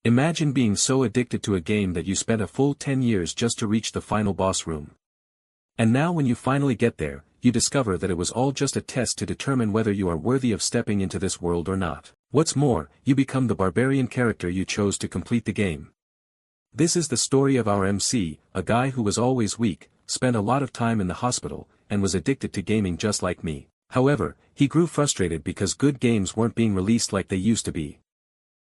Imagine being so addicted to a game that you spent a full 10 years just to reach the final boss room. And now when you finally get there, you discover that it was all just a test to determine whether you are worthy of stepping into this world or not. What's more, you become the barbarian character you chose to complete the game. This is the story of our MC, a guy who was always weak, spent a lot of time in the hospital, and was addicted to gaming just like me. However, he grew frustrated because good games weren't being released like they used to be.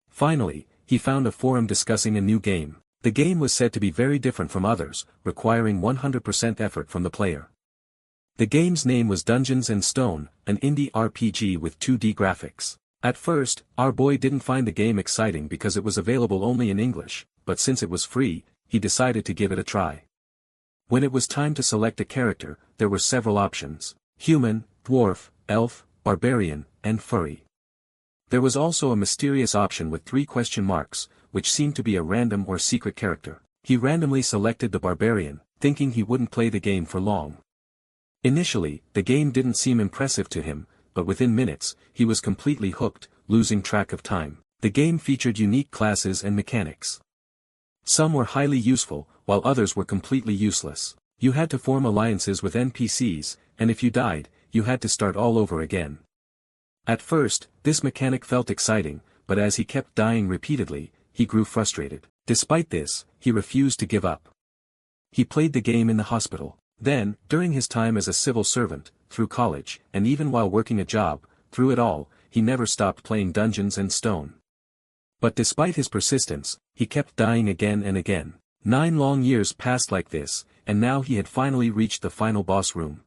Finally, he found a forum discussing a new game. The game was said to be very different from others, requiring 100% effort from the player. The game's name was Dungeons & Stone, an indie RPG with 2D graphics. At first, our boy didn't find the game exciting because it was available only in English, but since it was free, he decided to give it a try. When it was time to select a character, there were several options: human, dwarf, elf, barbarian, and furry. There was also a mysterious option with 3 question marks, which seemed to be a random or secret character. He randomly selected the barbarian, thinking he wouldn't play the game for long. Initially, the game didn't seem impressive to him, but within minutes, he was completely hooked, losing track of time. The game featured unique classes and mechanics. Some were highly useful, while others were completely useless. You had to form alliances with NPCs, and if you died, you had to start all over again. At first, this mechanic felt exciting, but as he kept dying repeatedly, he grew frustrated. Despite this, he refused to give up. He played the game in the hospital. Then, during his time as a civil servant, through college, and even while working a job, through it all, he never stopped playing Dungeons & Stone. But despite his persistence, he kept dying again and again. 9 long years passed like this, and now he had finally reached the final boss room.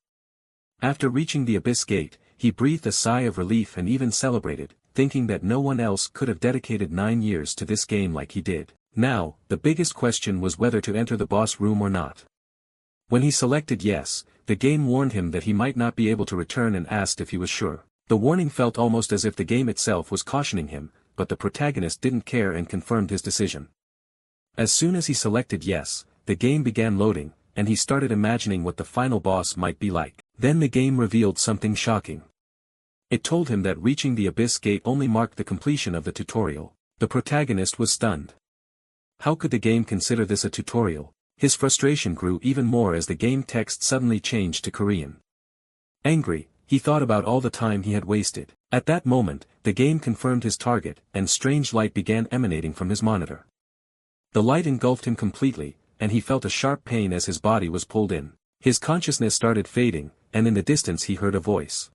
After reaching the Abyss Gate, he breathed a sigh of relief and even celebrated, thinking that no one else could have dedicated 9 years to this game like he did. Now, the biggest question was whether to enter the boss room or not. When he selected yes, the game warned him that he might not be able to return and asked if he was sure. The warning felt almost as if the game itself was cautioning him, but the protagonist didn't care and confirmed his decision. As soon as he selected yes, the game began loading, and he started imagining what the final boss might be like. Then the game revealed something shocking. It told him that reaching the Abyss Gate only marked the completion of the tutorial. The protagonist was stunned. How could the game consider this a tutorial? His frustration grew even more as the game text suddenly changed to Korean. Angry, he thought about all the time he had wasted. At that moment, the game confirmed his target, and strange light began emanating from his monitor. The light engulfed him completely, and he felt a sharp pain as his body was pulled in. His consciousness started fading, and in the distance he heard a voice.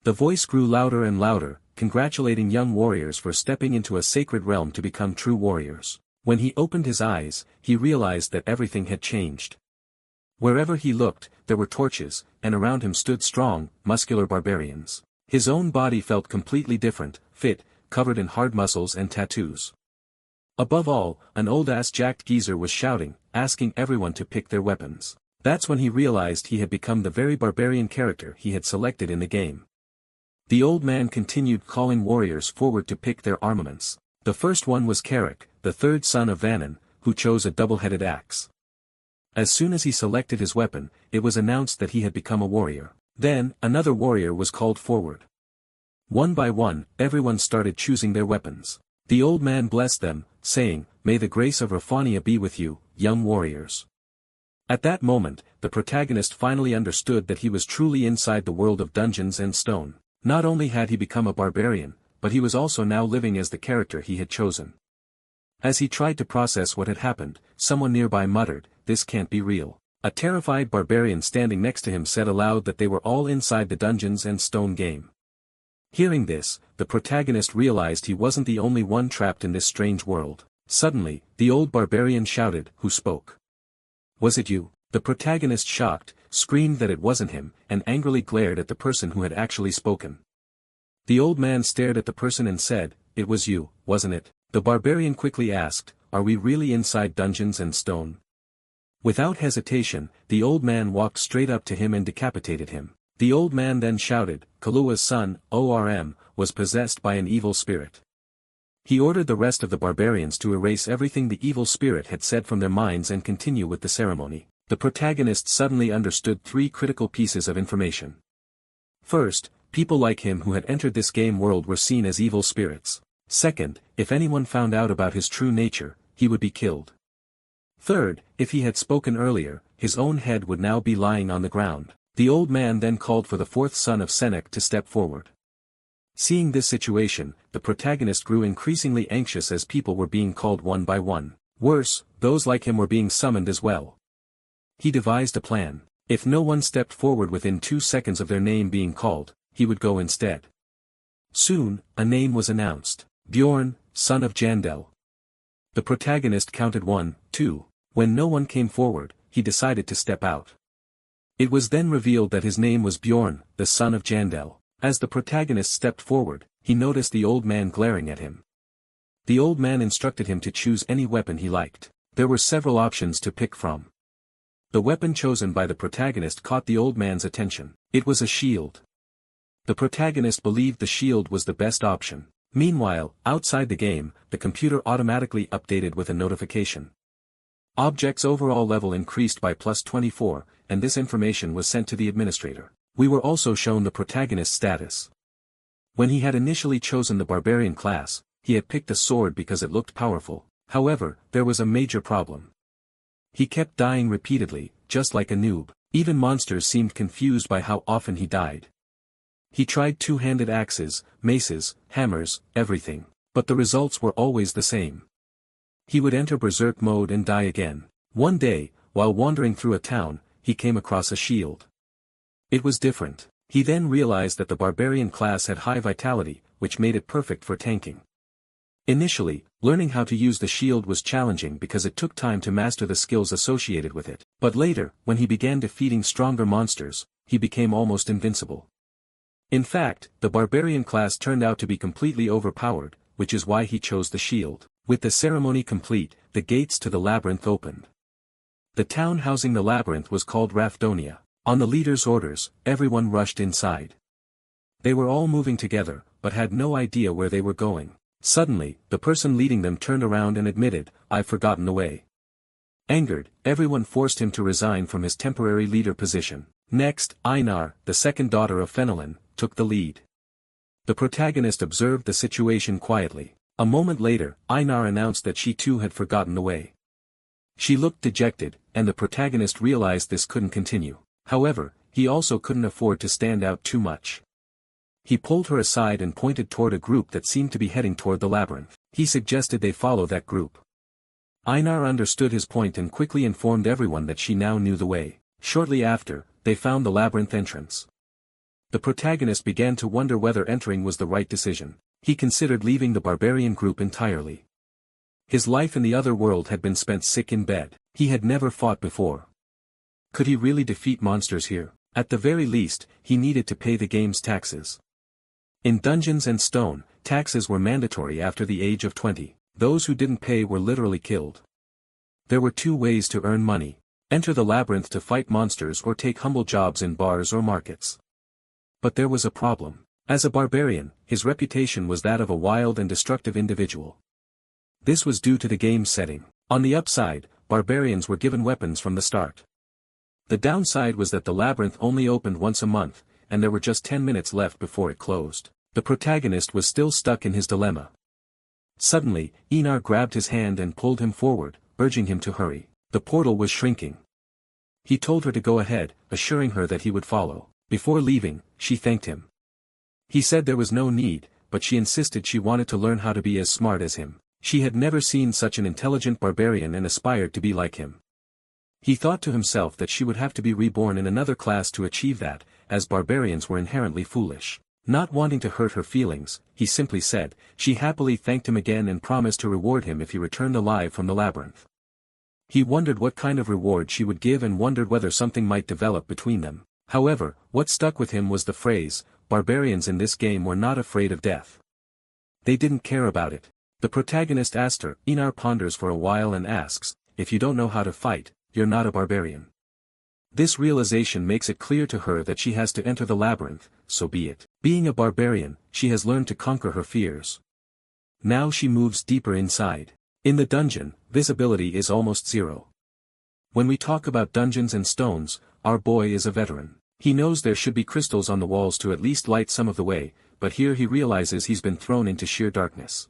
The voice grew louder and louder, congratulating young warriors for stepping into a sacred realm to become true warriors. When he opened his eyes, he realized that everything had changed. Wherever he looked, there were torches, and around him stood strong, muscular barbarians. His own body felt completely different, fit, covered in hard muscles and tattoos. Above all, an old-ass jacked geezer was shouting, asking everyone to pick their weapons. That's when he realized he had become the very barbarian character he had selected in the game. The old man continued calling warriors forward to pick their armaments. The first one was Carrick, the third son of Vannon, who chose a double-headed axe. As soon as he selected his weapon, it was announced that he had become a warrior. Then, another warrior was called forward. One by one, everyone started choosing their weapons. The old man blessed them, saying, "May the grace of Raphania be with you, young warriors." At that moment, the protagonist finally understood that he was truly inside the world of Dungeons & Stone. Not only had he become a barbarian, but he was also now living as the character he had chosen. As he tried to process what had happened, someone nearby muttered, "This can't be real." A terrified barbarian standing next to him said aloud that they were all inside the Dungeons & Stone game. Hearing this, the protagonist realized he wasn't the only one trapped in this strange world. Suddenly, the old barbarian shouted, "Who spoke? Was it you?" The protagonist, shocked, screamed that it wasn't him, and angrily glared at the person who had actually spoken. The old man stared at the person and said, "It was you, wasn't it?" The barbarian quickly asked, "Are we really inside Dungeons & Stone?" Without hesitation, the old man walked straight up to him and decapitated him. The old man then shouted, "Kalua's son, ORM, was possessed by an evil spirit." He ordered the rest of the barbarians to erase everything the evil spirit had said from their minds and continue with the ceremony. The protagonist suddenly understood 3 critical pieces of information. First, people like him who had entered this game world were seen as evil spirits. Second, if anyone found out about his true nature, he would be killed. Third, if he had spoken earlier, his own head would now be lying on the ground. The old man then called for the fourth son of Senek to step forward. Seeing this situation, the protagonist grew increasingly anxious as people were being called one by one. Worse, those like him were being summoned as well. He devised a plan. If no one stepped forward within 2 seconds of their name being called, he would go instead. Soon, a name was announced. Bjorn, son of Jandel. The protagonist counted 1, 2. When no one came forward, he decided to step out. It was then revealed that his name was Bjorn, the son of Jandel. As the protagonist stepped forward, he noticed the old man glaring at him. The old man instructed him to choose any weapon he liked. There were several options to pick from. The weapon chosen by the protagonist caught the old man's attention. It was a shield. The protagonist believed the shield was the best option. Meanwhile, outside the game, the computer automatically updated with a notification. Object's overall level increased by +24, and this information was sent to the administrator. We were also shown the protagonist's status. When he had initially chosen the Barbarian class, he had picked a sword because it looked powerful. However, there was a major problem. He kept dying repeatedly, just like a noob. Even monsters seemed confused by how often he died. He tried two-handed axes, maces, hammers, everything. But the results were always the same. He would enter berserk mode and die again. One day, while wandering through a town, he came across a shield. It was different. He then realized that the Barbarian class had high vitality, which made it perfect for tanking. Initially, learning how to use the shield was challenging because it took time to master the skills associated with it. But later, when he began defeating stronger monsters, he became almost invincible. In fact, the Barbarian class turned out to be completely overpowered, which is why he chose the shield. With the ceremony complete, the gates to the labyrinth opened. The town housing the labyrinth was called Rathdonia. On the leader's orders, everyone rushed inside. They were all moving together, but had no idea where they were going. Suddenly, the person leading them turned around and admitted, "I've forgotten the way." Angered, everyone forced him to resign from his temporary leader position. Next, Einar, the second daughter of Fenelon, took the lead. The protagonist observed the situation quietly. A moment later, Einar announced that she too had forgotten the way. She looked dejected, and the protagonist realized this couldn't continue. However, he also couldn't afford to stand out too much. He pulled her aside and pointed toward a group that seemed to be heading toward the labyrinth. He suggested they follow that group. Einar understood his point and quickly informed everyone that she now knew the way. Shortly after, they found the labyrinth entrance. The protagonist began to wonder whether entering was the right decision. He considered leaving the Barbarian group entirely. His life in the other world had been spent sick in bed. He had never fought before. Could he really defeat monsters here? At the very least, he needed to pay the game's taxes. In Dungeons and Stone, taxes were mandatory after the age of 20. Those who didn't pay were literally killed. There were 2 ways to earn money: enter the labyrinth to fight monsters or take humble jobs in bars or markets. But there was a problem. As a barbarian, his reputation was that of a wild and destructive individual. This was due to the game's setting. On the upside, barbarians were given weapons from the start. The downside was that the labyrinth only opened once a month, and there were just 10 minutes left before it closed. The protagonist was still stuck in his dilemma. Suddenly, Einar grabbed his hand and pulled him forward, urging him to hurry. The portal was shrinking. He told her to go ahead, assuring her that he would follow. Before leaving, she thanked him. He said there was no need, but she insisted she wanted to learn how to be as smart as him. She had never seen such an intelligent barbarian and aspired to be like him. He thought to himself that she would have to be reborn in another class to achieve that, as barbarians were inherently foolish. Not wanting to hurt her feelings, he simply said. She happily thanked him again and promised to reward him if he returned alive from the labyrinth. He wondered what kind of reward she would give and wondered whether something might develop between them. However, what stuck with him was the phrase, "Barbarians in this game were not afraid of death." They didn't care about it. The protagonist asked her. Einar ponders for a while and asks, "If you don't know how to fight, you're not a barbarian." This realization makes it clear to her that she has to enter the labyrinth, so be it. Being a barbarian, she has learned to conquer her fears. Now she moves deeper inside. In the dungeon, visibility is almost zero. When we talk about Dungeons and Stones, our boy is a veteran. He knows there should be crystals on the walls to at least light some of the way, but here he realizes he's been thrown into sheer darkness.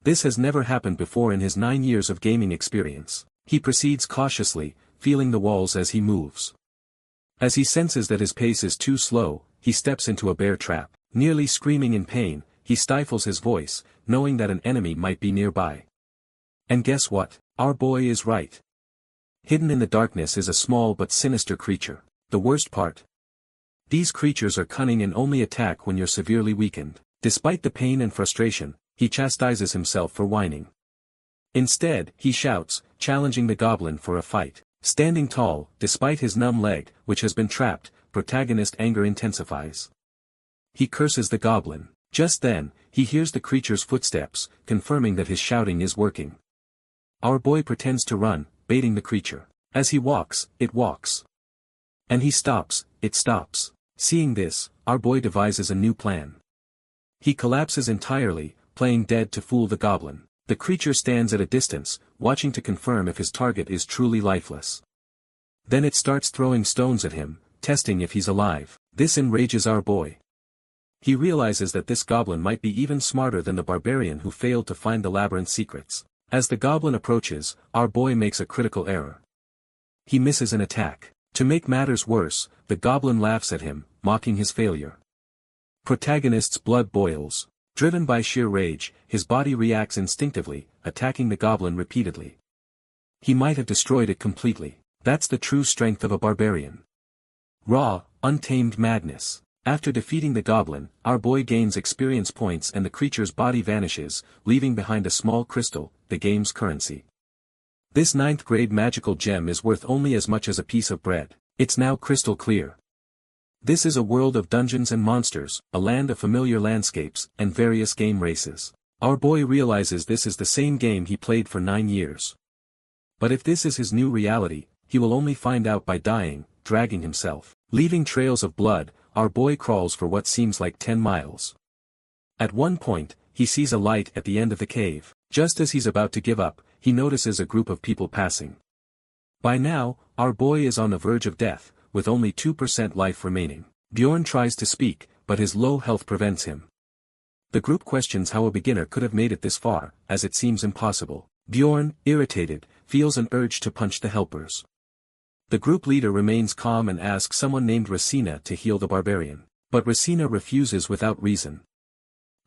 This has never happened before in his 9 years of gaming experience. He proceeds cautiously, feeling the walls as he moves. As he senses that his pace is too slow, he steps into a bear trap. Nearly screaming in pain, he stifles his voice, knowing that an enemy might be nearby. And guess what? Our boy is right. Hidden in the darkness is a small but sinister creature. The worst part? These creatures are cunning and only attack when you're severely weakened. Despite the pain and frustration, he chastises himself for whining. Instead, he shouts, challenging the goblin for a fight. Standing tall, despite his numb leg, which has been trapped, protagonist's anger intensifies. He curses the goblin. Just then, he hears the creature's footsteps, confirming that his shouting is working. Our boy pretends to run, baiting the creature. As he walks, it walks. And he stops, it stops. Seeing this, our boy devises a new plan. He collapses entirely, playing dead to fool the goblin. The creature stands at a distance, watching to confirm if his target is truly lifeless. Then it starts throwing stones at him, testing if he's alive. This enrages our boy. He realizes that this goblin might be even smarter than the barbarian who failed to find the labyrinth's secrets. As the goblin approaches, our boy makes a critical error. He misses an attack. To make matters worse, the goblin laughs at him, mocking his failure. Protagonist's blood boils. Driven by sheer rage, his body reacts instinctively, attacking the goblin repeatedly. He might have destroyed it completely. That's the true strength of a barbarian. Raw, untamed madness. After defeating the goblin, our boy gains experience points and the creature's body vanishes, leaving behind a small crystal, the game's currency. This 9th grade magical gem is worth only as much as a piece of bread. It's now crystal clear. This is a world of dungeons and monsters, a land of familiar landscapes, and various game races. Our boy realizes this is the same game he played for 9 years. But if this is his new reality, he will only find out by dying, dragging himself. Leaving trails of blood, our boy crawls for what seems like 10 miles. At one point, he sees a light at the end of the cave. Just as he's about to give up, he notices a group of people passing. By now, our boy is on the verge of death, with only 2% life remaining. Bjorn tries to speak, but his low health prevents him. The group questions how a beginner could have made it this far, as it seems impossible. Bjorn, irritated, feels an urge to punch the helpers. The group leader remains calm and asks someone named Racina to heal the barbarian. But Racina refuses without reason.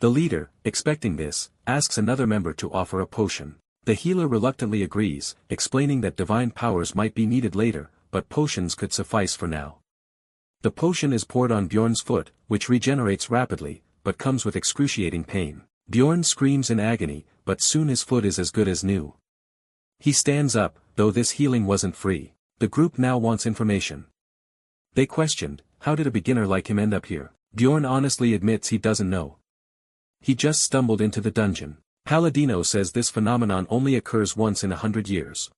The leader, expecting this, asks another member to offer a potion. The healer reluctantly agrees, explaining that divine powers might be needed later, but potions could suffice for now. The potion is poured on Bjorn's foot, which regenerates rapidly, but comes with excruciating pain. Bjorn screams in agony, but soon his foot is as good as new. He stands up, though this healing wasn't free. The group now wants information. They questioned, how did a beginner like him end up here? Bjorn honestly admits he doesn't know. He just stumbled into the dungeon. Palladino says this phenomenon only occurs once in 100 years.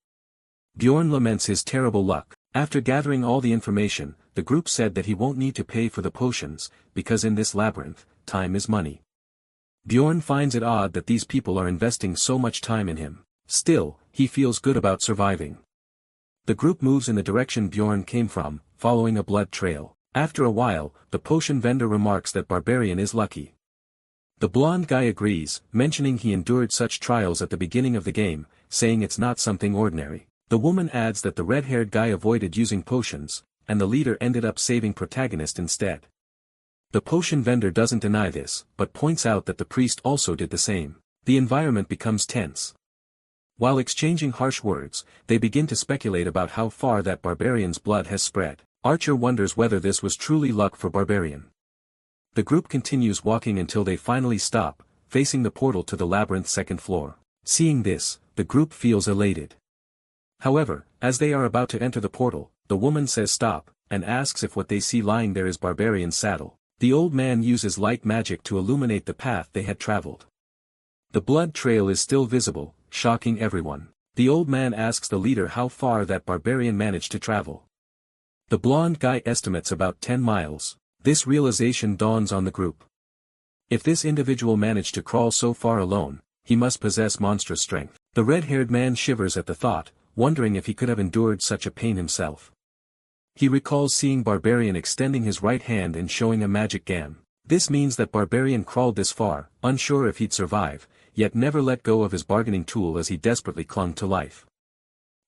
Bjorn laments his terrible luck. After gathering all the information, the group said that he won't need to pay for the potions, because in this labyrinth, time is money. Bjorn finds it odd that these people are investing so much time in him. Still, he feels good about surviving. The group moves in the direction Bjorn came from, following a blood trail. After a while, the potion vendor remarks that Barbarian is lucky. The blonde guy agrees, mentioning he endured such trials at the beginning of the game, saying it's not something ordinary. The woman adds that the red-haired guy avoided using potions, and the leader ended up saving protagonist instead. The potion vendor doesn't deny this, but points out that the priest also did the same. The environment becomes tense. While exchanging harsh words, they begin to speculate about how far that barbarian's blood has spread. Archer wonders whether this was truly luck for Barbarian. The group continues walking until they finally stop, facing the portal to the labyrinth's second floor. Seeing this, the group feels elated. However, as they are about to enter the portal, the woman says stop, and asks if what they see lying there is Barbarian's saddle. The old man uses light magic to illuminate the path they had traveled. The blood trail is still visible, shocking everyone. The old man asks the leader how far that Barbarian managed to travel. The blonde guy estimates about 10 miles. This realization dawns on the group. If this individual managed to crawl so far alone, he must possess monstrous strength. The red-haired man shivers at the thought, wondering if he could have endured such a pain himself. He recalls seeing Barbarian extending his right hand and showing a magic gam. This means that Barbarian crawled this far, unsure if he'd survive. yet never let go of his bargaining tool as he desperately clung to life.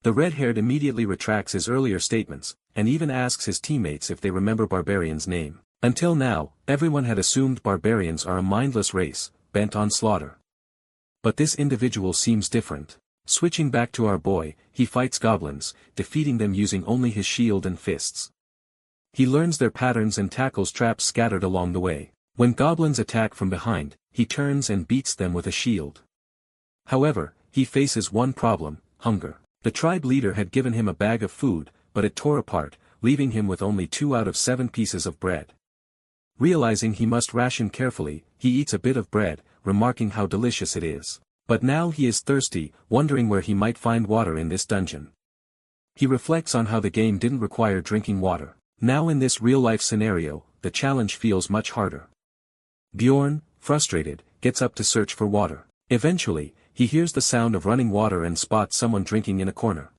The red-haired immediately retracts his earlier statements, and even asks his teammates if they remember Barbarian's name. Until now, everyone had assumed barbarians are a mindless race, bent on slaughter. But this individual seems different. Switching back to our boy, he fights goblins, defeating them using only his shield and fists. He learns their patterns and tackles traps scattered along the way. When goblins attack from behind, he turns and beats them with a shield. However, he faces one problem: hunger. The tribe leader had given him a bag of food, but it tore apart, leaving him with only 2 out of 7 pieces of bread. Realizing he must ration carefully, he eats a bit of bread, remarking how delicious it is. But now he is thirsty, wondering where he might find water in this dungeon. He reflects on how the game didn't require drinking water. Now in this real-life scenario, the challenge feels much harder. Bjorn, frustrated, gets up to search for water. Eventually, he hears the sound of running water and spots someone drinking in a corner.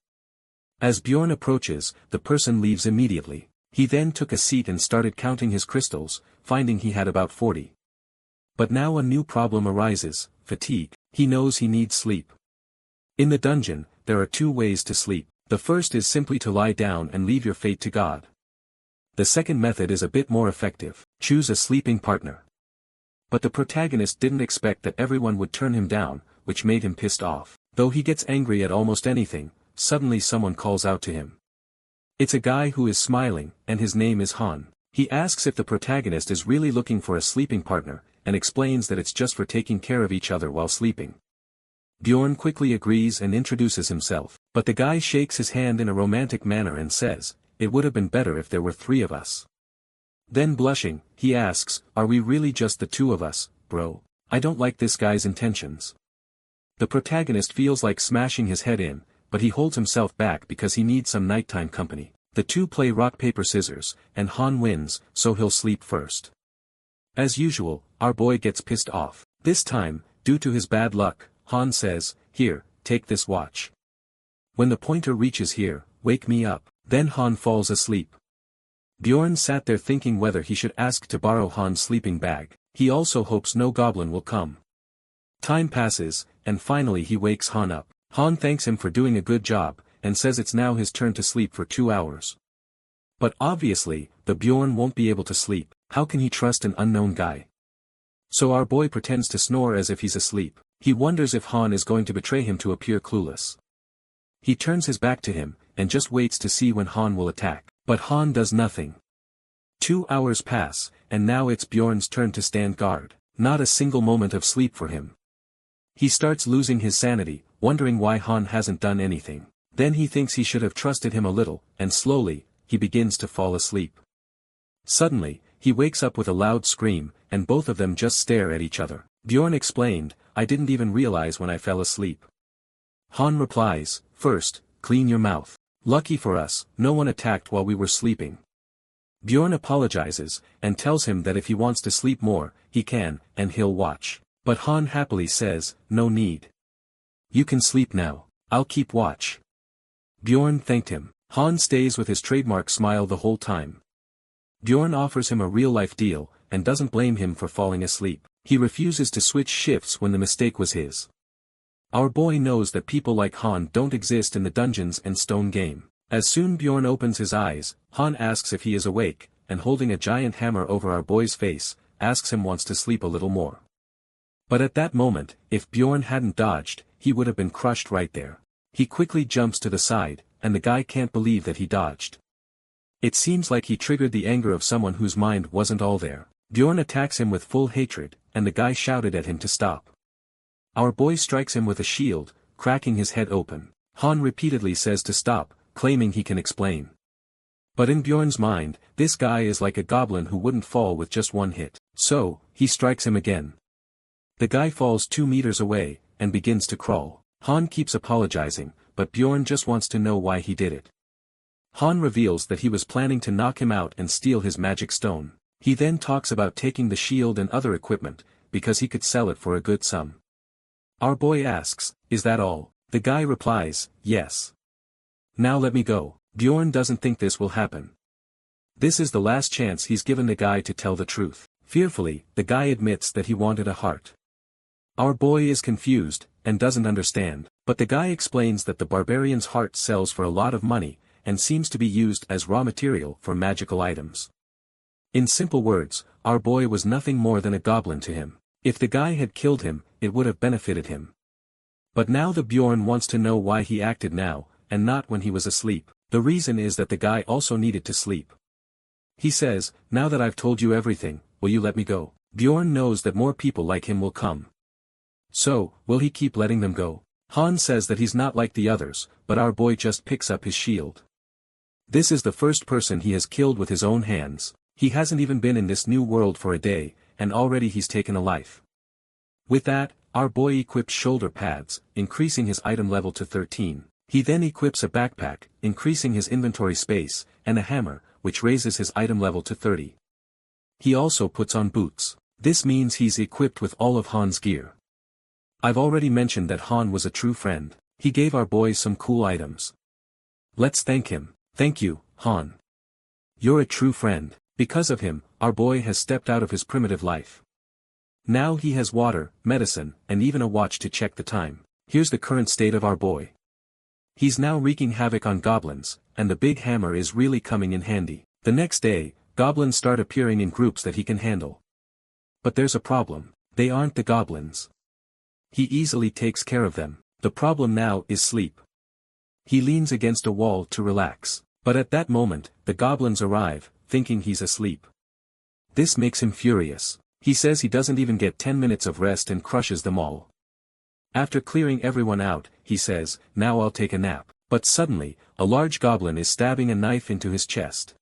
As Bjorn approaches, the person leaves immediately. He then took a seat and started counting his crystals, finding he had about 40. But now a new problem arises: fatigue. He knows he needs sleep. In the dungeon, there are 2 ways to sleep. The first is simply to lie down and leave your fate to God. The second method is a bit more effective: choose a sleeping partner. But the protagonist didn't expect that everyone would turn him down, which made him pissed off. Though he gets angry at almost anything, suddenly someone calls out to him. It's a guy who is smiling, and his name is Han. He asks if the protagonist is really looking for a sleeping partner, and explains that it's just for taking care of each other while sleeping. Bjorn quickly agrees and introduces himself, but the guy shakes his hand in a romantic manner and says, "It would have been better if there were 3 of us." Then blushing, he asks, "Are we really just the 2 of us, bro? I don't like this guy's intentions." The protagonist feels like smashing his head in, but he holds himself back because he needs some nighttime company. The 2 play rock paper scissors, and Han wins, so he'll sleep first. As usual, our boy gets pissed off. This time, due to his bad luck, Han says, "Here, take this watch. When the pointer reaches here, wake me up." Then Han falls asleep. Bjorn sat there thinking whether he should ask to borrow Han's sleeping bag. He also hopes no goblin will come. Time passes, and finally he wakes Han up. Han thanks him for doing a good job, and says it's now his turn to sleep for 2 hours. But obviously, the Bjorn won't be able to sleep. How can he trust an unknown guy? So our boy pretends to snore as if he's asleep. He wonders if Han is going to betray him to appear clueless. He turns his back to him, and just waits to see when Han will attack. But Han does nothing. 2 hours pass, and now it's Bjorn's turn to stand guard. Not a single moment of sleep for him. He starts losing his sanity, wondering why Han hasn't done anything. Then he thinks he should have trusted him a little, and slowly, he begins to fall asleep. Suddenly, he wakes up with a loud scream, and both of them just stare at each other. Bjorn explained, "I didn't even realize when I fell asleep." Han replies, "First, clean your mouth. Lucky for us, no one attacked while we were sleeping." Bjorn apologizes, and tells him that if he wants to sleep more, he can, and he'll watch. But Han happily says, "No need. You can sleep now. I'll keep watch." Bjorn thanked him. Han stays with his trademark smile the whole time. Bjorn offers him a real-life deal, and doesn't blame him for falling asleep. He refuses to switch shifts when the mistake was his. Our boy knows that people like Han don't exist in the Dungeons and Stone game. As soon Bjorn opens his eyes, Han asks if he is awake, and holding a giant hammer over our boy's face, asks him wants to sleep a little more. But at that moment, if Bjorn hadn't dodged, he would have been crushed right there. He quickly jumps to the side, and the guy can't believe that he dodged. It seems like he triggered the anger of someone whose mind wasn't all there. Bjorn attacks him with full hatred, and the guy shouted at him to stop. Our boy strikes him with a shield, cracking his head open. Han repeatedly says to stop, claiming he can explain. But in Bjorn's mind, this guy is like a goblin who wouldn't fall with just one hit. So, he strikes him again. The guy falls 2 meters away, and begins to crawl. Han keeps apologizing, but Bjorn just wants to know why he did it. Han reveals that he was planning to knock him out and steal his magic stone. He then talks about taking the shield and other equipment, because he could sell it for a good sum. Our boy asks, "Is that all?" The guy replies, "Yes. Now let me go." Bjorn doesn't think this will happen. This is the last chance he's given the guy to tell the truth. Fearfully, the guy admits that he wanted a heart. Our boy is confused, and doesn't understand, but the guy explains that the barbarian's heart sells for a lot of money, and seems to be used as raw material for magical items. In simple words, our boy was nothing more than a goblin to him. If the guy had killed him, it would have benefited him. But now the Bjorn wants to know why he acted now, and not when he was asleep. The reason is that the guy also needed to sleep. He says, "Now that I've told you everything, will you let me go?" Bjorn knows that more people like him will come. So, will he keep letting them go? Han says that he's not like the others, but our boy just picks up his shield. This is the first person he has killed with his own hands. He hasn't even been in this new world for a day, and already he's taken a life. With that, our boy equips shoulder pads, increasing his item level to 13. He then equips a backpack, increasing his inventory space, and a hammer, which raises his item level to 30. He also puts on boots. This means he's equipped with all of Han's gear. I've already mentioned that Han was a true friend. He gave our boy some cool items. Let's thank him. Thank you, Han. You're a true friend. Because of him, our boy has stepped out of his primitive life. Now he has water, medicine, and even a watch to check the time. Here's the current state of our boy. He's now wreaking havoc on goblins, and the big hammer is really coming in handy. The next day, goblins start appearing in groups that he can handle. But there's a problem. They aren't the goblins. He easily takes care of them. The problem now is sleep. He leans against a wall to relax. But at that moment, the goblins arrive, thinking he's asleep. This makes him furious. He says he doesn't even get 10 minutes of rest and crushes them all. After clearing everyone out, he says, "Now I'll take a nap." But suddenly, a large goblin is stabbing a knife into his chest.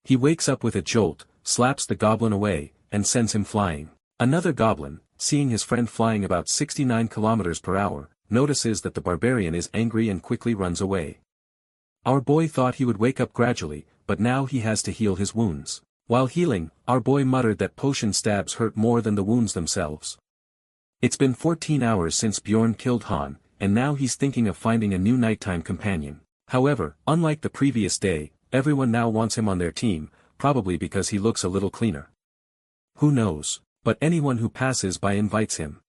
He wakes up with a jolt, slaps the goblin away, and sends him flying. Another goblin, seeing his friend flying about 69 kilometers per hour, notices that the barbarian is angry and quickly runs away. Our boy thought he would wake up gradually, but now he has to heal his wounds. While healing, our boy muttered that potion stabs hurt more than the wounds themselves. It's been 14 hours since Bjorn killed Han, and now he's thinking of finding a new nighttime companion. However, unlike the previous day, everyone now wants him on their team, probably because he looks a little cleaner. Who knows? But anyone who passes by invites him.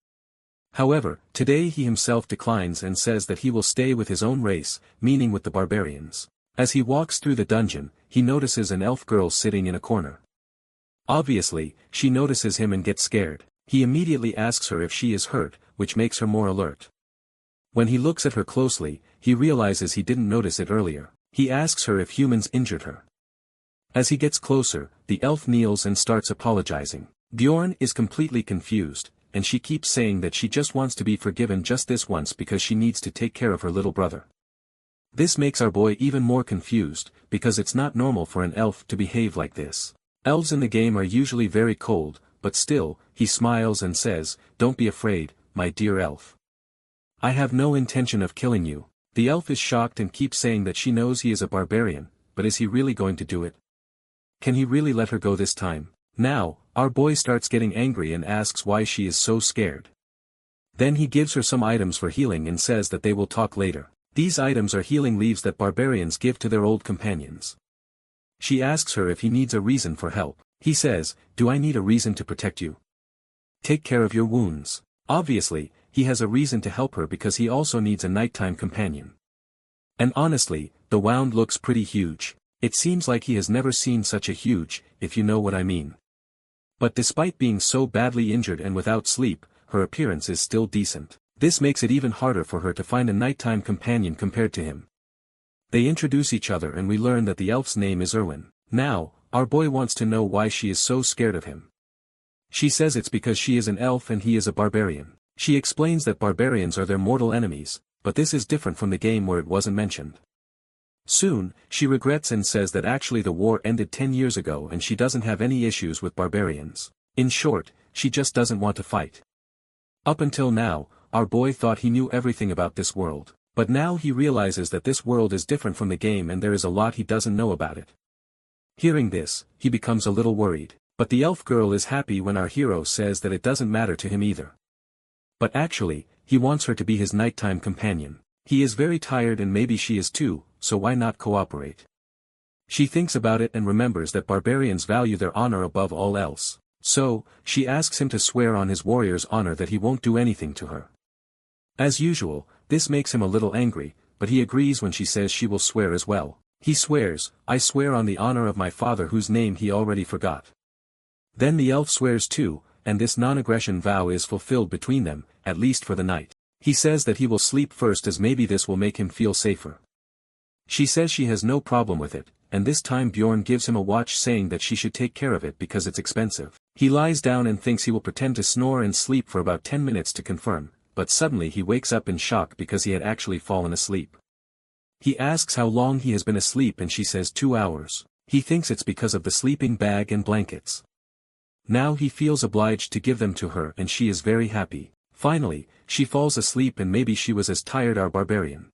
However, today he himself declines and says that he will stay with his own race, meaning with the barbarians. As he walks through the dungeon, he notices an elf girl sitting in a corner. Obviously, she notices him and gets scared. He immediately asks her if she is hurt, which makes her more alert. When he looks at her closely, he realizes he didn't notice it earlier. He asks her if humans injured her. As he gets closer, the elf kneels and starts apologizing. Bjorn is completely confused, and she keeps saying that she just wants to be forgiven just this once because she needs to take care of her little brother. This makes our boy even more confused, because it's not normal for an elf to behave like this. Elves in the game are usually very cold, but still, he smiles and says, "Don't be afraid, my dear elf. I have no intention of killing you." The elf is shocked and keeps saying that she knows he is a barbarian, but is he really going to do it? Can he really let her go this time? Now, our boy starts getting angry and asks why she is so scared. Then he gives her some items for healing and says that they will talk later. These items are healing leaves that barbarians give to their old companions. She asks her if he needs a reason for help. He says, "Do I need a reason to protect you? Take care of your wounds." Obviously, he has a reason to help her because he also needs a nighttime companion. And honestly, the wound looks pretty huge. It seems like he has never seen such a huge, if you know what I mean. But despite being so badly injured and without sleep, her appearance is still decent. This makes it even harder for her to find a nighttime companion compared to him. They introduce each other and we learn that the elf's name is Erwin. Now, our boy wants to know why she is so scared of him. She says it's because she is an elf and he is a barbarian. She explains that barbarians are their mortal enemies, but this is different from the game where it wasn't mentioned. Soon, she regrets and says that actually the war ended 10 years ago and she doesn't have any issues with barbarians. In short, she just doesn't want to fight. Up until now, our boy thought he knew everything about this world, but now he realizes that this world is different from the game and there is a lot he doesn't know about it. Hearing this, he becomes a little worried, but the elf girl is happy when our hero says that it doesn't matter to him either. But actually, he wants her to be his nighttime companion. He is very tired and maybe she is too, so why not cooperate? She thinks about it and remembers that barbarians value their honor above all else. So, she asks him to swear on his warrior's honor that he won't do anything to her. As usual, this makes him a little angry, but he agrees when she says she will swear as well. He swears, "I swear on the honor of my father whose name he already forgot." Then the elf swears too, and this non-aggression vow is fulfilled between them, at least for the night. He says that he will sleep first as maybe this will make him feel safer. She says she has no problem with it, and this time Bjorn gives him a watch saying that she should take care of it because it's expensive. He lies down and thinks he will pretend to snore and sleep for about 10 minutes to confirm, but suddenly he wakes up in shock because he had actually fallen asleep. He asks how long he has been asleep and she says 2 hours. He thinks it's because of the sleeping bag and blankets. Now he feels obliged to give them to her and she is very happy. Finally, she falls asleep and maybe she was as tired as Barbarian.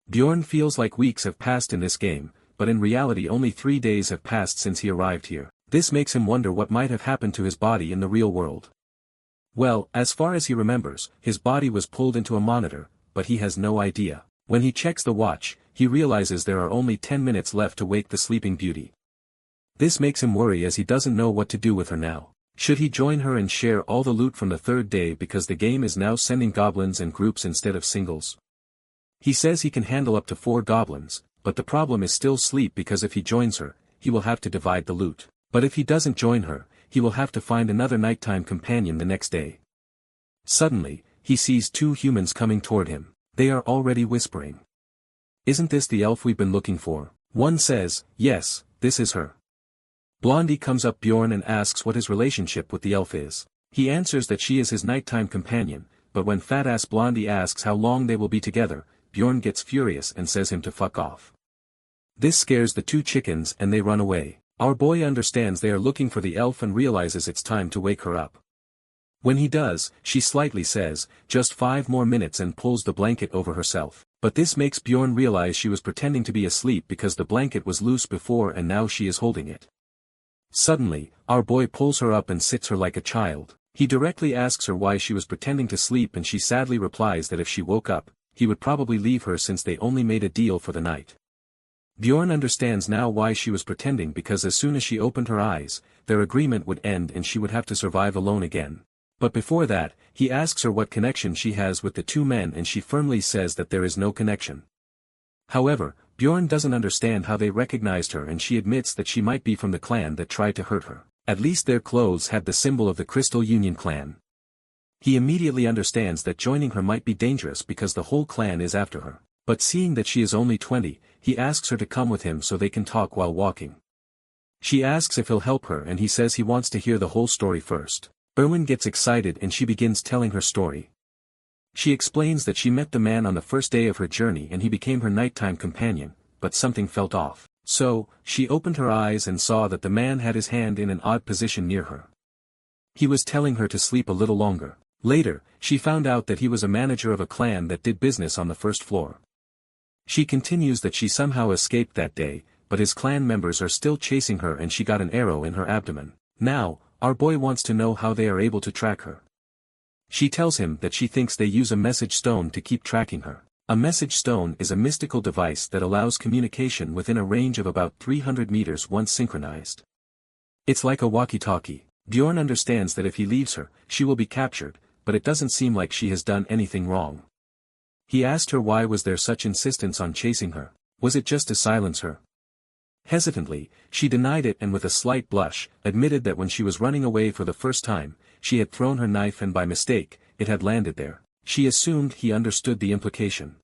Bjorn feels like weeks have passed in this game, but in reality only 3 days have passed since he arrived here. This makes him wonder what might have happened to his body in the real world. Well, as far as he remembers, his body was pulled into a monitor, but he has no idea. When he checks the watch, he realizes there are only 10 minutes left to wake the sleeping beauty. This makes him worry as he doesn't know what to do with her now. Should he join her and share all the loot from the third day because the game is now sending goblins in groups instead of singles? He says he can handle up to 4 goblins, but the problem is still sleep because if he joins her, he will have to divide the loot. But if he doesn't join her, he will have to find another nighttime companion the next day. Suddenly, he sees 2 humans coming toward him. They are already whispering. "Isn't this the elf we've been looking for?" One says, "Yes, this is her." Blondie comes up Bjorn and asks what his relationship with the elf is. He answers that she is his nighttime companion, but when fat-ass Blondie asks how long they will be together, Bjorn gets furious and says him to fuck off. This scares the 2 chickens and they run away. Our boy understands they are looking for the elf and realizes it's time to wake her up. When he does, she slightly says, "Just 5 more minutes," and pulls the blanket over herself. But this makes Bjorn realize she was pretending to be asleep because the blanket was loose before and now she is holding it. Suddenly, our boy pulls her up and sits her like a child. He directly asks her why she was pretending to sleep and she sadly replies that if she woke up, he would probably leave her since they only made a deal for the night. Bjorn understands now why she was pretending because as soon as she opened her eyes, their agreement would end and she would have to survive alone again. But before that, he asks her what connection she has with the 2 men and she firmly says that there is no connection. However, Bjorn doesn't understand how they recognized her and she admits that she might be from the clan that tried to hurt her. At least their clothes had the symbol of the Crystal Union clan. He immediately understands that joining her might be dangerous because the whole clan is after her. But seeing that she is only 20, he asks her to come with him so they can talk while walking. She asks if he'll help her and he says he wants to hear the whole story first. Erwin gets excited and she begins telling her story. She explains that she met the man on the first day of her journey and he became her nighttime companion, but something felt off. So, she opened her eyes and saw that the man had his hand in an odd position near her. He was telling her to sleep a little longer. Later, she found out that he was a manager of a clan that did business on the first floor. She continues that she somehow escaped that day, but his clan members are still chasing her and she got an arrow in her abdomen. Now, our boy wants to know how they are able to track her. She tells him that she thinks they use a message stone to keep tracking her. A message stone is a mystical device that allows communication within a range of about 300 meters once synchronized. It's like a walkie-talkie. Bjorn understands that if he leaves her, she will be captured, but it doesn't seem like she has done anything wrong. He asked her why was there such insistence on chasing her. Was it just to silence her? Hesitantly, she denied it and with a slight blush, admitted that when she was running away for the first time, she had thrown her knife and by mistake, it had landed there. She assumed he understood the implication.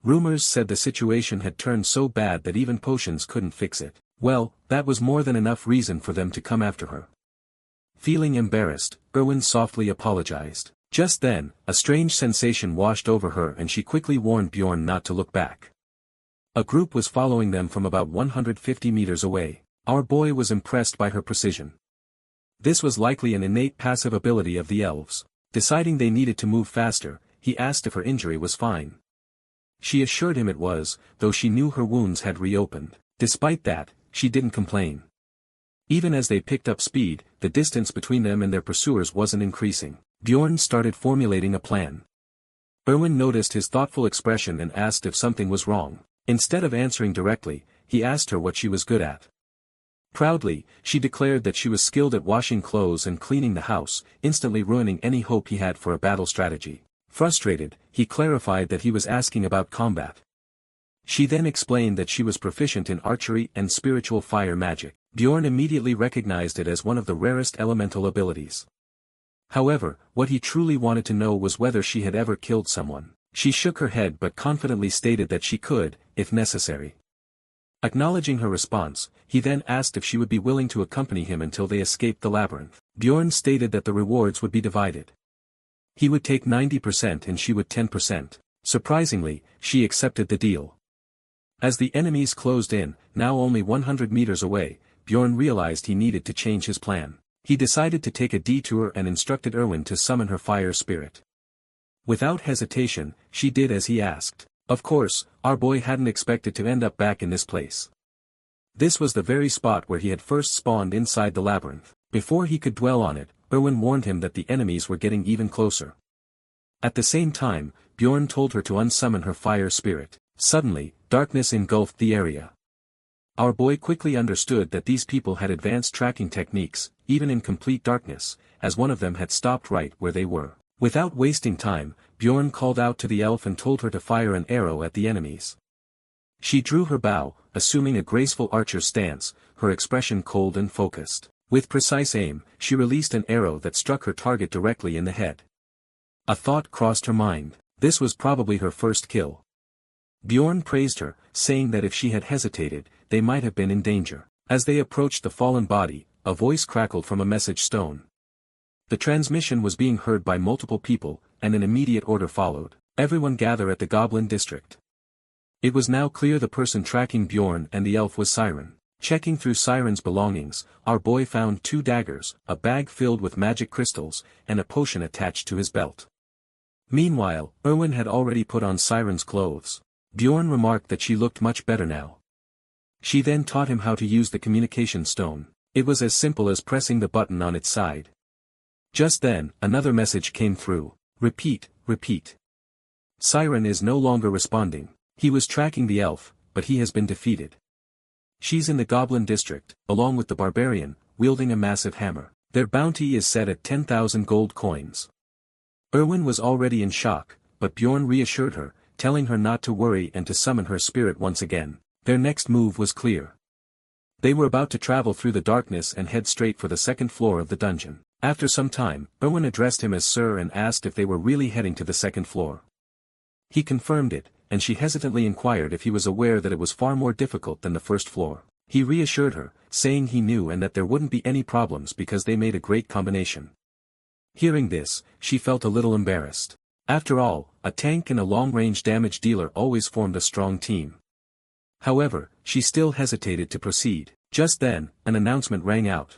Rumors said the situation had turned so bad that even potions couldn't fix it. Well, that was more than enough reason for them to come after her. Feeling embarrassed, Erwin softly apologized. Just then, a strange sensation washed over her and she quickly warned Bjorn not to look back. A group was following them from about 150 meters away. Our boy was impressed by her precision. This was likely an innate passive ability of the elves. Deciding they needed to move faster, he asked if her injury was fine. She assured him it was, though she knew her wounds had reopened. Despite that, she didn't complain. Even as they picked up speed, the distance between them and their pursuers wasn't increasing. Bjorn started formulating a plan. Erwin noticed his thoughtful expression and asked if something was wrong. Instead of answering directly, he asked her what she was good at. Proudly, she declared that she was skilled at washing clothes and cleaning the house, instantly ruining any hope he had for a battle strategy. Frustrated, he clarified that he was asking about combat. She then explained that she was proficient in archery and spiritual fire magic. Bjorn immediately recognized it as one of the rarest elemental abilities. However, what he truly wanted to know was whether she had ever killed someone. She shook her head but confidently stated that she could, if necessary. Acknowledging her response, he then asked if she would be willing to accompany him until they escaped the labyrinth. Bjorn stated that the rewards would be divided. He would take 90% and she would 10%. Surprisingly, she accepted the deal. As the enemies closed in, now only 100 meters away, Bjorn realized he needed to change his plan. He decided to take a detour and instructed Erwin to summon her fire spirit. Without hesitation, she did as he asked. Of course, our boy hadn't expected to end up back in this place. This was the very spot where he had first spawned inside the labyrinth. Before he could dwell on it, Erwin warned him that the enemies were getting even closer. At the same time, Bjorn told her to unsummon her fire spirit. Suddenly, darkness engulfed the area. Our boy quickly understood that these people had advanced tracking techniques, even in complete darkness, as one of them had stopped right where they were. Without wasting time, Bjorn called out to the elf and told her to fire an arrow at the enemies. She drew her bow, assuming a graceful archer's stance, her expression cold and focused. With precise aim, she released an arrow that struck her target directly in the head. A thought crossed her mind. This was probably her first kill. Bjorn praised her, saying that if she had hesitated, they might have been in danger. As they approached the fallen body, a voice crackled from a message stone. The transmission was being heard by multiple people, and an immediate order followed. Everyone gather at the Goblin District. It was now clear the person tracking Bjorn and the elf was Siren. Checking through Siren's belongings, our boy found 2 daggers, a bag filled with magic crystals, and a potion attached to his belt. Meanwhile, Erwin had already put on Siren's clothes. Bjorn remarked that she looked much better now. She then taught him how to use the communication stone. It was as simple as pressing the button on its side. Just then, another message came through. Repeat, repeat. Siren is no longer responding. He was tracking the elf, but he has been defeated. She's in the Goblin District, along with the Barbarian, wielding a massive hammer. Their bounty is set at 10,000 gold coins. Erwin was already in shock, but Bjorn reassured her, telling her not to worry and to summon her spirit once again. Their next move was clear. They were about to travel through the darkness and head straight for the second floor of the dungeon. After some time, Erwin addressed him as Sir and asked if they were really heading to the second floor. He confirmed it, and she hesitantly inquired if he was aware that it was far more difficult than the first floor. He reassured her, saying he knew and that there wouldn't be any problems because they made a great combination. Hearing this, she felt a little embarrassed. After all, a tank and a long-range damage dealer always formed a strong team. However, she still hesitated to proceed. Just then, an announcement rang out.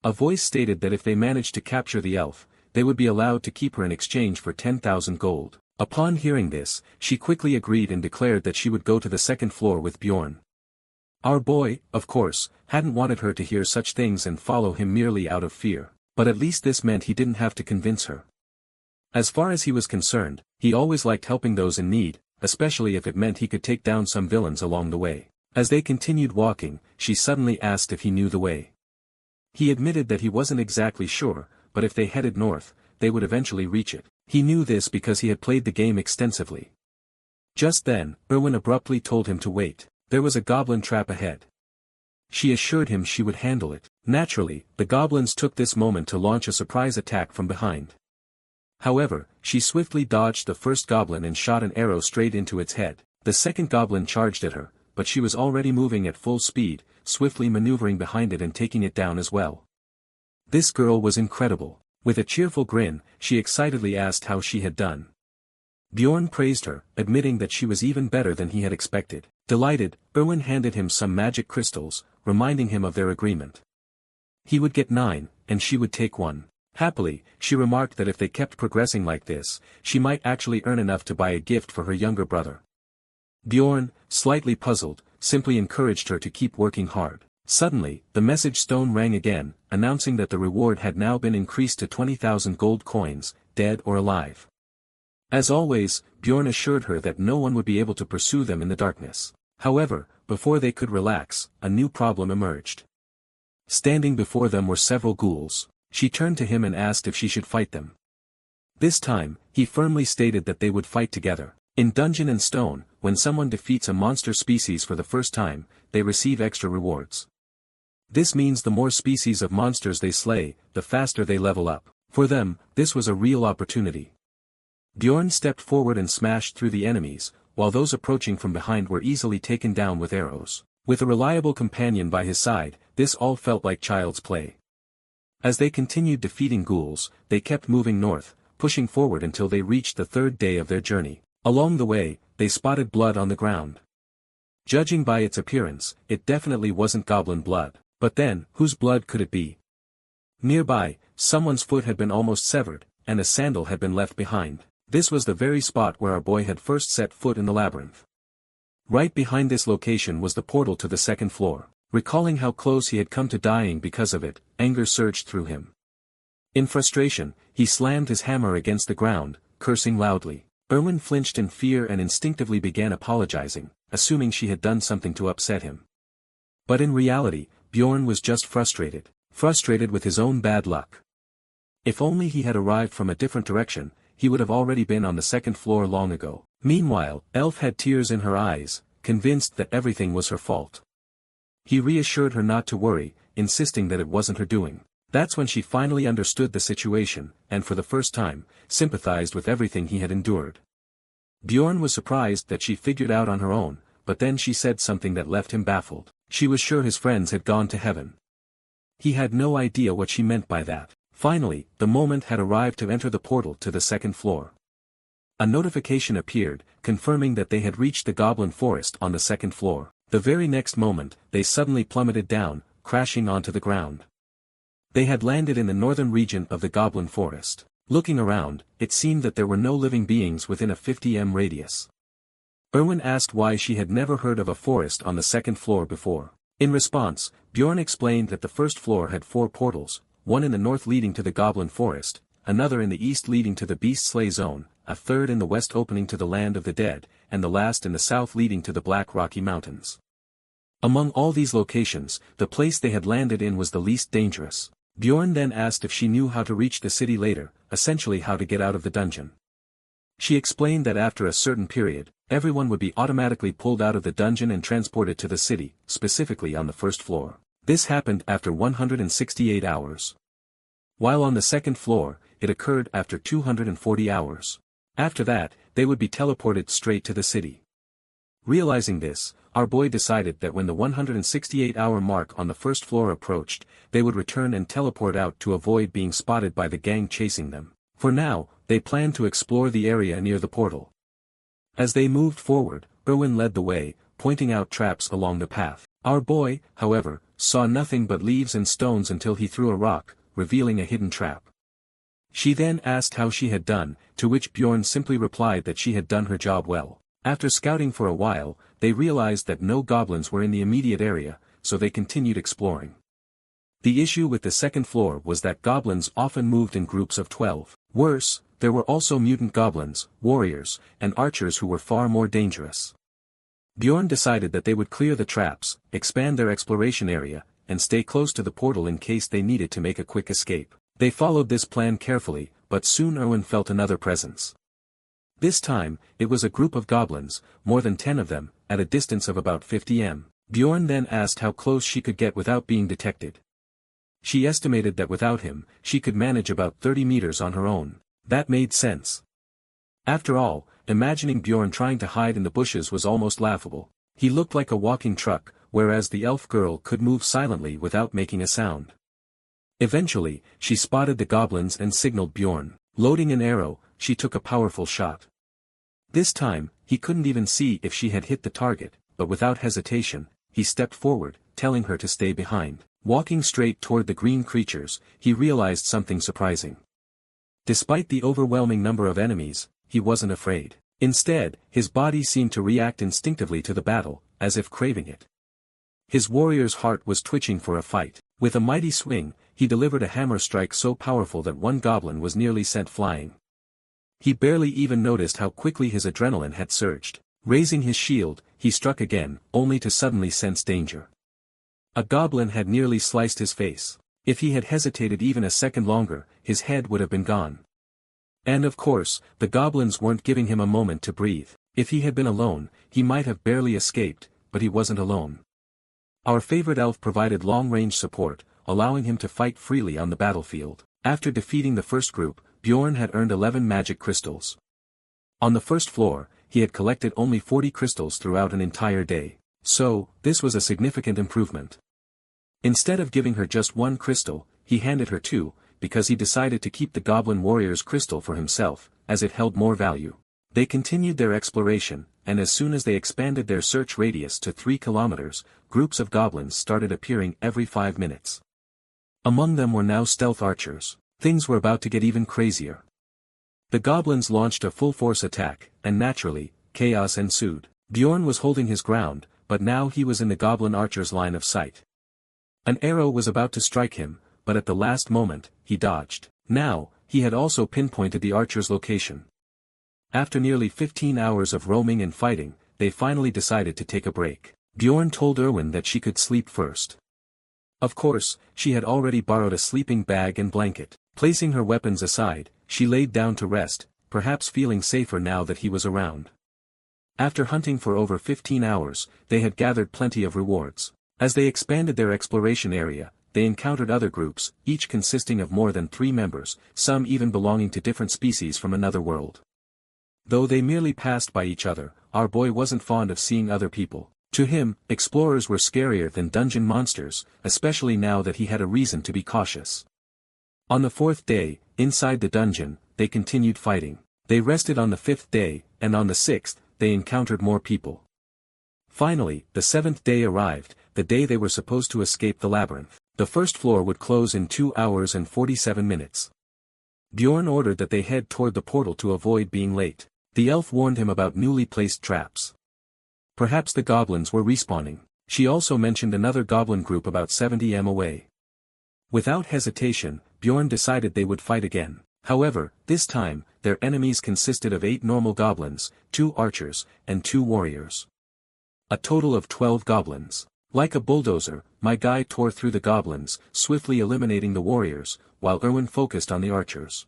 A voice stated that if they managed to capture the elf, they would be allowed to keep her in exchange for 10,000 gold. Upon hearing this, she quickly agreed and declared that she would go to the second floor with Bjorn. Our boy, of course, hadn't wanted her to hear such things and follow him merely out of fear, but at least this meant he didn't have to convince her. As far as he was concerned, he always liked helping those in need, especially if it meant he could take down some villains along the way. As they continued walking, she suddenly asked if he knew the way. He admitted that he wasn't exactly sure, but if they headed north, they would eventually reach it. He knew this because he had played the game extensively. Just then, Erwin abruptly told him to wait. There was a goblin trap ahead. She assured him she would handle it. Naturally, the goblins took this moment to launch a surprise attack from behind. However, she swiftly dodged the first goblin and shot an arrow straight into its head. The second goblin charged at her, but she was already moving at full speed, swiftly maneuvering behind it and taking it down as well. This girl was incredible. With a cheerful grin, she excitedly asked how she had done. Bjorn praised her, admitting that she was even better than he had expected. Delighted, Erwin handed him some magic crystals, reminding him of their agreement. He would get 9, and she would take 1. Happily, she remarked that if they kept progressing like this, she might actually earn enough to buy a gift for her younger brother. Bjorn, slightly puzzled, simply encouraged her to keep working hard. Suddenly, the message stone rang again, announcing that the reward had now been increased to 20,000 gold coins, dead or alive. As always, Bjorn assured her that no one would be able to pursue them in the darkness. However, before they could relax, a new problem emerged. Standing before them were several ghouls. She turned to him and asked if she should fight them. This time, he firmly stated that they would fight together. In Dungeon and Stone, when someone defeats a monster species for the first time, they receive extra rewards. This means the more species of monsters they slay, the faster they level up. For them, this was a real opportunity. Bjorn stepped forward and smashed through the enemies, while those approaching from behind were easily taken down with arrows. With a reliable companion by his side, this all felt like child's play. As they continued defeating ghouls, they kept moving north, pushing forward until they reached the third day of their journey. Along the way, they spotted blood on the ground. Judging by its appearance, it definitely wasn't goblin blood. But then, whose blood could it be? Nearby, someone's foot had been almost severed, and a sandal had been left behind. This was the very spot where our boy had first set foot in the labyrinth. Right behind this location was the portal to the second floor. Recalling how close he had come to dying because of it, anger surged through him. In frustration, he slammed his hammer against the ground, cursing loudly. Erwin flinched in fear and instinctively began apologizing, assuming she had done something to upset him. But in reality, Bjorn was just frustrated with his own bad luck. If only he had arrived from a different direction, he would have already been on the second floor long ago. Meanwhile, Elf had tears in her eyes, convinced that everything was her fault. He reassured her not to worry, insisting that it wasn't her doing. That's when she finally understood the situation, and for the first time, sympathized with everything he had endured. Bjorn was surprised that she figured out on her own, but then she said something that left him baffled. She was sure his friends had gone to heaven. He had no idea what she meant by that. Finally, the moment had arrived to enter the portal to the second floor. A notification appeared, confirming that they had reached the goblin forest on the second floor. The very next moment, they suddenly plummeted down, crashing onto the ground. They had landed in the northern region of the goblin forest. Looking around, it seemed that there were no living beings within a 50 m radius. Erwin asked why she had never heard of a forest on the second floor before. In response, Bjorn explained that the first floor had 4 portals, one in the north leading to the goblin forest, another in the east leading to the beast slay zone, a third in the west opening to the land of the dead, and the last in the south leading to the Black Rocky Mountains. Among all these locations, the place they had landed in was the least dangerous. Bjorn then asked if she knew how to reach the city later, essentially how to get out of the dungeon. She explained that after a certain period, everyone would be automatically pulled out of the dungeon and transported to the city, specifically on the first floor. This happened after 168 hours. While on the second floor, it occurred after 240 hours. After that, they would be teleported straight to the city. Realizing this, our boy decided that when the 168-hour mark on the first floor approached, they would return and teleport out to avoid being spotted by the gang chasing them. For now, they planned to explore the area near the portal. As they moved forward, Erwin led the way, pointing out traps along the path. Our boy, however, saw nothing but leaves and stones until he threw a rock, revealing a hidden trap. She then asked how she had done, to which Bjorn simply replied that she had done her job well. After scouting for a while, they realized that no goblins were in the immediate area, so they continued exploring. The issue with the second floor was that goblins often moved in groups of 12. Worse, there were also mutant goblins, warriors, and archers who were far more dangerous. Bjorn decided that they would clear the traps, expand their exploration area, and stay close to the portal in case they needed to make a quick escape. They followed this plan carefully, but soon Erwin felt another presence. This time, it was a group of goblins, more than 10 of them, at a distance of about 50 m. Bjorn then asked how close she could get without being detected. She estimated that without him, she could manage about 30 meters on her own. That made sense. After all, imagining Bjorn trying to hide in the bushes was almost laughable. He looked like a walking truck, whereas the elf girl could move silently without making a sound. Eventually, she spotted the goblins and signaled Bjorn. Loading an arrow, she took a powerful shot. This time, he couldn't even see if she had hit the target, but without hesitation, he stepped forward, telling her to stay behind. Walking straight toward the green creatures, he realized something surprising. Despite the overwhelming number of enemies, he wasn't afraid. Instead, his body seemed to react instinctively to the battle, as if craving it. His warrior's heart was twitching for a fight. With a mighty swing, he delivered a hammer strike so powerful that one goblin was nearly sent flying. He barely even noticed how quickly his adrenaline had surged. Raising his shield, he struck again, only to suddenly sense danger. A goblin had nearly sliced his face. If he had hesitated even a second longer, his head would have been gone. And of course, the goblins weren't giving him a moment to breathe. If he had been alone, he might have barely escaped, but he wasn't alone. Our favorite elf provided long-range support, allowing him to fight freely on the battlefield. After defeating the first group, Bjorn had earned 11 magic crystals. On the first floor, he had collected only 40 crystals throughout an entire day. So, this was a significant improvement. Instead of giving her just one crystal, he handed her two, because he decided to keep the Goblin Warrior's crystal for himself, as it held more value. They continued their exploration, and as soon as they expanded their search radius to 3 kilometers, groups of goblins started appearing every 5 minutes. Among them were now stealth archers. Things were about to get even crazier. The goblins launched a full-force attack, and naturally, chaos ensued. Bjorn was holding his ground, but now he was in the goblin archer's line of sight. An arrow was about to strike him, but at the last moment, he dodged. Now, he had also pinpointed the archer's location. After nearly 15 hours of roaming and fighting, they finally decided to take a break. Bjorn told Erwin that she could sleep first. Of course, she had already borrowed a sleeping bag and blanket. Placing her weapons aside, she laid down to rest, perhaps feeling safer now that he was around. After hunting for over 15 hours, they had gathered plenty of rewards. As they expanded their exploration area, they encountered other groups, each consisting of more than 3 members, some even belonging to different species from another world. Though they merely passed by each other, our boy wasn't fond of seeing other people. To him, explorers were scarier than dungeon monsters, especially now that he had a reason to be cautious. On the 4th day, inside the dungeon, they continued fighting. They rested on the 5th day, and on the 6th, they encountered more people. Finally, the 7th day arrived, the day they were supposed to escape the labyrinth. The first floor would close in 2 hours and 47 minutes. Bjorn ordered that they head toward the portal to avoid being late. The elf warned him about newly placed traps. Perhaps the goblins were respawning. She also mentioned another goblin group about 70 m away. Without hesitation, Bjorn decided they would fight again. However, this time, their enemies consisted of 8 normal goblins, 2 archers, and 2 warriors. A total of 12 goblins. Like a bulldozer, my guy tore through the goblins, swiftly eliminating the warriors, while Erwin focused on the archers.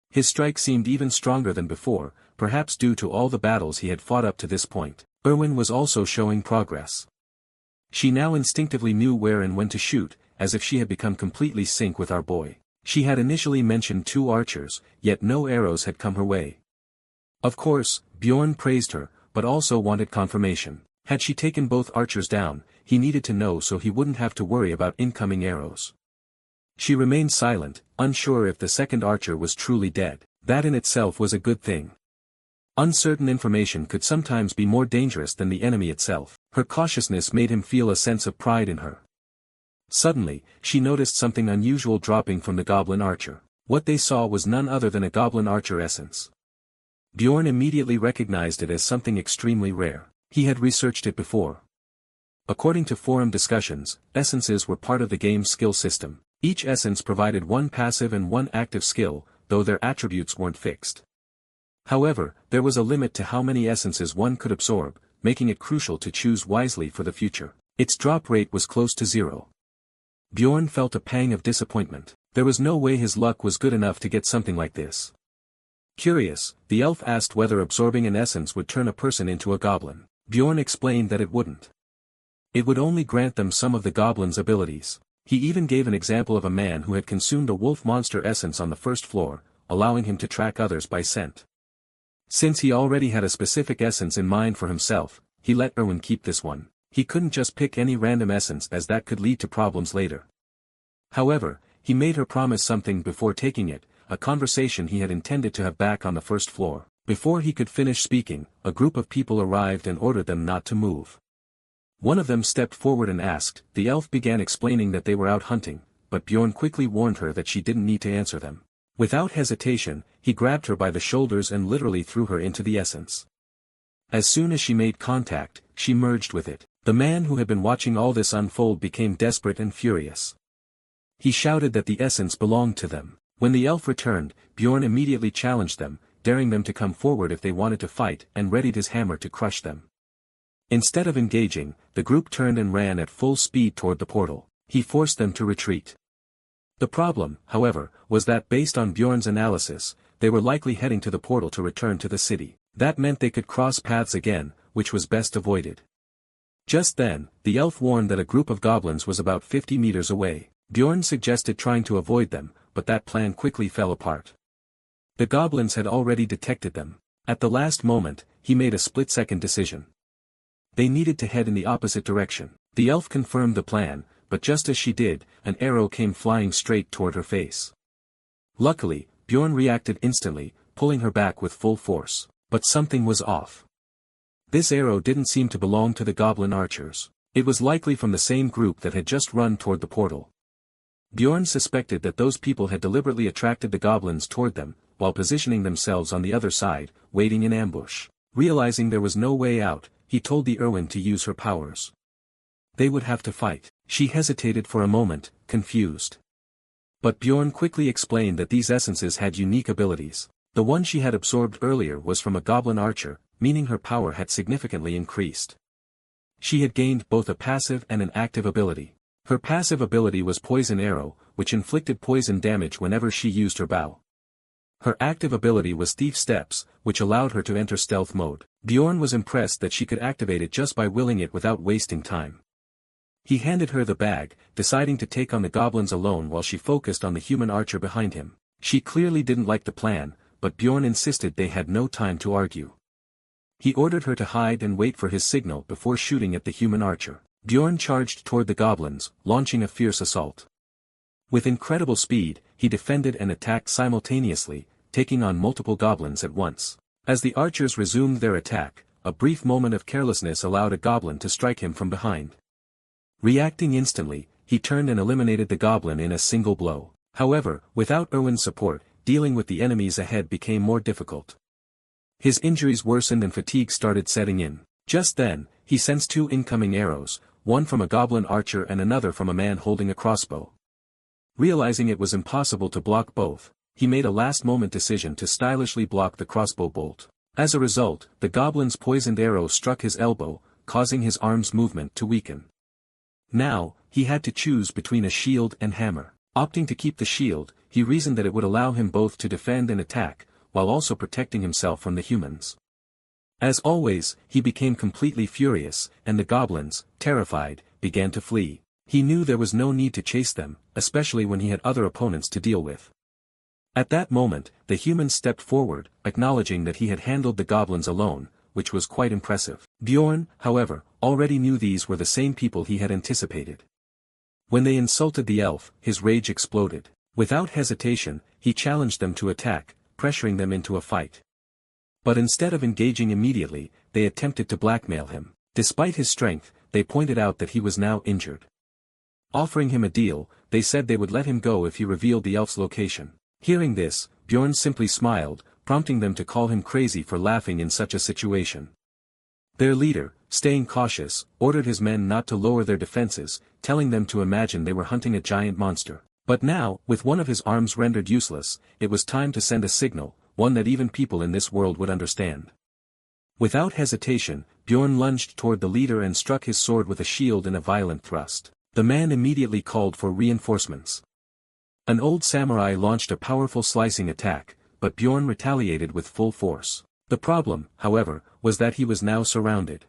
His strike seemed even stronger than before, perhaps due to all the battles he had fought up to this point. Erwin was also showing progress. She now instinctively knew where and when to shoot, as if she had become completely sync with our boy. She had initially mentioned 2 archers, yet no arrows had come her way. Of course, Bjorn praised her, but also wanted confirmation. Had she taken both archers down, he needed to know so he wouldn't have to worry about incoming arrows. She remained silent, unsure if the second archer was truly dead. That in itself was a good thing. Uncertain information could sometimes be more dangerous than the enemy itself. Her cautiousness made him feel a sense of pride in her. Suddenly, she noticed something unusual dropping from the goblin archer. What they saw was none other than a goblin archer essence. Bjorn immediately recognized it as something extremely rare. He had researched it before. According to forum discussions, essences were part of the game's skill system. Each essence provided 1 passive and 1 active skill, though their attributes weren't fixed. However, there was a limit to how many essences one could absorb, making it crucial to choose wisely for the future. Its drop rate was close to 0. Bjorn felt a pang of disappointment. There was no way his luck was good enough to get something like this. Curious, the elf asked whether absorbing an essence would turn a person into a goblin. Bjorn explained that it wouldn't. It would only grant them some of the goblin's abilities. He even gave an example of a man who had consumed a wolf monster essence on the first floor, allowing him to track others by scent. Since he already had a specific essence in mind for himself, he let Erwin keep this one. He couldn't just pick any random essence as that could lead to problems later. However, he made her promise something before taking it, a conversation he had intended to have back on the first floor. Before he could finish speaking, a group of people arrived and ordered them not to move. One of them stepped forward and asked. The elf began explaining that they were out hunting, but Bjorn quickly warned her that she didn't need to answer them. Without hesitation, he grabbed her by the shoulders and literally threw her into the essence. As soon as she made contact, she merged with it. The man who had been watching all this unfold became desperate and furious. He shouted that the essence belonged to them. When the elf returned, Bjorn immediately challenged them, daring them to come forward if they wanted to fight, and readied his hammer to crush them. Instead of engaging, the group turned and ran at full speed toward the portal. He forced them to retreat. The problem, however, was that based on Bjorn's analysis, they were likely heading to the portal to return to the city. That meant they could cross paths again, which was best avoided. Just then, the elf warned that a group of goblins was about 50 meters away. Bjorn suggested trying to avoid them, but that plan quickly fell apart. The goblins had already detected them. At the last moment, he made a split-second decision. They needed to head in the opposite direction. The elf confirmed the plan, but just as she did, an arrow came flying straight toward her face. Luckily, Bjorn reacted instantly, pulling her back with full force. But something was off. This arrow didn't seem to belong to the goblin archers. It was likely from the same group that had just run toward the portal. Bjorn suspected that those people had deliberately attracted the goblins toward them, while positioning themselves on the other side, waiting in ambush. Realizing there was no way out, he told the Irwin to use her powers. They would have to fight. She hesitated for a moment, confused. But Bjorn quickly explained that these essences had unique abilities. The one she had absorbed earlier was from a goblin archer, meaning her power had significantly increased. She had gained both a passive and an active ability. Her passive ability was Poison Arrow, which inflicted poison damage whenever she used her bow. Her active ability was Thief Steps, which allowed her to enter stealth mode. Bjorn was impressed that she could activate it just by willing it without wasting time. He handed her the bag, deciding to take on the goblins alone while she focused on the human archer behind him. She clearly didn't like the plan, but Bjorn insisted they had no time to argue. He ordered her to hide and wait for his signal before shooting at the human archer. Bjorn charged toward the goblins, launching a fierce assault. With incredible speed, he defended and attacked simultaneously, taking on multiple goblins at once. As the archers resumed their attack, a brief moment of carelessness allowed a goblin to strike him from behind. Reacting instantly, he turned and eliminated the goblin in a single blow. However, without Irwin's support, dealing with the enemies ahead became more difficult. His injuries worsened and fatigue started setting in. Just then, he sensed two incoming arrows, one from a goblin archer and another from a man holding a crossbow. Realizing it was impossible to block both, he made a last-moment decision to stylishly block the crossbow bolt. As a result, the goblin's poisoned arrow struck his elbow, causing his arm's movement to weaken. Now, he had to choose between a shield and hammer. Opting to keep the shield, he reasoned that it would allow him both to defend and attack, while also protecting himself from the humans. As always, he became completely furious, and the goblins, terrified, began to flee. He knew there was no need to chase them, especially when he had other opponents to deal with. At that moment, the humans stepped forward, acknowledging that he had handled the goblins alone, which was quite impressive. Bjorn, however, already knew these were the same people he had anticipated. When they insulted the elf, his rage exploded. Without hesitation, he challenged them to attack, pressuring them into a fight. But instead of engaging immediately, they attempted to blackmail him. Despite his strength, they pointed out that he was now injured. Offering him a deal, they said they would let him go if he revealed the elf's location. Hearing this, Bjorn simply smiled, prompting them to call him crazy for laughing in such a situation. Their leader, staying cautious, ordered his men not to lower their defenses, telling them to imagine they were hunting a giant monster. But now, with one of his arms rendered useless, it was time to send a signal, one that even people in this world would understand. Without hesitation, Bjorn lunged toward the leader and struck his sword with a shield in a violent thrust. The man immediately called for reinforcements. An old samurai launched a powerful slicing attack, but Bjorn retaliated with full force. The problem, however, was that he was now surrounded.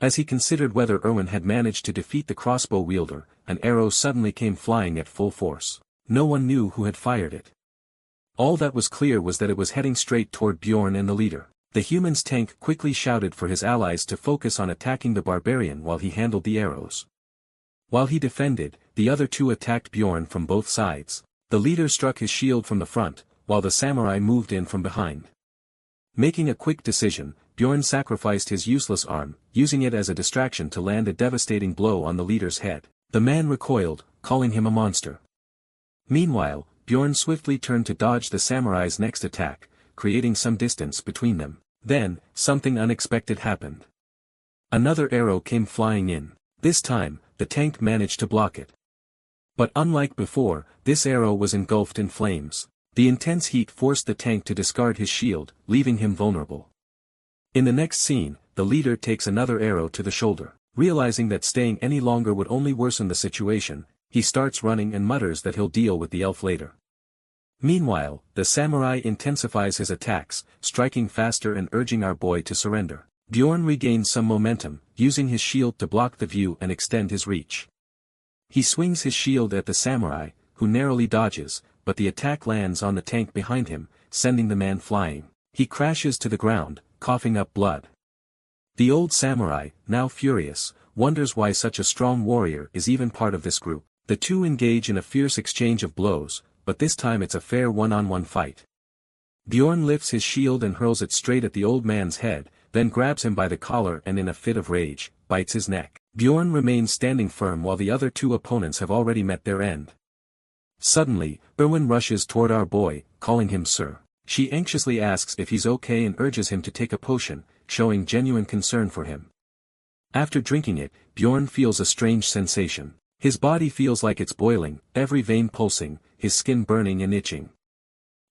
As he considered whether Irwin had managed to defeat the crossbow wielder, an arrow suddenly came flying at full force. No one knew who had fired it. All that was clear was that it was heading straight toward Bjorn and the leader. The human's tank quickly shouted for his allies to focus on attacking the barbarian while he handled the arrows. While he defended, the other two attacked Bjorn from both sides. The leader struck his shield from the front, while the samurai moved in from behind. Making a quick decision, Bjorn sacrificed his useless arm, using it as a distraction to land a devastating blow on the leader's head. The man recoiled, calling him a monster. Meanwhile, Bjorn swiftly turned to dodge the samurai's next attack, creating some distance between them. Then, something unexpected happened. Another arrow came flying in. This time, the tank managed to block it. But unlike before, this arrow was engulfed in flames. The intense heat forced the tank to discard his shield, leaving him vulnerable. In the next scene, the leader takes another arrow to the shoulder. Realizing that staying any longer would only worsen the situation, he starts running and mutters that he'll deal with the elf later. Meanwhile, the samurai intensifies his attacks, striking faster and urging our boy to surrender. Bjorn regains some momentum, using his shield to block the view and extend his reach. He swings his shield at the samurai, who narrowly dodges, but the attack lands on the tank behind him, sending the man flying. He crashes to the ground, coughing up blood. The old samurai, now furious, wonders why such a strong warrior is even part of this group. The two engage in a fierce exchange of blows, but this time it's a fair one-on-one fight. Bjorn lifts his shield and hurls it straight at the old man's head, then grabs him by the collar and in a fit of rage, bites his neck. Bjorn remains standing firm while the other two opponents have already met their end. Suddenly, Erwin rushes toward our boy, calling him sir. She anxiously asks if he's okay and urges him to take a potion, showing genuine concern for him. After drinking it, Bjorn feels a strange sensation. His body feels like it's boiling, every vein pulsing, his skin burning and itching.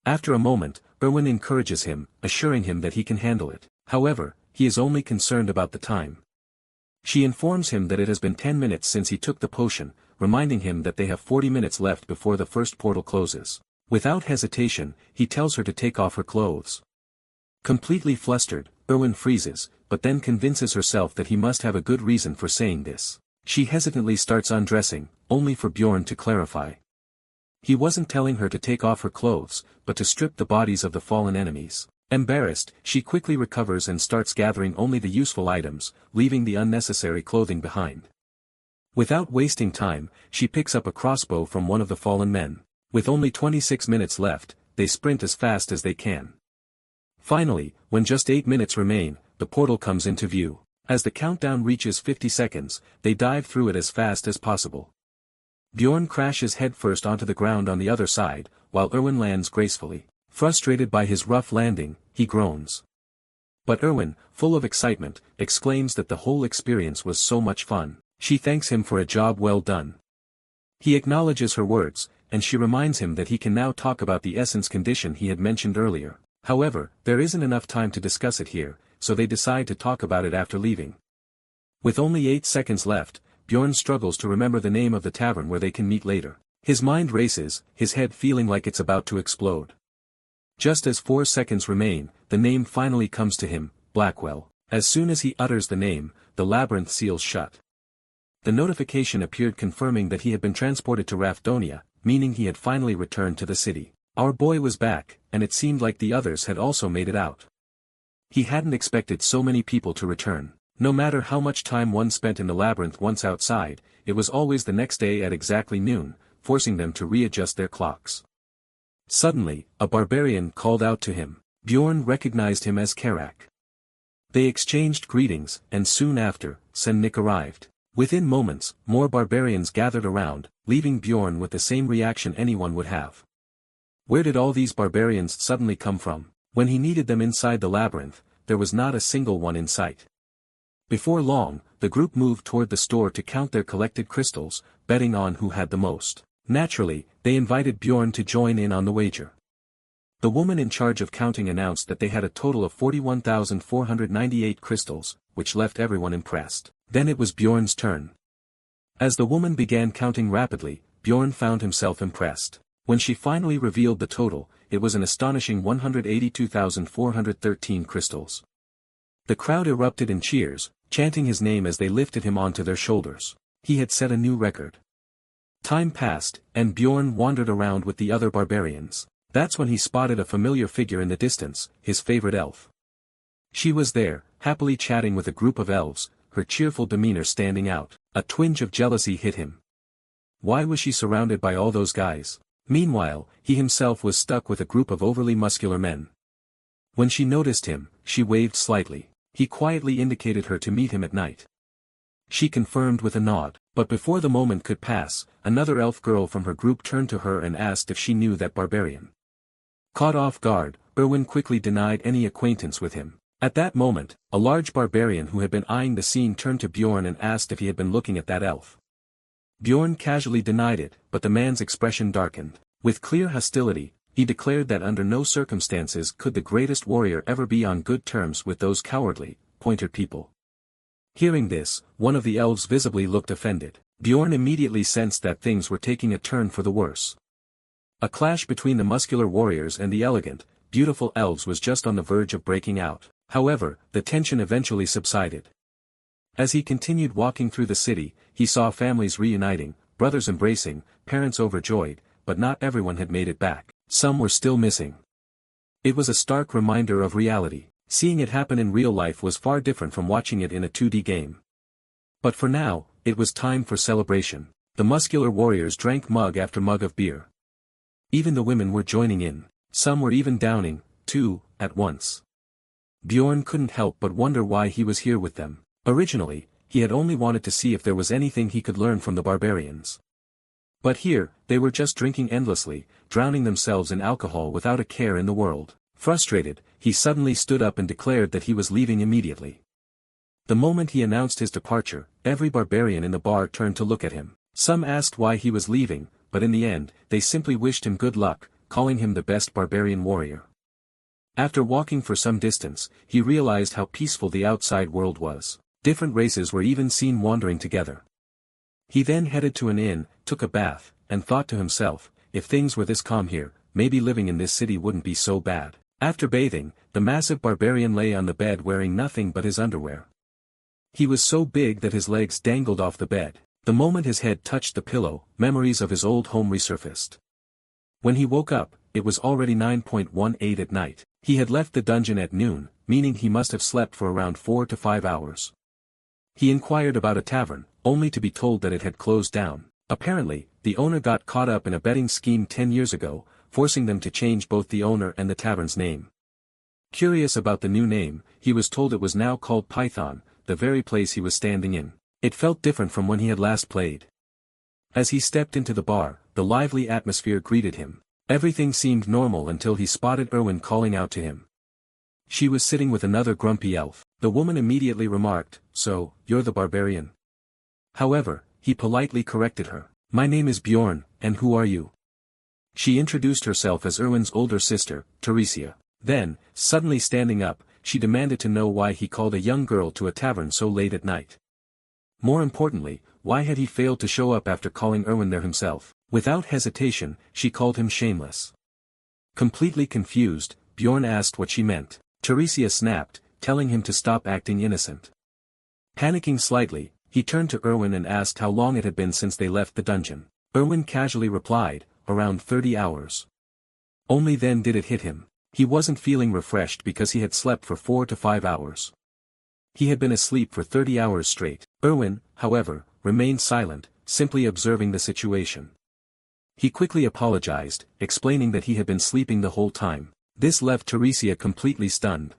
After a moment, Erwin encourages him, assuring him that he can handle it. However, he is only concerned about the time. She informs him that it has been 10 minutes since he took the potion, reminding him that they have 40 minutes left before the first portal closes. Without hesitation, he tells her to take off her clothes. Completely flustered, Erwin freezes, but then convinces herself that he must have a good reason for saying this. She hesitantly starts undressing, only for Bjorn to clarify. He wasn't telling her to take off her clothes, but to strip the bodies of the fallen enemies. Embarrassed, she quickly recovers and starts gathering only the useful items, leaving the unnecessary clothing behind. Without wasting time, she picks up a crossbow from one of the fallen men. With only 26 minutes left, they sprint as fast as they can. Finally, when just 8 minutes remain, the portal comes into view. As the countdown reaches 50 seconds, they dive through it as fast as possible. Bjorn crashes headfirst onto the ground on the other side, while Erwin lands gracefully. Frustrated by his rough landing, he groans. But Erwin, full of excitement, exclaims that the whole experience was so much fun. She thanks him for a job well done. He acknowledges her words, and she reminds him that he can now talk about the essence condition he had mentioned earlier. However, there isn't enough time to discuss it here, so they decide to talk about it after leaving. With only 8 seconds left, Bjorn struggles to remember the name of the tavern where they can meet later. His mind races, his head feeling like it's about to explode. Just as 4 seconds remain, the name finally comes to him, Blackwell. As soon as he utters the name, the labyrinth seals shut. The notification appeared confirming that he had been transported to Rafdonia, meaning he had finally returned to the city. Our boy was back, and it seemed like the others had also made it out. He hadn't expected so many people to return. No matter how much time one spent in the labyrinth once outside, it was always the next day at exactly noon, forcing them to readjust their clocks. Suddenly, a barbarian called out to him. Bjorn recognized him as Karak. They exchanged greetings, and soon after, Sennik arrived. Within moments, more barbarians gathered around, leaving Bjorn with the same reaction anyone would have. Where did all these barbarians suddenly come from? When he needed them inside the labyrinth, there was not a single one in sight. Before long, the group moved toward the store to count their collected crystals, betting on who had the most. Naturally, they invited Bjorn to join in on the wager. The woman in charge of counting announced that they had a total of 41,498 crystals, which left everyone impressed. Then it was Bjorn's turn. As the woman began counting rapidly, Bjorn found himself impressed. When she finally revealed the total, it was an astonishing 182,413 crystals. The crowd erupted in cheers, chanting his name as they lifted him onto their shoulders. He had set a new record. Time passed, and Bjorn wandered around with the other barbarians. That's when he spotted a familiar figure in the distance, his favorite elf. She was there, happily chatting with a group of elves, her cheerful demeanor standing out. A twinge of jealousy hit him. Why was she surrounded by all those guys? Meanwhile, he himself was stuck with a group of overly muscular men. When she noticed him, she waved slightly. He quietly indicated her to meet him at night. She confirmed with a nod, but before the moment could pass, another elf girl from her group turned to her and asked if she knew that barbarian. Caught off guard, Erwin quickly denied any acquaintance with him. At that moment, a large barbarian who had been eyeing the scene turned to Bjorn and asked if he had been looking at that elf. Bjorn casually denied it, but the man's expression darkened. With clear hostility, he declared that under no circumstances could the greatest warrior ever be on good terms with those cowardly, pointed people. Hearing this, one of the elves visibly looked offended. Bjorn immediately sensed that things were taking a turn for the worse. A clash between the muscular warriors and the elegant, beautiful elves was just on the verge of breaking out. However, the tension eventually subsided. As he continued walking through the city, he saw families reuniting, brothers embracing, parents overjoyed, but not everyone had made it back. Some were still missing. It was a stark reminder of reality. Seeing it happen in real life was far different from watching it in a 2D game. But for now, it was time for celebration. The muscular warriors drank mug after mug of beer. Even the women were joining in. Some were even downing, too, at once. Bjorn couldn't help but wonder why he was here with them. Originally, he had only wanted to see if there was anything he could learn from the barbarians. But here, they were just drinking endlessly, drowning themselves in alcohol without a care in the world. Frustrated, he suddenly stood up and declared that he was leaving immediately. The moment he announced his departure, every barbarian in the bar turned to look at him. Some asked why he was leaving, but in the end, they simply wished him good luck, calling him the best barbarian warrior. After walking for some distance, he realized how peaceful the outside world was. Different races were even seen wandering together. He then headed to an inn, took a bath, and thought to himself, if things were this calm here, maybe living in this city wouldn't be so bad. After bathing, the massive barbarian lay on the bed wearing nothing but his underwear. He was so big that his legs dangled off the bed. The moment his head touched the pillow, memories of his old home resurfaced. When he woke up, it was already 9:18 at night. He had left the dungeon at noon, meaning he must have slept for around 4 to 5 hours. He inquired about a tavern, only to be told that it had closed down. Apparently, the owner got caught up in a betting scheme 10 years ago, forcing them to change both the owner and the tavern's name. Curious about the new name, he was told it was now called Python, the very place he was standing in. It felt different from when he had last played. As he stepped into the bar, the lively atmosphere greeted him. Everything seemed normal until he spotted Erwin calling out to him. She was sitting with another grumpy elf. The woman immediately remarked, "So, you're the barbarian?" However, he politely corrected her. "My name is Bjorn, and who are you?" She introduced herself as Erwin's older sister, Teresia. Then, suddenly standing up, she demanded to know why he called a young girl to a tavern so late at night. More importantly, why had he failed to show up after calling Erwin there himself? Without hesitation, she called him shameless. Completely confused, Bjorn asked what she meant. Teresia snapped, telling him to stop acting innocent. Panicking slightly, he turned to Erwin and asked how long it had been since they left the dungeon. Erwin casually replied, "Around 30 hours. Only then did it hit him. He wasn't feeling refreshed because he had slept for 4 to 5 hours. He had been asleep for 30 hours straight. Erwin, however, remained silent, simply observing the situation. He quickly apologized, explaining that he had been sleeping the whole time. This left Teresia completely stunned.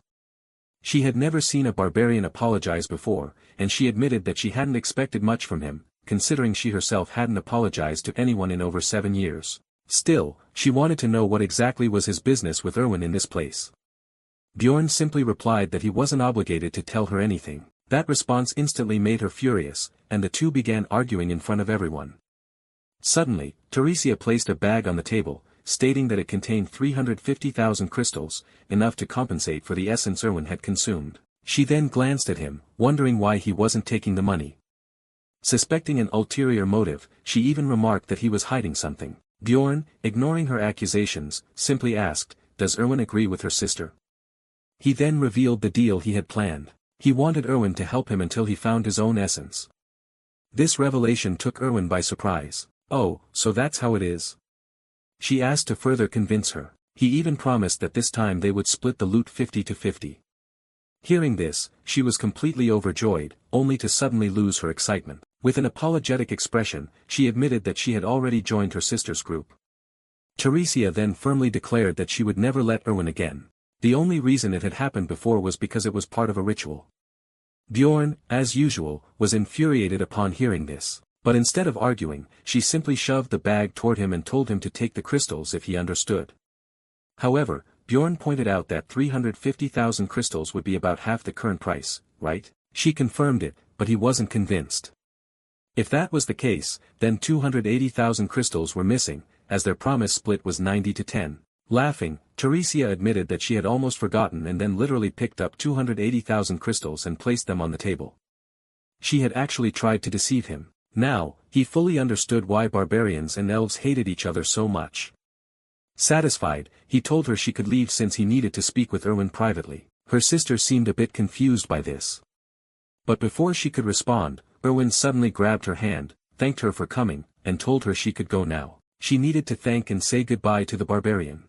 She had never seen a barbarian apologize before, and she admitted that she hadn't expected much from him, considering she herself hadn't apologized to anyone in over 7 years. Still, she wanted to know what exactly was his business with Erwin in this place. Bjorn simply replied that he wasn't obligated to tell her anything. That response instantly made her furious, and the two began arguing in front of everyone. Suddenly, Teresia placed a bag on the table, stating that it contained 350,000 crystals, enough to compensate for the essence Erwin had consumed. She then glanced at him, wondering why he wasn't taking the money. Suspecting an ulterior motive, she even remarked that he was hiding something. Bjorn, ignoring her accusations, simply asked, "Does Erwin agree with her sister?" He then revealed the deal he had planned. He wanted Erwin to help him until he found his own essence. This revelation took Erwin by surprise. "Oh, so that's how it is?" She asked to further convince her. He even promised that this time they would split the loot 50-50. Hearing this, she was completely overjoyed, only to suddenly lose her excitement. With an apologetic expression, she admitted that she had already joined her sister's group. Teresia then firmly declared that she would never let Erwin again. The only reason it had happened before was because it was part of a ritual. Bjorn, as usual, was infuriated upon hearing this. But instead of arguing, she simply shoved the bag toward him and told him to take the crystals if he understood. However, Bjorn pointed out that 350,000 crystals would be about half the current price, right? She confirmed it, but he wasn't convinced. If that was the case, then 280,000 crystals were missing, as their promise split was 90-10. Laughing, Teresia admitted that she had almost forgotten and then literally picked up 280,000 crystals and placed them on the table. She had actually tried to deceive him. Now, he fully understood why barbarians and elves hated each other so much. Satisfied, he told her she could leave since he needed to speak with Erwin privately. Her sister seemed a bit confused by this. But before she could respond, Erwin suddenly grabbed her hand, thanked her for coming, and told her she could go now. She needed to thank and say goodbye to the barbarian.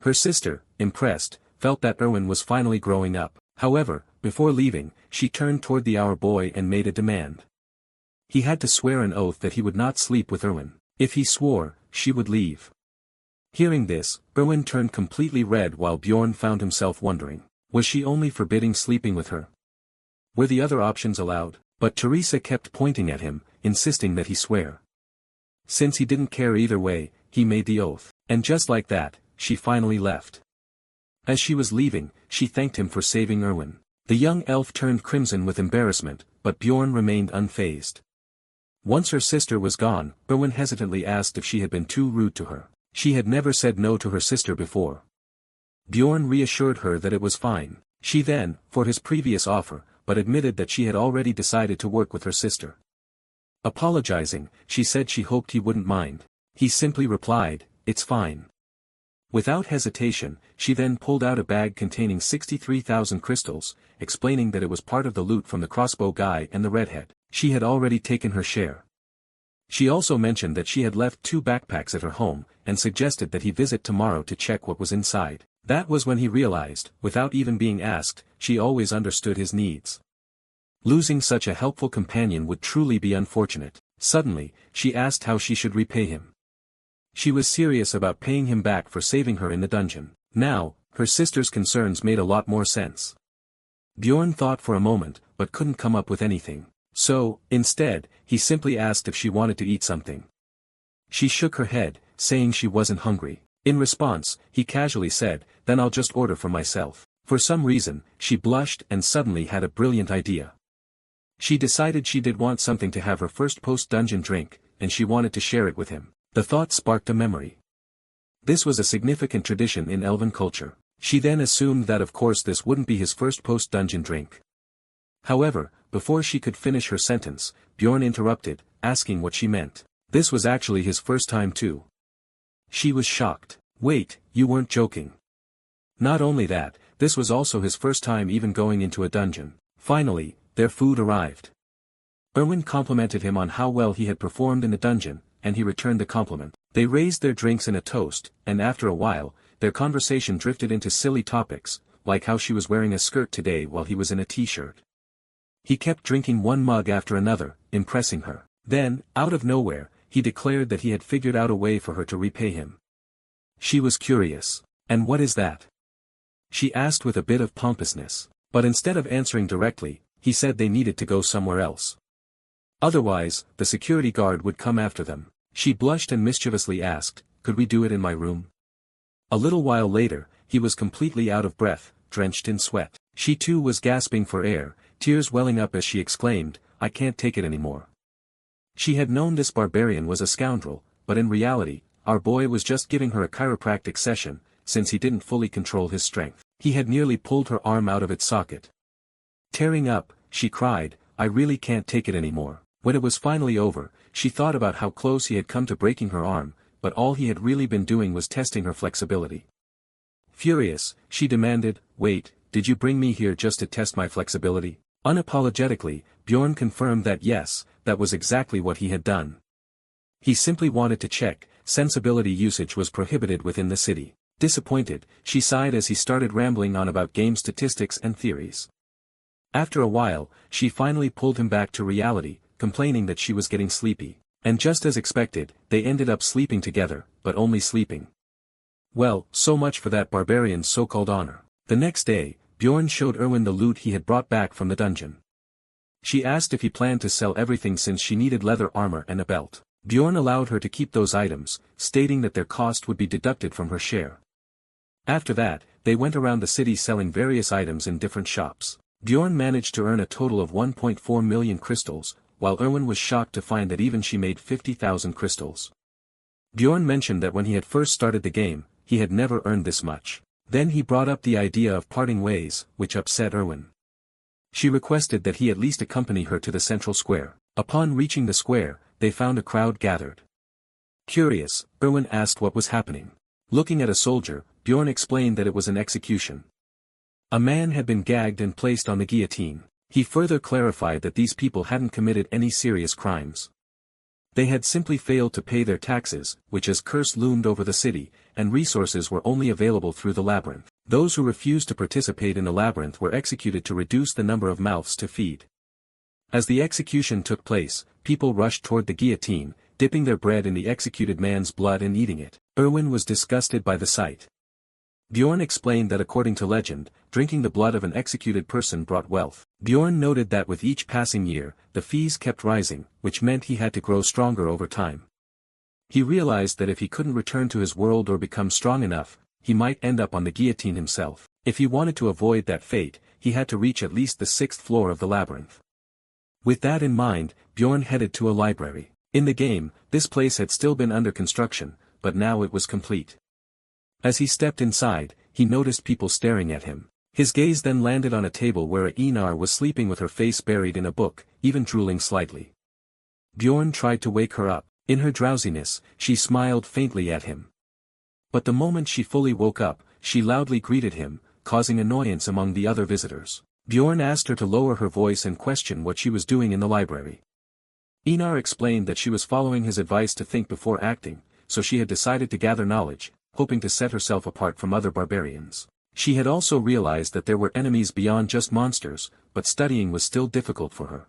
Her sister, impressed, felt that Erwin was finally growing up. However, before leaving, she turned toward the hour boy and made a demand. He had to swear an oath that he would not sleep with Erwin. If he swore, she would leave. Hearing this, Erwin turned completely red while Bjorn found himself wondering, was she only forbidding sleeping with her? Were the other options allowed? But Teresa kept pointing at him, insisting that he swear. Since he didn't care either way, he made the oath. And just like that, she finally left. As she was leaving, she thanked him for saving Erwin. The young elf turned crimson with embarrassment, but Bjorn remained unfazed. Once her sister was gone, Erwin hesitantly asked if she had been too rude to her. She had never said no to her sister before. Bjorn reassured her that it was fine. She then, for his previous offer, but admitted that she had already decided to work with her sister. Apologizing, she said she hoped he wouldn't mind. He simply replied, "It's fine." Without hesitation, she then pulled out a bag containing 63,000 crystals, explaining that it was part of the loot from the crossbow guy and the redhead. She had already taken her share. She also mentioned that she had left 2 backpacks at her home, and suggested that he visit tomorrow to check what was inside. That was when he realized, without even being asked, she always understood his needs. Losing such a helpful companion would truly be unfortunate. Suddenly, she asked how she should repay him. She was serious about paying him back for saving her in the dungeon. Now, her sister's concerns made a lot more sense. Bjorn thought for a moment, but couldn't come up with anything. So, instead, he simply asked if she wanted to eat something. She shook her head, saying she wasn't hungry. In response, he casually said, "Then I'll just order for myself." For some reason, she blushed and suddenly had a brilliant idea. She decided she did want something to have her first post-dungeon drink, and she wanted to share it with him. The thought sparked a memory. This was a significant tradition in elven culture. She then assumed that of course this wouldn't be his first post-dungeon drink. However, before she could finish her sentence, Bjorn interrupted, asking what she meant. This was actually his first time too. She was shocked. Wait, you weren't joking. Not only that, this was also his first time even going into a dungeon. Finally, their food arrived. Erwin complimented him on how well he had performed in the dungeon, and he returned the compliment. They raised their drinks in a toast, and after a while, their conversation drifted into silly topics, like how she was wearing a skirt today while he was in a t-shirt. He kept drinking one mug after another, impressing her. Then, out of nowhere, he declared that he had figured out a way for her to repay him. She was curious. "And what is that?" she asked with a bit of pompousness. But instead of answering directly, he said they needed to go somewhere else. Otherwise, the security guard would come after them. She blushed and mischievously asked, "Could we do it in my room?" A little while later, he was completely out of breath, drenched in sweat. She too was gasping for air, tears welling up as she exclaimed, "I can't take it anymore." She had known this barbarian was a scoundrel, but in reality, our boy was just giving her a chiropractic session, since he didn't fully control his strength. He had nearly pulled her arm out of its socket. Tearing up, she cried, "I really can't take it anymore." When it was finally over, she thought about how close he had come to breaking her arm, but all he had really been doing was testing her flexibility. Furious, she demanded, "Wait, did you bring me here just to test my flexibility?" Unapologetically, Bjorn confirmed that yes, that was exactly what he had done. He simply wanted to check, sensibility usage was prohibited within the city. Disappointed, she sighed as he started rambling on about game statistics and theories. After a while, she finally pulled him back to reality, complaining that she was getting sleepy. And just as expected, they ended up sleeping together, but only sleeping. Well, so much for that barbarian's so-called honor. The next day, Bjorn showed Erwin the loot he had brought back from the dungeon. She asked if he planned to sell everything since she needed leather armor and a belt. Bjorn allowed her to keep those items, stating that their cost would be deducted from her share. After that, they went around the city selling various items in different shops. Bjorn managed to earn a total of 1.4 million crystals, while Erwin was shocked to find that even she made 50,000 crystals. Bjorn mentioned that when he had first started the game, he had never earned this much. Then he brought up the idea of parting ways, which upset Erwin. She requested that he at least accompany her to the central square. Upon reaching the square, they found a crowd gathered. Curious, Erwin asked what was happening. Looking at a soldier, Bjorn explained that it was an execution. A man had been gagged and placed on the guillotine. He further clarified that these people hadn't committed any serious crimes. They had simply failed to pay their taxes, which as curse loomed over the city, and resources were only available through the labyrinth. Those who refused to participate in the labyrinth were executed to reduce the number of mouths to feed. As the execution took place, people rushed toward the guillotine, dipping their bread in the executed man's blood and eating it. Erwin was disgusted by the sight. Bjorn explained that according to legend, drinking the blood of an executed person brought wealth. Bjorn noted that with each passing year, the fees kept rising, which meant he had to grow stronger over time. He realized that if he couldn't return to his world or become strong enough, he might end up on the guillotine himself. If he wanted to avoid that fate, he had to reach at least the 6th floor of the labyrinth. With that in mind, Bjorn headed to a library. In the game, this place had still been under construction, but now it was complete. As he stepped inside, he noticed people staring at him. His gaze then landed on a table where Einar was sleeping with her face buried in a book, even drooling slightly. Bjorn tried to wake her up. In her drowsiness, she smiled faintly at him. But the moment she fully woke up, she loudly greeted him, causing annoyance among the other visitors. Bjorn asked her to lower her voice and question what she was doing in the library. Einar explained that she was following his advice to think before acting, so she had decided to gather knowledge, hoping to set herself apart from other barbarians. She had also realized that there were enemies beyond just monsters, but studying was still difficult for her.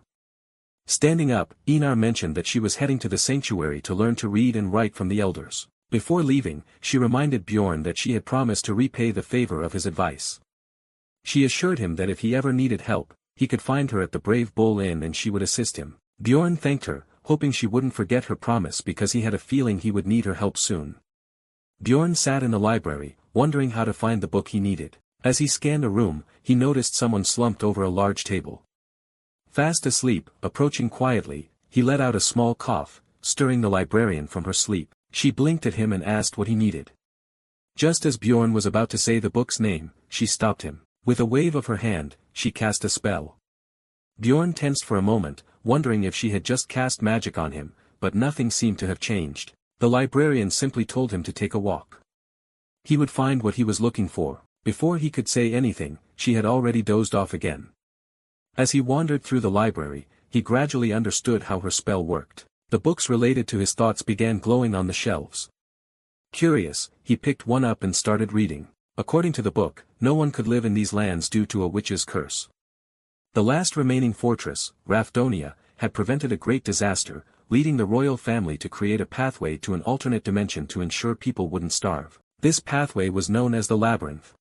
Standing up, Einar mentioned that she was heading to the sanctuary to learn to read and write from the elders. Before leaving, she reminded Bjorn that she had promised to repay the favor of his advice. She assured him that if he ever needed help, he could find her at the Brave Bull Inn and she would assist him. Bjorn thanked her, hoping she wouldn't forget her promise because he had a feeling he would need her help soon. Bjorn sat in the library, wondering how to find the book he needed. As he scanned a room, he noticed someone slumped over a large table. Fast asleep, approaching quietly, he let out a small cough, stirring the librarian from her sleep. She blinked at him and asked what he needed. Just as Bjorn was about to say the book's name, she stopped him. With a wave of her hand, she cast a spell. Bjorn tensed for a moment, wondering if she had just cast magic on him, but nothing seemed to have changed. The librarian simply told him to take a walk. He would find what he was looking for. Before he could say anything, she had already dozed off again. As he wandered through the library, he gradually understood how her spell worked. The books related to his thoughts began glowing on the shelves. Curious, he picked one up and started reading. According to the book, no one could live in these lands due to a witch's curse. The last remaining fortress, Rafdonia, had prevented a great disaster, leading the royal family to create a pathway to an alternate dimension to ensure people wouldn't starve. This pathway was known as the Labyrinth.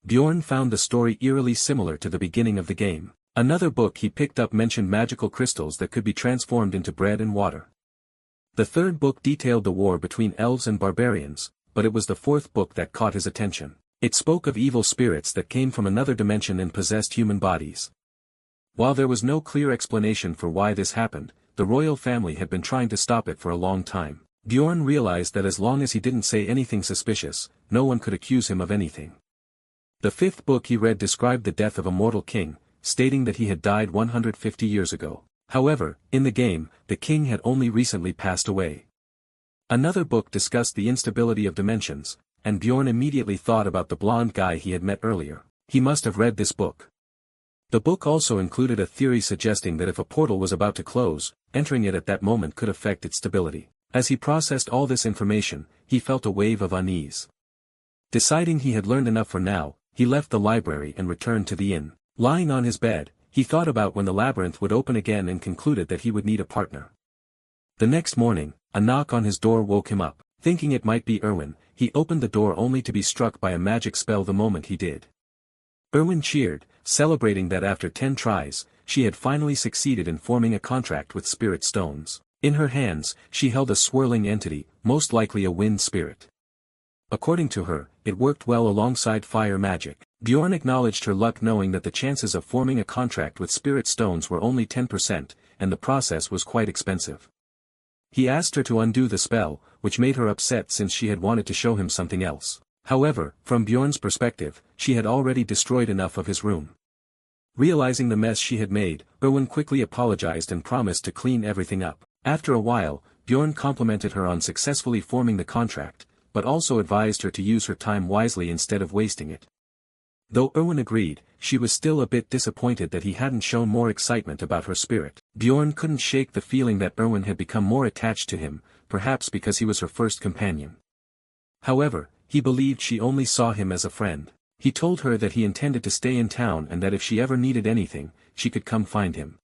Bjorn found the story eerily similar to the beginning of the game. Another book he picked up mentioned magical crystals that could be transformed into bread and water. The third book detailed the war between elves and barbarians, but it was the fourth book that caught his attention. It spoke of evil spirits that came from another dimension and possessed human bodies. While there was no clear explanation for why this happened, the royal family had been trying to stop it for a long time. Bjorn realized that as long as he didn't say anything suspicious, no one could accuse him of anything. The fifth book he read described the death of a mortal king, stating that he had died 150 years ago. However, in the game, the king had only recently passed away. Another book discussed the instability of dimensions, and Bjorn immediately thought about the blonde guy he had met earlier. He must have read this book. The book also included a theory suggesting that if a portal was about to close, entering it at that moment could affect its stability. As he processed all this information, he felt a wave of unease. Deciding he had learned enough for now, he left the library and returned to the inn. Lying on his bed, he thought about when the labyrinth would open again and concluded that he would need a partner. The next morning, a knock on his door woke him up. Thinking it might be Erwin, he opened the door only to be struck by a magic spell the moment he did. Erwin cheered, celebrating that after 10 tries, she had finally succeeded in forming a contract with spirit stones. In her hands, she held a swirling entity, most likely a wind spirit. According to her, it worked well alongside fire magic. Bjorn acknowledged her luck knowing that the chances of forming a contract with spirit stones were only 10%, and the process was quite expensive. He asked her to undo the spell, which made her upset since she had wanted to show him something else. However, from Bjorn's perspective, she had already destroyed enough of his room. Realizing the mess she had made, Erwin quickly apologized and promised to clean everything up. After a while, Bjorn complimented her on successfully forming the contract, but also advised her to use her time wisely instead of wasting it. Though Erwin agreed, she was still a bit disappointed that he hadn't shown more excitement about her spirit. Bjorn couldn't shake the feeling that Erwin had become more attached to him, perhaps because he was her first companion. However, he believed she only saw him as a friend. He told her that he intended to stay in town and that if she ever needed anything, she could come find him.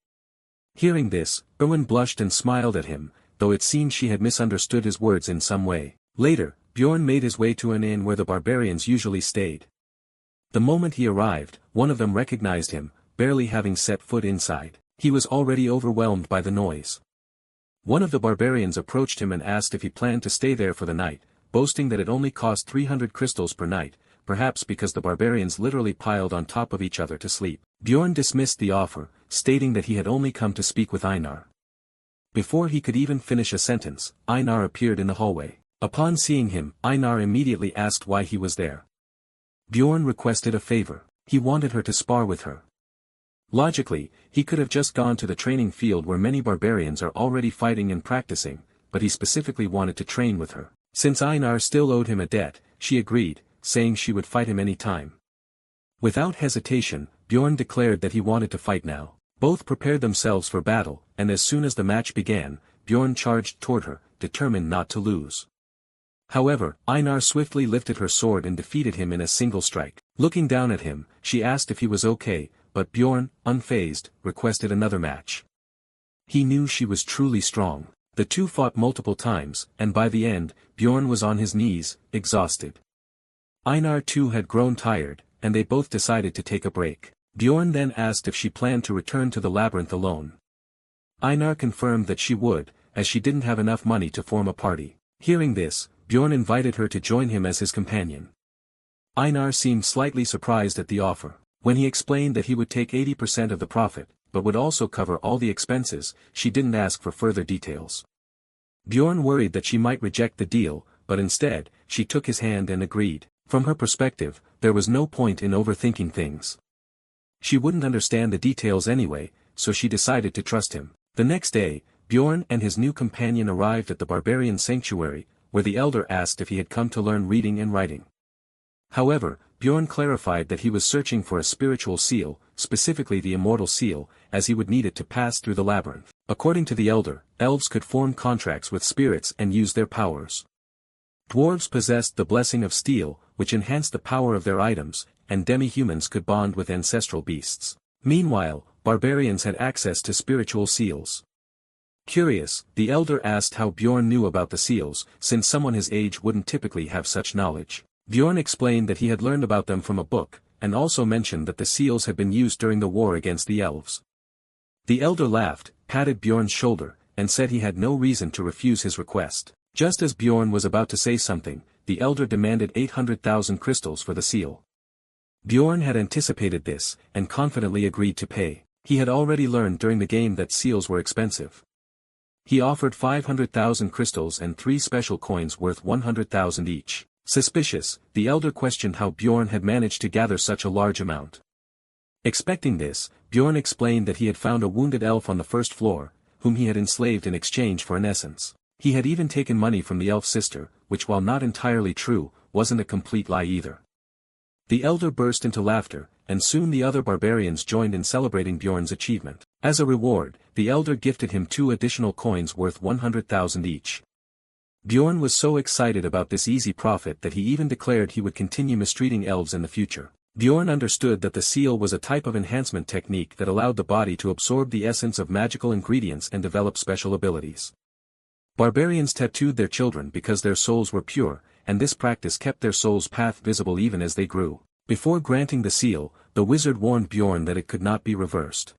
Hearing this, Erwin blushed and smiled at him, though it seemed she had misunderstood his words in some way. Later, Bjorn made his way to an inn where the barbarians usually stayed. The moment he arrived, one of them recognized him, barely having set foot inside. He was already overwhelmed by the noise. One of the barbarians approached him and asked if he planned to stay there for the night, boasting that it only cost 300 crystals per night, perhaps because the barbarians literally piled on top of each other to sleep. Bjorn dismissed the offer, stating that he had only come to speak with Einar. Before he could even finish a sentence, Einar appeared in the hallway. Upon seeing him, Einar immediately asked why he was there. Bjorn requested a favor. He wanted her to spar with her. Logically, he could have just gone to the training field where many barbarians are already fighting and practicing, but he specifically wanted to train with her. Since Einar still owed him a debt, she agreed, saying she would fight him any time. Without hesitation, Bjorn declared that he wanted to fight now. Both prepared themselves for battle, and as soon as the match began, Bjorn charged toward her, determined not to lose. However, Einar swiftly lifted her sword and defeated him in a single strike. Looking down at him, she asked if he was okay, but Bjorn, unfazed, requested another match. He knew she was truly strong. The two fought multiple times, and by the end, Bjorn was on his knees, exhausted. Einar too had grown tired, and they both decided to take a break. Bjorn then asked if she planned to return to the labyrinth alone. Einar confirmed that she would, as she didn't have enough money to form a party. Hearing this, Bjorn invited her to join him as his companion. Einar seemed slightly surprised at the offer. When he explained that he would take 80% of the profit, but would also cover all the expenses, she didn't ask for further details. Bjorn worried that she might reject the deal, but instead, she took his hand and agreed. From her perspective, there was no point in overthinking things. She wouldn't understand the details anyway, so she decided to trust him. The next day, Bjorn and his new companion arrived at the Barbarian sanctuary, where the elder asked if he had come to learn reading and writing. However, Bjorn clarified that he was searching for a spiritual seal, specifically the immortal seal, as he would need it to pass through the labyrinth. According to the elder, elves could form contracts with spirits and use their powers. Dwarves possessed the blessing of steel, which enhanced the power of their items, and demi-humans could bond with ancestral beasts. Meanwhile, barbarians had access to spiritual seals. Curious, the elder asked how Bjorn knew about the seals, since someone his age wouldn't typically have such knowledge. Bjorn explained that he had learned about them from a book, and also mentioned that the seals had been used during the war against the elves. The elder laughed, patted Bjorn's shoulder, and said he had no reason to refuse his request. Just as Bjorn was about to say something, the elder demanded 800,000 crystals for the seal. Bjorn had anticipated this, and confidently agreed to pay. He had already learned during the game that seals were expensive. He offered 500,000 crystals and 3 special coins worth 100,000 each. Suspicious, the elder questioned how Bjorn had managed to gather such a large amount. Expecting this, Bjorn explained that he had found a wounded elf on the first floor, whom he had enslaved in exchange for an essence. He had even taken money from the elf sister, which while not entirely true, wasn't a complete lie either. The elder burst into laughter, and soon the other barbarians joined in celebrating Bjorn's achievement. As a reward, the elder gifted him 2 additional coins worth 100,000 each. Bjorn was so excited about this easy profit that he even declared he would continue mistreating elves in the future. Bjorn understood that the seal was a type of enhancement technique that allowed the body to absorb the essence of magical ingredients and develop special abilities. Barbarians tattooed their children because their souls were pure, and this practice kept their soul's path visible even as they grew. Before granting the seal, the wizard warned Bjorn that it could not be reversed.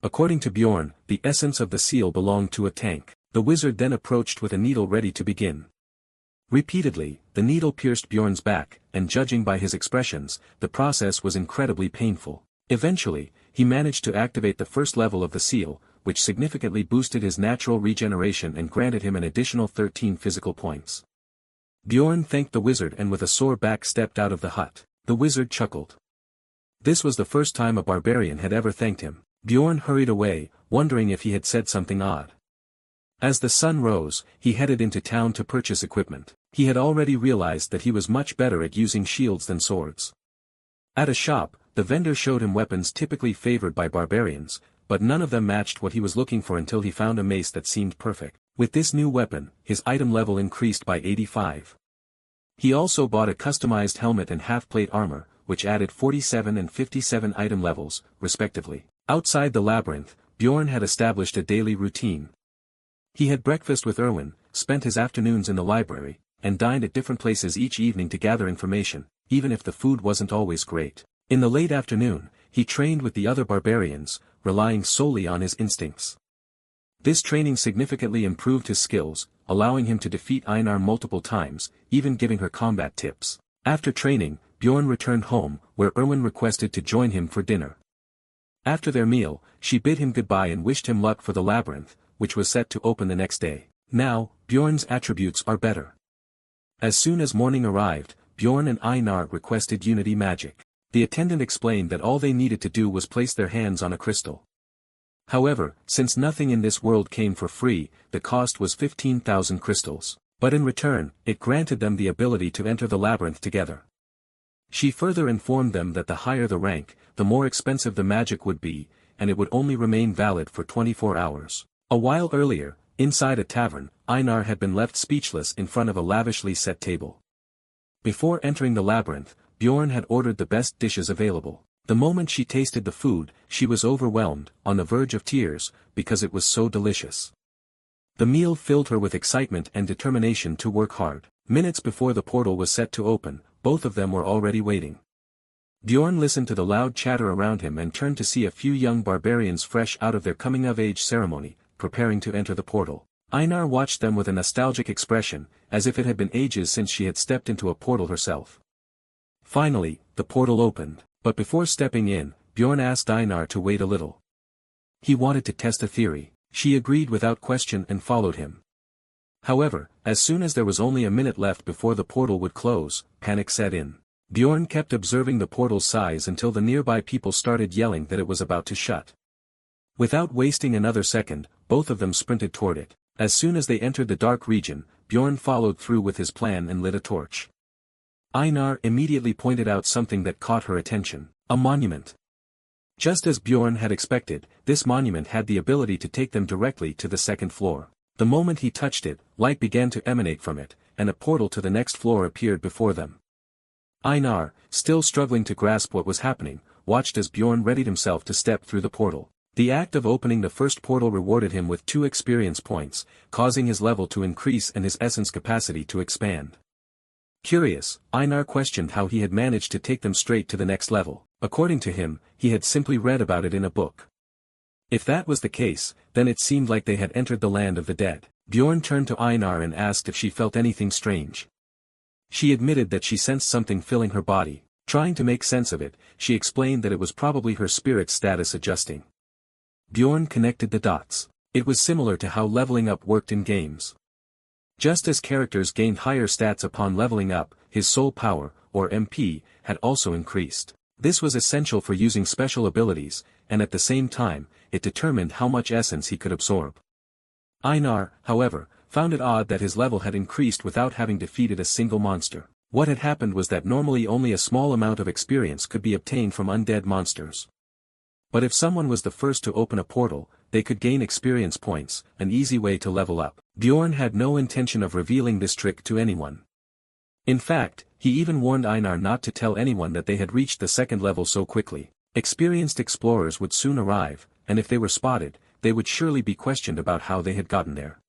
According to Bjorn, the essence of the seal belonged to a tank. The wizard then approached with a needle ready to begin. Repeatedly, the needle pierced Bjorn's back, and judging by his expressions, the process was incredibly painful. Eventually, he managed to activate the first level of the seal, which significantly boosted his natural regeneration and granted him an additional 13 physical points. Bjorn thanked the wizard and with a sore back stepped out of the hut. The wizard chuckled. This was the first time a barbarian had ever thanked him. Bjorn hurried away, wondering if he had said something odd. As the sun rose, he headed into town to purchase equipment. He had already realized that he was much better at using shields than swords. At a shop, the vendor showed him weapons typically favored by barbarians, but none of them matched what he was looking for until he found a mace that seemed perfect. With this new weapon, his item level increased by 85. He also bought a customized helmet and half-plate armor, which added 47 and 57 item levels, respectively. Outside the labyrinth, Bjorn had established a daily routine. He had breakfast with Erwin, spent his afternoons in the library, and dined at different places each evening to gather information, even if the food wasn't always great. In the late afternoon, he trained with the other barbarians, relying solely on his instincts. This training significantly improved his skills, allowing him to defeat Einar multiple times, even giving her combat tips. After training, Bjorn returned home, where Erwin requested to join him for dinner. After their meal, she bid him goodbye and wished him luck for the labyrinth, which was set to open the next day. Now, Bjorn's attributes are better. As soon as morning arrived, Bjorn and Einar requested unity magic. The attendant explained that all they needed to do was place their hands on a crystal. However, since nothing in this world came for free, the cost was 15,000 crystals. But in return, it granted them the ability to enter the labyrinth together. She further informed them that the higher the rank, the more expensive the magic would be, and it would only remain valid for 24 hours. A while earlier, inside a tavern, Einar had been left speechless in front of a lavishly set table. Before entering the labyrinth, Bjorn had ordered the best dishes available. The moment she tasted the food, she was overwhelmed, on the verge of tears, because it was so delicious. The meal filled her with excitement and determination to work hard. Minutes before the portal was set to open, both of them were already waiting. Bjorn listened to the loud chatter around him and turned to see a few young barbarians fresh out of their coming-of-age ceremony, preparing to enter the portal. Einar watched them with a nostalgic expression, as if it had been ages since she had stepped into a portal herself. Finally, the portal opened, but before stepping in, Bjorn asked Einar to wait a little. He wanted to test a theory. She agreed without question and followed him. However, as soon as there was only a minute left before the portal would close, panic set in. Bjorn kept observing the portal's size until the nearby people started yelling that it was about to shut. Without wasting another second, both of them sprinted toward it. As soon as they entered the dark region, Bjorn followed through with his plan and lit a torch. Einar immediately pointed out something that caught her attention: a monument. Just as Bjorn had expected, this monument had the ability to take them directly to the second floor. The moment he touched it, light began to emanate from it, and a portal to the next floor appeared before them. Einar, still struggling to grasp what was happening, watched as Bjorn readied himself to step through the portal. The act of opening the first portal rewarded him with 2 experience points, causing his level to increase and his essence capacity to expand. Curious, Einar questioned how he had managed to take them straight to the next level. According to him, he had simply read about it in a book. If that was the case, then it seemed like they had entered the land of the dead. Bjorn turned to Einar and asked if she felt anything strange. She admitted that she sensed something filling her body. Trying to make sense of it, she explained that it was probably her spirit status adjusting. Bjorn connected the dots. It was similar to how leveling up worked in games. Just as characters gained higher stats upon leveling up, his soul power, or MP, had also increased. This was essential for using special abilities, and at the same time, it determined how much essence he could absorb. Einar, however, found it odd that his level had increased without having defeated a single monster. What had happened was that normally only a small amount of experience could be obtained from undead monsters. But if someone was the first to open a portal, they could gain experience points, an easy way to level up. Bjorn had no intention of revealing this trick to anyone. In fact, he even warned Einar not to tell anyone that they had reached the second level so quickly. Experienced explorers would soon arrive, and if they were spotted, they would surely be questioned about how they had gotten there.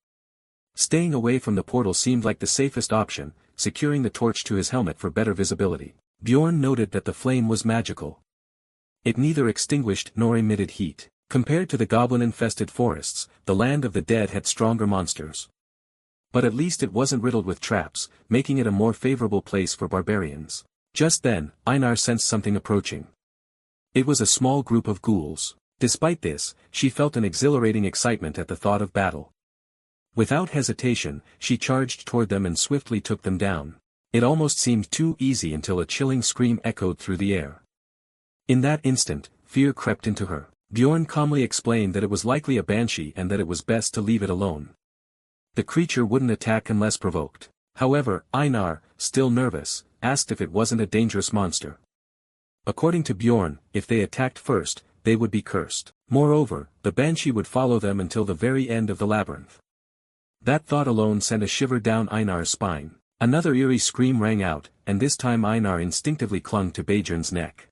Staying away from the portal seemed like the safest option, securing the torch to his helmet for better visibility. Bjorn noted that the flame was magical. It neither extinguished nor emitted heat. Compared to the goblin-infested forests, the land of the dead had stronger monsters. But at least it wasn't riddled with traps, making it a more favorable place for barbarians. Just then, Einar sensed something approaching. It was a small group of ghouls. Despite this, she felt an exhilarating excitement at the thought of battle. Without hesitation, she charged toward them and swiftly took them down. It almost seemed too easy until a chilling scream echoed through the air. In that instant, fear crept into her. Bjorn calmly explained that it was likely a banshee and that it was best to leave it alone. The creature wouldn't attack unless provoked. However, Einar, still nervous, asked if it wasn't a dangerous monster. According to Bjorn, if they attacked first, they would be cursed. Moreover, the banshee would follow them until the very end of the labyrinth. That thought alone sent a shiver down Einar's spine. Another eerie scream rang out, and this time Einar instinctively clung to Bjorn's neck.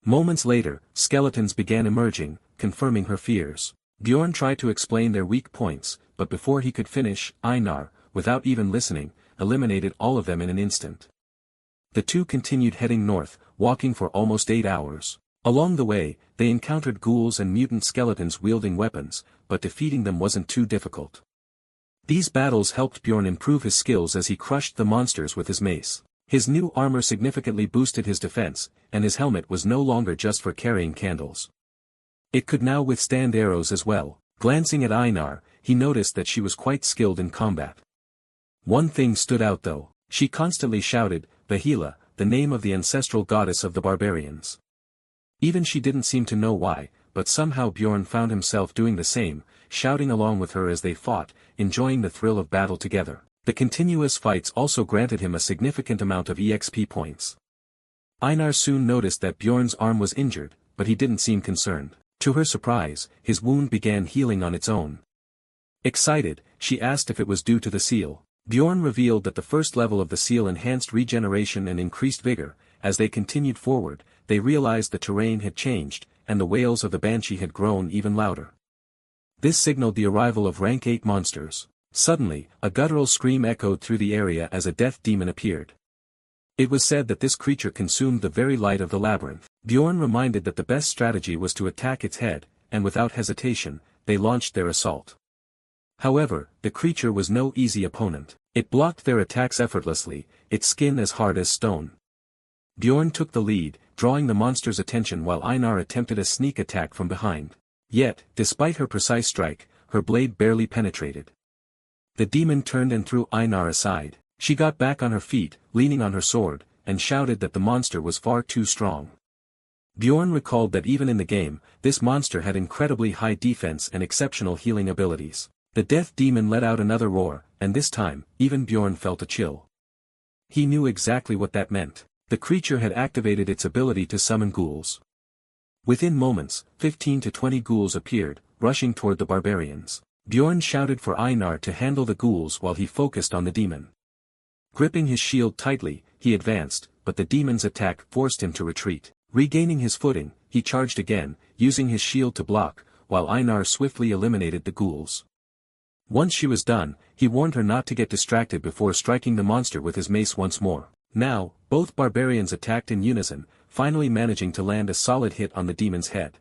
Moments later, skeletons began emerging, confirming her fears. Bjorn tried to explain their weak points, but before he could finish, Einar, without even listening, eliminated all of them in an instant. The two continued heading north, walking for almost 8 hours. Along the way, they encountered ghouls and mutant skeletons wielding weapons, but defeating them wasn't too difficult. These battles helped Bjorn improve his skills as he crushed the monsters with his mace. His new armor significantly boosted his defense, and his helmet was no longer just for carrying candles. It could now withstand arrows as well. Glancing at Einar, he noticed that she was quite skilled in combat. One thing stood out though. She constantly shouted, Bahila, the name of the ancestral goddess of the barbarians. Even she didn't seem to know why, but somehow Bjorn found himself doing the same, shouting along with her as they fought, enjoying the thrill of battle together. The continuous fights also granted him a significant amount of EXP points. Einar soon noticed that Bjorn's arm was injured, but he didn't seem concerned. To her surprise, his wound began healing on its own. Excited, she asked if it was due to the seal. Bjorn revealed that the first level of the seal enhanced regeneration and increased vigor. As they continued forward, they realized the terrain had changed, and the wails of the banshee had grown even louder. This signaled the arrival of rank 8 monsters. Suddenly, a guttural scream echoed through the area as a death demon appeared. It was said that this creature consumed the very light of the labyrinth. Bjorn reminded that the best strategy was to attack its head, and without hesitation, they launched their assault. However, the creature was no easy opponent. It blocked their attacks effortlessly, its skin as hard as stone. Bjorn took the lead, drawing the monster's attention while Einar attempted a sneak attack from behind. Yet, despite her precise strike, her blade barely penetrated. The demon turned and threw Einar aside. She got back on her feet, leaning on her sword, and shouted that the monster was far too strong. Bjorn recalled that even in the game, this monster had incredibly high defense and exceptional healing abilities. The death demon let out another roar, and this time, even Bjorn felt a chill. He knew exactly what that meant. The creature had activated its ability to summon ghouls. Within moments, 15 to 20 ghouls appeared, rushing toward the barbarians. Bjorn shouted for Einar to handle the ghouls while he focused on the demon. Gripping his shield tightly, he advanced, but the demon's attack forced him to retreat. Regaining his footing, he charged again, using his shield to block, while Einar swiftly eliminated the ghouls. Once she was done, he warned her not to get distracted before striking the monster with his mace once more. Now, both barbarians attacked in unison, finally managing to land a solid hit on the demon's head.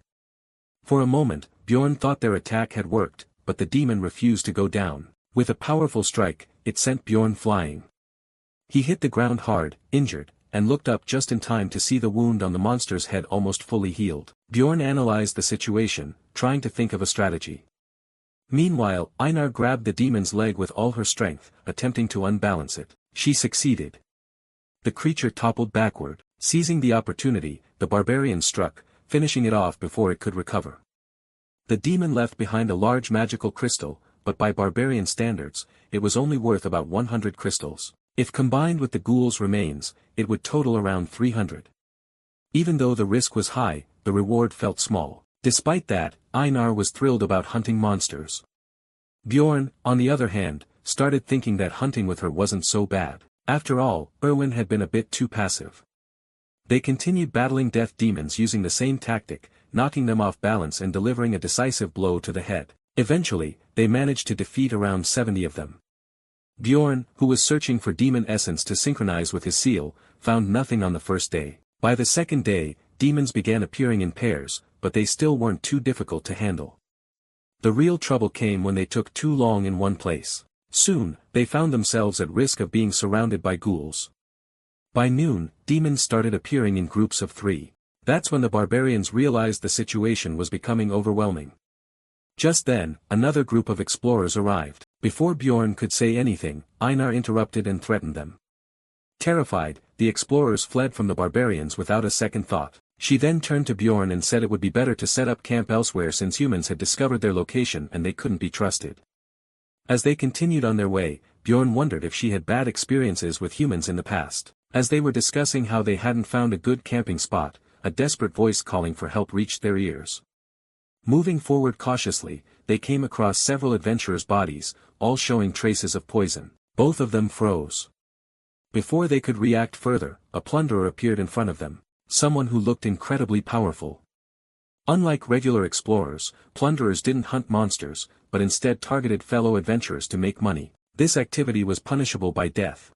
For a moment, Bjorn thought their attack had worked, but the demon refused to go down. With a powerful strike, it sent Bjorn flying. He hit the ground hard, injured, and looked up just in time to see the wound on the monster's head almost fully healed. Bjorn analyzed the situation, trying to think of a strategy. Meanwhile, Einar grabbed the demon's leg with all her strength, attempting to unbalance it. She succeeded. The creature toppled backward. Seizing the opportunity, the barbarian struck, finishing it off before it could recover. The demon left behind a large magical crystal, but by barbarian standards, it was only worth about 100 crystals. If combined with the ghoul's remains, it would total around 300. Even though the risk was high, the reward felt small. Despite that, Einar was thrilled about hunting monsters. Bjorn, on the other hand, started thinking that hunting with her wasn't so bad. After all, Erwin had been a bit too passive. They continued battling death demons using the same tactic, knocking them off balance and delivering a decisive blow to the head. Eventually, they managed to defeat around 70 of them. Bjorn, who was searching for demon essence to synchronize with his seal, found nothing on the first day. By the second day, demons began appearing in pairs, but they still weren't too difficult to handle. The real trouble came when they took too long in one place. Soon, they found themselves at risk of being surrounded by ghouls. By noon, demons started appearing in groups of 3. That's when the barbarians realized the situation was becoming overwhelming. Just then, another group of explorers arrived. Before Bjorn could say anything, Einar interrupted and threatened them. Terrified, the explorers fled from the barbarians without a second thought. She then turned to Bjorn and said it would be better to set up camp elsewhere since humans had discovered their location and they couldn't be trusted. As they continued on their way, Bjorn wondered if she had bad experiences with humans in the past. As they were discussing how they hadn't found a good camping spot, a desperate voice calling for help reached their ears. Moving forward cautiously, they came across several adventurers' bodies, all showing traces of poison. Both of them froze. Before they could react further, a plunderer appeared in front of them, someone who looked incredibly powerful. Unlike regular explorers, plunderers didn't hunt monsters, but instead targeted fellow adventurers to make money. This activity was punishable by death.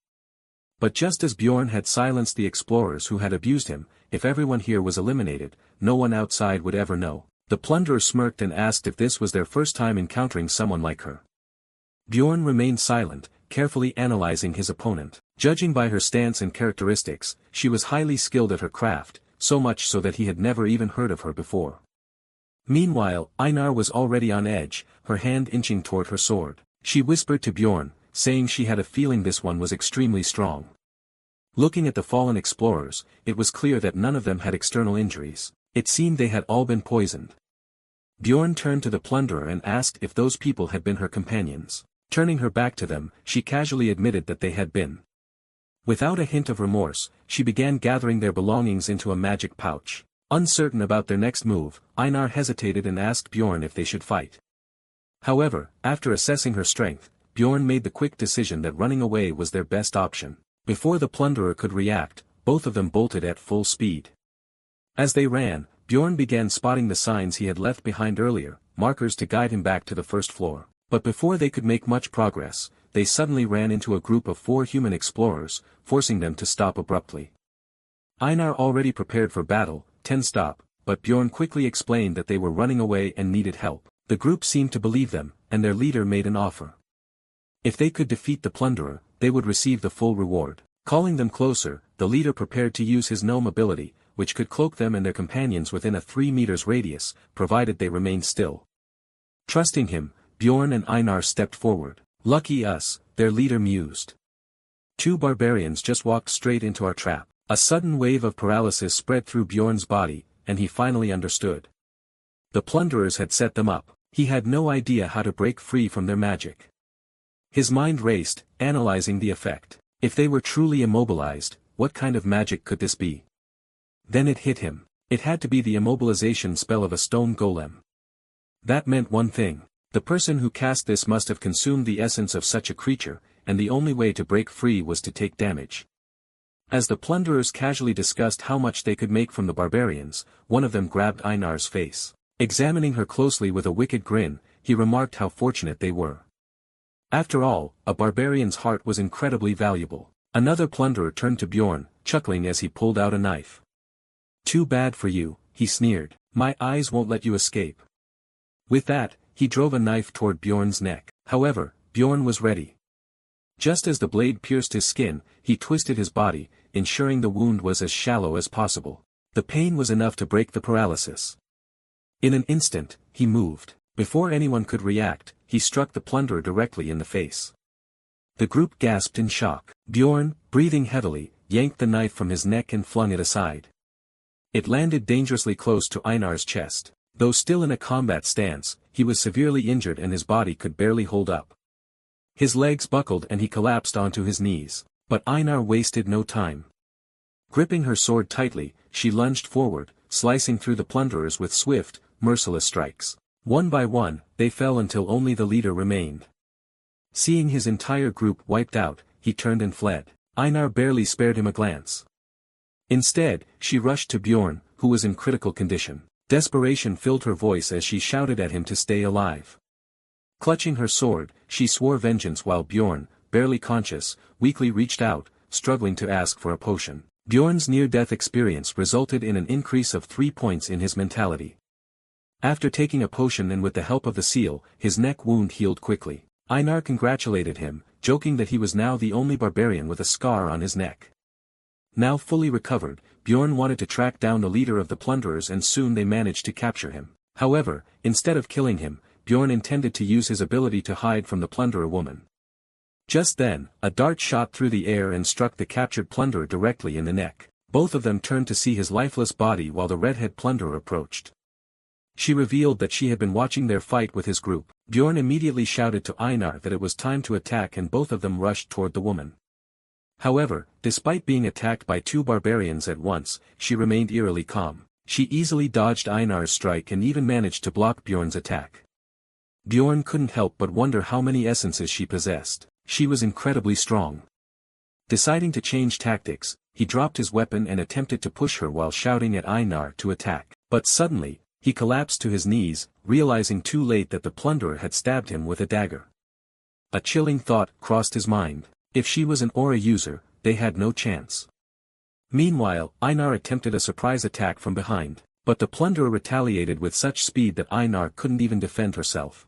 But just as Bjorn had silenced the explorers who had abused him, if everyone here was eliminated, no one outside would ever know. The plunderer smirked and asked if this was their first time encountering someone like her. Bjorn remained silent, carefully analyzing his opponent. Judging by her stance and characteristics, she was highly skilled at her craft, so much so that he had never even heard of her before. Meanwhile, Einar was already on edge, her hand inching toward her sword. She whispered to Bjorn, saying she had a feeling this one was extremely strong. Looking at the fallen explorers, it was clear that none of them had external injuries. It seemed they had all been poisoned. Bjorn turned to the plunderer and asked if those people had been her companions. Turning her back to them, she casually admitted that they had been. Without a hint of remorse, she began gathering their belongings into a magic pouch. Uncertain about their next move, Einar hesitated and asked Bjorn if they should fight. However, after assessing her strength, Bjorn made the quick decision that running away was their best option. Before the plunderer could react, both of them bolted at full speed. As they ran, Bjorn began spotting the signs he had left behind earlier, markers to guide him back to the first floor. But before they could make much progress, they suddenly ran into a group of 4 human explorers, forcing them to stop abruptly. Einar already prepared for battle, 10 stop, but Bjorn quickly explained that they were running away and needed help. The group seemed to believe them, and their leader made an offer. If they could defeat the plunderer, they would receive the full reward. Calling them closer, the leader prepared to use his gnome ability, which could cloak them and their companions within a 3 meters radius, provided they remained still. Trusting him, Bjorn and Einar stepped forward. Lucky us, their leader mused. 2 barbarians just walked straight into our trap. A sudden wave of paralysis spread through Bjorn's body, and he finally understood. The plunderers had set them up. He had no idea how to break free from their magic. His mind raced, analyzing the effect. If they were truly immobilized, what kind of magic could this be? Then it hit him. It had to be the immobilization spell of a stone golem. That meant one thing. The person who cast this must have consumed the essence of such a creature, and the only way to break free was to take damage. As the plunderers casually discussed how much they could make from the barbarians, one of them grabbed Einar's face. Examining her closely with a wicked grin, he remarked how fortunate they were. After all, a barbarian's heart was incredibly valuable. Another plunderer turned to Bjorn, chuckling as he pulled out a knife. Too bad for you, he sneered. My eyes won't let you escape. With that, he drove a knife toward Bjorn's neck. However, Bjorn was ready. Just as the blade pierced his skin, he twisted his body, ensuring the wound was as shallow as possible. The pain was enough to break the paralysis. In an instant, he moved. Before anyone could react, he struck the plunderer directly in the face. The group gasped in shock. Bjorn, breathing heavily, yanked the knife from his neck and flung it aside. It landed dangerously close to Einar's chest. Though still in a combat stance, he was severely injured and his body could barely hold up. His legs buckled and he collapsed onto his knees. But Einar wasted no time. Gripping her sword tightly, she lunged forward, slicing through the plunderers with swift, merciless strikes. One by one, they fell until only the leader remained. Seeing his entire group wiped out, he turned and fled. Einar barely spared him a glance. Instead, she rushed to Bjorn, who was in critical condition. Desperation filled her voice as she shouted at him to stay alive. Clutching her sword, she swore vengeance while Bjorn, barely conscious, weakly reached out, struggling to ask for a potion. Bjorn's near-death experience resulted in an increase of 3 points in his mentality. After taking a potion and with the help of the seal, his neck wound healed quickly. Einar congratulated him, joking that he was now the only barbarian with a scar on his neck. Now fully recovered, Bjorn wanted to track down the leader of the plunderers and soon they managed to capture him. However, instead of killing him, Bjorn intended to use his ability to hide from the plunderer woman. Just then, a dart shot through the air and struck the captured plunderer directly in the neck. Both of them turned to see his lifeless body while the redhead plunderer approached. She revealed that she had been watching their fight with his group. Bjorn immediately shouted to Einar that it was time to attack and both of them rushed toward the woman. However, despite being attacked by two barbarians at once, she remained eerily calm. She easily dodged Einar's strike and even managed to block Bjorn's attack. Bjorn couldn't help but wonder how many essences she possessed. She was incredibly strong. Deciding to change tactics, he dropped his weapon and attempted to push her while shouting at Einar to attack. But suddenly, he collapsed to his knees, realizing too late that the plunderer had stabbed him with a dagger. A chilling thought crossed his mind. If she was an aura user, they had no chance. Meanwhile, Einar attempted a surprise attack from behind, but the plunderer retaliated with such speed that Einar couldn't even defend herself.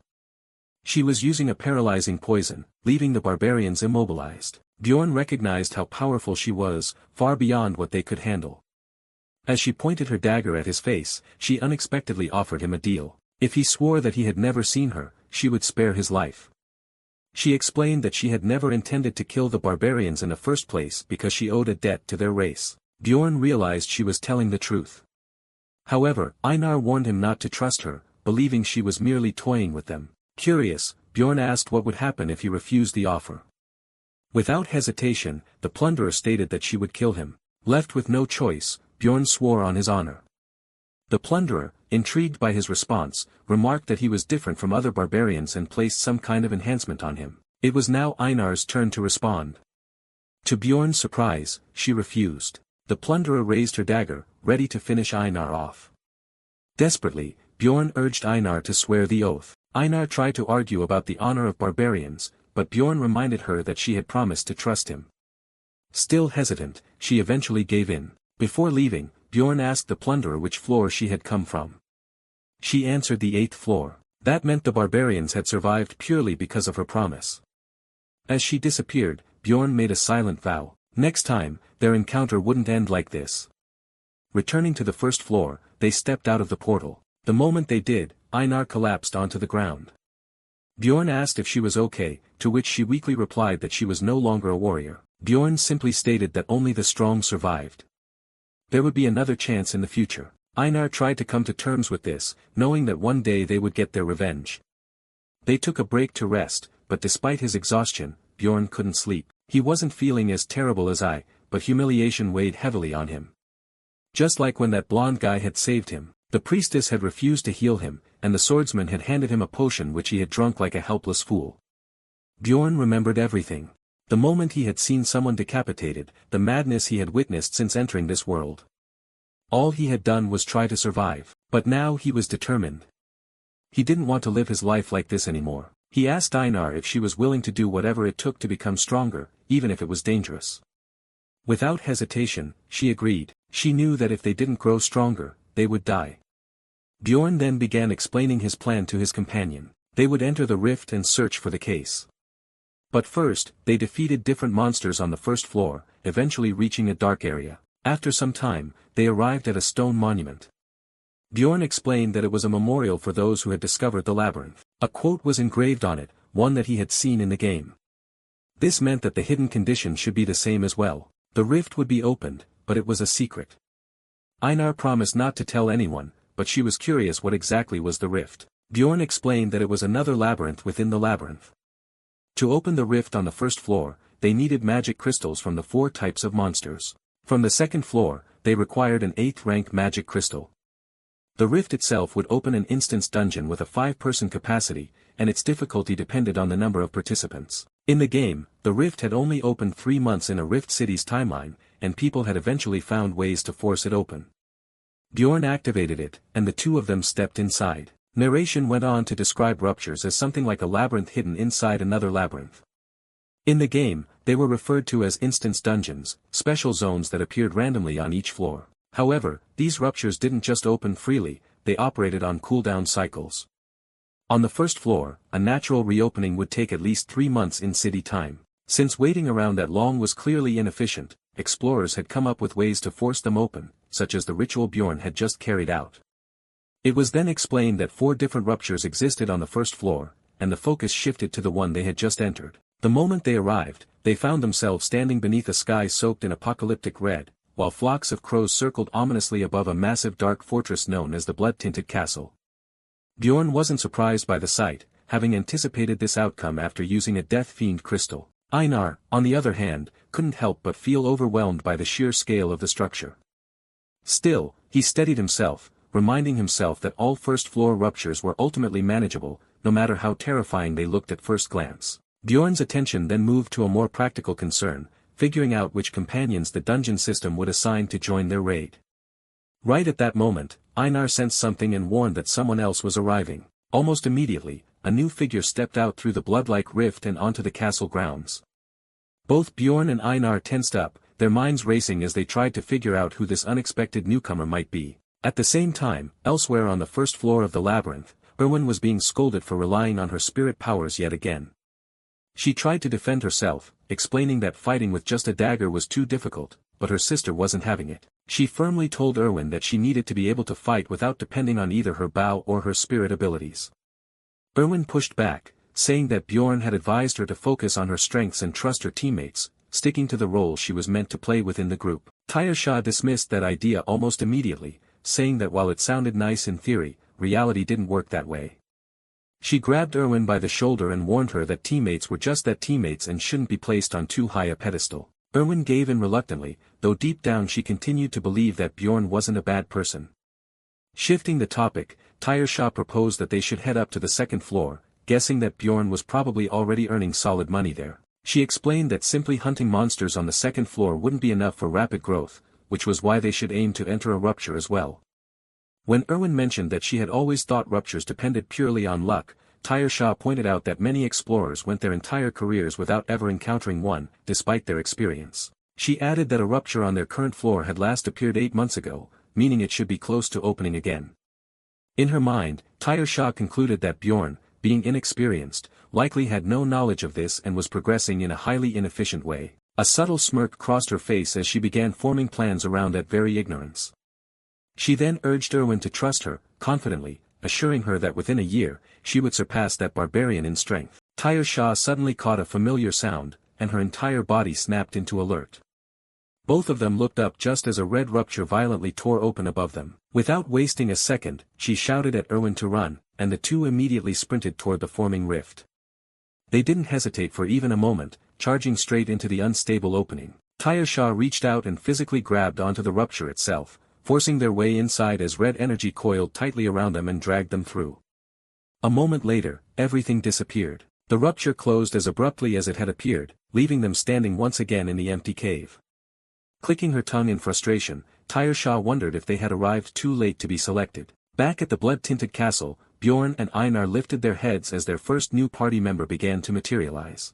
She was using a paralyzing poison, leaving the barbarians immobilized. Bjorn recognized how powerful she was, far beyond what they could handle. As she pointed her dagger at his face, she unexpectedly offered him a deal. If he swore that he had never seen her, she would spare his life. She explained that she had never intended to kill the barbarians in the first place because she owed a debt to their race. Bjorn realized she was telling the truth. However, Einar warned him not to trust her, believing she was merely toying with them. Curious, Bjorn asked what would happen if he refused the offer. Without hesitation, the plunderer stated that she would kill him. Left with no choice, Bjorn swore on his honor. The plunderer, intrigued by his response, remarked that he was different from other barbarians and placed some kind of enhancement on him. It was now Einar's turn to respond. To Bjorn's surprise, she refused. The plunderer raised her dagger, ready to finish Einar off. Desperately, Bjorn urged Einar to swear the oath. Einar tried to argue about the honor of barbarians, but Bjorn reminded her that she had promised to trust him. Still hesitant, she eventually gave in. Before leaving, Bjorn asked the plunderer which floor she had come from. She answered the 8th floor. That meant the barbarians had survived purely because of her promise. As she disappeared, Bjorn made a silent vow. Next time, their encounter wouldn't end like this. Returning to the 1st floor, they stepped out of the portal. The moment they did, Einar collapsed onto the ground. Bjorn asked if she was okay, to which she weakly replied that she was no longer a warrior. Bjorn simply stated that only the strong survived. There would be another chance in the future. Einar tried to come to terms with this, knowing that one day they would get their revenge. They took a break to rest, but despite his exhaustion, Bjorn couldn't sleep. He wasn't feeling as terrible as but humiliation weighed heavily on him. Just like when that blonde guy had saved him, the priestess had refused to heal him, and the swordsman had handed him a potion which he had drunk like a helpless fool. Bjorn remembered everything. The moment he had seen someone decapitated, the madness he had witnessed since entering this world. All he had done was try to survive, but now he was determined. He didn't want to live his life like this anymore. He asked Einar if she was willing to do whatever it took to become stronger, even if it was dangerous. Without hesitation, she agreed. She knew that if they didn't grow stronger, they would die. Bjorn then began explaining his plan to his companion. They would enter the rift and search for the case. But first, they defeated different monsters on the 1st floor, eventually reaching a dark area. After some time, they arrived at a stone monument. Bjorn explained that it was a memorial for those who had discovered the labyrinth. A quote was engraved on it, one that he had seen in the game. This meant that the hidden condition should be the same as well. The rift would be opened, but it was a secret. Einar promised not to tell anyone, but she was curious what exactly was the rift. Bjorn explained that it was another labyrinth within the labyrinth. To open the rift on the 1st floor, they needed magic crystals from the 4 types of monsters. From the 2nd floor, they required an 8th rank magic crystal. The rift itself would open an instance dungeon with a 5-person capacity, and its difficulty depended on the number of participants. In the game, the rift had only opened 3 months in a Rift City's timeline, and people had eventually found ways to force it open. Bjorn activated it, and the two of them stepped inside. Narration went on to describe ruptures as something like a labyrinth hidden inside another labyrinth. In the game, they were referred to as instance dungeons, special zones that appeared randomly on each floor. However, these ruptures didn't just open freely, they operated on cooldown cycles. On the 1st floor, a natural reopening would take at least 3 months in city time. Since waiting around that long was clearly inefficient, explorers had come up with ways to force them open, such as the ritual Bjorn had just carried out. It was then explained that 4 different ruptures existed on the first floor, and the focus shifted to the one they had just entered. The moment they arrived, they found themselves standing beneath a sky soaked in apocalyptic red, while flocks of crows circled ominously above a massive dark fortress known as the Blood-Tinted Castle. Bjorn wasn't surprised by the sight, having anticipated this outcome after using a death-fiend crystal. Einar, on the other hand, couldn't help but feel overwhelmed by the sheer scale of the structure. Still, he steadied himself, reminding himself that all first-floor ruptures were ultimately manageable, no matter how terrifying they looked at first glance. Bjorn's attention then moved to a more practical concern, figuring out which companions the dungeon system would assign to join their raid. Right at that moment, Einar sensed something and warned that someone else was arriving. Almost immediately, a new figure stepped out through the blood-like rift and onto the castle grounds. Both Bjorn and Einar tensed up, their minds racing as they tried to figure out who this unexpected newcomer might be. At the same time, elsewhere on the first floor of the labyrinth, Erwin was being scolded for relying on her spirit powers yet again. She tried to defend herself, explaining that fighting with just a dagger was too difficult, but her sister wasn't having it. She firmly told Erwin that she needed to be able to fight without depending on either her bow or her spirit abilities. Erwin pushed back, saying that Bjorn had advised her to focus on her strengths and trust her teammates, sticking to the role she was meant to play within the group. Tyrsha dismissed that idea almost immediately, saying that while it sounded nice in theory, reality didn't work that way. She grabbed Erwin by the shoulder and warned her that teammates were just that, teammates, and shouldn't be placed on too high a pedestal. Erwin gave in reluctantly, though deep down she continued to believe that Bjorn wasn't a bad person. Shifting the topic, Tyrsha proposed that they should head up to the second floor, guessing that Bjorn was probably already earning solid money there. She explained that simply hunting monsters on the second floor wouldn't be enough for rapid growth, which was why they should aim to enter a rupture as well. When Erwin mentioned that she had always thought ruptures depended purely on luck, Tyrsha pointed out that many explorers went their entire careers without ever encountering one, despite their experience. She added that a rupture on their current floor had last appeared 8 months ago, meaning it should be close to opening again. In her mind, Tyrsha concluded that Bjorn, being inexperienced, likely had no knowledge of this and was progressing in a highly inefficient way. A subtle smirk crossed her face as she began forming plans around that very ignorance. She then urged Erwin to trust her, confidently, assuring her that within a year, she would surpass that barbarian in strength. Tyrsha suddenly caught a familiar sound, and her entire body snapped into alert. Both of them looked up just as a red rupture violently tore open above them. Without wasting a second, she shouted at Erwin to run, and the two immediately sprinted toward the forming rift. They didn't hesitate for even a moment, charging straight into the unstable opening. Tyrsha reached out and physically grabbed onto the rupture itself, forcing their way inside as red energy coiled tightly around them and dragged them through. A moment later, everything disappeared. The rupture closed as abruptly as it had appeared, leaving them standing once again in the empty cave. Clicking her tongue in frustration, Tyrsha wondered if they had arrived too late to be selected. Back at the blood-tinted castle, Bjorn and Einar lifted their heads as their first new party member began to materialize.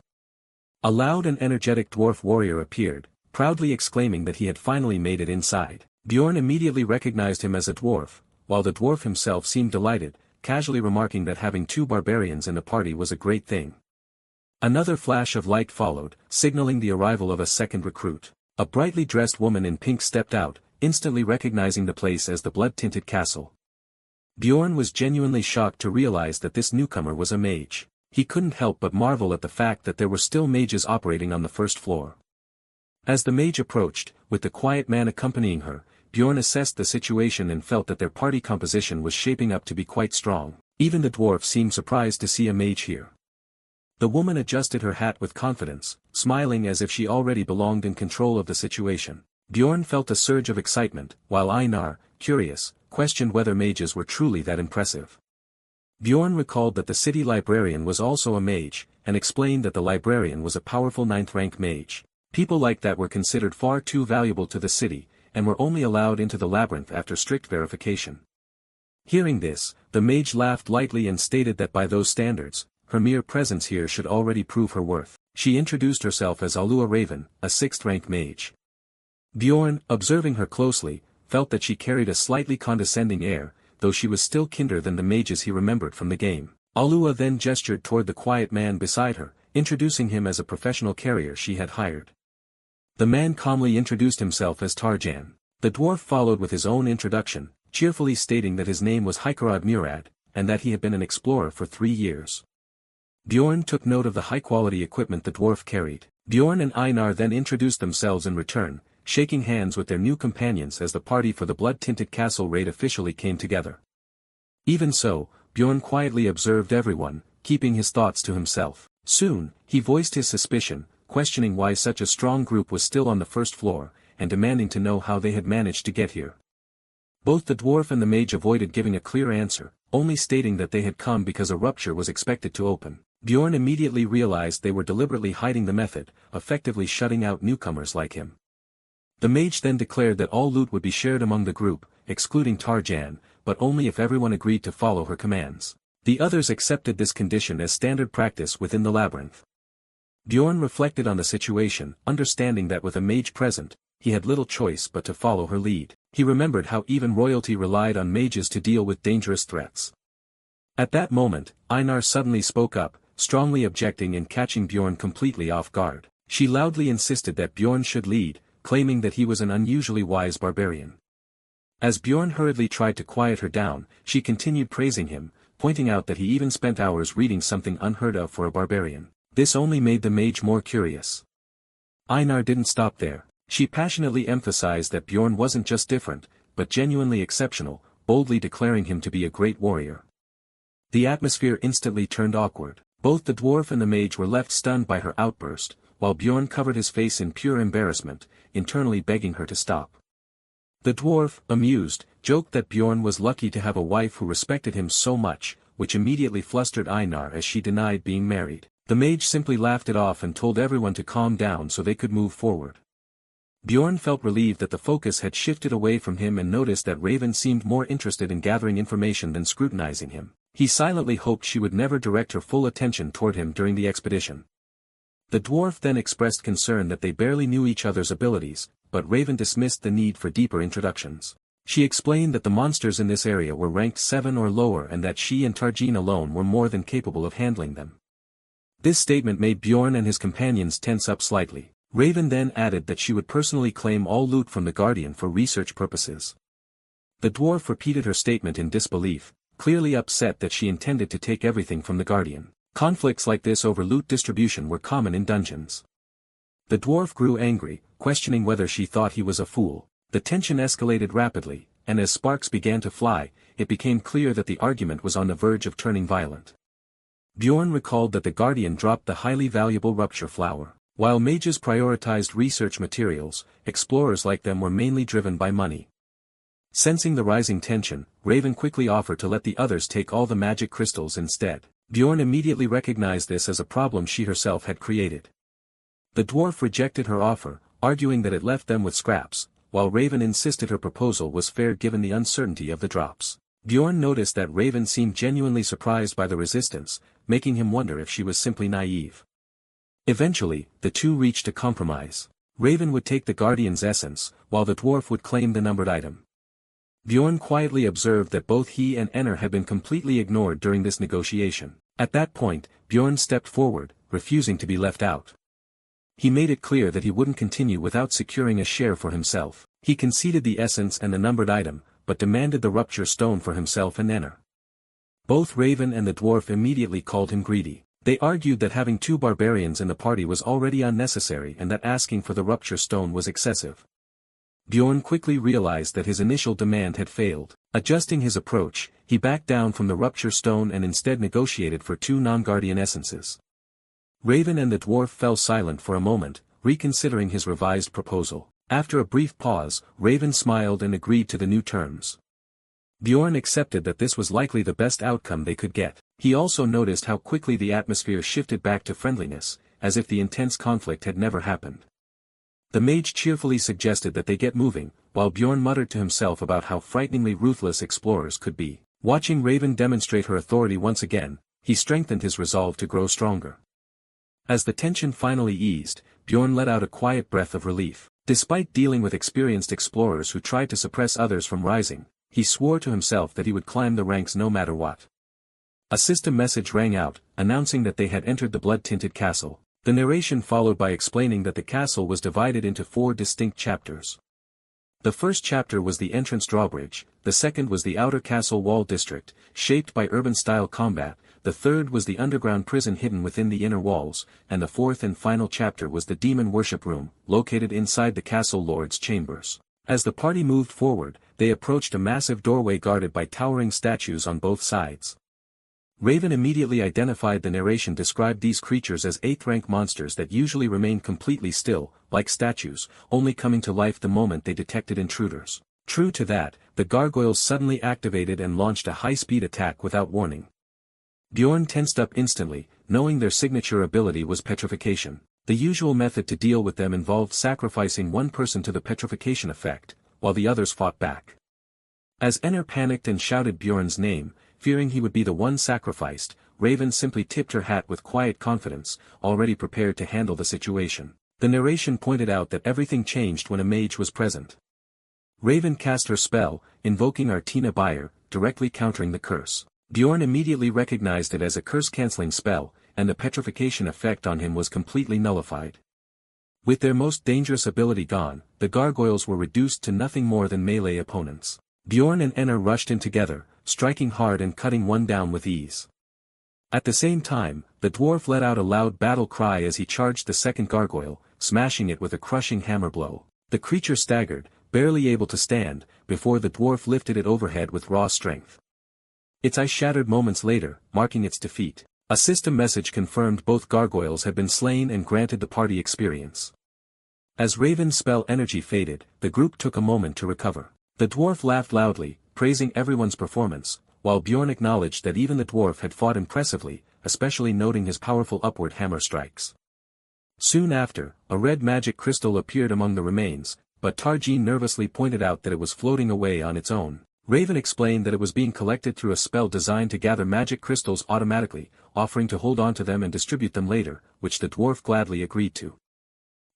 A loud and energetic dwarf warrior appeared, proudly exclaiming that he had finally made it inside. Bjorn immediately recognized him as a dwarf, while the dwarf himself seemed delighted, casually remarking that having 2 barbarians in the party was a great thing. Another flash of light followed, signaling the arrival of a second recruit. A brightly dressed woman in pink stepped out, instantly recognizing the place as the blood-tinted castle. Bjorn was genuinely shocked to realize that this newcomer was a mage. He couldn't help but marvel at the fact that there were still mages operating on the first floor. As the mage approached, with the quiet man accompanying her, Bjorn assessed the situation and felt that their party composition was shaping up to be quite strong. Even the dwarf seemed surprised to see a mage here. The woman adjusted her hat with confidence, smiling as if she already belonged in control of the situation. Bjorn felt a surge of excitement, while Einar, curious, questioned whether mages were truly that impressive. Bjorn recalled that the city librarian was also a mage, and explained that the librarian was a powerful 9th-rank mage. People like that were considered far too valuable to the city, and were only allowed into the labyrinth after strict verification. Hearing this, the mage laughed lightly and stated that by those standards, her mere presence here should already prove her worth. She introduced herself as Alua Raven, a 6th-rank mage. Bjorn, observing her closely, felt that she carried a slightly condescending air, though she was still kinder than the mages he remembered from the game. Alua then gestured toward the quiet man beside her, introducing him as a professional carrier she had hired. The man calmly introduced himself as Tarjan. The dwarf followed with his own introduction, cheerfully stating that his name was Hikarad Murad, and that he had been an explorer for 3 years. Bjorn took note of the high-quality equipment the dwarf carried. Bjorn and Einar then introduced themselves in return, shaking hands with their new companions as the party for the blood-tinted castle raid officially came together. Even so, Bjorn quietly observed everyone, keeping his thoughts to himself. Soon, he voiced his suspicion, questioning why such a strong group was still on the first floor, and demanding to know how they had managed to get here. Both the dwarf and the mage avoided giving a clear answer, only stating that they had come because a rupture was expected to open. Bjorn immediately realized they were deliberately hiding the method, effectively shutting out newcomers like him. The mage then declared that all loot would be shared among the group, excluding Tarjan, but only if everyone agreed to follow her commands. The others accepted this condition as standard practice within the labyrinth. Bjorn reflected on the situation, understanding that with a mage present, he had little choice but to follow her lead. He remembered how even royalty relied on mages to deal with dangerous threats. At that moment, Einar suddenly spoke up, strongly objecting and catching Bjorn completely off guard. She loudly insisted that Bjorn should lead, claiming that he was an unusually wise barbarian. As Bjorn hurriedly tried to quiet her down, she continued praising him, pointing out that he even spent hours reading something unheard of for a barbarian. This only made the mage more curious. Einar didn't stop there. She passionately emphasized that Bjorn wasn't just different, but genuinely exceptional, boldly declaring him to be a great warrior. The atmosphere instantly turned awkward. Both the dwarf and the mage were left stunned by her outburst, while Bjorn covered his face in pure embarrassment, internally begging her to stop. The dwarf, amused, joked that Bjorn was lucky to have a wife who respected him so much, which immediately flustered Einar as she denied being married. The mage simply laughed it off and told everyone to calm down so they could move forward. Bjorn felt relieved that the focus had shifted away from him and noticed that Raven seemed more interested in gathering information than scrutinizing him. He silently hoped she would never direct her full attention toward him during the expedition. The dwarf then expressed concern that they barely knew each other's abilities, but Raven dismissed the need for deeper introductions. She explained that the monsters in this area were ranked 7 or lower and that she and Tarjin alone were more than capable of handling them. This statement made Bjorn and his companions tense up slightly. Raven then added that she would personally claim all loot from the Guardian for research purposes. The dwarf repeated her statement in disbelief, clearly upset that she intended to take everything from the Guardian. Conflicts like this over loot distribution were common in dungeons. The dwarf grew angry, questioning whether she thought he was a fool. The tension escalated rapidly, and as sparks began to fly, it became clear that the argument was on the verge of turning violent. Bjorn recalled that the Guardian dropped the highly valuable rupture flower. While mages prioritized research materials, explorers like them were mainly driven by money. Sensing the rising tension, Raven quickly offered to let the others take all the magic crystals instead. Bjorn immediately recognized this as a problem she herself had created. The dwarf rejected her offer, arguing that it left them with scraps, while Raven insisted her proposal was fair given the uncertainty of the drops. Bjorn noticed that Raven seemed genuinely surprised by the resistance, making him wonder if she was simply naive. Eventually, the two reached a compromise. Raven would take the Guardian's essence, while the dwarf would claim the numbered item. Bjorn quietly observed that both he and Enner had been completely ignored during this negotiation. At that point, Bjorn stepped forward, refusing to be left out. He made it clear that he wouldn't continue without securing a share for himself. He conceded the essence and the numbered item, but demanded the rupture stone for himself and Enner. Both Raven and the dwarf immediately called him greedy. They argued that having 2 barbarians in the party was already unnecessary and that asking for the rupture stone was excessive. Bjorn quickly realized that his initial demand had failed. Adjusting his approach, he backed down from the rupture stone and instead negotiated for 2 non-guardian essences. Raven and the dwarf fell silent for a moment, reconsidering his revised proposal. After a brief pause, Raven smiled and agreed to the new terms. Bjorn accepted that this was likely the best outcome they could get. He also noticed how quickly the atmosphere shifted back to friendliness, as if the intense conflict had never happened. The mage cheerfully suggested that they get moving, while Bjorn muttered to himself about how frighteningly ruthless explorers could be. Watching Raven demonstrate her authority once again, he strengthened his resolve to grow stronger. As the tension finally eased, Bjorn let out a quiet breath of relief. Despite dealing with experienced explorers who tried to suppress others from rising, he swore to himself that he would climb the ranks no matter what. A system message rang out, announcing that they had entered the blood-tinted castle. The narration followed by explaining that the castle was divided into 4 distinct chapters. The first chapter was the entrance drawbridge, the second was the outer castle wall district, shaped by urban-style combat, the third was the underground prison hidden within the inner walls, and the fourth and final chapter was the demon worship room, located inside the castle lord's chambers. As the party moved forward, they approached a massive doorway guarded by towering statues on both sides. Raven immediately identified the narration described these creatures as 8th-rank monsters that usually remain completely still, like statues, only coming to life the moment they detected intruders. True to that, the gargoyles suddenly activated and launched a high-speed attack without warning. Bjorn tensed up instantly, knowing their signature ability was petrification. The usual method to deal with them involved sacrificing one person to the petrification effect, while the others fought back. As Enner panicked and shouted Bjorn's name, fearing he would be the one sacrificed, Raven simply tipped her hat with quiet confidence, already prepared to handle the situation. The narration pointed out that everything changed when a mage was present. Raven cast her spell, invoking Artina Bayer, directly countering the curse. Bjorn immediately recognized it as a curse-canceling spell, and the petrification effect on him was completely nullified. With their most dangerous ability gone, the gargoyles were reduced to nothing more than melee opponents. Bjorn and Enner rushed in together, striking hard and cutting one down with ease. At the same time, the dwarf let out a loud battle cry as he charged the second gargoyle, smashing it with a crushing hammer blow. The creature staggered, barely able to stand, before the dwarf lifted it overhead with raw strength. Its eye shattered moments later, marking its defeat. A system message confirmed both gargoyles had been slain and granted the party experience. As Raven's spell energy faded, the group took a moment to recover. The dwarf laughed loudly, praising everyone's performance, while Bjorn acknowledged that even the dwarf had fought impressively, especially noting his powerful upward hammer strikes. Soon after, a red magic crystal appeared among the remains, but Tarjin nervously pointed out that it was floating away on its own. Raven explained that it was being collected through a spell designed to gather magic crystals automatically, offering to hold on to them and distribute them later, which the dwarf gladly agreed to.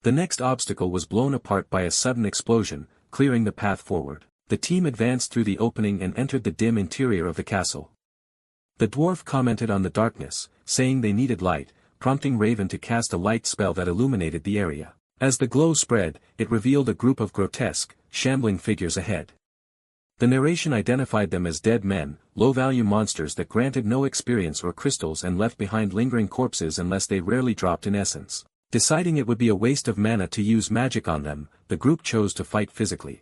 The next obstacle was blown apart by a sudden explosion, clearing the path forward. The team advanced through the opening and entered the dim interior of the castle. The dwarf commented on the darkness, saying they needed light, prompting Raven to cast a light spell that illuminated the area. As the glow spread, it revealed a group of grotesque, shambling figures ahead. The narration identified them as dead men, low-value monsters that granted no experience or crystals and left behind lingering corpses unless they rarely dropped in essence. Deciding it would be a waste of mana to use magic on them, the group chose to fight physically.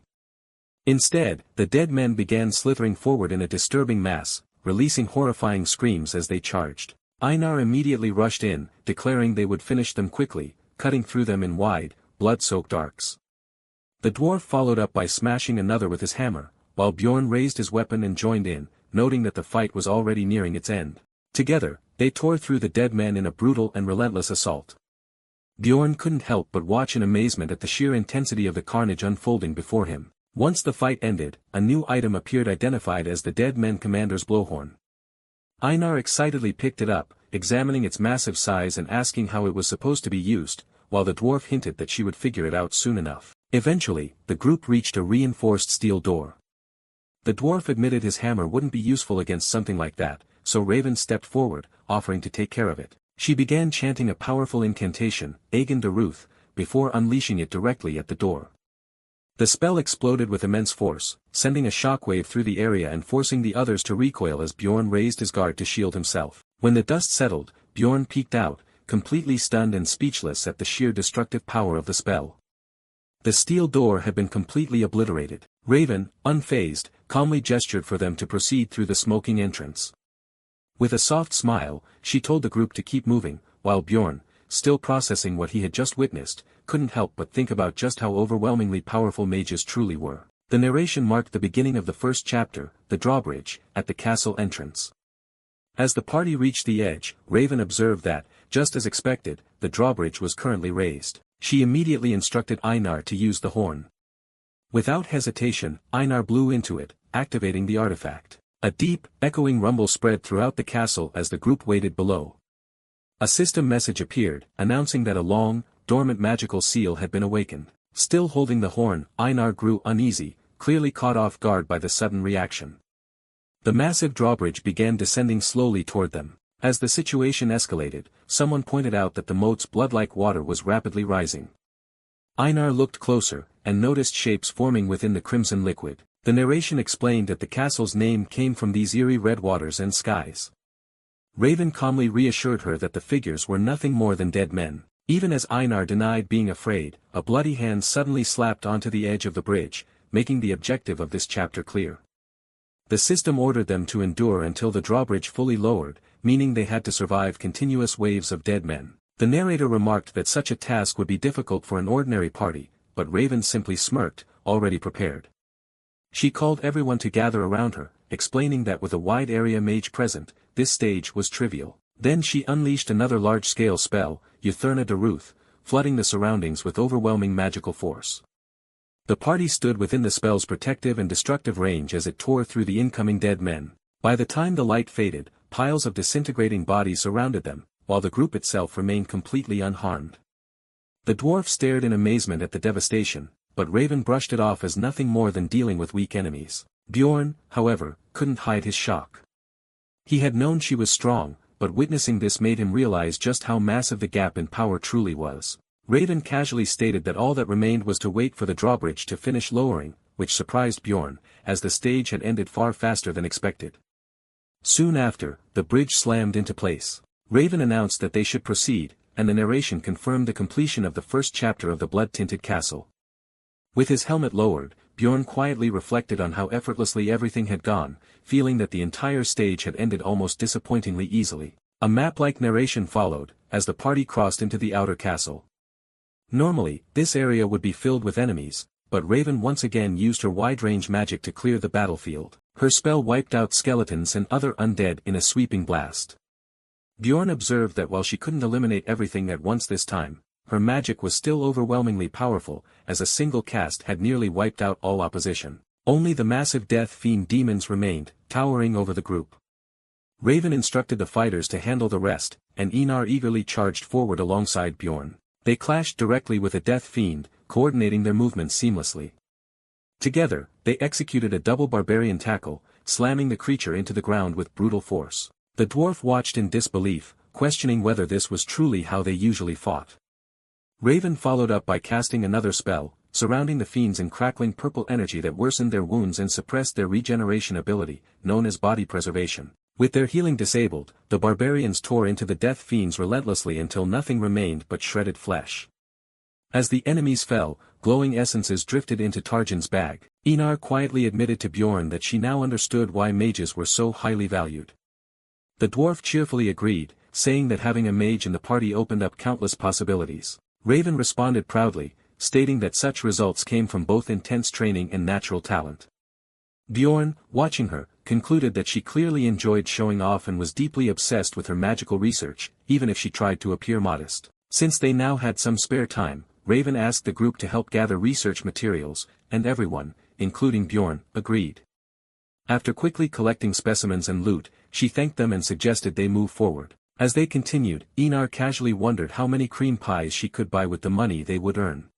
Instead, the dead men began slithering forward in a disturbing mass, releasing horrifying screams as they charged. Einar immediately rushed in, declaring they would finish them quickly, cutting through them in wide, blood-soaked arcs. The dwarf followed up by smashing another with his hammer, while Bjorn raised his weapon and joined in, noting that the fight was already nearing its end. Together, they tore through the dead men in a brutal and relentless assault. Bjorn couldn't help but watch in amazement at the sheer intensity of the carnage unfolding before him. Once the fight ended, a new item appeared identified as the Dead Men Commander's blowhorn. Einar excitedly picked it up, examining its massive size and asking how it was supposed to be used, while the dwarf hinted that she would figure it out soon enough. Eventually, the group reached a reinforced steel door. The dwarf admitted his hammer wouldn't be useful against something like that, so Raven stepped forward, offering to take care of it. She began chanting a powerful incantation, Agen Daruth, before unleashing it directly at the door. The spell exploded with immense force, sending a shockwave through the area and forcing the others to recoil as Bjorn raised his guard to shield himself. When the dust settled, Bjorn peeked out, completely stunned and speechless at the sheer destructive power of the spell. The steel door had been completely obliterated. Raven, unfazed, calmly gestured for them to proceed through the smoking entrance. With a soft smile, she told the group to keep moving, while Bjorn, still processing what he had just witnessed, couldn't help but think about just how overwhelmingly powerful mages truly were. The narration marked the beginning of the first chapter, the drawbridge, at the castle entrance. As the party reached the edge, Raven observed that, just as expected, the drawbridge was currently raised. She immediately instructed Einar to use the horn. Without hesitation, Einar blew into it, activating the artifact. A deep, echoing rumble spread throughout the castle as the group waited below. A system message appeared, announcing that a long, dormant magical seal had been awakened. Still holding the horn, Einar grew uneasy, clearly caught off guard by the sudden reaction. The massive drawbridge began descending slowly toward them. As the situation escalated, someone pointed out that the moat's blood-like water was rapidly rising. Einar looked closer, and noticed shapes forming within the crimson liquid. The narration explained that the castle's name came from these eerie red waters and skies. Raven calmly reassured her that the figures were nothing more than dead men. Even as Einar denied being afraid, a bloody hand suddenly slapped onto the edge of the bridge, making the objective of this chapter clear. The system ordered them to endure until the drawbridge fully lowered, meaning they had to survive continuous waves of dead men. The narrator remarked that such a task would be difficult for an ordinary party, but Raven simply smirked, already prepared. She called everyone to gather around her, explaining that with a wide area mage present, this stage was trivial. Then she unleashed another large-scale spell, Eutherna Daruth, flooding the surroundings with overwhelming magical force. The party stood within the spell's protective and destructive range as it tore through the incoming dead men. By the time the light faded, piles of disintegrating bodies surrounded them, while the group itself remained completely unharmed. The dwarf stared in amazement at the devastation, but Raven brushed it off as nothing more than dealing with weak enemies. Bjorn, however, couldn't hide his shock. He had known she was strong, but witnessing this made him realize just how massive the gap in power truly was. Raven casually stated that all that remained was to wait for the drawbridge to finish lowering, which surprised Bjorn, as the stage had ended far faster than expected. Soon after, the bridge slammed into place. Raven announced that they should proceed, and the narration confirmed the completion of the first chapter of the blood-tinted castle. With his helmet lowered, Bjorn quietly reflected on how effortlessly everything had gone, feeling that the entire stage had ended almost disappointingly easily. A map-like narration followed, as the party crossed into the outer castle. Normally, this area would be filled with enemies, but Raven once again used her wide-range magic to clear the battlefield. Her spell wiped out skeletons and other undead in a sweeping blast. Bjorn observed that while she couldn't eliminate everything at once this time, her magic was still overwhelmingly powerful, as a single cast had nearly wiped out all opposition. Only the massive death fiend demons remained, towering over the group. Raven instructed the fighters to handle the rest, and Einar eagerly charged forward alongside Bjorn. They clashed directly with a death fiend, coordinating their movements seamlessly. Together, they executed a double barbarian tackle, slamming the creature into the ground with brutal force. The dwarf watched in disbelief, questioning whether this was truly how they usually fought. Raven followed up by casting another spell, surrounding the fiends in crackling purple energy that worsened their wounds and suppressed their regeneration ability, known as body preservation. With their healing disabled, the barbarians tore into the death fiends relentlessly until nothing remained but shredded flesh. As the enemies fell, glowing essences drifted into Tarjan's bag. Einar quietly admitted to Bjorn that she now understood why mages were so highly valued. The dwarf cheerfully agreed, saying that having a mage in the party opened up countless possibilities. Raven responded proudly, stating that such results came from both intense training and natural talent. Bjorn, watching her, concluded that she clearly enjoyed showing off and was deeply obsessed with her magical research, even if she tried to appear modest. Since they now had some spare time, Raven asked the group to help gather research materials, and everyone, including Bjorn, agreed. After quickly collecting specimens and loot, she thanked them and suggested they move forward. As they continued, Einar casually wondered how many cream pies she could buy with the money they would earn.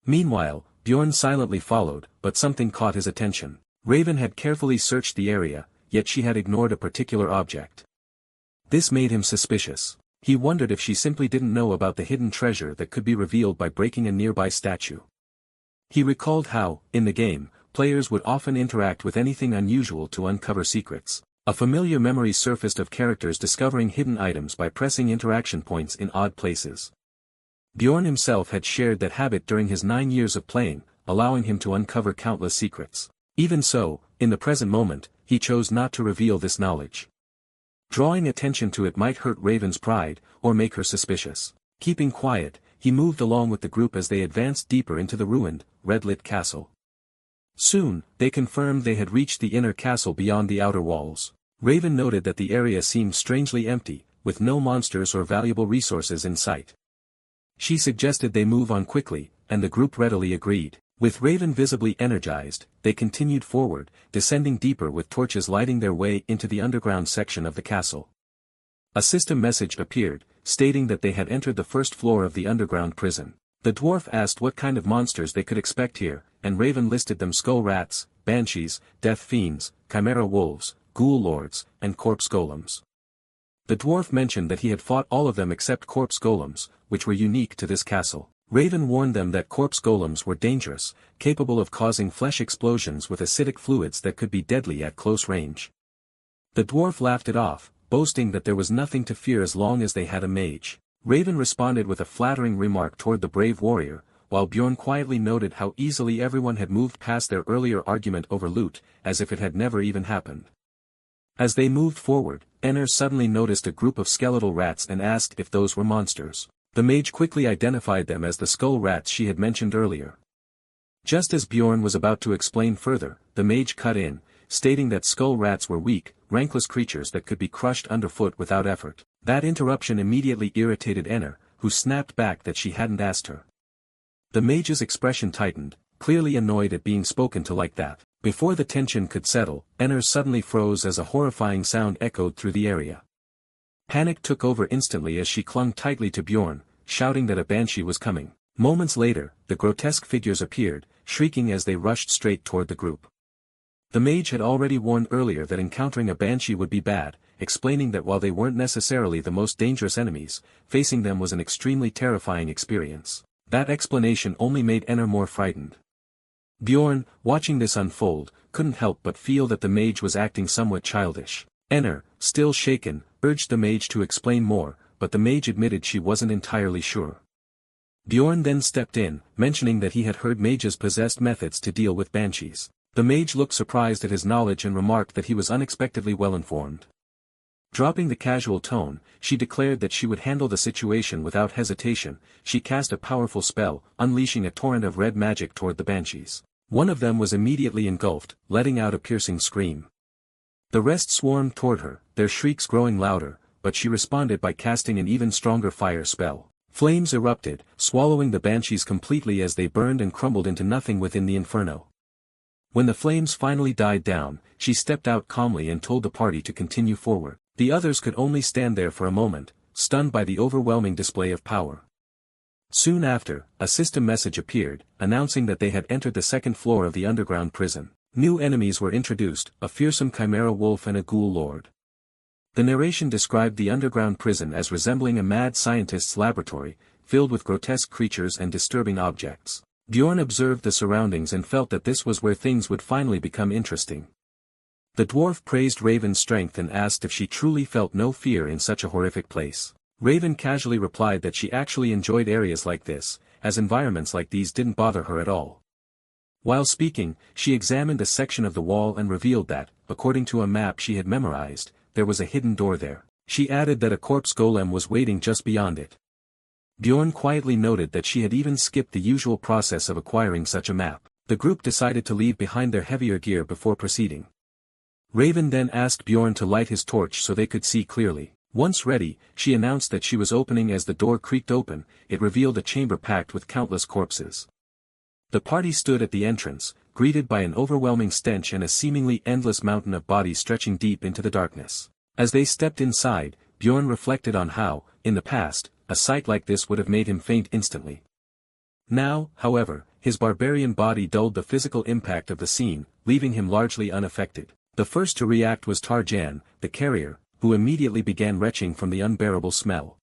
Meanwhile, Bjorn silently followed, but something caught his attention. Raven had carefully searched the area, yet she had ignored a particular object. This made him suspicious. He wondered if she simply didn't know about the hidden treasure that could be revealed by breaking a nearby statue. He recalled how, in the game, players would often interact with anything unusual to uncover secrets. A familiar memory surfaced of characters discovering hidden items by pressing interaction points in odd places. Bjorn himself had shared that habit during his 9 years of playing, allowing him to uncover countless secrets. Even so, in the present moment, he chose not to reveal this knowledge. Drawing attention to it might hurt Raven's pride, or make her suspicious. Keeping quiet, he moved along with the group as they advanced deeper into the ruined, red-lit castle. Soon, they confirmed they had reached the inner castle beyond the outer walls. Raven noted that the area seemed strangely empty, with no monsters or valuable resources in sight. She suggested they move on quickly, and the group readily agreed. With Raven visibly energized, they continued forward, descending deeper with torches lighting their way into the underground section of the castle. A system message appeared, stating that they had entered the first floor of the underground prison. The dwarf asked what kind of monsters they could expect here, and Raven listed them: skull rats, banshees, death fiends, chimera wolves, ghoul lords, and corpse golems. The dwarf mentioned that he had fought all of them except corpse golems, which were unique to this castle. Raven warned them that corpse golems were dangerous, capable of causing flesh explosions with acidic fluids that could be deadly at close range. The dwarf laughed it off, boasting that there was nothing to fear as long as they had a mage. Raven responded with a flattering remark toward the brave warrior, while Bjorn quietly noted how easily everyone had moved past their earlier argument over loot, as if it had never even happened. As they moved forward, Enner suddenly noticed a group of skeletal rats and asked if those were monsters. The mage quickly identified them as the skull rats she had mentioned earlier. Just as Bjorn was about to explain further, the mage cut in, stating that skull rats were weak, rankless creatures that could be crushed underfoot without effort. That interruption immediately irritated Enner, who snapped back that she hadn't asked her. The mage's expression tightened, clearly annoyed at being spoken to like that. Before the tension could settle, Enner suddenly froze as a horrifying sound echoed through the area. Panic took over instantly as she clung tightly to Bjorn, shouting that a banshee was coming. Moments later, the grotesque figures appeared, shrieking as they rushed straight toward the group. The mage had already warned earlier that encountering a banshee would be bad, explaining that while they weren't necessarily the most dangerous enemies, facing them was an extremely terrifying experience. That explanation only made Enner more frightened. Bjorn, watching this unfold, couldn't help but feel that the mage was acting somewhat childish. Enner, still shaken, urged the mage to explain more, but the mage admitted she wasn't entirely sure. Bjorn then stepped in, mentioning that he had heard mages possessed methods to deal with banshees. The mage looked surprised at his knowledge and remarked that he was unexpectedly well informed. Dropping the casual tone, she declared that she would handle the situation without hesitation. She cast a powerful spell, unleashing a torrent of red magic toward the banshees. One of them was immediately engulfed, letting out a piercing scream. The rest swarmed toward her, their shrieks growing louder, but she responded by casting an even stronger fire spell. Flames erupted, swallowing the banshees completely as they burned and crumbled into nothing within the inferno. When the flames finally died down, she stepped out calmly and told the party to continue forward. The others could only stand there for a moment, stunned by the overwhelming display of power. Soon after, a system message appeared, announcing that they had entered the second floor of the underground prison. New enemies were introduced, a fearsome chimera wolf and a ghoul lord. The narration described the underground prison as resembling a mad scientist's laboratory, filled with grotesque creatures and disturbing objects. Bjorn observed the surroundings and felt that this was where things would finally become interesting. The dwarf praised Raven's strength and asked if she truly felt no fear in such a horrific place. Raven casually replied that she actually enjoyed areas like this, as environments like these didn't bother her at all. While speaking, she examined a section of the wall and revealed that, according to a map she had memorized, there was a hidden door there. She added that a corpse golem was waiting just beyond it. Bjorn quietly noted that she had even skipped the usual process of acquiring such a map. The group decided to leave behind their heavier gear before proceeding. Raven then asked Bjorn to light his torch so they could see clearly. Once ready, she announced that she was opening. As the door creaked open, it revealed a chamber packed with countless corpses. The party stood at the entrance, greeted by an overwhelming stench and a seemingly endless mountain of bodies stretching deep into the darkness. As they stepped inside, Bjorn reflected on how, in the past, a sight like this would have made him faint instantly. Now, however, his barbarian body dulled the physical impact of the scene, leaving him largely unaffected. The first to react was Tarjan, the carrier, who immediately began retching from the unbearable smell.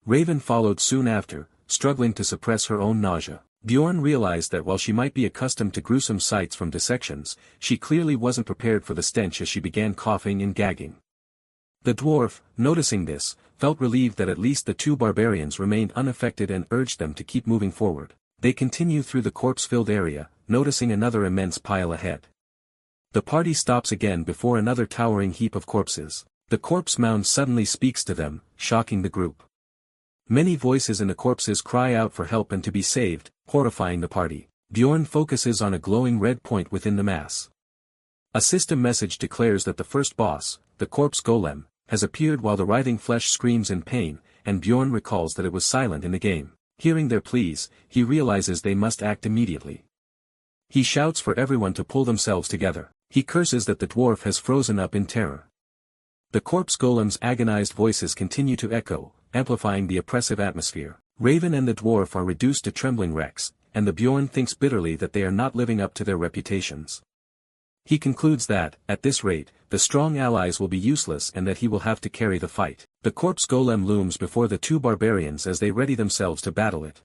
Raven followed soon after, struggling to suppress her own nausea. Bjorn realized that while she might be accustomed to gruesome sights from dissections, she clearly wasn't prepared for the stench as she began coughing and gagging. The dwarf, noticing this, felt relieved that at least the two barbarians remained unaffected and urged them to keep moving forward. They continued through the corpse-filled area, noticing another immense pile ahead. The party stops again before another towering heap of corpses. The corpse mound suddenly speaks to them, shocking the group. Many voices in the corpses cry out for help and to be saved, horrifying the party. Bjorn focuses on a glowing red point within the mass. A system message declares that the first boss, the corpse golem, has appeared while the writhing flesh screams in pain, and Bjorn recalls that it was silent in the game. Hearing their pleas, he realizes they must act immediately. He shouts for everyone to pull themselves together. He curses that the dwarf has frozen up in terror. The corpse golem's agonized voices continue to echo, amplifying the oppressive atmosphere. Raven and the dwarf are reduced to trembling wrecks, and the Bjorn thinks bitterly that they are not living up to their reputations. He concludes that, at this rate, the strong allies will be useless and that he will have to carry the fight. The corpse golem looms before the two barbarians as they ready themselves to battle it.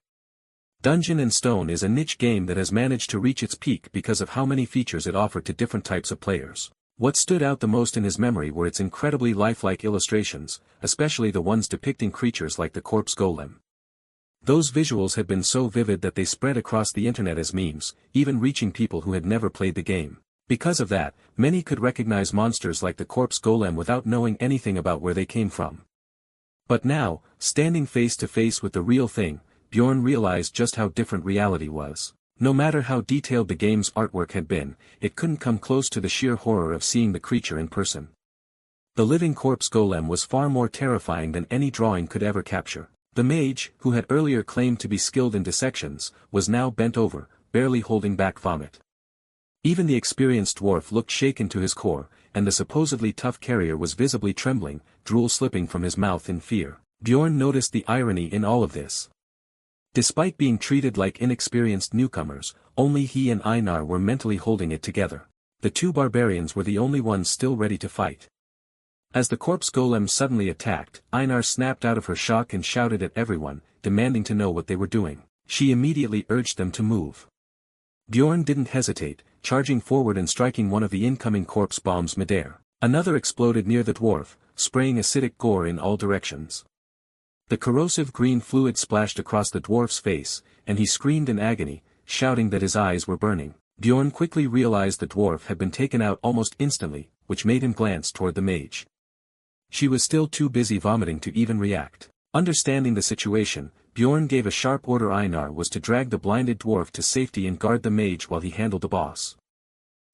Dungeon and Stone is a niche game that has managed to reach its peak because of how many features it offered to different types of players. What stood out the most in his memory were its incredibly lifelike illustrations, especially the ones depicting creatures like the corpse golem. Those visuals had been so vivid that they spread across the internet as memes, even reaching people who had never played the game. Because of that, many could recognize monsters like the corpse golem without knowing anything about where they came from. But now, standing face to face with the real thing, Bjorn realized just how different reality was. No matter how detailed the game's artwork had been, it couldn't come close to the sheer horror of seeing the creature in person. The living corpse golem was far more terrifying than any drawing could ever capture. The mage, who had earlier claimed to be skilled in dissections, was now bent over, barely holding back vomit. Even the experienced dwarf looked shaken to his core, and the supposedly tough carrier was visibly trembling, drool slipping from his mouth in fear. Bjorn noticed the irony in all of this. Despite being treated like inexperienced newcomers, only he and Einar were mentally holding it together. The two barbarians were the only ones still ready to fight. As the corpse golem suddenly attacked, Einar snapped out of her shock and shouted at everyone, demanding to know what they were doing. She immediately urged them to move. Bjorn didn't hesitate, charging forward and striking one of the incoming corpse bombs midair. Another exploded near the dwarf, spraying acidic gore in all directions. The corrosive green fluid splashed across the dwarf's face, and he screamed in agony, shouting that his eyes were burning. Bjorn quickly realized the dwarf had been taken out almost instantly, which made him glance toward the mage. She was still too busy vomiting to even react. Understanding the situation, Bjorn gave a sharp order. Einar was to drag the blinded dwarf to safety and guard the mage while he handled the boss.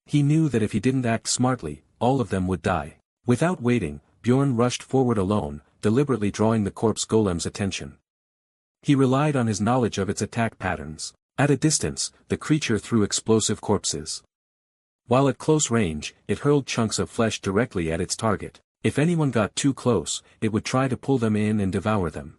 He knew that if he didn't act smartly, all of them would die. Without waiting, Bjorn rushed forward alone, deliberately drawing the corpse golem's attention. He relied on his knowledge of its attack patterns. At a distance, the creature threw explosive corpses. While at close range, it hurled chunks of flesh directly at its target. If anyone got too close, it would try to pull them in and devour them.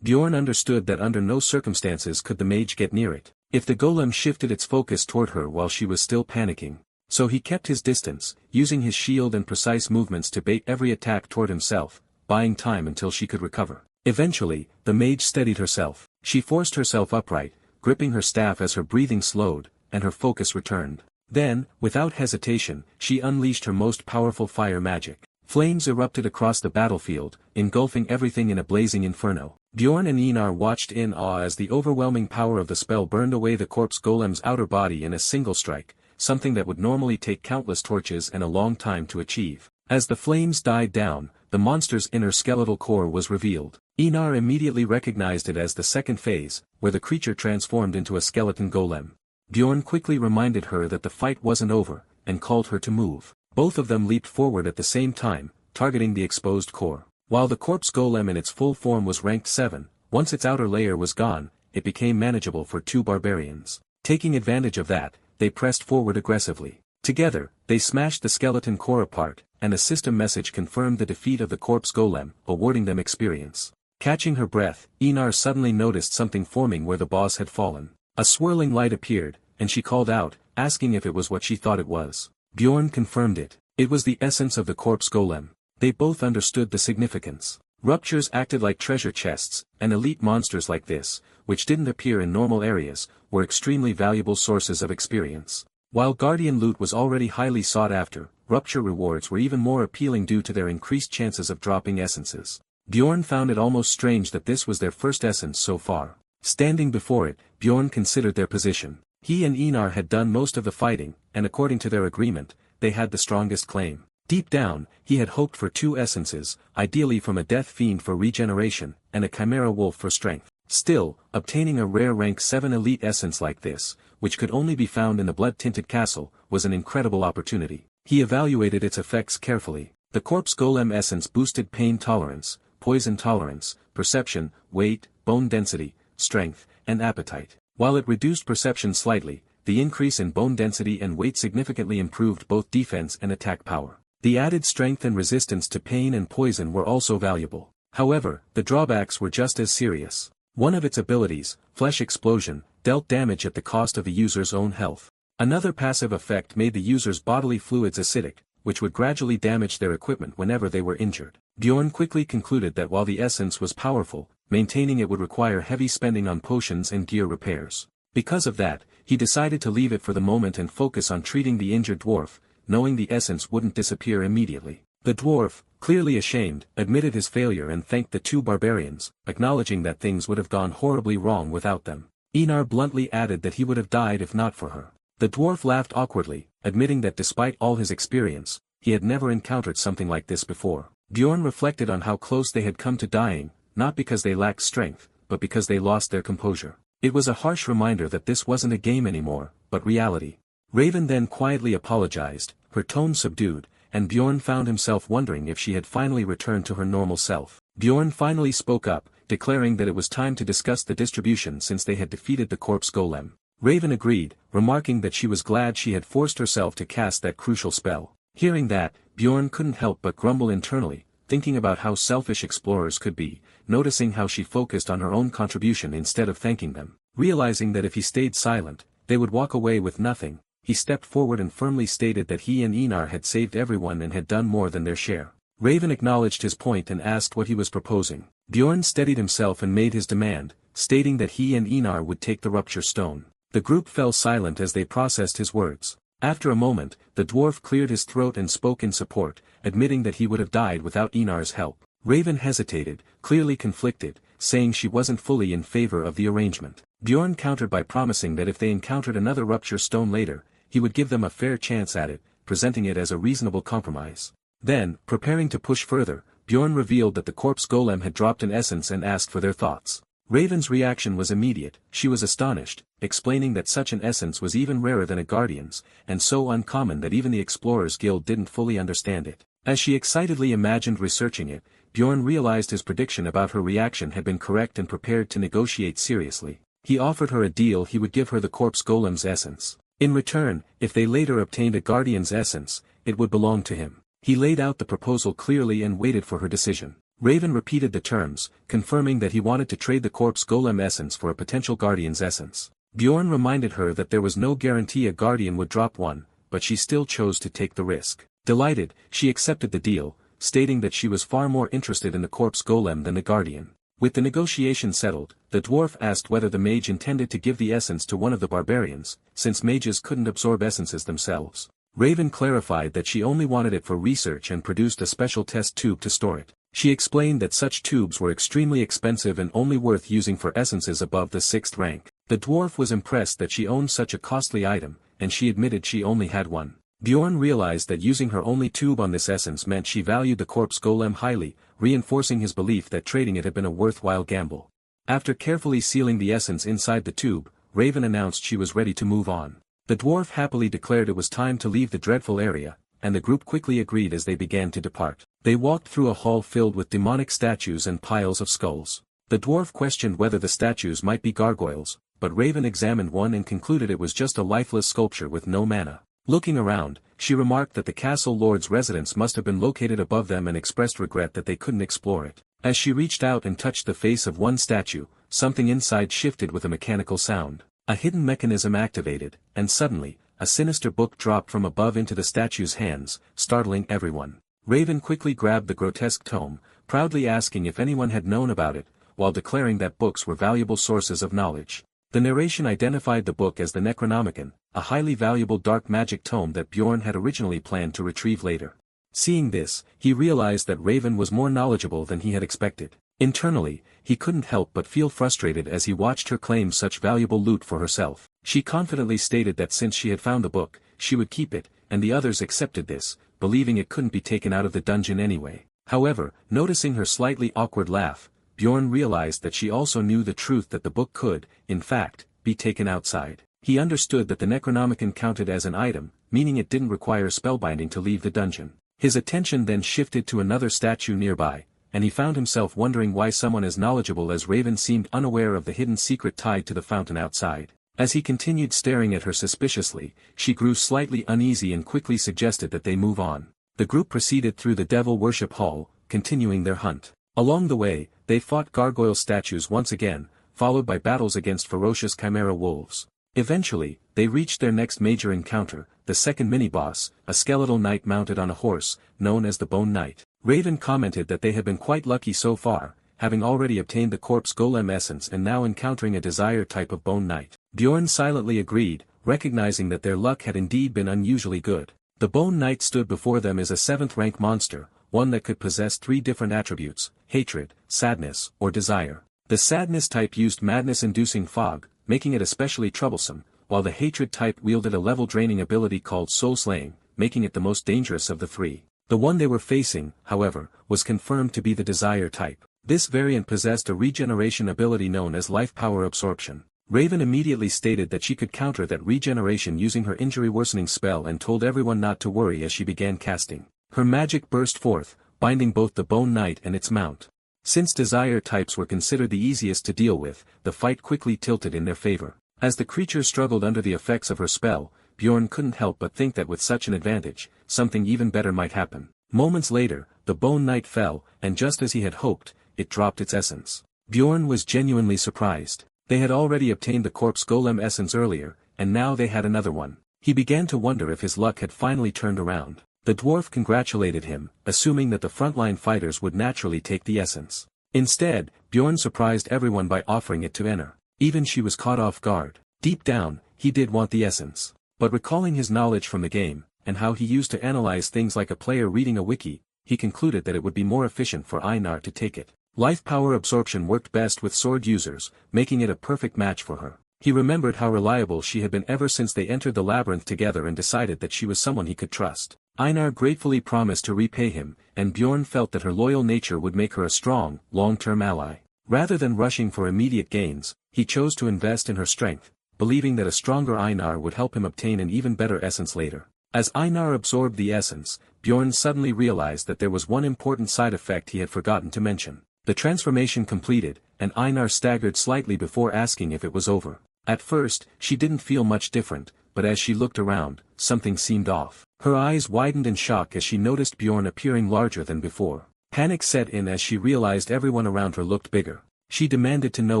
Bjorn understood that under no circumstances could the mage get near it, if the golem shifted its focus toward her while she was still panicking. So he kept his distance, using his shield and precise movements to bait every attack toward himself, buying time until she could recover. Eventually, the mage steadied herself. She forced herself upright, gripping her staff as her breathing slowed, and her focus returned. Then, without hesitation, she unleashed her most powerful fire magic. Flames erupted across the battlefield, engulfing everything in a blazing inferno. Bjorn and Einar watched in awe as the overwhelming power of the spell burned away the corpse golem's outer body in a single strike, something that would normally take countless torches and a long time to achieve. As the flames died down, the monster's inner skeletal core was revealed. Einar immediately recognized it as the second phase, where the creature transformed into a skeleton golem. Bjorn quickly reminded her that the fight wasn't over, and called her to move. Both of them leaped forward at the same time, targeting the exposed core. While the corpse golem in its full form was ranked 7, once its outer layer was gone, it became manageable for two barbarians. Taking advantage of that, they pressed forward aggressively. Together, they smashed the skeleton core apart, and a system message confirmed the defeat of the corpse golem, awarding them experience. Catching her breath, Einar suddenly noticed something forming where the boss had fallen. A swirling light appeared, and she called out, asking if it was what she thought it was. Bjorn confirmed it. It was the essence of the corpse golem. They both understood the significance. Ruptures acted like treasure chests, and elite monsters like this, which didn't appear in normal areas, were extremely valuable sources of experience. While Guardian loot was already highly sought after, Rupture rewards were even more appealing due to their increased chances of dropping essences. Bjorn found it almost strange that this was their first essence so far. Standing before it, Bjorn considered their position. He and Einar had done most of the fighting, and according to their agreement, they had the strongest claim. Deep down, he had hoped for 2 essences, ideally from a death fiend for regeneration, and a chimera wolf for strength. Still, obtaining a rare rank 7 elite essence like this, which could only be found in the blood-tinted castle, was an incredible opportunity. He evaluated its effects carefully. The corpse golem essence boosted pain tolerance, poison tolerance, perception, weight, bone density, strength, and appetite. While it reduced perception slightly, the increase in bone density and weight significantly improved both defense and attack power. The added strength and resistance to pain and poison were also valuable. However, the drawbacks were just as serious. One of its abilities, Flesh Explosion, dealt damage at the cost of the user's own health. Another passive effect made the user's bodily fluids acidic, which would gradually damage their equipment whenever they were injured. Bjorn quickly concluded that while the essence was powerful, maintaining it would require heavy spending on potions and gear repairs. Because of that, he decided to leave it for the moment and focus on treating the injured dwarf, knowing the essence wouldn't disappear immediately. The dwarf, clearly ashamed, admitted his failure and thanked the two barbarians, acknowledging that things would have gone horribly wrong without them. Einar bluntly added that he would have died if not for her. The dwarf laughed awkwardly, admitting that despite all his experience, he had never encountered something like this before. Bjorn reflected on how close they had come to dying, not because they lacked strength, but because they lost their composure. It was a harsh reminder that this wasn't a game anymore, but reality. Raven then quietly apologized, her tone subdued, and Bjorn found himself wondering if she had finally returned to her normal self. Bjorn finally spoke up, declaring that it was time to discuss the distribution since they had defeated the corpse golem. Raven agreed, remarking that she was glad she had forced herself to cast that crucial spell. Hearing that, Bjorn couldn't help but grumble internally, thinking about how selfish explorers could be, noticing how she focused on her own contribution instead of thanking them. Realizing that if he stayed silent, they would walk away with nothing, he stepped forward and firmly stated that he and Einar had saved everyone and had done more than their share. Raven acknowledged his point and asked what he was proposing. Bjorn steadied himself and made his demand, stating that he and Einar would take the rupture stone. The group fell silent as they processed his words. After a moment, the dwarf cleared his throat and spoke in support, admitting that he would have died without Einar's help. Raven hesitated, clearly conflicted, saying she wasn't fully in favor of the arrangement. Bjorn countered by promising that if they encountered another rupture stone later, he would give them a fair chance at it, presenting it as a reasonable compromise. Then, preparing to push further, Bjorn revealed that the corpse golem had dropped an essence and asked for their thoughts. Raven's reaction was immediate. She was astonished, explaining that such an essence was even rarer than a guardian's, and so uncommon that even the Explorers Guild didn't fully understand it. As she excitedly imagined researching it, Bjorn realized his prediction about her reaction had been correct and prepared to negotiate seriously. He offered her a deal: he would give her the corpse golem's essence. In return, if they later obtained a guardian's essence, it would belong to him. He laid out the proposal clearly and waited for her decision. Raven repeated the terms, confirming that he wanted to trade the corpse golem essence for a potential guardian's essence. Bjorn reminded her that there was no guarantee a guardian would drop one, but she still chose to take the risk. Delighted, she accepted the deal, stating that she was far more interested in the corpse golem than the guardian. With the negotiation settled, the dwarf asked whether the mage intended to give the essence to one of the barbarians, since mages couldn't absorb essences themselves. Raven clarified that she only wanted it for research and produced a special test tube to store it. She explained that such tubes were extremely expensive and only worth using for essences above the 6th rank. The dwarf was impressed that she owned such a costly item, and she admitted she only had one. Bjorn realized that using her only tube on this essence meant she valued the corpse golem highly, reinforcing his belief that trading it had been a worthwhile gamble. After carefully sealing the essence inside the tube, Raven announced she was ready to move on. The dwarf happily declared it was time to leave the dreadful area, and the group quickly agreed as they began to depart. They walked through a hall filled with demonic statues and piles of skulls. The dwarf questioned whether the statues might be gargoyles, but Raven examined one and concluded it was just a lifeless sculpture with no mana. Looking around, she remarked that the castle lord's residence must have been located above them and expressed regret that they couldn't explore it. As she reached out and touched the face of one statue, something inside shifted with a mechanical sound. A hidden mechanism activated, and suddenly, a sinister book dropped from above into the statue's hands, startling everyone. Raven quickly grabbed the grotesque tome, proudly asking if anyone had known about it, while declaring that books were valuable sources of knowledge. The narration identified the book as the Necronomicon, a highly valuable dark magic tome that Bjorn had originally planned to retrieve later. Seeing this, he realized that Raven was more knowledgeable than he had expected. Internally, he couldn't help but feel frustrated as he watched her claim such valuable loot for herself. She confidently stated that since she had found the book, she would keep it, and the others accepted this, believing it couldn't be taken out of the dungeon anyway. However, noticing her slightly awkward laugh, Bjorn realized that she also knew the truth that the book could, in fact, be taken outside. He understood that the Necronomicon counted as an item, meaning it didn't require spellbinding to leave the dungeon. His attention then shifted to another statue nearby, and he found himself wondering why someone as knowledgeable as Raven seemed unaware of the hidden secret tied to the fountain outside. As he continued staring at her suspiciously, she grew slightly uneasy and quickly suggested that they move on. The group proceeded through the Devil Worship Hall, continuing their hunt. Along the way, they fought gargoyle statues once again, followed by battles against ferocious chimera wolves. Eventually, they reached their next major encounter, the second mini-boss, a skeletal knight mounted on a horse, known as the Bone Knight. Raven commented that they had been quite lucky so far, having already obtained the corpse golem essence and now encountering a desire type of Bone Knight. Bjorn silently agreed, recognizing that their luck had indeed been unusually good. The Bone Knight stood before them as a 7th rank monster, one that could possess 3 different attributes: hatred, sadness, or desire. The sadness type used madness-inducing fog, making it especially troublesome, while the hatred type wielded a level-draining ability called soul-slaying, making it the most dangerous of the 3. The one they were facing, however, was confirmed to be the desire type. This variant possessed a regeneration ability known as life power absorption. Raven immediately stated that she could counter that regeneration using her injury-worsening spell and told everyone not to worry as she began casting. Her magic burst forth, binding both the Bone Knight and its mount. Since desire types were considered the easiest to deal with, the fight quickly tilted in their favor. As the creature struggled under the effects of her spell, Bjorn couldn't help but think that with such an advantage, something even better might happen. Moments later, the Bone Knight fell, and just as he had hoped, it dropped its essence. Bjorn was genuinely surprised. They had already obtained the corpse golem essence earlier, and now they had another one. He began to wonder if his luck had finally turned around. The dwarf congratulated him, assuming that the frontline fighters would naturally take the essence. Instead, Bjorn surprised everyone by offering it to Enner. Even she was caught off guard. Deep down, he did want the essence. But recalling his knowledge from the game, and how he used to analyze things like a player reading a wiki, he concluded that it would be more efficient for Einar to take it. Life power absorption worked best with sword users, making it a perfect match for her. He remembered how reliable she had been ever since they entered the labyrinth together and decided that she was someone he could trust. Einar gratefully promised to repay him, and Bjorn felt that her loyal nature would make her a strong, long-term ally. Rather than rushing for immediate gains, he chose to invest in her strength, believing that a stronger Einar would help him obtain an even better essence later. As Einar absorbed the essence, Bjorn suddenly realized that there was one important side effect he had forgotten to mention. The transformation completed, and Einar staggered slightly before asking if it was over. At first, she didn't feel much different, but as she looked around, something seemed off. Her eyes widened in shock as she noticed Bjorn appearing larger than before. Panic set in as she realized everyone around her looked bigger. She demanded to know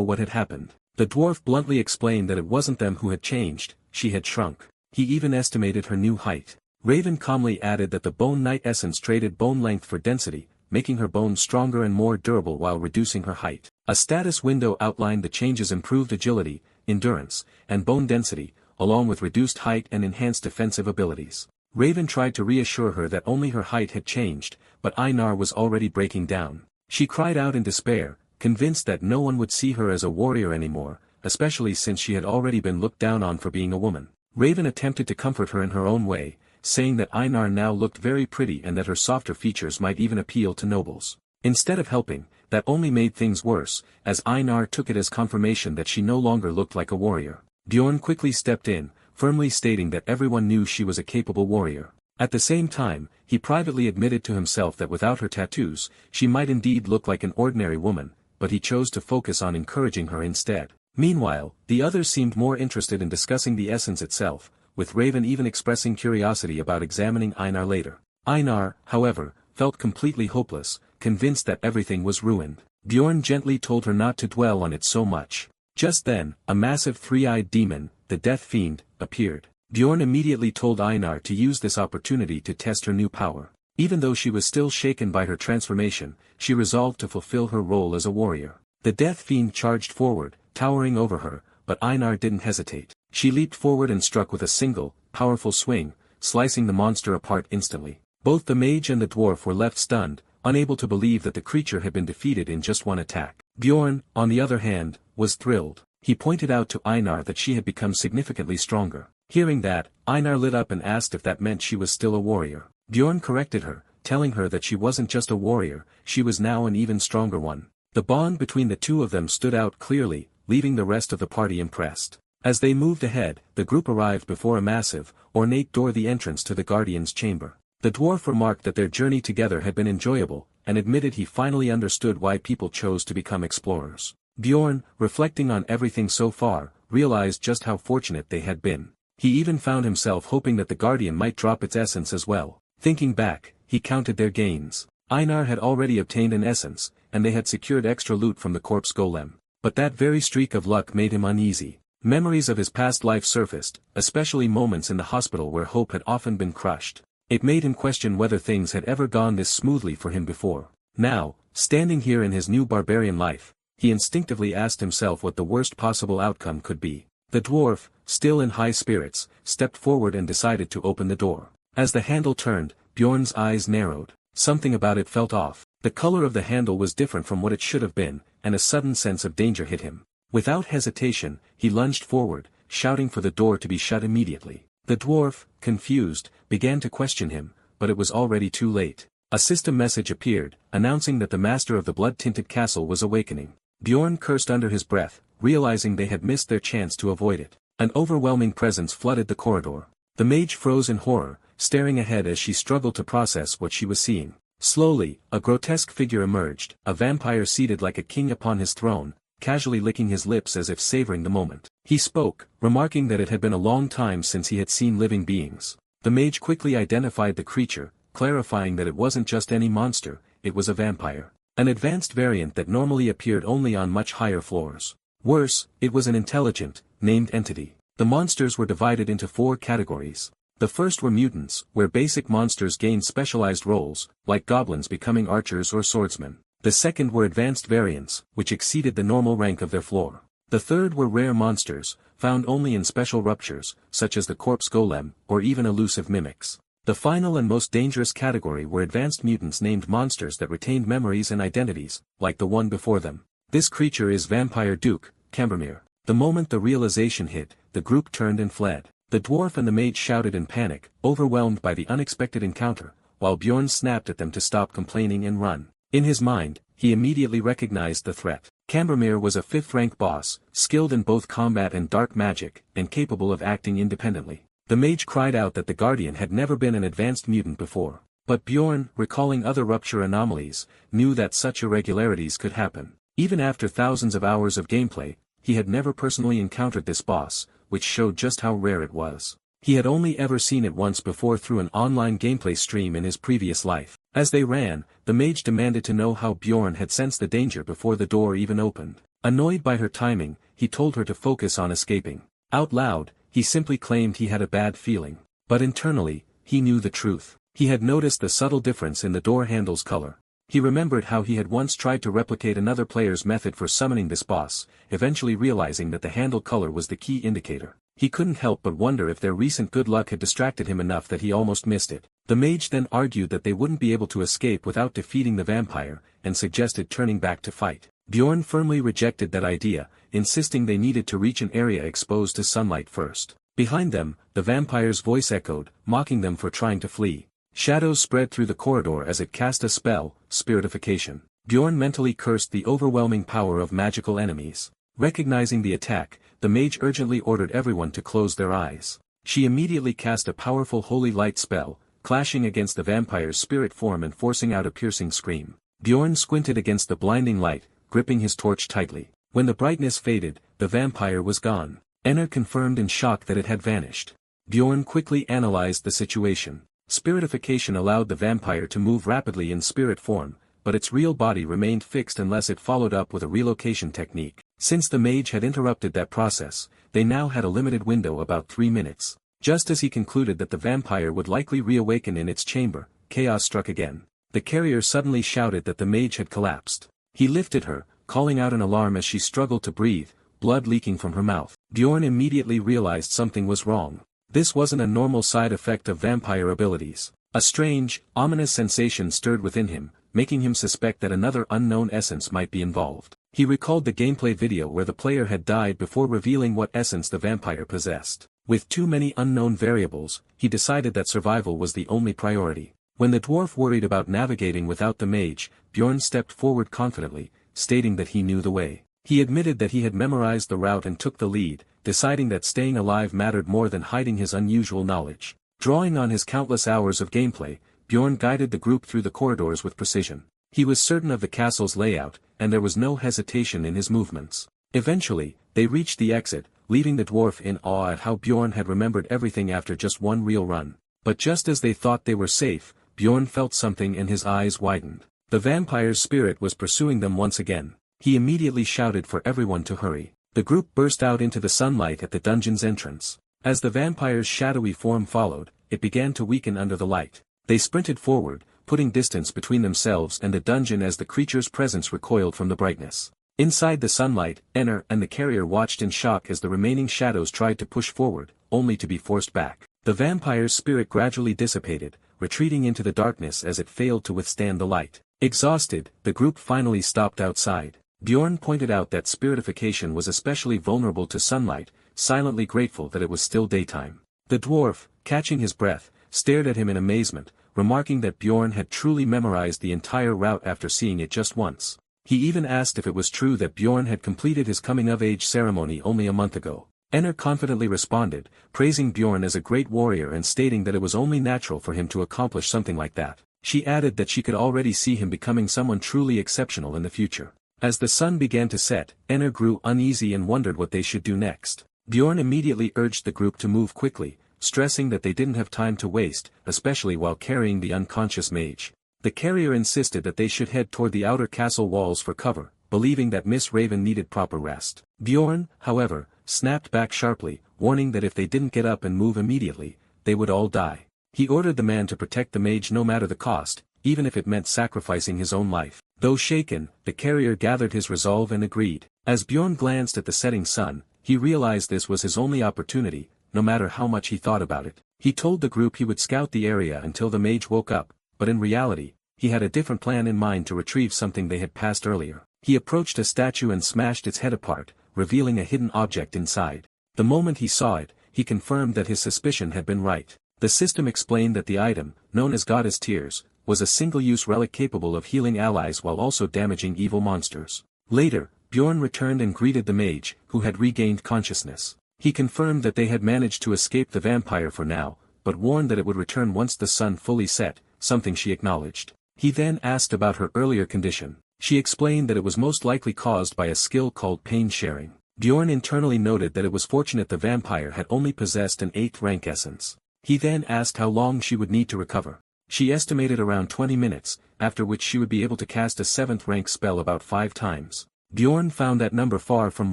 what had happened. The dwarf bluntly explained that it wasn't them who had changed, she had shrunk. He even estimated her new height. Raven calmly added that the Bone Knight essence traded bone length for density, making her bones stronger and more durable while reducing her height. A status window outlined the changes: improved agility, endurance, and bone density, along with reduced height and enhanced defensive abilities. Raven tried to reassure her that only her height had changed, but Einar was already breaking down. She cried out in despair, convinced that no one would see her as a warrior anymore, especially since she had already been looked down on for being a woman. Raven attempted to comfort her in her own way, saying that Einar now looked very pretty and that her softer features might even appeal to nobles. Instead of helping, that only made things worse, as Einar took it as confirmation that she no longer looked like a warrior. Bjorn quickly stepped in, firmly stating that everyone knew she was a capable warrior. At the same time, he privately admitted to himself that without her tattoos, she might indeed look like an ordinary woman, but he chose to focus on encouraging her instead. Meanwhile, the others seemed more interested in discussing the essence itself, with Raven even expressing curiosity about examining Einar later. Einar, however, felt completely hopeless, convinced that everything was ruined. Bjorn gently told her not to dwell on it so much. Just then, a massive three-eyed demon, the Death Fiend, appeared. Bjorn immediately told Einar to use this opportunity to test her new power. Even though she was still shaken by her transformation, she resolved to fulfill her role as a warrior. The Death Fiend charged forward, towering over her, but Einar didn't hesitate. She leaped forward and struck with a single, powerful swing, slicing the monster apart instantly. Both the mage and the dwarf were left stunned, unable to believe that the creature had been defeated in just one attack. Bjorn, on the other hand, was thrilled. He pointed out to Einar that she had become significantly stronger. Hearing that, Einar lit up and asked if that meant she was still a warrior. Bjorn corrected her, telling her that she wasn't just a warrior, she was now an even stronger one. The bond between the two of them stood out clearly, leaving the rest of the party impressed. As they moved ahead, the group arrived before a massive, ornate door, the entrance to the Guardian's chamber. The dwarf remarked that their journey together had been enjoyable, and admitted he finally understood why people chose to become explorers. Bjorn, reflecting on everything so far, realized just how fortunate they had been. He even found himself hoping that the Guardian might drop its essence as well. Thinking back, he counted their gains. Einar had already obtained an essence, and they had secured extra loot from the corpse golem. But that very streak of luck made him uneasy. Memories of his past life surfaced, especially moments in the hospital where hope had often been crushed. It made him question whether things had ever gone this smoothly for him before. Now, standing here in his new barbarian life, he instinctively asked himself what the worst possible outcome could be. The dwarf, still in high spirits, stepped forward and decided to open the door. As the handle turned, Bjorn's eyes narrowed. Something about it felt off. The color of the handle was different from what it should have been, and a sudden sense of danger hit him. Without hesitation, he lunged forward, shouting for the door to be shut immediately. The dwarf, confused, began to question him, but it was already too late. A system message appeared, announcing that the master of the blood-tinted castle was awakening. Bjorn cursed under his breath, realizing they had missed their chance to avoid it. An overwhelming presence flooded the corridor. The mage froze in horror, staring ahead as she struggled to process what she was seeing. Slowly, a grotesque figure emerged, a vampire seated like a king upon his throne, casually licking his lips as if savoring the moment. He spoke, remarking that it had been a long time since he had seen living beings. The mage quickly identified the creature, clarifying that it wasn't just any monster, it was a vampire. An advanced variant that normally appeared only on much higher floors. Worse, it was an intelligent, named entity. The monsters were divided into 4 categories. The first were mutants, where basic monsters gained specialized roles, like goblins becoming archers or swordsmen. The second were advanced variants, which exceeded the normal rank of their floor. The third were rare monsters, found only in special ruptures, such as the corpse golem, or even elusive mimics. The final and most dangerous category were advanced mutants named monsters that retained memories and identities, like the one before them. This creature is Vampire Duke, Cambermere. The moment the realization hit, the group turned and fled. The dwarf and the mage shouted in panic, overwhelmed by the unexpected encounter, while Bjorn snapped at them to stop complaining and run. In his mind, he immediately recognized the threat. Cambermere was a 5th-rank boss, skilled in both combat and dark magic, and capable of acting independently. The mage cried out that the Guardian had never been an advanced mutant before. But Bjorn, recalling other rupture anomalies, knew that such irregularities could happen. Even after thousands of hours of gameplay, he had never personally encountered this boss, which showed just how rare it was. He had only ever seen it once before through an online gameplay stream in his previous life. As they ran, the mage demanded to know how Bjorn had sensed the danger before the door even opened. Annoyed by her timing, he told her to focus on escaping. Out loud, he simply claimed he had a bad feeling. But internally, he knew the truth. He had noticed the subtle difference in the door handle's color. He remembered how he had once tried to replicate another player's method for summoning this boss, eventually realizing that the handle color was the key indicator. He couldn't help but wonder if their recent good luck had distracted him enough that he almost missed it. The mage then argued that they wouldn't be able to escape without defeating the vampire, and suggested turning back to fight. Bjorn firmly rejected that idea, insisting they needed to reach an area exposed to sunlight first. Behind them, the vampire's voice echoed, mocking them for trying to flee. Shadows spread through the corridor as it cast a spell, spiritification. Bjorn mentally cursed the overwhelming power of magical enemies. Recognizing the attack, the mage urgently ordered everyone to close their eyes. She immediately cast a powerful holy light spell, clashing against the vampire's spirit form and forcing out a piercing scream. Bjorn squinted against the blinding light, gripping his torch tightly. When the brightness faded, the vampire was gone. Enner confirmed in shock that it had vanished. Bjorn quickly analyzed the situation. Spiritification allowed the vampire to move rapidly in spirit form, but its real body remained fixed unless it followed up with a relocation technique. Since the mage had interrupted that process, they now had a limited window about 3 minutes. Just as he concluded that the vampire would likely reawaken in its chamber, chaos struck again. The carrier suddenly shouted that the mage had collapsed. He lifted her, calling out an alarm as she struggled to breathe, blood leaking from her mouth. Bjorn immediately realized something was wrong. This wasn't a normal side effect of vampire abilities. A strange, ominous sensation stirred within him, making him suspect that another unknown essence might be involved. He recalled the gameplay video where the player had died before revealing what essence the vampire possessed. With too many unknown variables, he decided that survival was the only priority. When the dwarf worried about navigating without the mage, Bjorn stepped forward confidently, stating that he knew the way. He admitted that he had memorized the route and took the lead, deciding that staying alive mattered more than hiding his unusual knowledge. Drawing on his countless hours of gameplay, Bjorn guided the group through the corridors with precision. He was certain of the castle's layout, and there was no hesitation in his movements. Eventually, they reached the exit, leaving the dwarf in awe at how Bjorn had remembered everything after just one real run. But just as they thought they were safe, Bjorn felt something and his eyes widened. The vampire's spirit was pursuing them once again. He immediately shouted for everyone to hurry. The group burst out into the sunlight at the dungeon's entrance. As the vampire's shadowy form followed, it began to weaken under the light. They sprinted forward, putting distance between themselves and the dungeon as the creature's presence recoiled from the brightness. Inside the sunlight, Enner and the carrier watched in shock as the remaining shadows tried to push forward, only to be forced back. The vampire's spirit gradually dissipated, retreating into the darkness as it failed to withstand the light. Exhausted, the group finally stopped outside. Bjorn pointed out that spiritification was especially vulnerable to sunlight, silently grateful that it was still daytime. The dwarf, catching his breath, stared at him in amazement, remarking that Bjorn had truly memorized the entire route after seeing it just once. He even asked if it was true that Bjorn had completed his coming-of-age ceremony only a month ago. Enner confidently responded, praising Bjorn as a great warrior and stating that it was only natural for him to accomplish something like that. She added that she could already see him becoming someone truly exceptional in the future. As the sun began to set, Enner grew uneasy and wondered what they should do next. Bjorn immediately urged the group to move quickly, stressing that they didn't have time to waste, especially while carrying the unconscious mage. The carrier insisted that they should head toward the outer castle walls for cover, believing that Miss Raven needed proper rest. Bjorn, however, snapped back sharply, warning that if they didn't get up and move immediately, they would all die. He ordered the man to protect the mage no matter the cost, even if it meant sacrificing his own life. Though shaken, the carrier gathered his resolve and agreed. As Bjorn glanced at the setting sun, he realized this was his only opportunity, no matter how much he thought about it. He told the group he would scout the area until the mage woke up, but in reality, he had a different plan in mind to retrieve something they had passed earlier. He approached a statue and smashed its head apart, revealing a hidden object inside. The moment he saw it, he confirmed that his suspicion had been right. The system explained that the item, known as Goddess Tears, was a single-use relic capable of healing allies while also damaging evil monsters. Later, Bjorn returned and greeted the mage, who had regained consciousness. He confirmed that they had managed to escape the vampire for now, but warned that it would return once the sun fully set, something she acknowledged. He then asked about her earlier condition. She explained that it was most likely caused by a skill called pain sharing. Bjorn internally noted that it was fortunate the vampire had only possessed an 8th rank essence. He then asked how long she would need to recover. She estimated around 20 minutes, after which she would be able to cast a 7th rank spell about 5 times. Bjorn found that number far from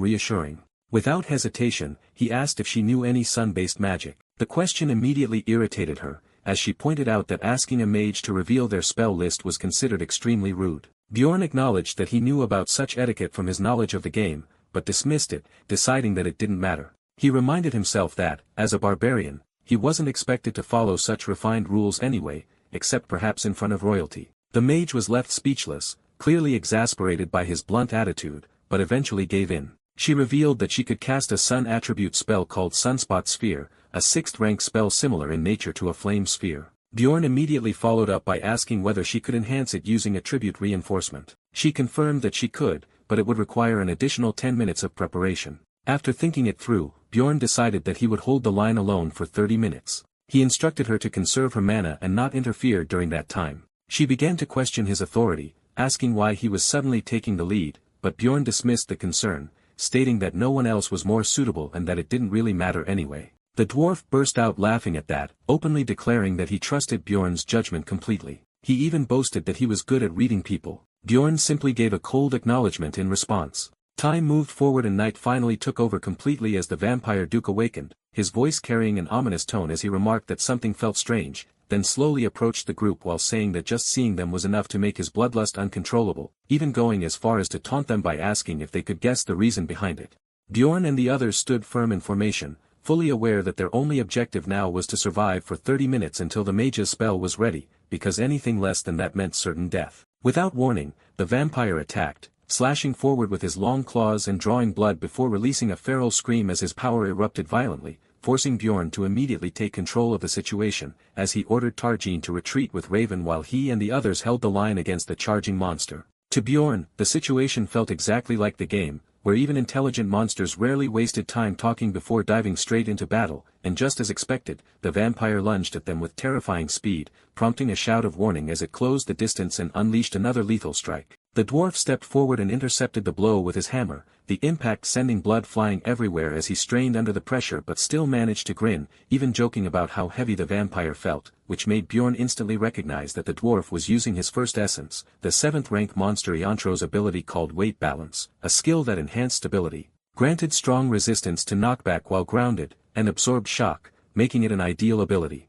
reassuring. Without hesitation, he asked if she knew any sun-based magic. The question immediately irritated her, as she pointed out that asking a mage to reveal their spell list was considered extremely rude. Bjorn acknowledged that he knew about such etiquette from his knowledge of the game, but dismissed it, deciding that it didn't matter. He reminded himself that, as a barbarian, he wasn't expected to follow such refined rules anyway, except perhaps in front of royalty. The mage was left speechless, clearly exasperated by his blunt attitude, but eventually gave in. She revealed that she could cast a sun attribute spell called Sunspot Sphere, a 6th rank spell similar in nature to a flame sphere. Bjorn immediately followed up by asking whether she could enhance it using attribute reinforcement. She confirmed that she could, but it would require an additional 10 minutes of preparation. After thinking it through, Bjorn decided that he would hold the line alone for 30 minutes. He instructed her to conserve her mana and not interfere during that time. She began to question his authority, asking why he was suddenly taking the lead, but Bjorn dismissed the concern, stating that no one else was more suitable and that it didn't really matter anyway. The dwarf burst out laughing at that, openly declaring that he trusted Bjorn's judgment completely. He even boasted that he was good at reading people. Bjorn simply gave a cold acknowledgement in response. Time moved forward and night finally took over completely as the vampire duke awakened, his voice carrying an ominous tone as he remarked that something felt strange, then slowly approached the group while saying that just seeing them was enough to make his bloodlust uncontrollable, even going as far as to taunt them by asking if they could guess the reason behind it. Bjorn and the others stood firm in formation, fully aware that their only objective now was to survive for 30 minutes until the mage's spell was ready, because anything less than that meant certain death. Without warning, the vampire attacked, slashing forward with his long claws and drawing blood before releasing a feral scream as his power erupted violently, forcing Bjorn to immediately take control of the situation, as he ordered Tarjin to retreat with Raven while he and the others held the line against the charging monster. To Bjorn, the situation felt exactly like the game, where even intelligent monsters rarely wasted time talking before diving straight into battle, and just as expected, the vampire lunged at them with terrifying speed, prompting a shout of warning as it closed the distance and unleashed another lethal strike. The dwarf stepped forward and intercepted the blow with his hammer, the impact sending blood flying everywhere as he strained under the pressure but still managed to grin, even joking about how heavy the vampire felt, which made Bjorn instantly recognize that the dwarf was using his first essence, the 7th rank monster Iantro's ability called Weight Balance, a skill that enhanced stability. granted strong resistance to knockback while grounded, and absorbed shock, making it an ideal ability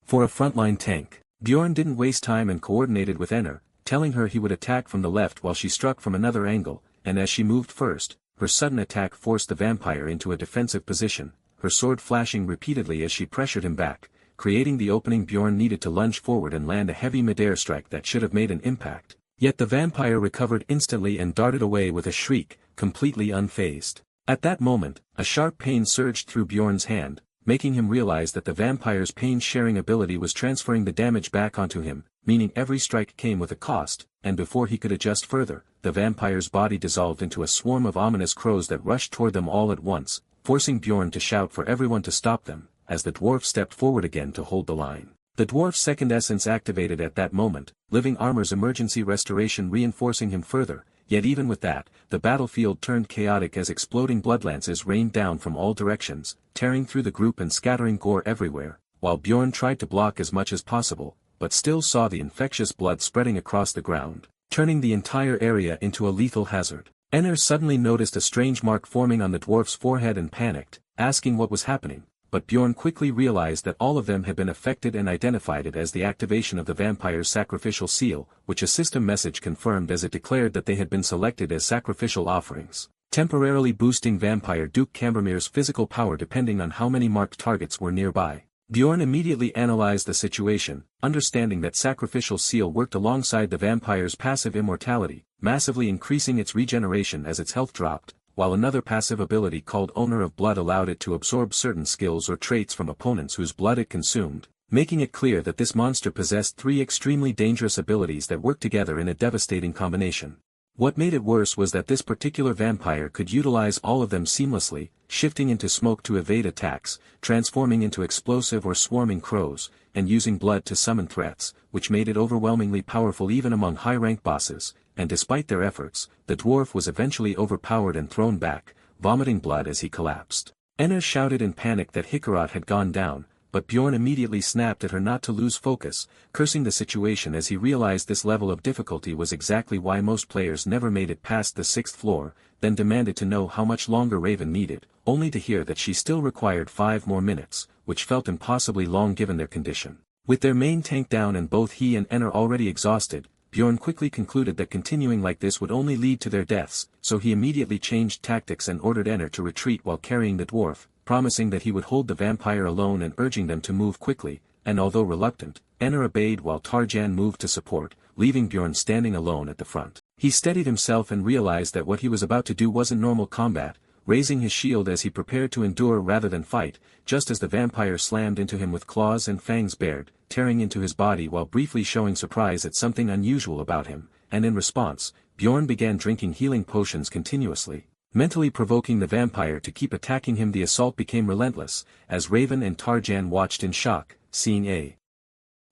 for a frontline tank. Bjorn didn't waste time and coordinated with Enner, telling her he would attack from the left while she struck from another angle, and as she moved first, her sudden attack forced the vampire into a defensive position, her sword flashing repeatedly as she pressured him back, creating the opening Bjorn needed to lunge forward and land a heavy mid-air strike that should have made an impact. Yet the vampire recovered instantly and darted away with a shriek, completely unfazed. At that moment, a sharp pain surged through Bjorn's hand, making him realize that the vampire's pain-sharing ability was transferring the damage back onto him, meaning every strike came with a cost, and before he could adjust further, the vampire's body dissolved into a swarm of ominous crows that rushed toward them all at once, forcing Bjorn to shout for everyone to stop them, as the dwarf stepped forward again to hold the line. The dwarf's second essence activated at that moment, living armor's emergency restoration reinforcing him further, yet even with that, the battlefield turned chaotic as exploding bloodlances rained down from all directions, tearing through the group and scattering gore everywhere, while Bjorn tried to block as much as possible, but still saw the infectious blood spreading across the ground, turning the entire area into a lethal hazard. Enner suddenly noticed a strange mark forming on the dwarf's forehead and panicked, asking what was happening, but Bjorn quickly realized that all of them had been affected and identified it as the activation of the vampire's sacrificial seal, which a system message confirmed as it declared that they had been selected as sacrificial offerings, temporarily boosting vampire Duke Cambermere's physical power depending on how many marked targets were nearby. Bjorn immediately analyzed the situation, understanding that sacrificial seal worked alongside the vampire's passive immortality, massively increasing its regeneration as its health dropped, while another passive ability called Owner of Blood allowed it to absorb certain skills or traits from opponents whose blood it consumed, making it clear that this monster possessed three extremely dangerous abilities that worked together in a devastating combination. What made it worse was that this particular vampire could utilize all of them seamlessly, shifting into smoke to evade attacks, transforming into explosive or swarming crows, and using blood to summon threats, which made it overwhelmingly powerful even among high-rank bosses, and despite their efforts, the dwarf was eventually overpowered and thrown back, vomiting blood as he collapsed. Enner shouted in panic that Hikarat had gone down, but Bjorn immediately snapped at her not to lose focus, cursing the situation as he realized this level of difficulty was exactly why most players never made it past the 6th floor, then demanded to know how much longer Raven needed, only to hear that she still required 5 more minutes, which felt impossibly long given their condition. With their main tank down and both he and Enner already exhausted, Bjorn quickly concluded that continuing like this would only lead to their deaths, so he immediately changed tactics and ordered Enner to retreat while carrying the dwarf, promising that he would hold the vampire alone and urging them to move quickly, and although reluctant, Enner obeyed while Tarjan moved to support, leaving Bjorn standing alone at the front. He steadied himself and realized that what he was about to do wasn't normal combat, raising his shield as he prepared to endure rather than fight, just as the vampire slammed into him with claws and fangs bared, tearing into his body while briefly showing surprise at something unusual about him, and in response, Bjorn began drinking healing potions continuously. Mentally provoking the vampire to keep attacking him, the assault became relentless, as Raven and Tarjan watched in shock, seeing a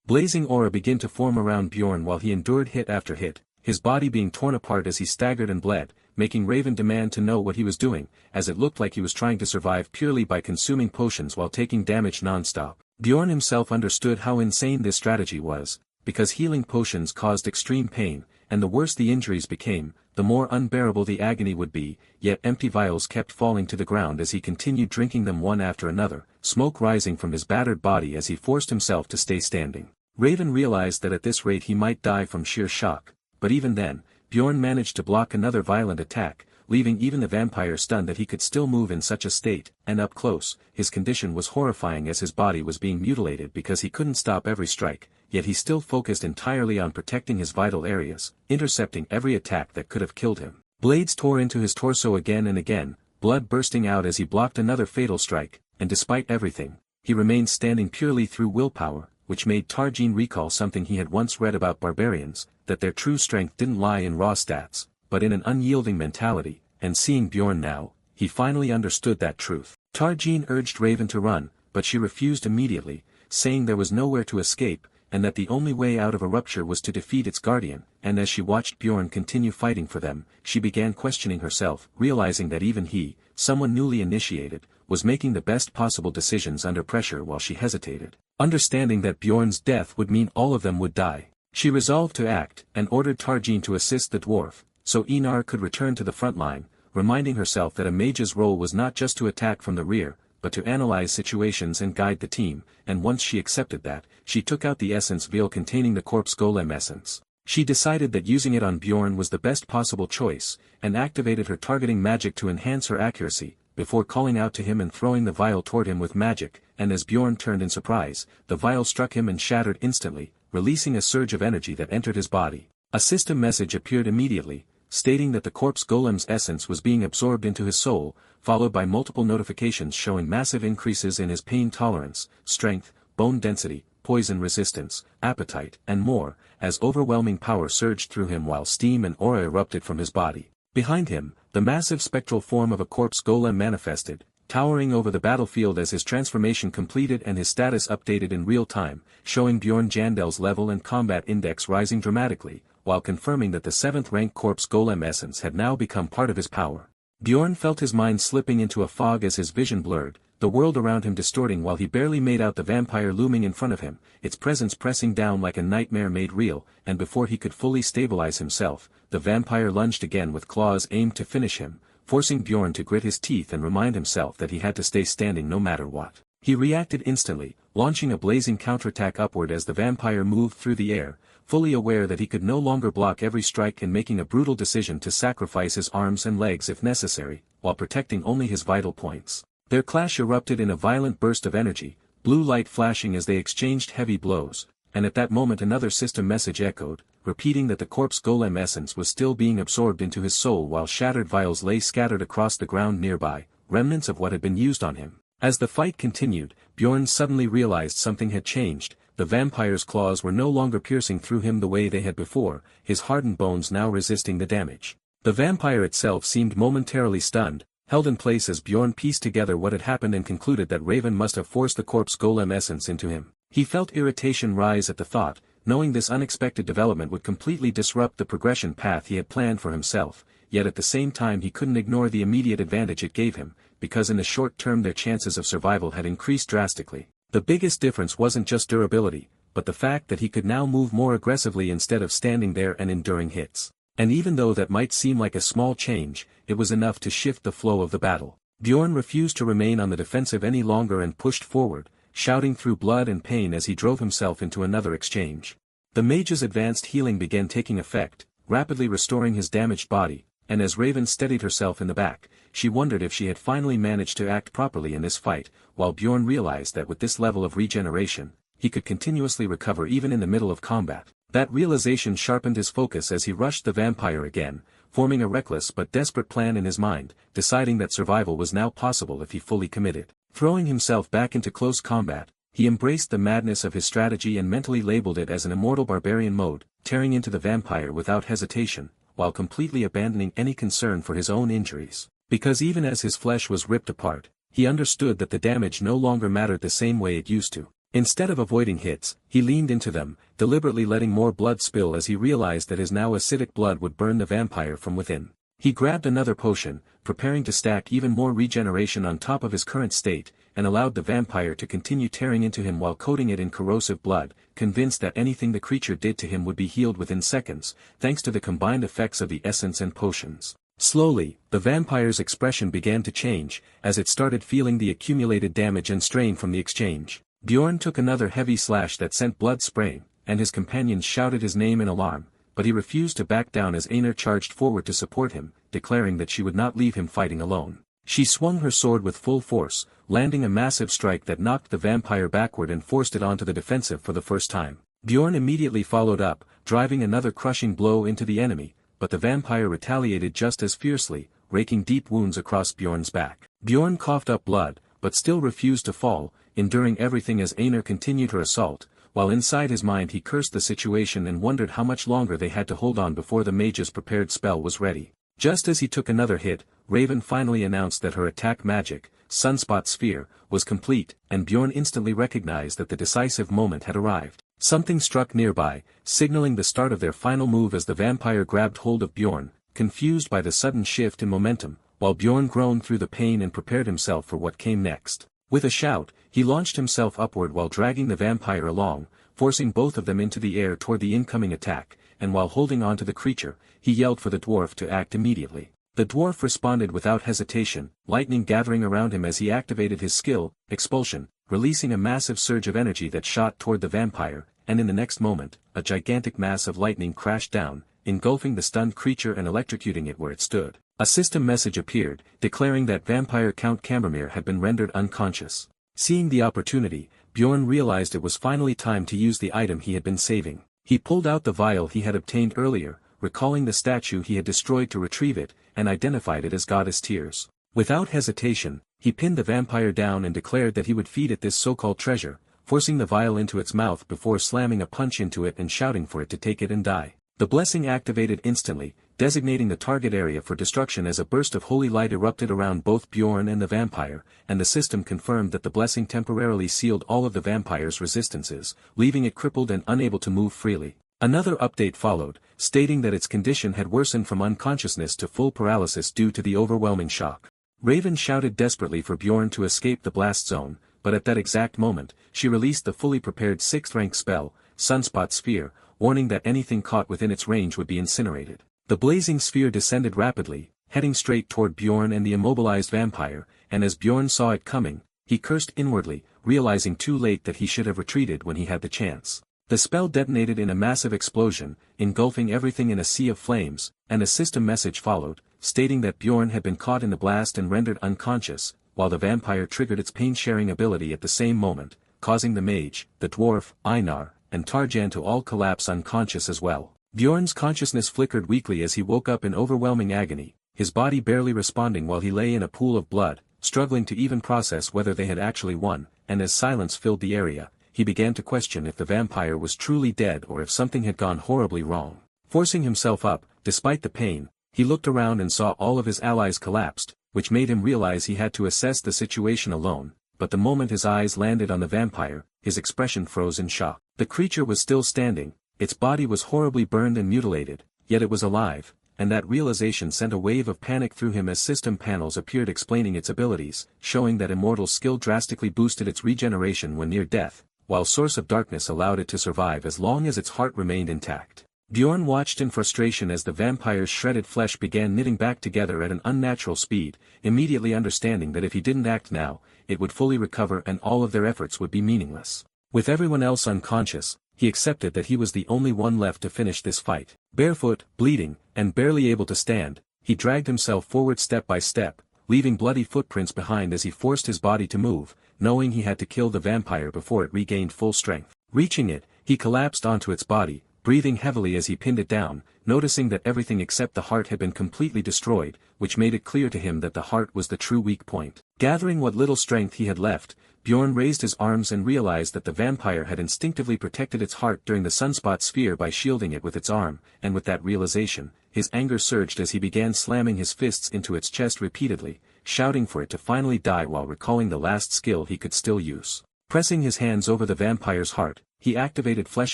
blazing aura begin to form around Bjorn while he endured hit after hit, his body being torn apart as he staggered and bled, making Raven demand to know what he was doing, as it looked like he was trying to survive purely by consuming potions while taking damage non-stop. Bjorn himself understood how insane this strategy was, because healing potions caused extreme pain, and the worse the injuries became, the more unbearable the agony would be, yet empty vials kept falling to the ground as he continued drinking them one after another, smoke rising from his battered body as he forced himself to stay standing. Raven realized that at this rate he might die from sheer shock, but even then, Bjorn managed to block another violent attack, leaving even the vampire stunned that he could still move in such a state, and up close, his condition was horrifying as his body was being mutilated because he couldn't stop every strike, yet he still focused entirely on protecting his vital areas, intercepting every attack that could have killed him. Blades tore into his torso again and again, blood bursting out as he blocked another fatal strike, and despite everything, he remained standing purely through willpower, which made Tarjan recall something he had once read about barbarians, that their true strength didn't lie in raw stats, but in an unyielding mentality, and seeing Bjorn now, he finally understood that truth. Tarjan urged Raven to run, but she refused immediately, saying there was nowhere to escape, and that the only way out of a rupture was to defeat its guardian, and as she watched Bjorn continue fighting for them, she began questioning herself, realizing that even he, someone newly initiated, was making the best possible decisions under pressure while she hesitated. Understanding that Bjorn's death would mean all of them would die, she resolved to act, and ordered Tarjan to assist the dwarf, so Einar could return to the front line, reminding herself that a mage's role was not just to attack from the rear, but to analyze situations and guide the team, and once she accepted that, she took out the essence vial containing the corpse golem essence. She decided that using it on Bjorn was the best possible choice, and activated her targeting magic to enhance her accuracy, before calling out to him and throwing the vial toward him with magic, and as Bjorn turned in surprise, the vial struck him and shattered instantly, releasing a surge of energy that entered his body. A system message appeared immediately, stating that the corpse golem's essence was being absorbed into his soul, followed by multiple notifications showing massive increases in his pain tolerance, strength, bone density, poison resistance, appetite, and more, as overwhelming power surged through him while steam and aura erupted from his body. Behind him, the massive spectral form of a corpse golem manifested, towering over the battlefield as his transformation completed and his status updated in real time, showing Bjorn Jandel's level and combat index rising dramatically, while confirming that the 7th rank corpse golem essence had now become part of his power. Bjorn felt his mind slipping into a fog as his vision blurred, the world around him distorting while he barely made out the vampire looming in front of him, its presence pressing down like a nightmare made real, and before he could fully stabilize himself, the vampire lunged again with claws aimed to finish him, forcing Bjorn to grit his teeth and remind himself that he had to stay standing no matter what. He reacted instantly, launching a blazing counterattack upward as the vampire moved through the air, fully aware that he could no longer block every strike and making a brutal decision to sacrifice his arms and legs if necessary, while protecting only his vital points. Their clash erupted in a violent burst of energy, blue light flashing as they exchanged heavy blows, and at that moment another system message echoed, repeating that the corpse golem essence was still being absorbed into his soul while shattered vials lay scattered across the ground nearby, remnants of what had been used on him. As the fight continued, Bjorn suddenly realized something had changed. The vampire's claws were no longer piercing through him the way they had before, his hardened bones now resisting the damage. The vampire itself seemed momentarily stunned, held in place as Bjorn pieced together what had happened and concluded that Raven must have forced the corpse golem essence into him. He felt irritation rise at the thought, knowing this unexpected development would completely disrupt the progression path he had planned for himself, yet at the same time he couldn't ignore the immediate advantage it gave him, because in the short term their chances of survival had increased drastically. The biggest difference wasn't just durability, but the fact that he could now move more aggressively instead of standing there and enduring hits. And even though that might seem like a small change, it was enough to shift the flow of the battle. Bjorn refused to remain on the defensive any longer and pushed forward, shouting through blood and pain as he drove himself into another exchange. The mage's advanced healing began taking effect, rapidly restoring his damaged body, and as Raven steadied herself in the back, she wondered if she had finally managed to act properly in this fight, while Bjorn realized that with this level of regeneration, he could continuously recover even in the middle of combat. That realization sharpened his focus as he rushed the vampire again, forming a reckless but desperate plan in his mind, deciding that survival was now possible if he fully committed. Throwing himself back into close combat, he embraced the madness of his strategy and mentally labeled it as an immortal barbarian mode, tearing into the vampire without hesitation, while completely abandoning any concern for his own injuries. Because even as his flesh was ripped apart, he understood that the damage no longer mattered the same way it used to. Instead of avoiding hits, he leaned into them, deliberately letting more blood spill as he realized that his now acidic blood would burn the vampire from within. He grabbed another potion, preparing to stack even more regeneration on top of his current state, and allowed the vampire to continue tearing into him while coating it in corrosive blood, convinced that anything the creature did to him would be healed within seconds, thanks to the combined effects of the essence and potions. Slowly, the vampire's expression began to change, as it started feeling the accumulated damage and strain from the exchange. Bjorn took another heavy slash that sent blood spraying, and his companions shouted his name in alarm, but he refused to back down as Einar charged forward to support him, declaring that she would not leave him fighting alone. She swung her sword with full force, landing a massive strike that knocked the vampire backward and forced it onto the defensive for the first time. Bjorn immediately followed up, driving another crushing blow into the enemy, but the vampire retaliated just as fiercely, raking deep wounds across Bjorn's back. Bjorn coughed up blood, but still refused to fall, enduring everything as Einar continued her assault, while inside his mind he cursed the situation and wondered how much longer they had to hold on before the mage's prepared spell was ready. Just as he took another hit, Raven finally announced that her attack magic, Sunspot Sphere, was complete, and Bjorn instantly recognized that the decisive moment had arrived. Something struck nearby, signaling the start of their final move as the vampire grabbed hold of Bjorn, confused by the sudden shift in momentum, while Bjorn groaned through the pain and prepared himself for what came next. With a shout, he launched himself upward while dragging the vampire along, forcing both of them into the air toward the incoming attack, and while holding on to the creature, he yelled for the dwarf to act immediately. The dwarf responded without hesitation, lightning gathering around him as he activated his skill, expulsion, releasing a massive surge of energy that shot toward the vampire, and in the next moment, a gigantic mass of lightning crashed down, engulfing the stunned creature and electrocuting it where it stood. A system message appeared, declaring that vampire Count Cambermere had been rendered unconscious. Seeing the opportunity, Bjorn realized it was finally time to use the item he had been saving. He pulled out the vial he had obtained earlier, recalling the statue he had destroyed to retrieve it, and identified it as Goddess Tears. Without hesitation, he pinned the vampire down and declared that he would feed it this so-called treasure, forcing the vial into its mouth before slamming a punch into it and shouting for it to take it and die. The blessing activated instantly, designating the target area for destruction as a burst of holy light erupted around both Bjorn and the vampire, and the system confirmed that the blessing temporarily sealed all of the vampire's resistances, leaving it crippled and unable to move freely. Another update followed, stating that its condition had worsened from unconsciousness to full paralysis due to the overwhelming shock. Raven shouted desperately for Bjorn to escape the blast zone, but at that exact moment, she released the fully prepared 6th rank spell, Sunspot Sphere, warning that anything caught within its range would be incinerated. The blazing sphere descended rapidly, heading straight toward Bjorn and the immobilized vampire, and as Bjorn saw it coming, he cursed inwardly, realizing too late that he should have retreated when he had the chance. The spell detonated in a massive explosion, engulfing everything in a sea of flames, and a system message followed, stating that Bjorn had been caught in the blast and rendered unconscious, while the vampire triggered its pain-sharing ability at the same moment, causing the mage, the dwarf, Einar, and Tarjan to all collapse unconscious as well. Bjorn's consciousness flickered weakly as he woke up in overwhelming agony, his body barely responding while he lay in a pool of blood, struggling to even process whether they had actually won, and as silence filled the area, he began to question if the vampire was truly dead or if something had gone horribly wrong. Forcing himself up, despite the pain, he looked around and saw all of his allies collapsed, which made him realize he had to assess the situation alone, but the moment his eyes landed on the vampire, his expression froze in shock. The creature was still standing, its body was horribly burned and mutilated, yet it was alive, and that realization sent a wave of panic through him as system panels appeared explaining its abilities, showing that immortal skill drastically boosted its regeneration when near death, while Source of Darkness allowed it to survive as long as its heart remained intact. Bjorn watched in frustration as the vampire's shredded flesh began knitting back together at an unnatural speed, immediately understanding that if he didn't act now, it would fully recover and all of their efforts would be meaningless. With everyone else unconscious, he accepted that he was the only one left to finish this fight. Barefoot, bleeding, and barely able to stand, he dragged himself forward step by step, leaving bloody footprints behind as he forced his body to move, knowing he had to kill the vampire before it regained full strength. Reaching it, he collapsed onto its body, breathing heavily as he pinned it down, noticing that everything except the heart had been completely destroyed, which made it clear to him that the heart was the true weak point. Gathering what little strength he had left, Bjorn raised his arms and realized that the vampire had instinctively protected its heart during the sunspot sphere by shielding it with its arm, and with that realization, his anger surged as he began slamming his fists into its chest repeatedly, shouting for it to finally die while recalling the last skill he could still use. Pressing his hands over the vampire's heart, he activated Flesh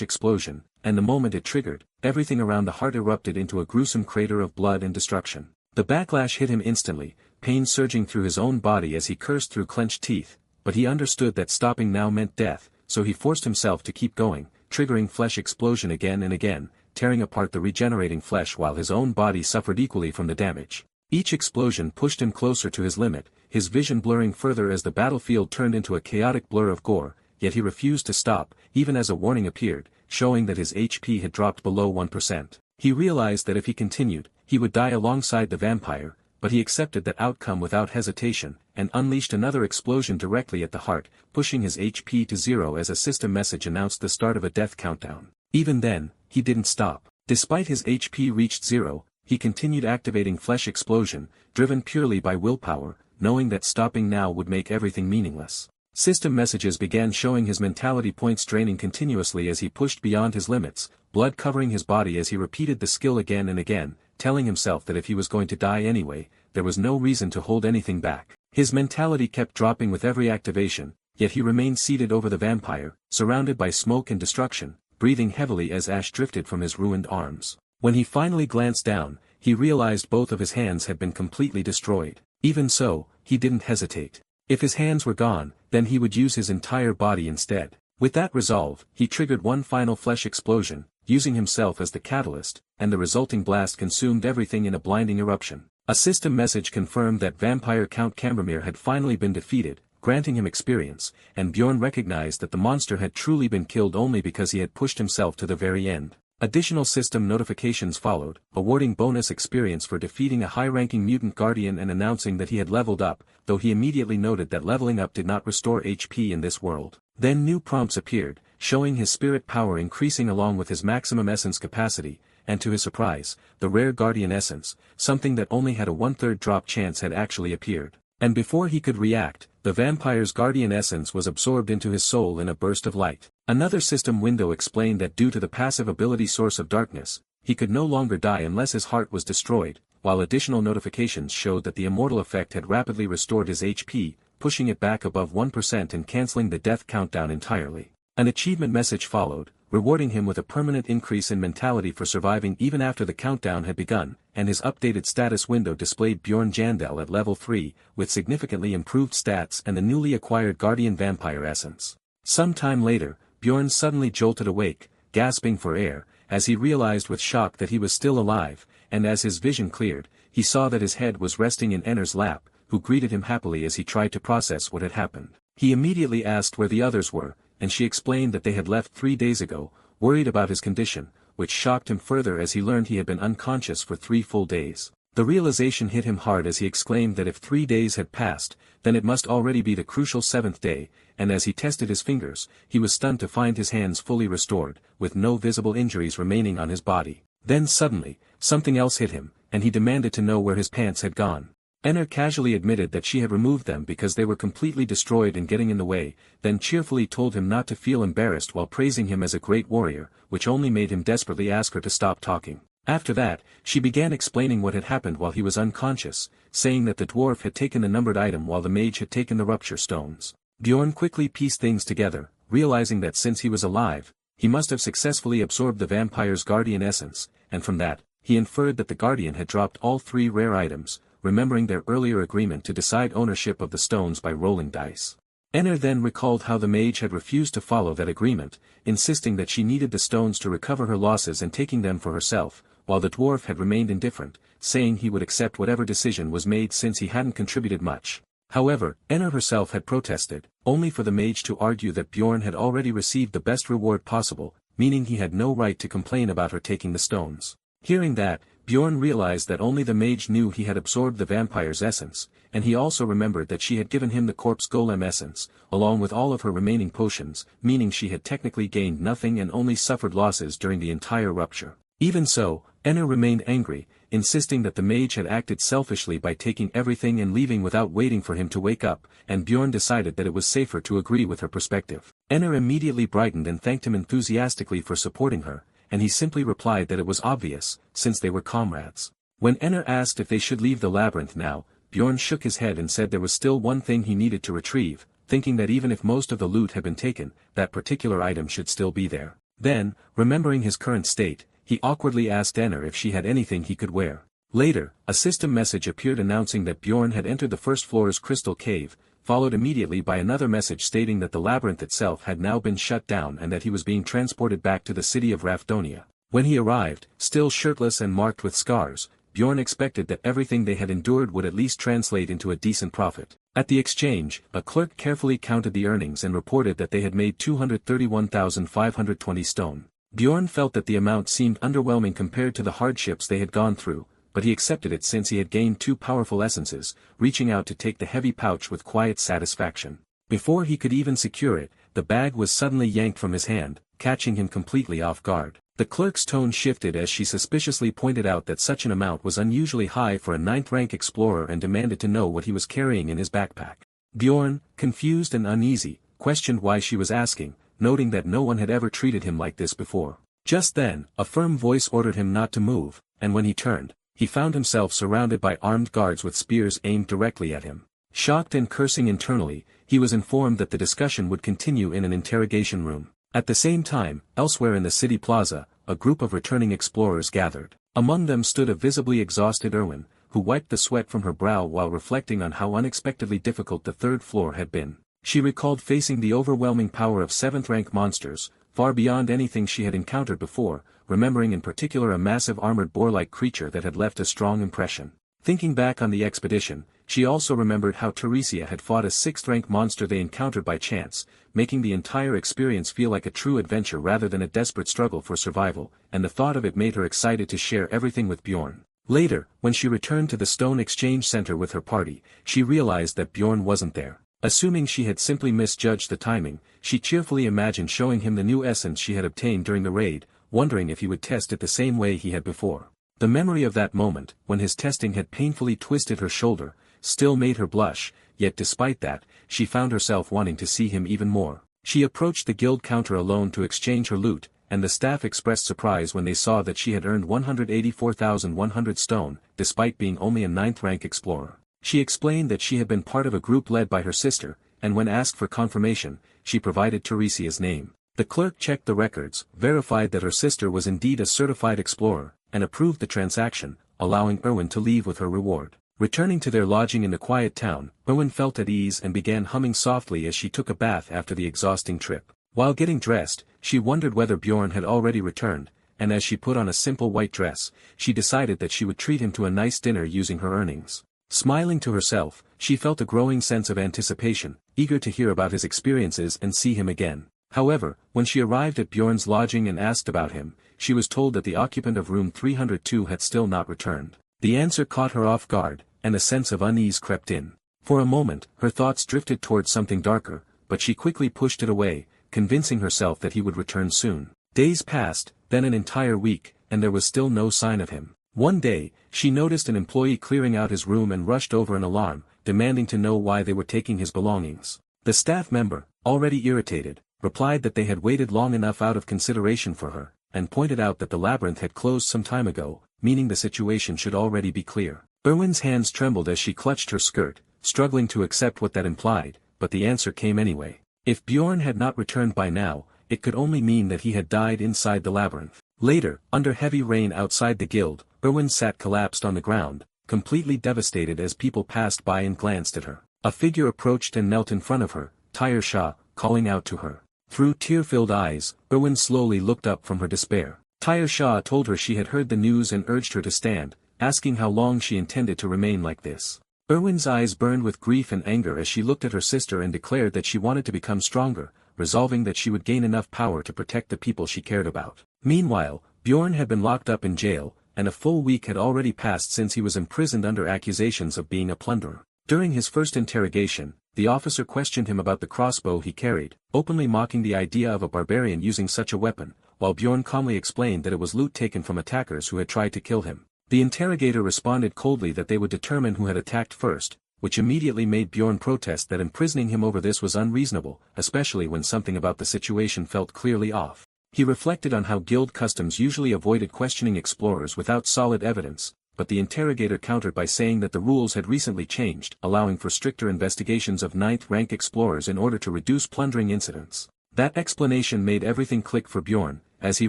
Explosion, and the moment it triggered, everything around the heart erupted into a gruesome crater of blood and destruction. The backlash hit him instantly, pain surging through his own body as he cursed through clenched teeth, but he understood that stopping now meant death, so he forced himself to keep going, triggering Flesh Explosion again and again, tearing apart the regenerating flesh while his own body suffered equally from the damage. Each explosion pushed him closer to his limit, his vision blurring further as the battlefield turned into a chaotic blur of gore, yet he refused to stop, even as a warning appeared, showing that his HP had dropped below 1%. He realized that if he continued, he would die alongside the vampire, but he accepted that outcome without hesitation, and unleashed another explosion directly at the heart, pushing his HP to 0 as a system message announced the start of a death countdown. Even then, he didn't stop. Despite his HP reached 0, he continued activating Flesh Explosion, driven purely by willpower, knowing that stopping now would make everything meaningless. System messages began showing his mentality points draining continuously as he pushed beyond his limits, blood covering his body as he repeated the skill again and again, telling himself that if he was going to die anyway, there was no reason to hold anything back. His mentality kept dropping with every activation, yet he remained seated over the vampire, surrounded by smoke and destruction, breathing heavily as ash drifted from his ruined arms. When he finally glanced down, he realized both of his hands had been completely destroyed. Even so, he didn't hesitate. If his hands were gone, then he would use his entire body instead. With that resolve, he triggered one final Flesh Explosion, using himself as the catalyst, and the resulting blast consumed everything in a blinding eruption. A system message confirmed that vampire Count Cambermere had finally been defeated, granting him experience, and Bjorn recognized that the monster had truly been killed only because he had pushed himself to the very end. Additional system notifications followed, awarding bonus experience for defeating a high-ranking mutant guardian and announcing that he had leveled up, though he immediately noted that leveling up did not restore HP in this world. Then new prompts appeared, showing his spirit power increasing along with his maximum essence capacity, and to his surprise, the rare guardian essence, something that only had a 1/3 drop chance had actually appeared. And before he could react, the vampire's guardian essence was absorbed into his soul in a burst of light. Another system window explained that due to the passive ability Source of Darkness, he could no longer die unless his heart was destroyed, while additional notifications showed that the immortal effect had rapidly restored his HP, pushing it back above 1% and cancelling the death countdown entirely. An achievement message followed, rewarding him with a permanent increase in mentality for surviving even after the countdown had begun, and his updated status window displayed Bjorn Jandel at level 3, with significantly improved stats and the newly acquired Guardian Vampire Essence. Some time later, Bjorn suddenly jolted awake, gasping for air, as he realized with shock that he was still alive, and as his vision cleared, he saw that his head was resting in Enner's lap, who greeted him happily as he tried to process what had happened. He immediately asked where the others were, and she explained that they had left 3 days ago, worried about his condition, which shocked him further as he learned he had been unconscious for 3 full days. The realization hit him hard as he exclaimed that if 3 days had passed, then it must already be the crucial 7th day, and as he tested his fingers, he was stunned to find his hands fully restored, with no visible injuries remaining on his body. Then suddenly, something else hit him, and he demanded to know where his pants had gone. Enner casually admitted that she had removed them because they were completely destroyed and getting in the way, then cheerfully told him not to feel embarrassed while praising him as a great warrior, which only made him desperately ask her to stop talking. After that, she began explaining what had happened while he was unconscious, saying that the dwarf had taken the numbered item while the mage had taken the rupture stones. Bjorn quickly pieced things together, realizing that since he was alive, he must have successfully absorbed the vampire's guardian essence, and from that, he inferred that the guardian had dropped all 3 rare items, remembering their earlier agreement to decide ownership of the stones by rolling dice. Enner then recalled how the mage had refused to follow that agreement, insisting that she needed the stones to recover her losses and taking them for herself, while the dwarf had remained indifferent, saying he would accept whatever decision was made since he hadn't contributed much. However, Enner herself had protested, only for the mage to argue that Bjorn had already received the best reward possible, meaning he had no right to complain about her taking the stones. Hearing that, Bjorn realized that only the mage knew he had absorbed the vampire's essence, and he also remembered that she had given him the corpse golem essence, along with all of her remaining potions, meaning she had technically gained nothing and only suffered losses during the entire rupture. Even so, Enner remained angry, insisting that the mage had acted selfishly by taking everything and leaving without waiting for him to wake up, and Bjorn decided that it was safer to agree with her perspective. Enner immediately brightened and thanked him enthusiastically for supporting her, and he simply replied that it was obvious, since they were comrades. When Enner asked if they should leave the labyrinth now, Bjorn shook his head and said there was still one thing he needed to retrieve, thinking that even if most of the loot had been taken, that particular item should still be there. Then, remembering his current state, he awkwardly asked Enner if she had anything he could wear. Later, a system message appeared announcing that Bjorn had entered the first floor's crystal cave, followed immediately by another message stating that the labyrinth itself had now been shut down and that he was being transported back to the city of Rafdonia. When he arrived, still shirtless and marked with scars, Bjorn expected that everything they had endured would at least translate into a decent profit. At the exchange, a clerk carefully counted the earnings and reported that they had made 231,520 stone. Bjorn felt that the amount seemed underwhelming compared to the hardships they had gone through, but he accepted it since he had gained 2 powerful essences, reaching out to take the heavy pouch with quiet satisfaction. Before he could even secure it, the bag was suddenly yanked from his hand, catching him completely off guard. The clerk's tone shifted as she suspiciously pointed out that such an amount was unusually high for a 9th-rank explorer and demanded to know what he was carrying in his backpack. Bjorn, confused and uneasy, questioned why she was asking, noting that no one had ever treated him like this before. Just then, a firm voice ordered him not to move, and when he turned, he found himself surrounded by armed guards with spears aimed directly at him. Shocked and cursing internally, he was informed that the discussion would continue in an interrogation room. At the same time, elsewhere in the city plaza, a group of returning explorers gathered. Among them stood a visibly exhausted Erwin, who wiped the sweat from her brow while reflecting on how unexpectedly difficult the 3rd floor had been. She recalled facing the overwhelming power of 7th-rank monsters, far beyond anything she had encountered before, remembering in particular a massive armored boar-like creature that had left a strong impression. Thinking back on the expedition, she also remembered how Teresia had fought a 6th-rank monster they encountered by chance, making the entire experience feel like a true adventure rather than a desperate struggle for survival, and the thought of it made her excited to share everything with Bjorn. Later, when she returned to the Stone Exchange Center with her party, she realized that Bjorn wasn't there. Assuming she had simply misjudged the timing, she cheerfully imagined showing him the new essence she had obtained during the raid, wondering if he would test it the same way he had before. The memory of that moment, when his testing had painfully twisted her shoulder, still made her blush, yet despite that, she found herself wanting to see him even more. She approached the guild counter alone to exchange her loot, and the staff expressed surprise when they saw that she had earned 184,100 stone, despite being only a 9th-rank explorer. She explained that she had been part of a group led by her sister, and when asked for confirmation, she provided Teresia's name. The clerk checked the records, verified that her sister was indeed a certified explorer, and approved the transaction, allowing Erwin to leave with her reward. Returning to their lodging in the quiet town, Erwin felt at ease and began humming softly as she took a bath after the exhausting trip. While getting dressed, she wondered whether Bjorn had already returned, and as she put on a simple white dress, she decided that she would treat him to a nice dinner using her earnings. Smiling to herself, she felt a growing sense of anticipation, eager to hear about his experiences and see him again. However, when she arrived at Bjorn's lodging and asked about him, she was told that the occupant of room 302 had still not returned. The answer caught her off guard, and a sense of unease crept in. For a moment, her thoughts drifted towards something darker, but she quickly pushed it away, convincing herself that he would return soon. Days passed, then an entire week, and there was still no sign of him. One day, she noticed an employee clearing out his room and rushed over an alarm, demanding to know why they were taking his belongings. The staff member, already irritated, replied that they had waited long enough out of consideration for her, and pointed out that the labyrinth had closed some time ago, meaning the situation should already be clear. Erwin's hands trembled as she clutched her skirt, struggling to accept what that implied, but the answer came anyway. If Bjorn had not returned by now, it could only mean that he had died inside the labyrinth. Later, under heavy rain outside the guild, Erwin sat collapsed on the ground, completely devastated as people passed by and glanced at her. A figure approached and knelt in front of her, Tyre Shah, calling out to her. Through tear-filled eyes, Erwin slowly looked up from her despair. Tyre Shah told her she had heard the news and urged her to stand, asking how long she intended to remain like this. Erwin's eyes burned with grief and anger as she looked at her sister and declared that she wanted to become stronger, resolving that she would gain enough power to protect the people she cared about. Meanwhile, Bjorn had been locked up in jail, and a full week had already passed since he was imprisoned under accusations of being a plunderer. During his first interrogation, the officer questioned him about the crossbow he carried, openly mocking the idea of a barbarian using such a weapon, while Bjorn calmly explained that it was loot taken from attackers who had tried to kill him. The interrogator responded coldly that they would determine who had attacked first, which immediately made Bjorn protest that imprisoning him over this was unreasonable, especially when something about the situation felt clearly off. He reflected on how guild customs usually avoided questioning explorers without solid evidence, but the interrogator countered by saying that the rules had recently changed, allowing for stricter investigations of 9th-rank explorers in order to reduce plundering incidents. That explanation made everything click for Bjorn, as he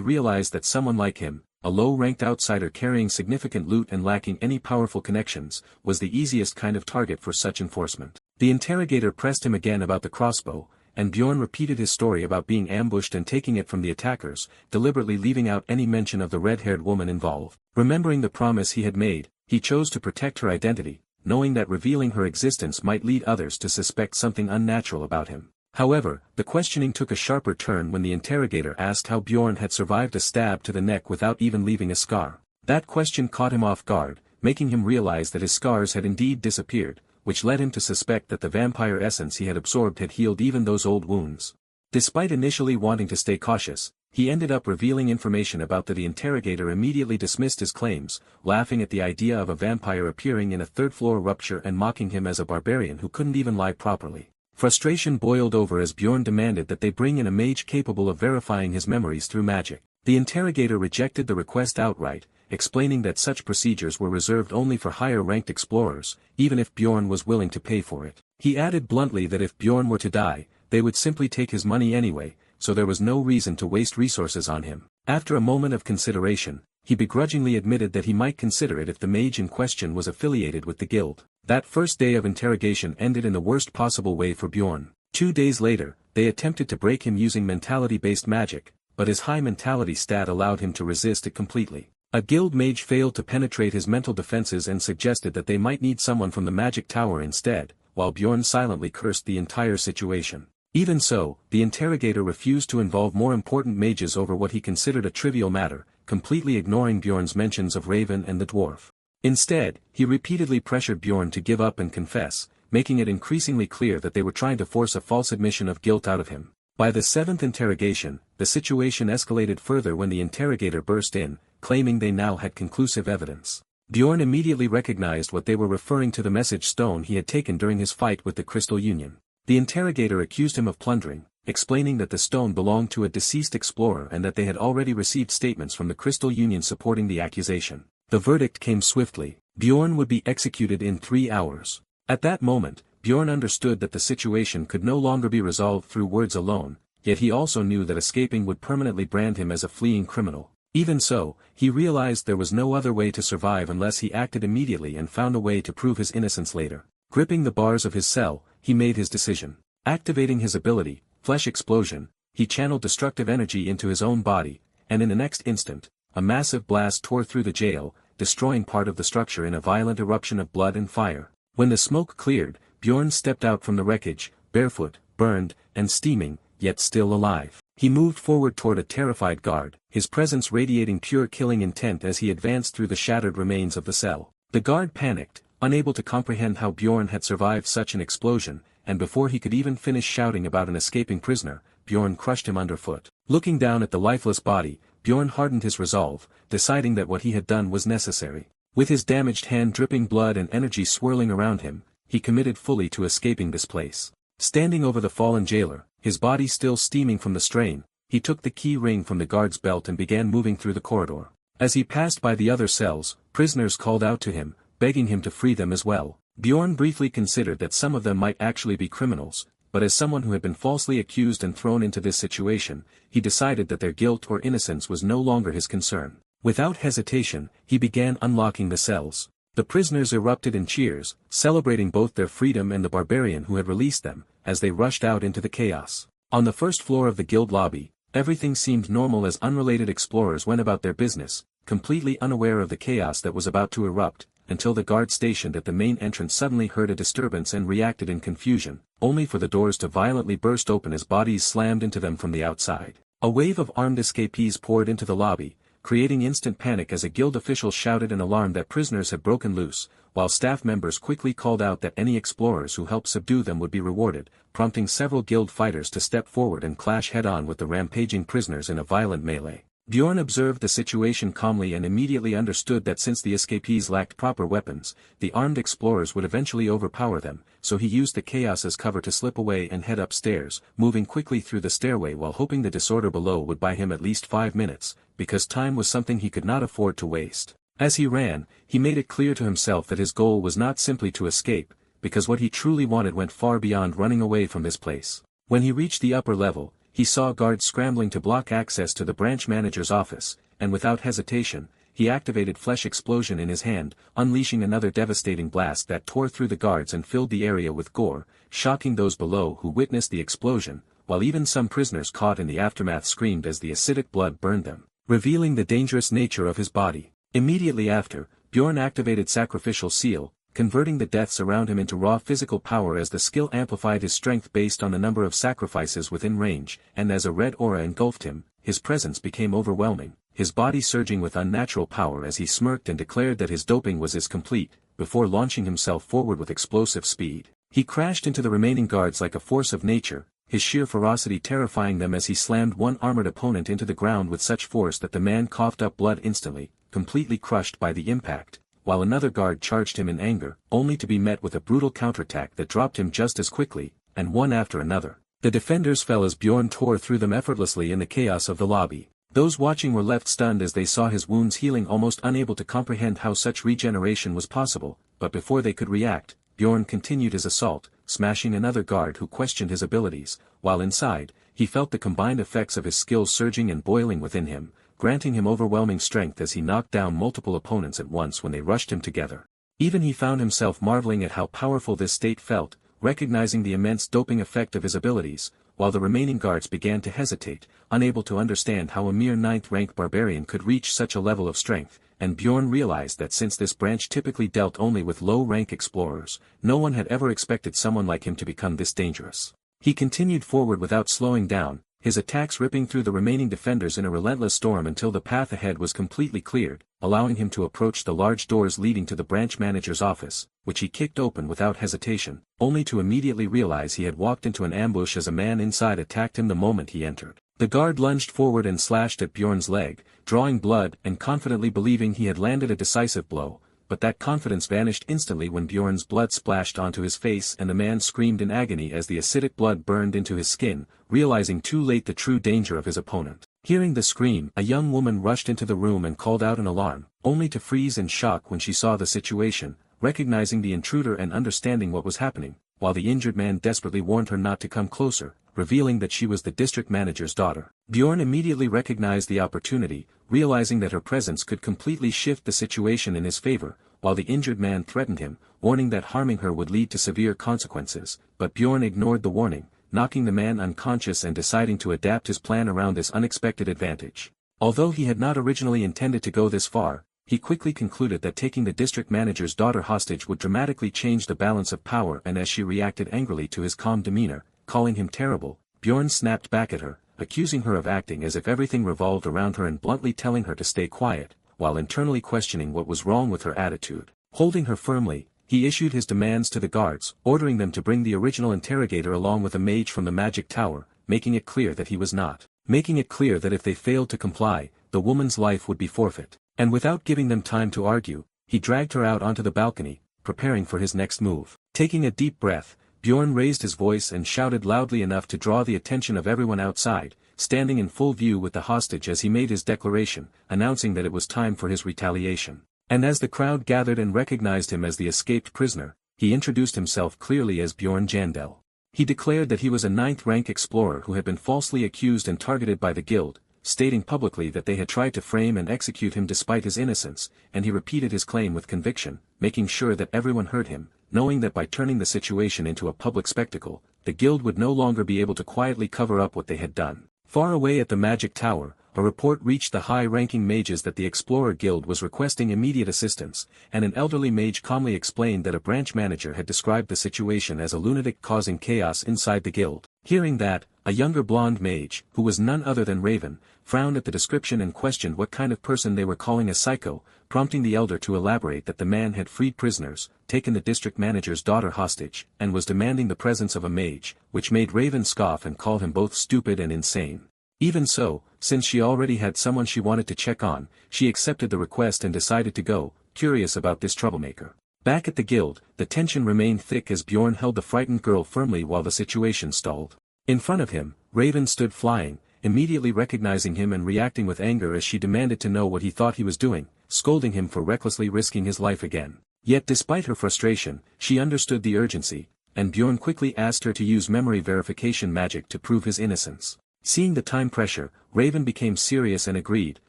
realized that someone like him, a low-ranked outsider carrying significant loot and lacking any powerful connections, was the easiest kind of target for such enforcement. The interrogator pressed him again about the crossbow, and Bjorn repeated his story about being ambushed and taking it from the attackers, deliberately leaving out any mention of the red-haired woman involved. Remembering the promise he had made, he chose to protect her identity, knowing that revealing her existence might lead others to suspect something unnatural about him. However, the questioning took a sharper turn when the interrogator asked how Bjorn had survived a stab to the neck without even leaving a scar. That question caught him off guard, making him realize that his scars had indeed disappeared, which led him to suspect that the vampire essence he had absorbed had healed even those old wounds. Despite initially wanting to stay cautious, he ended up revealing information about that. The interrogator immediately dismissed his claims, laughing at the idea of a vampire appearing in a third-floor rupture and mocking him as a barbarian who couldn't even lie properly. Frustration boiled over as Bjorn demanded that they bring in a mage capable of verifying his memories through magic. The interrogator rejected the request outright, explaining that such procedures were reserved only for higher-ranked explorers, even if Bjorn was willing to pay for it. He added bluntly that if Bjorn were to die, they would simply take his money anyway, so there was no reason to waste resources on him. After a moment of consideration, he begrudgingly admitted that he might consider it if the mage in question was affiliated with the guild. That first day of interrogation ended in the worst possible way for Bjorn. 2 days later, they attempted to break him using mentality-based magic, but his high mentality stat allowed him to resist it completely. A guild mage failed to penetrate his mental defenses and suggested that they might need someone from the magic tower instead, while Bjorn silently cursed the entire situation. Even so, the interrogator refused to involve more important mages over what he considered a trivial matter, completely ignoring Bjorn's mentions of Raven and the dwarf. Instead, he repeatedly pressured Bjorn to give up and confess, making it increasingly clear that they were trying to force a false admission of guilt out of him. By the seventh interrogation, the situation escalated further when the interrogator burst in, claiming they now had conclusive evidence. Bjorn immediately recognized what they were referring to: the message stone he had taken during his fight with the Crystal Union. The interrogator accused him of plundering, explaining that the stone belonged to a deceased explorer and that they had already received statements from the Crystal Union supporting the accusation. The verdict came swiftly. Bjorn would be executed in 3 hours. At that moment, Bjorn understood that the situation could no longer be resolved through words alone, yet he also knew that escaping would permanently brand him as a fleeing criminal. Even so, he realized there was no other way to survive unless he acted immediately and found a way to prove his innocence later. Gripping the bars of his cell, he made his decision. Activating his ability, Flesh Explosion, he channeled destructive energy into his own body, and in the next instant, a massive blast tore through the jail, destroying part of the structure in a violent eruption of blood and fire. When the smoke cleared, Bjorn stepped out from the wreckage, barefoot, burned, and steaming, yet still alive. He moved forward toward a terrified guard, his presence radiating pure killing intent as he advanced through the shattered remains of the cell. The guard panicked, unable to comprehend how Bjorn had survived such an explosion, and before he could even finish shouting about an escaping prisoner, Bjorn crushed him underfoot. Looking down at the lifeless body, Bjorn hardened his resolve, deciding that what he had done was necessary. With his damaged hand dripping blood and energy swirling around him, he committed fully to escaping this place. Standing over the fallen jailer, his body still steaming from the strain, he took the key ring from the guard's belt and began moving through the corridor. As he passed by the other cells, prisoners called out to him, begging him to free them as well. Bjorn briefly considered that some of them might actually be criminals, but as someone who had been falsely accused and thrown into this situation, he decided that their guilt or innocence was no longer his concern. Without hesitation, he began unlocking the cells. The prisoners erupted in cheers, celebrating both their freedom and the barbarian who had released them, as they rushed out into the chaos. On the first floor of the guild lobby, everything seemed normal as unrelated explorers went about their business, completely unaware of the chaos that was about to erupt, until the guard stationed at the main entrance suddenly heard a disturbance and reacted in confusion, only for the doors to violently burst open as bodies slammed into them from the outside. A wave of armed escapees poured into the lobby, creating instant panic as a guild official shouted an alarm that prisoners had broken loose, while staff members quickly called out that any explorers who helped subdue them would be rewarded, prompting several guild fighters to step forward and clash head-on with the rampaging prisoners in a violent melee. Bjorn observed the situation calmly and immediately understood that since the escapees lacked proper weapons, the armed explorers would eventually overpower them, so he used the chaos as cover to slip away and head upstairs, moving quickly through the stairway while hoping the disorder below would buy him at least 5 minutes, because time was something he could not afford to waste. As he ran, he made it clear to himself that his goal was not simply to escape, because what he truly wanted went far beyond running away from this place. When he reached the upper level, he saw guards scrambling to block access to the branch manager's office, and without hesitation, he activated Flesh Explosion in his hand, unleashing another devastating blast that tore through the guards and filled the area with gore, shocking those below who witnessed the explosion, while even some prisoners caught in the aftermath screamed as the acidic blood burned them, revealing the dangerous nature of his body. Immediately after, Bjorn activated Sacrificial Seal, converting the deaths around him into raw physical power as the skill amplified his strength based on the number of sacrifices within range, and as a red aura engulfed him, his presence became overwhelming, his body surging with unnatural power as he smirked and declared that his doping was as complete, before launching himself forward with explosive speed. He crashed into the remaining guards like a force of nature, his sheer ferocity terrifying them as he slammed one armored opponent into the ground with such force that the man coughed up blood instantly, completely crushed by the impact, while another guard charged him in anger, only to be met with a brutal counterattack that dropped him just as quickly, and one after another. The defenders fell as Bjorn tore through them effortlessly in the chaos of the lobby. Those watching were left stunned as they saw his wounds healing, almost unable to comprehend how such regeneration was possible, but before they could react, Bjorn continued his assault, smashing another guard who questioned his abilities, while inside, he felt the combined effects of his skills surging and boiling within him, granting him overwhelming strength as he knocked down multiple opponents at once when they rushed him together. Even he found himself marveling at how powerful this state felt, recognizing the immense doping effect of his abilities, while the remaining guards began to hesitate, unable to understand how a mere 9th-rank barbarian could reach such a level of strength, and Bjorn realized that since this branch typically dealt only with low-rank explorers, no one had ever expected someone like him to become this dangerous. He continued forward without slowing down, his attacks ripping through the remaining defenders in a relentless storm until the path ahead was completely cleared, allowing him to approach the large doors leading to the branch manager's office, which he kicked open without hesitation, only to immediately realize he had walked into an ambush as a man inside attacked him the moment he entered. The guard lunged forward and slashed at Bjorn's leg, drawing blood and confidently believing he had landed a decisive blow, but that confidence vanished instantly when Bjorn's blood splashed onto his face and the man screamed in agony as the acidic blood burned into his skin, realizing too late the true danger of his opponent. Hearing the scream, a young woman rushed into the room and called out an alarm, only to freeze in shock when she saw the situation, recognizing the intruder and understanding what was happening, while the injured man desperately warned her not to come closer, revealing that she was the district manager's daughter. Bjorn immediately recognized the opportunity, realizing that her presence could completely shift the situation in his favor, while the injured man threatened him, warning that harming her would lead to severe consequences, but Bjorn ignored the warning, knocking the man unconscious and deciding to adapt his plan around this unexpected advantage. Although he had not originally intended to go this far, he quickly concluded that taking the district manager's daughter hostage would dramatically change the balance of power, and as she reacted angrily to his calm demeanor, calling him terrible, Bjorn snapped back at her, accusing her of acting as if everything revolved around her and bluntly telling her to stay quiet, while internally questioning what was wrong with her attitude. Holding her firmly, he issued his demands to the guards, ordering them to bring the original interrogator along with a mage from the magic tower, making it clear that if they failed to comply, the woman's life would be forfeit. And without giving them time to argue, he dragged her out onto the balcony, preparing for his next move. Taking a deep breath, Bjorn raised his voice and shouted loudly enough to draw the attention of everyone outside, standing in full view with the hostage as he made his declaration, announcing that it was time for his retaliation. And as the crowd gathered and recognized him as the escaped prisoner, he introduced himself clearly as Bjorn Jandel. He declared that he was a 9th-rank explorer who had been falsely accused and targeted by the guild, stating publicly that they had tried to frame and execute him despite his innocence, and he repeated his claim with conviction, making sure that everyone heard him, knowing that by turning the situation into a public spectacle, the guild would no longer be able to quietly cover up what they had done. Far away at the magic tower, a report reached the high-ranking mages that the Explorer Guild was requesting immediate assistance, and an elderly mage calmly explained that a branch manager had described the situation as a lunatic causing chaos inside the guild. Hearing that, a younger blonde mage, who was none other than Raven, frowned at the description and questioned what kind of person they were calling a psycho, prompting the elder to elaborate that the man had freed prisoners, taken the district manager's daughter hostage, and was demanding the presence of a mage, which made Raven scoff and call him both stupid and insane. Even so, since she already had someone she wanted to check on, she accepted the request and decided to go, curious about this troublemaker. Back at the guild, the tension remained thick as Bjorn held the frightened girl firmly while the situation stalled. In front of him, Raven stood flying, immediately recognizing him and reacting with anger as she demanded to know what he thought he was doing, scolding him for recklessly risking his life again. Yet despite her frustration, she understood the urgency, and Bjorn quickly asked her to use memory verification magic to prove his innocence. Seeing the time pressure, Raven became serious and agreed,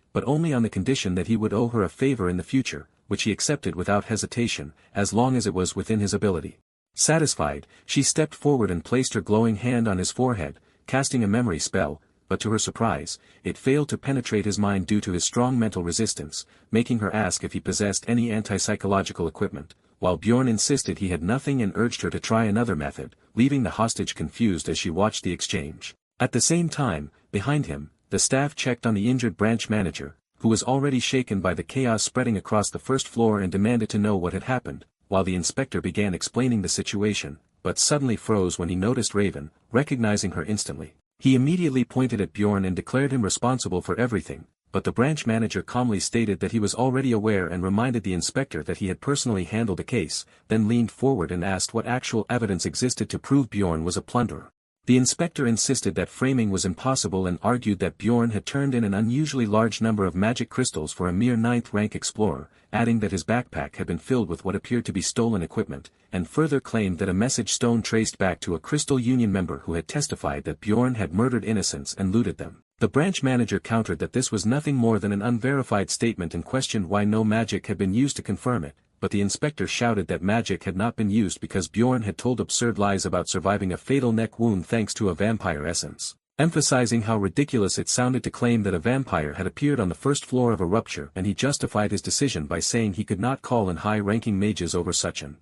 but only on the condition that he would owe her a favor in the future, which he accepted without hesitation, as long as it was within his ability. Satisfied, she stepped forward and placed her glowing hand on his forehead, casting a memory spell, but to her surprise, it failed to penetrate his mind due to his strong mental resistance, making her ask if he possessed any anti-psychological equipment, while Bjorn insisted he had nothing and urged her to try another method, leaving the hostage confused as she watched the exchange. At the same time, behind him, the staff checked on the injured branch manager, who was already shaken by the chaos spreading across the first floor and demanded to know what had happened, while the inspector began explaining the situation, but suddenly froze when he noticed Raven, recognizing her instantly. He immediately pointed at Bjorn and declared him responsible for everything, but the branch manager calmly stated that he was already aware and reminded the inspector that he had personally handled the case, then leaned forward and asked what actual evidence existed to prove Bjorn was a plunderer. The inspector insisted that framing was impossible and argued that Bjorn had turned in an unusually large number of magic crystals for a mere 9th-rank explorer, adding that his backpack had been filled with what appeared to be stolen equipment, and further claimed that a message stone traced back to a Crystal Union member who had testified that Bjorn had murdered innocents and looted them. The branch manager countered that this was nothing more than an unverified statement and questioned why no magic had been used to confirm it, but the inspector shouted that magic had not been used because Bjorn had told absurd lies about surviving a fatal neck wound thanks to a vampire essence, emphasizing how ridiculous it sounded to claim that a vampire had appeared on the first floor of a rupture, and he justified his decision by saying he could not call in high-ranking mages over such an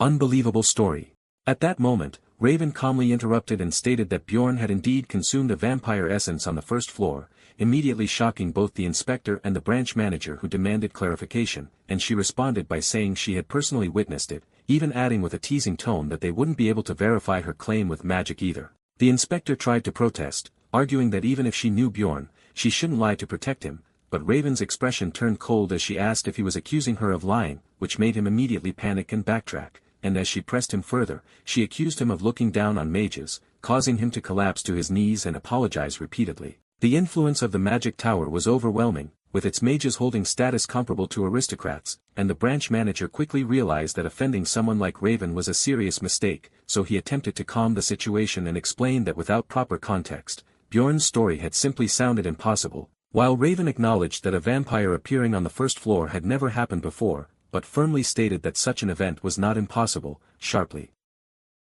unbelievable story. At that moment, Raven calmly interrupted and stated that Bjorn had indeed consumed a vampire essence on the first floor, immediately shocking both the inspector and the branch manager, who demanded clarification, and she responded by saying she had personally witnessed it, even adding with a teasing tone that they wouldn't be able to verify her claim with magic either. The inspector tried to protest, arguing that even if she knew Bjorn, she shouldn't lie to protect him, but Raven's expression turned cold as she asked if he was accusing her of lying, which made him immediately panic and backtrack, and as she pressed him further, she accused him of looking down on mages, causing him to collapse to his knees and apologize repeatedly. The influence of the magic tower was overwhelming, with its mages holding status comparable to aristocrats, and the branch manager quickly realized that offending someone like Raven was a serious mistake, so he attempted to calm the situation and explained that without proper context, Bjorn's story had simply sounded impossible, while Raven acknowledged that a vampire appearing on the first floor had never happened before, but firmly stated that such an event was not impossible, sharply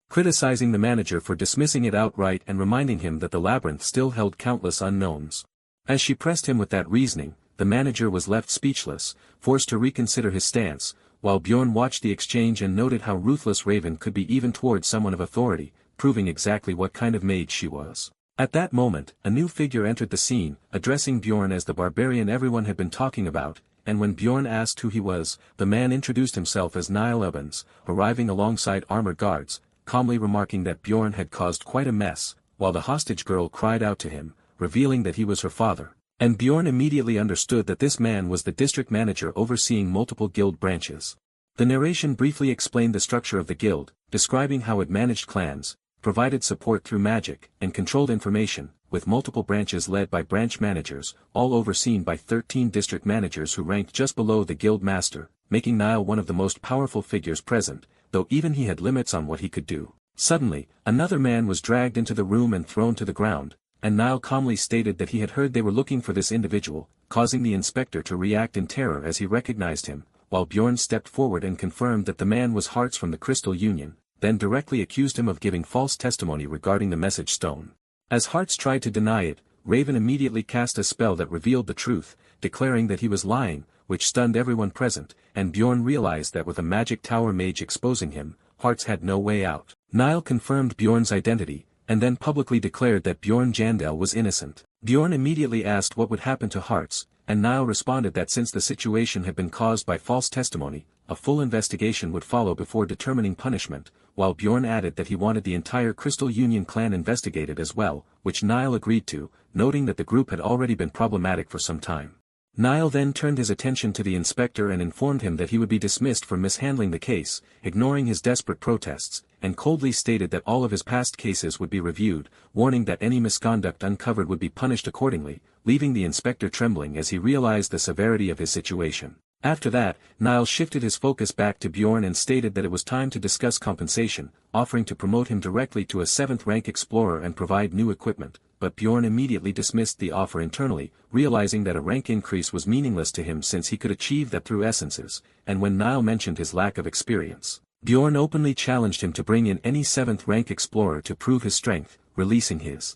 criticizing the manager for dismissing it outright and reminding him that the labyrinth still held countless unknowns. As she pressed him with that reasoning, the manager was left speechless, forced to reconsider his stance, while Bjorn watched the exchange and noted how ruthless Raven could be even towards someone of authority, proving exactly what kind of mage she was. At that moment, a new figure entered the scene, addressing Bjorn as the barbarian everyone had been talking about, and when Bjorn asked who he was, the man introduced himself as Niall Evans, arriving alongside armored guards, calmly remarking that Bjorn had caused quite a mess, while the hostage girl cried out to him, revealing that he was her father, and Bjorn immediately understood that this man was the district manager overseeing multiple guild branches. The narration briefly explained the structure of the guild, describing how it managed clans, provided support through magic, and controlled information, with multiple branches led by branch managers, all overseen by 13 district managers who ranked just below the guild master, making Niall one of the most powerful figures present, though even he had limits on what he could do. Suddenly, another man was dragged into the room and thrown to the ground, and Niall calmly stated that he had heard they were looking for this individual, causing the inspector to react in terror as he recognized him, while Bjorn stepped forward and confirmed that the man was Hearts from the Crystal Union, then directly accused him of giving false testimony regarding the message stone. As Hearts tried to deny it, Raven immediately cast a spell that revealed the truth, declaring that he was lying, which stunned everyone present, and Bjorn realized that with a magic tower mage exposing him, Hearts had no way out. Niall confirmed Bjorn's identity, and then publicly declared that Bjorn Jandel was innocent. Bjorn immediately asked what would happen to Hearts, and Niall responded that since the situation had been caused by false testimony, a full investigation would follow before determining punishment, while Bjorn added that he wanted the entire Crystal Union clan investigated as well, which Niall agreed to, noting that the group had already been problematic for some time. Niall then turned his attention to the inspector and informed him that he would be dismissed for mishandling the case, ignoring his desperate protests, and coldly stated that all of his past cases would be reviewed, warning that any misconduct uncovered would be punished accordingly, leaving the inspector trembling as he realized the severity of his situation. After that, Niall shifted his focus back to Bjorn and stated that it was time to discuss compensation, offering to promote him directly to a 7th rank explorer and provide new equipment, but Bjorn immediately dismissed the offer internally, realizing that a rank increase was meaningless to him since he could achieve that through essences, and when Niall mentioned his lack of experience, Bjorn openly challenged him to bring in any 7th rank explorer to prove his strength, releasing his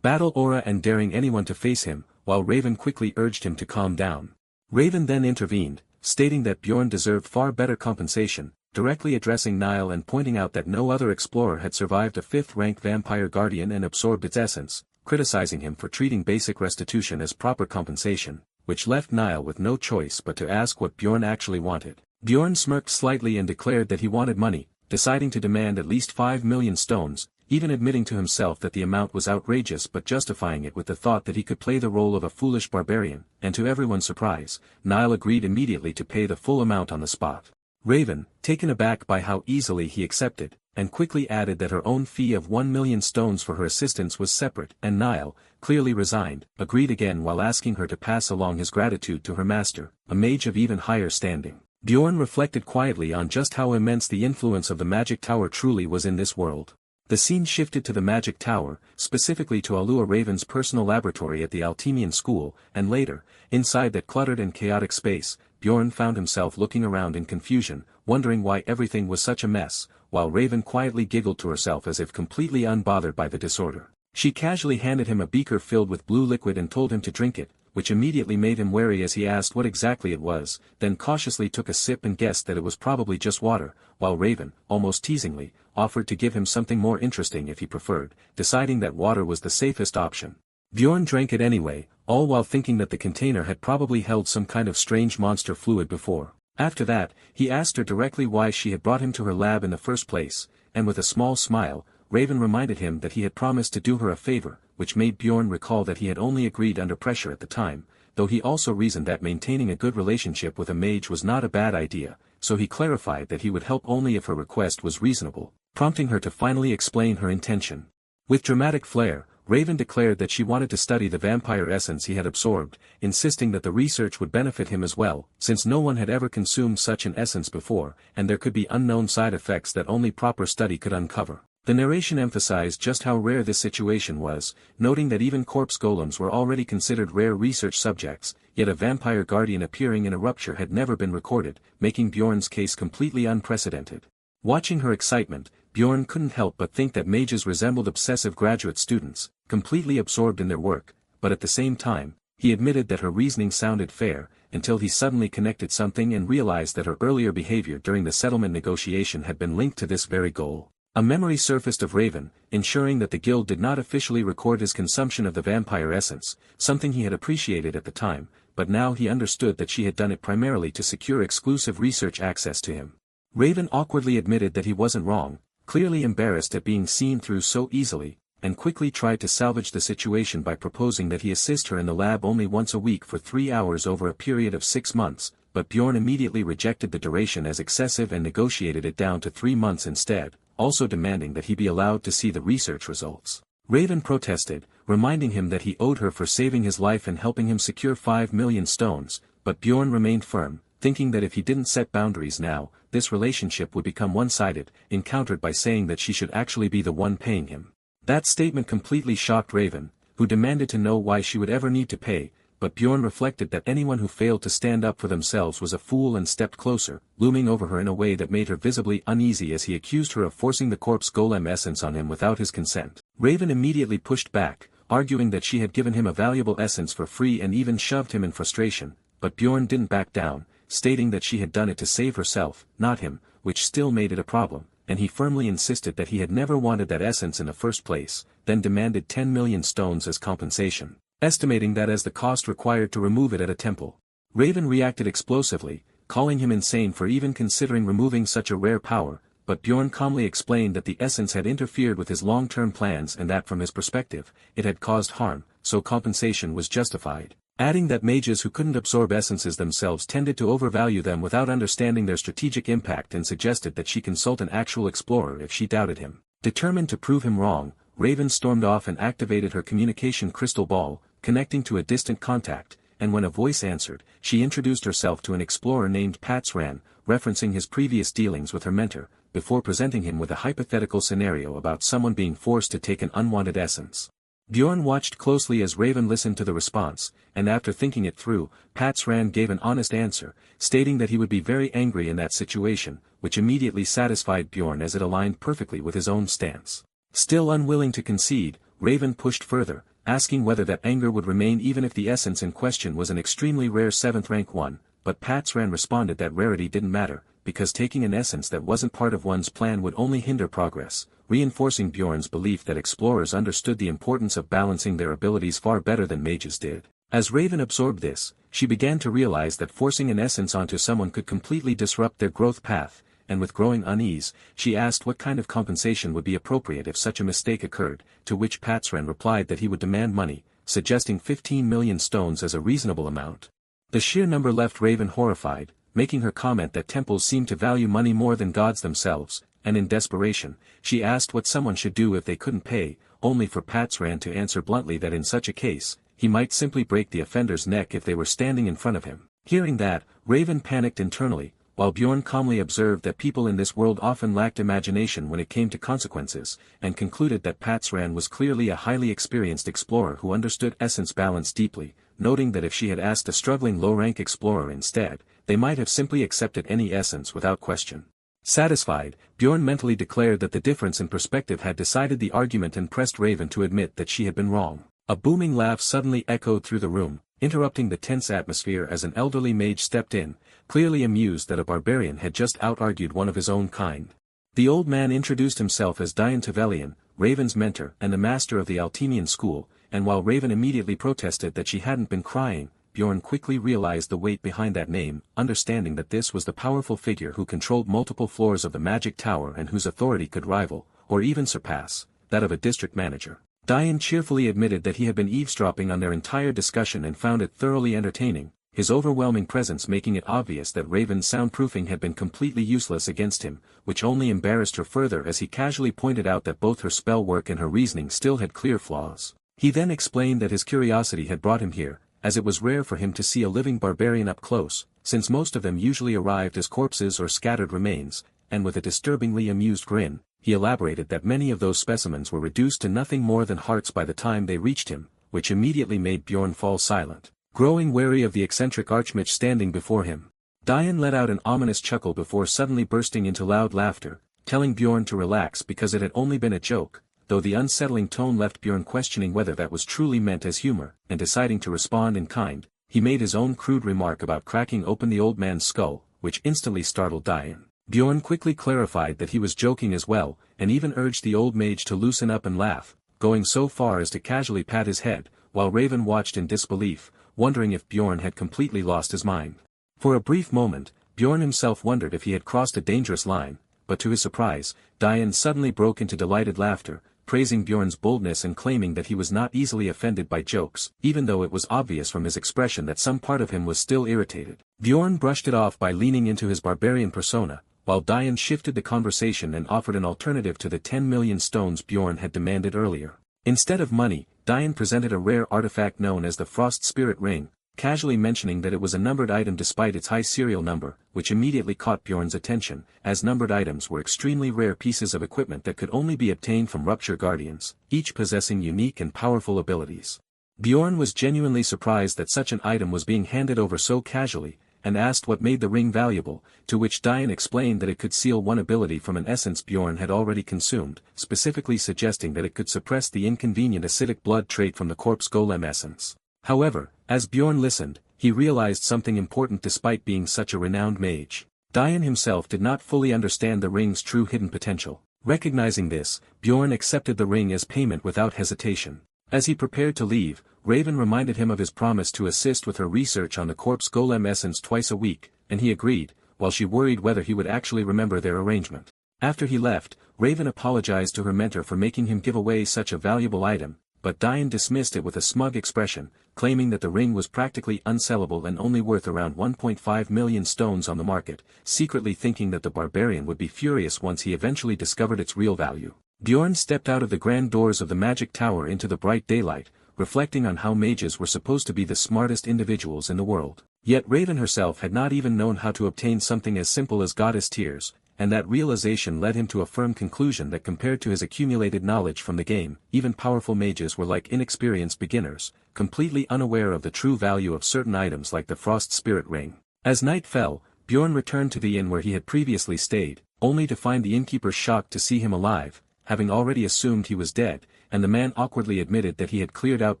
battle aura and daring anyone to face him, while Raven quickly urged him to calm down. Raven then intervened, stating that Bjorn deserved far better compensation, directly addressing Niall and pointing out that no other explorer had survived a 5th-rank vampire guardian and absorbed its essence, criticizing him for treating basic restitution as proper compensation, which left Niall with no choice but to ask what Bjorn actually wanted. Bjorn smirked slightly and declared that he wanted money, deciding to demand at least 5 million stones, even admitting to himself that the amount was outrageous but justifying it with the thought that he could play the role of a foolish barbarian, and to everyone's surprise, Niall agreed immediately to pay the full amount on the spot. Raven, taken aback by how easily he accepted, and quickly added that her own fee of 1 million stones for her assistance was separate, and Niall, clearly resigned, agreed again while asking her to pass along his gratitude to her master, a mage of even higher standing. Bjorn reflected quietly on just how immense the influence of the magic tower truly was in this world. The scene shifted to the magic tower, specifically to Alua Raven's personal laboratory at the Altemian school, and later, inside that cluttered and chaotic space, Bjorn found himself looking around in confusion, wondering why everything was such a mess, while Raven quietly giggled to herself as if completely unbothered by the disorder. She casually handed him a beaker filled with blue liquid and told him to drink it, which immediately made him wary as he asked what exactly it was, then cautiously took a sip and guessed that it was probably just water, while Raven, almost teasingly, offered to give him something more interesting if he preferred, deciding that water was the safest option. Bjorn drank it anyway, all while thinking that the container had probably held some kind of strange monster fluid before. After that, he asked her directly why she had brought him to her lab in the first place, and with a small smile, Raven reminded him that he had promised to do her a favor, which made Bjorn recall that he had only agreed under pressure at the time, though he also reasoned that maintaining a good relationship with a mage was not a bad idea, so he clarified that he would help only if her request was reasonable, prompting her to finally explain her intention. With dramatic flair, Raven declared that she wanted to study the vampire essence he had absorbed, insisting that the research would benefit him as well, since no one had ever consumed such an essence before, and there could be unknown side effects that only proper study could uncover. The narration emphasized just how rare this situation was, noting that even corpse golems were already considered rare research subjects, yet a vampire guardian appearing in a rupture had never been recorded, making Bjorn's case completely unprecedented. Watching her excitement, Bjorn couldn't help but think that mages resembled obsessive graduate students, completely absorbed in their work, but at the same time, he admitted that her reasoning sounded fair, until he suddenly connected something and realized that her earlier behavior during the settlement negotiation had been linked to this very goal. A memory surfaced of Raven, ensuring that the guild did not officially record his consumption of the vampire essence, something he had appreciated at the time, but now he understood that she had done it primarily to secure exclusive research access to him. Raven awkwardly admitted that he wasn't wrong, clearly embarrassed at being seen through so easily, and quickly tried to salvage the situation by proposing that he assist her in the lab only once a week for 3 hours over a period of 6 months, but Bjorn immediately rejected the duration as excessive and negotiated it down to 3 months instead, also demanding that he be allowed to see the research results. Raven protested, reminding him that he owed her for saving his life and helping him secure 5 million stones, but Bjorn remained firm, thinking that if he didn't set boundaries now, this relationship would become one-sided, countered by saying that she should actually be the one paying him. That statement completely shocked Raven, who demanded to know why she would ever need to pay, but Bjorn reflected that anyone who failed to stand up for themselves was a fool and stepped closer, looming over her in a way that made her visibly uneasy as he accused her of forcing the corpse golem essence on him without his consent. Raven immediately pushed back, arguing that she had given him a valuable essence for free and even shoved him in frustration, but Bjorn didn't back down, stating that she had done it to save herself, not him, which still made it a problem, and he firmly insisted that he had never wanted that essence in the first place, then demanded 10 million stones as compensation, estimating that as the cost required to remove it at a temple. Raven reacted explosively, calling him insane for even considering removing such a rare power, but Bjorn calmly explained that the essence had interfered with his long-term plans and that from his perspective, it had caused harm, so compensation was justified, adding that mages who couldn't absorb essences themselves tended to overvalue them without understanding their strategic impact, and suggested that she consult an actual explorer if she doubted him. Determined to prove him wrong, Raven stormed off and activated her communication crystal ball, connecting to a distant contact, and when a voice answered, she introduced herself to an explorer named Patsran, referencing his previous dealings with her mentor, before presenting him with a hypothetical scenario about someone being forced to take an unwanted essence. Bjorn watched closely as Raven listened to the response, and after thinking it through, Patsran gave an honest answer, stating that he would be very angry in that situation, which immediately satisfied Bjorn as it aligned perfectly with his own stance. Still unwilling to concede, Raven pushed further, asking whether that anger would remain even if the essence in question was an extremely rare 7th rank one, but Patsran responded that rarity didn't matter, because taking an essence that wasn't part of one's plan would only hinder progress, reinforcing Bjorn's belief that explorers understood the importance of balancing their abilities far better than mages did. As Raven absorbed this, she began to realize that forcing an essence onto someone could completely disrupt their growth path, and with growing unease, she asked what kind of compensation would be appropriate if such a mistake occurred, to which Patsran replied that he would demand money, suggesting 15 million stones as a reasonable amount. The sheer number left Raven horrified, making her comment that temples seemed to value money more than gods themselves, and in desperation, she asked what someone should do if they couldn't pay, only for Patsran to answer bluntly that in such a case, he might simply break the offender's neck if they were standing in front of him. Hearing that, Raven panicked internally, while Bjorn calmly observed that people in this world often lacked imagination when it came to consequences, and concluded that Patsran was clearly a highly experienced explorer who understood essence balance deeply. noting that if she had asked a struggling low-rank explorer instead, they might have simply accepted any essence without question. Satisfied, Bjorn mentally declared that the difference in perspective had decided the argument and pressed Raven to admit that she had been wrong. A booming laugh suddenly echoed through the room, interrupting the tense atmosphere as an elderly mage stepped in, clearly amused that a barbarian had just out-argued one of his own kind. The old man introduced himself as Dian Tevelian, Raven's mentor and the master of the Altemian school, and while Raven immediately protested that she hadn't been crying, Bjorn quickly realized the weight behind that name, understanding that this was the powerful figure who controlled multiple floors of the magic tower and whose authority could rival, or even surpass, that of a district manager. Dian cheerfully admitted that he had been eavesdropping on their entire discussion and found it thoroughly entertaining, his overwhelming presence making it obvious that Raven's soundproofing had been completely useless against him, which only embarrassed her further as he casually pointed out that both her spell work and her reasoning still had clear flaws. He then explained that his curiosity had brought him here, as it was rare for him to see a living barbarian up close, since most of them usually arrived as corpses or scattered remains, and with a disturbingly amused grin, he elaborated that many of those specimens were reduced to nothing more than hearts by the time they reached him, which immediately made Bjorn fall silent, growing wary of the eccentric archmage standing before him. Dian let out an ominous chuckle before suddenly bursting into loud laughter, telling Bjorn to relax because it had only been a joke, though the unsettling tone left Bjorn questioning whether that was truly meant as humor, and deciding to respond in kind, he made his own crude remark about cracking open the old man's skull, which instantly startled Dian. Bjorn quickly clarified that he was joking as well, and even urged the old mage to loosen up and laugh, going so far as to casually pat his head, while Raven watched in disbelief, wondering if Bjorn had completely lost his mind. For a brief moment, Bjorn himself wondered if he had crossed a dangerous line, but to his surprise, Dian suddenly broke into delighted laughter, praising Bjorn's boldness and claiming that he was not easily offended by jokes, even though it was obvious from his expression that some part of him was still irritated. Bjorn brushed it off by leaning into his barbarian persona, while Dian shifted the conversation and offered an alternative to the 10 million stones Bjorn had demanded earlier. Instead of money, Dian presented a rare artifact known as the Frost Spirit Ring, casually mentioning that it was a numbered item despite its high serial number, which immediately caught Bjorn's attention, as numbered items were extremely rare pieces of equipment that could only be obtained from Rupture Guardians, each possessing unique and powerful abilities. Bjorn was genuinely surprised that such an item was being handed over so casually, and asked what made the ring valuable, to which Dian explained that it could seal one ability from an essence Bjorn had already consumed, specifically suggesting that it could suppress the inconvenient acidic blood trait from the corpse golem essence. However, as Bjorn listened, he realized something important despite being such a renowned mage. Dian himself did not fully understand the ring's true hidden potential. Recognizing this, Bjorn accepted the ring as payment without hesitation. As he prepared to leave, Raven reminded him of his promise to assist with her research on the corpse golem essence twice a week, and he agreed, while she worried whether he would actually remember their arrangement. After he left, Raven apologized to her mentor for making him give away such a valuable item, but Dian dismissed it with a smug expression, claiming that the ring was practically unsellable and only worth around 1.5 million stones on the market, secretly thinking that the barbarian would be furious once he eventually discovered its real value. Bjorn stepped out of the grand doors of the magic tower into the bright daylight, reflecting on how mages were supposed to be the smartest individuals in the world. Yet Raven herself had not even known how to obtain something as simple as goddess tears, and that realization led him to a firm conclusion that compared to his accumulated knowledge from the game, even powerful mages were like inexperienced beginners, completely unaware of the true value of certain items like the Frost Spirit Ring. As night fell, Bjorn returned to the inn where he had previously stayed, only to find the innkeeper shocked to see him alive, having already assumed he was dead, and the man awkwardly admitted that he had cleared out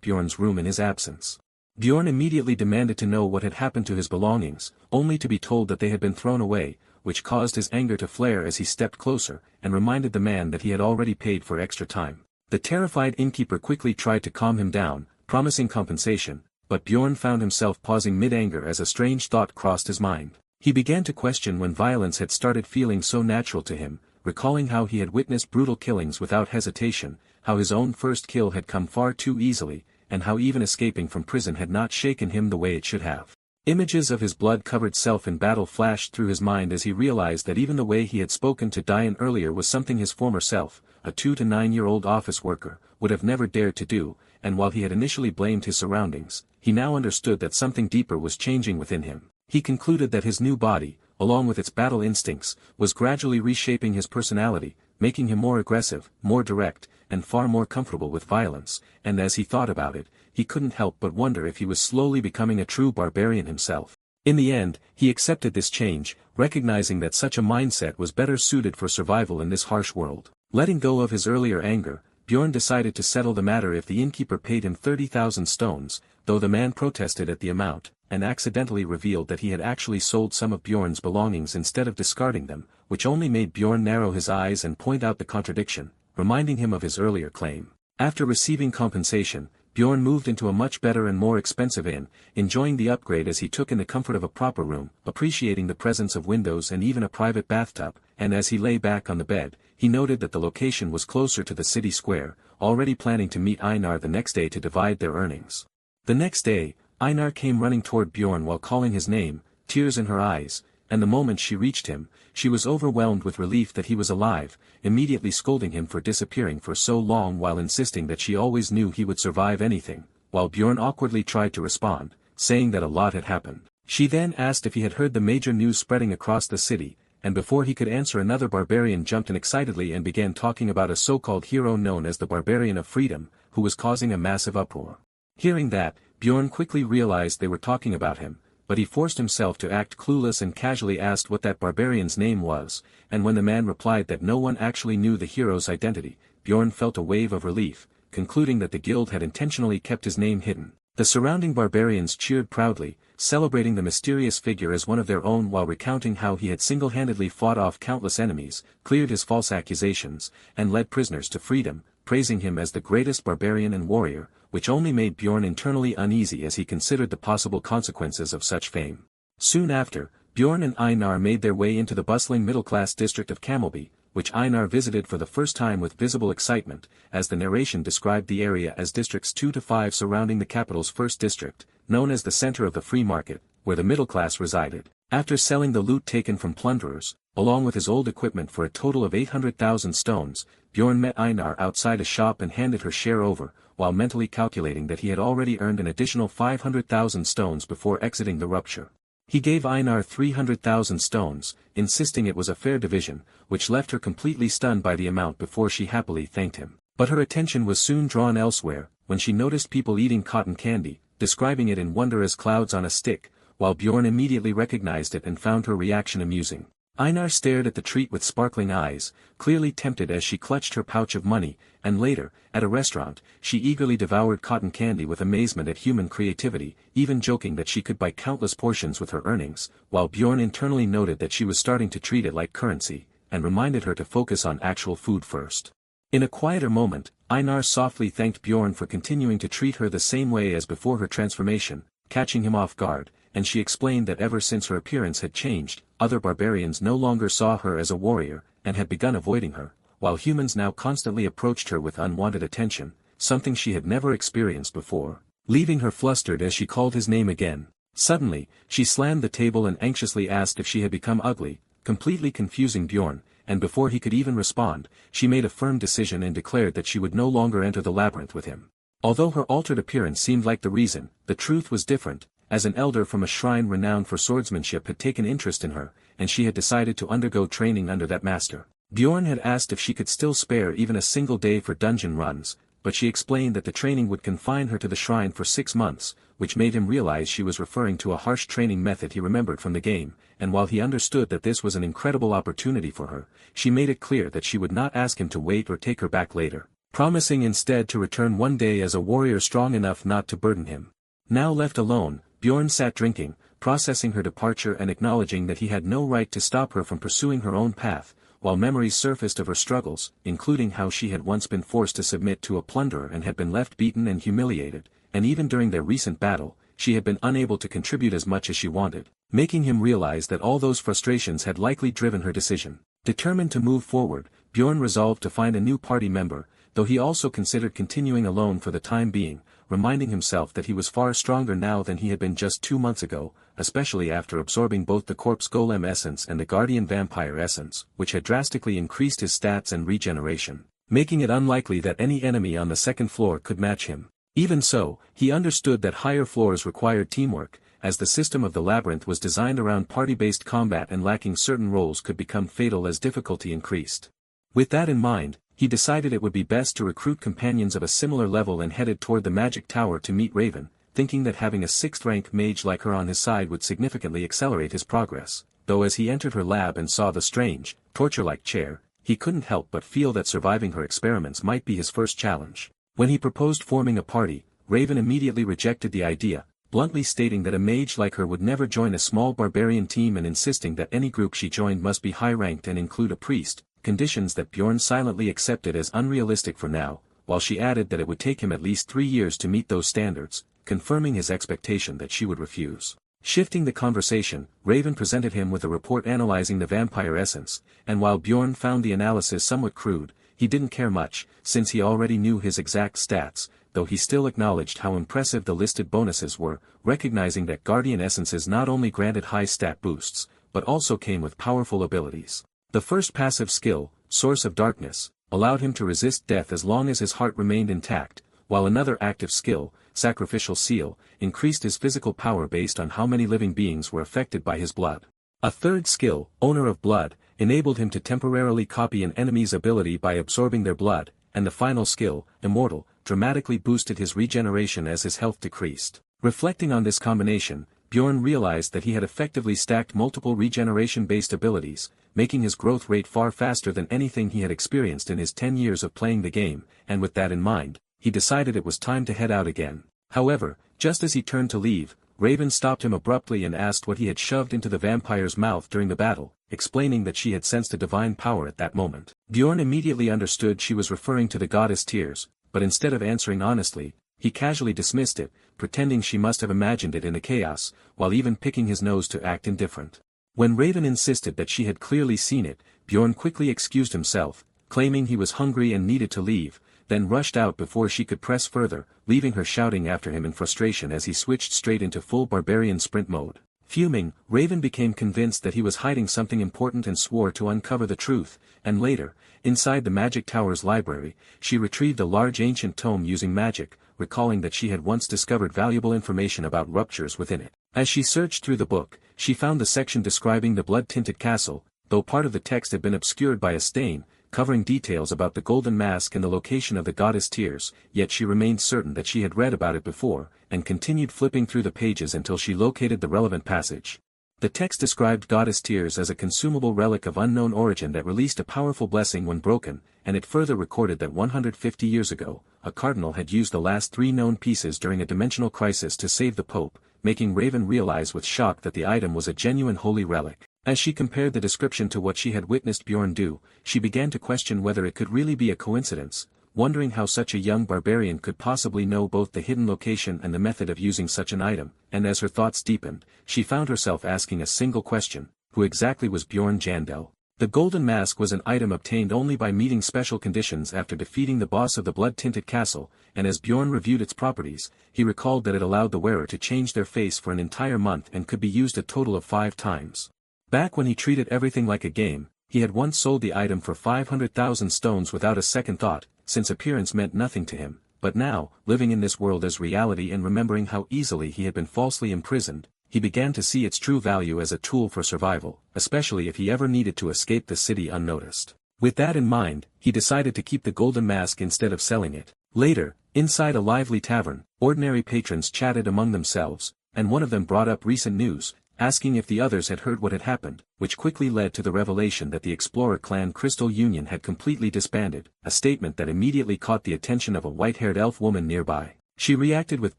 Bjorn's room in his absence. Bjorn immediately demanded to know what had happened to his belongings, only to be told that they had been thrown away, which caused his anger to flare as he stepped closer, and reminded the man that he had already paid for extra time. The terrified innkeeper quickly tried to calm him down, promising compensation, but Bjorn found himself pausing mid-anger as a strange thought crossed his mind. He began to question when violence had started feeling so natural to him, recalling how he had witnessed brutal killings without hesitation, how his own first kill had come far too easily, and how even escaping from prison had not shaken him the way it should have. Images of his blood-covered self in battle flashed through his mind as he realized that even the way he had spoken to Dian earlier was something his former self, a 2 to 9-year-old office worker, would have never dared to do, and while he had initially blamed his surroundings, he now understood that something deeper was changing within him. He concluded that his new body, along with its battle instincts, was gradually reshaping his personality, making him more aggressive, more direct, and far more comfortable with violence, and as he thought about it, he couldn't help but wonder if he was slowly becoming a true barbarian himself. In the end, he accepted this change, recognizing that such a mindset was better suited for survival in this harsh world. Letting go of his earlier anger, Bjorn decided to settle the matter if the innkeeper paid him 30,000 stones, though the man protested at the amount, and accidentally revealed that he had actually sold some of Bjorn's belongings instead of discarding them, which only made Bjorn narrow his eyes and point out the contradiction, reminding him of his earlier claim. After receiving compensation, Bjorn moved into a much better and more expensive inn, enjoying the upgrade as he took in the comfort of a proper room, appreciating the presence of windows and even a private bathtub, and as he lay back on the bed, he noted that the location was closer to the city square, already planning to meet Einar the next day to divide their earnings. The next day, Einar came running toward Bjorn while calling his name, tears in her eyes, and the moment she reached him, she was overwhelmed with relief that he was alive, immediately scolding him for disappearing for so long while insisting that she always knew he would survive anything, while Bjorn awkwardly tried to respond, saying that a lot had happened. She then asked if he had heard the major news spreading across the city, and before he could answer another barbarian jumped in excitedly and began talking about a so-called hero known as the Barbarian of Freedom, who was causing a massive uproar. Hearing that, Bjorn quickly realized they were talking about him, but he forced himself to act clueless and casually asked what that barbarian's name was, and when the man replied that no one actually knew the hero's identity, Bjorn felt a wave of relief, concluding that the guild had intentionally kept his name hidden. The surrounding barbarians cheered proudly, celebrating the mysterious figure as one of their own while recounting how he had single-handedly fought off countless enemies, cleared his false accusations, and led prisoners to freedom, praising him as the greatest barbarian and warrior, which only made Bjorn internally uneasy as he considered the possible consequences of such fame. Soon after, Bjorn and Einar made their way into the bustling middle-class district of Camelby, which Einar visited for the first time with visible excitement, as the narration described the area as districts 2 to 5 surrounding the capital's first district, known as the center of the free market, where the middle class resided. After selling the loot taken from plunderers, along with his old equipment for a total of 800,000 stones, Bjorn met Einar outside a shop and handed her share over, while mentally calculating that he had already earned an additional 500,000 stones before exiting the rupture. He gave Einar 300,000 stones, insisting it was a fair division, which left her completely stunned by the amount before she happily thanked him. But her attention was soon drawn elsewhere, when she noticed people eating cotton candy, describing it in wonder as clouds on a stick, while Bjorn immediately recognized it and found her reaction amusing. Einar stared at the treat with sparkling eyes, clearly tempted as she clutched her pouch of money, and later, at a restaurant, she eagerly devoured cotton candy with amazement at human creativity, even joking that she could buy countless portions with her earnings, while Bjorn internally noted that she was starting to treat it like currency, and reminded her to focus on actual food first. In a quieter moment, Einar softly thanked Bjorn for continuing to treat her the same way as before her transformation, catching him off guard, and she explained that ever since her appearance had changed, other barbarians no longer saw her as a warrior, and had begun avoiding her, while humans now constantly approached her with unwanted attention, something she had never experienced before, leaving her flustered as she called his name again. Suddenly, she slammed the table and anxiously asked if she had become ugly, completely confusing Bjorn, and before he could even respond, she made a firm decision and declared that she would no longer enter the labyrinth with him. Although her altered appearance seemed like the reason, the truth was different, as an elder from a shrine renowned for swordsmanship had taken interest in her, and she had decided to undergo training under that master. Bjorn had asked if she could still spare even a single day for dungeon runs, but she explained that the training would confine her to the shrine for 6 months, which made him realize she was referring to a harsh training method he remembered from the game, and while he understood that this was an incredible opportunity for her, she made it clear that she would not ask him to wait or take her back later, promising instead to return one day as a warrior strong enough not to burden him. Now left alone, Bjorn sat drinking, processing her departure and acknowledging that he had no right to stop her from pursuing her own path, while memories surfaced of her struggles, including how she had once been forced to submit to a plunderer and had been left beaten and humiliated, and even during their recent battle, she had been unable to contribute as much as she wanted, making him realize that all those frustrations had likely driven her decision. Determined to move forward, Bjorn resolved to find a new party member, though he also considered continuing alone for the time being, reminding himself that he was far stronger now than he had been just 2 months ago, especially after absorbing both the Corpse Golem essence and the Guardian Vampire essence, which had drastically increased his stats and regeneration, making it unlikely that any enemy on the second floor could match him. Even so, he understood that higher floors required teamwork, as the system of the labyrinth was designed around party-based combat and lacking certain roles could become fatal as difficulty increased. With that in mind, he decided it would be best to recruit companions of a similar level and headed toward the magic tower to meet Raven, thinking that having a 6th-rank mage like her on his side would significantly accelerate his progress, though as he entered her lab and saw the strange, torture-like chair, he couldn't help but feel that surviving her experiments might be his first challenge. When he proposed forming a party, Raven immediately rejected the idea, bluntly stating that a mage like her would never join a small barbarian team and insisting that any group she joined must be high-ranked and include a priest, conditions that Bjorn silently accepted as unrealistic for now, while she added that it would take him at least 3 years to meet those standards, confirming his expectation that she would refuse. Shifting the conversation, Raven presented him with a report analyzing the vampire essence, and while Bjorn found the analysis somewhat crude, he didn't care much, since he already knew his exact stats, though he still acknowledged how impressive the listed bonuses were, recognizing that guardian essences not only granted high stat boosts, but also came with powerful abilities. The first passive skill, Source of Darkness, allowed him to resist death as long as his heart remained intact, while another active skill, Sacrificial Seal, increased his physical power based on how many living beings were affected by his blood. A third skill, Owner of Blood, enabled him to temporarily copy an enemy's ability by absorbing their blood, and the final skill, Immortal, dramatically boosted his regeneration as his health decreased. Reflecting on this combination, Bjorn realized that he had effectively stacked multiple regeneration-based abilities, making his growth rate far faster than anything he had experienced in his 10 years of playing the game, and with that in mind, he decided it was time to head out again. However, just as he turned to leave, Raven stopped him abruptly and asked what he had shoved into the vampire's mouth during the battle, explaining that she had sensed a divine power at that moment. Bjorn immediately understood she was referring to the goddess Tears, but instead of answering honestly, he casually dismissed it, pretending she must have imagined it in the chaos, while even picking his nose to act indifferent. When Raven insisted that she had clearly seen it, Bjorn quickly excused himself, claiming he was hungry and needed to leave, then rushed out before she could press further, leaving her shouting after him in frustration as he switched straight into full barbarian sprint mode. Fuming, Raven became convinced that he was hiding something important and swore to uncover the truth, and later, inside the Magic Tower's library, she retrieved a large ancient tome using magic, recalling that she had once discovered valuable information about ruptures within it. As she searched through the book, she found the section describing the blood-tinted castle, though part of the text had been obscured by a stain, covering details about the golden mask and the location of the goddess Tears, yet she remained certain that she had read about it before, and continued flipping through the pages until she located the relevant passage. The text described goddess Tears as a consumable relic of unknown origin that released a powerful blessing when broken, and it further recorded that 150 years ago, a cardinal had used the last 3 known pieces during a dimensional crisis to save the Pope, making Raven realize with shock that the item was a genuine holy relic. As she compared the description to what she had witnessed Bjorn do, she began to question whether it could really be a coincidence, wondering how such a young barbarian could possibly know both the hidden location and the method of using such an item, and as her thoughts deepened, she found herself asking a single question: who exactly was Bjorn Jandel? The golden mask was an item obtained only by meeting special conditions after defeating the boss of the blood-tinted castle, and as Bjorn reviewed its properties, he recalled that it allowed the wearer to change their face for an entire month and could be used a total of 5 times. Back when he treated everything like a game, he had once sold the item for 500,000 stones without a second thought, since appearance meant nothing to him, but now, living in this world as reality and remembering how easily he had been falsely imprisoned, he began to see its true value as a tool for survival, especially if he ever needed to escape the city unnoticed. With that in mind, he decided to keep the golden mask instead of selling it. Later, inside a lively tavern, ordinary patrons chatted among themselves, and one of them brought up recent news, asking if the others had heard what had happened, which quickly led to the revelation that the explorer clan Crystal Union had completely disbanded, a statement that immediately caught the attention of a white-haired elf woman nearby. She reacted with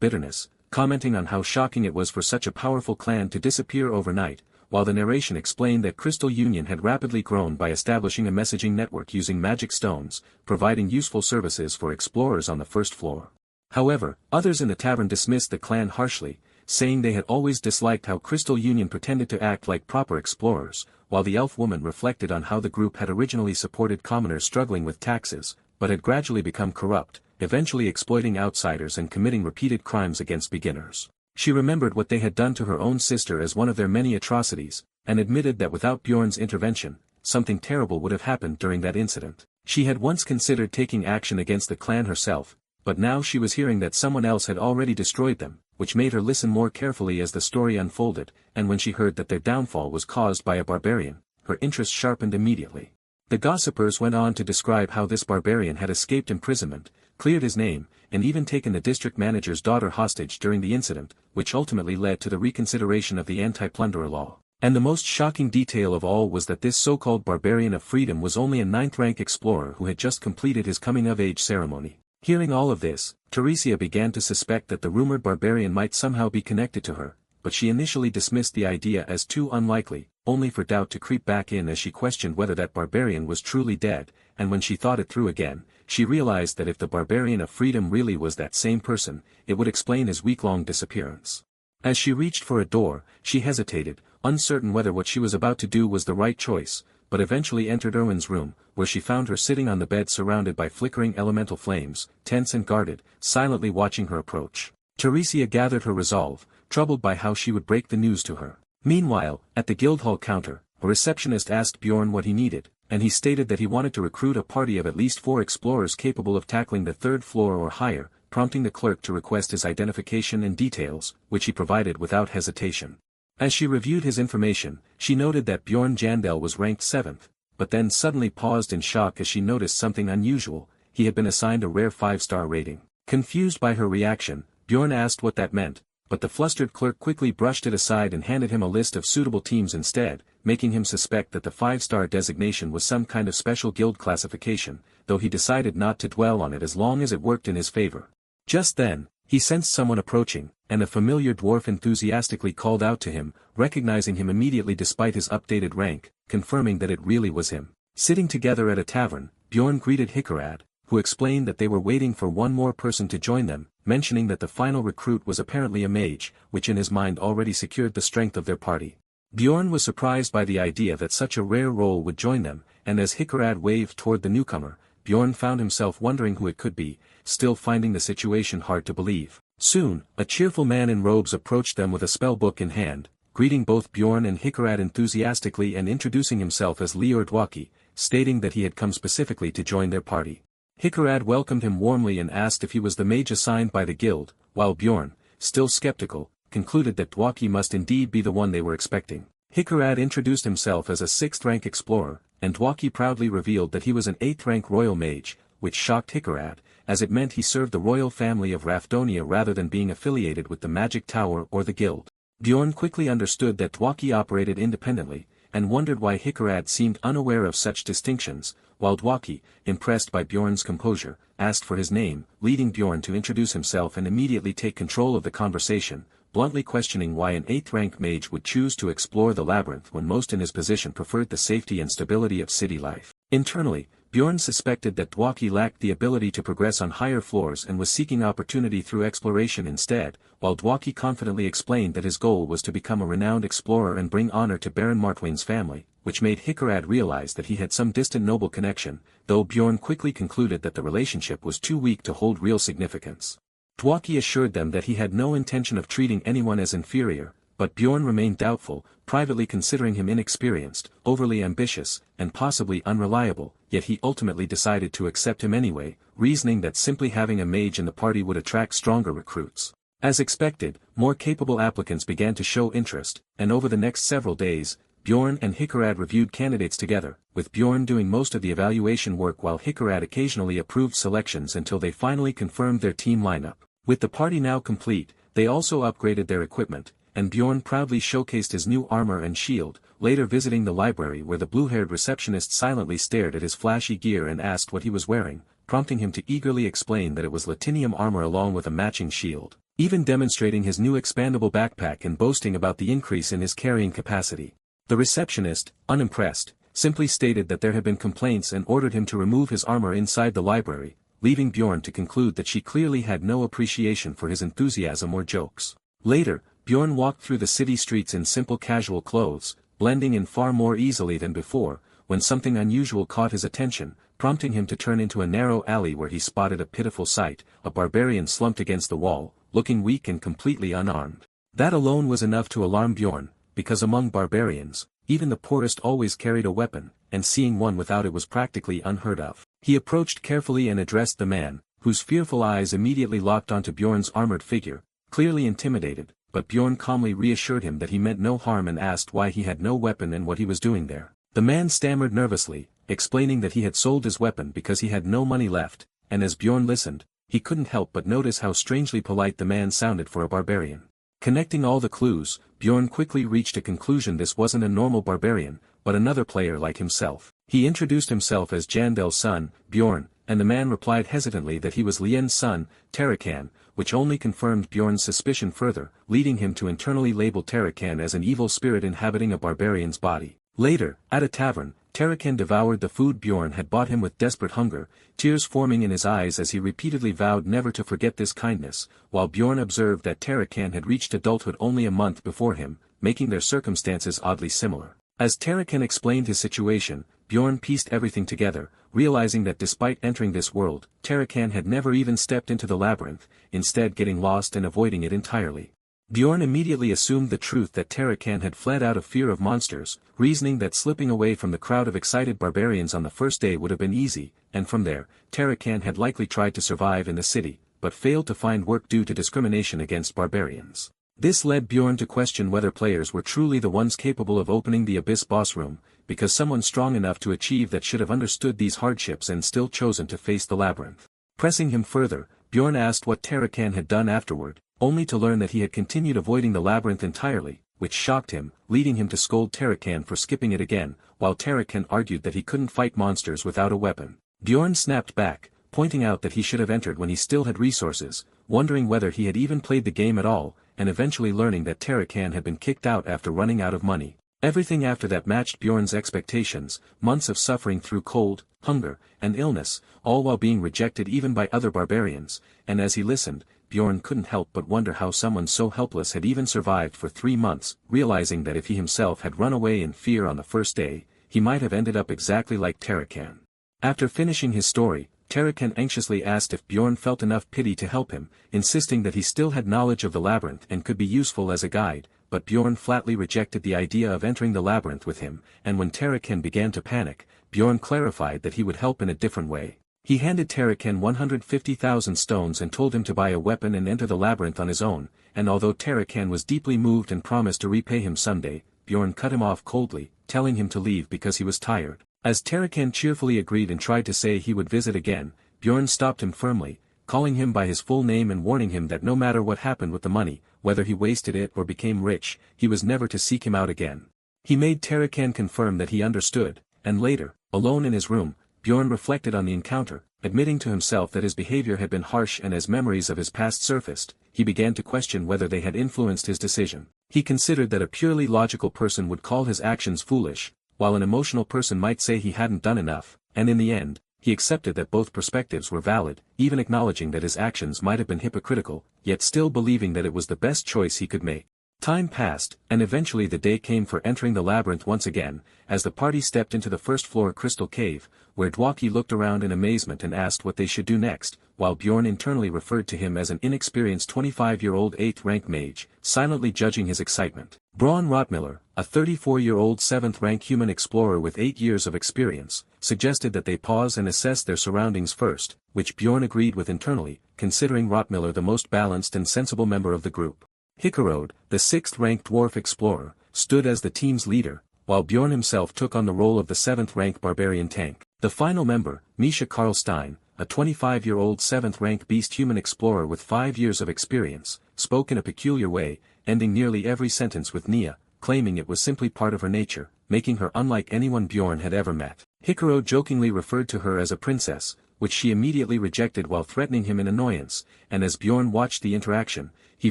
bitterness, commenting on how shocking it was for such a powerful clan to disappear overnight, while the narration explained that Crystal Union had rapidly grown by establishing a messaging network using magic stones, providing useful services for explorers on the first floor. However, others in the tavern dismissed the clan harshly, saying they had always disliked how Crystal Union pretended to act like proper explorers, while the elf woman reflected on how the group had originally supported commoners struggling with taxes, but had gradually become corrupt, eventually exploiting outsiders and committing repeated crimes against beginners. She remembered what they had done to her own sister as one of their many atrocities, and admitted that without Bjorn's intervention, something terrible would have happened during that incident. She had once considered taking action against the clan herself, but now she was hearing that someone else had already destroyed them, which made her listen more carefully as the story unfolded, and when she heard that their downfall was caused by a barbarian, her interest sharpened immediately. The gossipers went on to describe how this barbarian had escaped imprisonment, cleared his name, and even taken the district manager's daughter hostage during the incident, which ultimately led to the reconsideration of the anti-plunderer law. And the most shocking detail of all was that this so-called barbarian of freedom was only a 9th-rank explorer who had just completed his coming-of-age ceremony. Hearing all of this, Teresia began to suspect that the rumored barbarian might somehow be connected to her, but she initially dismissed the idea as too unlikely, only for doubt to creep back in as she questioned whether that barbarian was truly dead, and when she thought it through again, she realized that if the barbarian of freedom really was that same person, it would explain his week-long disappearance. As she reached for a door, she hesitated, uncertain whether what she was about to do was the right choice, but eventually entered Erwin's room, where she found her sitting on the bed surrounded by flickering elemental flames, tense and guarded, silently watching her approach. Teresia gathered her resolve, troubled by how she would break the news to her. Meanwhile, at the Guildhall counter, a receptionist asked Bjorn what he needed, and he stated that he wanted to recruit a party of at least 4 explorers capable of tackling the 3rd floor or higher, prompting the clerk to request his identification and details, which he provided without hesitation. As she reviewed his information, she noted that Bjorn Jandel was ranked 7th, but then suddenly paused in shock as she noticed something unusual. He had been assigned a rare 5-star rating. Confused by her reaction, Bjorn asked what that meant, but the flustered clerk quickly brushed it aside and handed him a list of suitable teams instead, making him suspect that the 5-star designation was some kind of special guild classification, though he decided not to dwell on it as long as it worked in his favor. Just then, he sensed someone approaching, and a familiar dwarf enthusiastically called out to him, recognizing him immediately despite his updated rank, confirming that it really was him. Sitting together at a tavern, Bjorn greeted Hickarad, who explained that they were waiting for one more person to join them, mentioning that the final recruit was apparently a mage, which in his mind already secured the strength of their party. Bjorn was surprised by the idea that such a rare role would join them, and as Hickarad waved toward the newcomer, Bjorn found himself wondering who it could be, still finding the situation hard to believe. Soon, a cheerful man in robes approached them with a spellbook in hand, greeting both Bjorn and Hickarad enthusiastically and introducing himself as Lior Dwaki, stating that he had come specifically to join their party. Hickarad welcomed him warmly and asked if he was the mage assigned by the guild, while Bjorn, still skeptical, concluded that Dwaki must indeed be the one they were expecting. Hickarad introduced himself as a 6th-rank explorer, and Dwaki proudly revealed that he was an 8th-rank royal mage, which shocked Hickarad, as it meant he served the royal family of Rafdonia rather than being affiliated with the Magic Tower or the guild. Bjorn quickly understood that Dwaki operated independently, and wondered why Hickarad seemed unaware of such distinctions, while Dwaki, impressed by Bjorn's composure, asked for his name, leading Bjorn to introduce himself and immediately take control of the conversation, bluntly questioning why an 8th-rank mage would choose to explore the labyrinth when most in his position preferred the safety and stability of city life. Internally, Bjorn suspected that Dwaki lacked the ability to progress on higher floors and was seeking opportunity through exploration instead, while Dwaki confidently explained that his goal was to become a renowned explorer and bring honor to Baron Martwain's family, which made Hickarad realize that he had some distant noble connection, though Bjorn quickly concluded that the relationship was too weak to hold real significance. Dwaki assured them that he had no intention of treating anyone as inferior, but Bjorn remained doubtful, privately considering him inexperienced, overly ambitious, and possibly unreliable, yet he ultimately decided to accept him anyway, reasoning that simply having a mage in the party would attract stronger recruits. As expected, more capable applicants began to show interest, and over the next several days, Bjorn and Hickarad reviewed candidates together, with Bjorn doing most of the evaluation work while Hickarad occasionally approved selections until they finally confirmed their team lineup. With the party now complete, they also upgraded their equipment, and Bjorn proudly showcased his new armor and shield, later visiting the library where the blue-haired receptionist silently stared at his flashy gear and asked what he was wearing, prompting him to eagerly explain that it was Latinium armor along with a matching shield, even demonstrating his new expandable backpack and boasting about the increase in his carrying capacity. The receptionist, unimpressed, simply stated that there had been complaints and ordered him to remove his armor inside the library, leaving Bjorn to conclude that she clearly had no appreciation for his enthusiasm or jokes. Later, Bjorn walked through the city streets in simple casual clothes, blending in far more easily than before, when something unusual caught his attention, prompting him to turn into a narrow alley where he spotted a pitiful sight, a barbarian slumped against the wall, looking weak and completely unarmed. That alone was enough to alarm Bjorn, because among barbarians, even the poorest always carried a weapon, and seeing one without it was practically unheard of. He approached carefully and addressed the man, whose fearful eyes immediately locked onto Bjorn's armored figure, clearly intimidated, but Bjorn calmly reassured him that he meant no harm and asked why he had no weapon and what he was doing there. The man stammered nervously, explaining that he had sold his weapon because he had no money left, and as Bjorn listened, he couldn't help but notice how strangely polite the man sounded for a barbarian. Connecting all the clues, Bjorn quickly reached a conclusion: this wasn't a normal barbarian, but another player like himself. He introduced himself as Jandel's son, Bjorn, and the man replied hesitantly that he was Lien's son, Tarakan, which only confirmed Bjorn's suspicion further, leading him to internally label Tarakan as an evil spirit inhabiting a barbarian's body. Later, at a tavern, Tarakan devoured the food Bjorn had bought him with desperate hunger, tears forming in his eyes as he repeatedly vowed never to forget this kindness, while Bjorn observed that Tarakan had reached adulthood only a month before him, making their circumstances oddly similar. As Tarakan explained his situation, Bjorn pieced everything together, realizing that despite entering this world, Tarakan had never even stepped into the labyrinth, instead getting lost and avoiding it entirely. Bjorn immediately assumed the truth that Tarakan had fled out of fear of monsters, reasoning that slipping away from the crowd of excited barbarians on the first day would have been easy, and from there, Tarakan had likely tried to survive in the city, but failed to find work due to discrimination against barbarians. This led Bjorn to question whether players were truly the ones capable of opening the Abyss boss room, because someone strong enough to achieve that should have understood these hardships and still chosen to face the labyrinth. Pressing him further, Bjorn asked what Tarakan had done afterward, only to learn that he had continued avoiding the labyrinth entirely, which shocked him, leading him to scold Tarakan for skipping it again, while Tarakan argued that he couldn't fight monsters without a weapon. Bjorn snapped back, pointing out that he should have entered when he still had resources, wondering whether he had even played the game at all, and eventually learning that Tarakan had been kicked out after running out of money. Everything after that matched Bjorn's expectations: months of suffering through cold, hunger, and illness, all while being rejected even by other barbarians, and as he listened, Bjorn couldn't help but wonder how someone so helpless had even survived for 3 months, realizing that if he himself had run away in fear on the first day, he might have ended up exactly like Tarakan. After finishing his story, Tarakan anxiously asked if Bjorn felt enough pity to help him, insisting that he still had knowledge of the labyrinth and could be useful as a guide, but Bjorn flatly rejected the idea of entering the labyrinth with him, and when Tarakan began to panic, Bjorn clarified that he would help in a different way. He handed Tarakan 150,000 stones and told him to buy a weapon and enter the labyrinth on his own, and although Tarakan was deeply moved and promised to repay him someday, Bjorn cut him off coldly, telling him to leave because he was tired. As Tarakan cheerfully agreed and tried to say he would visit again, Bjorn stopped him firmly, calling him by his full name and warning him that no matter what happened with the money, whether he wasted it or became rich, he was never to seek him out again. He made Tarakan confirm that he understood, and later, alone in his room, Bjorn reflected on the encounter, admitting to himself that his behavior had been harsh, and as memories of his past surfaced, he began to question whether they had influenced his decision. He considered that a purely logical person would call his actions foolish, while an emotional person might say he hadn't done enough, and in the end, he accepted that both perspectives were valid, even acknowledging that his actions might have been hypocritical, yet still believing that it was the best choice he could make. Time passed, and eventually the day came for entering the labyrinth once again, as the party stepped into the first-floor crystal cave, where Dwaki looked around in amazement and asked what they should do next, while Bjorn internally referred to him as an inexperienced 25-year-old 8th-rank mage, silently judging his excitement. Braun Rottmiller, a 34-year-old 7th-rank human explorer with 8 years of experience, suggested that they pause and assess their surroundings first, which Bjorn agreed with internally, considering Rottmiller the most balanced and sensible member of the group. Hikarode, the 6th-ranked dwarf explorer, stood as the team's leader, while Bjorn himself took on the role of the 7th-rank barbarian tank. The final member, Misha Karlstein, a 25-year-old 7th-rank beast human explorer with 5 years of experience, spoke in a peculiar way, ending nearly every sentence with Nia, claiming it was simply part of her nature, making her unlike anyone Bjorn had ever met. Hikarode jokingly referred to her as a princess, which she immediately rejected while threatening him in annoyance, and as Bjorn watched the interaction, he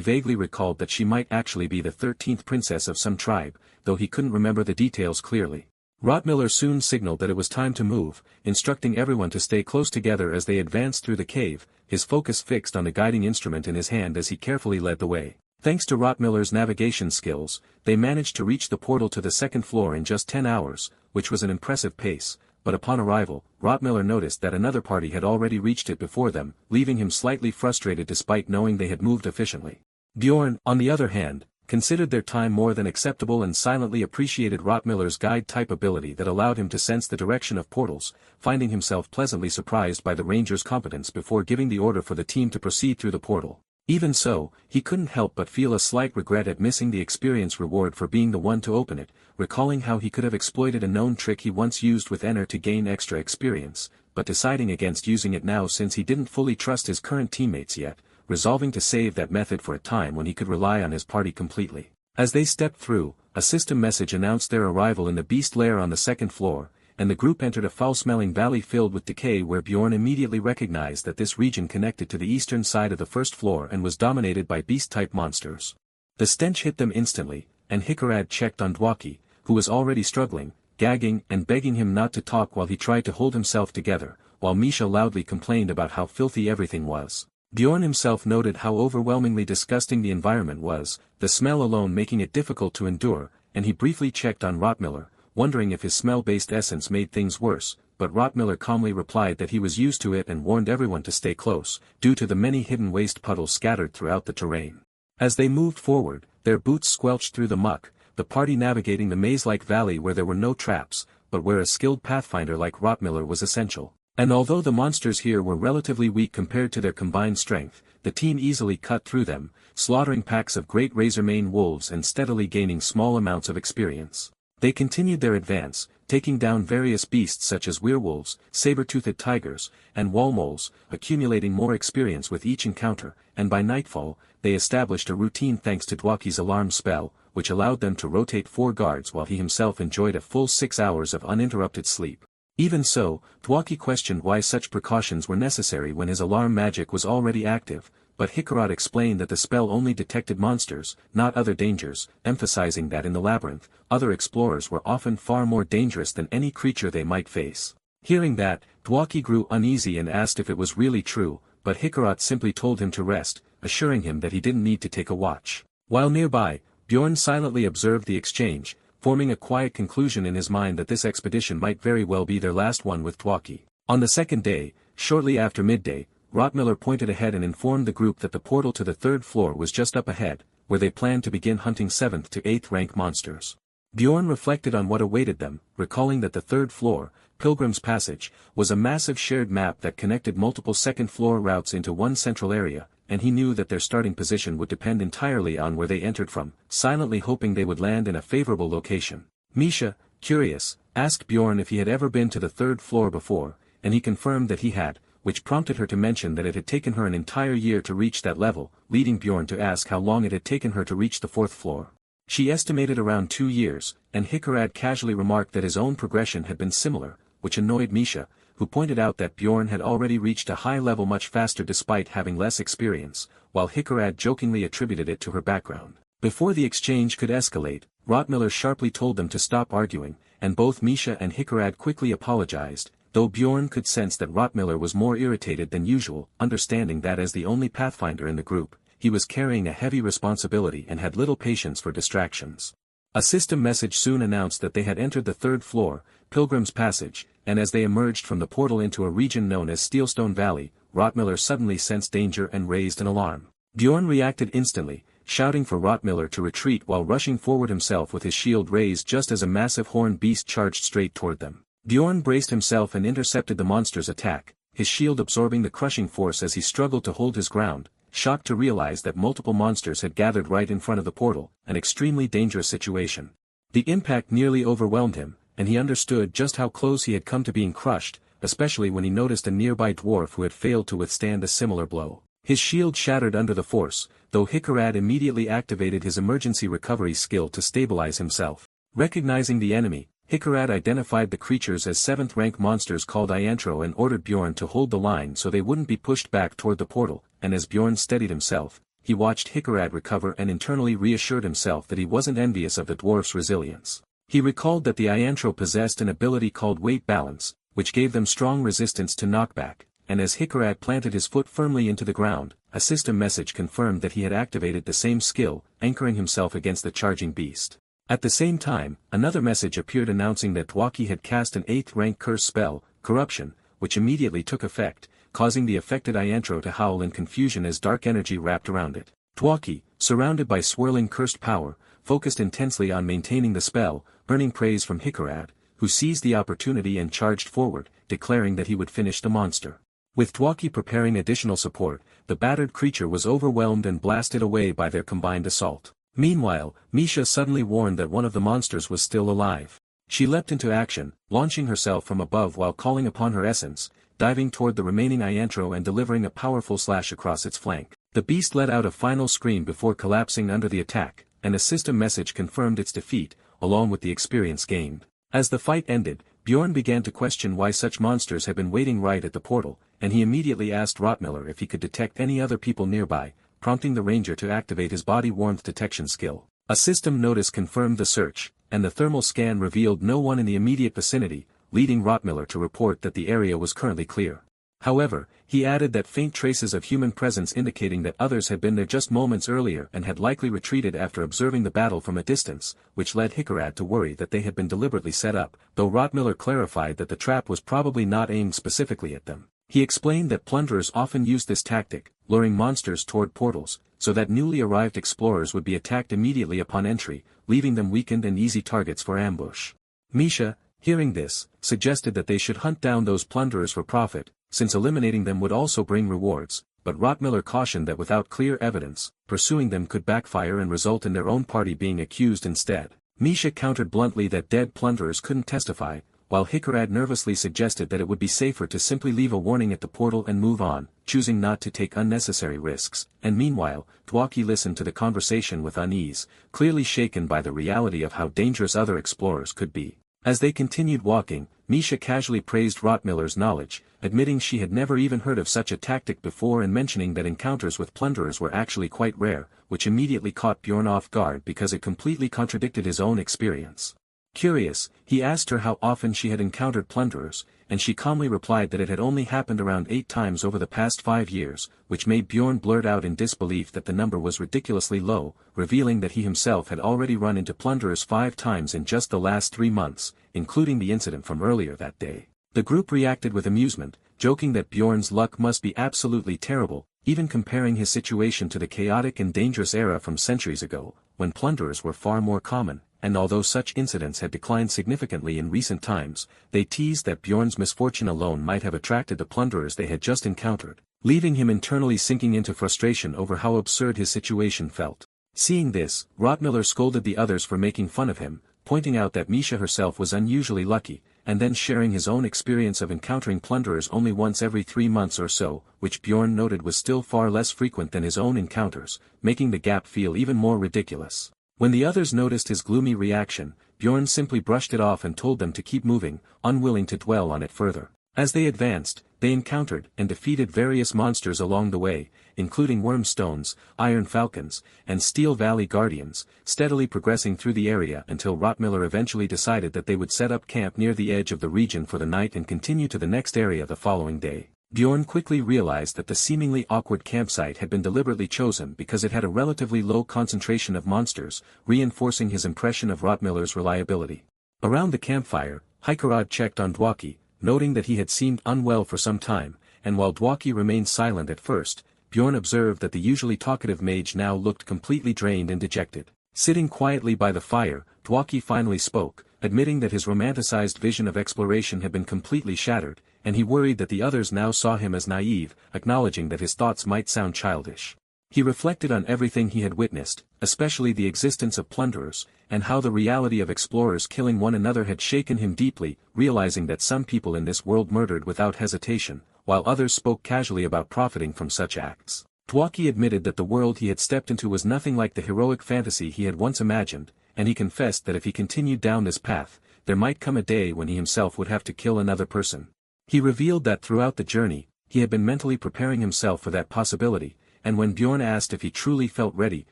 vaguely recalled that she might actually be the 13th princess of some tribe, though he couldn't remember the details clearly. Rottmiller soon signaled that it was time to move, instructing everyone to stay close together as they advanced through the cave, his focus fixed on the guiding instrument in his hand as he carefully led the way. Thanks to Rottmiller's navigation skills, they managed to reach the portal to the second floor in just 10 hours, which was an impressive pace, but upon arrival, Rottmiller noticed that another party had already reached it before them, leaving him slightly frustrated despite knowing they had moved efficiently. Bjorn, on the other hand, considered their time more than acceptable and silently appreciated Rottmiller's guide-type ability that allowed him to sense the direction of portals, finding himself pleasantly surprised by the ranger's competence before giving the order for the team to proceed through the portal. Even so, he couldn't help but feel a slight regret at missing the experience reward for being the one to open it, recalling how he could have exploited a known trick he once used with Enter to gain extra experience, but deciding against using it now since he didn't fully trust his current teammates yet, resolving to save that method for a time when he could rely on his party completely. As they stepped through, a system message announced their arrival in the beast lair on the second floor, and the group entered a foul-smelling valley filled with decay where Bjorn immediately recognized that this region connected to the eastern side of the first floor and was dominated by beast-type monsters. The stench hit them instantly, and Hikarad checked on Dwaki, who was already struggling, gagging and begging him not to talk while he tried to hold himself together, while Misha loudly complained about how filthy everything was. Bjorn himself noted how overwhelmingly disgusting the environment was, the smell alone making it difficult to endure, and he briefly checked on Rottmiller, wondering if his smell-based essence made things worse, but Rottmiller calmly replied that he was used to it and warned everyone to stay close, due to the many hidden waste puddles scattered throughout the terrain. As they moved forward, their boots squelched through the muck, the party navigating the maze-like valley where there were no traps, but where a skilled pathfinder like Rottmiller was essential. And although the monsters here were relatively weak compared to their combined strength, the team easily cut through them, slaughtering packs of great razor-mane wolves and steadily gaining small amounts of experience. They continued their advance, taking down various beasts such as werewolves, saber-toothed tigers, and wall moles, accumulating more experience with each encounter, and by nightfall, they established a routine thanks to Dwaki's alarm spell, which allowed them to rotate 4 guards while he himself enjoyed a full 6 hours of uninterrupted sleep. Even so, Dwaki questioned why such precautions were necessary when his alarm magic was already active, but Hikarad explained that the spell only detected monsters, not other dangers, emphasizing that in the labyrinth, other explorers were often far more dangerous than any creature they might face. Hearing that, Dwaki grew uneasy and asked if it was really true, but Hikarad simply told him to rest, assuring him that he didn't need to take a watch. While nearby, Bjorn silently observed the exchange, forming a quiet conclusion in his mind that this expedition might very well be their last one with Dwaki. On the second day, shortly after midday, Rottmiller pointed ahead and informed the group that the portal to the 3rd floor was just up ahead, where they planned to begin hunting 7th to 8th rank monsters. Bjorn reflected on what awaited them, recalling that the 3rd floor, Pilgrim's Passage, was a massive shared map that connected multiple second-floor routes into one central area, and he knew that their starting position would depend entirely on where they entered from, silently hoping they would land in a favorable location. Misha, curious, asked Bjorn if he had ever been to the 3rd floor before, and he confirmed that he had, which prompted her to mention that it had taken her an entire year to reach that level, leading Bjorn to ask how long it had taken her to reach the 4th floor. She estimated around 2 years, and Hikarad casually remarked that his own progression had been similar, which annoyed Misha, who pointed out that Bjorn had already reached a high level much faster despite having less experience, while Hikarad jokingly attributed it to her background. Before the exchange could escalate, Rottmiller sharply told them to stop arguing, and both Misha and Hikarad quickly apologized, though Bjorn could sense that Rottmiller was more irritated than usual, understanding that as the only pathfinder in the group, he was carrying a heavy responsibility and had little patience for distractions. A system message soon announced that they had entered the 3rd floor, Pilgrim's Passage, and as they emerged from the portal into a region known as Steelstone Valley, Rottmiller suddenly sensed danger and raised an alarm. Bjorn reacted instantly, shouting for Rottmiller to retreat while rushing forward himself with his shield raised just as a massive horned beast charged straight toward them. Bjorn braced himself and intercepted the monster's attack, his shield absorbing the crushing force as he struggled to hold his ground, shocked to realize that multiple monsters had gathered right in front of the portal, an extremely dangerous situation. The impact nearly overwhelmed him, and he understood just how close he had come to being crushed, especially when he noticed a nearby dwarf who had failed to withstand a similar blow. His shield shattered under the force, though Hikarad immediately activated his emergency recovery skill to stabilize himself. Recognizing the enemy, Hikarad identified the creatures as 7th rank monsters called Iantro and ordered Bjorn to hold the line so they wouldn't be pushed back toward the portal, and as Bjorn steadied himself, he watched Hikarad recover and internally reassured himself that he wasn't envious of the dwarf's resilience. He recalled that the Iantro possessed an ability called weight balance, which gave them strong resistance to knockback, and as Hikarad planted his foot firmly into the ground, a system message confirmed that he had activated the same skill, anchoring himself against the charging beast. At the same time, another message appeared announcing that Dwaki had cast an 8th rank curse spell, Corruption, which immediately took effect, causing the affected Iantro to howl in confusion as dark energy wrapped around it. Dwaki, surrounded by swirling cursed power, focused intensely on maintaining the spell, earning praise from Hikarad, who seized the opportunity and charged forward, declaring that he would finish the monster. With Dwaki preparing additional support, the battered creature was overwhelmed and blasted away by their combined assault. Meanwhile, Misha suddenly warned that one of the monsters was still alive. She leapt into action, launching herself from above while calling upon her essence, diving toward the remaining Iantro and delivering a powerful slash across its flank. The beast let out a final scream before collapsing under the attack, and a system message confirmed its defeat, along with the experience gained. As the fight ended, Bjorn began to question why such monsters had been waiting right at the portal, and he immediately asked Rottmiller if he could detect any other people nearby, prompting the ranger to activate his body warmth detection skill. A system notice confirmed the search, and the thermal scan revealed no one in the immediate vicinity, leading Rottmiller to report that the area was currently clear. However, he added that faint traces of human presence indicating that others had been there just moments earlier and had likely retreated after observing the battle from a distance, which led Hickarad to worry that they had been deliberately set up, though Rottmiller clarified that the trap was probably not aimed specifically at them. He explained that plunderers often use this tactic, luring monsters toward portals, so that newly arrived explorers would be attacked immediately upon entry, leaving them weakened and easy targets for ambush. Misha, hearing this, suggested that they should hunt down those plunderers for profit, since eliminating them would also bring rewards, but Rottmiller cautioned that without clear evidence, pursuing them could backfire and result in their own party being accused instead. Misha countered bluntly that dead plunderers couldn't testify, while Hickarad nervously suggested that it would be safer to simply leave a warning at the portal and move on, choosing not to take unnecessary risks, and meanwhile, Dwaki listened to the conversation with unease, clearly shaken by the reality of how dangerous other explorers could be. As they continued walking, Misha casually praised Rottmiller's knowledge, admitting she had never even heard of such a tactic before and mentioning that encounters with plunderers were actually quite rare, which immediately caught Bjorn off guard because it completely contradicted his own experience. Curious, he asked her how often she had encountered plunderers, and she calmly replied that it had only happened around 8 times over the past 5 years, which made Bjorn blurt out in disbelief that the number was ridiculously low, revealing that he himself had already run into plunderers 5 times in just the last 3 months, including the incident from earlier that day. The group reacted with amusement, joking that Bjorn's luck must be absolutely terrible, even comparing his situation to the chaotic and dangerous era from centuries ago, when plunderers were far more common. And although such incidents had declined significantly in recent times, they teased that Bjorn's misfortune alone might have attracted the plunderers they had just encountered, leaving him internally sinking into frustration over how absurd his situation felt. Seeing this, Rottmiller scolded the others for making fun of him, pointing out that Misha herself was unusually lucky, and then sharing his own experience of encountering plunderers only once every 3 months or so, which Bjorn noted was still far less frequent than his own encounters, making the gap feel even more ridiculous. When the others noticed his gloomy reaction, Bjorn simply brushed it off and told them to keep moving, unwilling to dwell on it further. As they advanced, they encountered and defeated various monsters along the way, including Wormstones, Iron Falcons, and Steel Valley Guardians, steadily progressing through the area until Rottmiller eventually decided that they would set up camp near the edge of the region for the night and continue to the next area the following day. Bjorn quickly realized that the seemingly awkward campsite had been deliberately chosen because it had a relatively low concentration of monsters, reinforcing his impression of Rottmiller's reliability. Around the campfire, Hickarad checked on Dwaki, noting that he had seemed unwell for some time, and while Dwaki remained silent at first, Bjorn observed that the usually talkative mage now looked completely drained and dejected. Sitting quietly by the fire, Dwaki finally spoke, admitting that his romanticized vision of exploration had been completely shattered, and he worried that the others now saw him as naive, acknowledging that his thoughts might sound childish. He reflected on everything he had witnessed, especially the existence of plunderers, and how the reality of explorers killing one another had shaken him deeply, realizing that some people in this world murdered without hesitation, while others spoke casually about profiting from such acts. Dwaki admitted that the world he had stepped into was nothing like the heroic fantasy he had once imagined, and he confessed that if he continued down this path, there might come a day when he himself would have to kill another person. He revealed that throughout the journey, he had been mentally preparing himself for that possibility, and when Bjorn asked if he truly felt ready,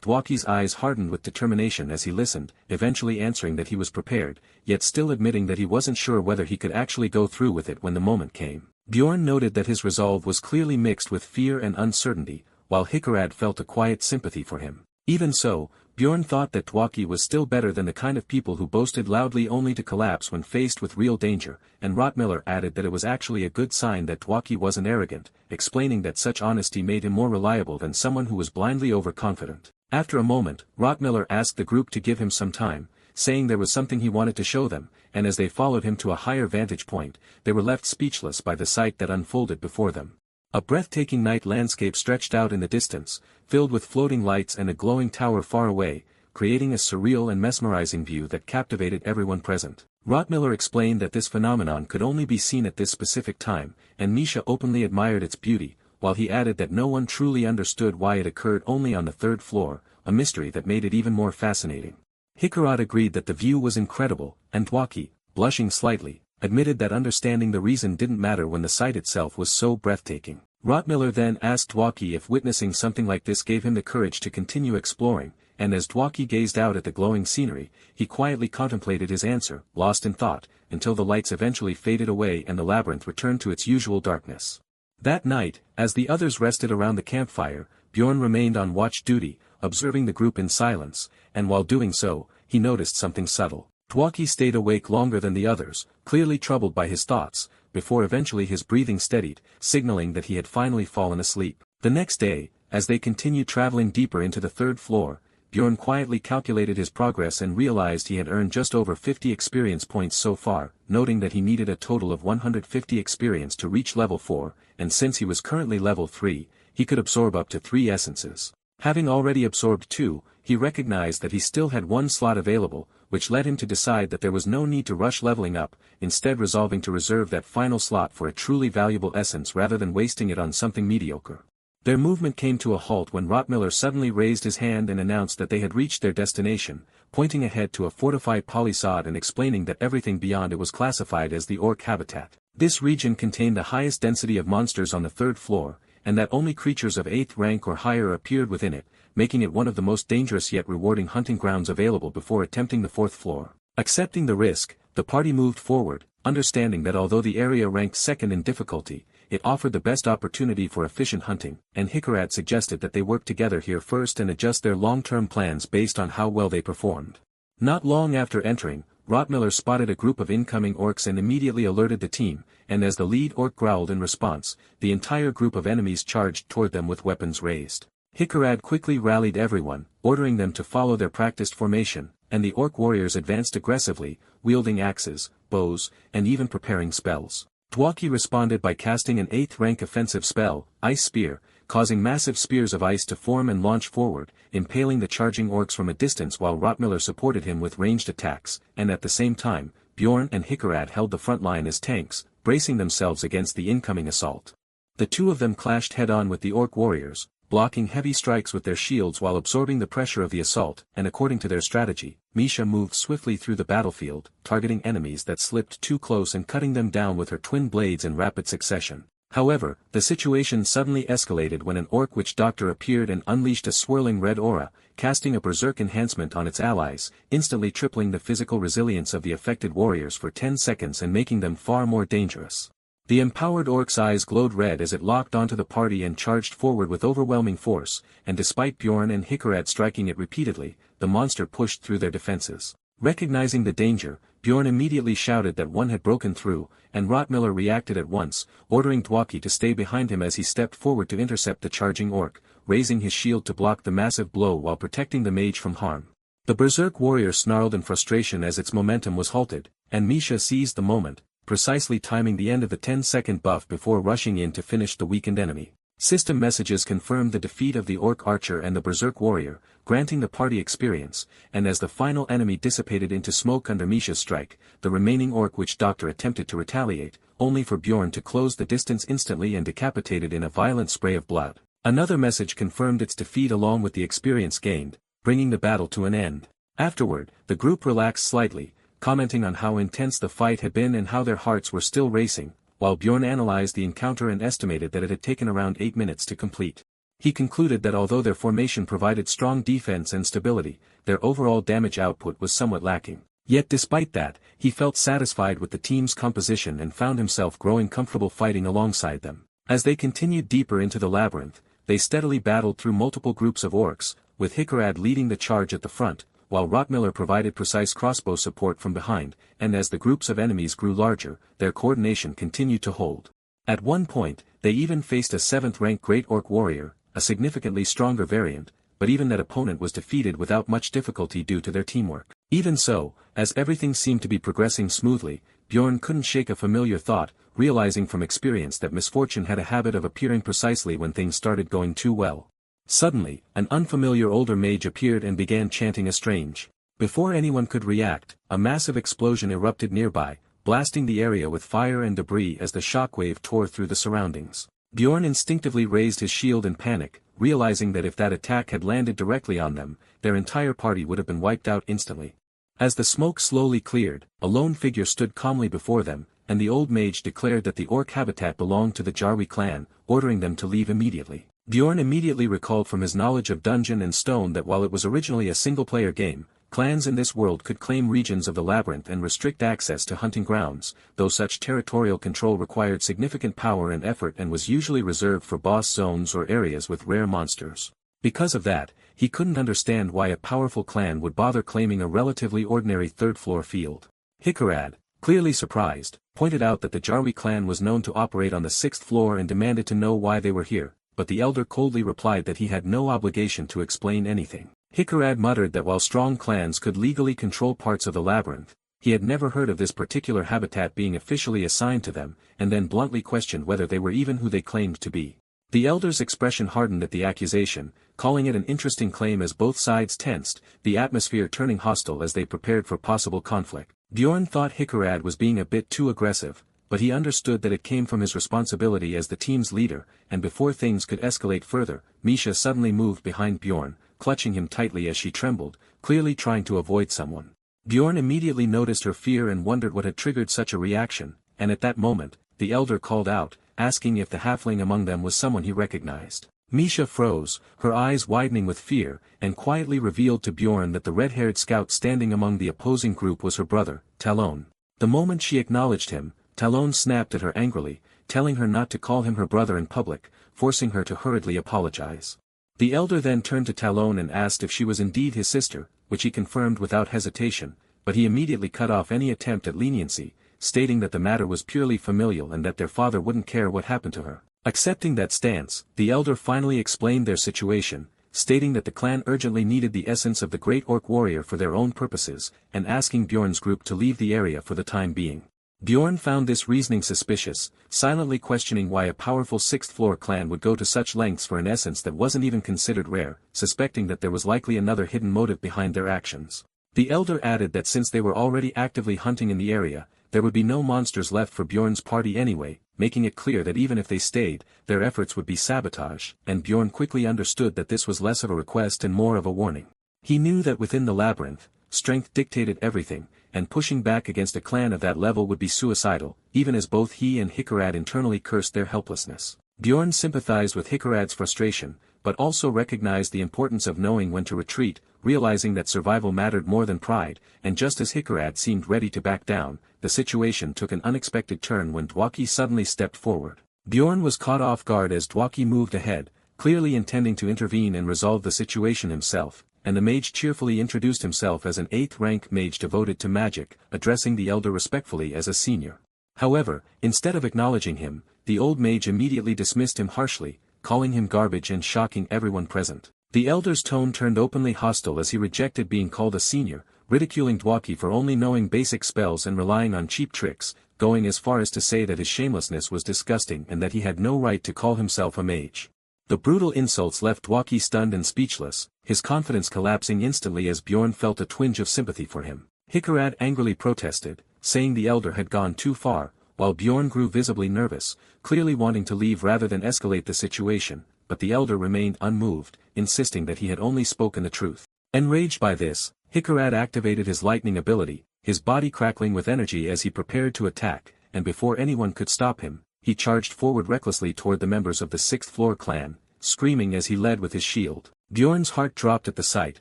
Dwaki's eyes hardened with determination as he listened, eventually answering that he was prepared, yet still admitting that he wasn't sure whether he could actually go through with it when the moment came. Bjorn noted that his resolve was clearly mixed with fear and uncertainty, while Hickarad felt a quiet sympathy for him. Even so, Bjorn thought that Dwaki was still better than the kind of people who boasted loudly only to collapse when faced with real danger, and Rottmiller added that it was actually a good sign that Dwaki wasn't arrogant, explaining that such honesty made him more reliable than someone who was blindly overconfident. After a moment, Rottmiller asked the group to give him some time, saying there was something he wanted to show them, and as they followed him to a higher vantage point, they were left speechless by the sight that unfolded before them. A breathtaking night landscape stretched out in the distance, filled with floating lights and a glowing tower far away, creating a surreal and mesmerizing view that captivated everyone present. Rottmiller explained that this phenomenon could only be seen at this specific time, and Misha openly admired its beauty, while he added that no one truly understood why it occurred only on the third floor, a mystery that made it even more fascinating. Hikarat agreed that the view was incredible, and Dwaki, blushing slightly, admitted that understanding the reason didn't matter when the sight itself was so breathtaking. Rottmiller then asked Dwaki if witnessing something like this gave him the courage to continue exploring, and as Dwaki gazed out at the glowing scenery, he quietly contemplated his answer, lost in thought, until the lights eventually faded away and the labyrinth returned to its usual darkness. That night, as the others rested around the campfire, Bjorn remained on watch duty, observing the group in silence, and while doing so, he noticed something subtle. Dwaki stayed awake longer than the others, clearly troubled by his thoughts, before eventually his breathing steadied, signaling that he had finally fallen asleep. The next day, as they continued traveling deeper into the third floor, Bjorn quietly calculated his progress and realized he had earned just over 50 experience points so far, noting that he needed a total of 150 experience to reach level 4, and since he was currently level 3, he could absorb up to 3 essences. Having already absorbed 2, he recognized that he still had 1 slot available, which led him to decide that there was no need to rush leveling up, instead resolving to reserve that final slot for a truly valuable essence rather than wasting it on something mediocre. Their movement came to a halt when Rottmiller suddenly raised his hand and announced that they had reached their destination, pointing ahead to a fortified palisade and explaining that everything beyond it was classified as the orc habitat. This region contained the highest density of monsters on the third floor, and that only creatures of 8th rank or higher appeared within it, making it one of the most dangerous yet rewarding hunting grounds available before attempting the 4th floor. Accepting the risk, the party moved forward, understanding that although the area ranked second in difficulty, it offered the best opportunity for efficient hunting, and Hikarat suggested that they work together here first and adjust their long-term plans based on how well they performed. Not long after entering, Rottmiller spotted a group of incoming orcs and immediately alerted the team, and as the lead orc growled in response, the entire group of enemies charged toward them with weapons raised. Hikarat quickly rallied everyone, ordering them to follow their practiced formation, and the orc warriors advanced aggressively, wielding axes, bows, and even preparing spells. Dwaki responded by casting an 8th rank offensive spell, Ice Spear, causing massive spears of ice to form and launch forward, impaling the charging orcs from a distance while Rottmiller supported him with ranged attacks, and at the same time, Bjorn and Hikarat held the front line as tanks, bracing themselves against the incoming assault. The two of them clashed head-on with the orc warriors, blocking heavy strikes with their shields while absorbing the pressure of the assault, and according to their strategy, Misha moved swiftly through the battlefield, targeting enemies that slipped too close and cutting them down with her twin blades in rapid succession. However, the situation suddenly escalated when an orc witch doctor appeared and unleashed a swirling red aura, casting a berserk enhancement on its allies, instantly tripling the physical resilience of the affected warriors for 10 seconds and making them far more dangerous. The empowered orc's eyes glowed red as it locked onto the party and charged forward with overwhelming force, and despite Bjorn and Hikarat striking it repeatedly, the monster pushed through their defenses. Recognizing the danger, Bjorn immediately shouted that one had broken through, and Rottmiller reacted at once, ordering Dwaki to stay behind him as he stepped forward to intercept the charging orc, raising his shield to block the massive blow while protecting the mage from harm. The berserk warrior snarled in frustration as its momentum was halted, and Misha seized the moment, precisely timing the end of the 10-second buff before rushing in to finish the weakened enemy. System messages confirmed the defeat of the orc archer and the berserk warrior, granting the party experience, and as the final enemy dissipated into smoke under Misha's strike, the remaining orc witch doctor attempted to retaliate, only for Bjorn to close the distance instantly and decapitated in a violent spray of blood. Another message confirmed its defeat along with the experience gained, bringing the battle to an end. Afterward, the group relaxed slightly, commenting on how intense the fight had been and how their hearts were still racing, while Bjorn analyzed the encounter and estimated that it had taken around 8 minutes to complete. He concluded that although their formation provided strong defense and stability, their overall damage output was somewhat lacking. Yet despite that, he felt satisfied with the team's composition and found himself growing comfortable fighting alongside them. As they continued deeper into the labyrinth, they steadily battled through multiple groups of orcs, with Hikarat leading the charge at the front, while Rottmiller provided precise crossbow support from behind, and as the groups of enemies grew larger, their coordination continued to hold. At one point, they even faced a 7th-rank Great Orc warrior, a significantly stronger variant, but even that opponent was defeated without much difficulty due to their teamwork. Even so, as everything seemed to be progressing smoothly, Bjorn couldn't shake a familiar thought, realizing from experience that misfortune had a habit of appearing precisely when things started going too well. Suddenly, an unfamiliar older mage appeared and began chanting a strange. Before anyone could react, a massive explosion erupted nearby, blasting the area with fire and debris as the shockwave tore through the surroundings. Bjorn instinctively raised his shield in panic, realizing that if that attack had landed directly on them, their entire party would have been wiped out instantly. As the smoke slowly cleared, a lone figure stood calmly before them, and the old mage declared that the orc habitat belonged to the Jarwi clan, ordering them to leave immediately. Bjorn immediately recalled from his knowledge of Dungeon and Stone that while it was originally a single-player game, clans in this world could claim regions of the labyrinth and restrict access to hunting grounds, though such territorial control required significant power and effort and was usually reserved for boss zones or areas with rare monsters. Because of that, he couldn't understand why a powerful clan would bother claiming a relatively ordinary third-floor field. Hikarad, clearly surprised, pointed out that the Jarwi clan was known to operate on the 6th floor and demanded to know why they were here, but the elder coldly replied that he had no obligation to explain anything. Hikarad muttered that while strong clans could legally control parts of the labyrinth, he had never heard of this particular habitat being officially assigned to them, and then bluntly questioned whether they were even who they claimed to be. The elder's expression hardened at the accusation, calling it an interesting claim as both sides tensed, the atmosphere turning hostile as they prepared for possible conflict. Bjorn thought Hikarad was being a bit too aggressive, but he understood that it came from his responsibility as the team's leader, and before things could escalate further, Misha suddenly moved behind Bjorn, clutching him tightly as she trembled, clearly trying to avoid someone. Bjorn immediately noticed her fear and wondered what had triggered such a reaction, and at that moment, the elder called out, asking if the halfling among them was someone he recognized. Misha froze, her eyes widening with fear, and quietly revealed to Bjorn that the red-haired scout standing among the opposing group was her brother, Talon. The moment she acknowledged him, Talon snapped at her angrily, telling her not to call him her brother in public, forcing her to hurriedly apologize. The elder then turned to Talon and asked if she was indeed his sister, which he confirmed without hesitation, but he immediately cut off any attempt at leniency, stating that the matter was purely familial and that their father wouldn't care what happened to her. Accepting that stance, the elder finally explained their situation, stating that the clan urgently needed the essence of the great orc warrior for their own purposes, and asking Bjorn's group to leave the area for the time being. Bjorn found this reasoning suspicious, silently questioning why a powerful 6th-floor clan would go to such lengths for an essence that wasn't even considered rare, suspecting that there was likely another hidden motive behind their actions. The elder added that since they were already actively hunting in the area, there would be no monsters left for Bjorn's party anyway, making it clear that even if they stayed, their efforts would be sabotage, and Bjorn quickly understood that this was less of a request and more of a warning. He knew that within the labyrinth, strength dictated everything, and pushing back against a clan of that level would be suicidal, even as both he and Hikarad internally cursed their helplessness. Bjorn sympathized with Hikarad's frustration, but also recognized the importance of knowing when to retreat, realizing that survival mattered more than pride, and just as Hikarad seemed ready to back down, the situation took an unexpected turn when Dwaki suddenly stepped forward. Bjorn was caught off guard as Dwaki moved ahead, clearly intending to intervene and resolve the situation himself, and the mage cheerfully introduced himself as an 8th-rank mage devoted to magic, addressing the elder respectfully as a senior. However, instead of acknowledging him, the old mage immediately dismissed him harshly, calling him garbage and shocking everyone present. The elder's tone turned openly hostile as he rejected being called a senior, ridiculing Dwaki for only knowing basic spells and relying on cheap tricks, going as far as to say that his shamelessness was disgusting and that he had no right to call himself a mage. The brutal insults left Dwaki stunned and speechless, his confidence collapsing instantly as Bjorn felt a twinge of sympathy for him. Hikarad angrily protested, saying the elder had gone too far, while Bjorn grew visibly nervous, clearly wanting to leave rather than escalate the situation, but the elder remained unmoved, insisting that he had only spoken the truth. Enraged by this, Hikarad activated his lightning ability, his body crackling with energy as he prepared to attack, and before anyone could stop him, he charged forward recklessly toward the members of the 6th-floor clan, screaming as he led with his shield. Bjorn's heart dropped at the sight,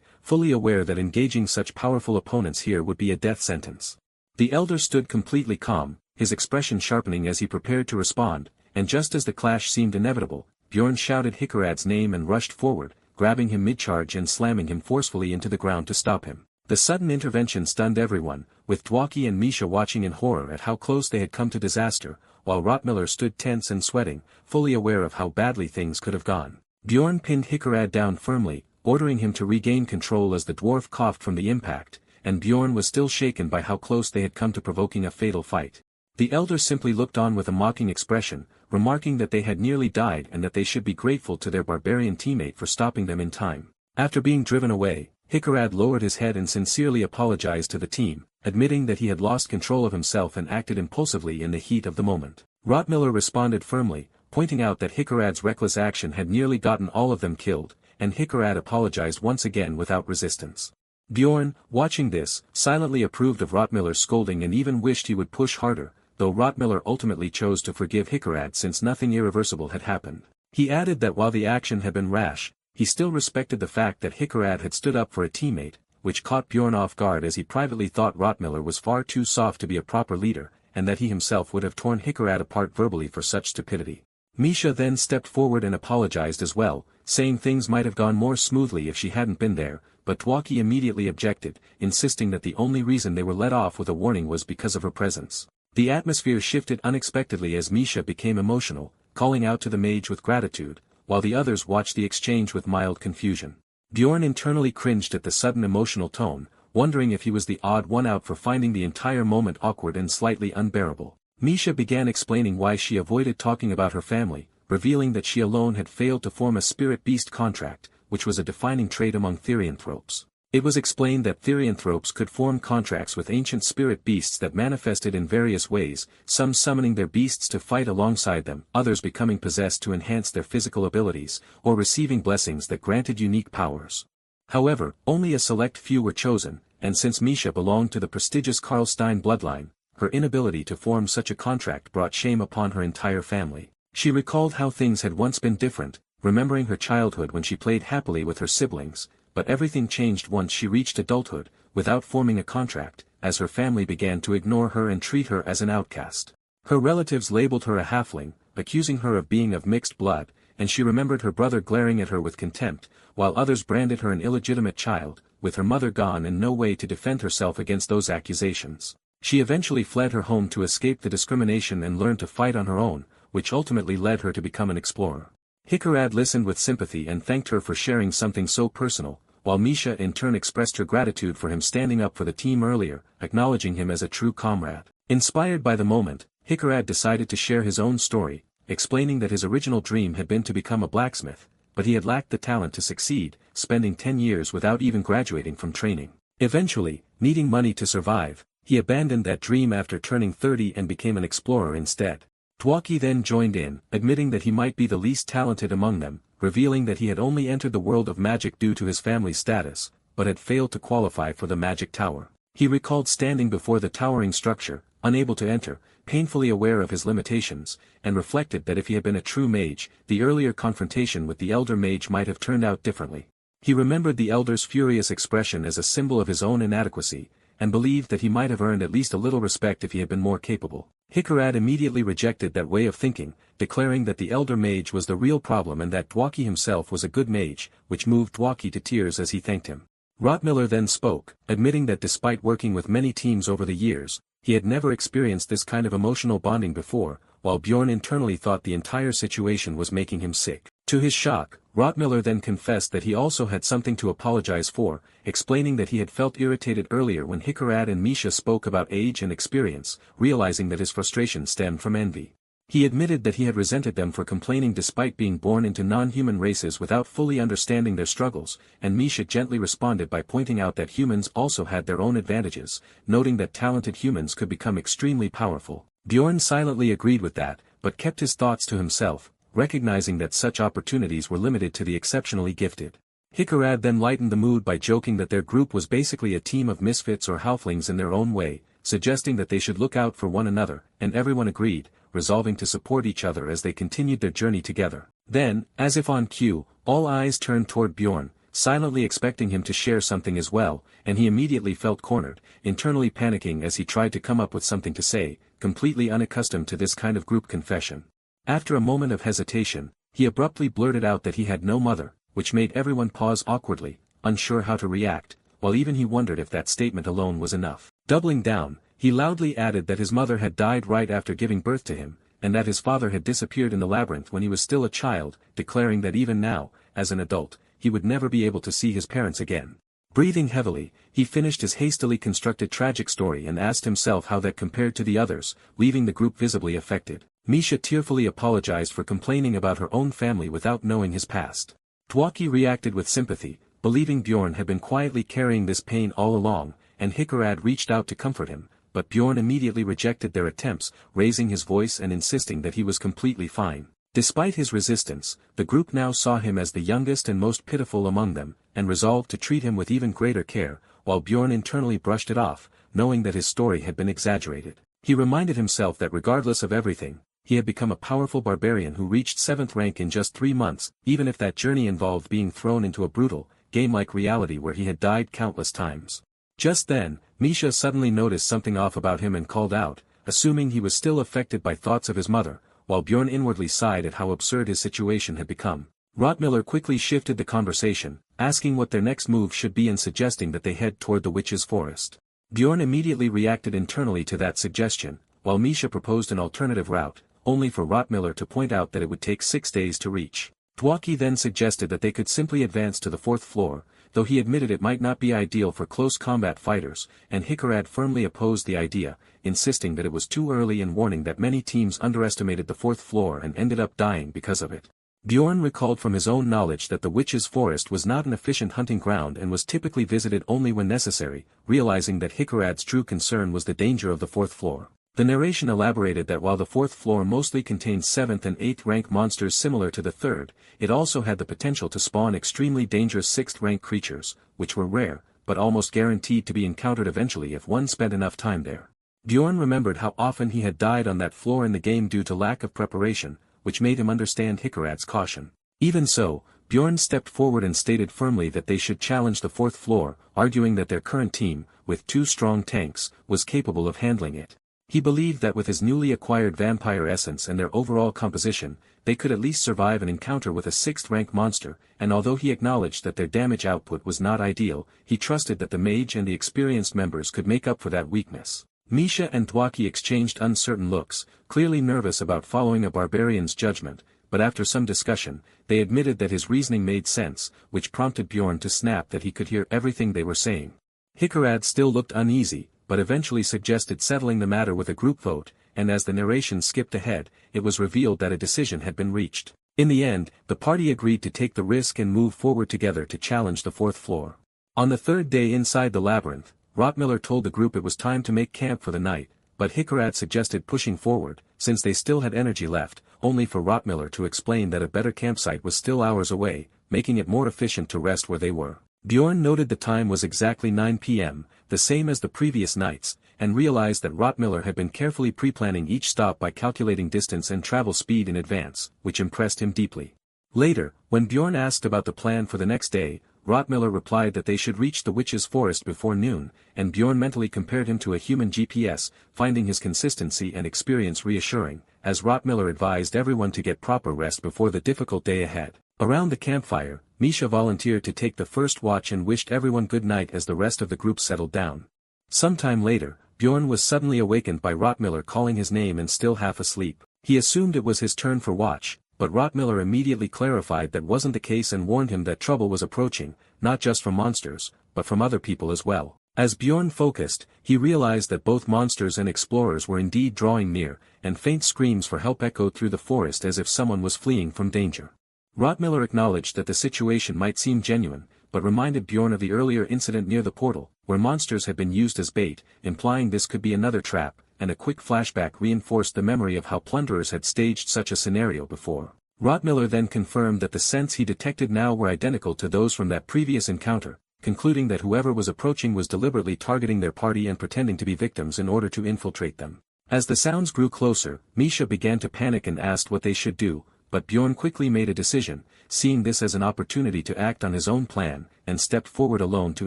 fully aware that engaging such powerful opponents here would be a death sentence. The elder stood completely calm, his expression sharpening as he prepared to respond, and just as the clash seemed inevitable, Bjorn shouted Hikarad's name and rushed forward, grabbing him mid-charge and slamming him forcefully into the ground to stop him. The sudden intervention stunned everyone, with Dwaki and Misha watching in horror at how close they had come to disaster, while Rottmiller stood tense and sweating, fully aware of how badly things could have gone. Bjorn pinned Hikarad down firmly, ordering him to regain control as the dwarf coughed from the impact, and Bjorn was still shaken by how close they had come to provoking a fatal fight. The elder simply looked on with a mocking expression, remarking that they had nearly died and that they should be grateful to their barbarian teammate for stopping them in time. After being driven away, Hikarad lowered his head and sincerely apologized to the team, admitting that he had lost control of himself and acted impulsively in the heat of the moment. Rottmiller responded firmly, pointing out that Hikarad's reckless action had nearly gotten all of them killed, and Hikarad apologized once again without resistance. Bjorn, watching this, silently approved of Rottmiller's scolding and even wished he would push harder, though Rottmiller ultimately chose to forgive Hikarad since nothing irreversible had happened. He added that while the action had been rash, he still respected the fact that Hikarad had stood up for a teammate, which caught Bjorn off guard as he privately thought Rottmiller was far too soft to be a proper leader, and that he himself would have torn Hikarad apart verbally for such stupidity. Misha then stepped forward and apologized as well, saying things might have gone more smoothly if she hadn't been there, but Twaki immediately objected, insisting that the only reason they were let off with a warning was because of her presence. The atmosphere shifted unexpectedly as Misha became emotional, calling out to the mage with gratitude, while the others watched the exchange with mild confusion. Bjorn internally cringed at the sudden emotional tone, wondering if he was the odd one out for finding the entire moment awkward and slightly unbearable. Misha began explaining why she avoided talking about her family, revealing that she alone had failed to form a spirit-beast contract, which was a defining trait among therianthropes. It was explained that therianthropes could form contracts with ancient spirit beasts that manifested in various ways, some summoning their beasts to fight alongside them, others becoming possessed to enhance their physical abilities, or receiving blessings that granted unique powers. However, only a select few were chosen, and since Misha belonged to the prestigious Karlstein bloodline, her inability to form such a contract brought shame upon her entire family. She recalled how things had once been different, remembering her childhood when she played happily with her siblings, but everything changed once she reached adulthood, without forming a contract, as her family began to ignore her and treat her as an outcast. Her relatives labeled her a halfling, accusing her of being of mixed blood, and she remembered her brother glaring at her with contempt, while others branded her an illegitimate child, with her mother gone and no way to defend herself against those accusations. She eventually fled her home to escape the discrimination and learned to fight on her own, which ultimately led her to become an explorer. Hikarad listened with sympathy and thanked her for sharing something so personal, while Misha in turn expressed her gratitude for him standing up for the team earlier, acknowledging him as a true comrade. Inspired by the moment, Hikarad decided to share his own story, explaining that his original dream had been to become a blacksmith, but he had lacked the talent to succeed, spending 10 years without even graduating from training. Eventually, needing money to survive, he abandoned that dream after turning 30 and became an explorer instead. Twaki then joined in, admitting that he might be the least talented among them, revealing that he had only entered the world of magic due to his family's status, but had failed to qualify for the magic tower. He recalled standing before the towering structure, unable to enter, painfully aware of his limitations, and reflected that if he had been a true mage, the earlier confrontation with the elder mage might have turned out differently. He remembered the elder's furious expression as a symbol of his own inadequacy, and believed that he might have earned at least a little respect if he had been more capable. Hikarad immediately rejected that way of thinking, declaring that the elder mage was the real problem and that Twaki himself was a good mage, which moved Twaki to tears as he thanked him. Rottmiller then spoke, admitting that despite working with many teams over the years, he had never experienced this kind of emotional bonding before, while Bjorn internally thought the entire situation was making him sick. To his shock, Rottmiller then confessed that he also had something to apologize for, explaining that he had felt irritated earlier when Hikarad and Misha spoke about age and experience, realizing that his frustration stemmed from envy. He admitted that he had resented them for complaining despite being born into non-human races without fully understanding their struggles, and Misha gently responded by pointing out that humans also had their own advantages, noting that talented humans could become extremely powerful. Bjorn silently agreed with that, but kept his thoughts to himself, recognizing that such opportunities were limited to the exceptionally gifted. Hikarad then lightened the mood by joking that their group was basically a team of misfits or halflings in their own way, suggesting that they should look out for one another, and everyone agreed, resolving to support each other as they continued their journey together. Then, as if on cue, all eyes turned toward Bjorn, silently expecting him to share something as well, and he immediately felt cornered, internally panicking as he tried to come up with something to say, completely unaccustomed to this kind of group confession. After a moment of hesitation, he abruptly blurted out that he had no mother, which made everyone pause awkwardly, unsure how to react, while even he wondered if that statement alone was enough. Doubling down, he loudly added that his mother had died right after giving birth to him, and that his father had disappeared in the labyrinth when he was still a child, declaring that even now, as an adult, he would never be able to see his parents again. Breathing heavily, he finished his hastily constructed tragic story and asked himself how that compared to the others, leaving the group visibly affected. Misha tearfully apologized for complaining about her own family without knowing his past. Tawaki reacted with sympathy, believing Bjorn had been quietly carrying this pain all along, and Hikarad reached out to comfort him, but Bjorn immediately rejected their attempts, raising his voice and insisting that he was completely fine. Despite his resistance, the group now saw him as the youngest and most pitiful among them, and resolved to treat him with even greater care, while Bjorn internally brushed it off, knowing that his story had been exaggerated. He reminded himself that regardless of everything, he had become a powerful barbarian who reached 7th rank in just 3 months, even if that journey involved being thrown into a brutal, game-like reality where he had died countless times. Just then, Misha suddenly noticed something off about him and called out, assuming he was still affected by thoughts of his mother, while Bjorn inwardly sighed at how absurd his situation had become. Rotmiller quickly shifted the conversation, asking what their next move should be and suggesting that they head toward the witch's forest. Bjorn immediately reacted internally to that suggestion, while Misha proposed an alternative route, only for Rotmiller to point out that it would take 6 days to reach. Tawaki then suggested that they could simply advance to the 4th floor, though he admitted it might not be ideal for close combat fighters, and Hikarad firmly opposed the idea, insisting that it was too early and warning that many teams underestimated the 4th floor and ended up dying because of it. Bjorn recalled from his own knowledge that the witch's forest was not an efficient hunting ground and was typically visited only when necessary, realizing that Hikarad's true concern was the danger of the 4th floor. The narration elaborated that while the 4th floor mostly contained 7th and 8th rank monsters similar to the 3rd, it also had the potential to spawn extremely dangerous 6th rank creatures, which were rare, but almost guaranteed to be encountered eventually if one spent enough time there. Bjorn remembered how often he had died on that floor in the game due to lack of preparation, which made him understand Hikarad's caution. Even so, Bjorn stepped forward and stated firmly that they should challenge the 4th floor, arguing that their current team, with 2 strong tanks, was capable of handling it. He believed that with his newly acquired vampire essence and their overall composition, they could at least survive an encounter with a 6th rank monster, and although he acknowledged that their damage output was not ideal, he trusted that the mage and the experienced members could make up for that weakness. Misha and Tawaki exchanged uncertain looks, clearly nervous about following a barbarian's judgment, but after some discussion, they admitted that his reasoning made sense, which prompted Bjorn to snap that he could hear everything they were saying. Hikarad still looked uneasy, but eventually suggested settling the matter with a group vote, and as the narration skipped ahead, it was revealed that a decision had been reached. In the end, the party agreed to take the risk and move forward together to challenge the 4th floor. On the 3rd day inside the labyrinth, Rotmiller told the group it was time to make camp for the night, but Hikarad suggested pushing forward, since they still had energy left, only for Rotmiller to explain that a better campsite was still hours away, making it more efficient to rest where they were. Bjorn noted the time was exactly 9 p.m., the same as the previous nights, and realized that Rotmiller had been carefully pre-planning each stop by calculating distance and travel speed in advance, which impressed him deeply. Later, when Bjorn asked about the plan for the next day, Rotmiller replied that they should reach the witch's forest before noon, and Bjorn mentally compared him to a human GPS, finding his consistency and experience reassuring, as Rotmiller advised everyone to get proper rest before the difficult day ahead. Around the campfire, Misha volunteered to take the first watch and wished everyone good night as the rest of the group settled down. Sometime later, Bjorn was suddenly awakened by Rotmiller calling his name and still half asleep. He assumed it was his turn for watch, but Rotmiller immediately clarified that wasn't the case and warned him that trouble was approaching, not just from monsters, but from other people as well. As Bjorn focused, he realized that both monsters and explorers were indeed drawing near, and faint screams for help echoed through the forest as if someone was fleeing from danger. Rotmiller acknowledged that the situation might seem genuine, but reminded Bjorn of the earlier incident near the portal, where monsters had been used as bait, implying this could be another trap, and a quick flashback reinforced the memory of how plunderers had staged such a scenario before. Rotmiller then confirmed that the scents he detected now were identical to those from that previous encounter, concluding that whoever was approaching was deliberately targeting their party and pretending to be victims in order to infiltrate them. As the sounds grew closer, Misha began to panic and asked what they should do, but Bjorn quickly made a decision, seeing this as an opportunity to act on his own plan, and stepped forward alone to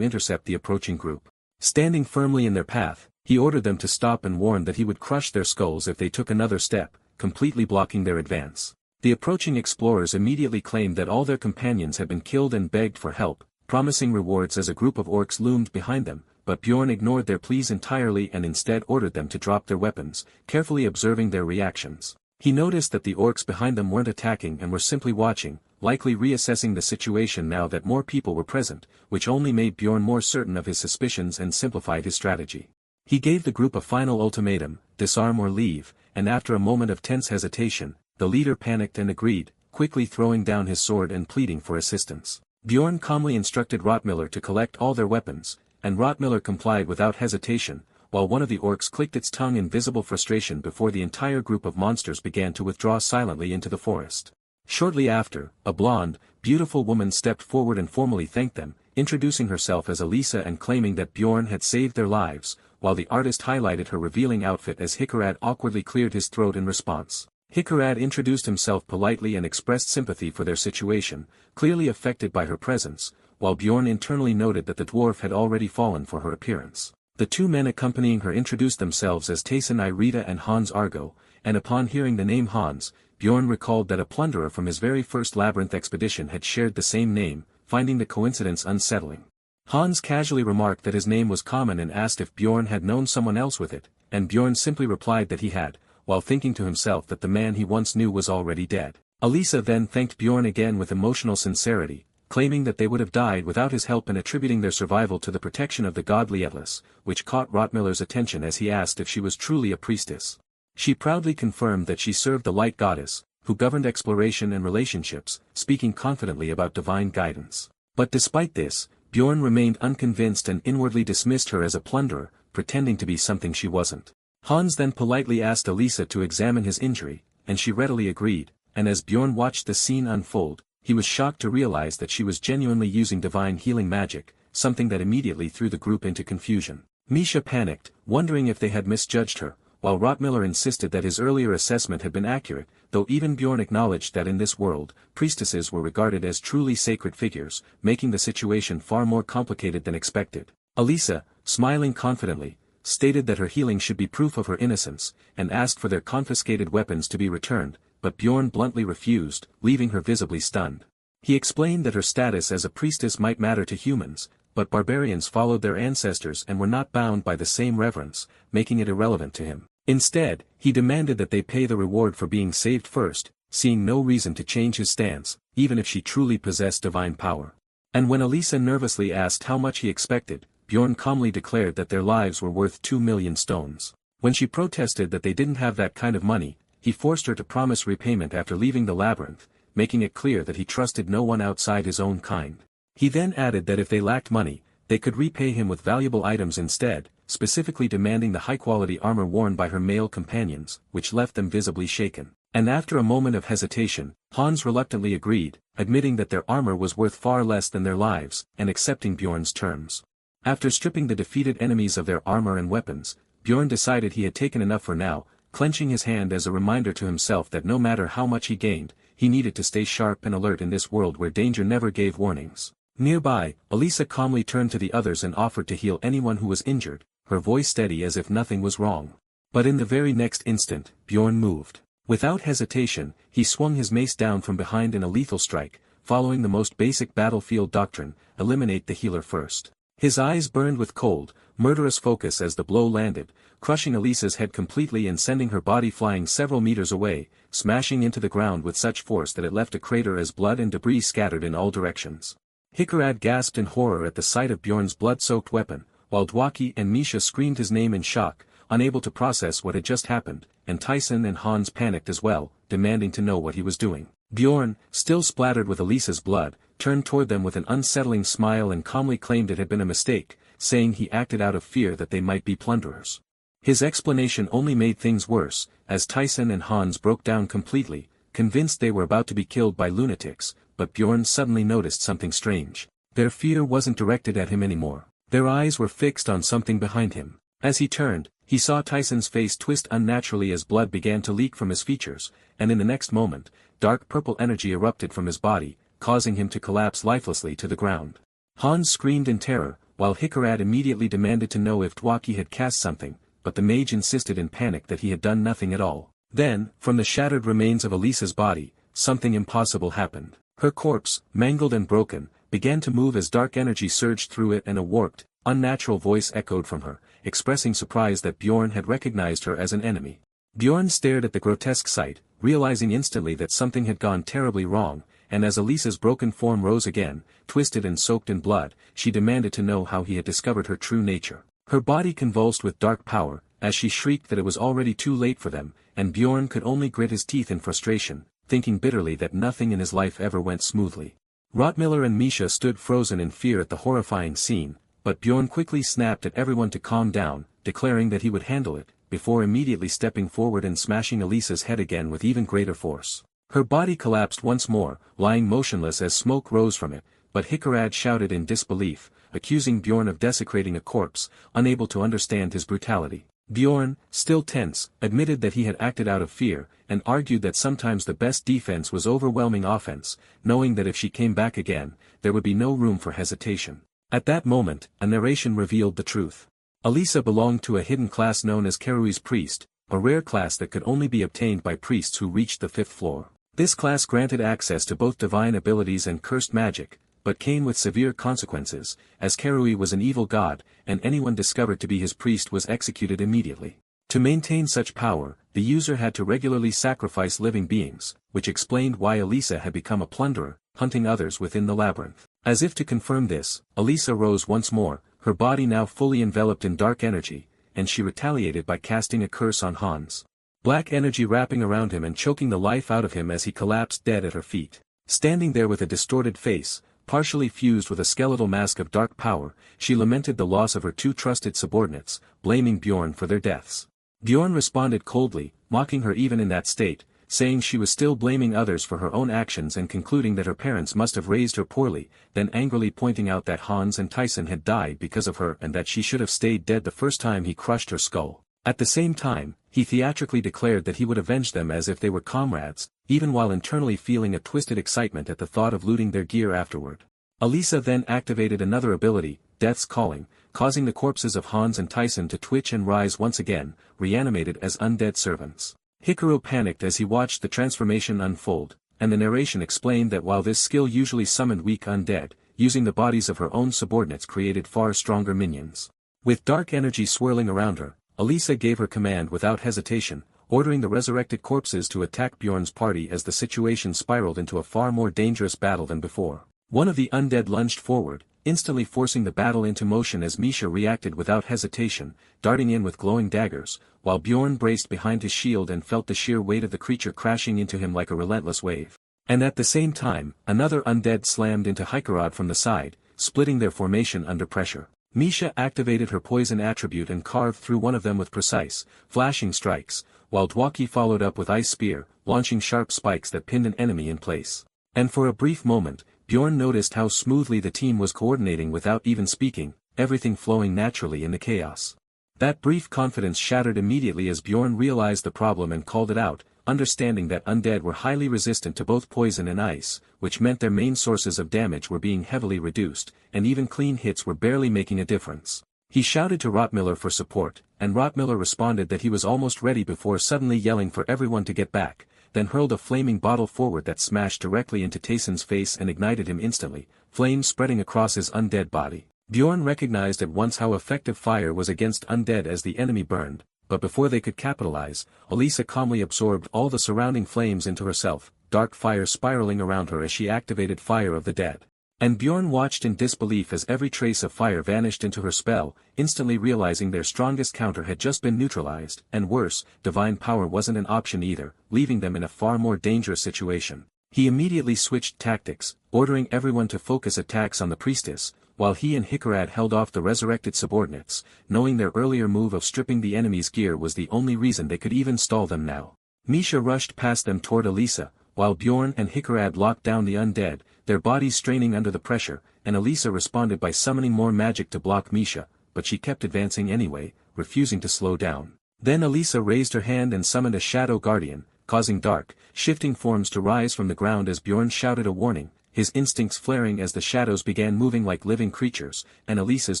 intercept the approaching group. Standing firmly in their path, he ordered them to stop and warned that he would crush their skulls if they took another step, completely blocking their advance. The approaching explorers immediately claimed that all their companions had been killed and begged for help, promising rewards as a group of orcs loomed behind them, but Bjorn ignored their pleas entirely and instead ordered them to drop their weapons, carefully observing their reactions. He noticed that the orcs behind them weren't attacking and were simply watching, likely reassessing the situation now that more people were present, which only made Bjorn more certain of his suspicions and simplified his strategy. He gave the group a final ultimatum, disarm or leave, and after a moment of tense hesitation, the leader panicked and agreed, quickly throwing down his sword and pleading for assistance. Bjorn calmly instructed Rottmiller to collect all their weapons, and Rottmiller complied without hesitation, while one of the orcs clicked its tongue in visible frustration before the entire group of monsters began to withdraw silently into the forest. Shortly after, a blonde, beautiful woman stepped forward and formally thanked them, introducing herself as Elisa and claiming that Bjorn had saved their lives, while the artist highlighted her revealing outfit as Hickarad awkwardly cleared his throat in response. Hickarad introduced himself politely and expressed sympathy for their situation, clearly affected by her presence, while Bjorn internally noted that the dwarf had already fallen for her appearance. The two men accompanying her introduced themselves as Taysen Irita and Hans Argo, and upon hearing the name Hans, Bjorn recalled that a plunderer from his very first labyrinth expedition had shared the same name, finding the coincidence unsettling. Hans casually remarked that his name was common and asked if Bjorn had known someone else with it, and Bjorn simply replied that he had, while thinking to himself that the man he once knew was already dead. Elisa then thanked Bjorn again with emotional sincerity, claiming that they would have died without his help and attributing their survival to the protection of the god Lietlas, which caught Rottmiller's attention as he asked if she was truly a priestess. She proudly confirmed that she served the light goddess, who governed exploration and relationships, speaking confidently about divine guidance. But despite this, Bjorn remained unconvinced and inwardly dismissed her as a plunderer, pretending to be something she wasn't. Hans then politely asked Elisa to examine his injury, and she readily agreed, and as Bjorn watched the scene unfold, he was shocked to realize that she was genuinely using divine healing magic, something that immediately threw the group into confusion. Misha panicked, wondering if they had misjudged her, while Rottmiller insisted that his earlier assessment had been accurate, though even Bjorn acknowledged that in this world, priestesses were regarded as truly sacred figures, making the situation far more complicated than expected. Elisa, smiling confidently, stated that her healing should be proof of her innocence, and asked for their confiscated weapons to be returned, but Bjorn bluntly refused, leaving her visibly stunned. He explained that her status as a priestess might matter to humans, but barbarians followed their ancestors and were not bound by the same reverence, making it irrelevant to him. Instead, he demanded that they pay the reward for being saved first, seeing no reason to change his stance, even if she truly possessed divine power. And when Elisa nervously asked how much he expected, Bjorn calmly declared that their lives were worth 2 million stones. When she protested that they didn't have that kind of money, he forced her to promise repayment after leaving the labyrinth, making it clear that he trusted no one outside his own kind. He then added that if they lacked money, they could repay him with valuable items instead, specifically demanding the high-quality armor worn by her male companions, which left them visibly shaken. And after a moment of hesitation, Hans reluctantly agreed, admitting that their armor was worth far less than their lives, and accepting Bjorn's terms. After stripping the defeated enemies of their armor and weapons, Bjorn decided he had taken enough for now, clenching his hand as a reminder to himself that no matter how much he gained, he needed to stay sharp and alert in this world where danger never gave warnings. Nearby, Elisa calmly turned to the others and offered to heal anyone who was injured, her voice steady as if nothing was wrong. But in the very next instant, Bjorn moved. Without hesitation, he swung his mace down from behind in a lethal strike, following the most basic battlefield doctrine, eliminate the healer first. His eyes burned with cold, murderous focus as the blow landed, crushing Elisa's head completely and sending her body flying several meters away, smashing into the ground with such force that it left a crater as blood and debris scattered in all directions. Hickarad gasped in horror at the sight of Bjorn's blood-soaked weapon, while Dwaki and Misha screamed his name in shock, unable to process what had just happened, and Tyson and Hans panicked as well, demanding to know what he was doing. Bjorn, still splattered with Elisa's blood, turned toward them with an unsettling smile and calmly claimed it had been a mistake, saying he acted out of fear that they might be plunderers. His explanation only made things worse, as Tyson and Hans broke down completely, convinced they were about to be killed by lunatics, but Bjorn suddenly noticed something strange. Their fear wasn't directed at him anymore. Their eyes were fixed on something behind him. As he turned, he saw Tyson's face twist unnaturally as blood began to leak from his features, and in the next moment, dark purple energy erupted from his body, causing him to collapse lifelessly to the ground. Hans screamed in terror, while Hickarad immediately demanded to know if Dwaki had cast something, but the mage insisted in panic that he had done nothing at all. Then, from the shattered remains of Elisa's body, something impossible happened. Her corpse, mangled and broken, began to move as dark energy surged through it and a warped, unnatural voice echoed from her, expressing surprise that Bjorn had recognized her as an enemy. Bjorn stared at the grotesque sight, realizing instantly that something had gone terribly wrong, and as Elisa's broken form rose again, twisted and soaked in blood, she demanded to know how he had discovered her true nature. Her body convulsed with dark power, as she shrieked that it was already too late for them, and Bjorn could only grit his teeth in frustration, thinking bitterly that nothing in his life ever went smoothly. Rottmiller and Misha stood frozen in fear at the horrifying scene, but Bjorn quickly snapped at everyone to calm down, declaring that he would handle it, before immediately stepping forward and smashing Elisa's head again with even greater force. Her body collapsed once more, lying motionless as smoke rose from it, but Hikarad shouted in disbelief, accusing Bjorn of desecrating a corpse, unable to understand his brutality. Bjorn, still tense, admitted that he had acted out of fear, and argued that sometimes the best defense was overwhelming offense, knowing that if she came back again, there would be no room for hesitation. At that moment, a narration revealed the truth. Elisa belonged to a hidden class known as Kerui's Priest, a rare class that could only be obtained by priests who reached the 5th floor. This class granted access to both divine abilities and cursed magic, but came with severe consequences, as Kerui was an evil god, and anyone discovered to be his priest was executed immediately. To maintain such power, the user had to regularly sacrifice living beings, which explained why Elisa had become a plunderer, hunting others within the labyrinth. As if to confirm this, Elisa rose once more, her body now fully enveloped in dark energy, and she retaliated by casting a curse on Hans. Black energy wrapping around him and choking the life out of him as he collapsed dead at her feet. Standing there with a distorted face, partially fused with a skeletal mask of dark power, she lamented the loss of her 2 trusted subordinates, blaming Bjorn for their deaths. Bjorn responded coldly, mocking her even in that state, saying she was still blaming others for her own actions and concluding that her parents must have raised her poorly, then angrily pointing out that Hans and Tyson had died because of her and that she should have stayed dead the first time he crushed her skull. At the same time, he theatrically declared that he would avenge them as if they were comrades, even while internally feeling a twisted excitement at the thought of looting their gear afterward. Elisa then activated another ability, Death's Calling, causing the corpses of Hans and Tyson to twitch and rise once again, reanimated as undead servants. Hikaru panicked as he watched the transformation unfold, and the narration explained that while this skill usually summoned weak undead, using the bodies of her own subordinates created far stronger minions. With dark energy swirling around her, Elisa gave her command without hesitation, ordering the resurrected corpses to attack Bjorn's party as the situation spiraled into a far more dangerous battle than before. One of the undead lunged forward, instantly forcing the battle into motion as Misha reacted without hesitation, darting in with glowing daggers, while Bjorn braced behind his shield and felt the sheer weight of the creature crashing into him like a relentless wave. And at the same time, another undead slammed into Hikarad from the side, splitting their formation under pressure. Misha activated her poison attribute and carved through one of them with precise, flashing strikes, while Dwaki followed up with Ice Spear, launching sharp spikes that pinned an enemy in place. And for a brief moment, Bjorn noticed how smoothly the team was coordinating without even speaking, everything flowing naturally in the chaos. That brief confidence shattered immediately as Bjorn realized the problem and called it out, understanding that undead were highly resistant to both poison and ice, which meant their main sources of damage were being heavily reduced, and even clean hits were barely making a difference. He shouted to Rottmiller for support, and Rottmiller responded that he was almost ready before suddenly yelling for everyone to get back, then hurled a flaming bottle forward that smashed directly into Tayson's face and ignited him instantly, flames spreading across his undead body. Bjorn recognized at once how effective fire was against undead as the enemy burned, but before they could capitalize, Elisa calmly absorbed all the surrounding flames into herself, dark fire spiraling around her as she activated Fire of the Dead. And Bjorn watched in disbelief as every trace of fire vanished into her spell, instantly realizing their strongest counter had just been neutralized, and worse, divine power wasn't an option either, leaving them in a far more dangerous situation. He immediately switched tactics, ordering everyone to focus attacks on the priestess, while he and Hikarad held off the resurrected subordinates, knowing their earlier move of stripping the enemy's gear was the only reason they could even stall them now. Misha rushed past them toward Elisa, while Bjorn and Hikarad locked down the undead, their bodies straining under the pressure, and Elisa responded by summoning more magic to block Misha, but she kept advancing anyway, refusing to slow down. Then Elisa raised her hand and summoned a Shadow Guardian, causing dark, shifting forms to rise from the ground as Bjorn shouted a warning, his instincts flaring as the shadows began moving like living creatures, and Elisa's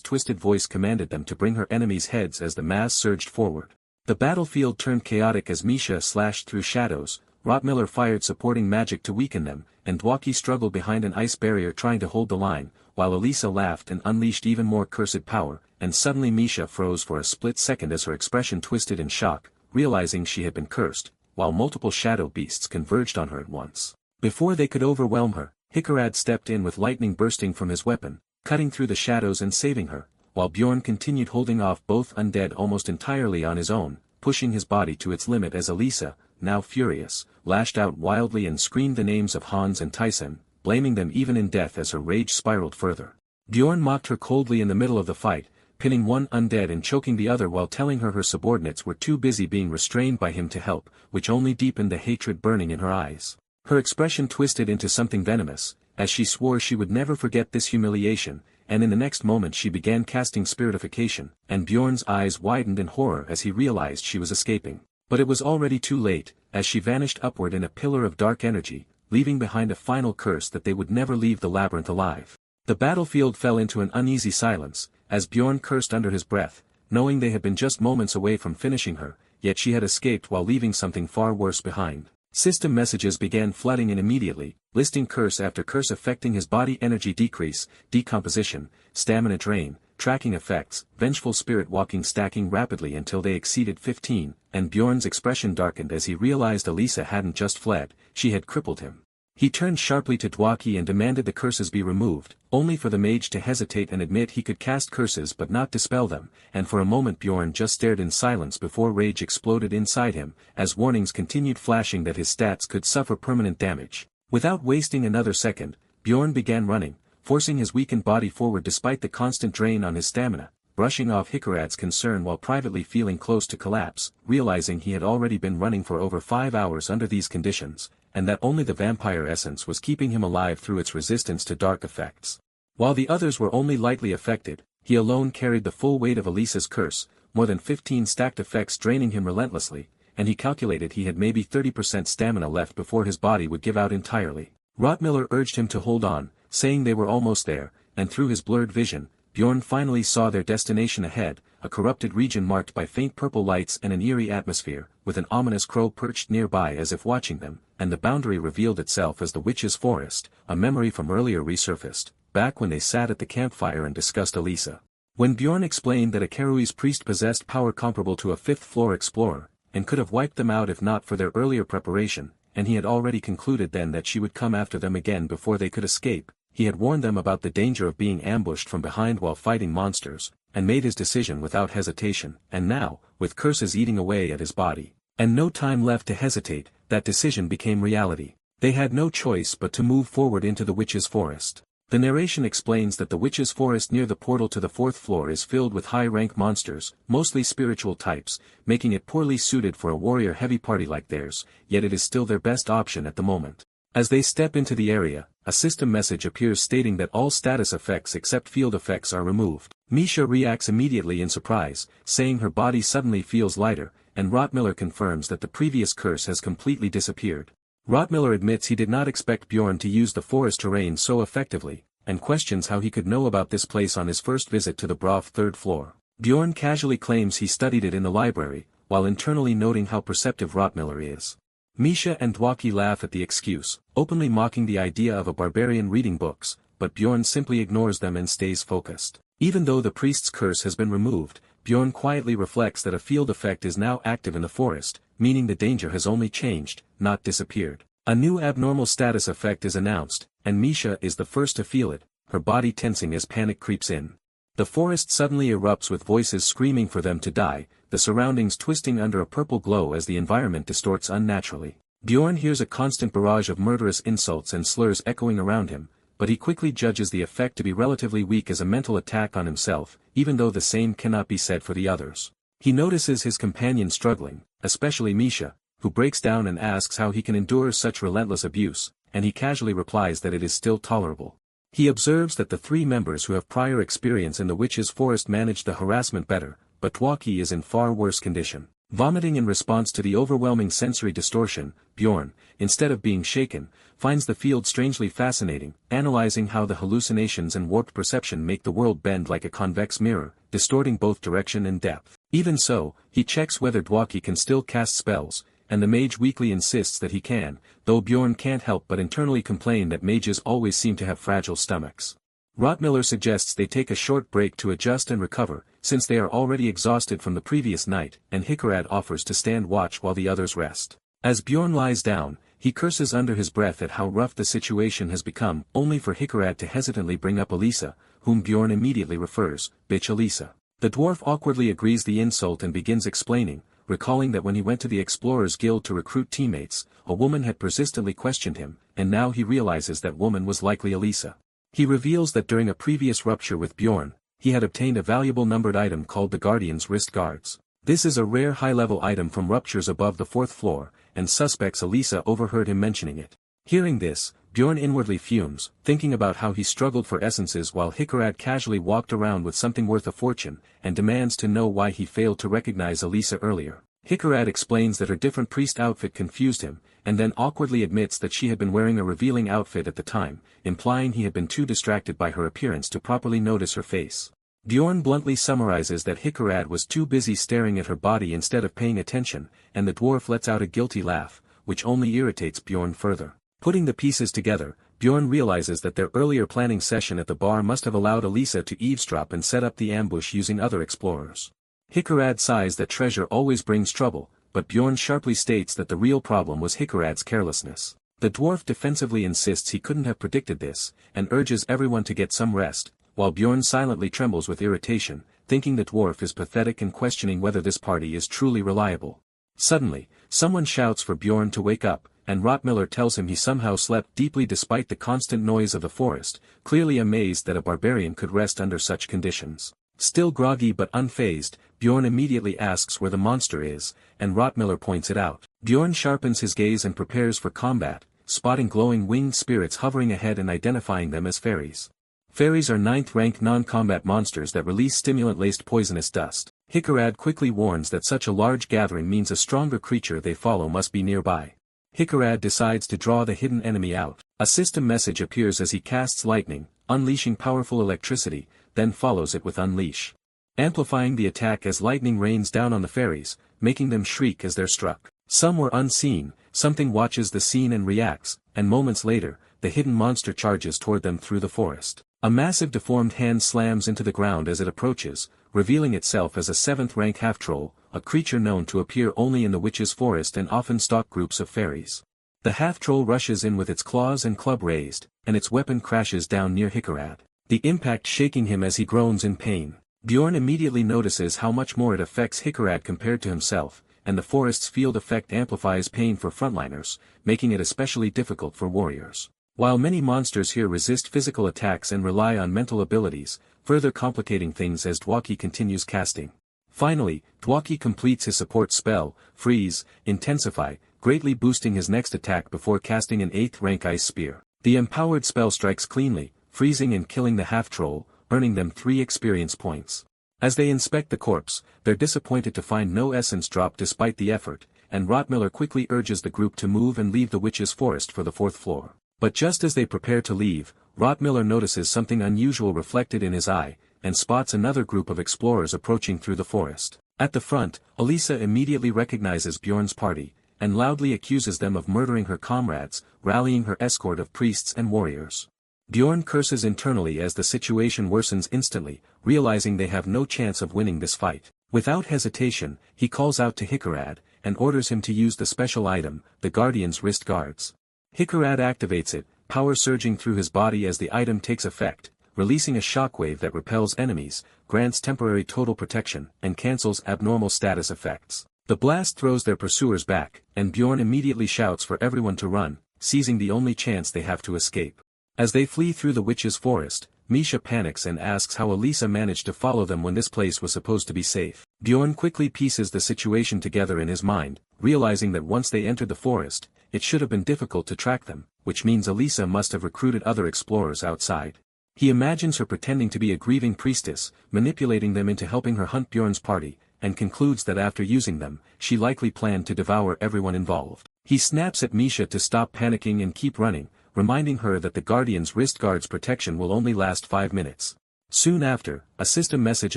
twisted voice commanded them to bring her enemies' heads as the mass surged forward. The battlefield turned chaotic as Misha slashed through shadows, Rottmiller fired supporting magic to weaken them, and Dwaki struggled behind an ice barrier trying to hold the line, while Elisa laughed and unleashed even more cursed power, and suddenly Misha froze for a split second as her expression twisted in shock, realizing she had been cursed, while multiple shadow beasts converged on her at once. Before they could overwhelm her, Hikarad stepped in with lightning bursting from his weapon, cutting through the shadows and saving her, while Bjorn continued holding off both undead almost entirely on his own, pushing his body to its limit as Elisa, now furious, lashed out wildly and screamed the names of Hans and Tyson, blaming them even in death as her rage spiraled further. Bjorn mocked her coldly in the middle of the fight, pinning one undead and choking the other while telling her subordinates were too busy being restrained by him to help, which only deepened the hatred burning in her eyes. Her expression twisted into something venomous, as she swore she would never forget this humiliation, and in the next moment she began casting spiritification, and Bjorn's eyes widened in horror as he realized she was escaping. But it was already too late, as she vanished upward in a pillar of dark energy, leaving behind a final curse that they would never leave the labyrinth alive. The battlefield fell into an uneasy silence, as Bjorn cursed under his breath, knowing they had been just moments away from finishing her, yet she had escaped while leaving something far worse behind. System messages began flooding in immediately, listing curse after curse affecting his body: energy decrease, decomposition, stamina drain, tracking effects, vengeful spirit walking stacking rapidly until they exceeded 15, and Bjorn's expression darkened as he realized Elisa hadn't just fled, she had crippled him. He turned sharply to Dwaki and demanded the curses be removed, only for the mage to hesitate and admit he could cast curses but not dispel them, and for a moment Bjorn just stared in silence before rage exploded inside him, as warnings continued flashing that his stats could suffer permanent damage. Without wasting another second, Bjorn began running, forcing his weakened body forward despite the constant drain on his stamina, brushing off Hikarad's concern while privately feeling close to collapse, realizing he had already been running for over 5 hours under these conditions, and that only the vampire essence was keeping him alive through its resistance to dark effects. While the others were only lightly affected, he alone carried the full weight of Elisa's curse, more than 15 stacked effects draining him relentlessly, and he calculated he had maybe 30% stamina left before his body would give out entirely. Rottmiller urged him to hold on, saying they were almost there, and through his blurred vision, Bjorn finally saw their destination ahead, a corrupted region marked by faint purple lights and an eerie atmosphere, with an ominous crow perched nearby as if watching them, and the boundary revealed itself as the Witch's Forest, a memory from earlier resurfaced, back when they sat at the campfire and discussed Elisa. When Bjorn explained that a Karui's priest possessed power comparable to a fifth-floor explorer, and could have wiped them out if not for their earlier preparation, and he had already concluded then that she would come after them again before they could escape, he had warned them about the danger of being ambushed from behind while fighting monsters, and made his decision without hesitation, and now, with curses eating away at his body, and no time left to hesitate, that decision became reality. They had no choice but to move forward into the Witch's Forest. The narration explains that the Witch's Forest near the portal to the 4th floor is filled with high-rank monsters, mostly spiritual types, making it poorly suited for a warrior-heavy party like theirs, yet it is still their best option at the moment. As they step into the area, a system message appears stating that all status effects except field effects are removed. Misha reacts immediately in surprise, saying her body suddenly feels lighter, and Rottmiller confirms that the previous curse has completely disappeared. Rottmiller admits he did not expect Bjorn to use the forest terrain so effectively, and questions how he could know about this place on his first visit to the Broth 3rd floor. Bjorn casually claims he studied it in the library, while internally noting how perceptive Rottmiller is. Misha and Dwaki laugh at the excuse, openly mocking the idea of a barbarian reading books, but Bjorn simply ignores them and stays focused. Even though the priest's curse has been removed, Bjorn quietly reflects that a field effect is now active in the forest, meaning the danger has only changed, not disappeared. A new abnormal status effect is announced, and Misha is the first to feel it, her body tensing as panic creeps in. The forest suddenly erupts with voices screaming for them to die, the surroundings twisting under a purple glow as the environment distorts unnaturally. Bjorn hears a constant barrage of murderous insults and slurs echoing around him, but he quickly judges the effect to be relatively weak as a mental attack on himself, even though the same cannot be said for the others. He notices his companion struggling, especially Misha, who breaks down and asks how he can endure such relentless abuse, and he casually replies that it is still tolerable. He observes that the 3 members who have prior experience in the Witch's Forest managed the harassment better, but Dwaki is in far worse condition. Vomiting in response to the overwhelming sensory distortion, Bjorn, instead of being shaken, finds the field strangely fascinating, analyzing how the hallucinations and warped perception make the world bend like a convex mirror, distorting both direction and depth. Even so, he checks whether Dwaki can still cast spells, and the mage weakly insists that he can, though Bjorn can't help but internally complain that mages always seem to have fragile stomachs. Rottmiller suggests they take a short break to adjust and recover, since they are already exhausted from the previous night, and Hikarad offers to stand watch while the others rest. As Bjorn lies down, He curses under his breath at how rough the situation has become, only for Hikarad to hesitantly bring up Elisa, whom Bjorn immediately refers, "Bitch Elisa." The dwarf awkwardly agrees the insult and begins explaining, recalling that when he went to the Explorers Guild to recruit teammates, a woman had persistently questioned him, and now he realizes that woman was likely Elisa. He reveals that during a previous rupture with Bjorn, he had obtained a valuable numbered item called the Guardian's Wrist Guards. This is a rare high-level item from ruptures above the 4th floor, and suspects Elisa overheard him mentioning it. Hearing this, Bjorn inwardly fumes, thinking about how he struggled for essences while Hikarad casually walked around with something worth a fortune, and demands to know why he failed to recognize Elisa earlier. Hikarad explains that her different priest outfit confused him, and then awkwardly admits that she had been wearing a revealing outfit at the time, implying he had been too distracted by her appearance to properly notice her face. Bjorn bluntly summarizes that Hikarad was too busy staring at her body instead of paying attention, and the dwarf lets out a guilty laugh, which only irritates Bjorn further. Putting the pieces together, Bjorn realizes that their earlier planning session at the bar must have allowed Elisa to eavesdrop and set up the ambush using other explorers. Hikarad sighs that treasure always brings trouble, but Bjorn sharply states that the real problem was Hikarad's carelessness. The dwarf defensively insists he couldn't have predicted this, and urges everyone to get some rest, while Bjorn silently trembles with irritation, thinking the dwarf is pathetic and questioning whether this party is truly reliable. Suddenly, someone shouts for Bjorn to wake up, and Rottmiller tells him he somehow slept deeply despite the constant noise of the forest, clearly amazed that a barbarian could rest under such conditions. Still groggy but unfazed, Bjorn immediately asks where the monster is, and Rottmiller points it out. Bjorn sharpens his gaze and prepares for combat, spotting glowing winged spirits hovering ahead and identifying them as fairies. Fairies are 9th-rank non-combat monsters that release stimulant-laced poisonous dust. Hikarad quickly warns that such a large gathering means a stronger creature they follow must be nearby. Hikarad decides to draw the hidden enemy out. A system message appears as he casts lightning, unleashing powerful electricity, then follows it with unleash, amplifying the attack as lightning rains down on the fairies, making them shriek as they're struck. Some were unseen, something watches the scene and reacts, and moments later, the hidden monster charges toward them through the forest. A massive deformed hand slams into the ground as it approaches, revealing itself as a 7th-rank half-troll, a creature known to appear only in the witch's forest and often stalk groups of fairies. The half-troll rushes in with its claws and club raised, and its weapon crashes down near Hikarad, the impact shaking him as he groans in pain. Bjorn immediately notices how much more it affects Hikarad compared to himself, and the forest's field effect amplifies pain for frontliners, making it especially difficult for warriors. While many monsters here resist physical attacks and rely on mental abilities, further complicating things as Dwaki continues casting. Finally, Dwaki completes his support spell, Freeze, Intensify, greatly boosting his next attack before casting an 8th-rank Ice Spear. The empowered spell strikes cleanly, freezing and killing the half-troll, earning them 3 experience points. As they inspect the corpse, they're disappointed to find no essence drop despite the effort, and Rottmiller quickly urges the group to move and leave the witch's forest for the 4th floor. But just as they prepare to leave, Rottmiller notices something unusual reflected in his eye, and spots another group of explorers approaching through the forest. At the front, Elisa immediately recognizes Bjorn's party, and loudly accuses them of murdering her comrades, rallying her escort of priests and warriors. Bjorn curses internally as the situation worsens instantly, realizing they have no chance of winning this fight. Without hesitation, he calls out to Hikarad, and orders him to use the special item, the Guardian's Wrist Guards. Hikarad activates it, power surging through his body as the item takes effect, releasing a shockwave that repels enemies, grants temporary total protection, and cancels abnormal status effects. The blast throws their pursuers back, and Bjorn immediately shouts for everyone to run, seizing the only chance they have to escape. As they flee through the witch's forest, Misha panics and asks how Elisa managed to follow them when this place was supposed to be safe. Bjorn quickly pieces the situation together in his mind, realizing that once they entered the forest, it should have been difficult to track them, which means Elisa must have recruited other explorers outside. He imagines her pretending to be a grieving priestess, manipulating them into helping her hunt Bjorn's party, and concludes that after using them, she likely planned to devour everyone involved. He snaps at Misha to stop panicking and keep running, reminding her that the Guardian's Wrist Guard's protection will only last 5 minutes. Soon after, a system message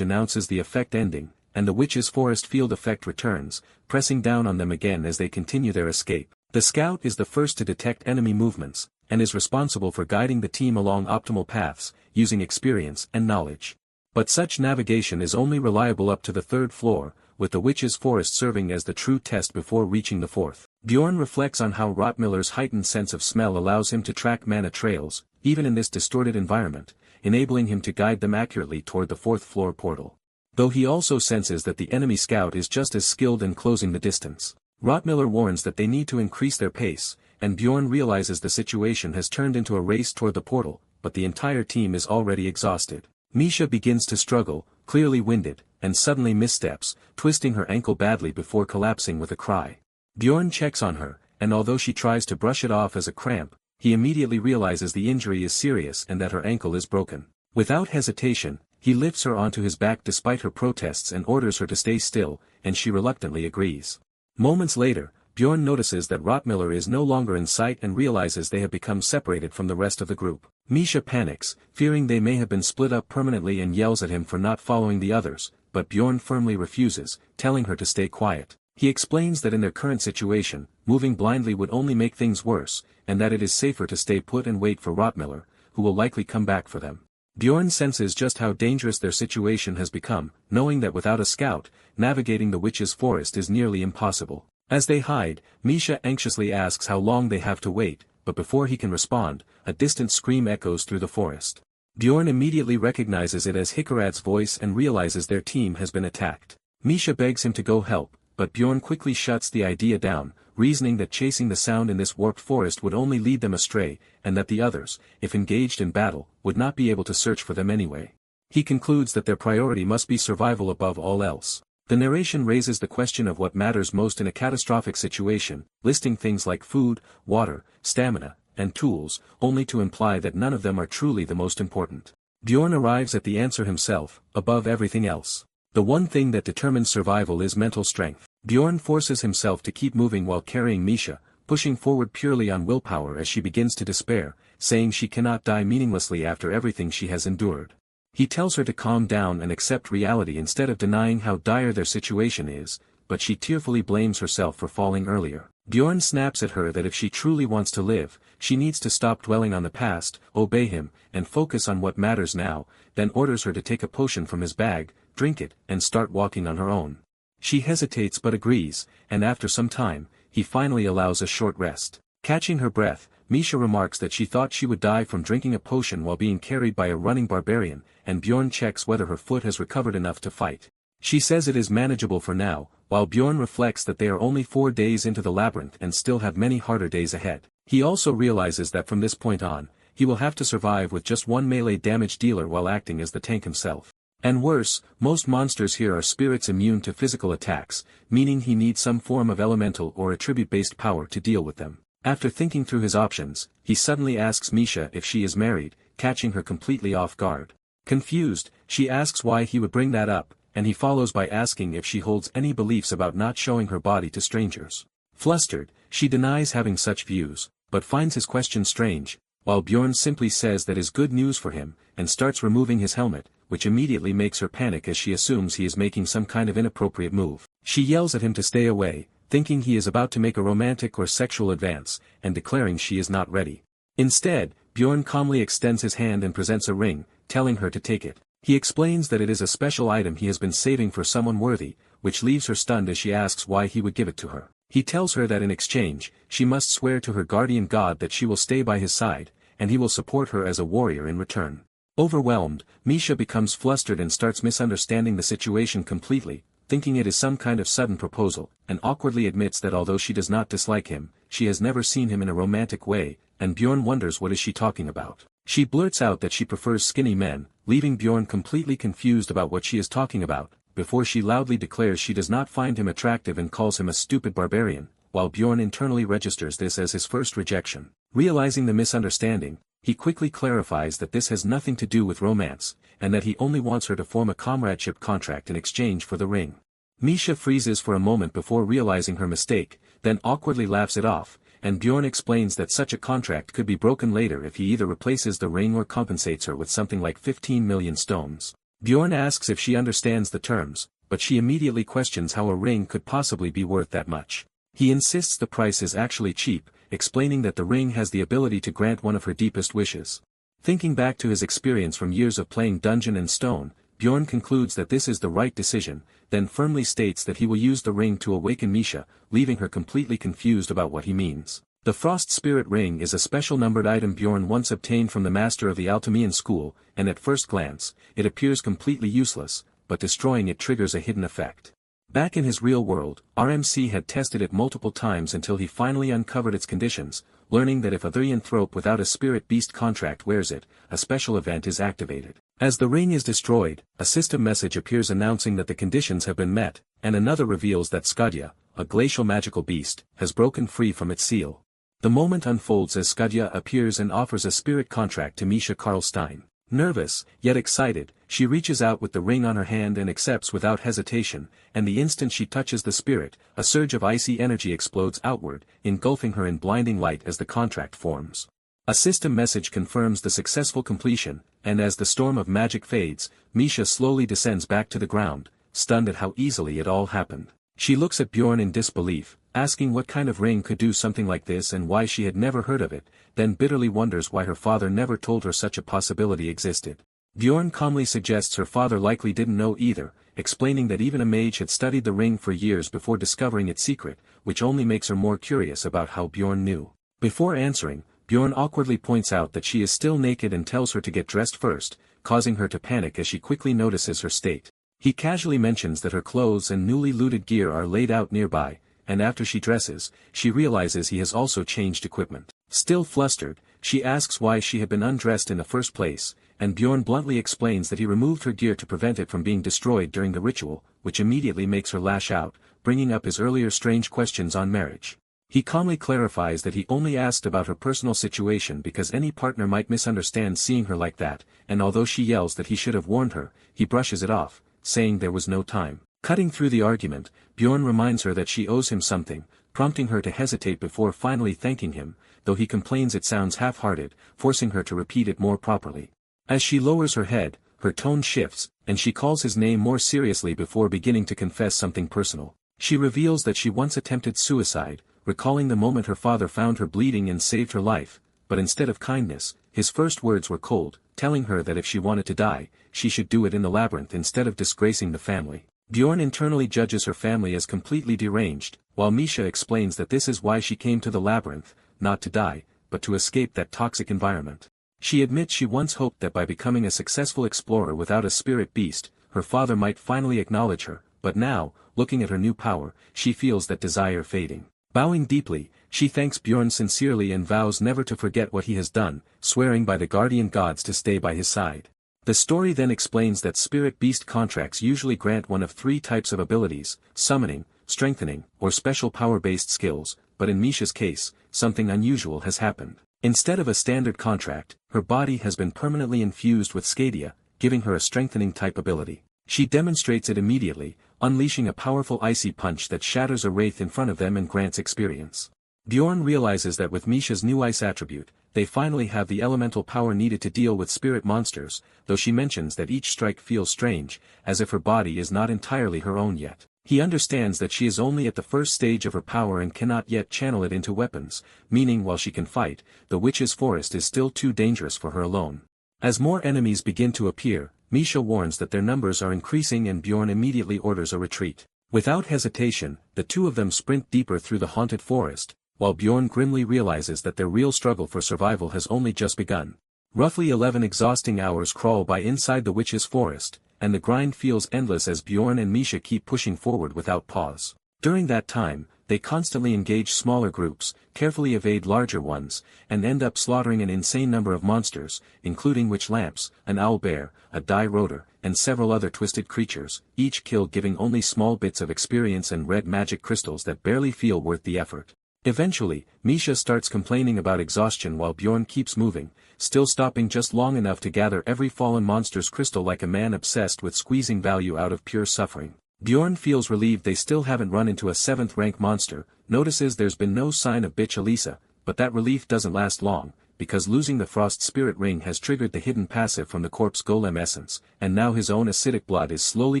announces the effect ending, and the witch's forest field effect returns, pressing down on them again as they continue their escape. The scout is the first to detect enemy movements, and is responsible for guiding the team along optimal paths, using experience and knowledge. But such navigation is only reliable up to the 3rd floor, with the witch's forest serving as the true test before reaching the 4th. Bjorn reflects on how Rottmiller's heightened sense of smell allows him to track mana trails, even in this distorted environment, enabling him to guide them accurately toward the fourth-floor portal. Though he also senses that the enemy scout is just as skilled in closing the distance. Rottmiller warns that they need to increase their pace, and Bjorn realizes the situation has turned into a race toward the portal, but the entire team is already exhausted. Misha begins to struggle, clearly winded, and suddenly missteps, twisting her ankle badly before collapsing with a cry. Bjorn checks on her, and although she tries to brush it off as a cramp, he immediately realizes the injury is serious and that her ankle is broken. Without hesitation, he lifts her onto his back despite her protests and orders her to stay still, and she reluctantly agrees. Moments later, Bjorn notices that Rottmiller is no longer in sight and realizes they have become separated from the rest of the group. Misha panics, fearing they may have been split up permanently, and yells at him for not following the others, but Bjorn firmly refuses, telling her to stay quiet. He explains that in their current situation, moving blindly would only make things worse, and that it is safer to stay put and wait for Rottmiller, who will likely come back for them. Bjorn senses just how dangerous their situation has become, knowing that without a scout, navigating the witch's forest is nearly impossible. As they hide, Misha anxiously asks how long they have to wait, but before he can respond, a distant scream echoes through the forest. Bjorn immediately recognizes it as Hikarad's voice and realizes their team has been attacked. Misha begs him to go help, but Bjorn quickly shuts the idea down, reasoning that chasing the sound in this warped forest would only lead them astray, and that the others, if engaged in battle, would not be able to search for them anyway. He concludes that their priority must be survival above all else. The narration raises the question of what matters most in a catastrophic situation, listing things like food, water, stamina, and tools, only to imply that none of them are truly the most important. Bjorn arrives at the answer himself, above everything else. The one thing that determines survival is mental strength. Bjorn forces himself to keep moving while carrying Misha, pushing forward purely on willpower as she begins to despair, saying she cannot die meaninglessly after everything she has endured. He tells her to calm down and accept reality instead of denying how dire their situation is, but she tearfully blames herself for falling earlier. Bjorn snaps at her that if she truly wants to live, she needs to stop dwelling on the past, obey him, and focus on what matters now, then orders her to take a potion from his bag, drink it, and start walking on her own. She hesitates but agrees, and after some time, he finally allows a short rest. Catching her breath, Misha remarks that she thought she would die from drinking a potion while being carried by a running barbarian, and Bjorn checks whether her foot has recovered enough to fight. She says it is manageable for now, while Bjorn reflects that they are only 4 days into the labyrinth and still have many harder days ahead. He also realizes that from this point on, he will have to survive with just one melee damage dealer while acting as the tank himself. And worse, most monsters here are spirits immune to physical attacks, meaning he needs some form of elemental or attribute-based power to deal with them. After thinking through his options, he suddenly asks Misha if she is married, catching her completely off guard. Confused, she asks why he would bring that up, and he follows by asking if she holds any beliefs about not showing her body to strangers. Flustered, she denies having such views, but finds his question strange, while Bjorn simply says that is good news for him, and starts removing his helmet, which immediately makes her panic as she assumes he is making some kind of inappropriate move. She yells at him to stay away, thinking he is about to make a romantic or sexual advance, and declaring she is not ready. Instead, Bjorn calmly extends his hand and presents a ring, telling her to take it. He explains that it is a special item he has been saving for someone worthy, which leaves her stunned as she asks why he would give it to her. He tells her that in exchange, she must swear to her guardian god that she will stay by his side, and he will support her as a warrior in return. Overwhelmed, Misha becomes flustered and starts misunderstanding the situation completely, thinking it is some kind of sudden proposal, and awkwardly admits that although she does not dislike him, she has never seen him in a romantic way, and Bjorn wonders what is she talking about. She blurts out that she prefers skinny men, leaving Bjorn completely confused about what she is talking about, before she loudly declares she does not find him attractive and calls him a stupid barbarian, while Bjorn internally registers this as his first rejection. Realizing the misunderstanding, he quickly clarifies that this has nothing to do with romance, and that he only wants her to form a comradeship contract in exchange for the ring. Misha freezes for a moment before realizing her mistake, then awkwardly laughs it off, and Bjorn explains that such a contract could be broken later if he either replaces the ring or compensates her with something like 15 million stones. Bjorn asks if she understands the terms, but she immediately questions how a ring could possibly be worth that much. He insists the price is actually cheap, explaining that the ring has the ability to grant one of her deepest wishes. Thinking back to his experience from years of playing Dungeon and Stone, Bjorn concludes that this is the right decision, then firmly states that he will use the ring to awaken Misha, leaving her completely confused about what he means. The Frost Spirit Ring is a special numbered item Bjorn once obtained from the master of the Alchemian school, and at first glance, it appears completely useless, but destroying it triggers a hidden effect. Back in his real world, RMC had tested it multiple times until he finally uncovered its conditions, learning that if a Therianthrope without a spirit beast contract wears it, a special event is activated. As the ring is destroyed, a system message appears announcing that the conditions have been met, and another reveals that Skadya, a glacial magical beast, has broken free from its seal. The moment unfolds as Skadya appears and offers a spirit contract to Misha Karlstein. Nervous, yet excited, she reaches out with the ring on her hand and accepts without hesitation, and the instant she touches the spirit, a surge of icy energy explodes outward, engulfing her in blinding light as the contract forms. A system message confirms the successful completion, and as the storm of magic fades, Misha slowly descends back to the ground, stunned at how easily it all happened. She looks at Bjorn in disbelief, asking what kind of ring could do something like this and why she had never heard of it, then bitterly wonders why her father never told her such a possibility existed. Bjorn calmly suggests her father likely didn't know either, explaining that even a mage had studied the ring for years before discovering its secret, which only makes her more curious about how Bjorn knew. Before answering, Bjorn awkwardly points out that she is still naked and tells her to get dressed first, causing her to panic as she quickly notices her state. He casually mentions that her clothes and newly looted gear are laid out nearby, and after she dresses, she realizes he has also changed equipment. Still flustered, she asks why she had been undressed in the first place, and Bjorn bluntly explains that he removed her gear to prevent it from being destroyed during the ritual, which immediately makes her lash out, bringing up his earlier strange questions on marriage. He calmly clarifies that he only asked about her personal situation because any partner might misunderstand seeing her like that, and although she yells that he should have warned her, he brushes it off, saying there was no time. Cutting through the argument, Bjorn reminds her that she owes him something, prompting her to hesitate before finally thanking him, though he complains it sounds half-hearted, forcing her to repeat it more properly. As she lowers her head, her tone shifts, and she calls his name more seriously before beginning to confess something personal. She reveals that she once attempted suicide, recalling the moment her father found her bleeding and saved her life, but instead of kindness, his first words were cold, telling her that if she wanted to die, she should do it in the labyrinth instead of disgracing the family. Bjorn internally judges her family as completely deranged, while Misha explains that this is why she came to the labyrinth, not to die, but to escape that toxic environment. She admits she once hoped that by becoming a successful explorer without a spirit beast, her father might finally acknowledge her, but now, looking at her new power, she feels that desire fading. Bowing deeply, she thanks Bjorn sincerely and vows never to forget what he has done, swearing by the guardian gods to stay by his side. The story then explains that spirit beast contracts usually grant one of three types of abilities: summoning, strengthening, or special power-based skills, but in Misha's case, something unusual has happened. Instead of a standard contract, her body has been permanently infused with Skadia, giving her a strengthening type ability. She demonstrates it immediately, unleashing a powerful icy punch that shatters a wraith in front of them and grants experience. Bjorn realizes that with Misha's new ice attribute, they finally have the elemental power needed to deal with spirit monsters, though she mentions that each strike feels strange, as if her body is not entirely her own yet. He understands that she is only at the first stage of her power and cannot yet channel it into weapons, meaning while she can fight, the witch's forest is still too dangerous for her alone. As more enemies begin to appear, Misha warns that their numbers are increasing and Bjorn immediately orders a retreat. Without hesitation, the two of them sprint deeper through the haunted forest, while Bjorn grimly realizes that their real struggle for survival has only just begun. Roughly 11 exhausting hours crawl by inside the witch's forest, and the grind feels endless as Bjorn and Misha keep pushing forward without pause. During that time, they constantly engage smaller groups, carefully evade larger ones, and end up slaughtering an insane number of monsters, including witch lamps, an owl bear, a die rotor, and several other twisted creatures, each kill giving only small bits of experience and red magic crystals that barely feel worth the effort. Eventually, Misha starts complaining about exhaustion while Bjorn keeps moving, still stopping just long enough to gather every fallen monster's crystal like a man obsessed with squeezing value out of pure suffering. Bjorn feels relieved they still haven't run into a 7th rank monster, notices there's been no sign of bitch Elisa, but that relief doesn't last long, because losing the Frost Spirit Ring has triggered the hidden passive from the corpse golem essence, and now his own acidic blood is slowly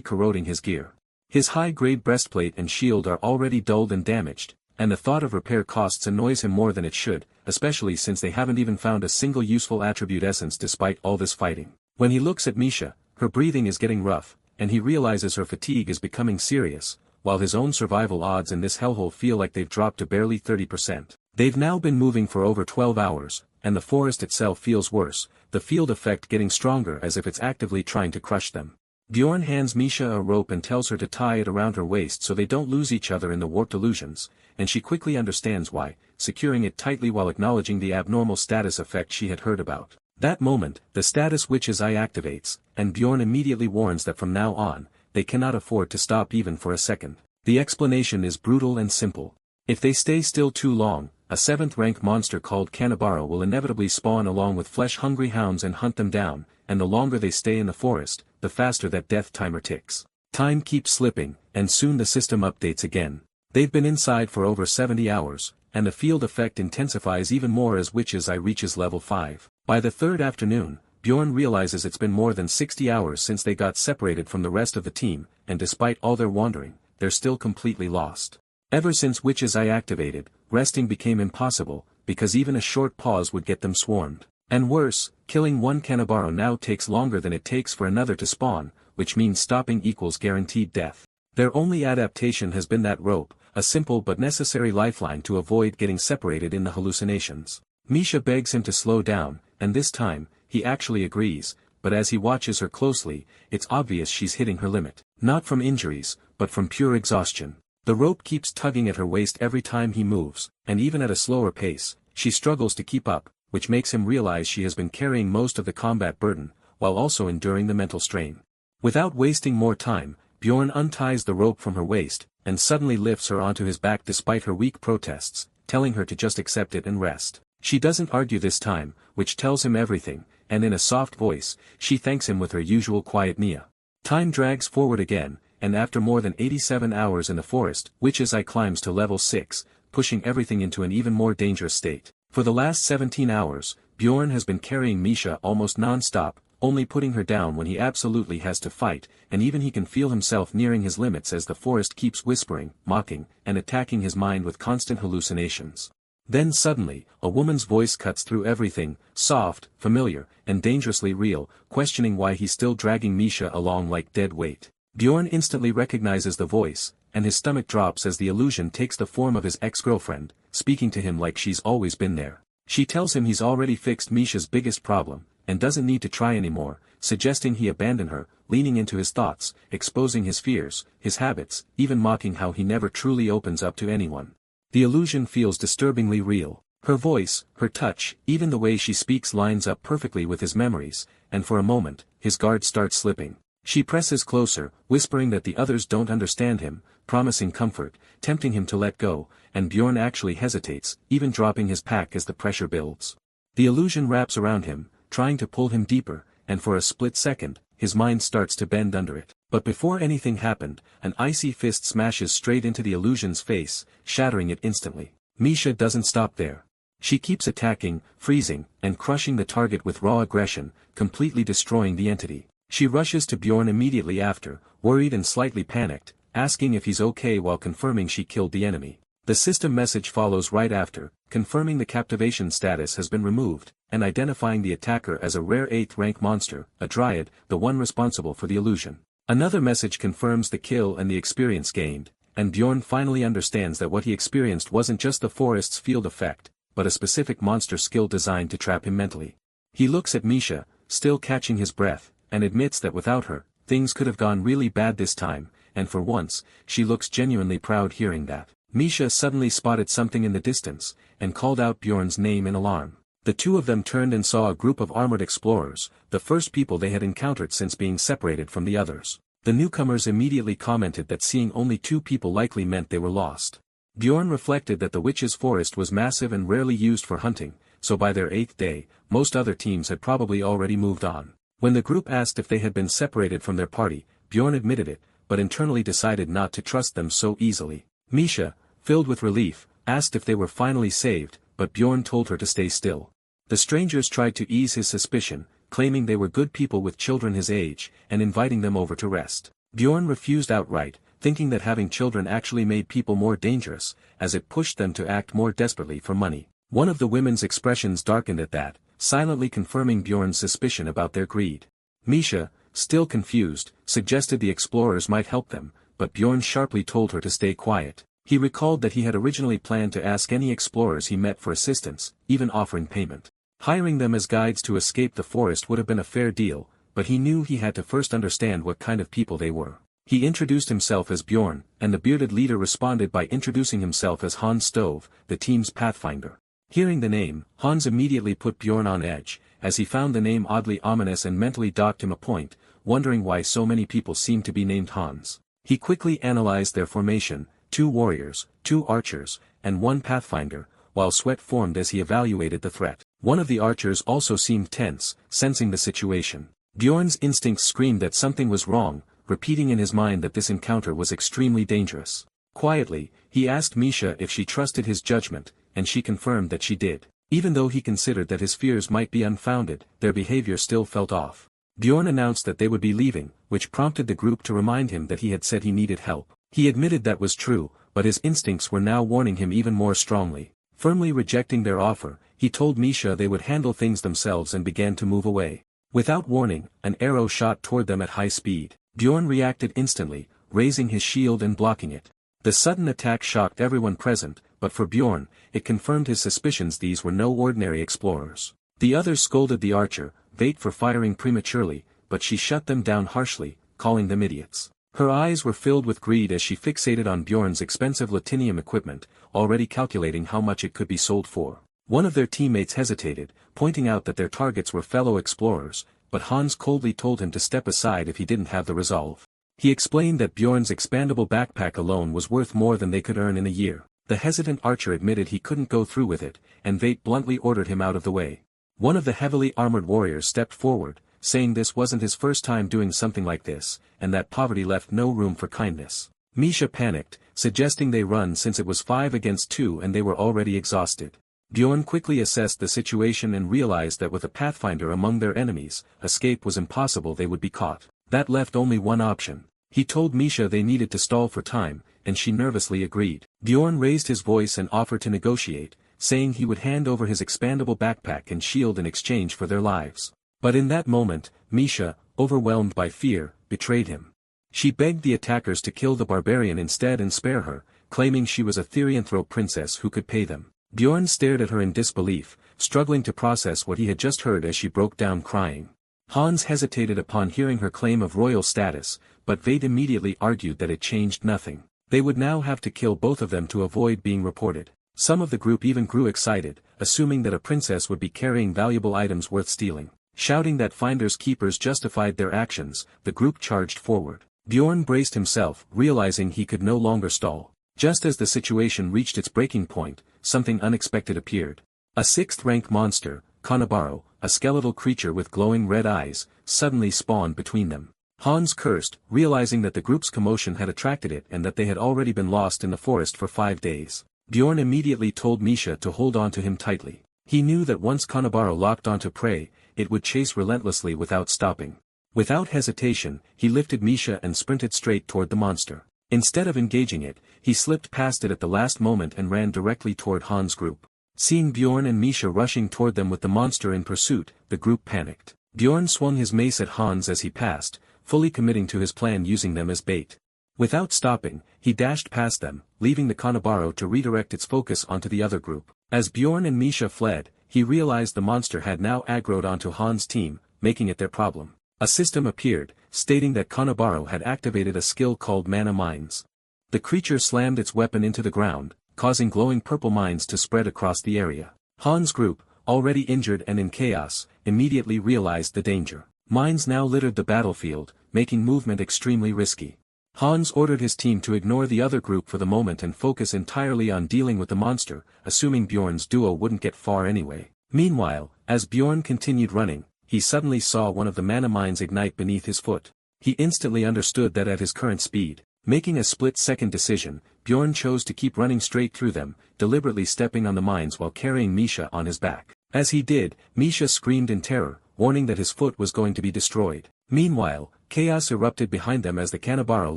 corroding his gear. His high-grade breastplate and shield are already dulled and damaged, and the thought of repair costs annoys him more than it should, especially since they haven't even found a single useful attribute essence despite all this fighting. When he looks at Misha, Her breathing is getting rough, and he realizes her fatigue is becoming serious, while his own survival odds in this hellhole feel like they've dropped to barely 30%. They've now been moving for over 12 hours, and the forest itself feels worse, the field effect getting stronger as if it's actively trying to crush them. Bjorn hands Misha a rope and tells her to tie it around her waist so they don't lose each other in the warped illusions, and she quickly understands why, securing it tightly while acknowledging the abnormal status effect she had heard about. That moment, the status witch's eye activates, and Bjorn immediately warns that from now on, they cannot afford to stop even for a second. The explanation is brutal and simple. If they stay still too long, a 7th-rank monster called Kanabara will inevitably spawn along with flesh-hungry hounds and hunt them down, and the longer they stay in the forest, the faster that death timer ticks. Time keeps slipping, and soon the system updates again. They've been inside for over 70 hours, and the field effect intensifies even more as Witch's Eye reaches level 5. By the 3rd afternoon, Bjorn realizes it's been more than 60 hours since they got separated from the rest of the team, and despite all their wandering, they're still completely lost. Ever since Witch's Eye activated, resting became impossible, because even a short pause would get them swarmed. And worse, killing one Kanabaro now takes longer than it takes for another to spawn, which means stopping equals guaranteed death. Their only adaptation has been that rope, a simple but necessary lifeline to avoid getting separated in the hallucinations. Misha begs him to slow down, and this time, he actually agrees, but as he watches her closely, it's obvious she's hitting her limit. Not from injuries, but from pure exhaustion. The rope keeps tugging at her waist every time he moves, and even at a slower pace, she struggles to keep up, which makes him realize she has been carrying most of the combat burden, while also enduring the mental strain. Without wasting more time, Bjorn unties the rope from her waist, and suddenly lifts her onto his back despite her weak protests, telling her to just accept it and rest. She doesn't argue this time, which tells him everything, and in a soft voice, she thanks him with her usual quiet Nia. Time drags forward again, and after more than 87 hours in the forest, Witch's Eye climbs to level 6, pushing everything into an even more dangerous state. For the last 17 hours, Bjorn has been carrying Misha almost non-stop, only putting her down when he absolutely has to fight, and even he can feel himself nearing his limits as the forest keeps whispering, mocking, and attacking his mind with constant hallucinations. Then suddenly, a woman's voice cuts through everything, soft, familiar, and dangerously real, questioning why he's still dragging Misha along like dead weight. Bjorn instantly recognizes the voice, and his stomach drops as the illusion takes the form of his ex-girlfriend, speaking to him like she's always been there. She tells him he's already fixed Misha's biggest problem, and doesn't need to try anymore, suggesting he abandon her, leaning into his thoughts, exposing his fears, his habits, even mocking how he never truly opens up to anyone. The illusion feels disturbingly real. Her voice, her touch, even the way she speaks lines up perfectly with his memories, and for a moment, his guard starts slipping. She presses closer, whispering that the others don't understand him, promising comfort, tempting him to let go, and Bjorn actually hesitates, even dropping his pack as the pressure builds. The illusion wraps around him, trying to pull him deeper, and for a split second, his mind starts to bend under it. But before anything happened, an icy fist smashes straight into the illusion's face, shattering it instantly. Misha doesn't stop there. She keeps attacking, freezing, and crushing the target with raw aggression, completely destroying the entity. She rushes to Bjorn immediately after, worried and slightly panicked, asking if he's okay while confirming she killed the enemy. The system message follows right after, confirming the captivation status has been removed, and identifying the attacker as a rare 8th-rank monster, a dryad, the one responsible for the illusion. Another message confirms the kill and the experience gained, and Bjorn finally understands that what he experienced wasn't just the forest's field effect, but a specific monster skill designed to trap him mentally. He looks at Misha, still catching his breath, and admits that without her, things could have gone really bad this time, and for once, she looks genuinely proud hearing that. Misha suddenly spotted something in the distance, and called out Bjorn's name in alarm. The two of them turned and saw a group of armored explorers, the first people they had encountered since being separated from the others. The newcomers immediately commented that seeing only 2 people likely meant they were lost. Bjorn reflected that the witch's forest was massive and rarely used for hunting, so by their 8th day, most other teams had probably already moved on. When the group asked if they had been separated from their party, Bjorn admitted it, but internally decided not to trust them so easily. Misha, filled with relief, asked if they were finally saved, but Bjorn told her to stay still. The strangers tried to ease his suspicion, claiming they were good people with children his age, and inviting them over to rest. Bjorn refused outright, thinking that having children actually made people more dangerous, as it pushed them to act more desperately for money. One of the women's expressions darkened at that, silently confirming Bjorn's suspicion about their greed. Misha, still confused, suggested the explorers might help them, but Bjorn sharply told her to stay quiet. He recalled that he had originally planned to ask any explorers he met for assistance, even offering payment. Hiring them as guides to escape the forest would have been a fair deal, but he knew he had to first understand what kind of people they were. He introduced himself as Bjorn, and the bearded leader responded by introducing himself as Hans Stove, the team's pathfinder. Hearing the name, Hans immediately put Bjorn on edge, as he found the name oddly ominous and mentally docked him a point, wondering why so many people seemed to be named Hans. He quickly analyzed their formation: 2 warriors, 2 archers, and 1 pathfinder, while sweat formed as he evaluated the threat. One of the archers also seemed tense, sensing the situation. Bjorn's instincts screamed that something was wrong, repeating in his mind that this encounter was extremely dangerous. Quietly, he asked Misha if she trusted his judgment, and she confirmed that she did. Even though he considered that his fears might be unfounded, their behavior still felt off. Bjorn announced that they would be leaving, which prompted the group to remind him that he had said he needed help. He admitted that was true, but his instincts were now warning him even more strongly. Firmly rejecting their offer, he told Misha they would handle things themselves and began to move away. Without warning, an arrow shot toward them at high speed. Bjorn reacted instantly, raising his shield and blocking it. The sudden attack shocked everyone present, but for Bjorn, it confirmed his suspicions these were no ordinary explorers. The others scolded the archer, Vate, for firing prematurely, but she shut them down harshly, calling them idiots. Her eyes were filled with greed as she fixated on Bjorn's expensive Latinium equipment, already calculating how much it could be sold for. One of their teammates hesitated, pointing out that their targets were fellow explorers, but Hans coldly told him to step aside if he didn't have the resolve. He explained that Bjorn's expandable backpack alone was worth more than they could earn in a year. The hesitant archer admitted he couldn't go through with it, and Vate bluntly ordered him out of the way. One of the heavily armored warriors stepped forward, saying this wasn't his first time doing something like this, and that poverty left no room for kindness. Misha panicked, suggesting they run since it was 5 against 2 and they were already exhausted. Bjorn quickly assessed the situation and realized that with a pathfinder among their enemies, escape was impossible. They would be caught. That left only one option. He told Misha they needed to stall for time, and she nervously agreed. Bjorn raised his voice and offered to negotiate, saying he would hand over his expandable backpack and shield in exchange for their lives. But in that moment, Misha, overwhelmed by fear, betrayed him. She begged the attackers to kill the barbarian instead and spare her, claiming she was a Therianthrope princess who could pay them. Bjorn stared at her in disbelief, struggling to process what he had just heard as she broke down crying. Hans hesitated upon hearing her claim of royal status, but Vate immediately argued that it changed nothing. They would now have to kill both of them to avoid being reported. Some of the group even grew excited, assuming that a princess would be carrying valuable items worth stealing. Shouting that finders keepers justified their actions, the group charged forward. Bjorn braced himself, realizing he could no longer stall. Just as the situation reached its breaking point, something unexpected appeared. A 6th-rank monster, Kanabaro, a skeletal creature with glowing red eyes, suddenly spawned between them. Hans cursed, realizing that the group's commotion had attracted it and that they had already been lost in the forest for 5 days. Bjorn immediately told Misha to hold on to him tightly. He knew that once Kanabaro locked onto prey, it would chase relentlessly without stopping. Without hesitation, he lifted Misha and sprinted straight toward the monster. Instead of engaging it, he slipped past it at the last moment and ran directly toward Hans' group. Seeing Bjorn and Misha rushing toward them with the monster in pursuit, the group panicked. Bjorn swung his mace at Hans as he passed, fully committing to his plan using them as bait. Without stopping, he dashed past them, leaving the Kanabaro to redirect its focus onto the other group. As Bjorn and Misha fled, he realized the monster had now aggroed onto Hans' team, making it their problem. A system appeared, stating that Kanabaro had activated a skill called mana mines. The creature slammed its weapon into the ground, causing glowing purple mines to spread across the area. Hans' group, already injured and in chaos, immediately realized the danger. Mines now littered the battlefield, making movement extremely risky. Hans ordered his team to ignore the other group for the moment and focus entirely on dealing with the monster, assuming Bjorn's duo wouldn't get far anyway. Meanwhile, as Bjorn continued running, he suddenly saw one of the mana mines ignite beneath his foot. He instantly understood that at his current speed, making a split-second decision, Bjorn chose to keep running straight through them, deliberately stepping on the mines while carrying Misha on his back. As he did, Misha screamed in terror, warning that his foot was going to be destroyed. Meanwhile, chaos erupted behind them as the Kanabaro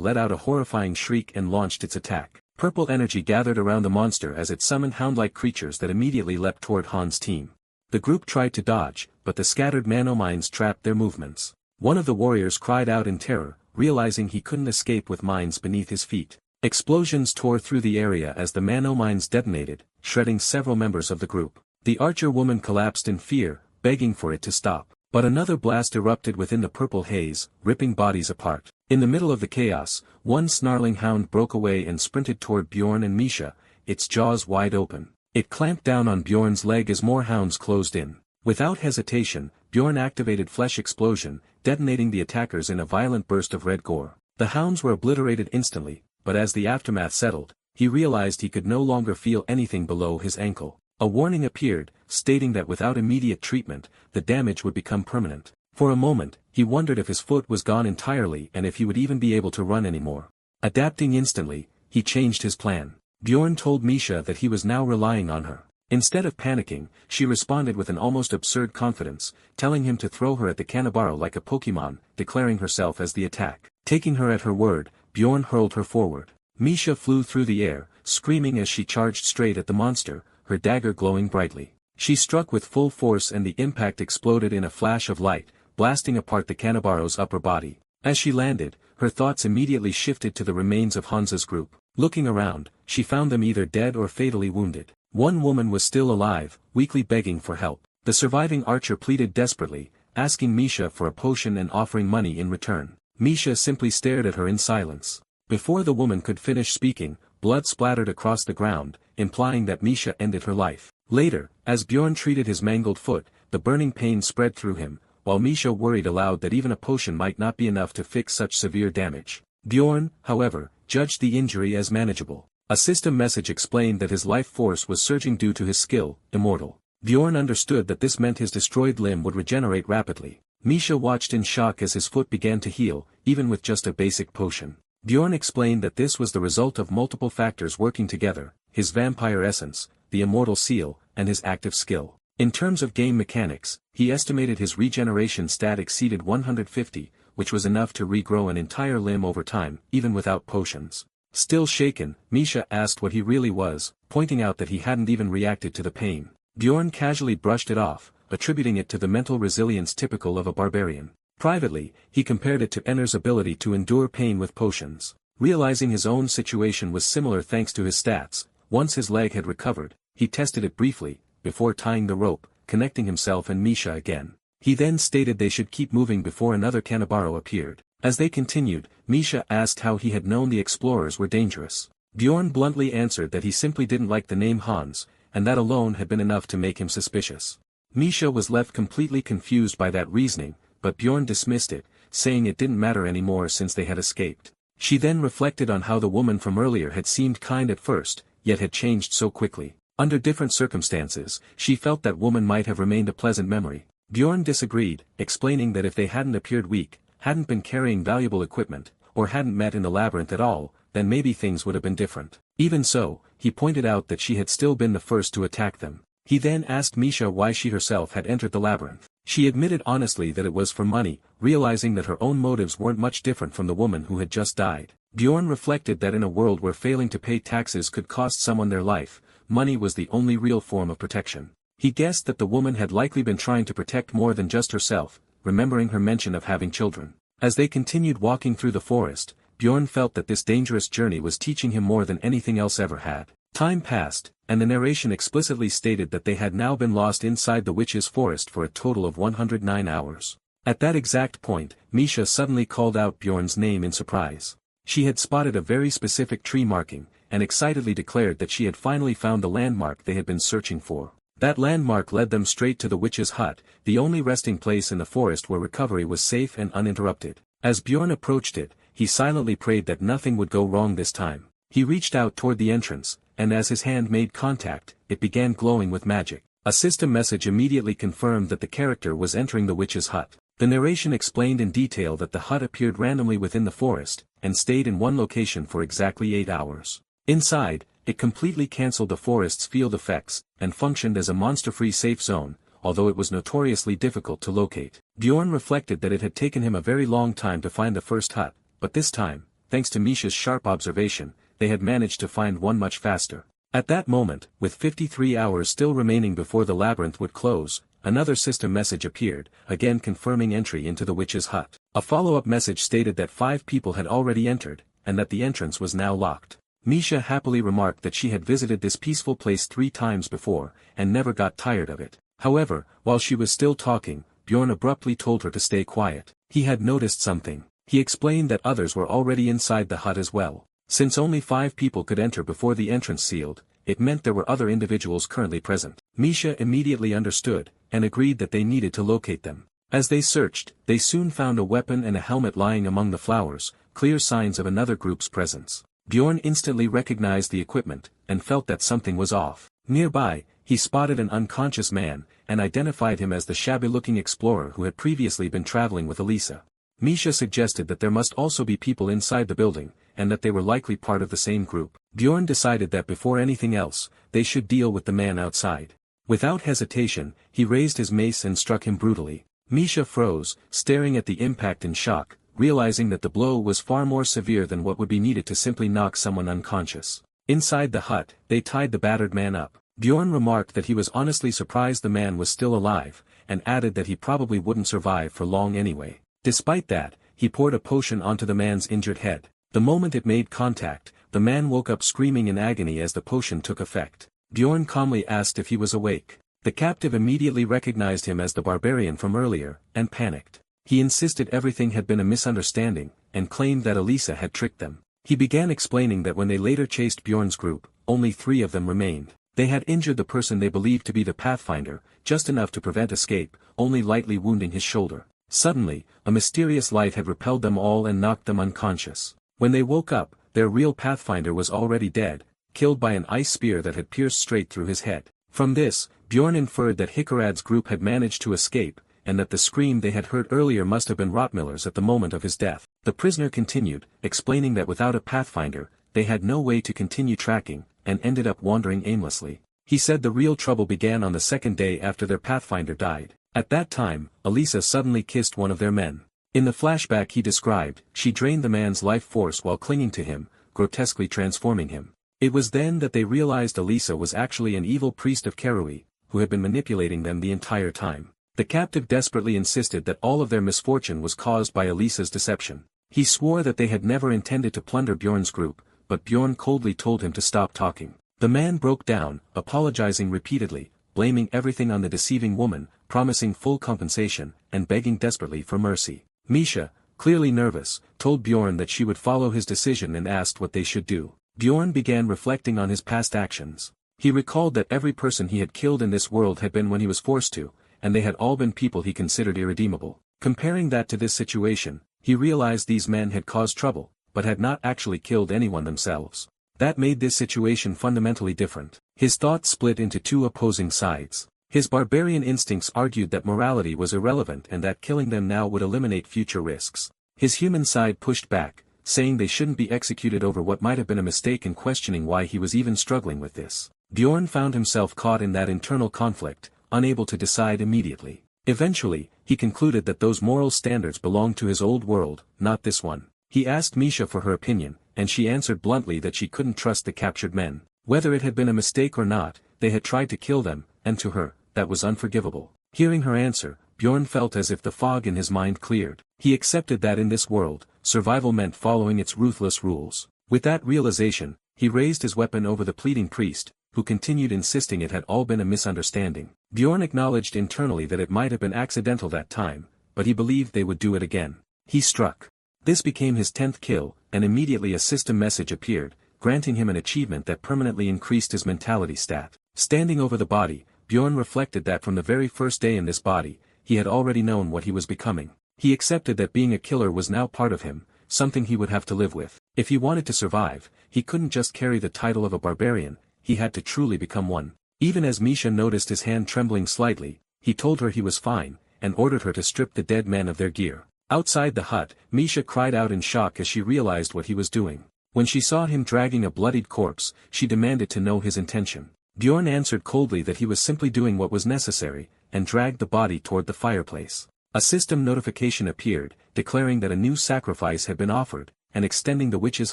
let out a horrifying shriek and launched its attack. Purple energy gathered around the monster as it summoned hound-like creatures that immediately leapt toward Hans' team. The group tried to dodge, but the scattered manomines trapped their movements. One of the warriors cried out in terror, realizing he couldn't escape with mines beneath his feet. Explosions tore through the area as the manhwa mines detonated, shredding several members of the group. The archer woman collapsed in fear, begging for it to stop. But another blast erupted within the purple haze, ripping bodies apart. In the middle of the chaos, one snarling hound broke away and sprinted toward Bjorn and Misha, its jaws wide open. It clamped down on Bjorn's leg as more hounds closed in. Without hesitation, Bjorn activated Flesh Explosion, detonating the attackers in a violent burst of red gore. The hounds were obliterated instantly, but as the aftermath settled, he realized he could no longer feel anything below his ankle. A warning appeared, stating that without immediate treatment, the damage would become permanent. For a moment, he wondered if his foot was gone entirely and if he would even be able to run anymore. Adapting instantly, he changed his plan. Bjorn told Misha that he was now relying on her. Instead of panicking, she responded with an almost absurd confidence, telling him to throw her at the Kanabaro like a Pokemon, declaring herself as the attack. Taking her at her word, Bjorn hurled her forward. Misha flew through the air, screaming as she charged straight at the monster, her dagger glowing brightly. She struck with full force and the impact exploded in a flash of light, blasting apart the Kanabaro's upper body. As she landed, her thoughts immediately shifted to the remains of Hansa's group. Looking around, she found them either dead or fatally wounded. One woman was still alive, weakly begging for help. The surviving archer pleaded desperately, asking Misha for a potion and offering money in return. Misha simply stared at her in silence. Before the woman could finish speaking, blood splattered across the ground, implying that Misha ended her life. Later, as Bjorn treated his mangled foot, the burning pain spread through him, while Misha worried aloud that even a potion might not be enough to fix such severe damage. Bjorn, however, judged the injury as manageable. A system message explained that his life force was surging due to his skill, immortal. Bjorn understood that this meant his destroyed limb would regenerate rapidly. Misha watched in shock as his foot began to heal, even with just a basic potion. Bjorn explained that this was the result of multiple factors working together, his vampire essence, the immortal seal, and his active skill. In terms of game mechanics, he estimated his regeneration stat exceeded 150, which was enough to regrow an entire limb over time, even without potions. Still shaken, Misha asked what he really was, pointing out that he hadn't even reacted to the pain. Bjorn casually brushed it off, attributing it to the mental resilience typical of a barbarian. Privately, he compared it to Enner's ability to endure pain with potions. Realizing his own situation was similar thanks to his stats, once his leg had recovered, he tested it briefly, before tying the rope, connecting himself and Misha again. He then stated they should keep moving before another Kanabaro appeared. As they continued, Misha asked how he had known the explorers were dangerous. Bjorn bluntly answered that he simply didn't like the name Hans, and that alone had been enough to make him suspicious. Misha was left completely confused by that reasoning, but Bjorn dismissed it, saying it didn't matter anymore since they had escaped. She then reflected on how the woman from earlier had seemed kind at first, yet had changed so quickly. Under different circumstances, she felt that woman might have remained a pleasant memory. Bjorn disagreed, explaining that if they hadn't appeared weak, hadn't been carrying valuable equipment, or hadn't met in the labyrinth at all, then maybe things would have been different. Even so, he pointed out that she had still been the first to attack them. He then asked Misha why she herself had entered the labyrinth. She admitted honestly that it was for money, realizing that her own motives weren't much different from the woman who had just died. Bjorn reflected that in a world where failing to pay taxes could cost someone their life, money was the only real form of protection. He guessed that the woman had likely been trying to protect more than just herself, remembering her mention of having children. As they continued walking through the forest, Bjorn felt that this dangerous journey was teaching him more than anything else ever had. Time passed, and the narration explicitly stated that they had now been lost inside the witch's forest for a total of 109 hours. At that exact point, Misha suddenly called out Bjorn's name in surprise. She had spotted a very specific tree marking, and excitedly declared that she had finally found the landmark they had been searching for. That landmark led them straight to the witch's hut, the only resting place in the forest where recovery was safe and uninterrupted. As Bjorn approached it, he silently prayed that nothing would go wrong this time. He reached out toward the entrance, and as his hand made contact, it began glowing with magic. A system message immediately confirmed that the character was entering the witch's hut. The narration explained in detail that the hut appeared randomly within the forest, and stayed in one location for exactly 8 hours. Inside, it completely cancelled the forest's field effects, and functioned as a monster-free safe zone, although it was notoriously difficult to locate. Bjorn reflected that it had taken him a very long time to find the first hut, but this time, thanks to Misha's sharp observation, they had managed to find one much faster. At that moment, with 53 hours still remaining before the labyrinth would close, another system message appeared, again confirming entry into the witch's hut. A follow-up message stated that 5 people had already entered, and that the entrance was now locked. Misha happily remarked that she had visited this peaceful place 3 times before, and never got tired of it. However, while she was still talking, Bjorn abruptly told her to stay quiet. He had noticed something. He explained that others were already inside the hut as well. Since only 5 people could enter before the entrance sealed, it meant there were other individuals currently present. Misha immediately understood, and agreed that they needed to locate them. As they searched, they soon found a weapon and a helmet lying among the flowers, clear signs of another group's presence. Bjorn instantly recognized the equipment, and felt that something was off. Nearby, he spotted an unconscious man, and identified him as the shabby-looking explorer who had previously been traveling with Elisa. Misha suggested that there must also be people inside the building, and that they were likely part of the same group. Bjorn decided that before anything else, they should deal with the man outside. Without hesitation, he raised his mace and struck him brutally. Misha froze, staring at the impact in shock, realizing that the blow was far more severe than what would be needed to simply knock someone unconscious. Inside the hut, they tied the battered man up. Bjorn remarked that he was honestly surprised the man was still alive, and added that he probably wouldn't survive for long anyway. Despite that, he poured a potion onto the man's injured head. The moment it made contact, the man woke up screaming in agony as the potion took effect. Bjorn calmly asked if he was awake. The captive immediately recognized him as the barbarian from earlier, and panicked. He insisted everything had been a misunderstanding, and claimed that Elisa had tricked them. He began explaining that when they later chased Bjorn's group, only 3 of them remained. They had injured the person they believed to be the Pathfinder, just enough to prevent escape, only lightly wounding his shoulder. Suddenly, a mysterious light had repelled them all and knocked them unconscious. When they woke up, their real Pathfinder was already dead, killed by an ice spear that had pierced straight through his head. From this, Bjorn inferred that Hikarad's group had managed to escape, and that the scream they had heard earlier must have been Rottmiller's at the moment of his death. The prisoner continued, explaining that without a Pathfinder, they had no way to continue tracking, and ended up wandering aimlessly. He said the real trouble began on the 2nd day after their Pathfinder died. At that time, Elisa suddenly kissed one of their men. In the flashback he described, she drained the man's life force while clinging to him, grotesquely transforming him. It was then that they realized Elisa was actually an evil priest of Kerui, who had been manipulating them the entire time. The captive desperately insisted that all of their misfortune was caused by Elisa's deception. He swore that they had never intended to plunder Bjorn's group, but Bjorn coldly told him to stop talking. The man broke down, apologizing repeatedly, blaming everything on the deceiving woman, promising full compensation, and begging desperately for mercy. Misha, clearly nervous, told Bjorn that she would follow his decision and asked what they should do. Bjorn began reflecting on his past actions. He recalled that every person he had killed in this world had been when he was forced to, and they had all been people he considered irredeemable. Comparing that to this situation, he realized these men had caused trouble, but had not actually killed anyone themselves. That made this situation fundamentally different. His thoughts split into 2 opposing sides. His barbarian instincts argued that morality was irrelevant and that killing them now would eliminate future risks. His human side pushed back, saying they shouldn't be executed over what might have been a mistake, and questioning why he was even struggling with this. Bjorn found himself caught in that internal conflict, unable to decide immediately. Eventually, he concluded that those moral standards belonged to his old world, not this one. He asked Misha for her opinion, and she answered bluntly that she couldn't trust the captured men. Whether it had been a mistake or not, they had tried to kill them, and to her, that was unforgivable. Hearing her answer, Bjorn felt as if the fog in his mind cleared. He accepted that in this world, survival meant following its ruthless rules. With that realization, he raised his weapon over the pleading priest, who continued insisting it had all been a misunderstanding. Bjorn acknowledged internally that it might have been accidental that time, but he believed they would do it again. He struck. This became his 10th kill, and immediately a system message appeared, granting him an achievement that permanently increased his mentality stat. Standing over the body, Bjorn reflected that from the very first day in this body, he had already known what he was becoming. He accepted that being a killer was now part of him, something he would have to live with. If he wanted to survive, he couldn't just carry the title of a barbarian, he had to truly become one. Even as Misha noticed his hand trembling slightly, he told her he was fine, and ordered her to strip the dead men of their gear. Outside the hut, Misha cried out in shock as she realized what he was doing. When she saw him dragging a bloodied corpse, she demanded to know his intention. Bjorn answered coldly that he was simply doing what was necessary, and dragged the body toward the fireplace. A system notification appeared, declaring that a new sacrifice had been offered, and extending the witch's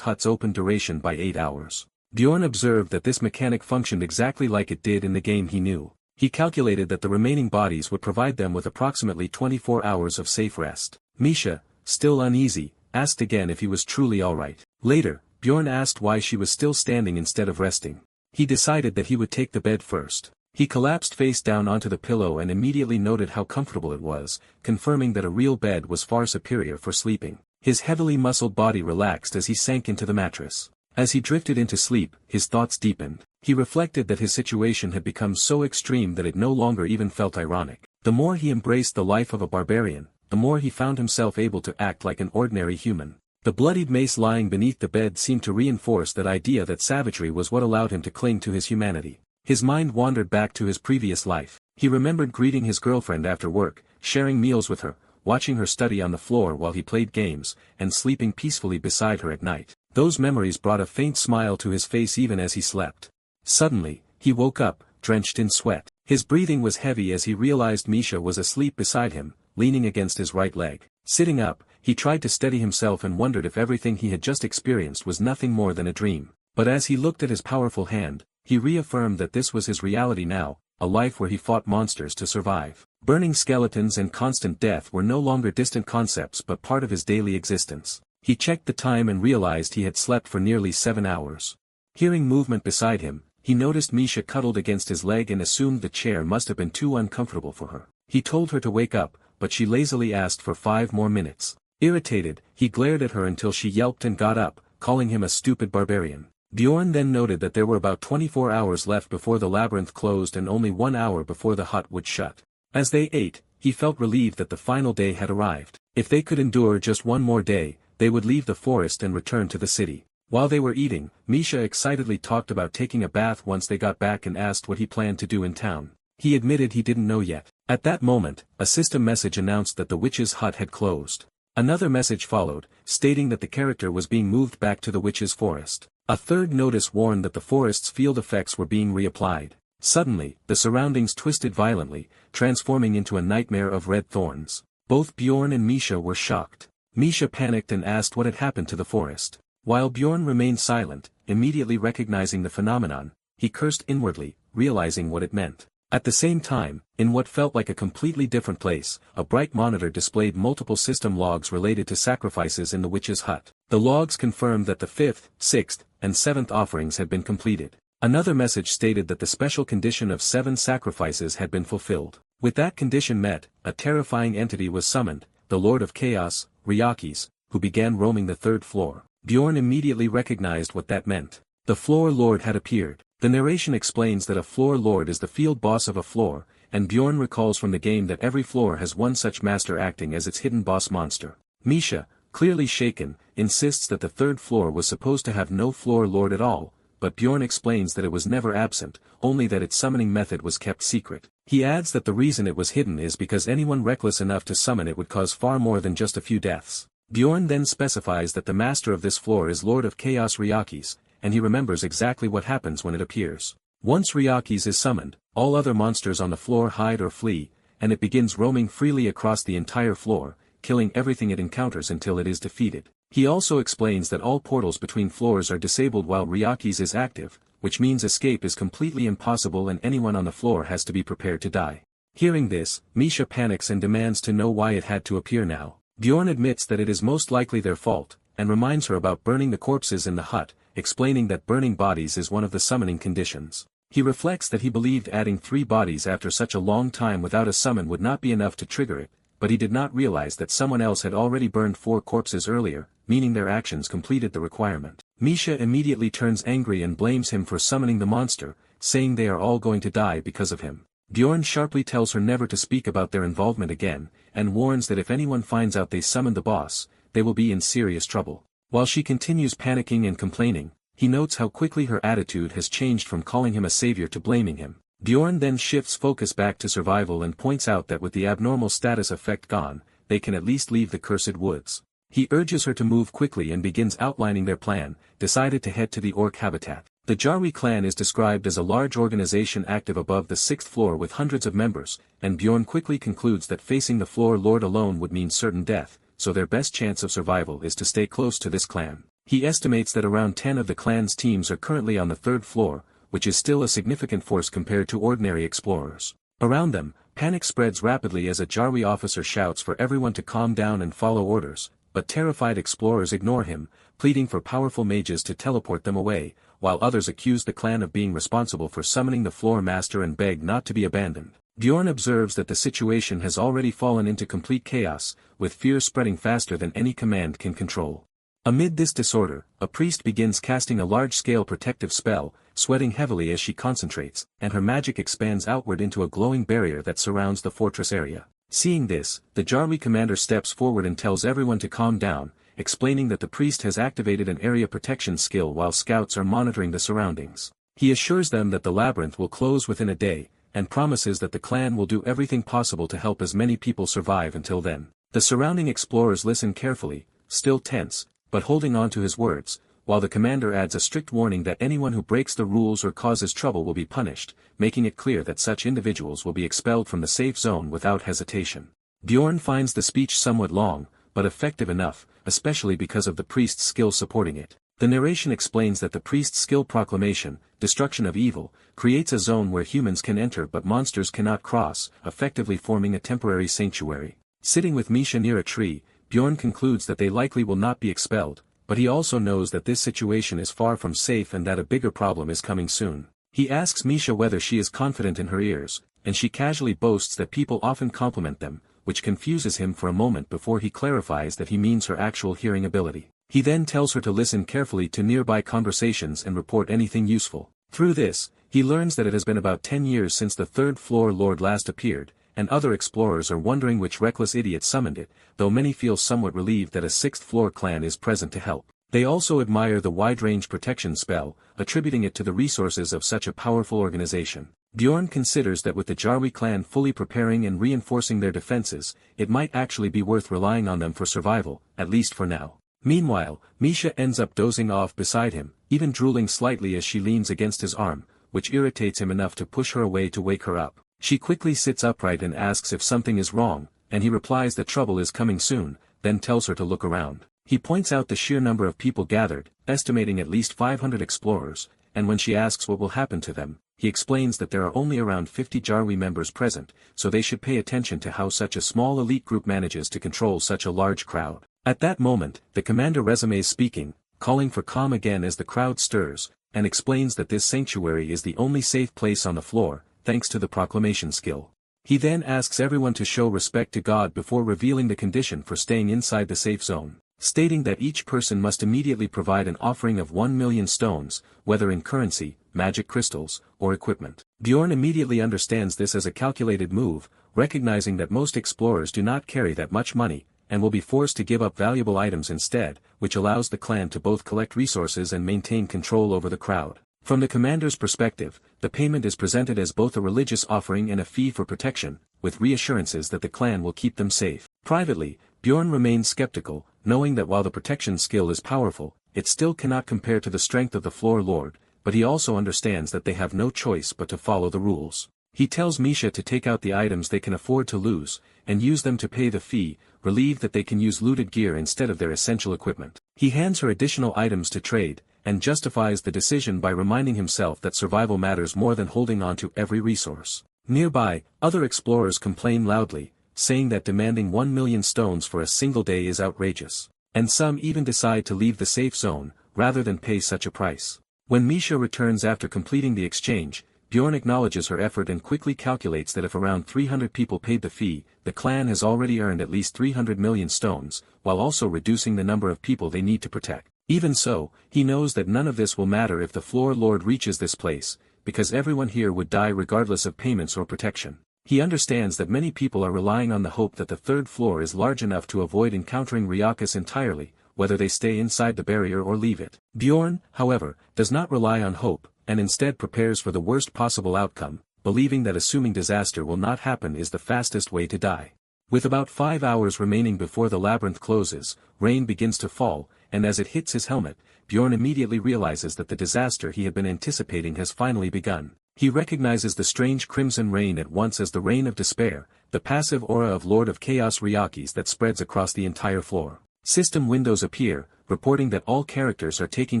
hut's open duration by 8 hours. Bjorn observed that this mechanic functioned exactly like it did in the game he knew. He calculated that the remaining bodies would provide them with approximately 24 hours of safe rest. Misha, still uneasy, asked again if he was truly alright. Later, Bjorn asked why she was still standing instead of resting. He decided that he would take the bed first. He collapsed face down onto the pillow and immediately noted how comfortable it was, confirming that a real bed was far superior for sleeping. His heavily muscled body relaxed as he sank into the mattress. As he drifted into sleep, his thoughts deepened. He reflected that his situation had become so extreme that it no longer even felt ironic. The more he embraced the life of a barbarian, the more he found himself able to act like an ordinary human. The bloodied mace lying beneath the bed seemed to reinforce that idea that savagery was what allowed him to cling to his humanity. His mind wandered back to his previous life. He remembered greeting his girlfriend after work, sharing meals with her, watching her study on the floor while he played games, and sleeping peacefully beside her at night. Those memories brought a faint smile to his face even as he slept. Suddenly, he woke up, drenched in sweat. His breathing was heavy as he realized Misha was asleep beside him, leaning against his right leg. Sitting up, he tried to steady himself and wondered if everything he had just experienced was nothing more than a dream. But as he looked at his powerful hand, he reaffirmed that this was his reality now, a life where he fought monsters to survive. Burning skeletons and constant death were no longer distant concepts but part of his daily existence. He checked the time and realized he had slept for nearly 7 hours. Hearing movement beside him, he noticed Misha cuddled against his leg and assumed the chair must have been too uncomfortable for her. He told her to wake up, but she lazily asked for 5 more minutes. Irritated, he glared at her until she yelped and got up, calling him a stupid barbarian. Bjorn then noted that there were about 24 hours left before the labyrinth closed and only 1 hour before the hut would shut. As they ate, he felt relieved that the final day had arrived. If they could endure just one more day, they would leave the forest and return to the city. While they were eating, Misha excitedly talked about taking a bath once they got back and asked what he planned to do in town. He admitted he didn't know yet. At that moment, a system message announced that the witch's hut had closed. Another message followed, stating that the character was being moved back to the witch's forest. A third notice warned that the forest's field effects were being reapplied. Suddenly, the surroundings twisted violently, transforming into a nightmare of red thorns. Both Bjorn and Misha were shocked. Misha panicked and asked what had happened to the forest. While Bjorn remained silent, immediately recognizing the phenomenon, he cursed inwardly, realizing what it meant. At the same time, in what felt like a completely different place, a bright monitor displayed multiple system logs related to sacrifices in the witch's hut. The logs confirmed that the 5th, 6th, and 7th offerings had been completed. Another message stated that the special condition of 7 sacrifices had been fulfilled. With that condition met, a terrifying entity was summoned, the Lord of Chaos, Ryakis, who began roaming the 3rd floor. Bjorn immediately recognized what that meant. The floor lord had appeared. The narration explains that a floor lord is the field boss of a floor, and Bjorn recalls from the game that every floor has one such master acting as its hidden boss monster. Misha, clearly shaken, insists that the 3rd floor was supposed to have no floor lord at all, but Bjorn explains that it was never absent, only that its summoning method was kept secret. He adds that the reason it was hidden is because anyone reckless enough to summon it would cause far more than just a few deaths. Bjorn then specifies that the master of this floor is Lord of Chaos Ryakis, and he remembers exactly what happens when it appears. Once Ryakis is summoned, all other monsters on the floor hide or flee, and it begins roaming freely across the entire floor, killing everything it encounters until it is defeated. He also explains that all portals between floors are disabled while Ryakis is active, which means escape is completely impossible and anyone on the floor has to be prepared to die. Hearing this, Misha panics and demands to know why it had to appear now. Bjorn admits that it is most likely their fault, and reminds her about burning the corpses in the hut, explaining that burning bodies is one of the summoning conditions. He reflects that he believed adding 3 bodies after such a long time without a summon would not be enough to trigger it, but he did not realize that someone else had already burned 4 corpses earlier, meaning their actions completed the requirement. Misha immediately turns angry and blames him for summoning the monster, saying they are all going to die because of him. Bjorn sharply tells her never to speak about their involvement again, and warns that if anyone finds out they summoned the boss, they will be in serious trouble. While she continues panicking and complaining, he notes how quickly her attitude has changed from calling him a savior to blaming him. Bjorn then shifts focus back to survival and points out that with the abnormal status effect gone, they can at least leave the cursed woods. He urges her to move quickly and begins outlining their plan, decided to head to the orc habitat. The Jari clan is described as a large organization active above the 6th floor with hundreds of members, and Bjorn quickly concludes that facing the floor lord alone would mean certain death, so their best chance of survival is to stay close to this clan. He estimates that around 10 of the clan's teams are currently on the 3rd floor, which is still a significant force compared to ordinary explorers. Around them, panic spreads rapidly as a Jarwi officer shouts for everyone to calm down and follow orders, but terrified explorers ignore him, pleading for powerful mages to teleport them away, while others accuse the clan of being responsible for summoning the floor master and beg not to be abandoned. Bjorn observes that the situation has already fallen into complete chaos, with fear spreading faster than any command can control. Amid this disorder, a priest begins casting a large-scale protective spell, sweating heavily as she concentrates, and her magic expands outward into a glowing barrier that surrounds the fortress area. Seeing this, the Jarwi commander steps forward and tells everyone to calm down, explaining that the priest has activated an area protection skill while scouts are monitoring the surroundings. He assures them that the labyrinth will close within a day, and promises that the clan will do everything possible to help as many people survive until then. The surrounding explorers listen carefully, still tense, but holding on to his words, while the commander adds a strict warning that anyone who breaks the rules or causes trouble will be punished, making it clear that such individuals will be expelled from the safe zone without hesitation. Bjorn finds the speech somewhat long, but effective enough, especially because of the priest's skill supporting it. The narration explains that the priest's skill proclamation, destruction of evil, creates a zone where humans can enter but monsters cannot cross, effectively forming a temporary sanctuary. Sitting with Misha near a tree, Bjorn concludes that they likely will not be expelled, but he also knows that this situation is far from safe and that a bigger problem is coming soon. He asks Misha whether she is confident in her ears, and she casually boasts that people often compliment them, which confuses him for a moment before he clarifies that he means her actual hearing ability. He then tells her to listen carefully to nearby conversations and report anything useful. Through this, he learns that it has been about 10 years since the third floor lord last appeared, and other explorers are wondering which reckless idiot summoned it, though many feel somewhat relieved that a sixth floor clan is present to help. They also admire the wide-range protection spell, attributing it to the resources of such a powerful organization. Bjorn considers that with the Jarwi clan fully preparing and reinforcing their defenses, it might actually be worth relying on them for survival, at least for now. Meanwhile, Misha ends up dozing off beside him, even drooling slightly as she leans against his arm, which irritates him enough to push her away to wake her up. She quickly sits upright and asks if something is wrong, and he replies that trouble is coming soon, then tells her to look around. He points out the sheer number of people gathered, estimating at least 500 explorers, and when she asks what will happen to them, he explains that there are only around 50 Jarwi members present, so they should pay attention to how such a small elite group manages to control such a large crowd. At that moment, the commander resumes speaking, calling for calm again as the crowd stirs, and explains that this sanctuary is the only safe place on the floor, thanks to the proclamation skill. He then asks everyone to show respect to God before revealing the condition for staying inside the safe zone, stating that each person must immediately provide an offering of 1 million stones, whether in currency, magic crystals, or equipment. Bjorn immediately understands this as a calculated move, recognizing that most explorers do not carry that much money, and will be forced to give up valuable items instead, which allows the clan to both collect resources and maintain control over the crowd. From the commander's perspective, the payment is presented as both a religious offering and a fee for protection, with reassurances that the clan will keep them safe. Privately, Bjorn remains skeptical, knowing that while the protection skill is powerful, it still cannot compare to the strength of the floor lord, but he also understands that they have no choice but to follow the rules. He tells Misha to take out the items they can afford to lose, and use them to pay the fee, relieved that they can use looted gear instead of their essential equipment. He hands her additional items to trade, and justifies the decision by reminding himself that survival matters more than holding on to every resource. Nearby, other explorers complain loudly, saying that demanding 1 million stones for a single day is outrageous. And some even decide to leave the safe zone, rather than pay such a price. When Misha returns after completing the exchange, Bjorn acknowledges her effort and quickly calculates that if around 300 people paid the fee, the clan has already earned at least 300 million stones, while also reducing the number of people they need to protect. Even so, he knows that none of this will matter if the floor lord reaches this place, because everyone here would die regardless of payments or protection. He understands that many people are relying on the hope that the third floor is large enough to avoid encountering Ryakis entirely, whether they stay inside the barrier or leave it. Bjorn, however, does not rely on hope, and instead prepares for the worst possible outcome, believing that assuming disaster will not happen is the fastest way to die. With about 5 hours remaining before the labyrinth closes, rain begins to fall, and as it hits his helmet, Bjorn immediately realizes that the disaster he had been anticipating has finally begun. He recognizes the strange crimson rain at once as the rain of despair, the passive aura of Lord of Chaos Ryakis that spreads across the entire floor. System windows appear, reporting that all characters are taking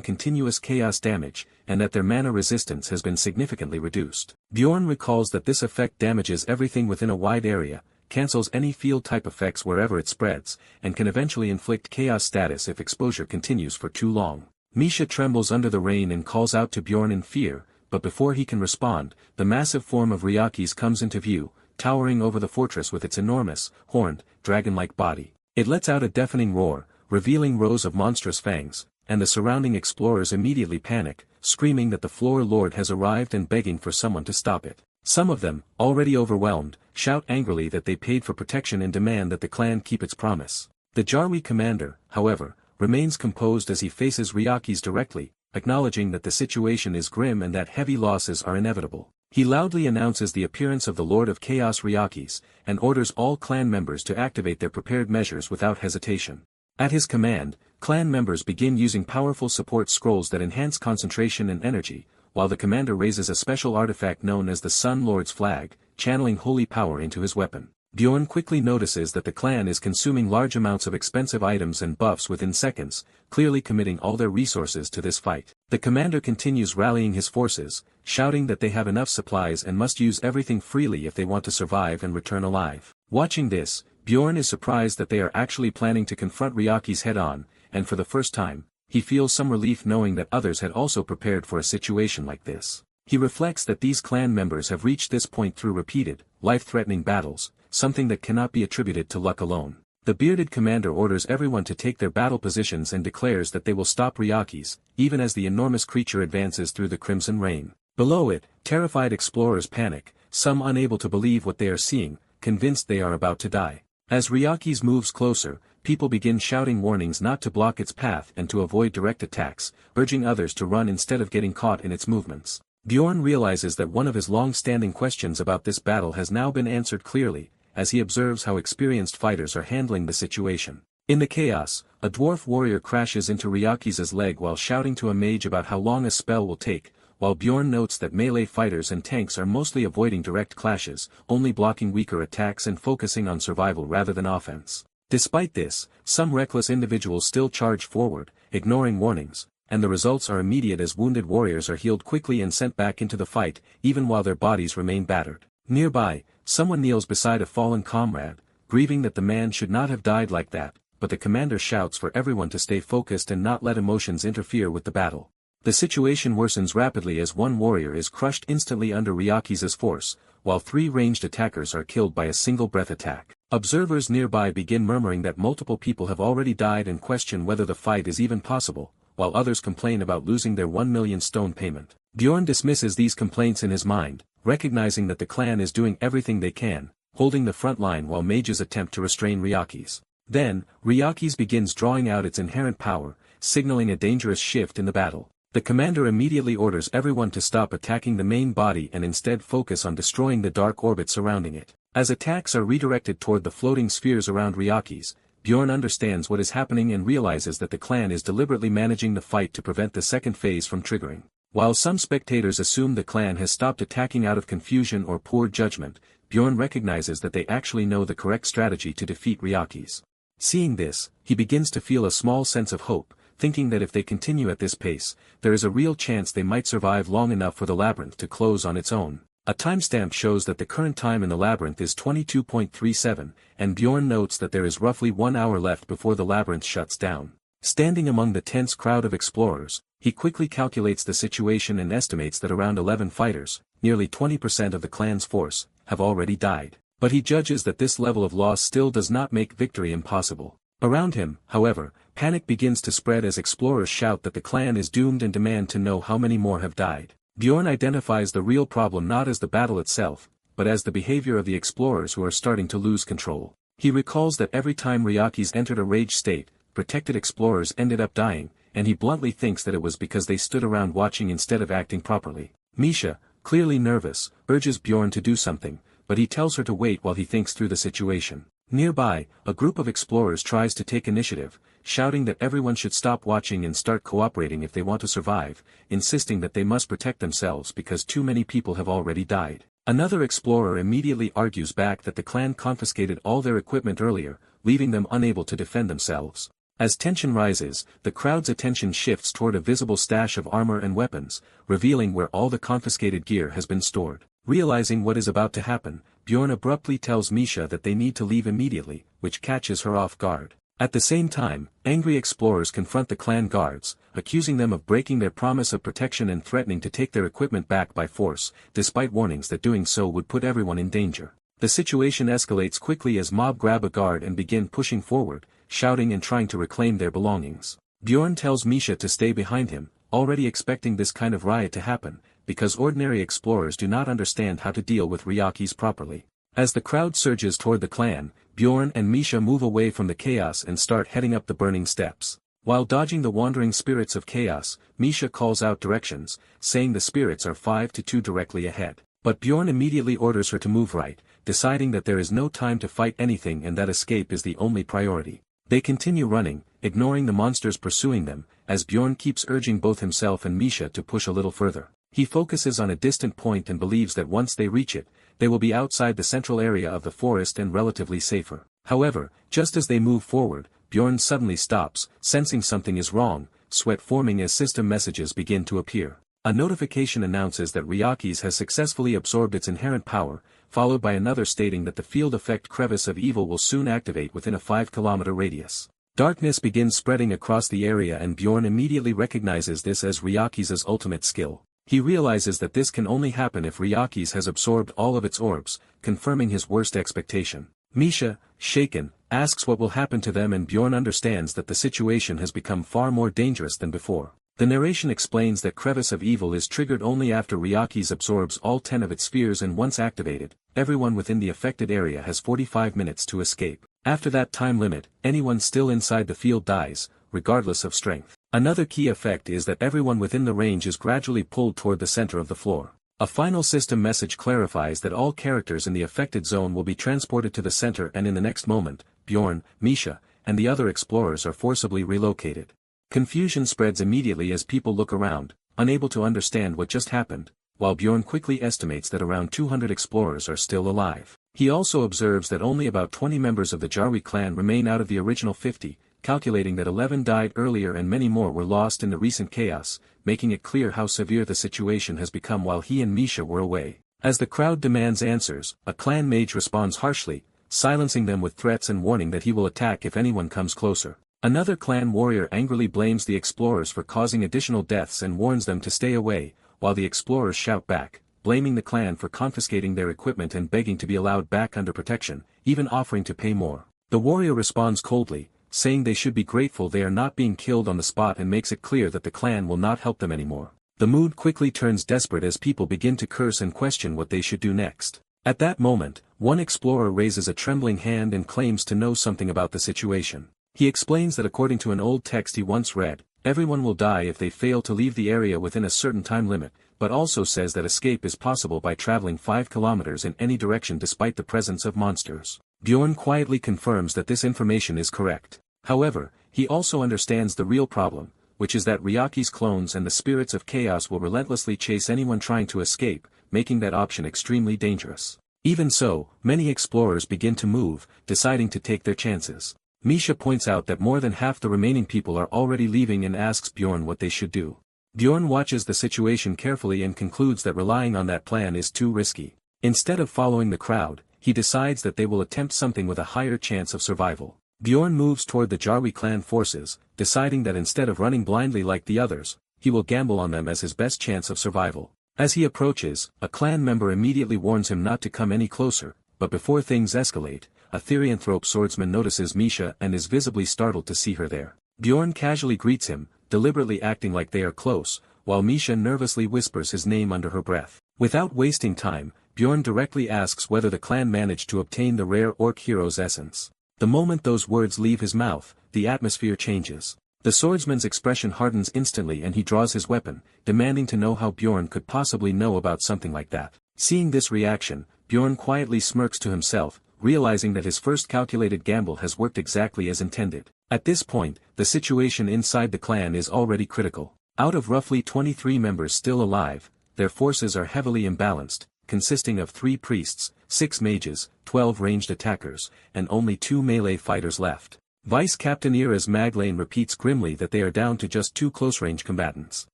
continuous chaos damage, and that their mana resistance has been significantly reduced. Bjorn recalls that this effect damages everything within a wide area, cancels any field-type effects wherever it spreads, and can eventually inflict chaos status if exposure continues for too long. Misha trembles under the rain and calls out to Bjorn in fear, but before he can respond, the massive form of Ryaki's comes into view, towering over the fortress with its enormous, horned, dragon-like body. It lets out a deafening roar, revealing rows of monstrous fangs, and the surrounding explorers immediately panic, screaming that the Floor Lord has arrived and begging for someone to stop it. Some of them, already overwhelmed, shout angrily that they paid for protection and demand that the clan keep its promise. The Jarwi commander, however, remains composed as he faces Ryaki's directly, acknowledging that the situation is grim and that heavy losses are inevitable. He loudly announces the appearance of the Lord of Chaos Ryakis, and orders all clan members to activate their prepared measures without hesitation. At his command, clan members begin using powerful support scrolls that enhance concentration and energy, while the commander raises a special artifact known as the Sun Lord's Flag, channeling holy power into his weapon. Bjorn quickly notices that the clan is consuming large amounts of expensive items and buffs within seconds, clearly committing all their resources to this fight. The commander continues rallying his forces, shouting that they have enough supplies and must use everything freely if they want to survive and return alive. Watching this, Bjorn is surprised that they are actually planning to confront Ryaki's head-on, and for the first time, he feels some relief knowing that others had also prepared for a situation like this. He reflects that these clan members have reached this point through repeated, life-threatening battles, something that cannot be attributed to luck alone. The bearded commander orders everyone to take their battle positions and declares that they will stop Ryaki's, even as the enormous creature advances through the crimson rain. Below it, terrified explorers panic, some unable to believe what they are seeing, convinced they are about to die. As Ryaki's moves closer, people begin shouting warnings not to block its path and to avoid direct attacks, urging others to run instead of getting caught in its movements. Bjorn realizes that one of his long-standing questions about this battle has now been answered clearly, as he observes how experienced fighters are handling the situation. In the chaos, a dwarf warrior crashes into Ryaki's leg while shouting to a mage about how long a spell will take, while Bjorn notes that melee fighters and tanks are mostly avoiding direct clashes, only blocking weaker attacks and focusing on survival rather than offense. Despite this, some reckless individuals still charge forward, ignoring warnings, and the results are immediate as wounded warriors are healed quickly and sent back into the fight, even while their bodies remain battered. Nearby, someone kneels beside a fallen comrade, grieving that the man should not have died like that, but the commander shouts for everyone to stay focused and not let emotions interfere with the battle. The situation worsens rapidly as one warrior is crushed instantly under Ryaki's force, while 3 ranged attackers are killed by a single breath attack. Observers nearby begin murmuring that multiple people have already died and question whether the fight is even possible, while others complain about losing their 1 million stone payment. Bjorn dismisses these complaints in his mind, recognizing that the clan is doing everything they can, holding the front line while mages attempt to restrain Ryaki's. Then, Ryaki's begins drawing out its inherent power, signaling a dangerous shift in the battle. The commander immediately orders everyone to stop attacking the main body and instead focus on destroying the dark orbit surrounding it. As attacks are redirected toward the floating spheres around Ryaki's, Bjorn understands what is happening and realizes that the clan is deliberately managing the fight to prevent the second phase from triggering. While some spectators assume the clan has stopped attacking out of confusion or poor judgment, Bjorn recognizes that they actually know the correct strategy to defeat Ryaki's. Seeing this, he begins to feel a small sense of hope, thinking that if they continue at this pace, there is a real chance they might survive long enough for the labyrinth to close on its own. A timestamp shows that the current time in the labyrinth is 22.37, and Bjorn notes that there is roughly 1 hour left before the labyrinth shuts down. Standing among the tense crowd of explorers, he quickly calculates the situation and estimates that around 11 fighters, nearly 20% of the clan's force, have already died. But he judges that this level of loss still does not make victory impossible. Around him, however, panic begins to spread as explorers shout that the clan is doomed and demand to know how many more have died. Bjorn identifies the real problem not as the battle itself, but as the behavior of the explorers who are starting to lose control. He recalls that every time Ryaki's entered a rage state, protected explorers ended up dying, and he bluntly thinks that it was because they stood around watching instead of acting properly. Misha, clearly nervous, urges Bjorn to do something, but he tells her to wait while he thinks through the situation. Nearby, a group of explorers tries to take initiative, shouting that everyone should stop watching and start cooperating if they want to survive, insisting that they must protect themselves because too many people have already died. Another explorer immediately argues back that the clan confiscated all their equipment earlier, leaving them unable to defend themselves. As tension rises, the crowd's attention shifts toward a visible stash of armor and weapons, revealing where all the confiscated gear has been stored. Realizing what is about to happen, Bjorn abruptly tells Misha that they need to leave immediately, which catches her off guard. At the same time, angry explorers confront the clan guards, accusing them of breaking their promise of protection and threatening to take their equipment back by force, despite warnings that doing so would put everyone in danger. The situation escalates quickly as mob grab a guard and begin pushing forward, shouting and trying to reclaim their belongings. Bjorn tells Misha to stay behind him, already expecting this kind of riot to happen, because ordinary explorers do not understand how to deal with Ryakis properly. As the crowd surges toward the clan, Bjorn and Misha move away from the chaos and start heading up the burning steps. While dodging the wandering spirits of chaos, Misha calls out directions, saying the spirits are 5 to 2 directly ahead. But Bjorn immediately orders her to move right, deciding that there is no time to fight anything and that escape is the only priority. They continue running, ignoring the monsters pursuing them, as Bjorn keeps urging both himself and Misha to push a little further. He focuses on a distant point and believes that once they reach it, they will be outside the central area of the forest and relatively safer. However, just as they move forward, Bjorn suddenly stops, sensing something is wrong, sweat forming as system messages begin to appear. A notification announces that Ryakis has successfully absorbed its inherent power, followed by another stating that the field effect crevice of evil will soon activate within a 5-kilometer radius. Darkness begins spreading across the area and Bjorn immediately recognizes this as Ryakis' ultimate skill. He realizes that this can only happen if Ryakis has absorbed all of its orbs, confirming his worst expectation. Misha, shaken, asks what will happen to them and Bjorn understands that the situation has become far more dangerous than before. The narration explains that Crevice of Evil is triggered only after Ryakis absorbs all 10 of its spheres and once activated, everyone within the affected area has 45 minutes to escape. After that time limit, anyone still inside the field dies, regardless of strength. Another key effect is that everyone within the range is gradually pulled toward the center of the floor. A final system message clarifies that all characters in the affected zone will be transported to the center and in the next moment, Bjorn, Misha, and the other explorers are forcibly relocated. Confusion spreads immediately as people look around, unable to understand what just happened, while Bjorn quickly estimates that around 200 explorers are still alive. He also observes that only about 20 members of the Jarwi clan remain out of the original 50, calculating that 11 died earlier and many more were lost in the recent chaos, making it clear how severe the situation has become while he and Misha were away. As the crowd demands answers, a clan mage responds harshly, silencing them with threats and warning that he will attack if anyone comes closer. Another clan warrior angrily blames the explorers for causing additional deaths and warns them to stay away, while the explorers shout back, blaming the clan for confiscating their equipment and begging to be allowed back under protection, even offering to pay more. The warrior responds coldly, saying they should be grateful they are not being killed on the spot and makes it clear that the clan will not help them anymore. The mood quickly turns desperate as people begin to curse and question what they should do next. At that moment, one explorer raises a trembling hand and claims to know something about the situation. He explains that according to an old text he once read, everyone will die if they fail to leave the area within a certain time limit, but also says that escape is possible by traveling 5 kilometers in any direction despite the presence of monsters. Bjorn quietly confirms that this information is correct. However, he also understands the real problem, which is that Ryaki's clones and the spirits of chaos will relentlessly chase anyone trying to escape, making that option extremely dangerous. Even so, many explorers begin to move, deciding to take their chances. Misha points out that more than half the remaining people are already leaving and asks Bjorn what they should do. Bjorn watches the situation carefully and concludes that relying on that plan is too risky. Instead of following the crowd, he decides that they will attempt something with a higher chance of survival. Bjorn moves toward the Jarwi clan forces, deciding that instead of running blindly like the others, he will gamble on them as his best chance of survival. As he approaches, a clan member immediately warns him not to come any closer, but before things escalate, a therianthrope swordsman notices Misha and is visibly startled to see her there. Bjorn casually greets him, deliberately acting like they are close, while Misha nervously whispers his name under her breath. Without wasting time, Bjorn directly asks whether the clan managed to obtain the rare orc hero's essence. The moment those words leave his mouth, the atmosphere changes. The swordsman's expression hardens instantly and he draws his weapon, demanding to know how Bjorn could possibly know about something like that. Seeing this reaction, Bjorn quietly smirks to himself, realizing that his first calculated gamble has worked exactly as intended. At this point, the situation inside the clan is already critical. Out of roughly 23 members still alive, their forces are heavily imbalanced, consisting of 3 priests, 6 mages, 12 ranged attackers, and only 2 melee fighters left. Vice Captain Ira's Magdalene repeats grimly that they are down to just 2 close-range combatants.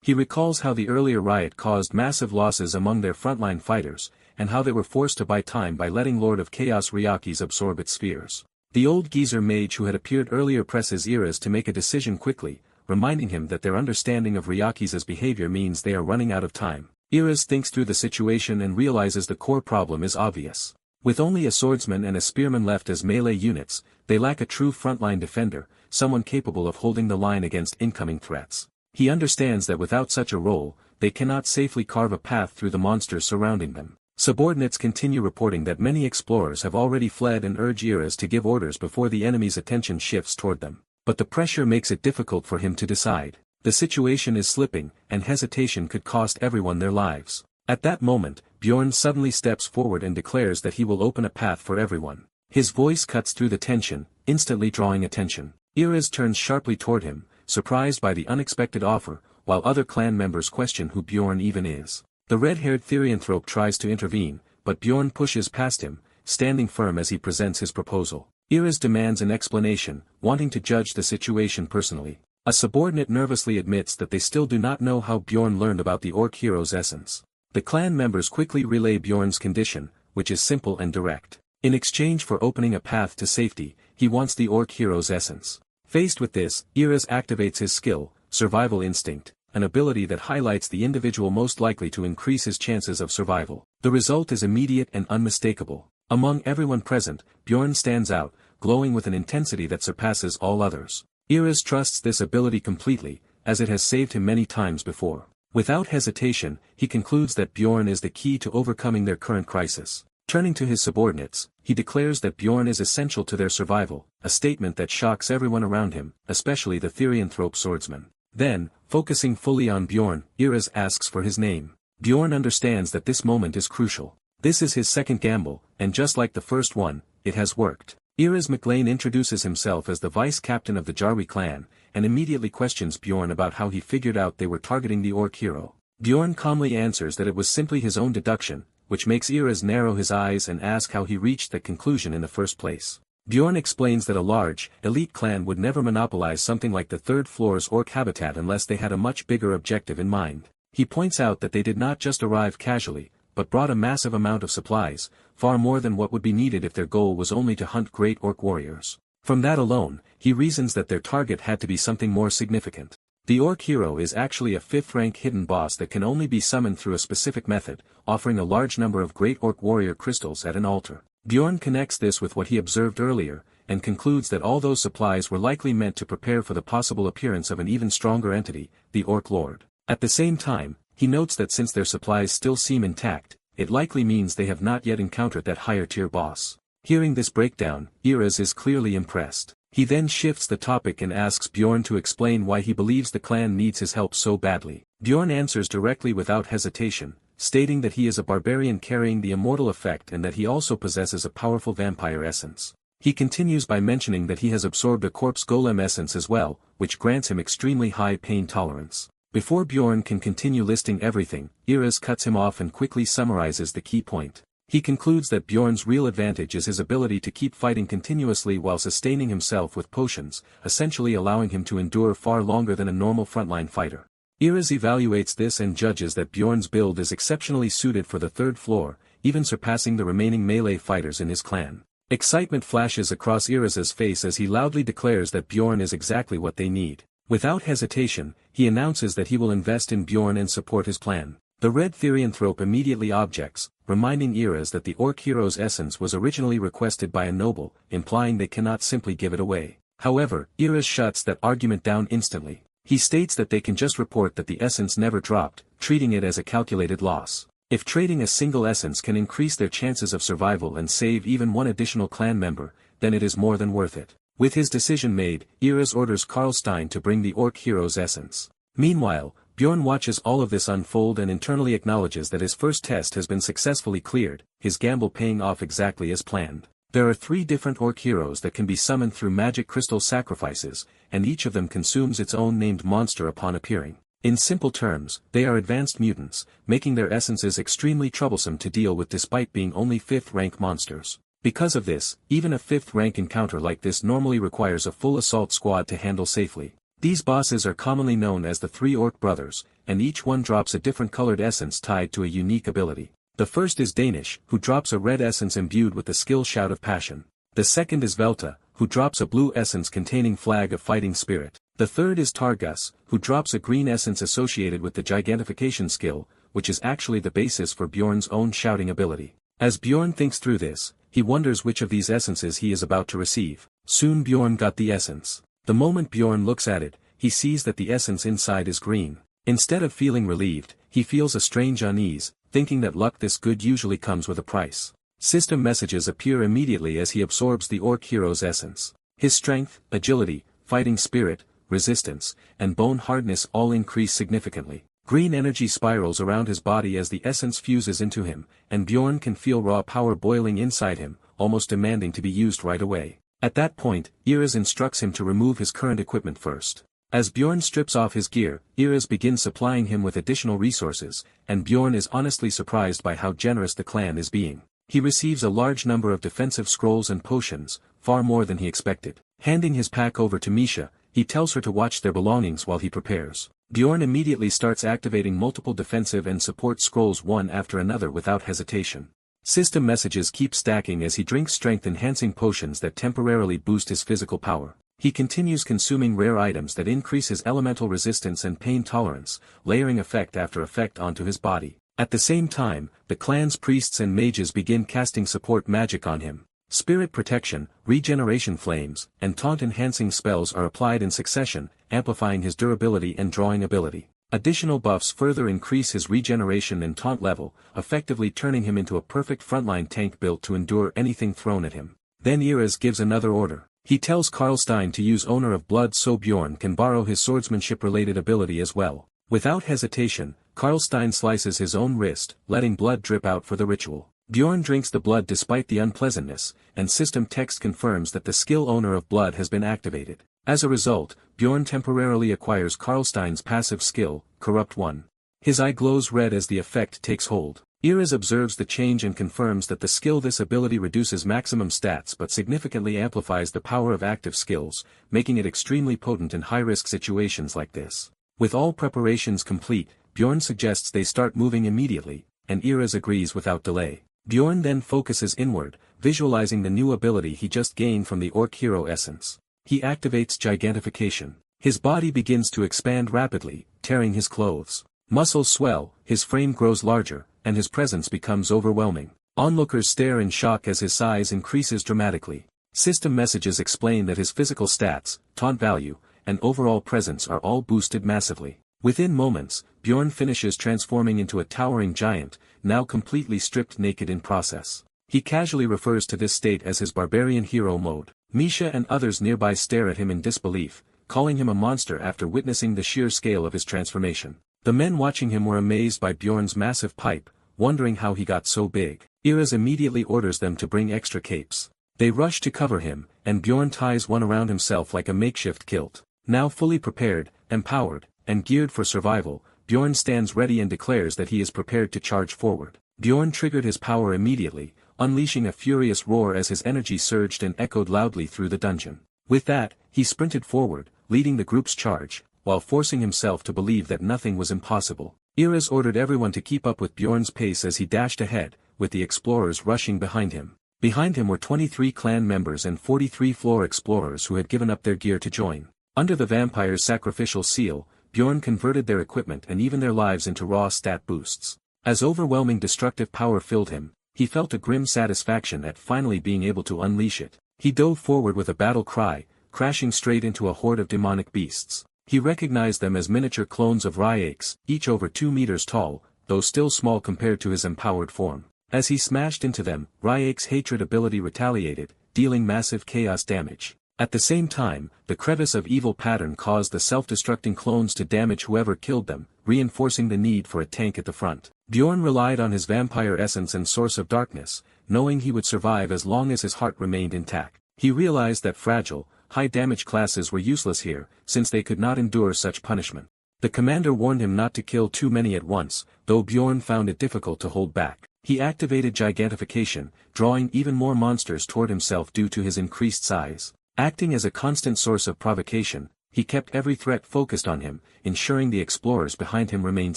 He recalls how the earlier riot caused massive losses among their frontline fighters, and how they were forced to buy time by letting Lord of Chaos Ryakis absorb its spheres. The old geezer mage who had appeared earlier presses Iras to make a decision quickly, reminding him that their understanding of Ryakis' behavior means they are running out of time. Iras thinks through the situation and realizes the core problem is obvious. With only a swordsman and a spearman left as melee units, they lack a true frontline defender, someone capable of holding the line against incoming threats. He understands that without such a role, they cannot safely carve a path through the monsters surrounding them. Subordinates continue reporting that many explorers have already fled and urge Iras to give orders before the enemy's attention shifts toward them. But the pressure makes it difficult for him to decide. The situation is slipping, and hesitation could cost everyone their lives. At that moment, Bjorn suddenly steps forward and declares that he will open a path for everyone. His voice cuts through the tension, instantly drawing attention. Iras turns sharply toward him, surprised by the unexpected offer, while other clan members question who Bjorn even is. The red-haired therianthrope tries to intervene, but Bjorn pushes past him, standing firm as he presents his proposal. Iras demands an explanation, wanting to judge the situation personally. A subordinate nervously admits that they still do not know how Bjorn learned about the orc hero's essence. The clan members quickly relay Bjorn's condition, which is simple and direct. In exchange for opening a path to safety, he wants the orc hero's essence. Faced with this, Iras activates his skill, Survival Instinct, an ability that highlights the individual most likely to increase his chances of survival. The result is immediate and unmistakable. Among everyone present, Bjorn stands out, glowing with an intensity that surpasses all others. Iras trusts this ability completely, as it has saved him many times before. Without hesitation, he concludes that Bjorn is the key to overcoming their current crisis. Turning to his subordinates, he declares that Bjorn is essential to their survival, a statement that shocks everyone around him, especially the therianthrope swordsman. Then, focusing fully on Bjorn, Iras asks for his name. Bjorn understands that this moment is crucial. This is his second gamble, and just like the first one, it has worked. Iras McLean introduces himself as the vice captain of the Jarwi clan, and immediately questions Bjorn about how he figured out they were targeting the orc hero. Bjorn calmly answers that it was simply his own deduction, which makes Iras narrow his eyes and ask how he reached that conclusion in the first place. Bjorn explains that a large, elite clan would never monopolize something like the third floor's orc habitat unless they had a much bigger objective in mind. He points out that they did not just arrive casually, but brought a massive amount of supplies, far more than what would be needed if their goal was only to hunt great orc warriors. From that alone, he reasons that their target had to be something more significant. The orc hero is actually a 5th-rank hidden boss that can only be summoned through a specific method, offering a large number of great orc warrior crystals at an altar. Bjorn connects this with what he observed earlier, and concludes that all those supplies were likely meant to prepare for the possible appearance of an even stronger entity, the Orc Lord. At the same time, he notes that since their supplies still seem intact, it likely means they have not yet encountered that higher-tier boss. Hearing this breakdown, Iras is clearly impressed. He then shifts the topic and asks Bjorn to explain why he believes the clan needs his help so badly. Bjorn answers directly without hesitation, stating that he is a barbarian carrying the immortal effect and that he also possesses a powerful vampire essence. He continues by mentioning that he has absorbed a corpse golem essence as well, which grants him extremely high pain tolerance. Before Bjorn can continue listing everything, Iras cuts him off and quickly summarizes the key point. He concludes that Bjorn's real advantage is his ability to keep fighting continuously while sustaining himself with potions, essentially allowing him to endure far longer than a normal frontline fighter. Iras evaluates this and judges that Bjorn's build is exceptionally suited for the third floor, even surpassing the remaining melee fighters in his clan. Excitement flashes across Iras's face as he loudly declares that Bjorn is exactly what they need. Without hesitation, he announces that he will invest in Bjorn and support his plan. The red therianthrope immediately objects, reminding Iras that the orc hero's essence was originally requested by a noble, implying they cannot simply give it away. However, Iras shuts that argument down instantly. He states that they can just report that the essence never dropped, treating it as a calculated loss. If trading a single essence can increase their chances of survival and save even one additional clan member, then it is more than worth it. With his decision made, Iras orders Karlstein to bring the orc hero's essence. Meanwhile, Bjorn watches all of this unfold and internally acknowledges that his first test has been successfully cleared, his gamble paying off exactly as planned. There are 3 different orc heroes that can be summoned through magic crystal sacrifices, and each of them consumes its own named monster upon appearing. In simple terms, they are advanced mutants, making their essences extremely troublesome to deal with despite being only 5th-rank monsters. Because of this, even a 5th rank encounter like this normally requires a full assault squad to handle safely. These bosses are commonly known as the 3 Orc Brothers, and each one drops a different colored essence tied to a unique ability. The first is Danish, who drops a red essence imbued with the skill Shout of Passion. The second is Velta, who drops a blue essence containing Flag of Fighting Spirit. The third is Targus, who drops a green essence associated with the Gigantification skill, which is actually the basis for Bjorn's own shouting ability. As Bjorn thinks through this, he wonders which of these essences he is about to receive. Soon Bjorn got the essence. The moment Bjorn looks at it, he sees that the essence inside is green. Instead of feeling relieved, he feels a strange unease, thinking that luck this good usually comes with a price. System messages appear immediately as he absorbs the Orc hero's essence. His strength, agility, fighting spirit, resistance, and bone hardness all increase significantly. Green energy spirals around his body as the essence fuses into him, and Bjorn can feel raw power boiling inside him, almost demanding to be used right away. At that point, Iris instructs him to remove his current equipment first. As Bjorn strips off his gear, Iris begins supplying him with additional resources, and Bjorn is honestly surprised by how generous the clan is being. He receives a large number of defensive scrolls and potions, far more than he expected. Handing his pack over to Misha, he tells her to watch their belongings while he prepares. Bjorn immediately starts activating multiple defensive and support scrolls one after another without hesitation. System messages keep stacking as he drinks strength-enhancing potions that temporarily boost his physical power. He continues consuming rare items that increase his elemental resistance and pain tolerance, layering effect after effect onto his body. At the same time, the clan's priests and mages begin casting support magic on him. Spirit protection, regeneration flames, and taunt-enhancing spells are applied in succession, amplifying his durability and drawing ability. Additional buffs further increase his regeneration and taunt level, effectively turning him into a perfect frontline tank built to endure anything thrown at him. Then Iris gives another order. He tells Karlstein to use Owner of Blood so Bjorn can borrow his swordsmanship-related ability as well. Without hesitation, Karlstein slices his own wrist, letting blood drip out for the ritual. Bjorn drinks the blood despite the unpleasantness, and system text confirms that the skill Owner of Blood has been activated. As a result, Bjorn temporarily acquires Karlstein's passive skill, Corrupt 1. His eye glows red as the effect takes hold. Iris observes the change and confirms that the skill this ability reduces maximum stats but significantly amplifies the power of active skills, making it extremely potent in high-risk situations like this. With all preparations complete, Bjorn suggests they start moving immediately, and Iris agrees without delay. Bjorn then focuses inward, visualizing the new ability he just gained from the Orc Hero essence. He activates Gigantification. His body begins to expand rapidly, tearing his clothes. Muscles swell, his frame grows larger, and his presence becomes overwhelming. Onlookers stare in shock as his size increases dramatically. System messages explain that his physical stats, taunt value, and overall presence are all boosted massively. Within moments, Bjorn finishes transforming into a towering giant, now completely stripped naked in process. He casually refers to this state as his Barbarian hero mode. Misha and others nearby stare at him in disbelief, calling him a monster after witnessing the sheer scale of his transformation. The men watching him were amazed by Bjorn's massive pipe, wondering how he got so big. Iris immediately orders them to bring extra capes. They rush to cover him, and Bjorn ties one around himself like a makeshift kilt. Now fully prepared, empowered, and geared for survival, Bjorn stands ready and declares that he is prepared to charge forward. Bjorn triggered his power immediately, unleashing a furious roar as his energy surged and echoed loudly through the dungeon. With that, he sprinted forward, leading the group's charge, while forcing himself to believe that nothing was impossible. Iris ordered everyone to keep up with Bjorn's pace as he dashed ahead, with the explorers rushing behind him. Behind him were 23 clan members and 43 floor explorers who had given up their gear to join. Under the vampire's sacrificial seal, Bjorn converted their equipment and even their lives into raw stat boosts. As overwhelming destructive power filled him, he felt a grim satisfaction at finally being able to unleash it. He dove forward with a battle cry, crashing straight into a horde of demonic beasts. He recognized them as miniature clones of Ryakes, each over 2 meters tall, though still small compared to his empowered form. As he smashed into them, Ryake's hatred ability retaliated, dealing massive chaos damage. At the same time, the crevice of evil pattern caused the self-destructing clones to damage whoever killed them, reinforcing the need for a tank at the front. Bjorn relied on his vampire essence and source of darkness, knowing he would survive as long as his heart remained intact. He realized that fragile, high-damage classes were useless here, since they could not endure such punishment. The commander warned him not to kill too many at once, though Bjorn found it difficult to hold back. He activated gigantification, drawing even more monsters toward himself due to his increased size. Acting as a constant source of provocation, he kept every threat focused on him, ensuring the explorers behind him remained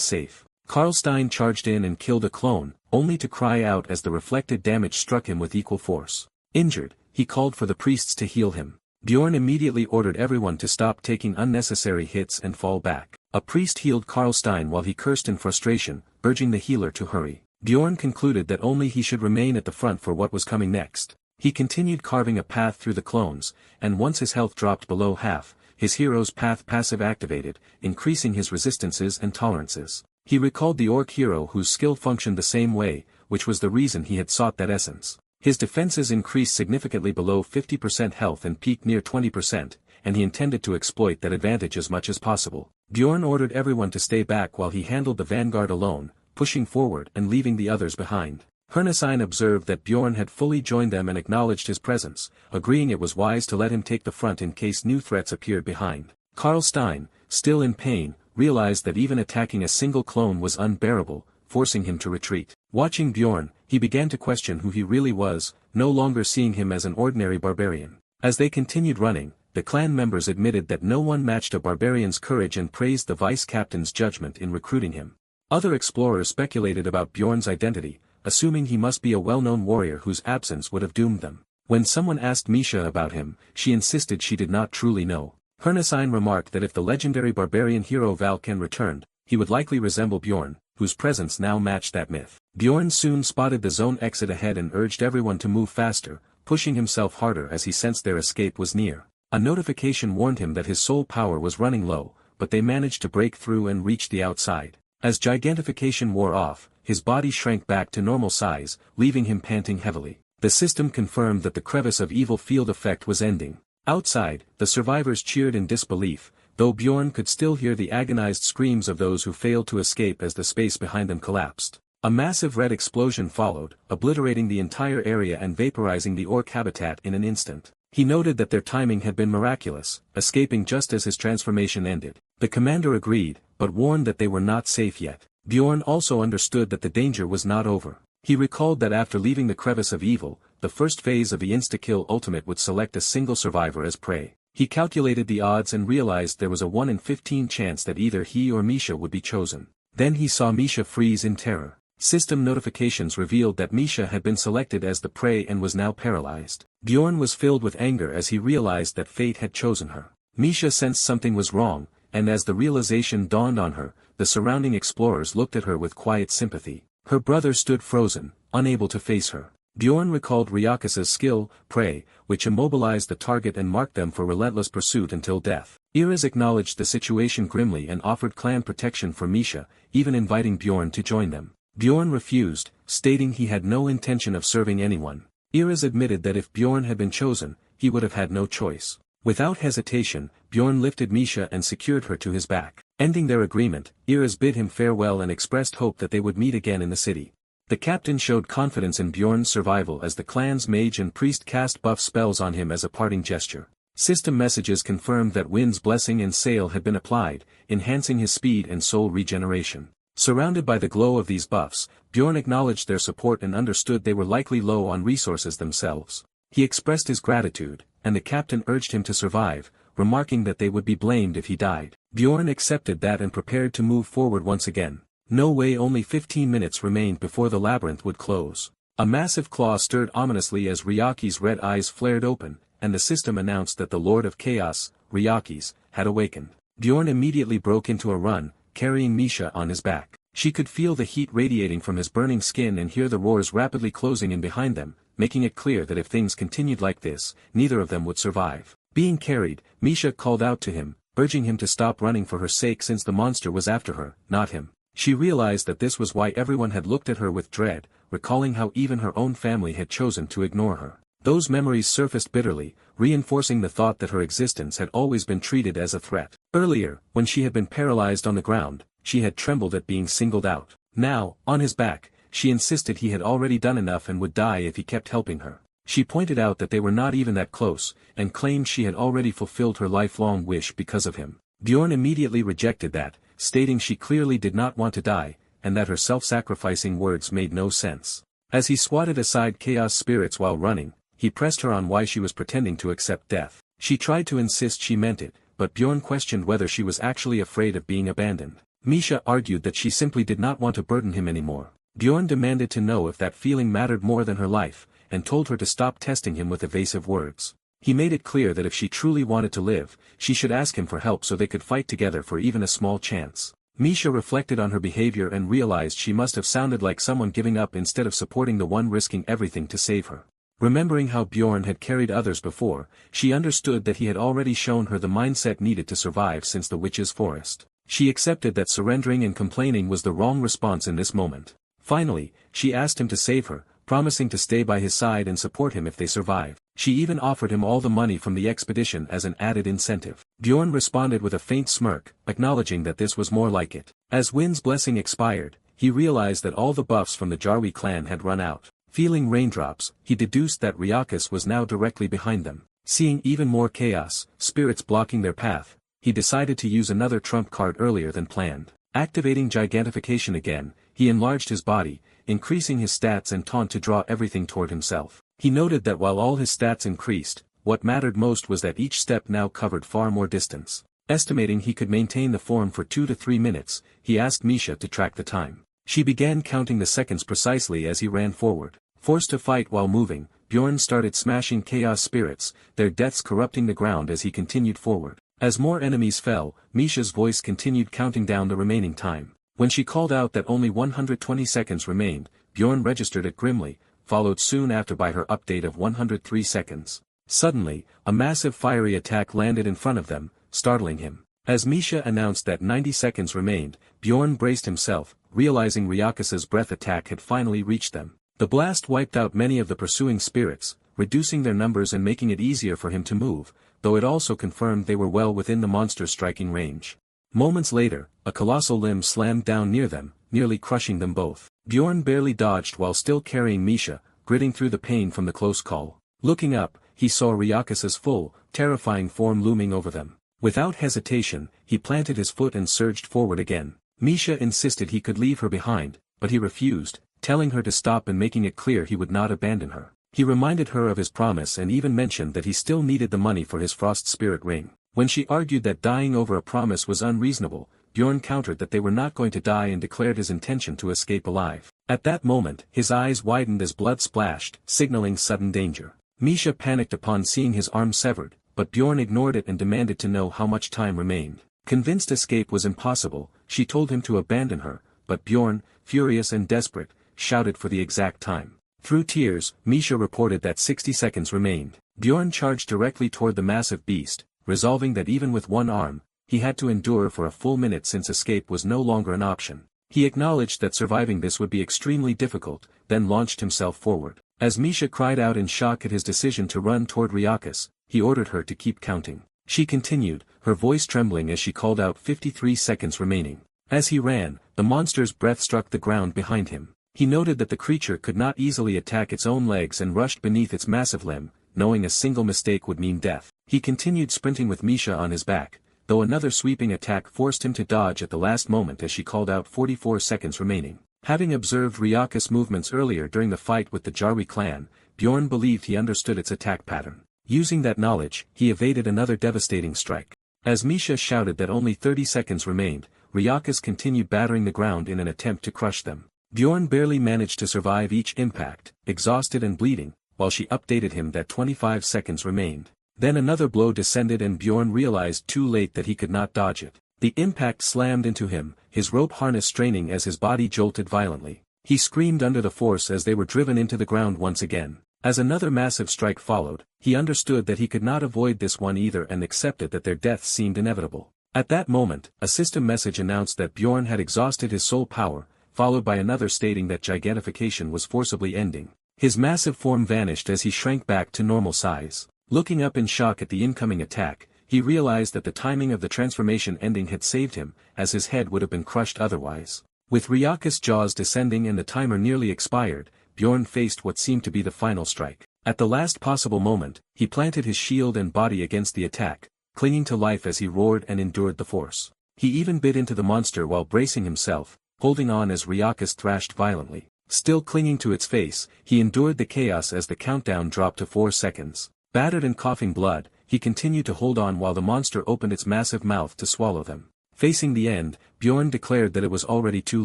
safe. Karlstein charged in and killed a clone, only to cry out as the reflected damage struck him with equal force. Injured, he called for the priests to heal him. Bjorn immediately ordered everyone to stop taking unnecessary hits and fall back. A priest healed Karlstein while he cursed in frustration, urging the healer to hurry. Bjorn concluded that only he should remain at the front for what was coming next. He continued carving a path through the clones, and once his health dropped below half, his hero's path passive activated, increasing his resistances and tolerances. He recalled the orc hero whose skill functioned the same way, which was the reason he had sought that essence. His defenses increased significantly below 50% health and peaked near 20%, and he intended to exploit that advantage as much as possible. Bjorn ordered everyone to stay back while he handled the vanguard alone, pushing forward and leaving the others behind. Hernesein observed that Bjorn had fully joined them and acknowledged his presence, agreeing it was wise to let him take the front in case new threats appeared behind. Karlstein, still in pain, realized that even attacking a single clone was unbearable, forcing him to retreat. Watching Bjorn, he began to question who he really was, no longer seeing him as an ordinary barbarian. As they continued running, the clan members admitted that no one matched a barbarian's courage and praised the vice-captain's judgment in recruiting him. Other explorers speculated about Bjorn's identity, assuming he must be a well-known warrior whose absence would have doomed them. When someone asked Misha about him, she insisted she did not truly know. Hernesein remarked that if the legendary barbarian hero Valken returned, he would likely resemble Bjorn, whose presence now matched that myth. Bjorn soon spotted the zone exit ahead and urged everyone to move faster, pushing himself harder as he sensed their escape was near. A notification warned him that his soul power was running low, but they managed to break through and reach the outside. As gigantification wore off, his body shrank back to normal size, leaving him panting heavily. The system confirmed that the crevice of evil field effect was ending. Outside, the survivors cheered in disbelief, though Bjorn could still hear the agonized screams of those who failed to escape as the space behind them collapsed. A massive red explosion followed, obliterating the entire area and vaporizing the orc habitat in an instant. He noted that their timing had been miraculous, escaping just as his transformation ended. The commander agreed, but warned that they were not safe yet. Bjorn also understood that the danger was not over. He recalled that after leaving the crevice of evil, the first phase of the insta-kill ultimate would select a single survivor as prey. He calculated the odds and realized there was a 1 in 15 chance that either he or Misha would be chosen. Then he saw Misha freeze in terror. System notifications revealed that Misha had been selected as the prey and was now paralyzed. Bjorn was filled with anger as he realized that fate had chosen her. Misha sensed something was wrong, and as the realization dawned on her, the surrounding explorers looked at her with quiet sympathy. Her brother stood frozen, unable to face her. Bjorn recalled Ryakasa's skill, Prey, which immobilized the target and marked them for relentless pursuit until death. Iris acknowledged the situation grimly and offered clan protection for Misha, even inviting Bjorn to join them. Bjorn refused, stating he had no intention of serving anyone. Iris admitted that if Bjorn had been chosen, he would have had no choice. Without hesitation, Bjorn lifted Misha and secured her to his back. Ending their agreement, Iris bid him farewell and expressed hope that they would meet again in the city. The captain showed confidence in Bjorn's survival as the clan's mage and priest cast buff spells on him as a parting gesture. System messages confirmed that Wind's blessing and sail had been applied, enhancing his speed and soul regeneration. Surrounded by the glow of these buffs, Bjorn acknowledged their support and understood they were likely low on resources themselves. He expressed his gratitude, and the captain urged him to survive, remarking that they would be blamed if he died. Bjorn accepted that and prepared to move forward once again. No way, only 15 minutes remained before the labyrinth would close. A massive claw stirred ominously as Ryaki's red eyes flared open, and the system announced that the Lord of Chaos, Ryakis, had awakened. Bjorn immediately broke into a run, carrying Misha on his back. She could feel the heat radiating from his burning skin and hear the roars rapidly closing in behind them, making it clear that if things continued like this, neither of them would survive. Being carried, Misha called out to him, urging him to stop running for her sake since the monster was after her, not him. She realized that this was why everyone had looked at her with dread, recalling how even her own family had chosen to ignore her. Those memories surfaced bitterly, reinforcing the thought that her existence had always been treated as a threat. Earlier, when she had been paralyzed on the ground, she had trembled at being singled out. Now, on his back, she insisted he had already done enough and would die if he kept helping her. She pointed out that they were not even that close, and claimed she had already fulfilled her lifelong wish because of him. Bjorn immediately rejected that, stating she clearly did not want to die, and that her self-sacrificing words made no sense. As he swatted aside chaos spirits while running, he pressed her on why she was pretending to accept death. She tried to insist she meant it, but Bjorn questioned whether she was actually afraid of being abandoned. Misha argued that she simply did not want to burden him anymore. Bjorn demanded to know if that feeling mattered more than her life, and told her to stop testing him with evasive words. He made it clear that if she truly wanted to live, she should ask him for help so they could fight together for even a small chance. Misha reflected on her behavior and realized she must have sounded like someone giving up instead of supporting the one risking everything to save her. Remembering how Bjorn had carried others before, she understood that he had already shown her the mindset needed to survive since the witch's forest. She accepted that surrendering and complaining was the wrong response in this moment. Finally, she asked him to save her, promising to stay by his side and support him if they survive. She even offered him all the money from the expedition as an added incentive. Bjorn responded with a faint smirk, acknowledging that this was more like it. As Wynn's blessing expired, he realized that all the buffs from the Jarwi clan had run out. Feeling raindrops, he deduced that Ryakus was now directly behind them. Seeing even more chaos, spirits blocking their path, he decided to use another trump card earlier than planned. Activating gigantification again, he enlarged his body, increasing his stats and taunt to draw everything toward himself. He noted that while all his stats increased, what mattered most was that each step now covered far more distance. Estimating he could maintain the form for 2 to 3 minutes, he asked Misha to track the time. She began counting the seconds precisely as he ran forward. Forced to fight while moving, Bjorn started smashing chaos spirits, their deaths corrupting the ground as he continued forward. As more enemies fell, Misha's voice continued counting down the remaining time. When she called out that only 120 seconds remained, Bjorn registered it grimly, followed soon after by her update of 103 seconds. Suddenly, a massive fiery attack landed in front of them, startling him. As Misha announced that 90 seconds remained, Bjorn braced himself, realizing Ryakus's breath attack had finally reached them. The blast wiped out many of the pursuing spirits, reducing their numbers and making it easier for him to move, though it also confirmed they were well within the monster's striking range. Moments later, a colossal limb slammed down near them, nearly crushing them both. Bjorn barely dodged while still carrying Misha, gritting through the pain from the close call. Looking up, he saw Ryakus's full, terrifying form looming over them. Without hesitation, he planted his foot and surged forward again. Misha insisted he could leave her behind, but he refused, telling her to stop and making it clear he would not abandon her. He reminded her of his promise and even mentioned that he still needed the money for his frost spirit ring. When she argued that dying over a promise was unreasonable, Bjorn countered that they were not going to die and declared his intention to escape alive. At that moment, his eyes widened as blood splashed, signaling sudden danger. Misha panicked upon seeing his arm severed, but Bjorn ignored it and demanded to know how much time remained. Convinced escape was impossible, she told him to abandon her, but Bjorn, furious and desperate, shouted for the exact time. Through tears, Misha reported that 60 seconds remained. Bjorn charged directly toward the massive beast, resolving that even with one arm, he had to endure for a full minute since escape was no longer an option. He acknowledged that surviving this would be extremely difficult, then launched himself forward. As Misha cried out in shock at his decision to run toward Ryakus, he ordered her to keep counting. She continued, her voice trembling as she called out 53 seconds remaining. As he ran, the monster's breath struck the ground behind him. He noted that the creature could not easily attack its own legs and rushed beneath its massive limb, knowing a single mistake would mean death. He continued sprinting with Misha on his back, though another sweeping attack forced him to dodge at the last moment as she called out 44 seconds remaining. Having observed Ryakus' movements earlier during the fight with the Jarwi clan, Bjorn believed he understood its attack pattern. Using that knowledge, he evaded another devastating strike. As Misha shouted that only 30 seconds remained, Ryakus continued battering the ground in an attempt to crush them. Bjorn barely managed to survive each impact, exhausted and bleeding, while she updated him that 25 seconds remained. Then another blow descended and Bjorn realized too late that he could not dodge it. The impact slammed into him, his rope harness straining as his body jolted violently. He screamed under the force as they were driven into the ground once again. As another massive strike followed, he understood that he could not avoid this one either and accepted that their deaths seemed inevitable. At that moment, a system message announced that Bjorn had exhausted his soul power, followed by another stating that gigantification was forcibly ending. His massive form vanished as he shrank back to normal size. Looking up in shock at the incoming attack, he realized that the timing of the transformation ending had saved him, as his head would have been crushed otherwise. With Ryakus' jaws descending and the timer nearly expired, Bjorn faced what seemed to be the final strike. At the last possible moment, he planted his shield and body against the attack, clinging to life as he roared and endured the force. He even bit into the monster while bracing himself, holding on as Ryakus thrashed violently. Still clinging to its face, he endured the chaos as the countdown dropped to 4 seconds. Battered and coughing blood, he continued to hold on while the monster opened its massive mouth to swallow them. Facing the end, Bjorn declared that it was already too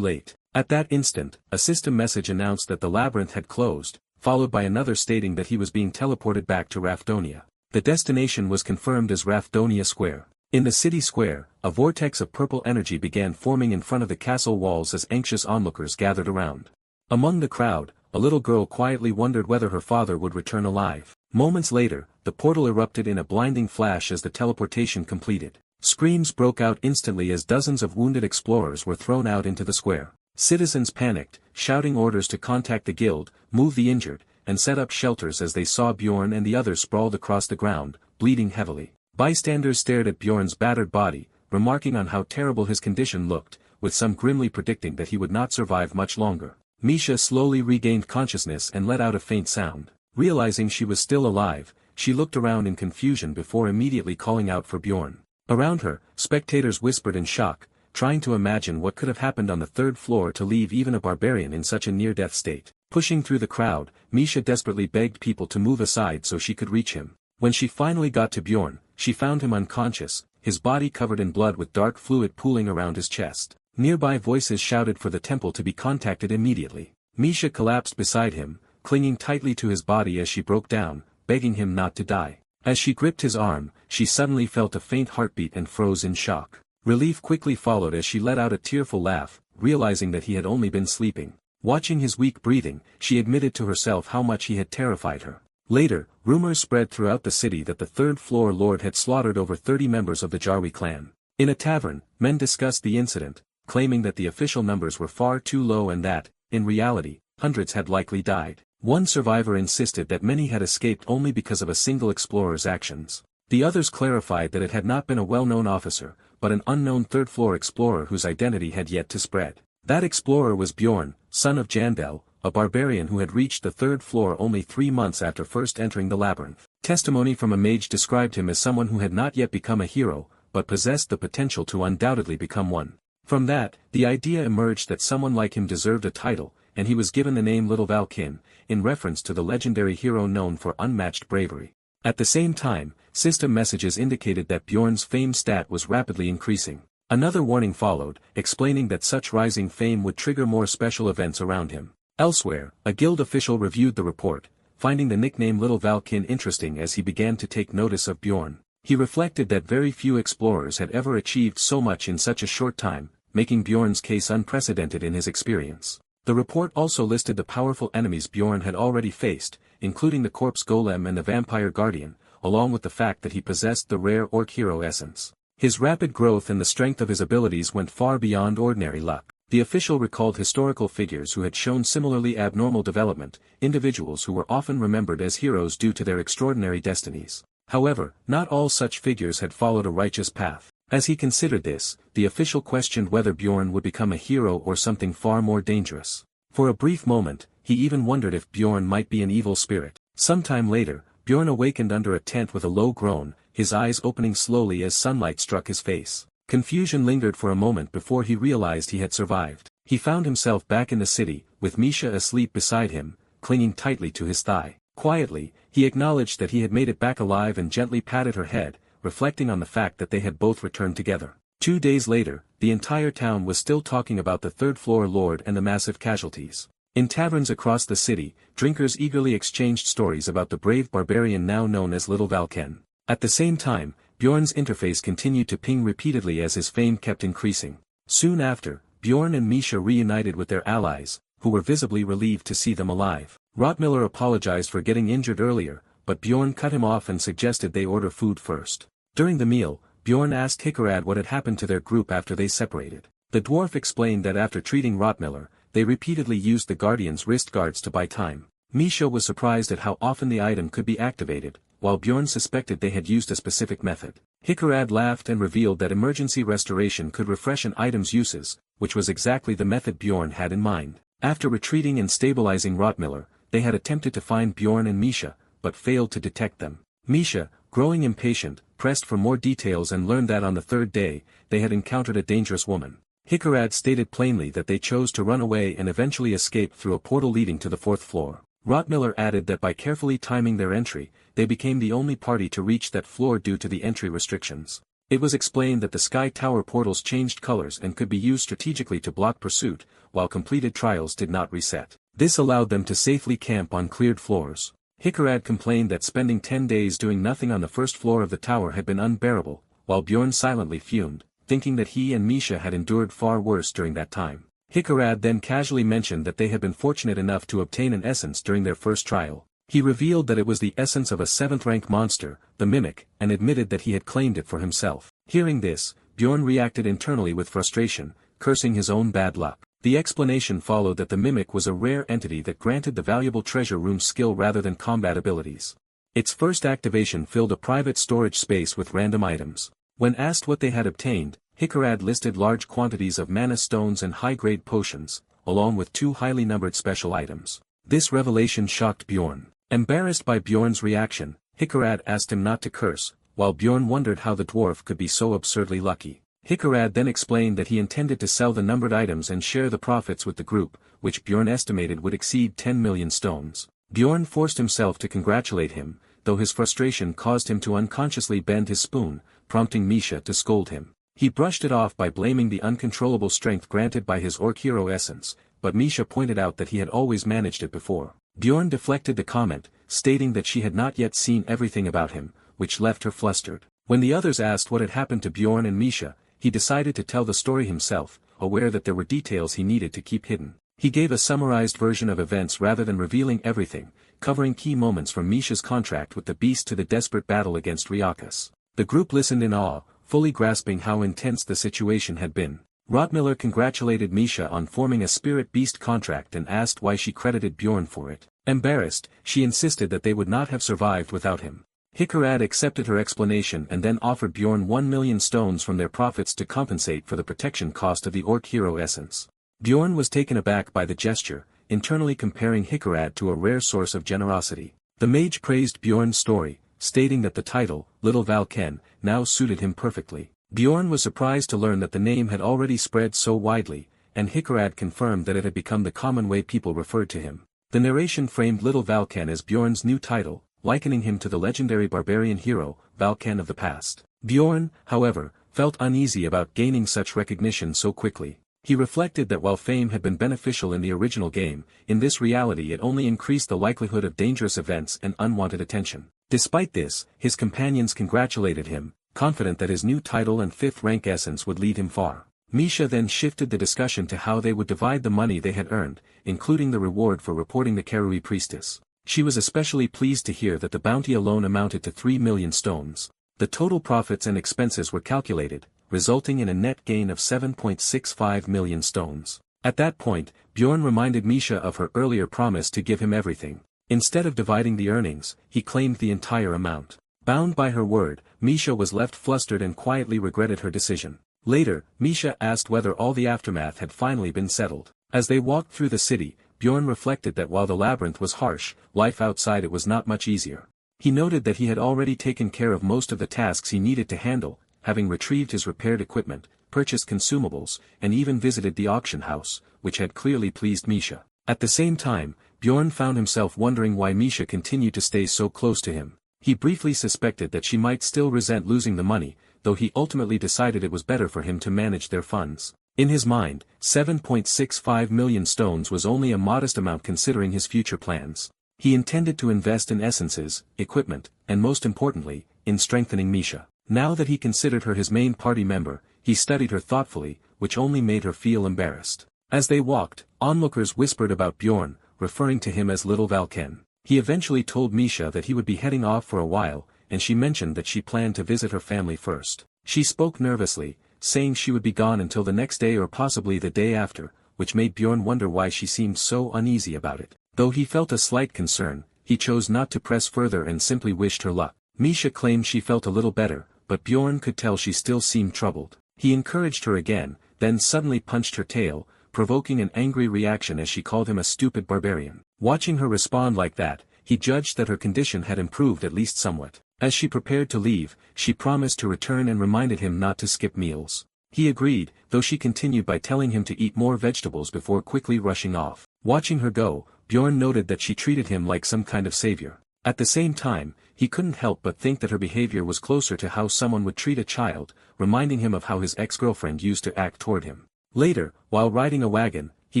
late. At that instant, a system message announced that the labyrinth had closed, followed by another stating that he was being teleported back to Rafdonia. The destination was confirmed as Rafdonia Square. In the city square, a vortex of purple energy began forming in front of the castle walls as anxious onlookers gathered around. Among the crowd, a little girl quietly wondered whether her father would return alive. Moments later, the portal erupted in a blinding flash as the teleportation completed. Screams broke out instantly as dozens of wounded explorers were thrown out into the square. Citizens panicked, shouting orders to contact the guild, move the injured, and set up shelters as they saw Bjorn and the others sprawled across the ground, bleeding heavily. Bystanders stared at Bjorn's battered body, remarking on how terrible his condition looked, with some grimly predicting that he would not survive much longer. Misha slowly regained consciousness and let out a faint sound. Realizing she was still alive, she looked around in confusion before immediately calling out for Bjorn. Around her, spectators whispered in shock, trying to imagine what could have happened on the 3rd floor to leave even a barbarian in such a near-death state. Pushing through the crowd, Misha desperately begged people to move aside so she could reach him. When she finally got to Bjorn, she found him unconscious, his body covered in blood with dark fluid pooling around his chest. Nearby voices shouted for the temple to be contacted immediately. Misha collapsed beside him, clinging tightly to his body as she broke down, begging him not to die. As she gripped his arm, she suddenly felt a faint heartbeat and froze in shock. Relief quickly followed as she let out a tearful laugh, realizing that he had only been sleeping. Watching his weak breathing, she admitted to herself how much he had terrified her. Later, rumors spread throughout the city that the 3rd floor lord had slaughtered over 30 members of the Jarwi clan. In a tavern, men discussed the incident, claiming that the official numbers were far too low and that, in reality, hundreds had likely died. One survivor insisted that many had escaped only because of a single explorer's actions. The others clarified that it had not been a well-known officer, but an unknown 3rd floor explorer whose identity had yet to spread. That explorer was Bjorn, son of Jandel, a barbarian who had reached the 3rd floor only 3 months after first entering the labyrinth. Testimony from a mage described him as someone who had not yet become a hero, but possessed the potential to undoubtedly become one. From that, the idea emerged that someone like him deserved a title, and he was given the name Little Valkin, in reference to the legendary hero known for unmatched bravery. At the same time, system messages indicated that Bjorn's fame stat was rapidly increasing. Another warning followed, explaining that such rising fame would trigger more special events around him. Elsewhere, a guild official reviewed the report, finding the nickname Little Valkin interesting as he began to take notice of Bjorn. He reflected that very few explorers had ever achieved so much in such a short time, making Bjorn's case unprecedented in his experience. The report also listed the powerful enemies Bjorn had already faced, including the corpse golem and the vampire guardian, along with the fact that he possessed the rare orc hero essence. His rapid growth and the strength of his abilities went far beyond ordinary luck. The official recalled historical figures who had shown similarly abnormal development, individuals who were often remembered as heroes due to their extraordinary destinies. However, not all such figures had followed a righteous path. As he considered this, the official questioned whether Bjorn would become a hero or something far more dangerous. For a brief moment, he even wondered if Bjorn might be an evil spirit. Sometime later, Bjorn awakened under a tent with a low groan, his eyes opening slowly as sunlight struck his face. Confusion lingered for a moment before he realized he had survived. He found himself back in the city, with Misha asleep beside him, clinging tightly to his thigh. Quietly, he acknowledged that he had made it back alive and gently patted her head, reflecting on the fact that they had both returned together. 2 days later, the entire town was still talking about the 3rd floor lord and the massive casualties. In taverns across the city, drinkers eagerly exchanged stories about the brave barbarian now known as Little Valken. At the same time, Bjorn's interface continued to ping repeatedly as his fame kept increasing. Soon after, Bjorn and Misha reunited with their allies, who were visibly relieved to see them alive. Rottmiller apologized for getting injured earlier, but Bjorn cut him off and suggested they order food first. During the meal, Bjorn asked Hickerad what had happened to their group after they separated. The dwarf explained that after treating Rottmiller, they repeatedly used the Guardian's wrist guards to buy time. Misha was surprised at how often the item could be activated, while Bjorn suspected they had used a specific method. Hickerad laughed and revealed that emergency restoration could refresh an item's uses, which was exactly the method Bjorn had in mind. After retreating and stabilizing Rottmiller, they had attempted to find Bjorn and Misha, but failed to detect them. Misha, growing impatient, pressed for more details and learned that on the 3rd day, they had encountered a dangerous woman. Hikarad stated plainly that they chose to run away and eventually escape through a portal leading to the 4th floor. Rottmiller added that by carefully timing their entry, they became the only party to reach that floor due to the entry restrictions. It was explained that the Sky Tower portals changed colors and could be used strategically to block pursuit, while completed trials did not reset. This allowed them to safely camp on cleared floors. Hikarad complained that spending 10 days doing nothing on the 1st floor of the tower had been unbearable, while Bjorn silently fumed, thinking that he and Misha had endured far worse during that time. Hikarad then casually mentioned that they had been fortunate enough to obtain an essence during their first trial. He revealed that it was the essence of a 7th-rank monster, the Mimic, and admitted that he had claimed it for himself. Hearing this, Bjorn reacted internally with frustration, cursing his own bad luck. The explanation followed that the Mimic was a rare entity that granted the valuable treasure room skill rather than combat abilities. Its first activation filled a private storage space with random items. When asked what they had obtained, Hikarad listed large quantities of mana stones and high-grade potions, along with 2 highly numbered special items. This revelation shocked Bjorn. Embarrassed by Bjorn's reaction, Hikarad asked him not to curse, while Bjorn wondered how the dwarf could be so absurdly lucky. Hikarad then explained that he intended to sell the numbered items and share the profits with the group, which Bjorn estimated would exceed 10 million stones. Bjorn forced himself to congratulate him, though his frustration caused him to unconsciously bend his spoon, prompting Misha to scold him. He brushed it off by blaming the uncontrollable strength granted by his Orc Hero essence, but Misha pointed out that he had always managed it before. Bjorn deflected the comment, stating that she had not yet seen everything about him, which left her flustered. When the others asked what had happened to Bjorn and Misha, he decided to tell the story himself, aware that there were details he needed to keep hidden. He gave a summarized version of events rather than revealing everything, covering key moments from Misha's contract with the beast to the desperate battle against Ryakus. The group listened in awe, fully grasping how intense the situation had been. Rottmiller congratulated Misha on forming a spirit beast contract and asked why she credited Bjorn for it. Embarrassed, she insisted that they would not have survived without him. Hikarad accepted her explanation and then offered Bjorn 1 million stones from their profits to compensate for the protection cost of the Orc Hero essence. Bjorn was taken aback by the gesture, internally comparing Hikarad to a rare source of generosity. The mage praised Bjorn's story, stating that the title, Little Valken, now suited him perfectly. Bjorn was surprised to learn that the name had already spread so widely, and Hikarad confirmed that it had become the common way people referred to him. The narration framed Little Valken as Bjorn's new title, likening him to the legendary barbarian hero, Valken of the past. Bjorn, however, felt uneasy about gaining such recognition so quickly. He reflected that while fame had been beneficial in the original game, in this reality it only increased the likelihood of dangerous events and unwanted attention. Despite this, his companions congratulated him, confident that his new title and 5th-rank essence would lead him far. Misha then shifted the discussion to how they would divide the money they had earned, including the reward for reporting the Karui priestess. She was especially pleased to hear that the bounty alone amounted to 3 million stones. The total profits and expenses were calculated, resulting in a net gain of 7.65 million stones. At that point, Bjorn reminded Misha of her earlier promise to give him everything. Instead of dividing the earnings, he claimed the entire amount. Bound by her word, Misha was left flustered and quietly regretted her decision. Later, Misha asked whether all the aftermath had finally been settled. As they walked through the city, Bjorn reflected that while the labyrinth was harsh, life outside it was not much easier. He noted that he had already taken care of most of the tasks he needed to handle, having retrieved his repaired equipment, purchased consumables, and even visited the auction house, which had clearly pleased Misha. At the same time, Bjorn found himself wondering why Misha continued to stay so close to him. He briefly suspected that she might still resent losing the money, though he ultimately decided it was better for him to manage their funds. In his mind, 7.65 million stones was only a modest amount considering his future plans. He intended to invest in essences, equipment, and most importantly, in strengthening Misha. Now that he considered her his main party member, he studied her thoughtfully, which only made her feel embarrassed. As they walked, onlookers whispered about Bjorn, referring to him as Little Valken. He eventually told Misha that he would be heading off for a while, and she mentioned that she planned to visit her family first. She spoke nervously, saying she would be gone until the next day or possibly the day after, which made Bjorn wonder why she seemed so uneasy about it. Though he felt a slight concern, he chose not to press further and simply wished her luck. Misha claimed she felt a little better, but Bjorn could tell she still seemed troubled. He encouraged her again, then suddenly punched her tail, provoking an angry reaction as she called him a stupid barbarian. Watching her respond like that, he judged that her condition had improved at least somewhat. As she prepared to leave, she promised to return and reminded him not to skip meals. He agreed, though she continued by telling him to eat more vegetables before quickly rushing off. Watching her go, Bjorn noted that she treated him like some kind of savior. At the same time, he couldn't help but think that her behavior was closer to how someone would treat a child, reminding him of how his ex-girlfriend used to act toward him. Later, while riding a wagon, he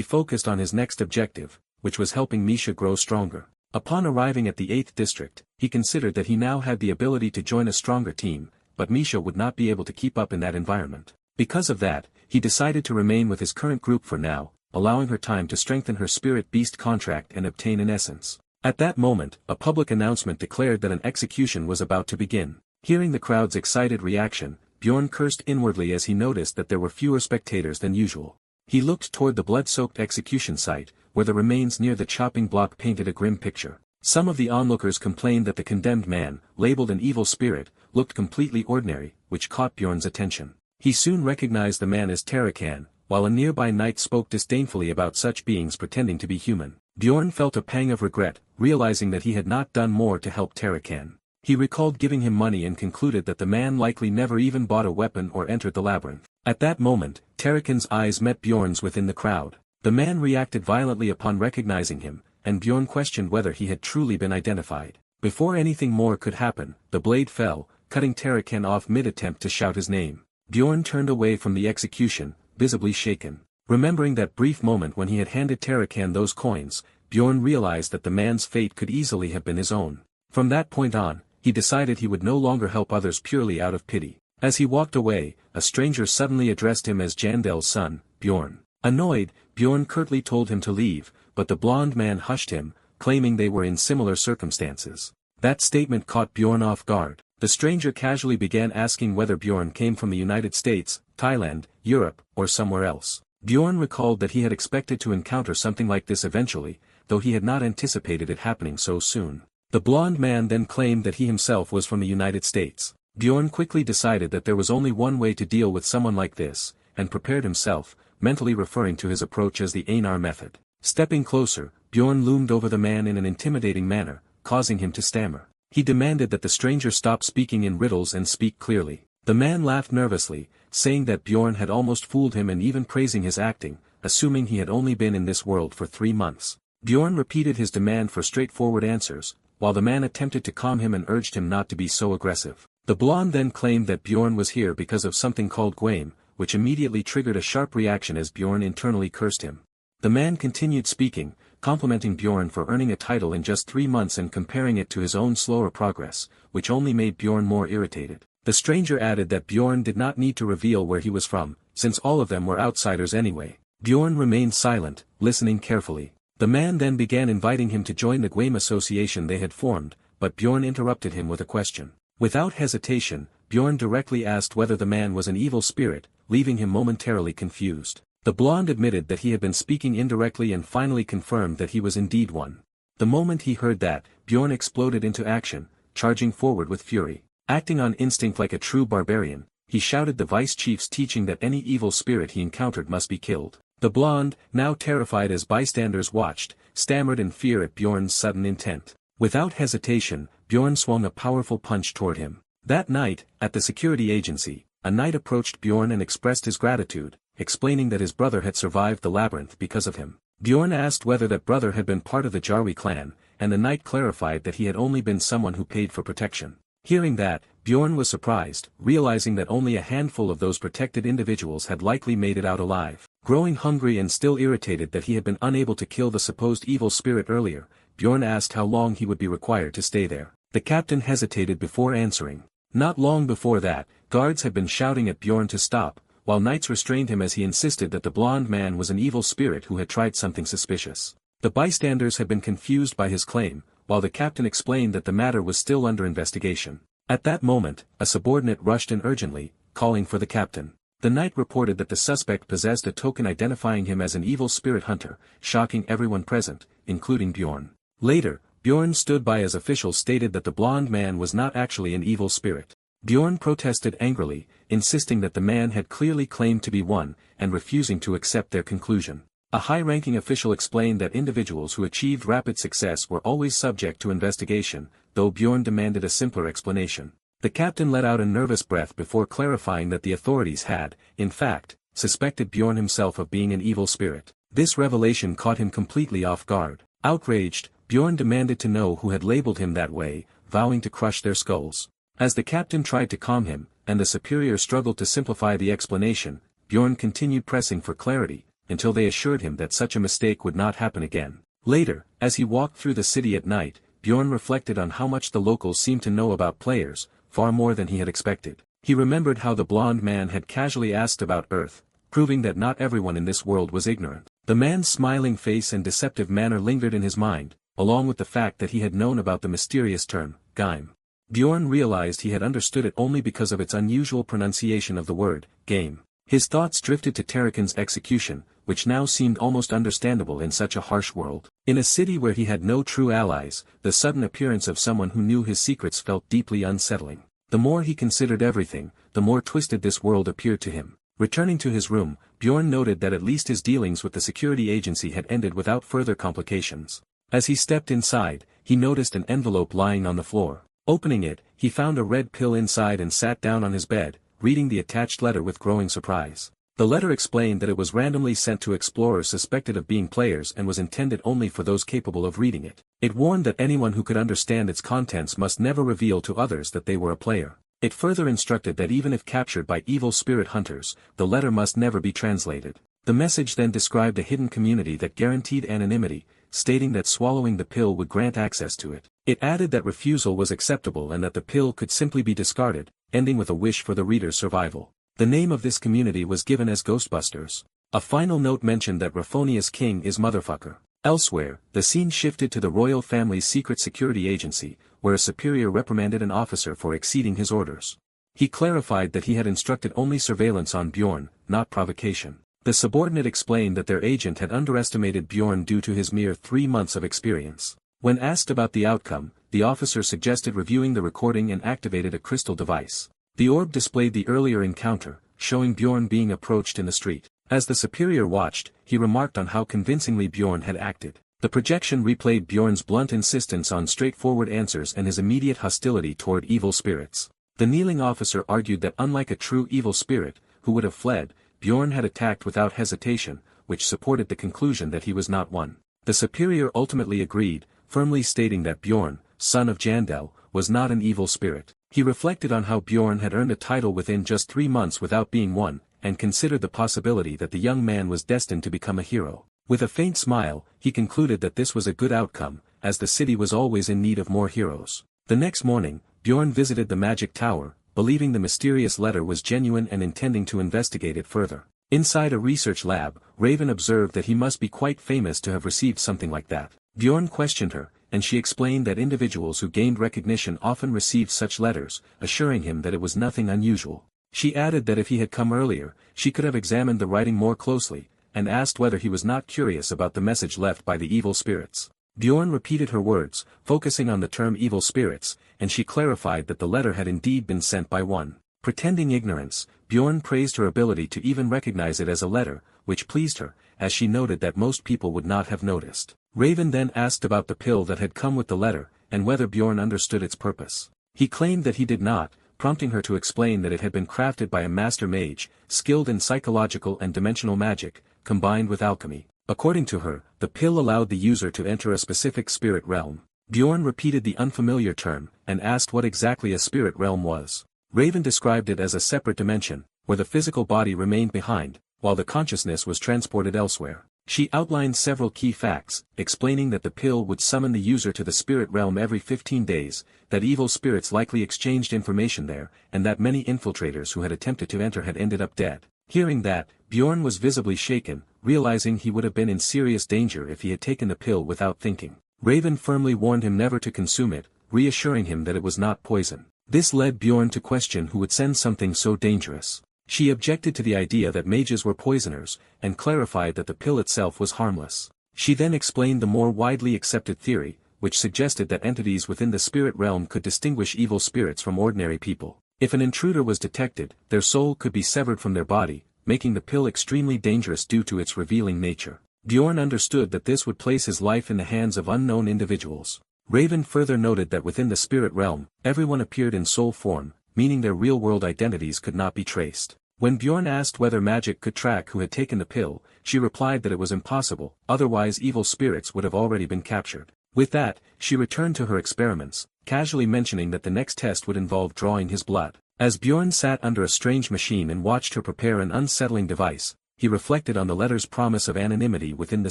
focused on his next objective, which was helping Misha grow stronger. Upon arriving at the 8th district, he considered that he now had the ability to join a stronger team, but Misha would not be able to keep up in that environment. Because of that, he decided to remain with his current group for now, allowing her time to strengthen her spirit beast contract and obtain an essence. At that moment, a public announcement declared that an execution was about to begin. Hearing the crowd's excited reaction, Bjorn cursed inwardly as he noticed that there were fewer spectators than usual. He looked toward the blood-soaked execution site, where the remains near the chopping block painted a grim picture. Some of the onlookers complained that the condemned man, labeled an evil spirit, looked completely ordinary, which caught Bjorn's attention. He soon recognized the man as Tarakan, while a nearby knight spoke disdainfully about such beings pretending to be human. Bjorn felt a pang of regret, realizing that he had not done more to help Tarakan. He recalled giving him money and concluded that the man likely never even bought a weapon or entered the labyrinth. At that moment, Tarakan's eyes met Bjorn's within the crowd. The man reacted violently upon recognizing him, and Bjorn questioned whether he had truly been identified. Before anything more could happen, the blade fell, cutting Tarakan off mid-attempt to shout his name. Bjorn turned away from the execution, visibly shaken. Remembering that brief moment when he had handed Tarakan those coins, Bjorn realized that the man's fate could easily have been his own. From that point on, he decided he would no longer help others purely out of pity. As he walked away, a stranger suddenly addressed him as Jandel's son, Bjorn. Annoyed, Bjorn curtly told him to leave, but the blond man hushed him, claiming they were in similar circumstances. That statement caught Bjorn off guard. The stranger casually began asking whether Bjorn came from the United States, Thailand, Europe, or somewhere else. Bjorn recalled that he had expected to encounter something like this eventually, though he had not anticipated it happening so soon. The blond man then claimed that he himself was from the United States. Bjorn quickly decided that there was only one way to deal with someone like this, and prepared himself, mentally referring to his approach as the Einar method. Stepping closer, Bjorn loomed over the man in an intimidating manner, causing him to stammer. He demanded that the stranger stop speaking in riddles and speak clearly. The man laughed nervously, saying that Bjorn had almost fooled him and even praising his acting, assuming he had only been in this world for 3 months. Bjorn repeated his demand for straightforward answers, while the man attempted to calm him and urged him not to be so aggressive. The blonde then claimed that Bjorn was here because of something called Gwame, which immediately triggered a sharp reaction as Bjorn internally cursed him. The man continued speaking, complimenting Bjorn for earning a title in just 3 months and comparing it to his own slower progress, which only made Bjorn more irritated. The stranger added that Bjorn did not need to reveal where he was from, since all of them were outsiders anyway. Bjorn remained silent, listening carefully. The man then began inviting him to join the Gwame association they had formed, but Bjorn interrupted him with a question. Without hesitation, Bjorn directly asked whether the man was an evil spirit, leaving him momentarily confused. The blonde admitted that he had been speaking indirectly and finally confirmed that he was indeed one. The moment he heard that, Bjorn exploded into action, charging forward with fury. Acting on instinct like a true barbarian, he shouted the vice chief's teaching that any evil spirit he encountered must be killed. The blonde, now terrified as bystanders watched, stammered in fear at Bjorn's sudden intent. Without hesitation, Bjorn swung a powerful punch toward him. That night, at the security agency, a knight approached Bjorn and expressed his gratitude, explaining that his brother had survived the labyrinth because of him. Bjorn asked whether that brother had been part of the Jarwi clan, and the knight clarified that he had only been someone who paid for protection. Hearing that, Bjorn was surprised, realizing that only a handful of those protected individuals had likely made it out alive. Growing hungry and still irritated that he had been unable to kill the supposed evil spirit earlier, Bjorn asked how long he would be required to stay there. The captain hesitated before answering. Not long before that, guards had been shouting at Bjorn to stop, while knights restrained him as he insisted that the blond man was an evil spirit who had tried something suspicious. The bystanders had been confused by his claim, while the captain explained that the matter was still under investigation. At that moment, a subordinate rushed in urgently, calling for the captain. The knight reported that the suspect possessed a token identifying him as an evil spirit hunter, shocking everyone present, including Bjorn. Later, Bjorn stood by as officials stated that the blond man was not actually an evil spirit. Bjorn protested angrily, insisting that the man had clearly claimed to be one, and refusing to accept their conclusion. A high-ranking official explained that individuals who achieved rapid success were always subject to investigation, though Bjorn demanded a simpler explanation. The captain let out a nervous breath before clarifying that the authorities had, in fact, suspected Bjorn himself of being an evil spirit. This revelation caught him completely off guard. Outraged, Bjorn demanded to know who had labeled him that way, vowing to crush their skulls. As the captain tried to calm him, and the superior struggled to simplify the explanation, Bjorn continued pressing for clarity, until they assured him that such a mistake would not happen again. Later, as he walked through the city at night, Bjorn reflected on how much the locals seemed to know about players, far more than he had expected. He remembered how the blond man had casually asked about Earth, proving that not everyone in this world was ignorant. The man's smiling face and deceptive manner lingered in his mind, along with the fact that he had known about the mysterious term, game. Bjorn realized he had understood it only because of its unusual pronunciation of the word, game. His thoughts drifted to Tarakan's execution, which now seemed almost understandable in such a harsh world. In a city where he had no true allies, the sudden appearance of someone who knew his secrets felt deeply unsettling. The more he considered everything, the more twisted this world appeared to him. Returning to his room, Bjorn noted that at least his dealings with the security agency had ended without further complications. As he stepped inside, he noticed an envelope lying on the floor. Opening it, he found a red pill inside and sat down on his bed, reading the attached letter with growing surprise. The letter explained that it was randomly sent to explorers suspected of being players and was intended only for those capable of reading it. It warned that anyone who could understand its contents must never reveal to others that they were a player. It further instructed that even if captured by evil spirit hunters, the letter must never be translated. The message then described a hidden community that guaranteed anonymity, stating that swallowing the pill would grant access to it. It added that refusal was acceptable and that the pill could simply be discarded, ending with a wish for the reader's survival. The name of this community was given as Ghostbusters. A final note mentioned that Raphonius King is motherfucker. Elsewhere, the scene shifted to the royal family's secret security agency, where a superior reprimanded an officer for exceeding his orders. He clarified that he had instructed only surveillance on Bjorn, not provocation. The subordinate explained that their agent had underestimated Bjorn due to his mere 3 months of experience. When asked about the outcome, the officer suggested reviewing the recording and activated a crystal device. The orb displayed the earlier encounter, showing Bjorn being approached in the street. As the superior watched, he remarked on how convincingly Bjorn had acted. The projection replayed Bjorn's blunt insistence on straightforward answers and his immediate hostility toward evil spirits. The kneeling officer argued that unlike a true evil spirit, who would have fled, Bjorn had attacked without hesitation, which supported the conclusion that he was not one. The superior ultimately agreed, firmly stating that Bjorn, son of Jandel, was not an evil spirit. He reflected on how Bjorn had earned a title within just 3 months without being one, and considered the possibility that the young man was destined to become a hero. With a faint smile, he concluded that this was a good outcome, as the city was always in need of more heroes. The next morning, Bjorn visited the magic tower, believing the mysterious letter was genuine and intending to investigate it further. Inside a research lab, Raven observed that he must be quite famous to have received something like that. Bjorn questioned her, and she explained that individuals who gained recognition often received such letters, assuring him that it was nothing unusual. She added that if he had come earlier, she could have examined the writing more closely, and asked whether he was not curious about the message left by the evil spirits. Bjorn repeated her words, focusing on the term evil spirits, and she clarified that the letter had indeed been sent by one. Pretending ignorance, Bjorn praised her ability to even recognize it as a letter, which pleased her, as she noted that most people would not have noticed. Raven then asked about the pill that had come with the letter, and whether Bjorn understood its purpose. He claimed that he did not, prompting her to explain that it had been crafted by a master mage, skilled in psychological and dimensional magic, combined with alchemy. According to her, the pill allowed the user to enter a specific spirit realm. Bjorn repeated the unfamiliar term, and asked what exactly a spirit realm was. Raven described it as a separate dimension, where the physical body remained behind, while the consciousness was transported elsewhere. She outlined several key facts, explaining that the pill would summon the user to the spirit realm every 15 days, that evil spirits likely exchanged information there, and that many infiltrators who had attempted to enter had ended up dead. Hearing that, Bjorn was visibly shaken, realizing he would have been in serious danger if he had taken the pill without thinking. Raven firmly warned him never to consume it, reassuring him that it was not poison. This led Bjorn to question who would send something so dangerous. She objected to the idea that mages were poisoners, and clarified that the pill itself was harmless. She then explained the more widely accepted theory, which suggested that entities within the spirit realm could distinguish evil spirits from ordinary people. If an intruder was detected, their soul could be severed from their body, making the pill extremely dangerous due to its revealing nature. Bjorn understood that this would place his life in the hands of unknown individuals. Raven further noted that within the spirit realm, everyone appeared in soul form, meaning their real-world identities could not be traced. When Bjorn asked whether magic could track who had taken the pill, she replied that it was impossible, otherwise evil spirits would have already been captured. With that, she returned to her experiments, casually mentioning that the next test would involve drawing his blood. As Bjorn sat under a strange machine and watched her prepare an unsettling device, he reflected on the letter's promise of anonymity within the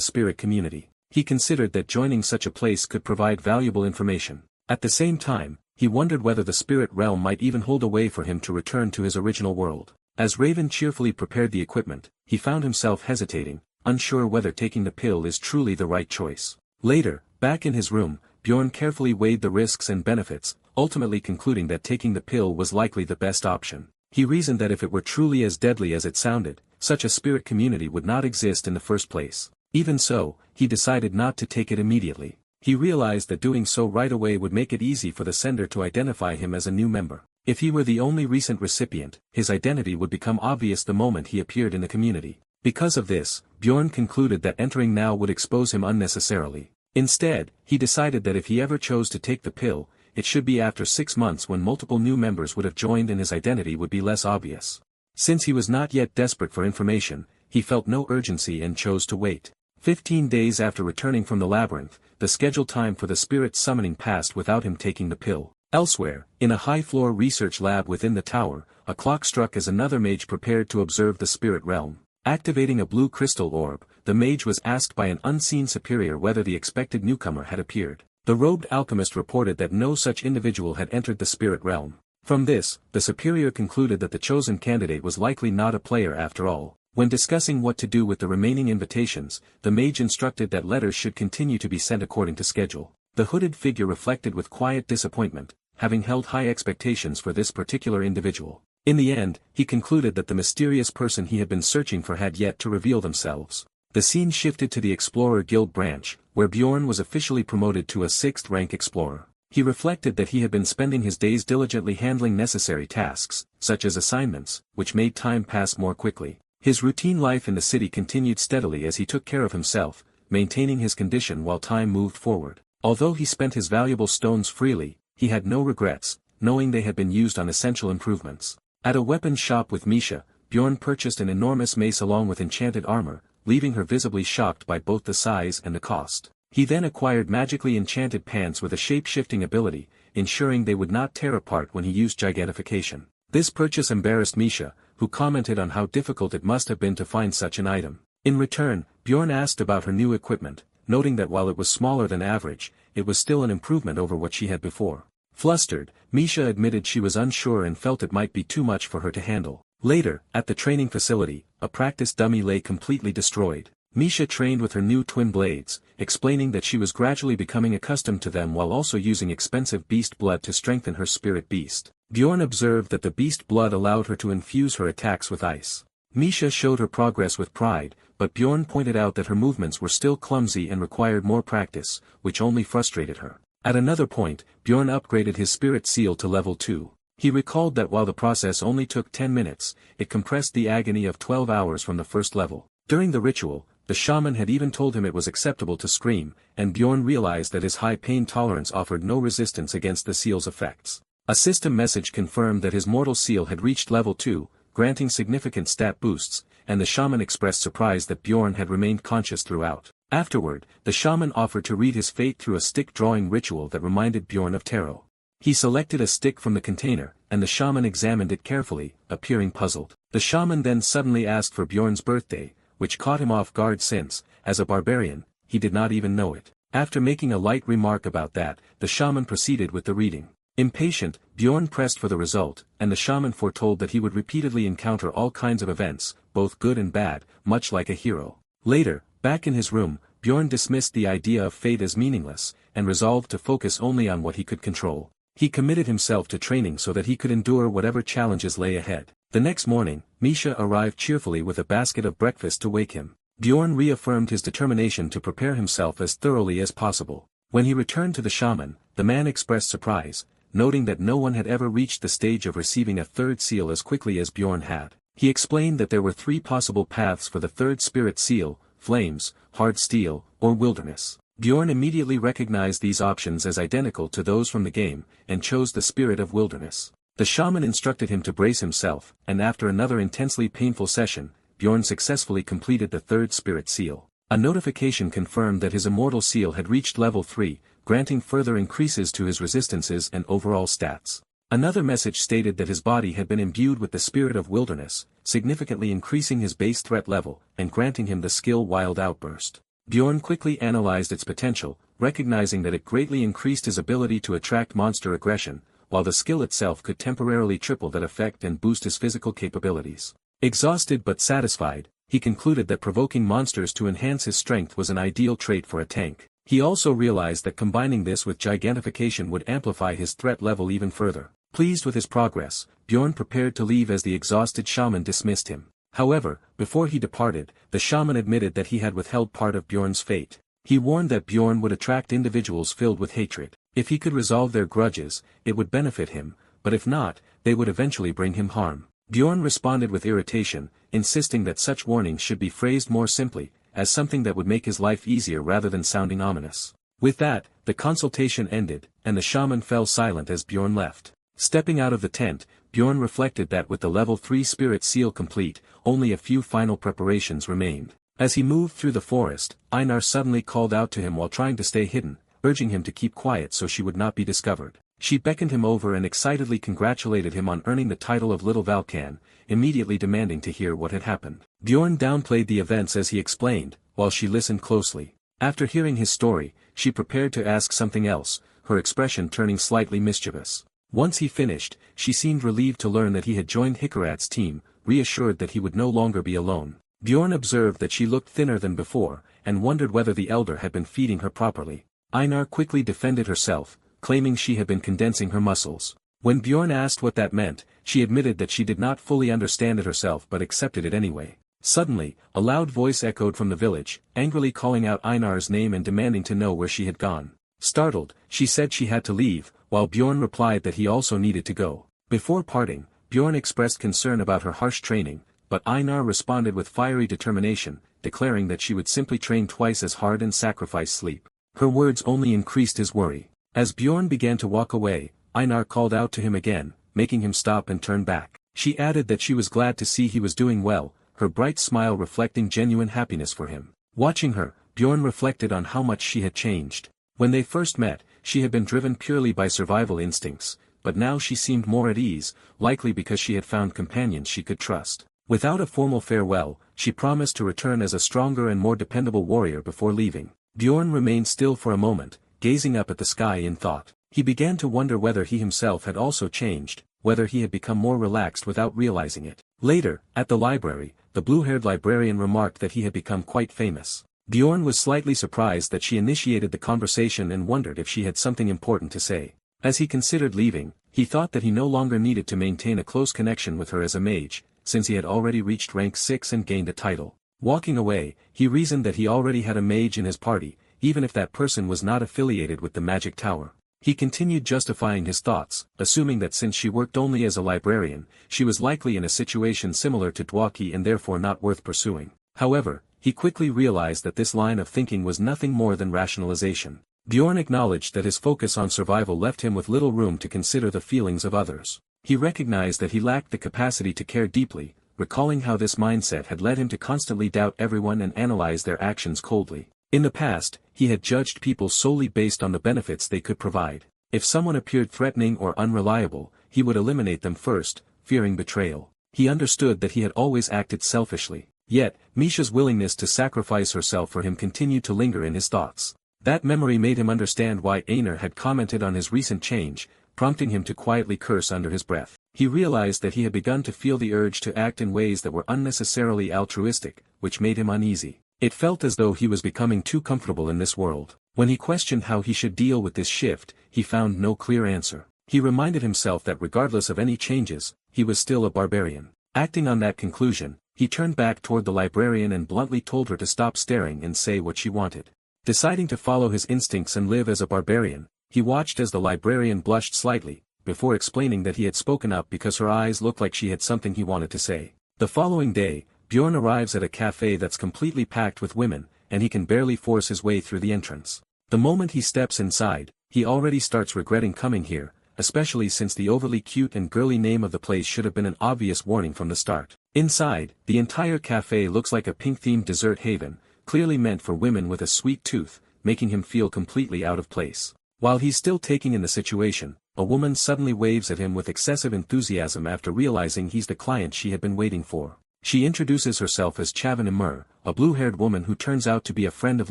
spirit community. He considered that joining such a place could provide valuable information. At the same time, he wondered whether the spirit realm might even hold a way for him to return to his original world. As Raven cheerfully prepared the equipment, he found himself hesitating, unsure whether taking the pill is truly the right choice. Later, back in his room, Bjorn carefully weighed the risks and benefits, ultimately concluding that taking the pill was likely the best option. He reasoned that if it were truly as deadly as it sounded, such a spirit community would not exist in the first place. Even so, he decided not to take it immediately. He realized that doing so right away would make it easy for the sender to identify him as a new member. If he were the only recent recipient, his identity would become obvious the moment he appeared in the community. Because of this, Bjorn concluded that entering now would expose him unnecessarily. Instead, he decided that if he ever chose to take the pill, it should be after 6 months when multiple new members would have joined and his identity would be less obvious. Since he was not yet desperate for information, he felt no urgency and chose to wait. 15 days after returning from the labyrinth, the scheduled time for the spirit summoning passed without him taking the pill. Elsewhere, in a high-floor research lab within the tower, a clock struck as another mage prepared to observe the spirit realm. Activating a blue crystal orb, the mage was asked by an unseen superior whether the expected newcomer had appeared. The robed alchemist reported that no such individual had entered the spirit realm. From this, the superior concluded that the chosen candidate was likely not a player after all. When discussing what to do with the remaining invitations, the mage instructed that letters should continue to be sent according to schedule. The hooded figure reflected with quiet disappointment, having held high expectations for this particular individual. In the end, he concluded that the mysterious person he had been searching for had yet to reveal themselves. The scene shifted to the Explorer Guild branch, where Bjorn was officially promoted to a 6th rank explorer. He reflected that he had been spending his days diligently handling necessary tasks, such as assignments, which made time pass more quickly. His routine life in the city continued steadily as he took care of himself, maintaining his condition while time moved forward. Although he spent his valuable stones freely, he had no regrets, knowing they had been used on essential improvements. At a weapons shop with Misha, Bjorn purchased an enormous mace along with enchanted armor, leaving her visibly shocked by both the size and the cost. He then acquired magically enchanted pants with a shape-shifting ability, ensuring they would not tear apart when he used gigantification. This purchase embarrassed Misha, who commented on how difficult it must have been to find such an item. In return, Bjorn asked about her new equipment, noting that while it was smaller than average, it was still an improvement over what she had before. Flustered, Misha admitted she was unsure and felt it might be too much for her to handle. Later, at the training facility, a practice dummy lay completely destroyed. Misha trained with her new twin blades, explaining that she was gradually becoming accustomed to them while also using expensive beast blood to strengthen her spirit beast. Bjorn observed that the beast blood allowed her to infuse her attacks with ice. Misha showed her progress with pride, but Bjorn pointed out that her movements were still clumsy and required more practice, which only frustrated her. At another point, Bjorn upgraded his spirit seal to level 2. He recalled that while the process only took 10 minutes, it compressed the agony of 12 hours from the first level. During the ritual, the shaman had even told him it was acceptable to scream, and Bjorn realized that his high pain tolerance offered no resistance against the seal's effects. A system message confirmed that his mortal seal had reached level 2, granting significant stat boosts, and the shaman expressed surprise that Bjorn had remained conscious throughout. Afterward, the shaman offered to read his fate through a stick drawing ritual that reminded Bjorn of tarot. He selected a stick from the container, and the shaman examined it carefully, appearing puzzled. The shaman then suddenly asked for Bjorn's birthday, which caught him off guard since, as a barbarian, he did not even know it. After making a light remark about that, the shaman proceeded with the reading. Impatient, Bjorn pressed for the result, and the shaman foretold that he would repeatedly encounter all kinds of events, both good and bad, much like a hero. Later, back in his room, Bjorn dismissed the idea of fate as meaningless, and resolved to focus only on what he could control. He committed himself to training so that he could endure whatever challenges lay ahead. The next morning, Misha arrived cheerfully with a basket of breakfast to wake him. Bjorn reaffirmed his determination to prepare himself as thoroughly as possible. When he returned to the shaman, the man expressed surprise, noting that no one had ever reached the stage of receiving a third seal as quickly as Bjorn had. He explained that there were 3 possible paths for the third spirit seal: flames, hard steel, or wilderness. Bjorn immediately recognized these options as identical to those from the game, and chose the Spirit of Wilderness. The shaman instructed him to brace himself, and after another intensely painful session, Bjorn successfully completed the third Spirit Seal. A notification confirmed that his Immortal Seal had reached level 3, granting further increases to his resistances and overall stats. Another message stated that his body had been imbued with the Spirit of Wilderness, significantly increasing his base threat level, and granting him the skill Wild Outburst. Bjorn quickly analyzed its potential, recognizing that it greatly increased his ability to attract monster aggression, while the skill itself could temporarily triple that effect and boost his physical capabilities. Exhausted but satisfied, he concluded that provoking monsters to enhance his strength was an ideal trait for a tank. He also realized that combining this with gigantification would amplify his threat level even further. Pleased with his progress, Bjorn prepared to leave as the exhausted shaman dismissed him. However, before he departed, the shaman admitted that he had withheld part of Bjorn's fate. He warned that Bjorn would attract individuals filled with hatred. If he could resolve their grudges, it would benefit him, but if not, they would eventually bring him harm. Bjorn responded with irritation, insisting that such warnings should be phrased more simply, as something that would make his life easier rather than sounding ominous. With that, the consultation ended, and the shaman fell silent as Bjorn left. Stepping out of the tent, Bjorn reflected that with the level 3 Spirit Seal complete, only a few final preparations remained. As he moved through the forest, Einar suddenly called out to him while trying to stay hidden, urging him to keep quiet so she would not be discovered. She beckoned him over and excitedly congratulated him on earning the title of Little Valkan, immediately demanding to hear what had happened. Bjorn downplayed the events as he explained, while she listened closely. After hearing his story, she prepared to ask something else, her expression turning slightly mischievous. Once he finished, she seemed relieved to learn that he had joined Hikarat's team, reassured that he would no longer be alone. Bjorn observed that she looked thinner than before, and wondered whether the elder had been feeding her properly. Einar quickly defended herself, claiming she had been condensing her muscles. When Bjorn asked what that meant, she admitted that she did not fully understand it herself but accepted it anyway. Suddenly, a loud voice echoed from the village, angrily calling out Einar's name and demanding to know where she had gone. Startled, she said she had to leave, while Bjorn replied that he also needed to go. Before parting, Bjorn expressed concern about her harsh training, but Einar responded with fiery determination, declaring that she would simply train twice as hard and sacrifice sleep. Her words only increased his worry. As Bjorn began to walk away, Einar called out to him again, making him stop and turn back. She added that she was glad to see he was doing well, her bright smile reflecting genuine happiness for him. Watching her, Bjorn reflected on how much she had changed. When they first met, she had been driven purely by survival instincts, but now she seemed more at ease, likely because she had found companions she could trust. Without a formal farewell, she promised to return as a stronger and more dependable warrior before leaving. Bjorn remained still for a moment, gazing up at the sky in thought. He began to wonder whether he himself had also changed, whether he had become more relaxed without realizing it. Later, at the library, the blue-haired librarian remarked that he had become quite famous. Bjorn was slightly surprised that she initiated the conversation and wondered if she had something important to say. As he considered leaving, he thought that he no longer needed to maintain a close connection with her as a mage, since he had already reached rank 6 and gained a title. Walking away, he reasoned that he already had a mage in his party, even if that person was not affiliated with the magic tower. He continued justifying his thoughts, assuming that since she worked only as a librarian, she was likely in a situation similar to Dwaki and therefore not worth pursuing. However, he quickly realized that this line of thinking was nothing more than rationalization. Bjorn acknowledged that his focus on survival left him with little room to consider the feelings of others. He recognized that he lacked the capacity to care deeply, recalling how this mindset had led him to constantly doubt everyone and analyze their actions coldly. In the past, he had judged people solely based on the benefits they could provide. If someone appeared threatening or unreliable, he would eliminate them first, fearing betrayal. He understood that he had always acted selfishly. Yet, Misha's willingness to sacrifice herself for him continued to linger in his thoughts. That memory made him understand why Einar had commented on his recent change, prompting him to quietly curse under his breath. He realized that he had begun to feel the urge to act in ways that were unnecessarily altruistic, which made him uneasy. It felt as though he was becoming too comfortable in this world. When he questioned how he should deal with this shift, he found no clear answer. He reminded himself that regardless of any changes, he was still a barbarian. Acting on that conclusion, he turned back toward the librarian and bluntly told her to stop staring and say what she wanted. Deciding to follow his instincts and live as a barbarian, he watched as the librarian blushed slightly, before explaining that he had spoken up because her eyes looked like she had something he wanted to say. The following day, Bjorn arrives at a cafe that's completely packed with women, and he can barely force his way through the entrance. The moment he steps inside, he already starts regretting coming here, especially since the overly cute and girly name of the place should have been an obvious warning from the start. Inside, the entire cafe looks like a pink-themed dessert haven, clearly meant for women with a sweet tooth, making him feel completely out of place. While he's still taking in the situation, a woman suddenly waves at him with excessive enthusiasm after realizing he's the client she had been waiting for. She introduces herself as Chavin Imur, a blue-haired woman who turns out to be a friend of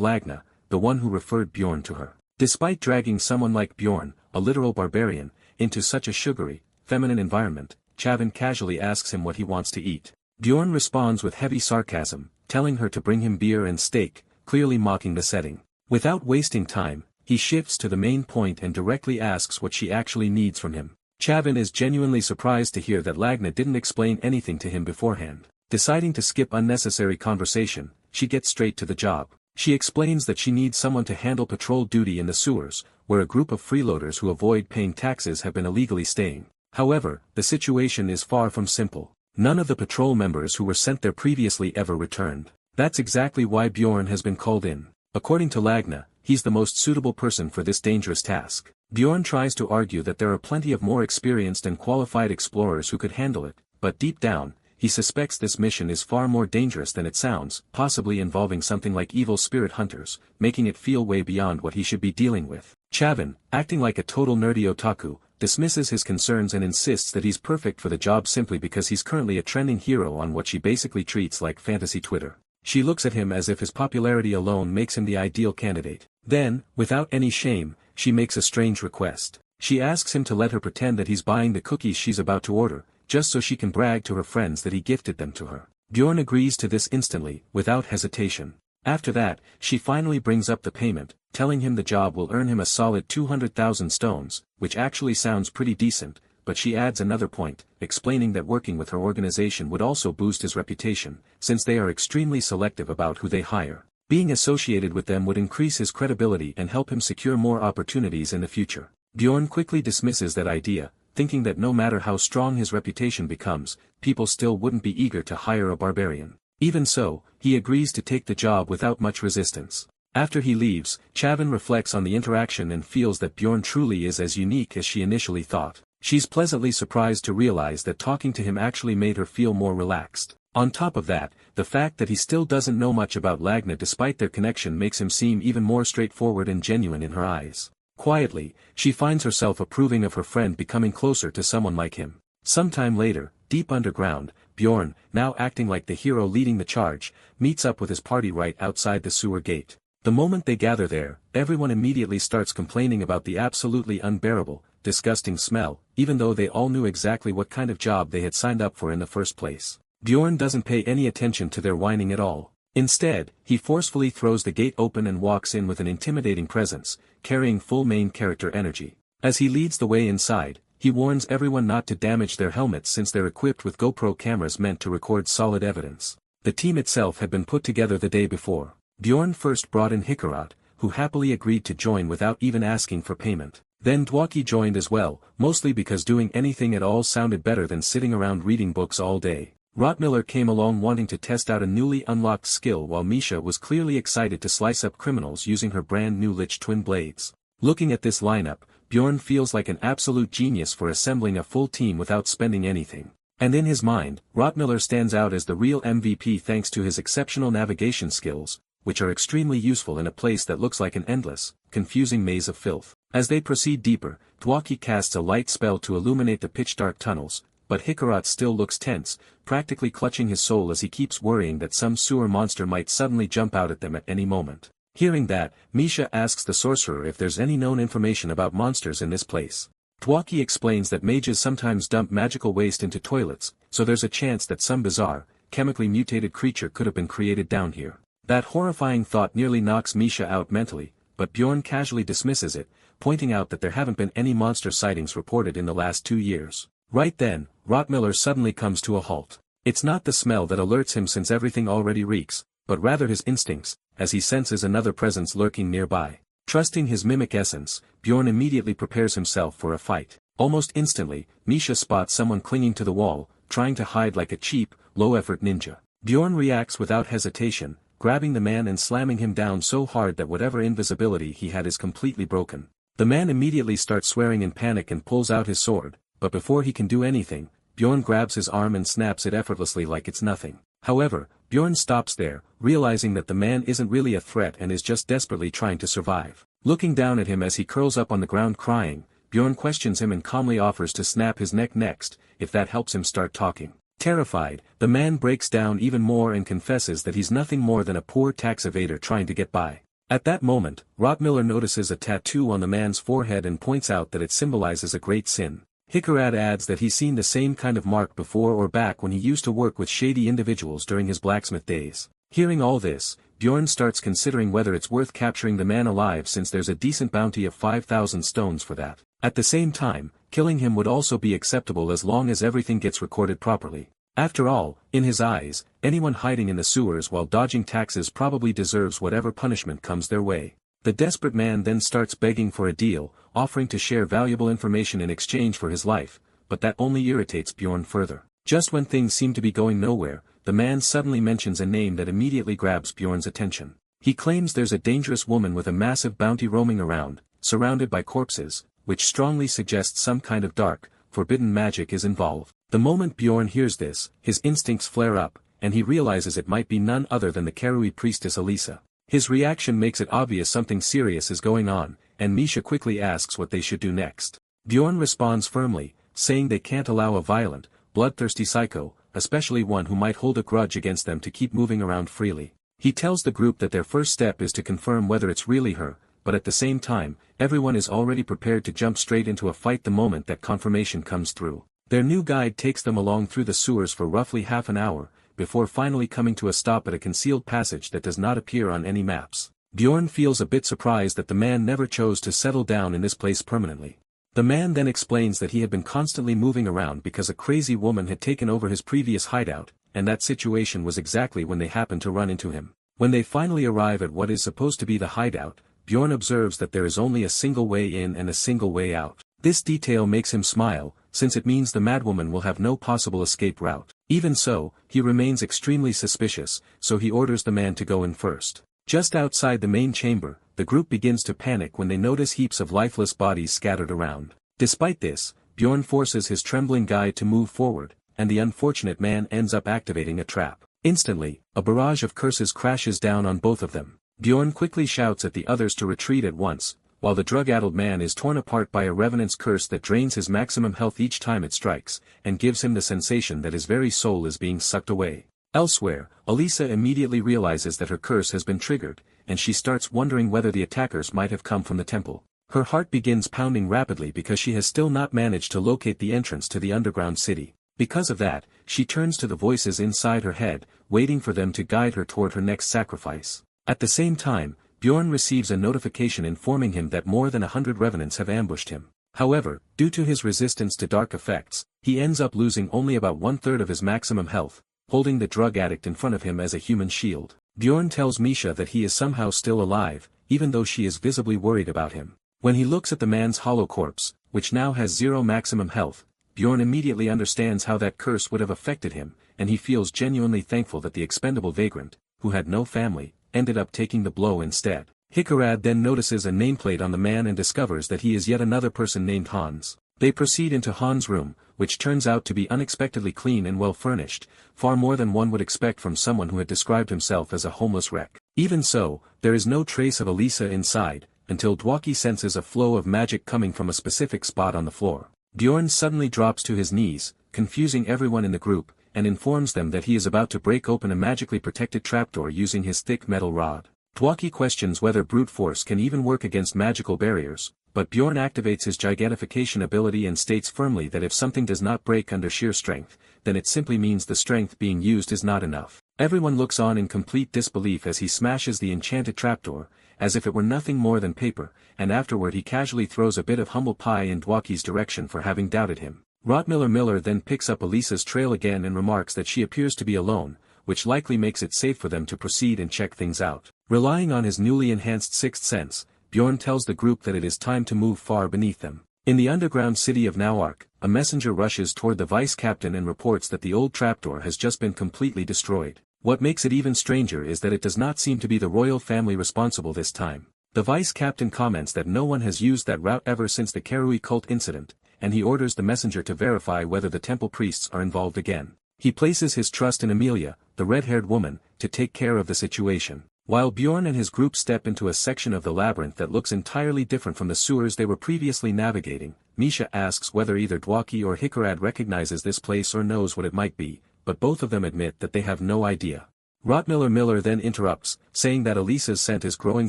Lagna, the one who referred Bjorn to her. Despite dragging someone like Bjorn, a literal barbarian, into such a sugary, feminine environment, Chavin casually asks him what he wants to eat. Bjorn responds with heavy sarcasm, telling her to bring him beer and steak, clearly mocking the setting. Without wasting time, he shifts to the main point and directly asks what she actually needs from him. Chavin is genuinely surprised to hear that Lagna didn't explain anything to him beforehand. Deciding to skip unnecessary conversation, she gets straight to the job. She explains that she needs someone to handle patrol duty in the sewers, where a group of freeloaders who avoid paying taxes have been illegally staying. However, the situation is far from simple. None of the patrol members who were sent there previously ever returned. That's exactly why Bjorn has been called in. According to Lagna, he's the most suitable person for this dangerous task. Bjorn tries to argue that there are plenty of more experienced and qualified explorers who could handle it, but deep down, he suspects this mission is far more dangerous than it sounds, possibly involving something like evil spirit hunters, making it feel way beyond what he should be dealing with. Chavin, acting like a total nerdy otaku, dismisses his concerns and insists that he's perfect for the job simply because he's currently a trending hero on what she basically treats like fantasy Twitter. She looks at him as if his popularity alone makes him the ideal candidate. Then, without any shame, she makes a strange request. She asks him to let her pretend that he's buying the cookies she's about to order, just so she can brag to her friends that he gifted them to her. Bjorn agrees to this instantly, without hesitation. After that, she finally brings up the payment, telling him the job will earn him a solid 200,000 stones, which actually sounds pretty decent, but she adds another point, explaining that working with her organization would also boost his reputation, since they are extremely selective about who they hire. Being associated with them would increase his credibility and help him secure more opportunities in the future. Bjorn quickly dismisses that idea, thinking that no matter how strong his reputation becomes, people still wouldn't be eager to hire a barbarian. Even so, he agrees to take the job without much resistance. After he leaves, Chavin reflects on the interaction and feels that Bjorn truly is as unique as she initially thought. She's pleasantly surprised to realize that talking to him actually made her feel more relaxed. On top of that, the fact that he still doesn't know much about Lagna despite their connection makes him seem even more straightforward and genuine in her eyes. Quietly, she finds herself approving of her friend becoming closer to someone like him. Sometime later, deep underground, Bjorn, now acting like the hero leading the charge, meets up with his party right outside the sewer gate. The moment they gather there, everyone immediately starts complaining about the absolutely unbearable, disgusting smell, even though they all knew exactly what kind of job they had signed up for in the first place. Bjorn doesn't pay any attention to their whining at all. Instead, he forcefully throws the gate open and walks in with an intimidating presence, carrying full main character energy. As he leads the way inside, he warns everyone not to damage their helmets since they're equipped with GoPro cameras meant to record solid evidence. The team itself had been put together the day before. Bjorn first brought in Hikarat, who happily agreed to join without even asking for payment. Then Dwaki joined as well, mostly because doing anything at all sounded better than sitting around reading books all day. Rottmiller came along wanting to test out a newly unlocked skill while Misha was clearly excited to slice up criminals using her brand new Lich twin blades. Looking at this lineup, Bjorn feels like an absolute genius for assembling a full team without spending anything. And in his mind, Rottmiller stands out as the real MVP thanks to his exceptional navigation skills, which are extremely useful in a place that looks like an endless, confusing maze of filth. As they proceed deeper, Dwaki casts a light spell to illuminate the pitch-dark tunnels, but Hikarat still looks tense, practically clutching his soul as he keeps worrying that some sewer monster might suddenly jump out at them at any moment. Hearing that, Misha asks the sorcerer if there's any known information about monsters in this place. Dwaki explains that mages sometimes dump magical waste into toilets, so there's a chance that some bizarre, chemically mutated creature could have been created down here. That horrifying thought nearly knocks Misha out mentally, but Bjorn casually dismisses it, pointing out that there haven't been any monster sightings reported in the last 2 years. Right then, Rottmiller suddenly comes to a halt. It's not the smell that alerts him since everything already reeks, but rather his instincts, as he senses another presence lurking nearby. Trusting his mimic essence, Bjorn immediately prepares himself for a fight. Almost instantly, Misha spots someone clinging to the wall, trying to hide like a cheap, low-effort ninja. Bjorn reacts without hesitation, grabbing the man and slamming him down so hard that whatever invisibility he had is completely broken. The man immediately starts swearing in panic and pulls out his sword, but before he can do anything, Bjorn grabs his arm and snaps it effortlessly like it's nothing. However, Bjorn stops there, realizing that the man isn't really a threat and is just desperately trying to survive. Looking down at him as he curls up on the ground crying, Bjorn questions him and calmly offers to snap his neck next, if that helps him start talking. Terrified, the man breaks down even more and confesses that he's nothing more than a poor tax evader trying to get by. At that moment, Rottmiller notices a tattoo on the man's forehead and points out that it symbolizes a great sin. Hickerad adds that he's seen the same kind of mark before or back when he used to work with shady individuals during his blacksmith days. Hearing all this, Bjorn starts considering whether it's worth capturing the man alive since there's a decent bounty of 5,000 stones for that. At the same time, killing him would also be acceptable as long as everything gets recorded properly. After all, in his eyes, anyone hiding in the sewers while dodging taxes probably deserves whatever punishment comes their way. The desperate man then starts begging for a deal, offering to share valuable information in exchange for his life, but that only irritates Bjorn further. Just when things seem to be going nowhere, the man suddenly mentions a name that immediately grabs Bjorn's attention. He claims there's a dangerous woman with a massive bounty roaming around, surrounded by corpses, which strongly suggests some kind of dark, forbidden magic is involved. The moment Bjorn hears this, his instincts flare up, and he realizes it might be none other than the Karui priestess Elisa. His reaction makes it obvious something serious is going on, and Misha quickly asks what they should do next. Bjorn responds firmly, saying they can't allow a violent, bloodthirsty psycho, especially one who might hold a grudge against them to keep moving around freely. He tells the group that their first step is to confirm whether it's really her, but at the same time, everyone is already prepared to jump straight into a fight the moment that confirmation comes through. Their new guide takes them along through the sewers for roughly half an hour, before finally coming to a stop at a concealed passage that does not appear on any maps. Bjorn feels a bit surprised that the man never chose to settle down in this place permanently. The man then explains that he had been constantly moving around because a crazy woman had taken over his previous hideout, and that situation was exactly when they happened to run into him. When they finally arrive at what is supposed to be the hideout, Bjorn observes that there is only a single way in and a single way out. This detail makes him smile, since it means the madwoman will have no possible escape route. Even so, he remains extremely suspicious, so he orders the man to go in first. Just outside the main chamber, the group begins to panic when they notice heaps of lifeless bodies scattered around. Despite this, Bjorn forces his trembling guide to move forward, and the unfortunate man ends up activating a trap. Instantly, a barrage of curses crashes down on both of them. Bjorn quickly shouts at the others to retreat at once, while the drug-addled man is torn apart by a revenant's curse that drains his maximum health each time it strikes, and gives him the sensation that his very soul is being sucked away. Elsewhere, Elisa immediately realizes that her curse has been triggered, and she starts wondering whether the attackers might have come from the temple. Her heart begins pounding rapidly because she has still not managed to locate the entrance to the underground city. Because of that, she turns to the voices inside her head, waiting for them to guide her toward her next sacrifice. At the same time, Bjorn receives a notification informing him that more than 100 revenants have ambushed him. However, due to his resistance to dark effects, he ends up losing only about 1/3 of his maximum health, holding the drug addict in front of him as a human shield. Bjorn tells Misha that he is somehow still alive, even though she is visibly worried about him. When he looks at the man's hollow corpse, which now has 0 maximum health, Bjorn immediately understands how that curse would have affected him, and he feels genuinely thankful that the expendable vagrant, who had no family, ended up taking the blow instead. Hickerad then notices a nameplate on the man and discovers that he is yet another person named Hans. They proceed into Hans' room, which turns out to be unexpectedly clean and well furnished, far more than one would expect from someone who had described himself as a homeless wreck. Even so, there is no trace of Elisa inside, until Dwaki senses a flow of magic coming from a specific spot on the floor. Bjorn suddenly drops to his knees, confusing everyone in the group, and informs them that he is about to break open a magically protected trapdoor using his thick metal rod. Dwaki questions whether brute force can even work against magical barriers, but Bjorn activates his gigantification ability and states firmly that if something does not break under sheer strength, then it simply means the strength being used is not enough. Everyone looks on in complete disbelief as he smashes the enchanted trapdoor, as if it were nothing more than paper, and afterward he casually throws a bit of humble pie in Dwaki's direction for having doubted him. Rottmiller then picks up Elisa's trail again and remarks that she appears to be alone, which likely makes it safe for them to proceed and check things out. Relying on his newly enhanced sixth sense, Bjorn tells the group that it is time to move far beneath them. In the underground city of Nauark, a messenger rushes toward the vice captain and reports that the old trapdoor has just been completely destroyed. What makes it even stranger is that it does not seem to be the royal family responsible this time. The vice captain comments that no one has used that route ever since the Karui cult incident, and he orders the messenger to verify whether the temple priests are involved again. He places his trust in Amelia, the red-haired woman, to take care of the situation. While Bjorn and his group step into a section of the labyrinth that looks entirely different from the sewers they were previously navigating, Misha asks whether either Dwaki or Hikarad recognizes this place or knows what it might be, but both of them admit that they have no idea. Miller then interrupts, saying that Elisa's scent is growing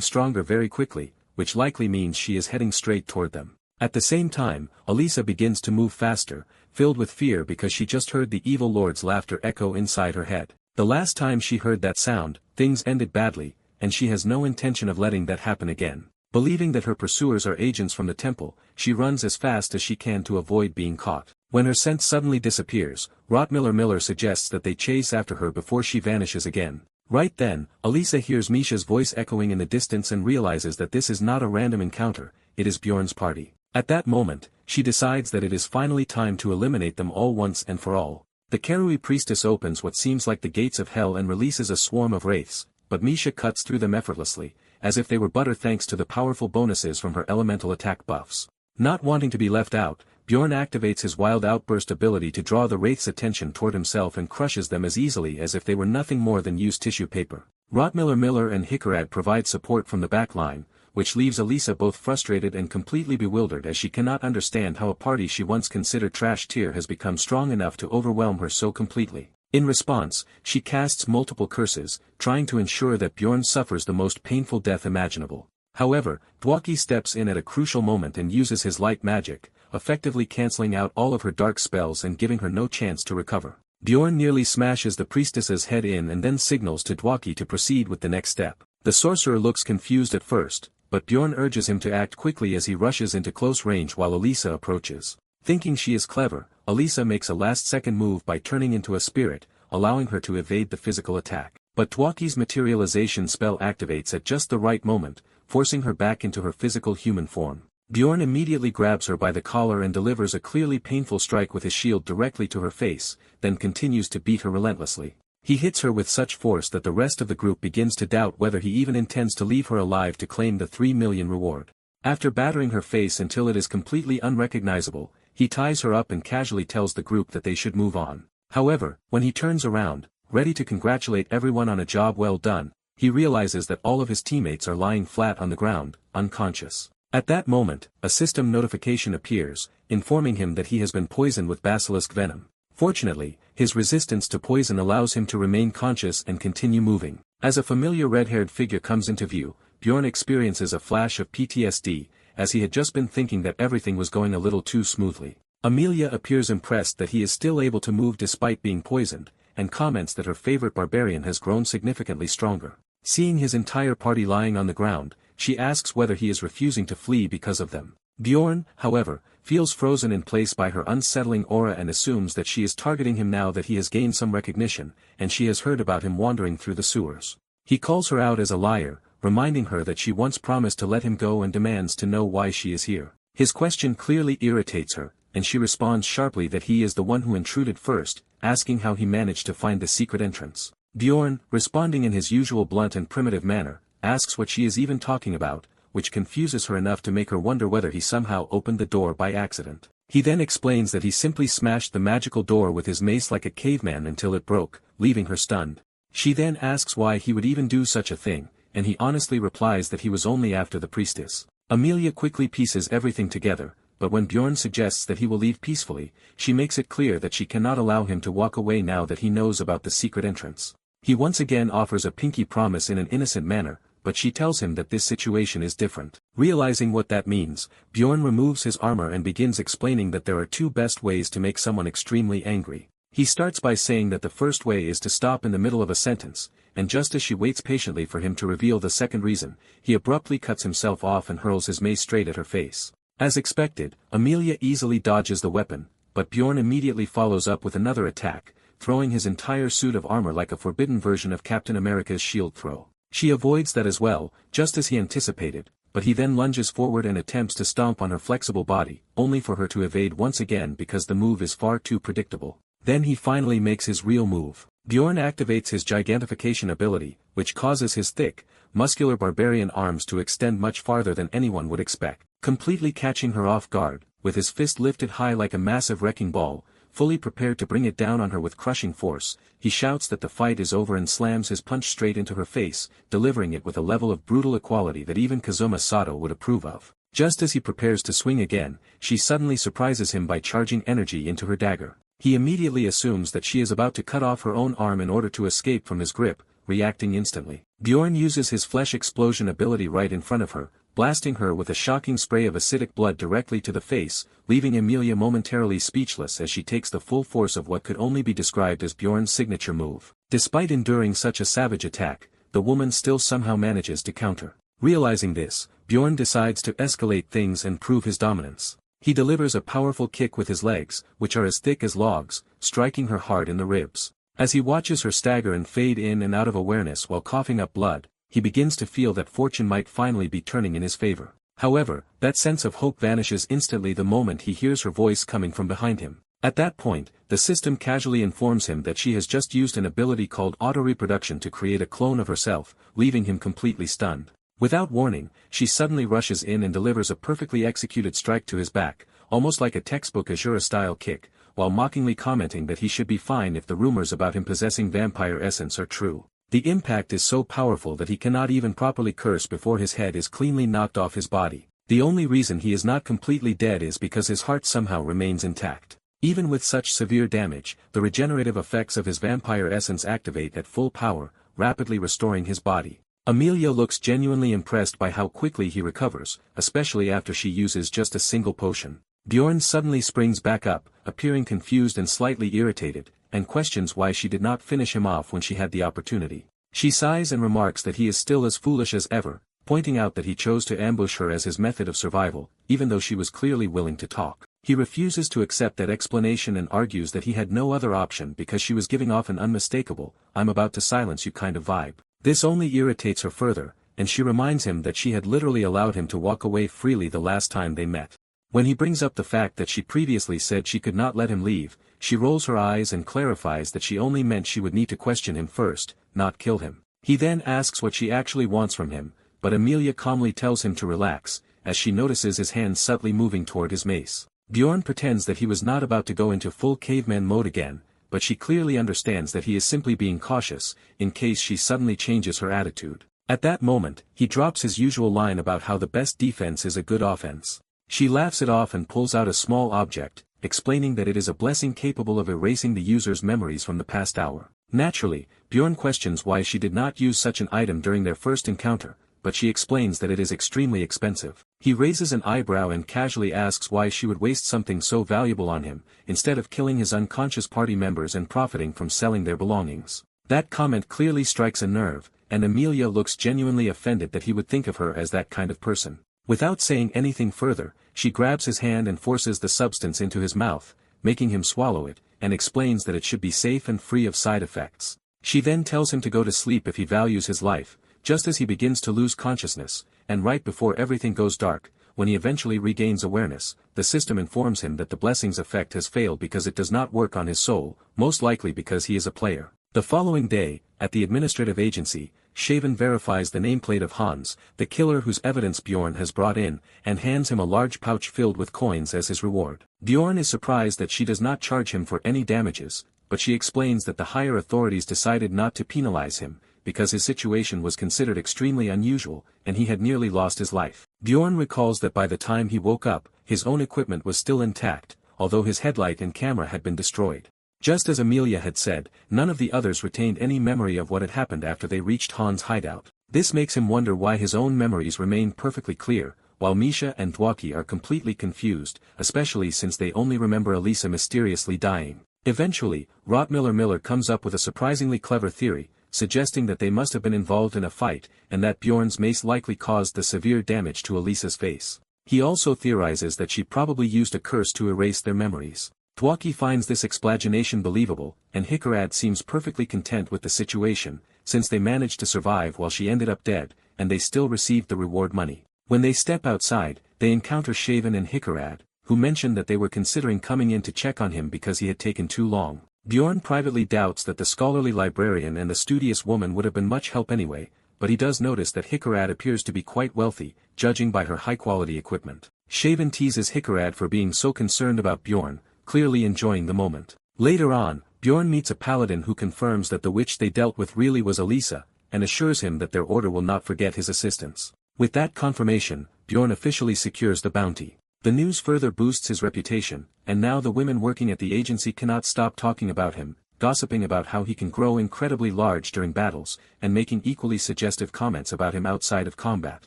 stronger very quickly, which likely means she is heading straight toward them. At the same time, Elisa begins to move faster, filled with fear because she just heard the evil lord's laughter echo inside her head. The last time she heard that sound, things ended badly, and she has no intention of letting that happen again. Believing that her pursuers are agents from the temple, she runs as fast as she can to avoid being caught. When her scent suddenly disappears, Miller suggests that they chase after her before she vanishes again. Right then, Elisa hears Misha's voice echoing in the distance and realizes that this is not a random encounter, it is Bjorn's party. At that moment, she decides that it is finally time to eliminate them all once and for all. The Karui priestess opens what seems like the gates of hell and releases a swarm of wraiths, but Misha cuts through them effortlessly, as if they were butter thanks to the powerful bonuses from her elemental attack buffs. Not wanting to be left out, Bjorn activates his wild outburst ability to draw the wraiths' attention toward himself and crushes them as easily as if they were nothing more than used tissue paper. Miller and Hikarad provide support from the back line, which leaves Elisa both frustrated and completely bewildered as she cannot understand how a party she once considered trash tier has become strong enough to overwhelm her so completely. In response, she casts multiple curses, trying to ensure that Bjorn suffers the most painful death imaginable. However, Dwaki steps in at a crucial moment and uses his light magic, effectively cancelling out all of her dark spells and giving her no chance to recover. Bjorn nearly smashes the priestess's head in and then signals to Dwaki to proceed with the next step. The sorcerer looks confused at first, but Bjorn urges him to act quickly as he rushes into close range while Elisa approaches. Thinking she is clever, Elisa makes a last-second move by turning into a spirit, allowing her to evade the physical attack. But Dwaki's materialization spell activates at just the right moment, forcing her back into her physical human form. Bjorn immediately grabs her by the collar and delivers a clearly painful strike with his shield directly to her face, then continues to beat her relentlessly. He hits her with such force that the rest of the group begins to doubt whether he even intends to leave her alive to claim the 3 million reward. After battering her face until it is completely unrecognizable, he ties her up and casually tells the group that they should move on. However, when he turns around, ready to congratulate everyone on a job well done, he realizes that all of his teammates are lying flat on the ground, unconscious. At that moment, a system notification appears, informing him that he has been poisoned with basilisk venom. Fortunately, his resistance to poison allows him to remain conscious and continue moving. As a familiar red-haired figure comes into view, Bjorn experiences a flash of PTSD, as he had just been thinking that everything was going a little too smoothly. Amelia appears impressed that he is still able to move despite being poisoned, and comments that her favorite barbarian has grown significantly stronger. Seeing his entire party lying on the ground, she asks whether he is refusing to flee because of them. Bjorn, however, feels frozen in place by her unsettling aura and assumes that she is targeting him now that he has gained some recognition, and she has heard about him wandering through the sewers. He calls her out as a liar, reminding her that she once promised to let him go and demands to know why she is here. His question clearly irritates her, and she responds sharply that he is the one who intruded first, asking how he managed to find the secret entrance. Bjorn, responding in his usual blunt and primitive manner, asks what she is even talking about, which confuses her enough to make her wonder whether he somehow opened the door by accident. He then explains that he simply smashed the magical door with his mace like a caveman until it broke, leaving her stunned. She then asks why he would even do such a thing, and he honestly replies that he was only after the priestess. Amelia quickly pieces everything together, but when Bjorn suggests that he will leave peacefully, she makes it clear that she cannot allow him to walk away now that he knows about the secret entrance. He once again offers a pinky promise in an innocent manner, but she tells him that this situation is different. Realizing what that means, Bjorn removes his armor and begins explaining that there are two best ways to make someone extremely angry. He starts by saying that the first way is to stop in the middle of a sentence, and just as she waits patiently for him to reveal the second reason, he abruptly cuts himself off and hurls his mace straight at her face. As expected, Amelia easily dodges the weapon, but Bjorn immediately follows up with another attack, throwing his entire suit of armor like a forbidden version of Captain America's shield throw. She avoids that as well, just as he anticipated, but he then lunges forward and attempts to stomp on her flexible body, only for her to evade once again because the move is far too predictable. Then he finally makes his real move. Bjorn activates his gigantification ability, which causes his thick, muscular barbarian arms to extend much farther than anyone would expect. Completely catching her off guard, with his fist lifted high like a massive wrecking ball, fully prepared to bring it down on her with crushing force, he shouts that the fight is over and slams his punch straight into her face, delivering it with a level of brutal equality that even Kazuma Sato would approve of. Just as he prepares to swing again, she suddenly surprises him by charging energy into her dagger. He immediately assumes that she is about to cut off her own arm in order to escape from his grip, reacting instantly. Bjorn uses his flesh explosion ability right in front of her, blasting her with a shocking spray of acidic blood directly to the face, leaving Emilia momentarily speechless as she takes the full force of what could only be described as Bjorn's signature move. Despite enduring such a savage attack, the woman still somehow manages to counter. Realizing this, Bjorn decides to escalate things and prove his dominance. He delivers a powerful kick with his legs, which are as thick as logs, striking her hard in the ribs. As he watches her stagger and fade in and out of awareness while coughing up blood, he begins to feel that fortune might finally be turning in his favor. However, that sense of hope vanishes instantly the moment he hears her voice coming from behind him. At that point, the system casually informs him that she has just used an ability called auto-reproduction to create a clone of herself, leaving him completely stunned. Without warning, she suddenly rushes in and delivers a perfectly executed strike to his back, almost like a textbook Ashura-style kick, while mockingly commenting that he should be fine if the rumors about him possessing vampire essence are true. The impact is so powerful that he cannot even properly curse before his head is cleanly knocked off his body. The only reason he is not completely dead is because his heart somehow remains intact. Even with such severe damage, the regenerative effects of his vampire essence activate at full power, rapidly restoring his body. Emilia looks genuinely impressed by how quickly he recovers, especially after she uses just a single potion. Bjorn suddenly springs back up, appearing confused and slightly irritated, and questions why she did not finish him off when she had the opportunity. She sighs and remarks that he is still as foolish as ever, pointing out that he chose to ambush her as his method of survival, even though she was clearly willing to talk. He refuses to accept that explanation and argues that he had no other option because she was giving off an unmistakable, "I'm about to silence you" kind of vibe. This only irritates her further, and she reminds him that she had literally allowed him to walk away freely the last time they met. When he brings up the fact that she previously said she could not let him leave, she rolls her eyes and clarifies that she only meant she would need to question him first, not kill him. He then asks what she actually wants from him, but Emilia calmly tells him to relax, as she notices his hand subtly moving toward his mace. Bjorn pretends that he was not about to go into full caveman mode again, but she clearly understands that he is simply being cautious, in case she suddenly changes her attitude. At that moment, he drops his usual line about how the best defense is a good offense. She laughs it off and pulls out a small object, explaining that it is a blessing capable of erasing the user's memories from the past hour. Naturally, Bjorn questions why she did not use such an item during their first encounter, but she explains that it is extremely expensive. He raises an eyebrow and casually asks why she would waste something so valuable on him, instead of killing his unconscious party members and profiting from selling their belongings. That comment clearly strikes a nerve, and Emilia looks genuinely offended that he would think of her as that kind of person. Without saying anything further, she grabs his hand and forces the substance into his mouth, making him swallow it, and explains that it should be safe and free of side effects. She then tells him to go to sleep if he values his life, just as he begins to lose consciousness, and right before everything goes dark, when he eventually regains awareness, the system informs him that the blessing's effect has failed because it does not work on his soul, most likely because he is a player. The following day, at the administrative agency, Shaven verifies the nameplate of Hans, the killer whose evidence Bjorn has brought in, and hands him a large pouch filled with coins as his reward. Bjorn is surprised that she does not charge him for any damages, but she explains that the higher authorities decided not to penalize him, because his situation was considered extremely unusual, and he had nearly lost his life. Bjorn recalls that by the time he woke up, his own equipment was still intact, although his headlight and camera had been destroyed. Just as Emilia had said, none of the others retained any memory of what had happened after they reached Han's hideout. This makes him wonder why his own memories remain perfectly clear, while Misha and Dwaki are completely confused, especially since they only remember Elisa mysteriously dying. Eventually, Miller comes up with a surprisingly clever theory, suggesting that they must have been involved in a fight, and that Bjorn's mace likely caused the severe damage to Elisa's face. He also theorizes that she probably used a curse to erase their memories. Dwaki finds this explanation believable, and Hikarad seems perfectly content with the situation, since they managed to survive while she ended up dead, and they still received the reward money. When they step outside, they encounter Shaven and Hikarad, who mention that they were considering coming in to check on him because he had taken too long. Bjorn privately doubts that the scholarly librarian and the studious woman would have been much help anyway, but he does notice that Hickorad appears to be quite wealthy, judging by her high-quality equipment. Shaven teases Hickorad for being so concerned about Bjorn, clearly enjoying the moment. Later on, Bjorn meets a paladin who confirms that the witch they dealt with really was Elisa, and assures him that their order will not forget his assistance. With that confirmation, Bjorn officially secures the bounty. The news further boosts his reputation, and now the women working at the agency cannot stop talking about him, gossiping about how he can grow incredibly large during battles, and making equally suggestive comments about him outside of combat.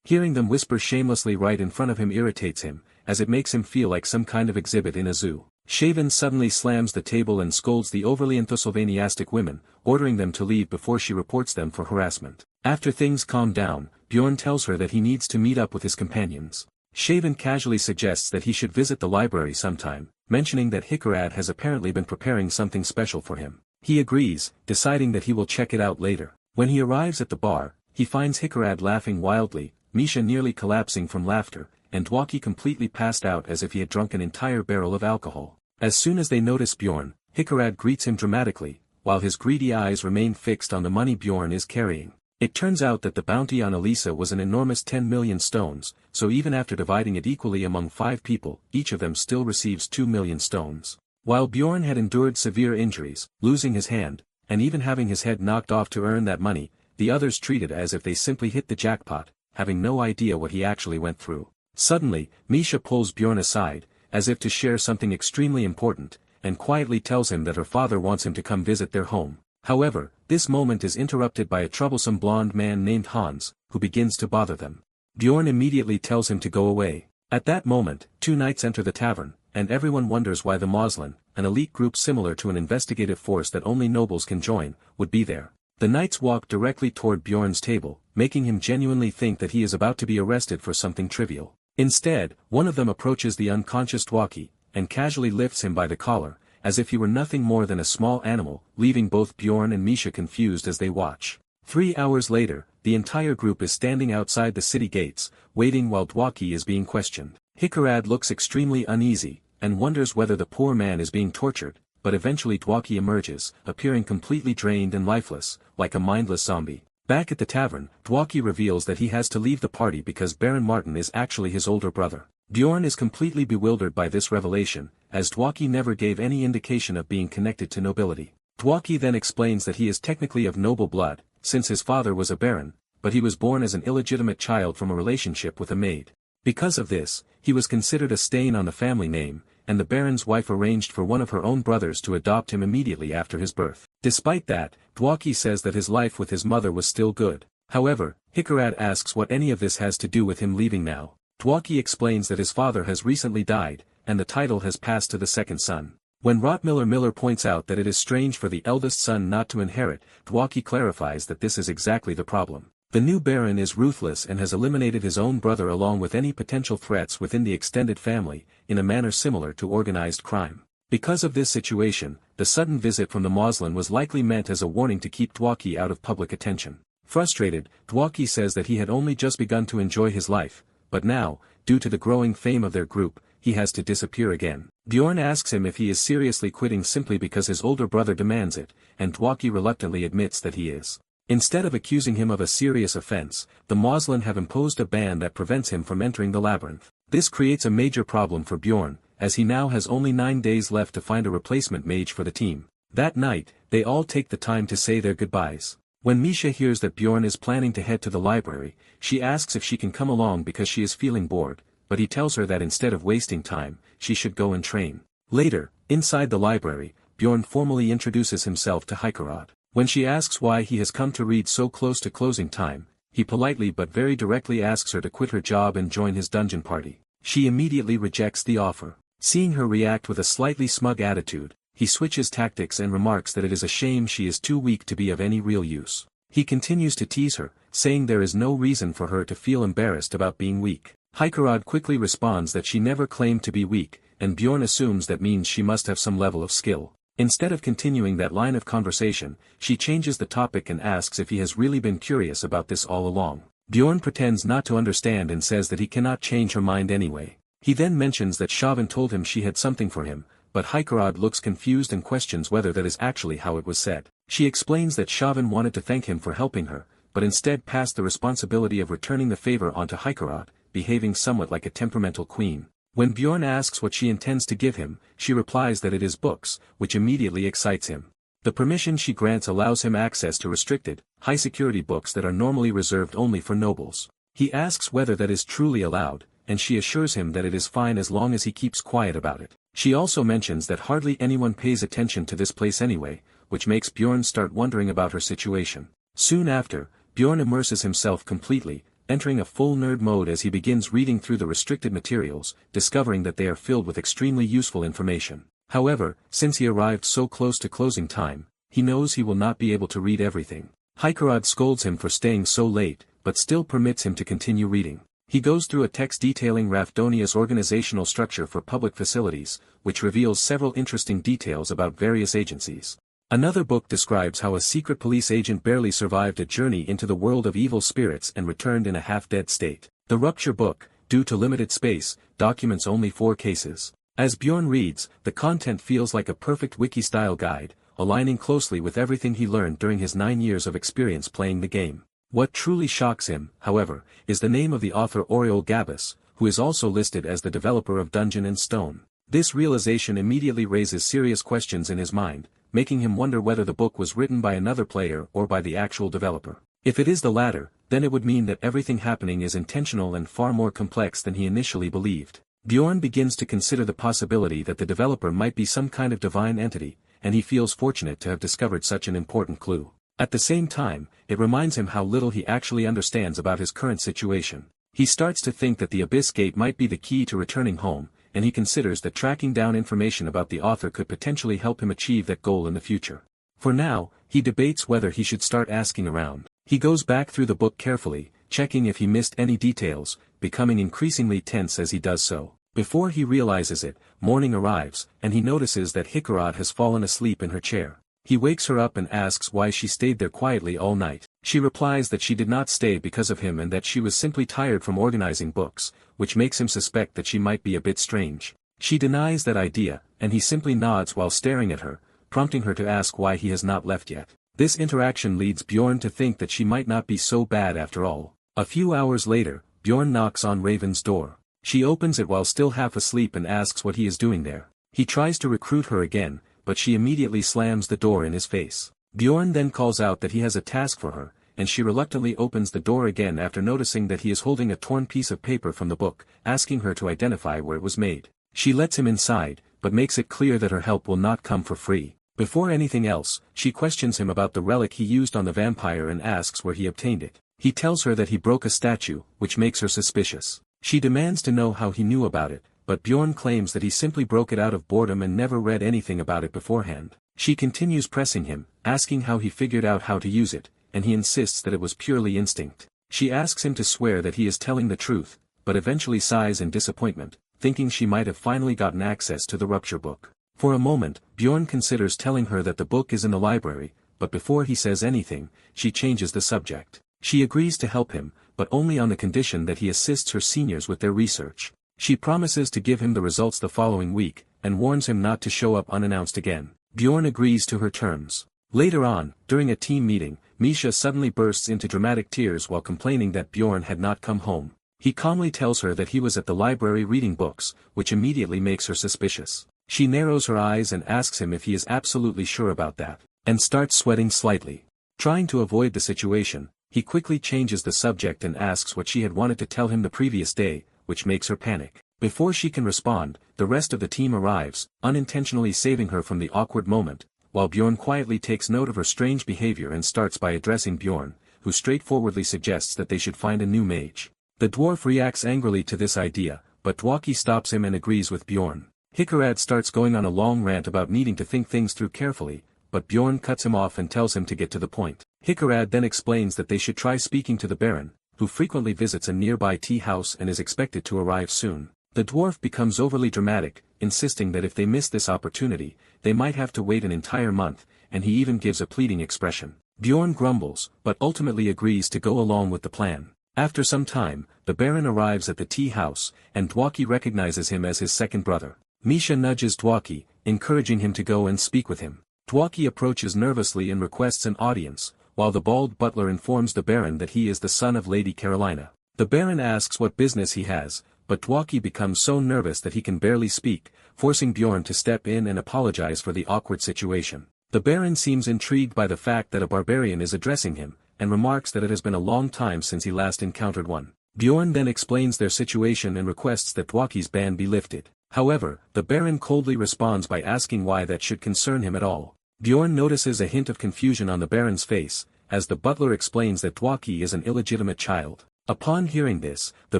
Hearing them whisper shamelessly right in front of him irritates him, as it makes him feel like some kind of exhibit in a zoo. Shaven suddenly slams the table and scolds the overly enthusiastic women, ordering them to leave before she reports them for harassment. After things calm down, Bjorn tells her that he needs to meet up with his companions. Shaven casually suggests that he should visit the library sometime, mentioning that Hickorad has apparently been preparing something special for him. He agrees, deciding that he will check it out later. When he arrives at the bar, he finds Hickorad laughing wildly, Misha nearly collapsing from laughter, and Dwaki completely passed out as if he had drunk an entire barrel of alcohol. As soon as they notice Bjorn, Hickorad greets him dramatically, while his greedy eyes remain fixed on the money Bjorn is carrying. It turns out that the bounty on Elisa was an enormous 10 million stones, so even after dividing it equally among 5 people, each of them still receives 2 million stones. While Bjorn had endured severe injuries, losing his hand, and even having his head knocked off to earn that money, the others treated as if they simply hit the jackpot, having no idea what he actually went through. Suddenly, Misha pulls Bjorn aside, as if to share something extremely important, and quietly tells him that her father wants him to come visit their home. However, this moment is interrupted by a troublesome blonde man named Hans, who begins to bother them. Bjorn immediately tells him to go away. At that moment, 2 knights enter the tavern, and everyone wonders why the Moslem, an elite group similar to an investigative force that only nobles can join, would be there. The knights walk directly toward Bjorn's table, making him genuinely think that he is about to be arrested for something trivial. Instead, one of them approaches the unconscious Dwaki, and casually lifts him by the collar, as if he were nothing more than a small animal, leaving both Bjorn and Misha confused as they watch. 3 hours later, the entire group is standing outside the city gates, waiting while Dwaki is being questioned. Hickorad looks extremely uneasy, and wonders whether the poor man is being tortured, but eventually Dwaki emerges, appearing completely drained and lifeless, like a mindless zombie. Back at the tavern, Dwaki reveals that he has to leave the party because Baron Martin is actually his older brother. Bjorn is completely bewildered by this revelation, as Dwaki never gave any indication of being connected to nobility. Dwaki then explains that he is technically of noble blood, since his father was a baron, but he was born as an illegitimate child from a relationship with a maid. Because of this, he was considered a stain on the family name, and the baron's wife arranged for one of her own brothers to adopt him immediately after his birth. Despite that, Dwaki says that his life with his mother was still good. However, Hickorad asks what any of this has to do with him leaving now. Dwaki explains that his father has recently died, and the title has passed to the second son. When Miller points out that it is strange for the eldest son not to inherit, Dwaki clarifies that this is exactly the problem. The new baron is ruthless and has eliminated his own brother along with any potential threats within the extended family, in a manner similar to organized crime. Because of this situation, the sudden visit from the Moslem was likely meant as a warning to keep Dwaki out of public attention. Frustrated, Dwaki says that he had only just begun to enjoy his life, but now, due to the growing fame of their group, he has to disappear again. Bjorn asks him if he is seriously quitting simply because his older brother demands it, and Dwaki reluctantly admits that he is. Instead of accusing him of a serious offense, the Moslem have imposed a ban that prevents him from entering the labyrinth. This creates a major problem for Bjorn, as he now has only 9 days left to find a replacement mage for the team. That night, they all take the time to say their goodbyes. When Misha hears that Bjorn is planning to head to the library, she asks if she can come along because she is feeling bored, but he tells her that instead of wasting time, she should go and train. Later, inside the library, Bjorn formally introduces himself to Hickorad. When she asks why he has come to read so close to closing time, he politely but very directly asks her to quit her job and join his dungeon party. She immediately rejects the offer. Seeing her react with a slightly smug attitude, he switches tactics and remarks that it is a shame she is too weak to be of any real use. He continues to tease her, saying there is no reason for her to feel embarrassed about being weak. Hickorad quickly responds that she never claimed to be weak, and Bjorn assumes that means she must have some level of skill. Instead of continuing that line of conversation, she changes the topic and asks if he has really been curious about this all along. Bjorn pretends not to understand and says that he cannot change her mind anyway. He then mentions that Chauvin told him she had something for him, but Hikarad looks confused and questions whether that is actually how it was said. She explains that Chauvin wanted to thank him for helping her, but instead passed the responsibility of returning the favor onto Hikarad, behaving somewhat like a temperamental queen. When Bjorn asks what she intends to give him, she replies that it is books, which immediately excites him. The permission she grants allows him access to restricted, high-security books that are normally reserved only for nobles. He asks whether that is truly allowed, and she assures him that it is fine as long as he keeps quiet about it. She also mentions that hardly anyone pays attention to this place anyway, which makes Bjorn start wondering about her situation. Soon after, Bjorn immerses himself completely, entering a full nerd mode as he begins reading through the restricted materials, discovering that they are filled with extremely useful information. However, since he arrived so close to closing time, he knows he will not be able to read everything. Hikarad scolds him for staying so late, but still permits him to continue reading. He goes through a text detailing Rafdonia's organizational structure for public facilities, which reveals several interesting details about various agencies. Another book describes how a secret police agent barely survived a journey into the world of evil spirits and returned in a half-dead state. The Rupture book, due to limited space, documents only 4 cases. As Bjorn reads, the content feels like a perfect wiki-style guide, aligning closely with everything he learned during his 9 years of experience playing the game. What truly shocks him, however, is the name of the author Oriol Gabus, who is also listed as the developer of Dungeon & Stone. This realization immediately raises serious questions in his mind, making him wonder whether the book was written by another player or by the actual developer. If it is the latter, then it would mean that everything happening is intentional and far more complex than he initially believed. Bjorn begins to consider the possibility that the developer might be some kind of divine entity, and he feels fortunate to have discovered such an important clue. At the same time, it reminds him how little he actually understands about his current situation. He starts to think that the Abyss Gate might be the key to returning home, and he considers that tracking down information about the author could potentially help him achieve that goal in the future. For now, he debates whether he should start asking around. He goes back through the book carefully, checking if he missed any details, becoming increasingly tense as he does so. Before he realizes it, morning arrives, and he notices that Hikarad has fallen asleep in her chair. He wakes her up and asks why she stayed there quietly all night. She replies that she did not stay because of him and that she was simply tired from organizing books, which makes him suspect that she might be a bit strange. She denies that idea, and he simply nods while staring at her, prompting her to ask why he has not left yet. This interaction leads Bjorn to think that she might not be so bad after all. A few hours later, Bjorn knocks on Raven's door. She opens it while still half asleep and asks what he is doing there. He tries to recruit her again, but she immediately slams the door in his face. Bjorn then calls out that he has a task for her, and she reluctantly opens the door again after noticing that he is holding a torn piece of paper from the book, asking her to identify where it was made. She lets him inside, but makes it clear that her help will not come for free. Before anything else, she questions him about the relic he used on the vampire and asks where he obtained it. He tells her that he broke a statue, which makes her suspicious. She demands to know how he knew about it, but Bjorn claims that he simply broke it out of boredom and never read anything about it beforehand. She continues pressing him, asking how he figured out how to use it, and he insists that it was purely instinct. She asks him to swear that he is telling the truth, but eventually sighs in disappointment, thinking she might have finally gotten access to the Rupture book. For a moment, Bjorn considers telling her that the book is in the library, but before he says anything, she changes the subject. She agrees to help him, but only on the condition that he assists her seniors with their research. She promises to give him the results the following week, and warns him not to show up unannounced again. Bjorn agrees to her terms. Later on, during a team meeting, Misha suddenly bursts into dramatic tears while complaining that Bjorn had not come home. He calmly tells her that he was at the library reading books, which immediately makes her suspicious. She narrows her eyes and asks him if he is absolutely sure about that, and starts sweating slightly. Trying to avoid the situation, he quickly changes the subject and asks what she had wanted to tell him the previous day, which makes her panic. Before she can respond, the rest of the team arrives, unintentionally saving her from the awkward moment, while Bjorn quietly takes note of her strange behavior and starts by addressing Bjorn, who straightforwardly suggests that they should find a new mage. The dwarf reacts angrily to this idea, but Dwaki stops him and agrees with Bjorn. Hikarad starts going on a long rant about needing to think things through carefully, but Bjorn cuts him off and tells him to get to the point. Hikarad then explains that they should try speaking to the Baron, who frequently visits a nearby tea house and is expected to arrive soon. The dwarf becomes overly dramatic, insisting that if they miss this opportunity, they might have to wait an entire month, and he even gives a pleading expression. Bjorn grumbles, but ultimately agrees to go along with the plan. After some time, the Baron arrives at the tea house, and Dwaki recognizes him as his second brother. Misha nudges Dwaki, encouraging him to go and speak with him. Dwaki approaches nervously and requests an audience, while the bald butler informs the Baron that he is the son of Lady Carolina. The Baron asks what business he has, but Dwaki becomes so nervous that he can barely speak, forcing Bjorn to step in and apologize for the awkward situation. The Baron seems intrigued by the fact that a barbarian is addressing him, and remarks that it has been a long time since he last encountered one. Bjorn then explains their situation and requests that Dwaki's ban be lifted. However, the Baron coldly responds by asking why that should concern him at all. Bjorn notices a hint of confusion on the Baron's face, as the butler explains that Dwaki is an illegitimate child. Upon hearing this, the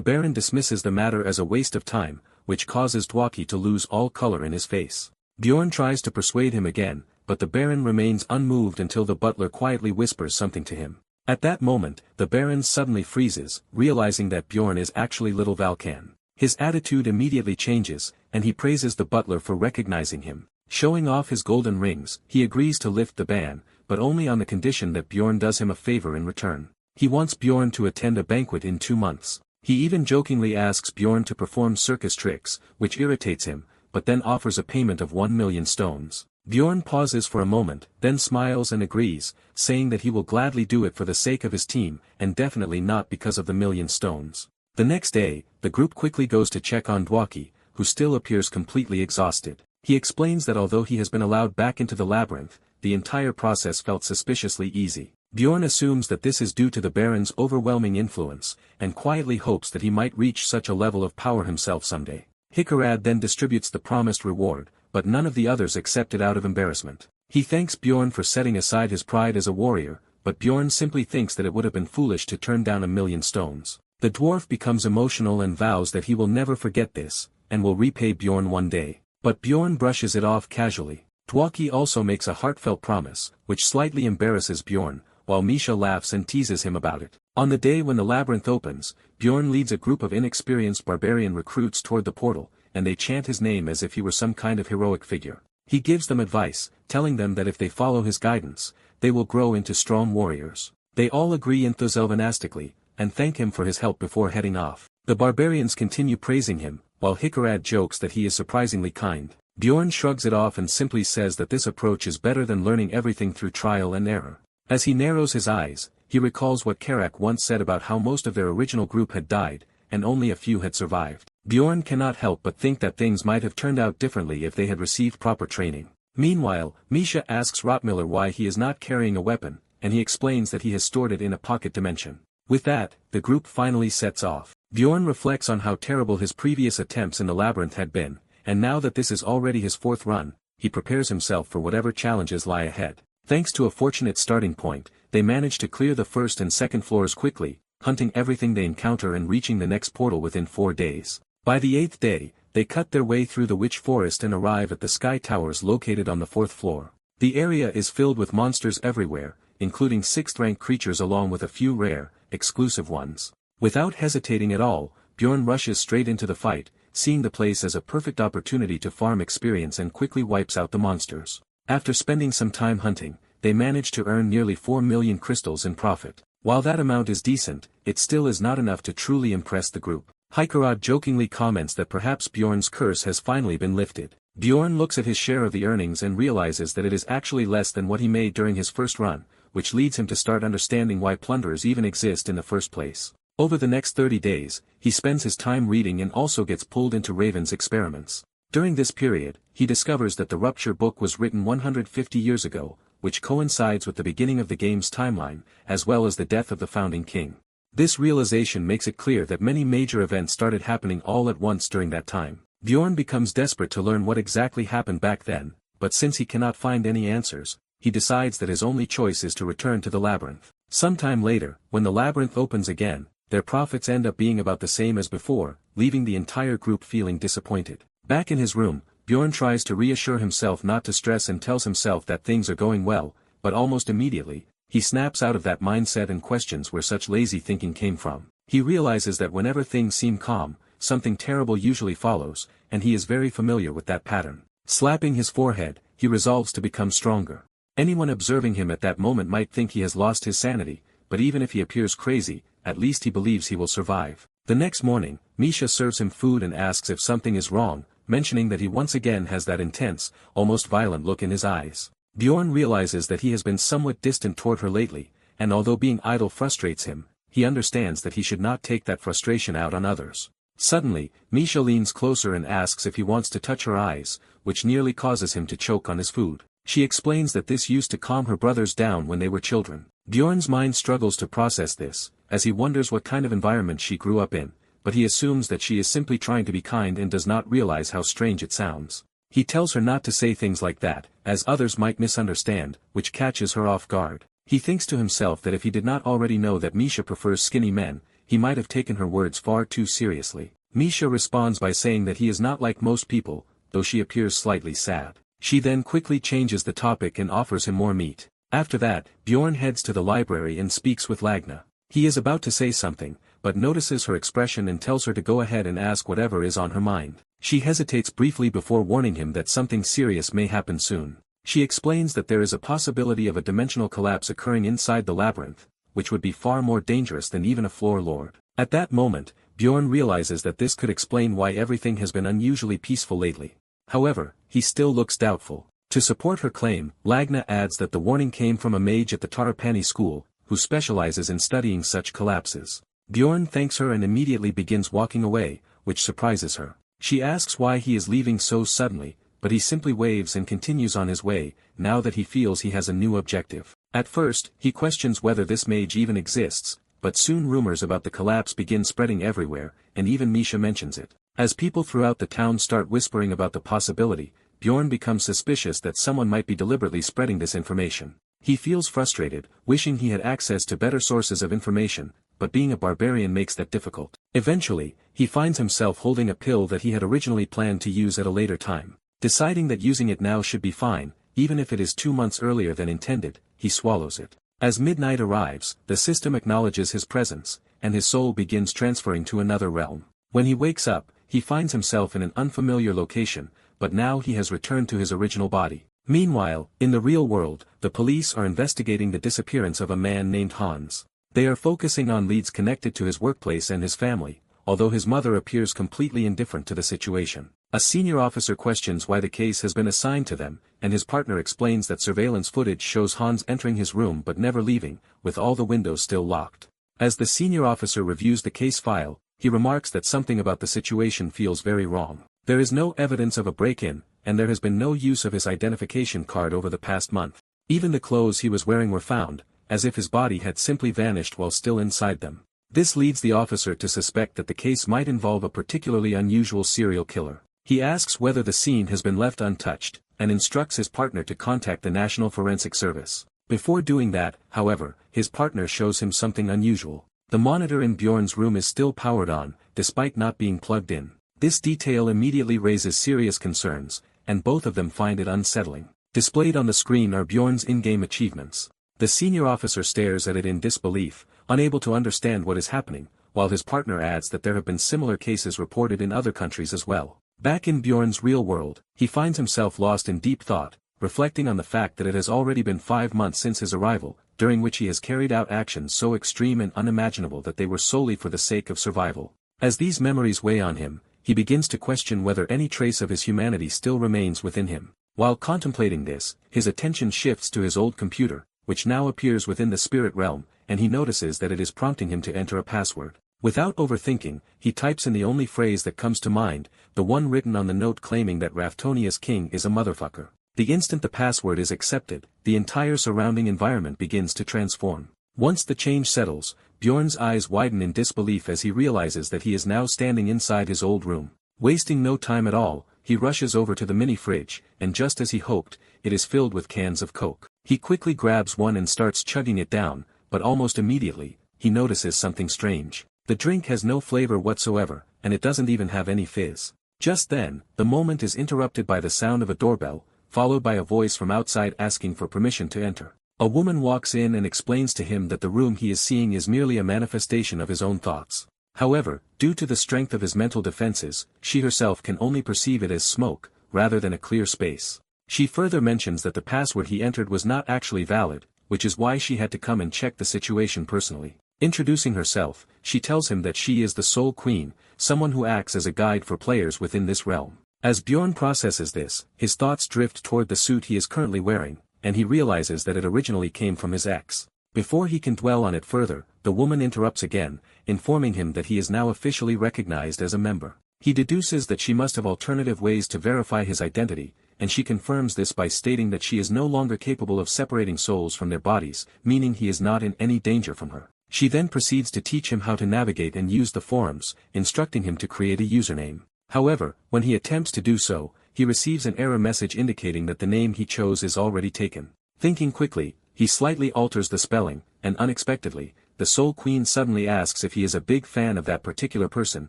Baron dismisses the matter as a waste of time, which causes Dwaki to lose all color in his face. Bjorn tries to persuade him again, but the Baron remains unmoved until the butler quietly whispers something to him. At that moment, the Baron suddenly freezes, realizing that Bjorn is actually little Valkan. His attitude immediately changes, and he praises the butler for recognizing him. Showing off his golden rings, he agrees to lift the ban, but only on the condition that Bjorn does him a favor in return. He wants Bjorn to attend a banquet in 2 months. He even jokingly asks Bjorn to perform circus tricks, which irritates him, but then offers a payment of 1,000,000 stones. Bjorn pauses for a moment, then smiles and agrees, saying that he will gladly do it for the sake of his team, and definitely not because of the 1,000,000 stones. The next day, the group quickly goes to check on Dwaki, who still appears completely exhausted. He explains that although he has been allowed back into the labyrinth, the entire process felt suspiciously easy. Bjorn assumes that this is due to the Baron's overwhelming influence, and quietly hopes that he might reach such a level of power himself someday. Hikarad then distributes the promised reward, but none of the others accept it out of embarrassment. He thanks Bjorn for setting aside his pride as a warrior, but Bjorn simply thinks that it would have been foolish to turn down 1,000,000 stones. The dwarf becomes emotional and vows that he will never forget this, and will repay Bjorn one day. But Bjorn brushes it off casually. Dwaki also makes a heartfelt promise, which slightly embarrasses Bjorn, while Misha laughs and teases him about it. On the day when the labyrinth opens, Bjorn leads a group of inexperienced barbarian recruits toward the portal, and they chant his name as if he were some kind of heroic figure. He gives them advice, telling them that if they follow his guidance, they will grow into strong warriors. They all agree enthusiastically, and thank him for his help before heading off. The barbarians continue praising him, while Hikarad jokes that he is surprisingly kind. Bjorn shrugs it off and simply says that this approach is better than learning everything through trial and error. As he narrows his eyes, he recalls what Karak once said about how most of their original group had died, and only a few had survived. Bjorn cannot help but think that things might have turned out differently if they had received proper training. Meanwhile, Misha asks Rottmiller why he is not carrying a weapon, and he explains that he has stored it in a pocket dimension. With that, the group finally sets off. Bjorn reflects on how terrible his previous attempts in the labyrinth had been, and now that this is already his 4th run, he prepares himself for whatever challenges lie ahead. Thanks to a fortunate starting point, they manage to clear the 1st and 2nd floors quickly, hunting everything they encounter and reaching the next portal within 4 days. By the 8th day, they cut their way through the Witch Forest and arrive at the Sky Towers located on the 4th floor. The area is filled with monsters everywhere, including 6th-rank creatures along with a few rare, exclusive ones. Without hesitating at all, Bjorn rushes straight into the fight, seeing the place as a perfect opportunity to farm experience and quickly wipes out the monsters. After spending some time hunting, they manage to earn nearly 4,000,000 crystals in profit. While that amount is decent, it still is not enough to truly impress the group. Hikarad jokingly comments that perhaps Bjorn's curse has finally been lifted. Bjorn looks at his share of the earnings and realizes that it is actually less than what he made during his first run, which leads him to start understanding why plunderers even exist in the first place. Over the next 30 days, he spends his time reading and also gets pulled into Raven's experiments. During this period, he discovers that the Rupture book was written 150 years ago, which coincides with the beginning of the game's timeline, as well as the death of the founding king. This realization makes it clear that many major events started happening all at once during that time. Bjorn becomes desperate to learn what exactly happened back then, but since he cannot find any answers, he decides that his only choice is to return to the labyrinth. Sometime later, when the labyrinth opens again, their profits end up being about the same as before, leaving the entire group feeling disappointed. Back in his room, Bjorn tries to reassure himself not to stress and tells himself that things are going well, but almost immediately, he snaps out of that mindset and questions where such lazy thinking came from. He realizes that whenever things seem calm, something terrible usually follows, and he is very familiar with that pattern. Slapping his forehead, he resolves to become stronger. Anyone observing him at that moment might think he has lost his sanity, but even if he appears crazy, at least he believes he will survive. The next morning, Misha serves him food and asks if something is wrong, mentioning that he once again has that intense, almost violent look in his eyes. Bjorn realizes that he has been somewhat distant toward her lately, and although being idle frustrates him, he understands that he should not take that frustration out on others. Suddenly, Misha leans closer and asks if he wants to touch her eyes, which nearly causes him to choke on his food. She explains that this used to calm her brothers down when they were children. Bjorn's mind struggles to process this, as he wonders what kind of environment she grew up in, but he assumes that she is simply trying to be kind and does not realize how strange it sounds. He tells her not to say things like that, as others might misunderstand, which catches her off guard. He thinks to himself that if he did not already know that Misha prefers skinny men, he might have taken her words far too seriously. Misha responds by saying that he is not like most people, though she appears slightly sad. She then quickly changes the topic and offers him more meat. After that, Bjorn heads to the library and speaks with Lagna. He is about to say something, but notices her expression and tells her to go ahead and ask whatever is on her mind. She hesitates briefly before warning him that something serious may happen soon. She explains that there is a possibility of a dimensional collapse occurring inside the labyrinth, which would be far more dangerous than even a floor lord. At that moment, Bjorn realizes that this could explain why everything has been unusually peaceful lately. However, he still looks doubtful. To support her claim, Lagna adds that the warning came from a mage at the Tarapani school, who specializes in studying such collapses. Bjorn thanks her and immediately begins walking away, which surprises her. She asks why he is leaving so suddenly, but he simply waves and continues on his way, now that he feels he has a new objective. At first, he questions whether this mage even exists, but soon rumors about the collapse begin spreading everywhere, and even Misha mentions it. As people throughout the town start whispering about the possibility, Bjorn becomes suspicious that someone might be deliberately spreading this information. He feels frustrated, wishing he had access to better sources of information, but being a barbarian makes that difficult. Eventually, he finds himself holding a pill that he had originally planned to use at a later time. Deciding that using it now should be fine, even if it is 2 months earlier than intended, he swallows it. As midnight arrives, the system acknowledges his presence, and his soul begins transferring to another realm. When he wakes up, he finds himself in an unfamiliar location, but now he has returned to his original body. Meanwhile, in the real world, the police are investigating the disappearance of a man named Hans. They are focusing on leads connected to his workplace and his family, although his mother appears completely indifferent to the situation. A senior officer questions why the case has been assigned to them, and his partner explains that surveillance footage shows Hans entering his room but never leaving, with all the windows still locked. As the senior officer reviews the case file, he remarks that something about the situation feels very wrong. There is no evidence of a break-in, and there has been no use of his identification card over the past month. Even the clothes he was wearing were found, as if his body had simply vanished while still inside them. This leads the officer to suspect that the case might involve a particularly unusual serial killer. He asks whether the scene has been left untouched, and instructs his partner to contact the National Forensic Service. Before doing that, however, his partner shows him something unusual. The monitor in Bjorn's room is still powered on, despite not being plugged in. This detail immediately raises serious concerns, and both of them find it unsettling. Displayed on the screen are Bjorn's in-game achievements. The senior officer stares at it in disbelief, unable to understand what is happening, while his partner adds that there have been similar cases reported in other countries as well. Back in Bjorn's real world, he finds himself lost in deep thought, reflecting on the fact that it has already been 5 months since his arrival, during which he has carried out actions so extreme and unimaginable that they were solely for the sake of survival. As these memories weigh on him, he begins to question whether any trace of his humanity still remains within him. While contemplating this, his attention shifts to his old computer, which now appears within the spirit realm, and he notices that it is prompting him to enter a password. Without overthinking, he types in the only phrase that comes to mind, the one written on the note claiming that Raftonia's king is a motherfucker. The instant the password is accepted, the entire surrounding environment begins to transform. Once the change settles, Bjorn's eyes widen in disbelief as he realizes that he is now standing inside his old room. Wasting no time at all, he rushes over to the mini-fridge, and just as he hoped, it is filled with cans of Coke. He quickly grabs one and starts chugging it down, but almost immediately, he notices something strange. The drink has no flavor whatsoever, and it doesn't even have any fizz. Just then, the moment is interrupted by the sound of a doorbell, followed by a voice from outside asking for permission to enter. A woman walks in and explains to him that the room he is seeing is merely a manifestation of his own thoughts. However, due to the strength of his mental defenses, she herself can only perceive it as smoke, rather than a clear space. She further mentions that the password he entered was not actually valid, which is why she had to come and check the situation personally. Introducing herself, she tells him that she is the Soul Queen, someone who acts as a guide for players within this realm. As Bjorn processes this, his thoughts drift toward the suit he is currently wearing, and he realizes that it originally came from his ex. Before he can dwell on it further, the woman interrupts again, informing him that he is now officially recognized as a member. He deduces that she must have alternative ways to verify his identity, and she confirms this by stating that she is no longer capable of separating souls from their bodies, meaning he is not in any danger from her. She then proceeds to teach him how to navigate and use the forums, instructing him to create a username. However, when he attempts to do so, he receives an error message indicating that the name he chose is already taken. Thinking quickly, he slightly alters the spelling, and unexpectedly, the Soul Queen suddenly asks if he is a big fan of that particular person,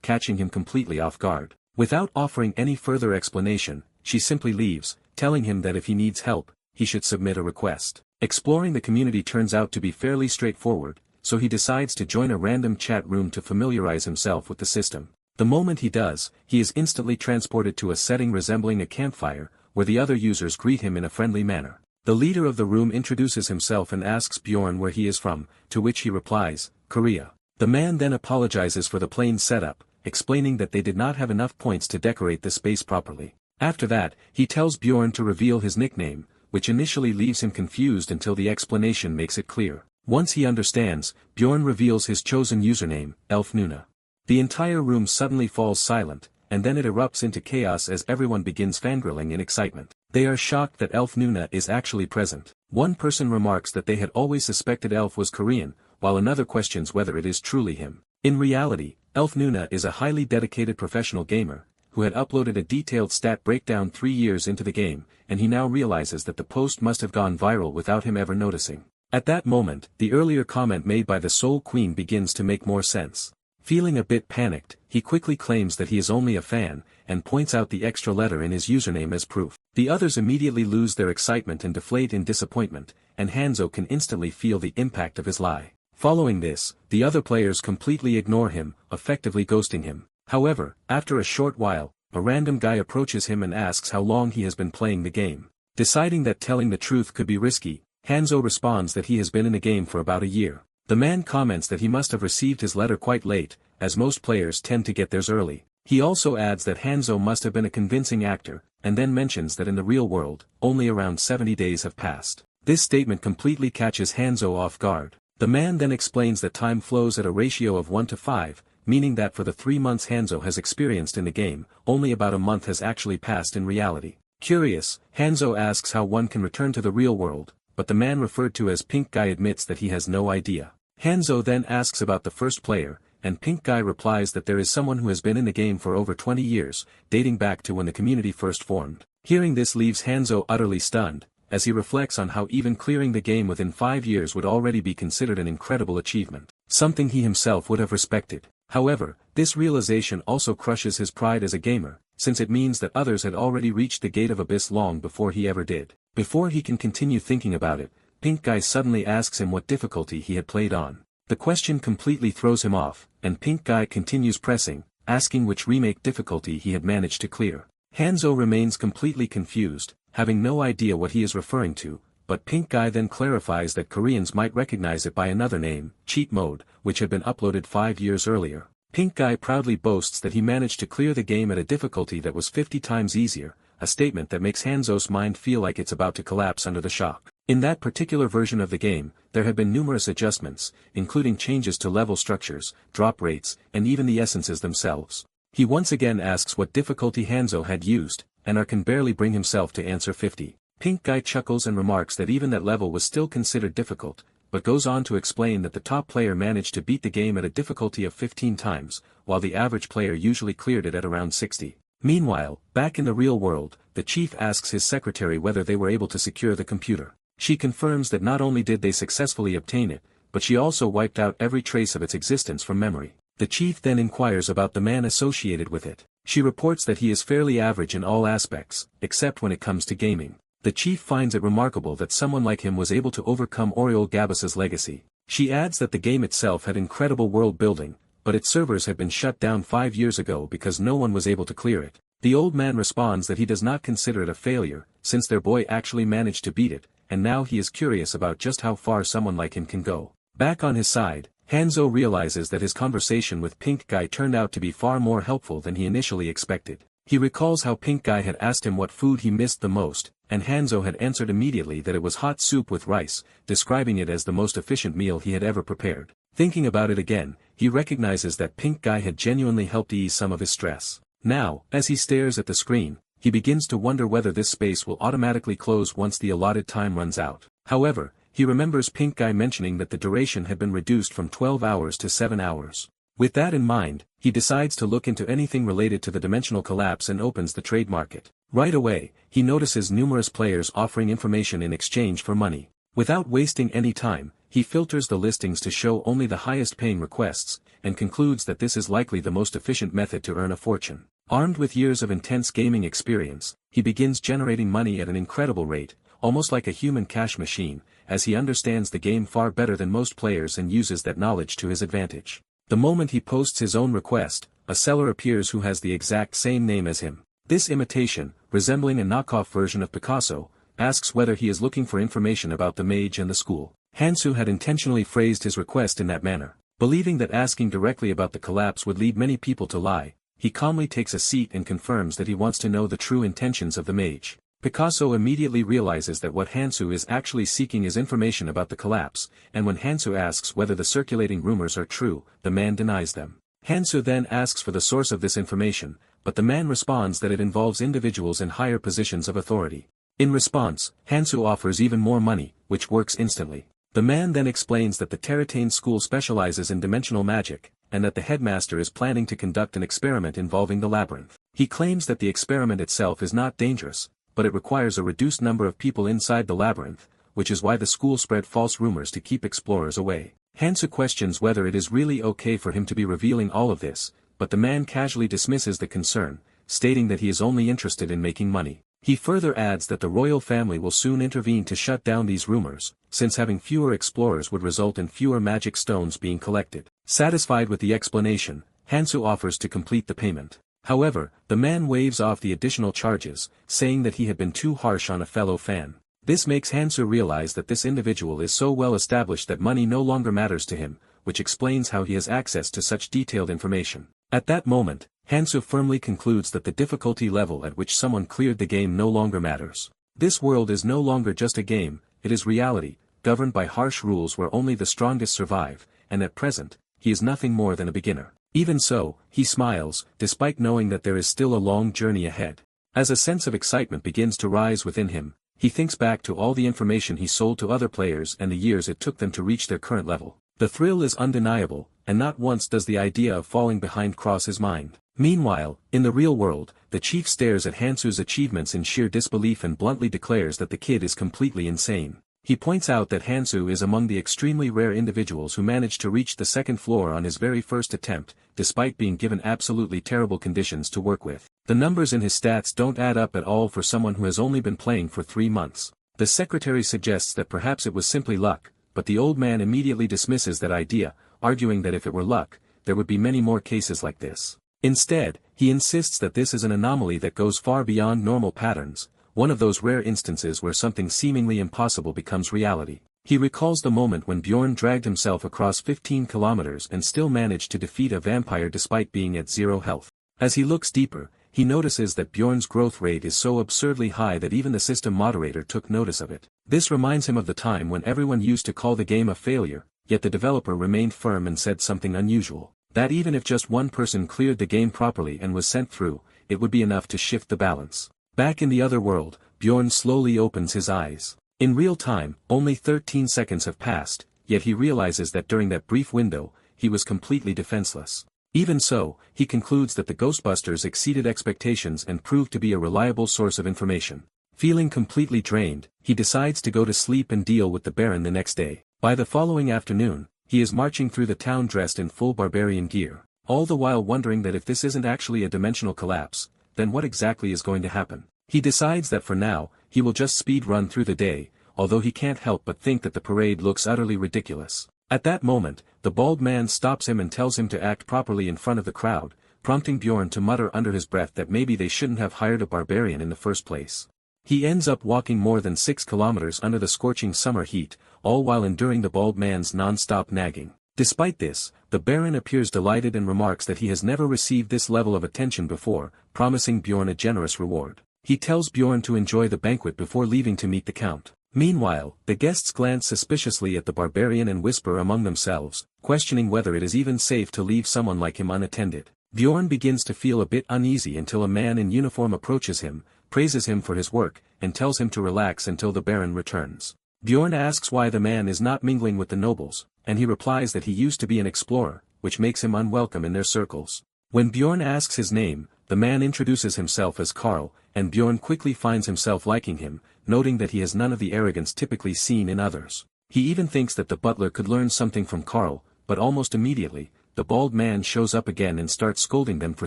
catching him completely off guard. Without offering any further explanation, she simply leaves, telling him that if he needs help, he should submit a request. Exploring the community turns out to be fairly straightforward, so he decides to join a random chat room to familiarize himself with the system. The moment he does, he is instantly transported to a setting resembling a campfire, where the other users greet him in a friendly manner. The leader of the room introduces himself and asks Bjorn where he is from, to which he replies, Korea. The man then apologizes for the plain setup, explaining that they did not have enough points to decorate the space properly. After that, he tells Bjorn to reveal his nickname, which initially leaves him confused until the explanation makes it clear. Once he understands, Bjorn reveals his chosen username, Elf Nuna. The entire room suddenly falls silent, and then it erupts into chaos as everyone begins fangirling in excitement. They are shocked that Elf Nuna is actually present. One person remarks that they had always suspected Elf was Korean, while another questions whether it is truly him. In reality, Elf Nuna is a highly dedicated professional gamer, who had uploaded a detailed stat breakdown 3 years into the game, and he now realizes that the post must have gone viral without him ever noticing. At that moment, the earlier comment made by the Soul Queen begins to make more sense. Feeling a bit panicked, he quickly claims that he is only a fan, and points out the extra letter in his username as proof. The others immediately lose their excitement and deflate in disappointment, and Hanzo can instantly feel the impact of his lie. Following this, the other players completely ignore him, effectively ghosting him. However, after a short while, a random guy approaches him and asks how long he has been playing the game. Deciding that telling the truth could be risky, Hanzo responds that he has been in the game for about a year. The man comments that he must have received his letter quite late, as most players tend to get theirs early. He also adds that Hanzo must have been a convincing actor, and then mentions that in the real world, only around 70 days have passed. This statement completely catches Hanzo off guard. The man then explains that time flows at a ratio of 1 to 5, meaning that for the 3 months Hanzo has experienced in the game, only about a month has actually passed in reality. Curious, Hanzo asks how one can return to the real world, but the man referred to as Pink Guy admits that he has no idea. Hanzo then asks about the first player, and Pink Guy replies that there is someone who has been in the game for over 20 years, dating back to when the community first formed. Hearing this leaves Hanzo utterly stunned, as he reflects on how even clearing the game within 5 years would already be considered an incredible achievement, something he himself would have respected. However, this realization also crushes his pride as a gamer, since it means that others had already reached the gate of abyss long before he ever did. Before he can continue thinking about it, Pink Guy suddenly asks him what difficulty he had played on. The question completely throws him off, and Pink Guy continues pressing, asking which remake difficulty he had managed to clear. Hanzo remains completely confused, having no idea what he is referring to, but Pink Guy then clarifies that Koreans might recognize it by another name, cheat mode, which had been uploaded 5 years earlier. Pink Guy proudly boasts that he managed to clear the game at a difficulty that was 50 times easier, a statement that makes Hanzo's mind feel like it's about to collapse under the shock. In that particular version of the game, there had been numerous adjustments, including changes to level structures, drop rates, and even the essences themselves. He once again asks what difficulty Hanzo had used, and can barely bring himself to answer 50. Pink Guy chuckles and remarks that even that level was still considered difficult, but goes on to explain that the top player managed to beat the game at a difficulty of 15 times, while the average player usually cleared it at around 60. Meanwhile, back in the real world, the chief asks his secretary whether they were able to secure the computer. She confirms that not only did they successfully obtain it, but she also wiped out every trace of its existence from memory. The chief then inquires about the man associated with it. She reports that he is fairly average in all aspects, except when it comes to gaming. The chief finds it remarkable that someone like him was able to overcome Oriol Gabus's legacy. She adds that the game itself had incredible world building, but its servers had been shut down 5 years ago because no one was able to clear it. The old man responds that he does not consider it a failure, since their boy actually managed to beat it, and now he is curious about just how far someone like him can go. Back on his side, Hanzo realizes that his conversation with Pink Guy turned out to be far more helpful than he initially expected. He recalls how Pink Guy had asked him what food he missed the most, and Hanzo had answered immediately that it was hot soup with rice, describing it as the most efficient meal he had ever prepared. Thinking about it again, he recognizes that Pink Guy had genuinely helped ease some of his stress. Now, as he stares at the screen, he begins to wonder whether this space will automatically close once the allotted time runs out. However, he remembers Pink Guy mentioning that the duration had been reduced from 12 hours to 7 hours. With that in mind, he decides to look into anything related to the dimensional collapse and opens the trade market. Right away, he notices numerous players offering information in exchange for money. Without wasting any time, he filters the listings to show only the highest paying requests, and concludes that this is likely the most efficient method to earn a fortune. Armed with years of intense gaming experience, he begins generating money at an incredible rate, almost like a human cash machine, as he understands the game far better than most players and uses that knowledge to his advantage. The moment he posts his own request, a seller appears who has the exact same name as him. This imitation, resembling a knockoff version of Picasso, asks whether he is looking for information about the mage and the school. Hansu had intentionally phrased his request in that manner. Believing that asking directly about the collapse would lead many people to lie, he calmly takes a seat and confirms that he wants to know the true intentions of the mage. Picasso immediately realizes that what Hansu is actually seeking is information about the collapse, and when Hansu asks whether the circulating rumors are true, the man denies them. Hansu then asks for the source of this information, but the man responds that it involves individuals in higher positions of authority. In response, Hansu offers even more money, which works instantly. The man then explains that the Terratane school specializes in dimensional magic, and that the headmaster is planning to conduct an experiment involving the labyrinth. He claims that the experiment itself is not dangerous, but it requires a reduced number of people inside the labyrinth, which is why the school spread false rumors to keep explorers away. Hansu questions whether it is really okay for him to be revealing all of this, but the man casually dismisses the concern, stating that he is only interested in making money. He further adds that the royal family will soon intervene to shut down these rumors, since having fewer explorers would result in fewer magic stones being collected. Satisfied with the explanation, Hansu offers to complete the payment. However, the man waves off the additional charges, saying that he had been too harsh on a fellow fan. This makes Hansu realize that this individual is so well established that money no longer matters to him, which explains how he has access to such detailed information. At that moment, Hansu firmly concludes that the difficulty level at which someone cleared the game no longer matters. This world is no longer just a game, it is reality, governed by harsh rules where only the strongest survive, and at present, he is nothing more than a beginner. Even so, he smiles, despite knowing that there is still a long journey ahead. As a sense of excitement begins to rise within him, he thinks back to all the information he sold to other players and the years it took them to reach their current level. The thrill is undeniable, and not once does the idea of falling behind cross his mind. Meanwhile, in the real world, the chief stares at Hansu's achievements in sheer disbelief and bluntly declares that the kid is completely insane. He points out that Hansu is among the extremely rare individuals who managed to reach the second floor on his very first attempt, despite being given absolutely terrible conditions to work with. The numbers in his stats don't add up at all for someone who has only been playing for 3 months. The secretary suggests that perhaps it was simply luck, but the old man immediately dismisses that idea, arguing that if it were luck, there would be many more cases like this. Instead, he insists that this is an anomaly that goes far beyond normal patterns, one of those rare instances where something seemingly impossible becomes reality. He recalls the moment when Bjorn dragged himself across 15 kilometers and still managed to defeat a vampire despite being at 0 health. As he looks deeper, he notices that Bjorn's growth rate is so absurdly high that even the system moderator took notice of it. This reminds him of the time when everyone used to call the game a failure, yet the developer remained firm and said something unusual. That even if just one person cleared the game properly and was sent through, it would be enough to shift the balance. Back in the other world, Bjorn slowly opens his eyes. In real time, only 13 seconds have passed, yet he realizes that during that brief window, he was completely defenseless. Even so, he concludes that the Ghostbusters exceeded expectations and proved to be a reliable source of information. Feeling completely drained, he decides to go to sleep and deal with the Baron the next day. By the following afternoon, he is marching through the town dressed in full barbarian gear, all the while wondering that if this isn't actually a dimensional collapse, then what exactly is going to happen? He decides that for now, he will just speed run through the day, although he can't help but think that the parade looks utterly ridiculous. At that moment, the bald man stops him and tells him to act properly in front of the crowd, prompting Bjorn to mutter under his breath that maybe they shouldn't have hired a barbarian in the first place. He ends up walking more than 6 kilometers under the scorching summer heat, all while enduring the bald man's non-stop nagging. Despite this, the Baron appears delighted and remarks that he has never received this level of attention before, promising Bjorn a generous reward. He tells Bjorn to enjoy the banquet before leaving to meet the Count. Meanwhile, the guests glance suspiciously at the Barbarian and whisper among themselves, questioning whether it is even safe to leave someone like him unattended. Bjorn begins to feel a bit uneasy until a man in uniform approaches him, praises him for his work, and tells him to relax until the Baron returns. Bjorn asks why the man is not mingling with the nobles, and he replies that he used to be an explorer, which makes him unwelcome in their circles. When Bjorn asks his name, the man introduces himself as Karl, and Bjorn quickly finds himself liking him, noting that he has none of the arrogance typically seen in others. He even thinks that the butler could learn something from Karl, but almost immediately, the bald man shows up again and starts scolding them for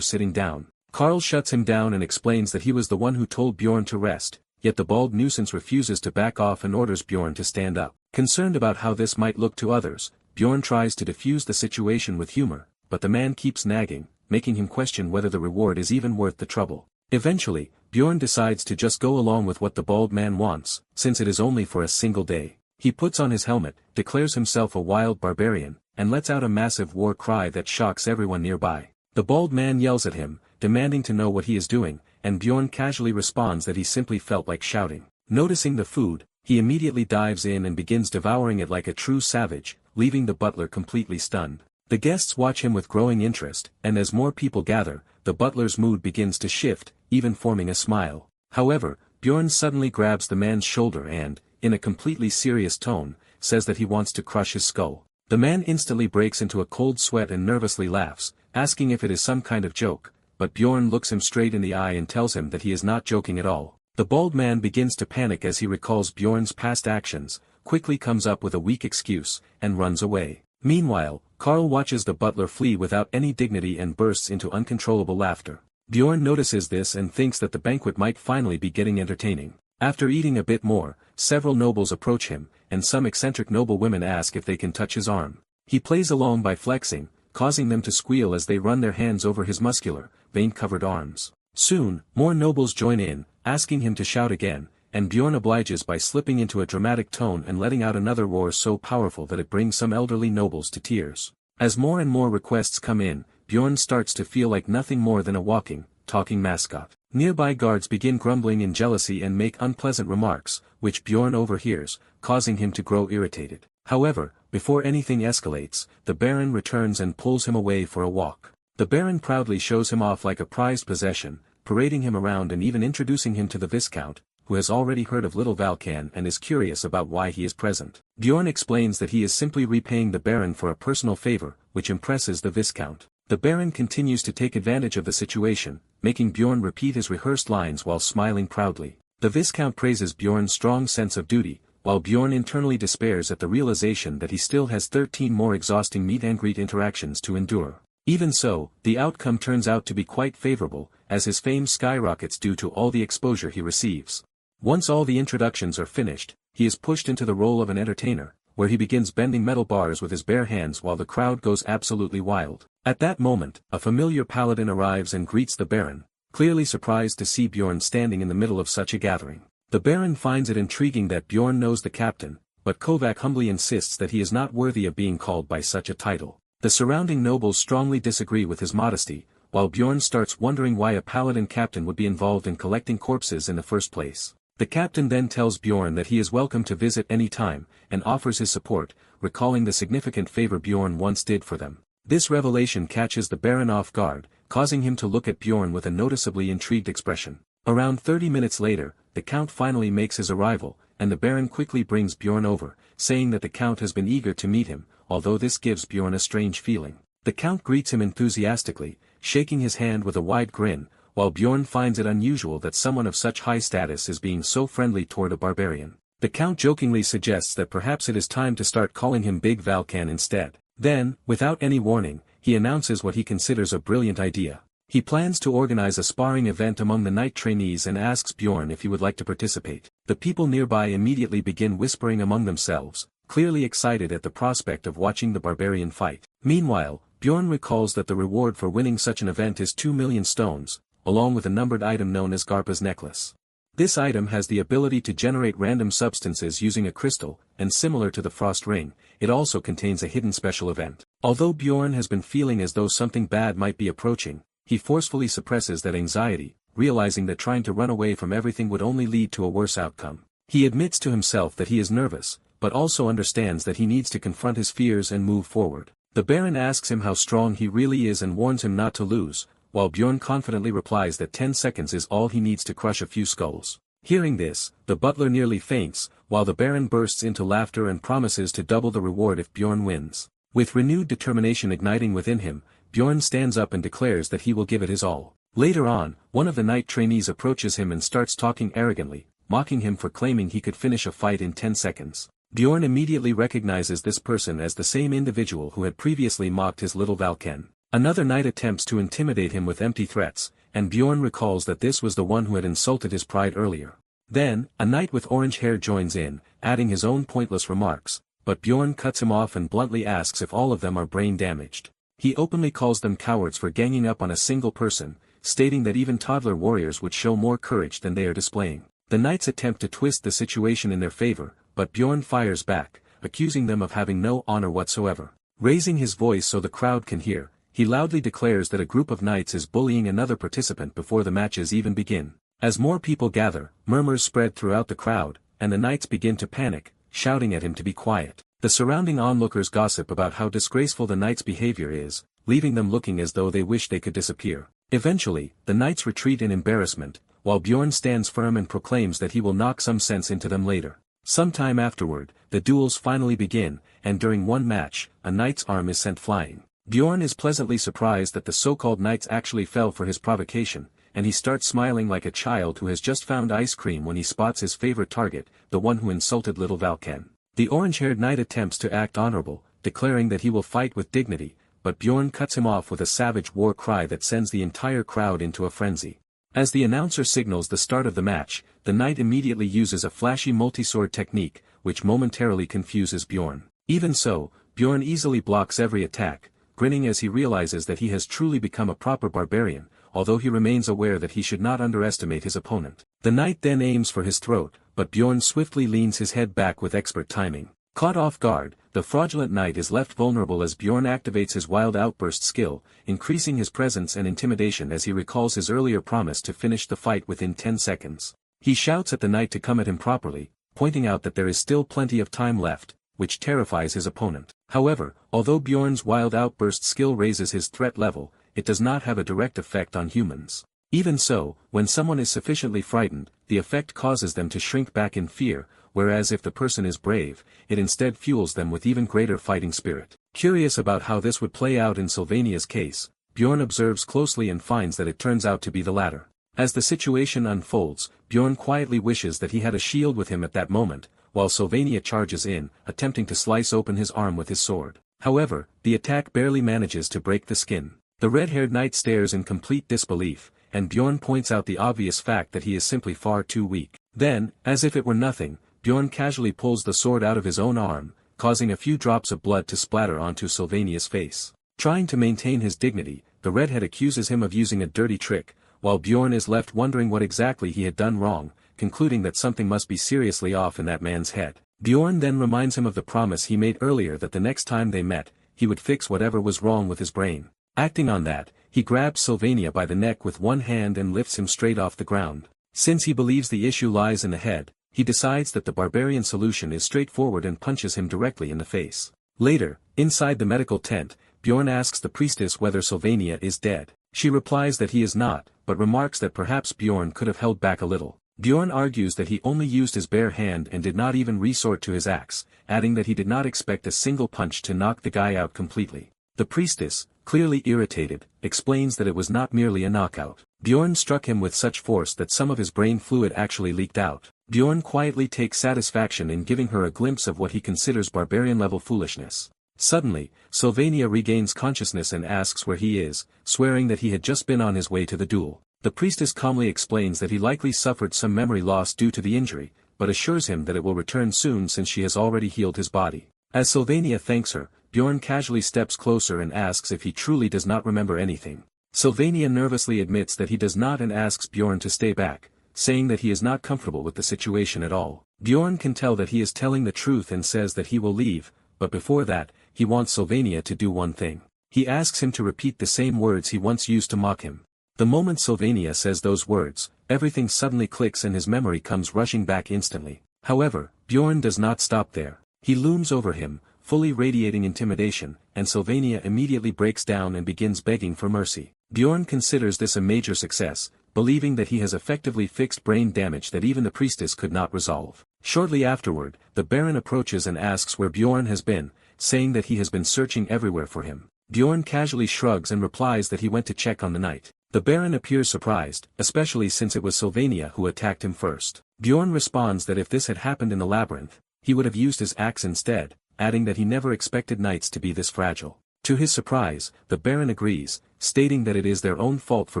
sitting down. Karl shuts him down and explains that he was the one who told Bjorn to rest, yet the bald nuisance refuses to back off and orders Bjorn to stand up. Concerned about how this might look to others, Bjorn tries to defuse the situation with humor, but the man keeps nagging, making him question whether the reward is even worth the trouble. Eventually, Bjorn decides to just go along with what the bald man wants, since it is only for a single day. He puts on his helmet, declares himself a wild barbarian, and lets out a massive war cry that shocks everyone nearby. The bald man yells at him, demanding to know what he is doing, and Bjorn casually responds that he simply felt like shouting. Noticing the food, he immediately dives in and begins devouring it like a true savage, leaving the butler completely stunned. The guests watch him with growing interest, and as more people gather, the butler's mood begins to shift, even forming a smile. However, Bjorn suddenly grabs the man's shoulder and, in a completely serious tone, says that he wants to crush his skull. The man instantly breaks into a cold sweat and nervously laughs, asking if it is some kind of joke, but Bjorn looks him straight in the eye and tells him that he is not joking at all. The bald man begins to panic as he recalls Bjorn's past actions, quickly comes up with a weak excuse, and runs away. Meanwhile, Karl watches the butler flee without any dignity and bursts into uncontrollable laughter. Bjorn notices this and thinks that the banquet might finally be getting entertaining. After eating a bit more, several nobles approach him, and some eccentric noble women ask if they can touch his arm. He plays along by flexing, causing them to squeal as they run their hands over his muscular, vein-covered arms. Soon, more nobles join in, asking him to shout again, and Bjorn obliges by slipping into a dramatic tone and letting out another roar so powerful that it brings some elderly nobles to tears. As more and more requests come in, Bjorn starts to feel like nothing more than a walking, talking mascot. Nearby guards begin grumbling in jealousy and make unpleasant remarks, which Bjorn overhears, causing him to grow irritated. However, before anything escalates, the Baron returns and pulls him away for a walk. The Baron proudly shows him off like a prized possession, parading him around and even introducing him to the Viscount, who has already heard of little Valkan and is curious about why he is present. Bjorn explains that he is simply repaying the Baron for a personal favor, which impresses the Viscount. The Baron continues to take advantage of the situation, making Bjorn repeat his rehearsed lines while smiling proudly. The Viscount praises Bjorn's strong sense of duty, while Bjorn internally despairs at the realization that he still has 13 more exhausting meet-and-greet interactions to endure. Even so, the outcome turns out to be quite favorable, as his fame skyrockets due to all the exposure he receives. Once all the introductions are finished, he is pushed into the role of an entertainer, where he begins bending metal bars with his bare hands while the crowd goes absolutely wild. At that moment, a familiar paladin arrives and greets the Baron, clearly surprised to see Bjorn standing in the middle of such a gathering. The Baron finds it intriguing that Bjorn knows the captain, but Kovac humbly insists that he is not worthy of being called by such a title. The surrounding nobles strongly disagree with his modesty, while Bjorn starts wondering why a paladin captain would be involved in collecting corpses in the first place. The captain then tells Bjorn that he is welcome to visit any time, and offers his support, recalling the significant favor Bjorn once did for them. This revelation catches the Baron off guard, causing him to look at Bjorn with a noticeably intrigued expression. Around 30 minutes later, the Count finally makes his arrival, and the Baron quickly brings Bjorn over, saying that the Count has been eager to meet him, although this gives Bjorn a strange feeling. The Count greets him enthusiastically, shaking his hand with a wide grin, while Bjorn finds it unusual that someone of such high status is being so friendly toward a barbarian. The Count jokingly suggests that perhaps it is time to start calling him Big Valkan instead. Then, without any warning, he announces what he considers a brilliant idea. He plans to organize a sparring event among the knight trainees and asks Bjorn if he would like to participate. The people nearby immediately begin whispering among themselves, clearly excited at the prospect of watching the barbarian fight. Meanwhile, Bjorn recalls that the reward for winning such an event is 2 million stones, along with a numbered item known as Garpa's necklace. This item has the ability to generate random substances using a crystal, and similar to the frost ring, it also contains a hidden special event. Although Bjorn has been feeling as though something bad might be approaching, he forcefully suppresses that anxiety, realizing that trying to run away from everything would only lead to a worse outcome. He admits to himself that he is nervous, but also understands that he needs to confront his fears and move forward. The Baron asks him how strong he really is and warns him not to lose, while Bjorn confidently replies that 10 seconds is all he needs to crush a few skulls. Hearing this, the butler nearly faints, while the Baron bursts into laughter and promises to double the reward if Bjorn wins. With renewed determination igniting within him, Bjorn stands up and declares that he will give it his all. Later on, one of the knight trainees approaches him and starts talking arrogantly, mocking him for claiming he could finish a fight in 10 seconds. Bjorn immediately recognizes this person as the same individual who had previously mocked his little Valken. Another knight attempts to intimidate him with empty threats, and Bjorn recalls that this was the one who had insulted his pride earlier. Then, a knight with orange hair joins in, adding his own pointless remarks, but Bjorn cuts him off and bluntly asks if all of them are brain damaged. He openly calls them cowards for ganging up on a single person, stating that even toddler warriors would show more courage than they are displaying. The knights attempt to twist the situation in their favor, but Bjorn fires back, accusing them of having no honor whatsoever. Raising his voice so the crowd can hear, he loudly declares that a group of knights is bullying another participant before the matches even begin. As more people gather, murmurs spread throughout the crowd, and the knights begin to panic, shouting at him to be quiet. The surrounding onlookers gossip about how disgraceful the knights' behavior is, leaving them looking as though they wish they could disappear. Eventually, the knights retreat in embarrassment, while Bjorn stands firm and proclaims that he will knock some sense into them later. Sometime afterward, the duels finally begin, and during one match, a knight's arm is sent flying. Bjorn is pleasantly surprised that the so-called knights actually fell for his provocation, and he starts smiling like a child who has just found ice cream when he spots his favorite target, the one who insulted little Valken. The orange-haired knight attempts to act honorable, declaring that he will fight with dignity, but Bjorn cuts him off with a savage war cry that sends the entire crowd into a frenzy. As the announcer signals the start of the match, the knight immediately uses a flashy multi-sword technique, which momentarily confuses Bjorn. Even so, Bjorn easily blocks every attack, grinning as he realizes that he has truly become a proper barbarian, although he remains aware that he should not underestimate his opponent. The knight then aims for his throat, but Bjorn swiftly leans his head back with expert timing. Caught off guard, the fraudulent knight is left vulnerable as Bjorn activates his wild outburst skill, increasing his presence and intimidation as he recalls his earlier promise to finish the fight within 10 seconds. He shouts at the knight to come at him properly, pointing out that there is still plenty of time left, which terrifies his opponent. However, although Bjorn's wild outburst skill raises his threat level, it does not have a direct effect on humans. Even so, when someone is sufficiently frightened, the effect causes them to shrink back in fear, whereas if the person is brave, it instead fuels them with even greater fighting spirit. Curious about how this would play out in Sylvania's case, Bjorn observes closely and finds that it turns out to be the latter. As the situation unfolds, Bjorn quietly wishes that he had a shield with him at that moment, while Sylvania charges in, attempting to slice open his arm with his sword. However, the attack barely manages to break the skin. The red-haired knight stares in complete disbelief, and Bjorn points out the obvious fact that he is simply far too weak. Then, as if it were nothing, Bjorn casually pulls the sword out of his own arm, causing a few drops of blood to splatter onto Sylvania's face. Trying to maintain his dignity, the redhead accuses him of using a dirty trick, while Bjorn is left wondering what exactly he had done wrong, concluding that something must be seriously off in that man's head. Bjorn then reminds him of the promise he made earlier that the next time they met, he would fix whatever was wrong with his brain. Acting on that, he grabs Sylvania by the neck with one hand and lifts him straight off the ground. Since he believes the issue lies in the head, he decides that the barbarian solution is straightforward and punches him directly in the face. Later, inside the medical tent, Bjorn asks the priestess whether Sylvania is dead. She replies that he is not, but remarks that perhaps Bjorn could have held back a little. Bjorn argues that he only used his bare hand and did not even resort to his axe, adding that he did not expect a single punch to knock the guy out completely. The priestess, clearly irritated, explains that it was not merely a knockout. Bjorn struck him with such force that some of his brain fluid actually leaked out. Bjorn quietly takes satisfaction in giving her a glimpse of what he considers barbarian-level foolishness. Suddenly, Sylvania regains consciousness and asks where he is, swearing that he had just been on his way to the duel. The priestess calmly explains that he likely suffered some memory loss due to the injury, but assures him that it will return soon since she has already healed his body. As Sylvania thanks her, Bjorn casually steps closer and asks if he truly does not remember anything. Sylvania nervously admits that he does not and asks Bjorn to stay back, saying that he is not comfortable with the situation at all. Bjorn can tell that he is telling the truth and says that he will leave, but before that, he wants Sylvania to do one thing. He asks him to repeat the same words he once used to mock him. The moment Sylvania says those words, everything suddenly clicks and his memory comes rushing back instantly. However, Bjorn does not stop there. He looms over him, fully radiating intimidation, and Sylvania immediately breaks down and begins begging for mercy. Bjorn considers this a major success, believing that he has effectively fixed brain damage that even the priestess could not resolve. Shortly afterward, the Baron approaches and asks where Bjorn has been, saying that he has been searching everywhere for him. Bjorn casually shrugs and replies that he went to check on the knight. The Baron appears surprised, especially since it was Sylvania who attacked him first. Bjorn responds that if this had happened in the labyrinth, he would have used his axe instead, adding that he never expected knights to be this fragile. To his surprise, the Baron agrees, stating that it is their own fault for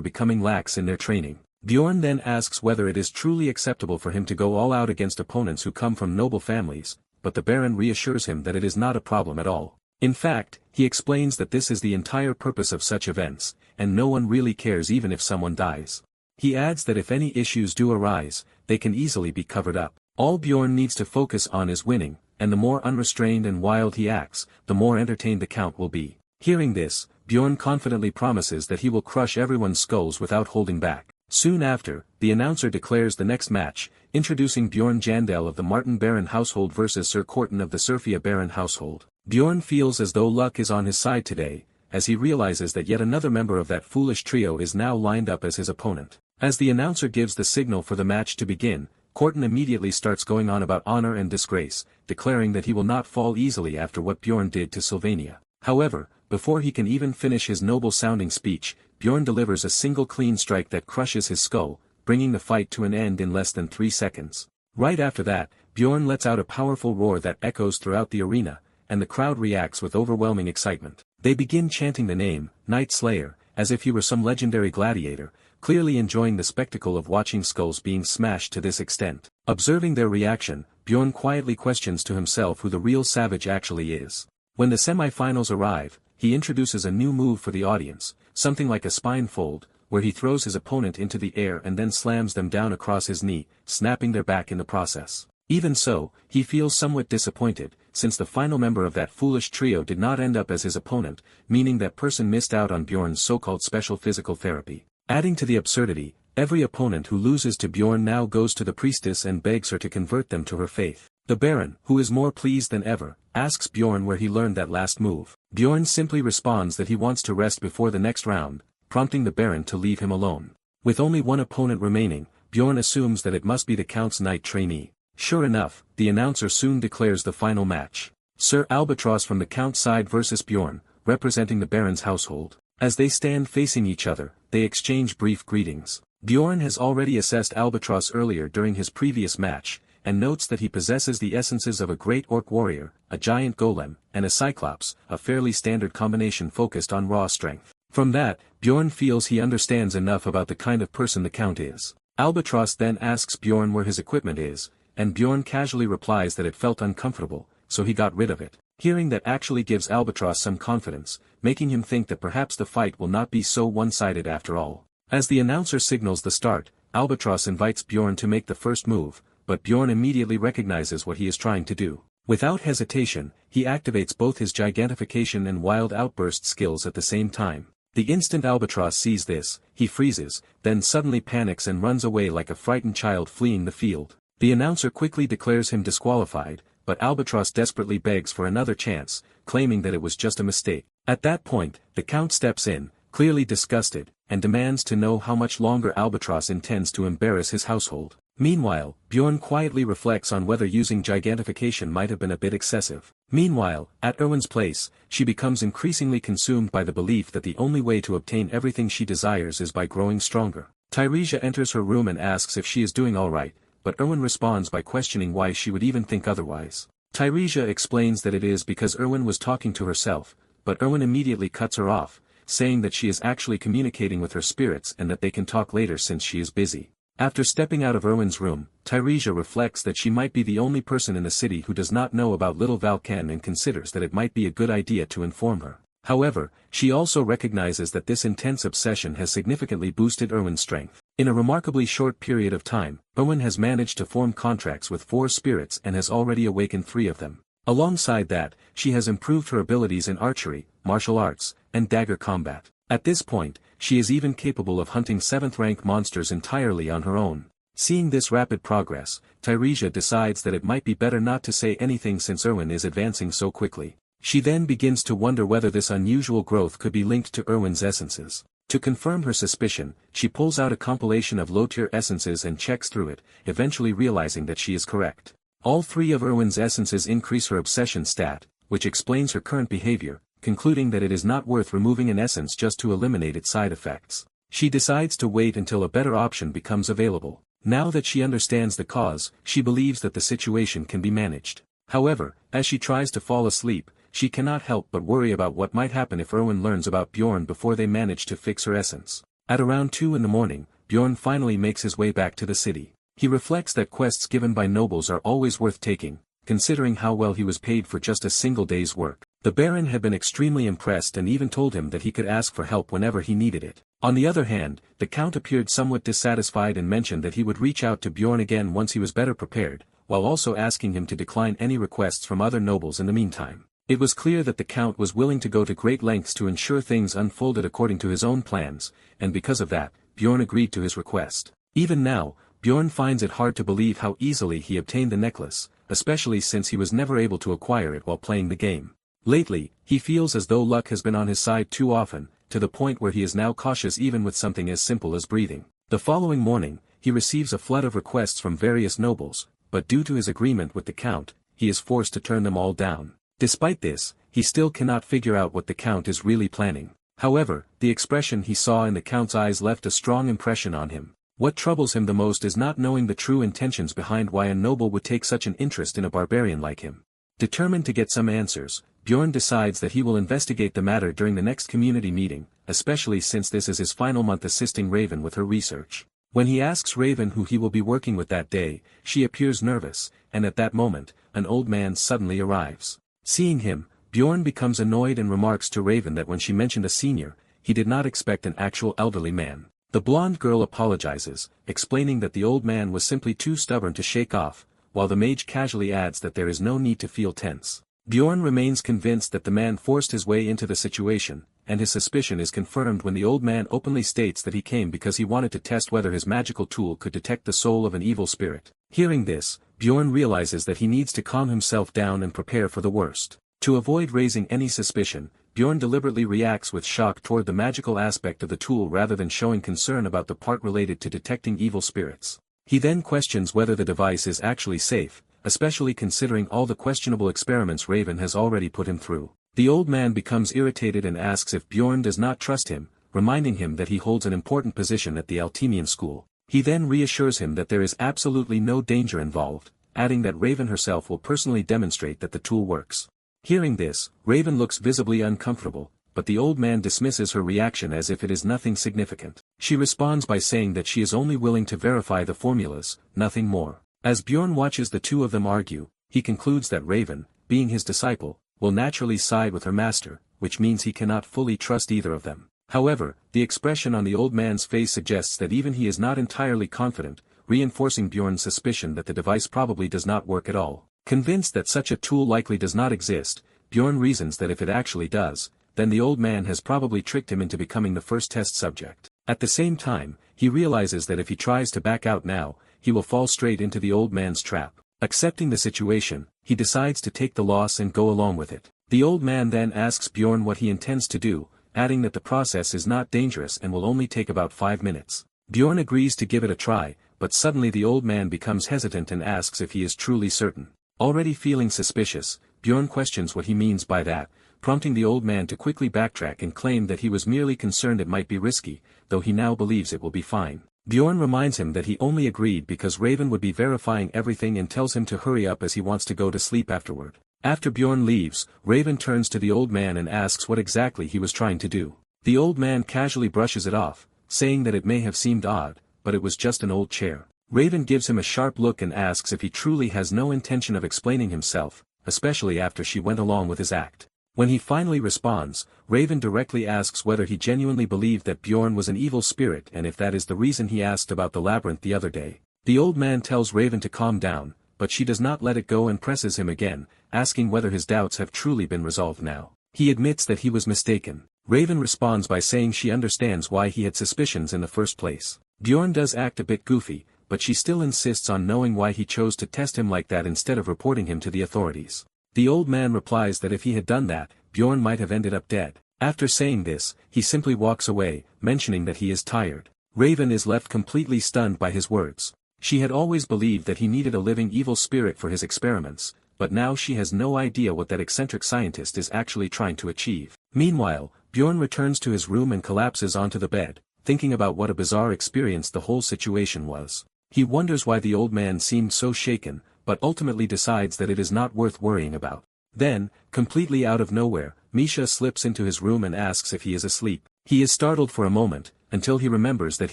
becoming lax in their training. Bjorn then asks whether it is truly acceptable for him to go all out against opponents who come from noble families, but the Baron reassures him that it is not a problem at all. In fact, he explains that this is the entire purpose of such events, and no one really cares even if someone dies. He adds that if any issues do arise, they can easily be covered up. All Bjorn needs to focus on is winning, and the more unrestrained and wild he acts, the more entertained the Count will be. Hearing this, Bjorn confidently promises that he will crush everyone's skulls without holding back. Soon after, the announcer declares the next match, introducing Bjorn Jandel of the Martin Baron household versus Sir Corton of the Surfia Baron household. Bjorn feels as though luck is on his side today, as he realizes that yet another member of that foolish trio is now lined up as his opponent. As the announcer gives the signal for the match to begin, Corton immediately starts going on about honor and disgrace, declaring that he will not fall easily after what Bjorn did to Sylvania. However, before he can even finish his noble-sounding speech, Bjorn delivers a single clean strike that crushes his skull, bringing the fight to an end in less than 3 seconds. Right after that, Bjorn lets out a powerful roar that echoes throughout the arena, and the crowd reacts with overwhelming excitement. They begin chanting the name, Knight Slayer, as if he were some legendary gladiator, clearly enjoying the spectacle of watching skulls being smashed to this extent. Observing their reaction, Bjorn quietly questions to himself who the real savage actually is. When the semi-finals arrive, he introduces a new move for the audience, something like a spine fold, where he throws his opponent into the air and then slams them down across his knee, snapping their back in the process. Even so, he feels somewhat disappointed, since the final member of that foolish trio did not end up as his opponent, meaning that person missed out on Bjorn's so-called special physical therapy. Adding to the absurdity, every opponent who loses to Bjorn now goes to the priestess and begs her to convert them to her faith. The Baron, who is more pleased than ever, asks Bjorn where he learned that last move. Bjorn simply responds that he wants to rest before the next round, prompting the Baron to leave him alone. With only one opponent remaining, Bjorn assumes that it must be the Count's knight trainee. Sure enough, the announcer soon declares the final match. Sir Albatross from the Count's side versus Bjorn, representing the Baron's household. As they stand facing each other, they exchange brief greetings. Bjorn has already assessed Albatross earlier during his previous match, and notes that he possesses the essences of a great orc warrior, a giant golem, and a cyclops, a fairly standard combination focused on raw strength. From that, Bjorn feels he understands enough about the kind of person the Count is. Albatross then asks Bjorn where his equipment is, and Bjorn casually replies that it felt uncomfortable, so he got rid of it. Hearing that actually gives Albatross some confidence, making him think that perhaps the fight will not be so one-sided after all. As the announcer signals the start, Albatross invites Bjorn to make the first move, but Bjorn immediately recognizes what he is trying to do. Without hesitation, he activates both his gigantification and wild outburst skills at the same time. The instant Albatross sees this, he freezes, then suddenly panics and runs away like a frightened child fleeing the field. The announcer quickly declares him disqualified, but Albatross desperately begs for another chance, claiming that it was just a mistake. At that point, the Count steps in, clearly disgusted, and demands to know how much longer Albatross intends to embarrass his household. Meanwhile, Bjorn quietly reflects on whether using gigantification might have been a bit excessive. Meanwhile, at Erwin's place, she becomes increasingly consumed by the belief that the only way to obtain everything she desires is by growing stronger. Tyresia enters her room and asks if she is doing alright, but Erwin responds by questioning why she would even think otherwise. Tyresia explains that it is because Erwin was talking to herself, but Erwin immediately cuts her off, saying that she is actually communicating with her spirits and that they can talk later since she is busy. After stepping out of Erwin's room, Tyresia reflects that she might be the only person in the city who does not know about Little Valken and considers that it might be a good idea to inform her. However, she also recognizes that this intense obsession has significantly boosted Erwin's strength. In a remarkably short period of time, Erwin has managed to form contracts with 4 spirits and has already awakened 3 of them. Alongside that, she has improved her abilities in archery, martial arts, and dagger combat. At this point, she is even capable of hunting 7th-rank monsters entirely on her own. Seeing this rapid progress, Tyresia decides that it might be better not to say anything since Erwin is advancing so quickly. She then begins to wonder whether this unusual growth could be linked to Erwin's essences. To confirm her suspicion, she pulls out a compilation of low-tier essences and checks through it, eventually realizing that she is correct. All 3 of Erwin's essences increase her obsession stat, which explains her current behavior, concluding that it is not worth removing an essence just to eliminate its side effects. She decides to wait until a better option becomes available. Now that she understands the cause, she believes that the situation can be managed. However, as she tries to fall asleep, she cannot help but worry about what might happen if Erwin learns about Bjorn before they manage to fix her essence. At around 2 in the morning, Bjorn finally makes his way back to the city. He reflects that quests given by nobles are always worth taking, considering how well he was paid for just a single day's work. The Baron had been extremely impressed and even told him that he could ask for help whenever he needed it. On the other hand, the Count appeared somewhat dissatisfied and mentioned that he would reach out to Bjorn again once he was better prepared, while also asking him to decline any requests from other nobles in the meantime. It was clear that the Count was willing to go to great lengths to ensure things unfolded according to his own plans, and because of that, Bjorn agreed to his request. Even now, Bjorn finds it hard to believe how easily he obtained the necklace, especially since he was never able to acquire it while playing the game. Lately, he feels as though luck has been on his side too often, to the point where he is now cautious even with something as simple as breathing. The following morning, he receives a flood of requests from various nobles, but due to his agreement with the Count, he is forced to turn them all down. Despite this, he still cannot figure out what the Count is really planning. However, the expression he saw in the Count's eyes left a strong impression on him. What troubles him the most is not knowing the true intentions behind why a noble would take such an interest in a barbarian like him. Determined to get some answers, Bjorn decides that he will investigate the matter during the next community meeting, especially since this is his final month assisting Raven with her research. When he asks Raven who he will be working with that day, she appears nervous, and at that moment, an old man suddenly arrives. Seeing him, Bjorn becomes annoyed and remarks to Raven that when she mentioned a senior, he did not expect an actual elderly man. The blonde girl apologizes, explaining that the old man was simply too stubborn to shake off, while the mage casually adds that there is no need to feel tense. Bjorn remains convinced that the man forced his way into the situation, and his suspicion is confirmed when the old man openly states that he came because he wanted to test whether his magical tool could detect the soul of an evil spirit. Hearing this, Bjorn realizes that he needs to calm himself down and prepare for the worst. To avoid raising any suspicion, Bjorn deliberately reacts with shock toward the magical aspect of the tool rather than showing concern about the part related to detecting evil spirits. He then questions whether the device is actually safe, especially considering all the questionable experiments Raven has already put him through. The old man becomes irritated and asks if Bjorn does not trust him, reminding him that he holds an important position at the Altemian school. He then reassures him that there is absolutely no danger involved, adding that Raven herself will personally demonstrate that the tool works. Hearing this, Raven looks visibly uncomfortable, but the old man dismisses her reaction as if it is nothing significant. She responds by saying that she is only willing to verify the formulas, nothing more. As Bjorn watches the two of them argue, he concludes that Raven, being his disciple, will naturally side with her master, which means he cannot fully trust either of them. However, the expression on the old man's face suggests that even he is not entirely confident, reinforcing Bjorn's suspicion that the device probably does not work at all. Convinced that such a tool likely does not exist, Bjorn reasons that if it actually does, then the old man has probably tricked him into becoming the first test subject. At the same time, he realizes that if he tries to back out now, he will fall straight into the old man's trap. Accepting the situation, he decides to take the loss and go along with it. The old man then asks Bjorn what he intends to do, adding that the process is not dangerous and will only take about 5 minutes. Bjorn agrees to give it a try, but suddenly the old man becomes hesitant and asks if he is truly certain. Already feeling suspicious, Bjorn questions what he means by that, prompting the old man to quickly backtrack and claim that he was merely concerned it might be risky, though he now believes it will be fine. Bjorn reminds him that he only agreed because Raven would be verifying everything and tells him to hurry up as he wants to go to sleep afterward. After Bjorn leaves, Raven turns to the old man and asks what exactly he was trying to do. The old man casually brushes it off, saying that it may have seemed odd, but it was just an old chair. Raven gives him a sharp look and asks if he truly has no intention of explaining himself, especially after she went along with his act. When he finally responds, Raven directly asks whether he genuinely believed that Bjorn was an evil spirit and if that is the reason he asked about the labyrinth the other day. The old man tells Raven to calm down, but she does not let it go and presses him again, asking whether his doubts have truly been resolved now. He admits that he was mistaken. Raven responds by saying she understands why he had suspicions in the first place. Bjorn does act a bit goofy, but she still insists on knowing why he chose to test him like that instead of reporting him to the authorities. The old man replies that if he had done that, Bjorn might have ended up dead. After saying this, he simply walks away, mentioning that he is tired. Raven is left completely stunned by his words. She had always believed that he needed a living evil spirit for his experiments, but now she has no idea what that eccentric scientist is actually trying to achieve. Meanwhile, Bjorn returns to his room and collapses onto the bed, thinking about what a bizarre experience the whole situation was. He wonders why the old man seemed so shaken, but ultimately decides that it is not worth worrying about. Then, completely out of nowhere, Misha slips into his room and asks if he is asleep. He is startled for a moment, until he remembers that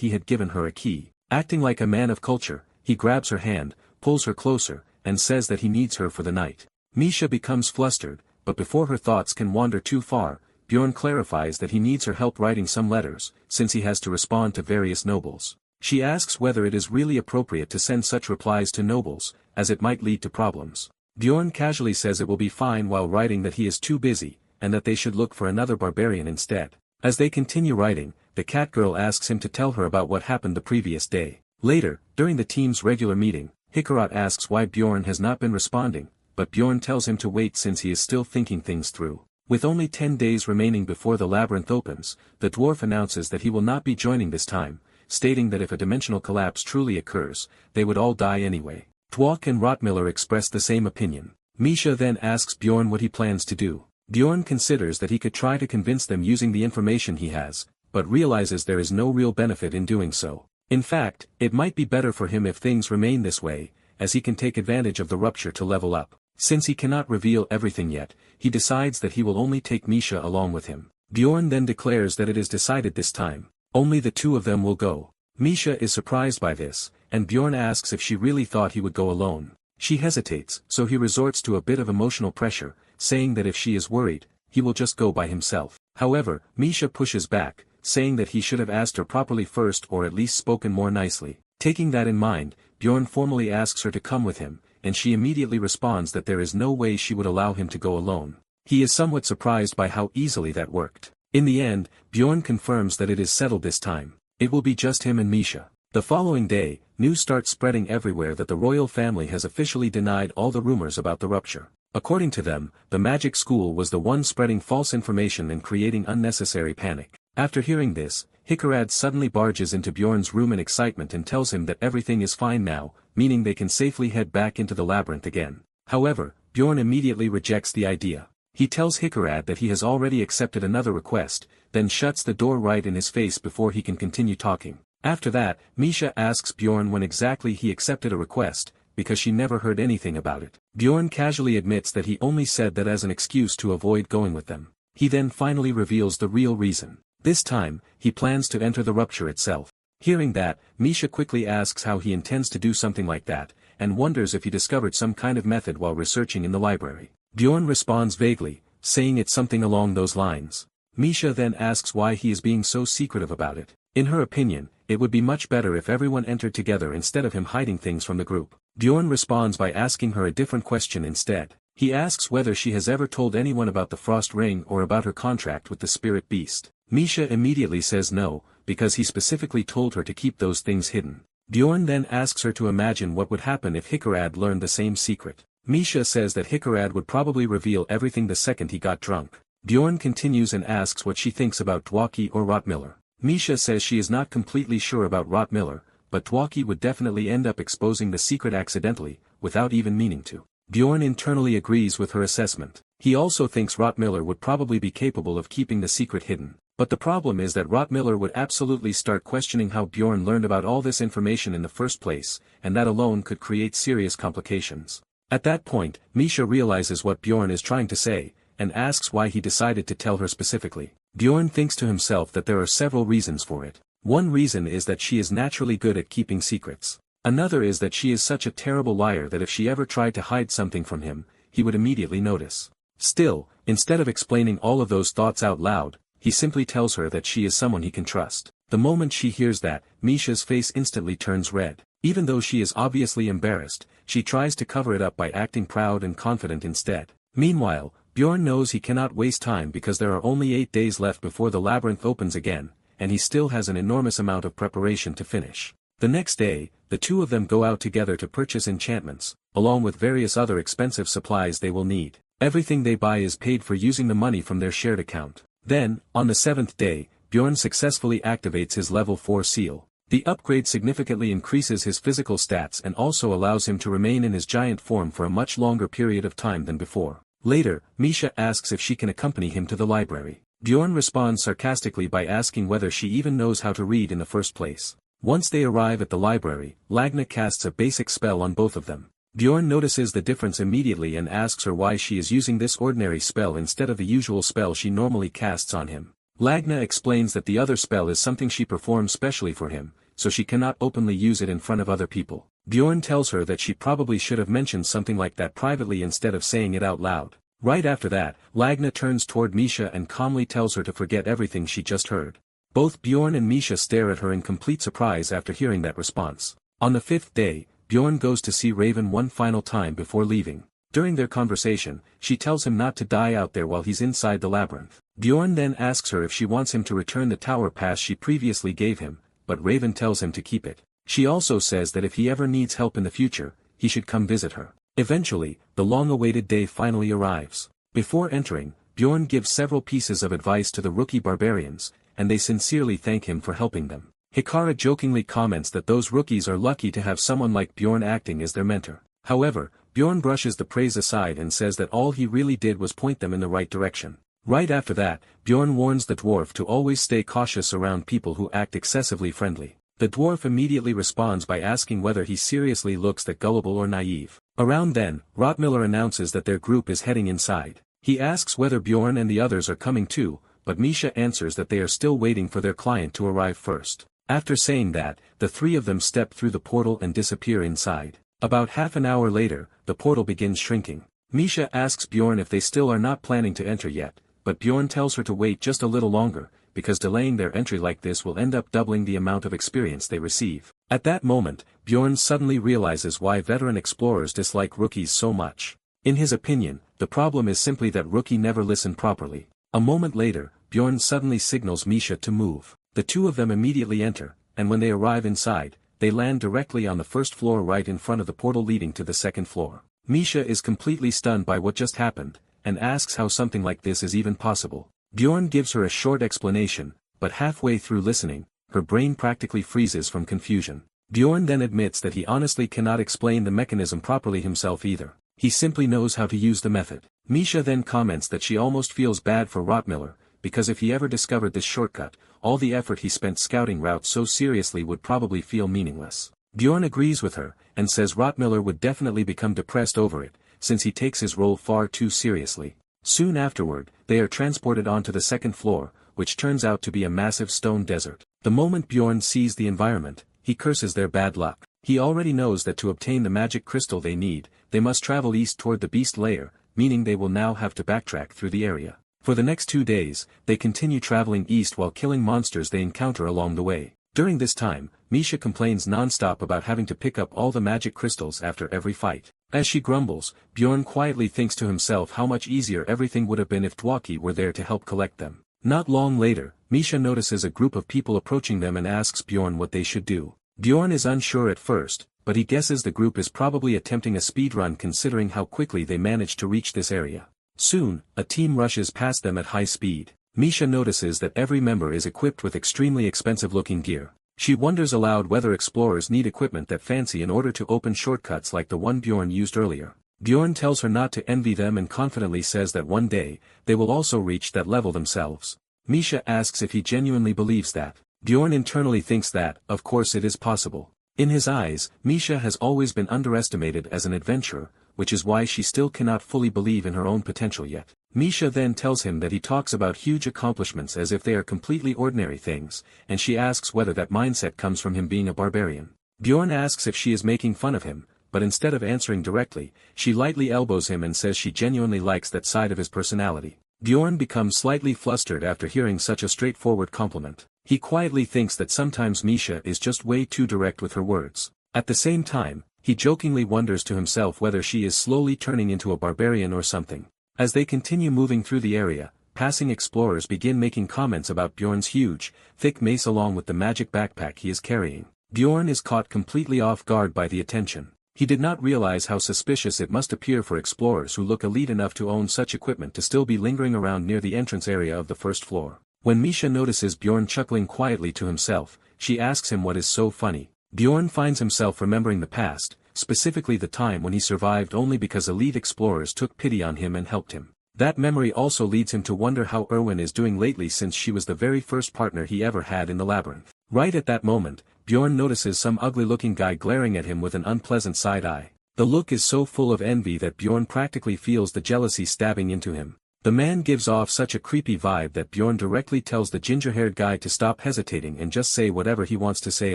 he had given her a key. Acting like a man of culture, he grabs her hand, pulls her closer, and says that he needs her for the night. Misha becomes flustered, but before her thoughts can wander too far, Bjorn clarifies that he needs her help writing some letters, since he has to respond to various nobles. She asks whether it is really appropriate to send such replies to nobles, as it might lead to problems. Bjorn casually says it will be fine while writing that he is too busy, and that they should look for another barbarian instead. As they continue writing, the cat girl asks him to tell her about what happened the previous day. Later, during the team's regular meeting, Hikarat asks why Bjorn has not been responding, but Bjorn tells him to wait since he is still thinking things through. With only 10 days remaining before the labyrinth opens, the dwarf announces that he will not be joining this time, stating that if a dimensional collapse truly occurs, they would all die anyway. Twalk and Rotmiller express the same opinion. Misha then asks Bjorn what he plans to do. Bjorn considers that he could try to convince them using the information he has, but realizes there is no real benefit in doing so. In fact, it might be better for him if things remain this way, as he can take advantage of the rupture to level up. Since he cannot reveal everything yet, he decides that he will only take Misha along with him. Bjorn then declares that it is decided this time. Only the two of them will go. Misha is surprised by this, and Bjorn asks if she really thought he would go alone. She hesitates, so he resorts to a bit of emotional pressure, saying that if she is worried, he will just go by himself. However, Misha pushes back, saying that he should have asked her properly first or at least spoken more nicely. Taking that in mind, Bjorn formally asks her to come with him, and she immediately responds that there is no way she would allow him to go alone. He is somewhat surprised by how easily that worked. In the end, Bjorn confirms that it is settled this time. It will be just him and Misha. The following day, news starts spreading everywhere that the royal family has officially denied all the rumors about the rupture. According to them, the magic school was the one spreading false information and creating unnecessary panic. After hearing this, Hikarat suddenly barges into Bjorn's room in excitement and tells him that everything is fine now, meaning they can safely head back into the labyrinth again. However, Bjorn immediately rejects the idea. He tells Hikarat that he has already accepted another request, then shuts the door right in his face before he can continue talking. After that, Misha asks Bjorn when exactly he accepted a request, because she never heard anything about it. Bjorn casually admits that he only said that as an excuse to avoid going with them. He then finally reveals the real reason. This time, he plans to enter the rupture itself. Hearing that, Misha quickly asks how he intends to do something like that, and wonders if he discovered some kind of method while researching in the library. Bjorn responds vaguely, saying it's something along those lines. Misha then asks why he is being so secretive about it. In her opinion, it would be much better if everyone entered together instead of him hiding things from the group. Bjorn responds by asking her a different question instead. He asks whether she has ever told anyone about the Frost Ring or about her contract with the Spirit Beast. Misha immediately says no, because he specifically told her to keep those things hidden. Bjorn then asks her to imagine what would happen if Hikarat learned the same secret. Misha says that Hikarat would probably reveal everything the second he got drunk. Bjorn continues and asks what she thinks about Dwaki or Rotmiller. Misha says she is not completely sure about Rotmiller, but Dwaki would definitely end up exposing the secret accidentally, without even meaning to. Bjorn internally agrees with her assessment. He also thinks Rotmiller would probably be capable of keeping the secret hidden. But the problem is that Rotmiller would absolutely start questioning how Bjorn learned about all this information in the first place, and that alone could create serious complications. At that point, Misha realizes what Bjorn is trying to say, and asks why he decided to tell her specifically. Bjorn thinks to himself that there are several reasons for it. One reason is that she is naturally good at keeping secrets. Another is that she is such a terrible liar that if she ever tried to hide something from him, he would immediately notice. Still, instead of explaining all of those thoughts out loud, he simply tells her that she is someone he can trust. The moment she hears that, Misha's face instantly turns red. Even though she is obviously embarrassed, she tries to cover it up by acting proud and confident instead. Meanwhile, Bjorn knows he cannot waste time because there are only 8 days left before the labyrinth opens again, and he still has an enormous amount of preparation to finish. The next day, the two of them go out together to purchase enchantments, along with various other expensive supplies they will need. Everything they buy is paid for using the money from their shared account. Then, on the 7th day, Bjorn successfully activates his level 4 seal. The upgrade significantly increases his physical stats and also allows him to remain in his giant form for a much longer period of time than before. Later, Misha asks if she can accompany him to the library. Bjorn responds sarcastically by asking whether she even knows how to read in the first place. Once they arrive at the library, Lagna casts a basic spell on both of them. Bjorn notices the difference immediately and asks her why she is using this ordinary spell instead of the usual spell she normally casts on him. Lagna explains that the other spell is something she performs specially for him, so she cannot openly use it in front of other people. Bjorn tells her that she probably should have mentioned something like that privately instead of saying it out loud. Right after that, Lagna turns toward Misha and calmly tells her to forget everything she just heard. Both Bjorn and Misha stare at her in complete surprise after hearing that response. On the 5th day, Bjorn goes to see Raven one final time before leaving. During their conversation, she tells him not to die out there while he's inside the labyrinth. Bjorn then asks her if she wants him to return the tower pass she previously gave him, but Raven tells him to keep it. She also says that if he ever needs help in the future, he should come visit her. Eventually, the long-awaited day finally arrives. Before entering, Bjorn gives several pieces of advice to the rookie barbarians, and they sincerely thank him for helping them. Hikara jokingly comments that those rookies are lucky to have someone like Bjorn acting as their mentor. However, Bjorn brushes the praise aside and says that all he really did was point them in the right direction. Right after that, Bjorn warns the dwarf to always stay cautious around people who act excessively friendly. The dwarf immediately responds by asking whether he seriously looks that gullible or naive. Around then, Rottmiller announces that their group is heading inside. He asks whether Bjorn and the others are coming too, but Misha answers that they are still waiting for their client to arrive first. After saying that, the three of them step through the portal and disappear inside. About half an hour later, the portal begins shrinking. Misha asks Bjorn if they still are not planning to enter yet, but Bjorn tells her to wait just a little longer, because delaying their entry like this will end up doubling the amount of experience they receive. At that moment, Bjorn suddenly realizes why veteran explorers dislike rookies so much. In his opinion, the problem is simply that rookie never listened properly. A moment later, Bjorn suddenly signals Misha to move. The two of them immediately enter, and when they arrive inside, they land directly on the first floor right in front of the portal leading to the second floor. Misha is completely stunned by what just happened, and asks how something like this is even possible. Bjorn gives her a short explanation, but halfway through listening, her brain practically freezes from confusion. Bjorn then admits that he honestly cannot explain the mechanism properly himself either. He simply knows how to use the method. Misha then comments that she almost feels bad for Rottmiller, because if he ever discovered this shortcut, all the effort he spent scouting routes so seriously would probably feel meaningless. Bjorn agrees with her, and says Rottmiller would definitely become depressed over it, since he takes his role far too seriously. Soon afterward, they are transported onto the second floor, which turns out to be a massive stone desert. The moment Bjorn sees the environment, he curses their bad luck. He already knows that to obtain the magic crystal they need, they must travel east toward the beast lair, meaning they will now have to backtrack through the area. For the next 2 days, they continue traveling east while killing monsters they encounter along the way. During this time, Misha complains non-stop about having to pick up all the magic crystals after every fight. As she grumbles, Bjorn quietly thinks to himself how much easier everything would have been if Dwaki were there to help collect them. Not long later, Misha notices a group of people approaching them and asks Bjorn what they should do. Bjorn is unsure at first, but he guesses the group is probably attempting a speedrun considering how quickly they managed to reach this area. Soon, a team rushes past them at high speed. Misha notices that every member is equipped with extremely expensive-looking gear. She wonders aloud whether explorers need equipment that fancy in order to open shortcuts like the one Bjorn used earlier. Bjorn tells her not to envy them and confidently says that one day, they will also reach that level themselves. Misha asks if he genuinely believes that. Bjorn internally thinks that, of course it is possible. In his eyes, Misha has always been underestimated as an adventurer, which is why she still cannot fully believe in her own potential yet. Misha then tells him that he talks about huge accomplishments as if they are completely ordinary things, and she asks whether that mindset comes from him being a barbarian. Bjorn asks if she is making fun of him, but instead of answering directly, she lightly elbows him and says she genuinely likes that side of his personality. Bjorn becomes slightly flustered after hearing such a straightforward compliment. He quietly thinks that sometimes Misha is just way too direct with her words. At the same time, he jokingly wonders to himself whether she is slowly turning into a barbarian or something. As they continue moving through the area, passing explorers begin making comments about Bjorn's huge, thick mace along with the magic backpack he is carrying. Bjorn is caught completely off guard by the attention. He did not realize how suspicious it must appear for explorers who look elite enough to own such equipment to still be lingering around near the entrance area of the first floor. When Misha notices Bjorn chuckling quietly to himself, she asks him what is so funny. Bjorn finds himself remembering the past, specifically the time when he survived only because elite explorers took pity on him and helped him. That memory also leads him to wonder how Erwin is doing lately since she was the very first partner he ever had in the labyrinth. Right at that moment, Bjorn notices some ugly-looking guy glaring at him with an unpleasant side eye. The look is so full of envy that Bjorn practically feels the jealousy stabbing into him. The man gives off such a creepy vibe that Bjorn directly tells the ginger-haired guy to stop hesitating and just say whatever he wants to say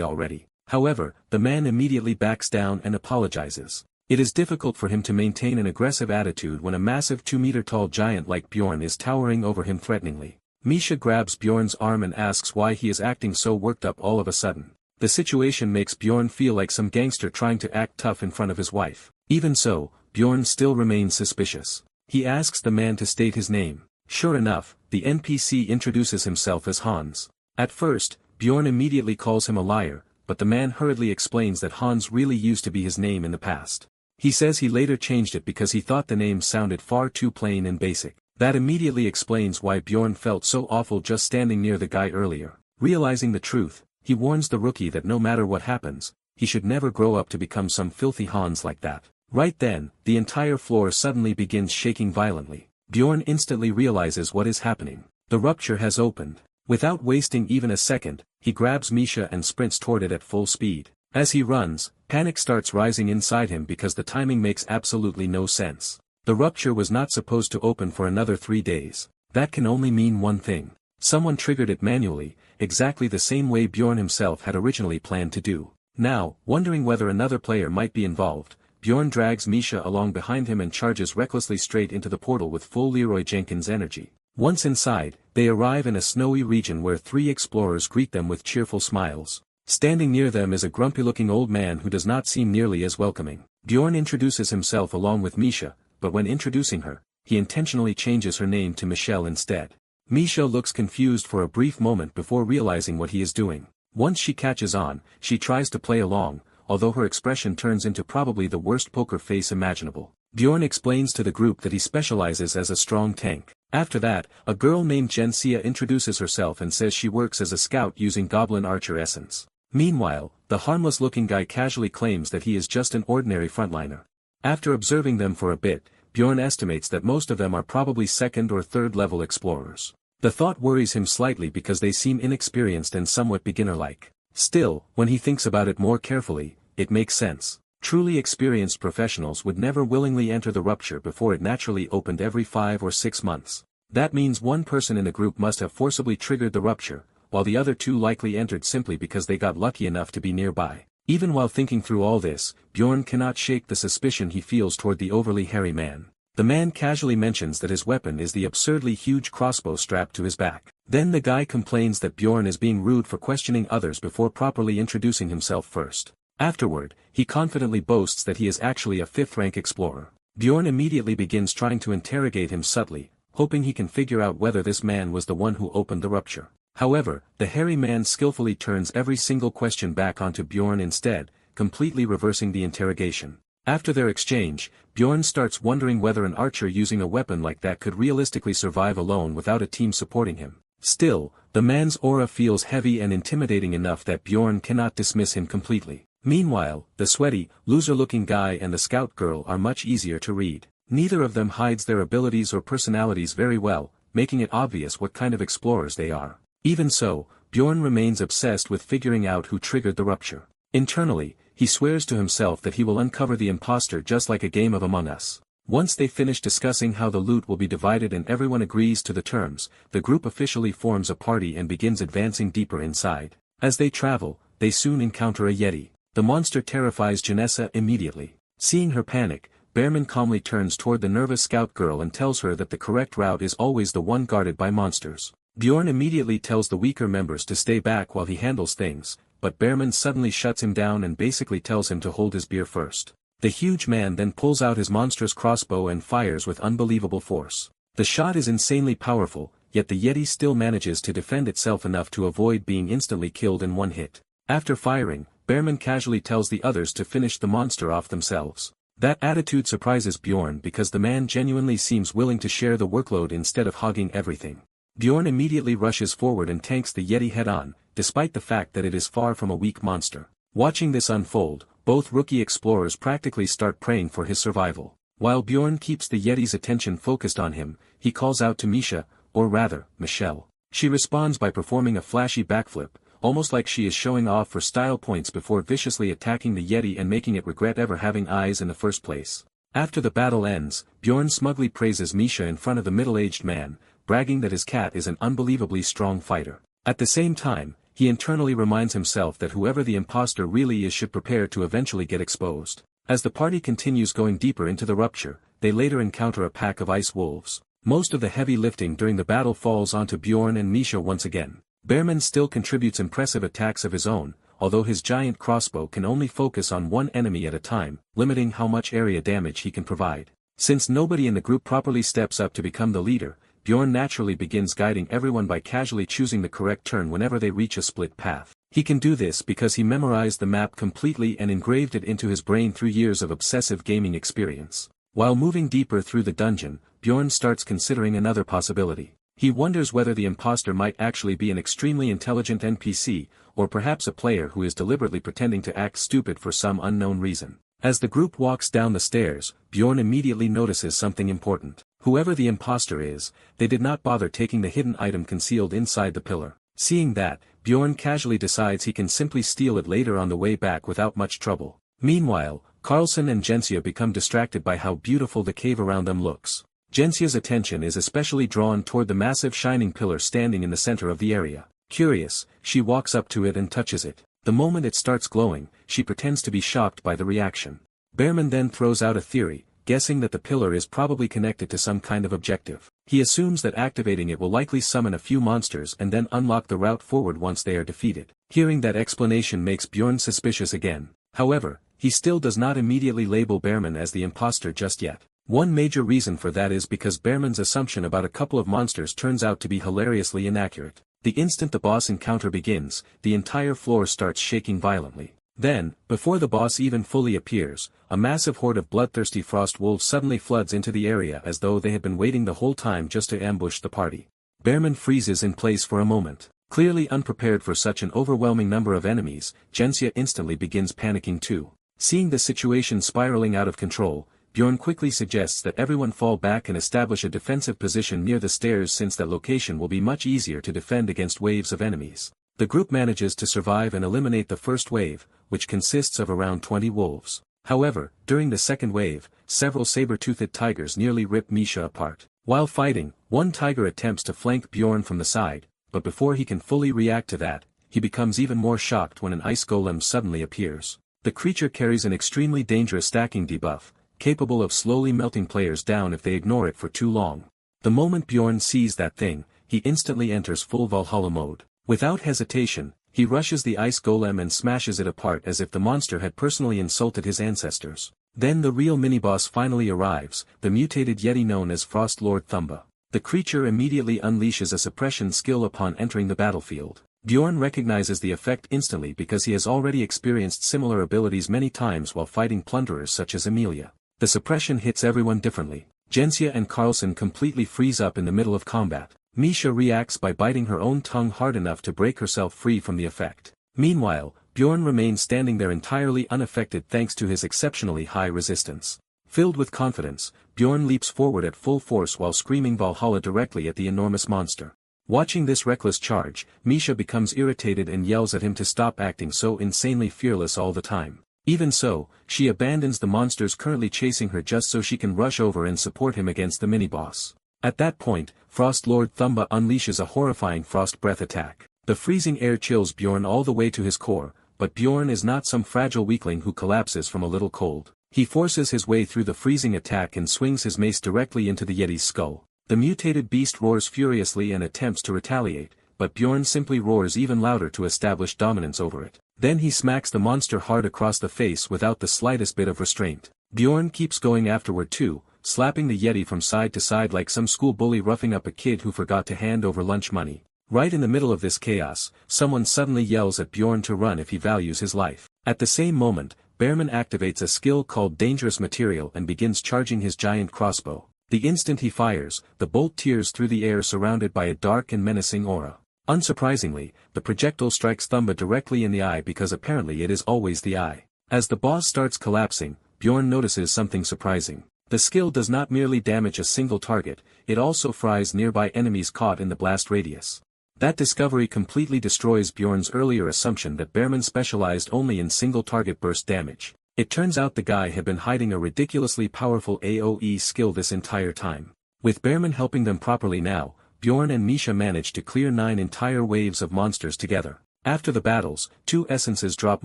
already. However, the man immediately backs down and apologizes. It is difficult for him to maintain an aggressive attitude when a massive 2-meter-tall giant like Bjorn is towering over him threateningly. Misha grabs Bjorn's arm and asks why he is acting so worked up all of a sudden. The situation makes Bjorn feel like some gangster trying to act tough in front of his wife. Even so, Bjorn still remains suspicious. He asks the man to state his name. Sure enough, the NPC introduces himself as Hans. At first, Bjorn immediately calls him a liar, but the man hurriedly explains that Hans really used to be his name in the past. He says he later changed it because he thought the name sounded far too plain and basic. That immediately explains why Bjorn felt so awful just standing near the guy earlier. Realizing the truth, he warns the rookie that no matter what happens, he should never grow up to become some filthy Hans like that. Right then, the entire floor suddenly begins shaking violently. Bjorn instantly realizes what is happening. The rupture has opened. Without wasting even a second, he grabs Misha and sprints toward it at full speed. As he runs, panic starts rising inside him because the timing makes absolutely no sense. The rupture was not supposed to open for another 3 days. That can only mean one thing. Someone triggered it manually, exactly the same way Bjorn himself had originally planned to do. Now, wondering whether another player might be involved, Bjorn drags Misha along behind him and charges recklessly straight into the portal with full Leroy Jenkins energy. Once inside, they arrive in a snowy region where 3 explorers greet them with cheerful smiles. Standing near them is a grumpy-looking old man who does not seem nearly as welcoming. Bjorn introduces himself along with Misha, but when introducing her, he intentionally changes her name to Michelle instead. Misha looks confused for a brief moment before realizing what he is doing. Once she catches on, she tries to play along, although her expression turns into probably the worst poker face imaginable. Bjorn explains to the group that he specializes as a strong tank. After that, a girl named Jensia introduces herself and says she works as a scout using Goblin Archer essence. Meanwhile, the harmless-looking guy casually claims that he is just an ordinary frontliner. After observing them for a bit, Bjorn estimates that most of them are probably 2nd or 3rd level explorers. The thought worries him slightly because they seem inexperienced and somewhat beginner-like. Still, when he thinks about it more carefully, it makes sense. Truly experienced professionals would never willingly enter the rupture before it naturally opened every 5 or 6 months. That means one person in the group must have forcibly triggered the rupture, while the other 2 likely entered simply because they got lucky enough to be nearby. Even while thinking through all this, Bjorn cannot shake the suspicion he feels toward the overly hairy man. The man casually mentions that his weapon is the absurdly huge crossbow strapped to his back. Then the guy complains that Bjorn is being rude for questioning others before properly introducing himself first. Afterward, he confidently boasts that he is actually a 5th-rank explorer. Bjorn immediately begins trying to interrogate him subtly, hoping he can figure out whether this man was the one who opened the rupture. However, the hairy man skillfully turns every single question back onto Bjorn instead, completely reversing the interrogation. After their exchange, Bjorn starts wondering whether an archer using a weapon like that could realistically survive alone without a team supporting him. Still, the man's aura feels heavy and intimidating enough that Bjorn cannot dismiss him completely. Meanwhile, the sweaty, loser-looking guy and the scout girl are much easier to read. Neither of them hides their abilities or personalities very well, making it obvious what kind of explorers they are. Even so, Bjorn remains obsessed with figuring out who triggered the rupture. Internally, he swears to himself that he will uncover the imposter just like a game of Among Us. Once they finish discussing how the loot will be divided and everyone agrees to the terms, the group officially forms a party and begins advancing deeper inside. As they travel, they soon encounter a Yeti. The monster terrifies Janessa immediately. Seeing her panic, Bearman calmly turns toward the nervous scout girl and tells her that the correct route is always the one guarded by monsters. Bjorn immediately tells the weaker members to stay back while he handles things, but Bearman suddenly shuts him down and basically tells him to hold his beer first. The huge man then pulls out his monstrous crossbow and fires with unbelievable force. The shot is insanely powerful, yet the Yeti still manages to defend itself enough to avoid being instantly killed in one hit. After firing, Bearman casually tells the others to finish the monster off themselves. That attitude surprises Bjorn because the man genuinely seems willing to share the workload instead of hogging everything. Bjorn immediately rushes forward and tanks the Yeti head-on, despite the fact that it is far from a weak monster. Watching this unfold, both rookie explorers practically start praying for his survival. While Bjorn keeps the Yeti's attention focused on him, he calls out to Misha, or rather, Michelle. She responds by performing a flashy backflip, almost like she is showing off for style points before viciously attacking the Yeti and making it regret ever having eyes in the first place. After the battle ends, Bjorn smugly praises Misha in front of the middle-aged man, bragging that his cat is an unbelievably strong fighter. At the same time, he internally reminds himself that whoever the imposter really is should prepare to eventually get exposed. As the party continues going deeper into the rupture, they later encounter a pack of ice wolves. Most of the heavy lifting during the battle falls onto Bjorn and Misha once again. Bearman still contributes impressive attacks of his own, although his giant crossbow can only focus on one enemy at a time, limiting how much area damage he can provide. Since nobody in the group properly steps up to become the leader, Bjorn naturally begins guiding everyone by casually choosing the correct turn whenever they reach a split path. He can do this because he memorized the map completely and engraved it into his brain through years of obsessive gaming experience. While moving deeper through the dungeon, Bjorn starts considering another possibility. He wonders whether the imposter might actually be an extremely intelligent NPC, or perhaps a player who is deliberately pretending to act stupid for some unknown reason. As the group walks down the stairs, Bjorn immediately notices something important. Whoever the imposter is, they did not bother taking the hidden item concealed inside the pillar. Seeing that, Bjorn casually decides he can simply steal it later on the way back without much trouble. Meanwhile, Carlson and Jensia become distracted by how beautiful the cave around them looks. Jensia's attention is especially drawn toward the massive shining pillar standing in the center of the area. Curious, she walks up to it and touches it. The moment it starts glowing, she pretends to be shocked by the reaction. Bearman then throws out a theory, guessing that the pillar is probably connected to some kind of objective. He assumes that activating it will likely summon a few monsters and then unlock the route forward once they are defeated. Hearing that explanation makes Bjorn suspicious again. However, he still does not immediately label Bearman as the imposter just yet. One major reason for that is because Bearman's assumption about a couple of monsters turns out to be hilariously inaccurate. The instant the boss encounter begins, the entire floor starts shaking violently. Then, before the boss even fully appears, a massive horde of bloodthirsty frost wolves suddenly floods into the area as though they had been waiting the whole time just to ambush the party. Bearman freezes in place for a moment. Clearly unprepared for such an overwhelming number of enemies, Jensia instantly begins panicking too. Seeing the situation spiraling out of control, Bjorn quickly suggests that everyone fall back and establish a defensive position near the stairs since that location will be much easier to defend against waves of enemies. The group manages to survive and eliminate the first wave, which consists of around 20 wolves. However, during the second wave, several saber-toothed tigers nearly rip Misha apart. While fighting, one tiger attempts to flank Bjorn from the side, but before he can fully react to that, he becomes even more shocked when an ice golem suddenly appears. The creature carries an extremely dangerous stacking debuff, capable of slowly melting players down if they ignore it for too long. The moment Bjorn sees that thing, he instantly enters full Valhalla mode. Without hesitation, he rushes the ice golem and smashes it apart as if the monster had personally insulted his ancestors. Then the real mini-boss finally arrives, the mutated yeti known as Frost Lord Thumba. The creature immediately unleashes a suppression skill upon entering the battlefield. Bjorn recognizes the effect instantly because he has already experienced similar abilities many times while fighting plunderers such as Amelia. The suppression hits everyone differently. Jensia and Carlson completely freeze up in the middle of combat. Misha reacts by biting her own tongue hard enough to break herself free from the effect. Meanwhile, Bjorn remains standing there entirely unaffected thanks to his exceptionally high resistance. Filled with confidence, Bjorn leaps forward at full force while screaming Valhalla directly at the enormous monster. Watching this reckless charge, Misha becomes irritated and yells at him to stop acting so insanely fearless all the time. Even so, she abandons the monsters currently chasing her just so she can rush over and support him against the mini-boss. At that point, Frost Lord Thumba unleashes a horrifying frost breath attack. The freezing air chills Bjorn all the way to his core, but Bjorn is not some fragile weakling who collapses from a little cold. He forces his way through the freezing attack and swings his mace directly into the Yeti's skull. The mutated beast roars furiously and attempts to retaliate, but Bjorn simply roars even louder to establish dominance over it. Then he smacks the monster hard across the face without the slightest bit of restraint. Bjorn keeps going afterward too, slapping the Yeti from side to side like some school bully roughing up a kid who forgot to hand over lunch money. Right in the middle of this chaos, someone suddenly yells at Bjorn to run if he values his life. At the same moment, Bearman activates a skill called Dangerous Material and begins charging his giant crossbow. The instant he fires, the bolt tears through the air surrounded by a dark and menacing aura. Unsurprisingly, the projectile strikes Thumba directly in the eye because apparently it is always the eye. As the boss starts collapsing, Bjorn notices something surprising. The skill does not merely damage a single target, it also fries nearby enemies caught in the blast radius. That discovery completely destroys Bjorn's earlier assumption that Bearman specialized only in single-target burst damage. It turns out the guy had been hiding a ridiculously powerful AoE skill this entire time. With Bearman helping them properly now, Bjorn and Misha managed to clear 9 entire waves of monsters together. After the battles, 2 essences drop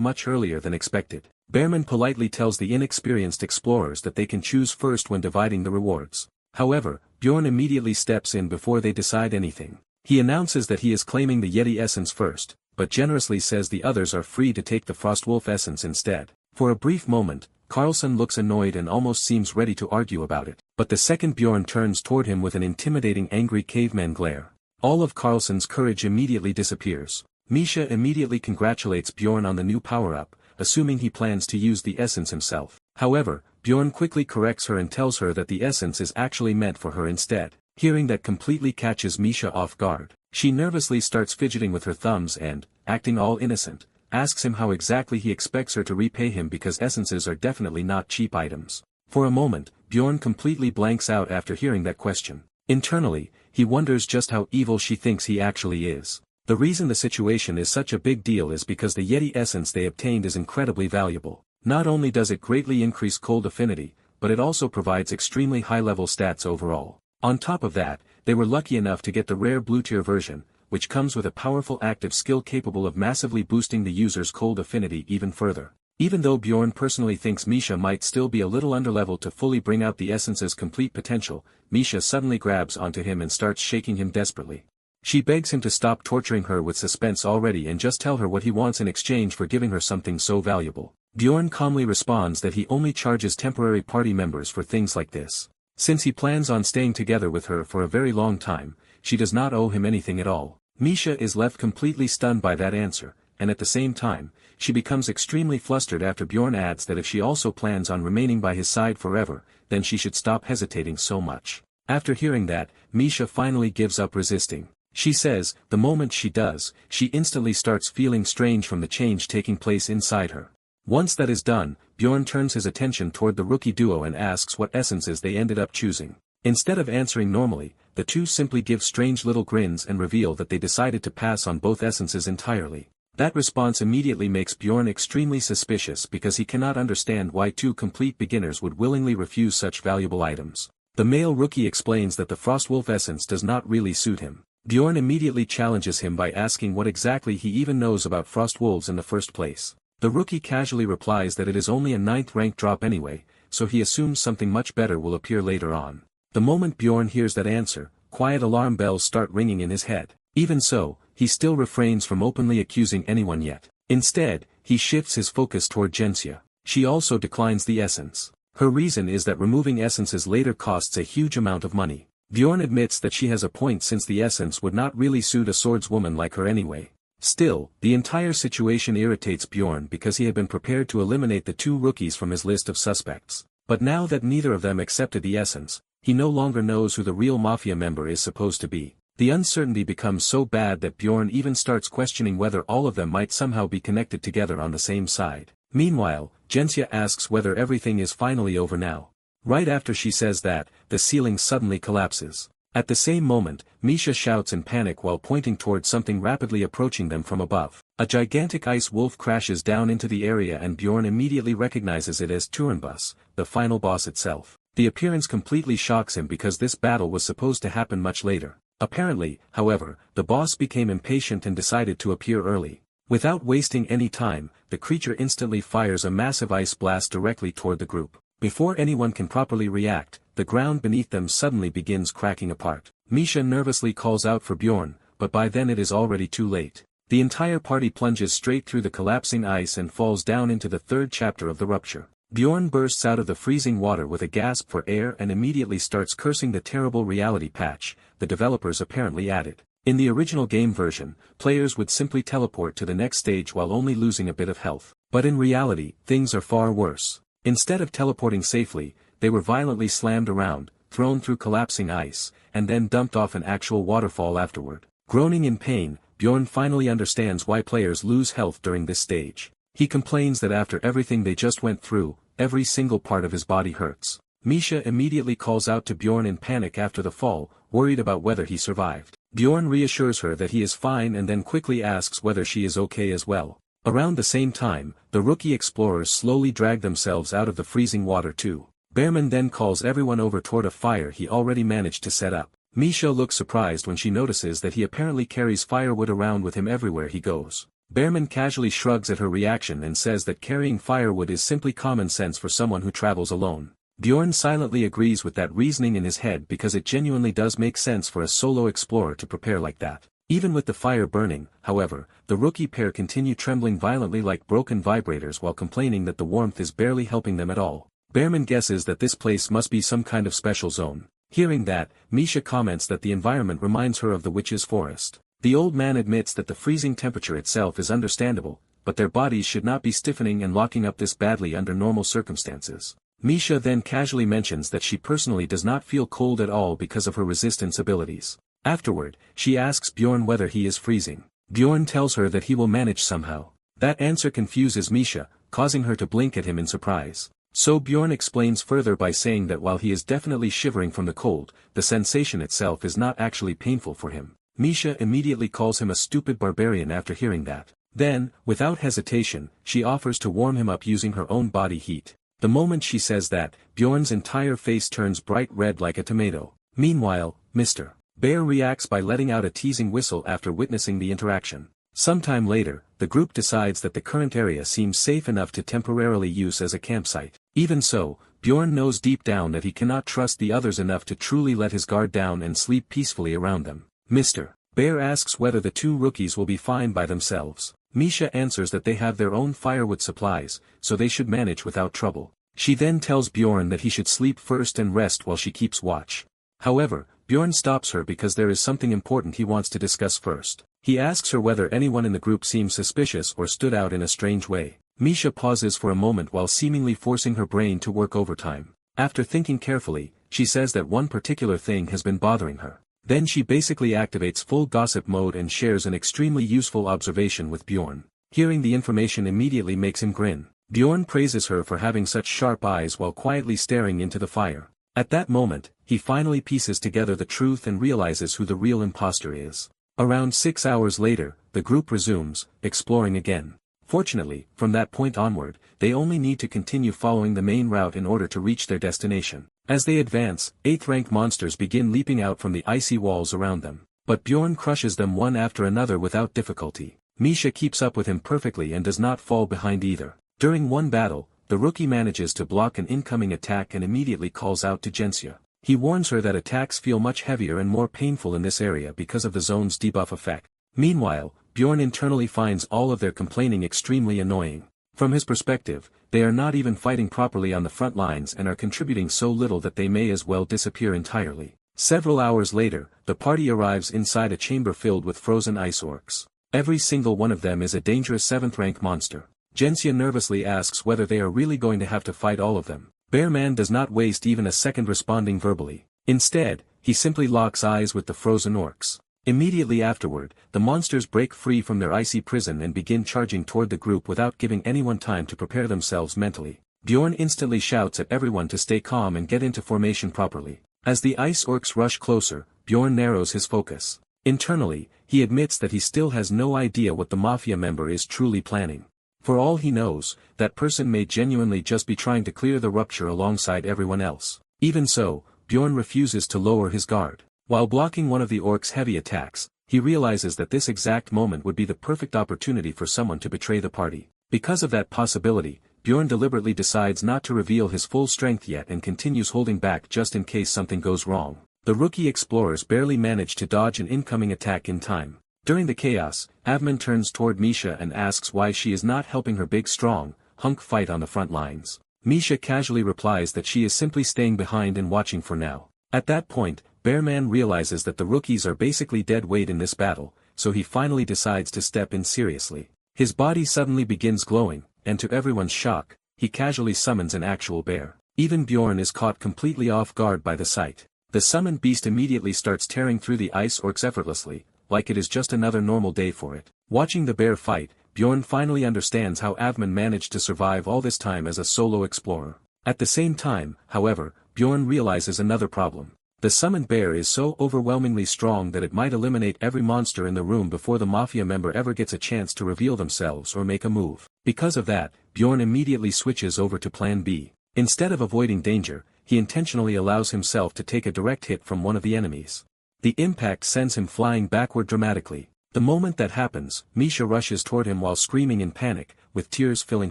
much earlier than expected. Bearman politely tells the inexperienced explorers that they can choose first when dividing the rewards. However, Bjorn immediately steps in before they decide anything. He announces that he is claiming the Yeti essence first, but generously says the others are free to take the Frostwolf essence instead. For a brief moment, Carlson looks annoyed and almost seems ready to argue about it, but the second Bjorn turns toward him with an intimidating angry caveman glare. All of Carlson's courage immediately disappears. Misha immediately congratulates Bjorn on the new power-up, assuming he plans to use the essence himself. However, Bjorn quickly corrects her and tells her that the essence is actually meant for her instead. Hearing that completely catches Misha off guard. She nervously starts fidgeting with her thumbs and, acting all innocent, asks him how exactly he expects her to repay him because essences are definitely not cheap items. For a moment, Bjorn completely blanks out after hearing that question. Internally, he wonders just how evil she thinks he actually is. The reason the situation is such a big deal is because the Yeti essence they obtained is incredibly valuable. Not only does it greatly increase cold affinity, but it also provides extremely high-level stats overall. On top of that, they were lucky enough to get the rare blue-tier version, which comes with a powerful active skill capable of massively boosting the user's cold affinity even further. Even though Bjorn personally thinks Misha might still be a little underleveled to fully bring out the essence's complete potential, Misha suddenly grabs onto him and starts shaking him desperately. She begs him to stop torturing her with suspense already and just tell her what he wants in exchange for giving her something so valuable. Bjorn calmly responds that he only charges temporary party members for things like this. Since he plans on staying together with her for a very long time, she does not owe him anything at all. Misha is left completely stunned by that answer, and at the same time, she becomes extremely flustered after Bjorn adds that if she also plans on remaining by his side forever, then she should stop hesitating so much. After hearing that, Misha finally gives up resisting. She says, the moment she does, she instantly starts feeling strange from the change taking place inside her. Once that is done, Bjorn turns his attention toward the rookie duo and asks what essences they ended up choosing. Instead of answering normally, the two simply give strange little grins and reveal that they decided to pass on both essences entirely. That response immediately makes Bjorn extremely suspicious because he cannot understand why 2 complete beginners would willingly refuse such valuable items. The male rookie explains that the Frostwolf essence does not really suit him. Bjorn immediately challenges him by asking what exactly he even knows about Frostwolves in the first place. The rookie casually replies that it is only a 9th rank drop anyway, so he assumes something much better will appear later on. The moment Bjorn hears that answer, quiet alarm bells start ringing in his head. Even so, he still refrains from openly accusing anyone yet. Instead, he shifts his focus toward Jensia. She also declines the essence. Her reason is that removing essences later costs a huge amount of money. Bjorn admits that she has a point since the essence would not really suit a swordswoman like her anyway. Still, the entire situation irritates Bjorn because he had been prepared to eliminate the 2 rookies from his list of suspects. But now that neither of them accepted the essence, he no longer knows who the real mafia member is supposed to be. The uncertainty becomes so bad that Bjorn even starts questioning whether all of them might somehow be connected together on the same side. Meanwhile, Jensia asks whether everything is finally over now. Right after she says that, the ceiling suddenly collapses. At the same moment, Misha shouts in panic while pointing towards something rapidly approaching them from above. A gigantic ice wolf crashes down into the area and Bjorn immediately recognizes it as Turenbus, the final boss itself. The appearance completely shocks him because this battle was supposed to happen much later. Apparently, however, the boss became impatient and decided to appear early. Without wasting any time, the creature instantly fires a massive ice blast directly toward the group. Before anyone can properly react, the ground beneath them suddenly begins cracking apart. Misha nervously calls out for Bjorn, but by then it is already too late. The entire party plunges straight through the collapsing ice and falls down into the third chapter of the rupture. Bjorn bursts out of the freezing water with a gasp for air and immediately starts cursing the terrible reality patch the developers apparently added. In the original game version, players would simply teleport to the next stage while only losing a bit of health. But in reality, things are far worse. Instead of teleporting safely, they were violently slammed around, thrown through collapsing ice, and then dumped off an actual waterfall afterward. Groaning in pain, Bjorn finally understands why players lose health during this stage. He complains that after everything they just went through, every single part of his body hurts. Misha immediately calls out to Bjorn in panic after the fall, worried about whether he survived. Bjorn reassures her that he is fine and then quickly asks whether she is okay as well. Around the same time, the rookie explorers slowly drag themselves out of the freezing water too. Bearman then calls everyone over toward a fire he already managed to set up. Misha looks surprised when she notices that he apparently carries firewood around with him everywhere he goes. Bearman casually shrugs at her reaction and says that carrying firewood is simply common sense for someone who travels alone. Bjorn silently agrees with that reasoning in his head because it genuinely does make sense for a solo explorer to prepare like that. Even with the fire burning, however, the rookie pair continue trembling violently like broken vibrators while complaining that the warmth is barely helping them at all. Bearman guesses that this place must be some kind of special zone. Hearing that, Misha comments that the environment reminds her of the witch's forest. The old man admits that the freezing temperature itself is understandable, but their bodies should not be stiffening and locking up this badly under normal circumstances. Misha then casually mentions that she personally does not feel cold at all because of her resistance abilities. Afterward, she asks Bjorn whether he is freezing. Bjorn tells her that he will manage somehow. That answer confuses Misha, causing her to blink at him in surprise. So Bjorn explains further by saying that while he is definitely shivering from the cold, the sensation itself is not actually painful for him. Misha immediately calls him a stupid barbarian after hearing that. Then, without hesitation, she offers to warm him up using her own body heat. The moment she says that, Bjorn's entire face turns bright red like a tomato. Meanwhile, Mr. Bear reacts by letting out a teasing whistle after witnessing the interaction. Sometime later, the group decides that the current area seems safe enough to temporarily use as a campsite. Even so, Bjorn knows deep down that he cannot trust the others enough to truly let his guard down and sleep peacefully around them. Mr. Bear asks whether the two rookies will be fine by themselves. Misha answers that they have their own firewood supplies, so they should manage without trouble. She then tells Bjorn that he should sleep first and rest while she keeps watch. However, Bjorn stops her because there is something important he wants to discuss first. He asks her whether anyone in the group seemed suspicious or stood out in a strange way. Misha pauses for a moment while seemingly forcing her brain to work overtime. After thinking carefully, she says that one particular thing has been bothering her. Then she basically activates full gossip mode and shares an extremely useful observation with Bjorn. Hearing the information immediately makes him grin. Bjorn praises her for having such sharp eyes while quietly staring into the fire. At that moment, he finally pieces together the truth and realizes who the real imposter is. Around 6 hours later, the group resumes, exploring again. Fortunately, from that point onward, they only need to continue following the main route in order to reach their destination. As they advance, 8th-rank monsters begin leaping out from the icy walls around them. But Bjorn crushes them one after another without difficulty. Misha keeps up with him perfectly and does not fall behind either. During one battle, the rookie manages to block an incoming attack and immediately calls out to Jensia. He warns her that attacks feel much heavier and more painful in this area because of the zone's debuff effect. Meanwhile, Bjorn internally finds all of their complaining extremely annoying. From his perspective, they are not even fighting properly on the front lines and are contributing so little that they may as well disappear entirely. Several hours later, the party arrives inside a chamber filled with frozen ice orcs. Every single one of them is a dangerous 7th-rank monster. Jensia nervously asks whether they are really going to have to fight all of them. Bearman does not waste even a second responding verbally. Instead, he simply locks eyes with the frozen orcs. Immediately afterward, the monsters break free from their icy prison and begin charging toward the group without giving anyone time to prepare themselves mentally. Bjorn instantly shouts at everyone to stay calm and get into formation properly. As the ice orcs rush closer, Bjorn narrows his focus. Internally, he admits that he still has no idea what the mafia member is truly planning. For all he knows, that person may genuinely just be trying to clear the rupture alongside everyone else. Even so, Bjorn refuses to lower his guard. While blocking one of the orcs' heavy attacks, he realizes that this exact moment would be the perfect opportunity for someone to betray the party. Because of that possibility, Bjorn deliberately decides not to reveal his full strength yet and continues holding back just in case something goes wrong. The rookie explorers barely manage to dodge an incoming attack in time. During the chaos, Avman turns toward Misha and asks why she is not helping her big strong, hunk fight on the front lines. Misha casually replies that she is simply staying behind and watching for now. At that point, Bearman realizes that the rookies are basically dead weight in this battle, so he finally decides to step in seriously. His body suddenly begins glowing, and to everyone's shock, he casually summons an actual bear. Even Bjorn is caught completely off guard by the sight. The summoned beast immediately starts tearing through the ice orcs effortlessly, like it is just another normal day for it. Watching the bear fight, Bjorn finally understands how Avman managed to survive all this time as a solo explorer. At the same time, however, Bjorn realizes another problem. The summoned bear is so overwhelmingly strong that it might eliminate every monster in the room before the mafia member ever gets a chance to reveal themselves or make a move. Because of that, Bjorn immediately switches over to Plan B. Instead of avoiding danger, he intentionally allows himself to take a direct hit from one of the enemies. The impact sends him flying backward dramatically. The moment that happens, Misha rushes toward him while screaming in panic, with tears filling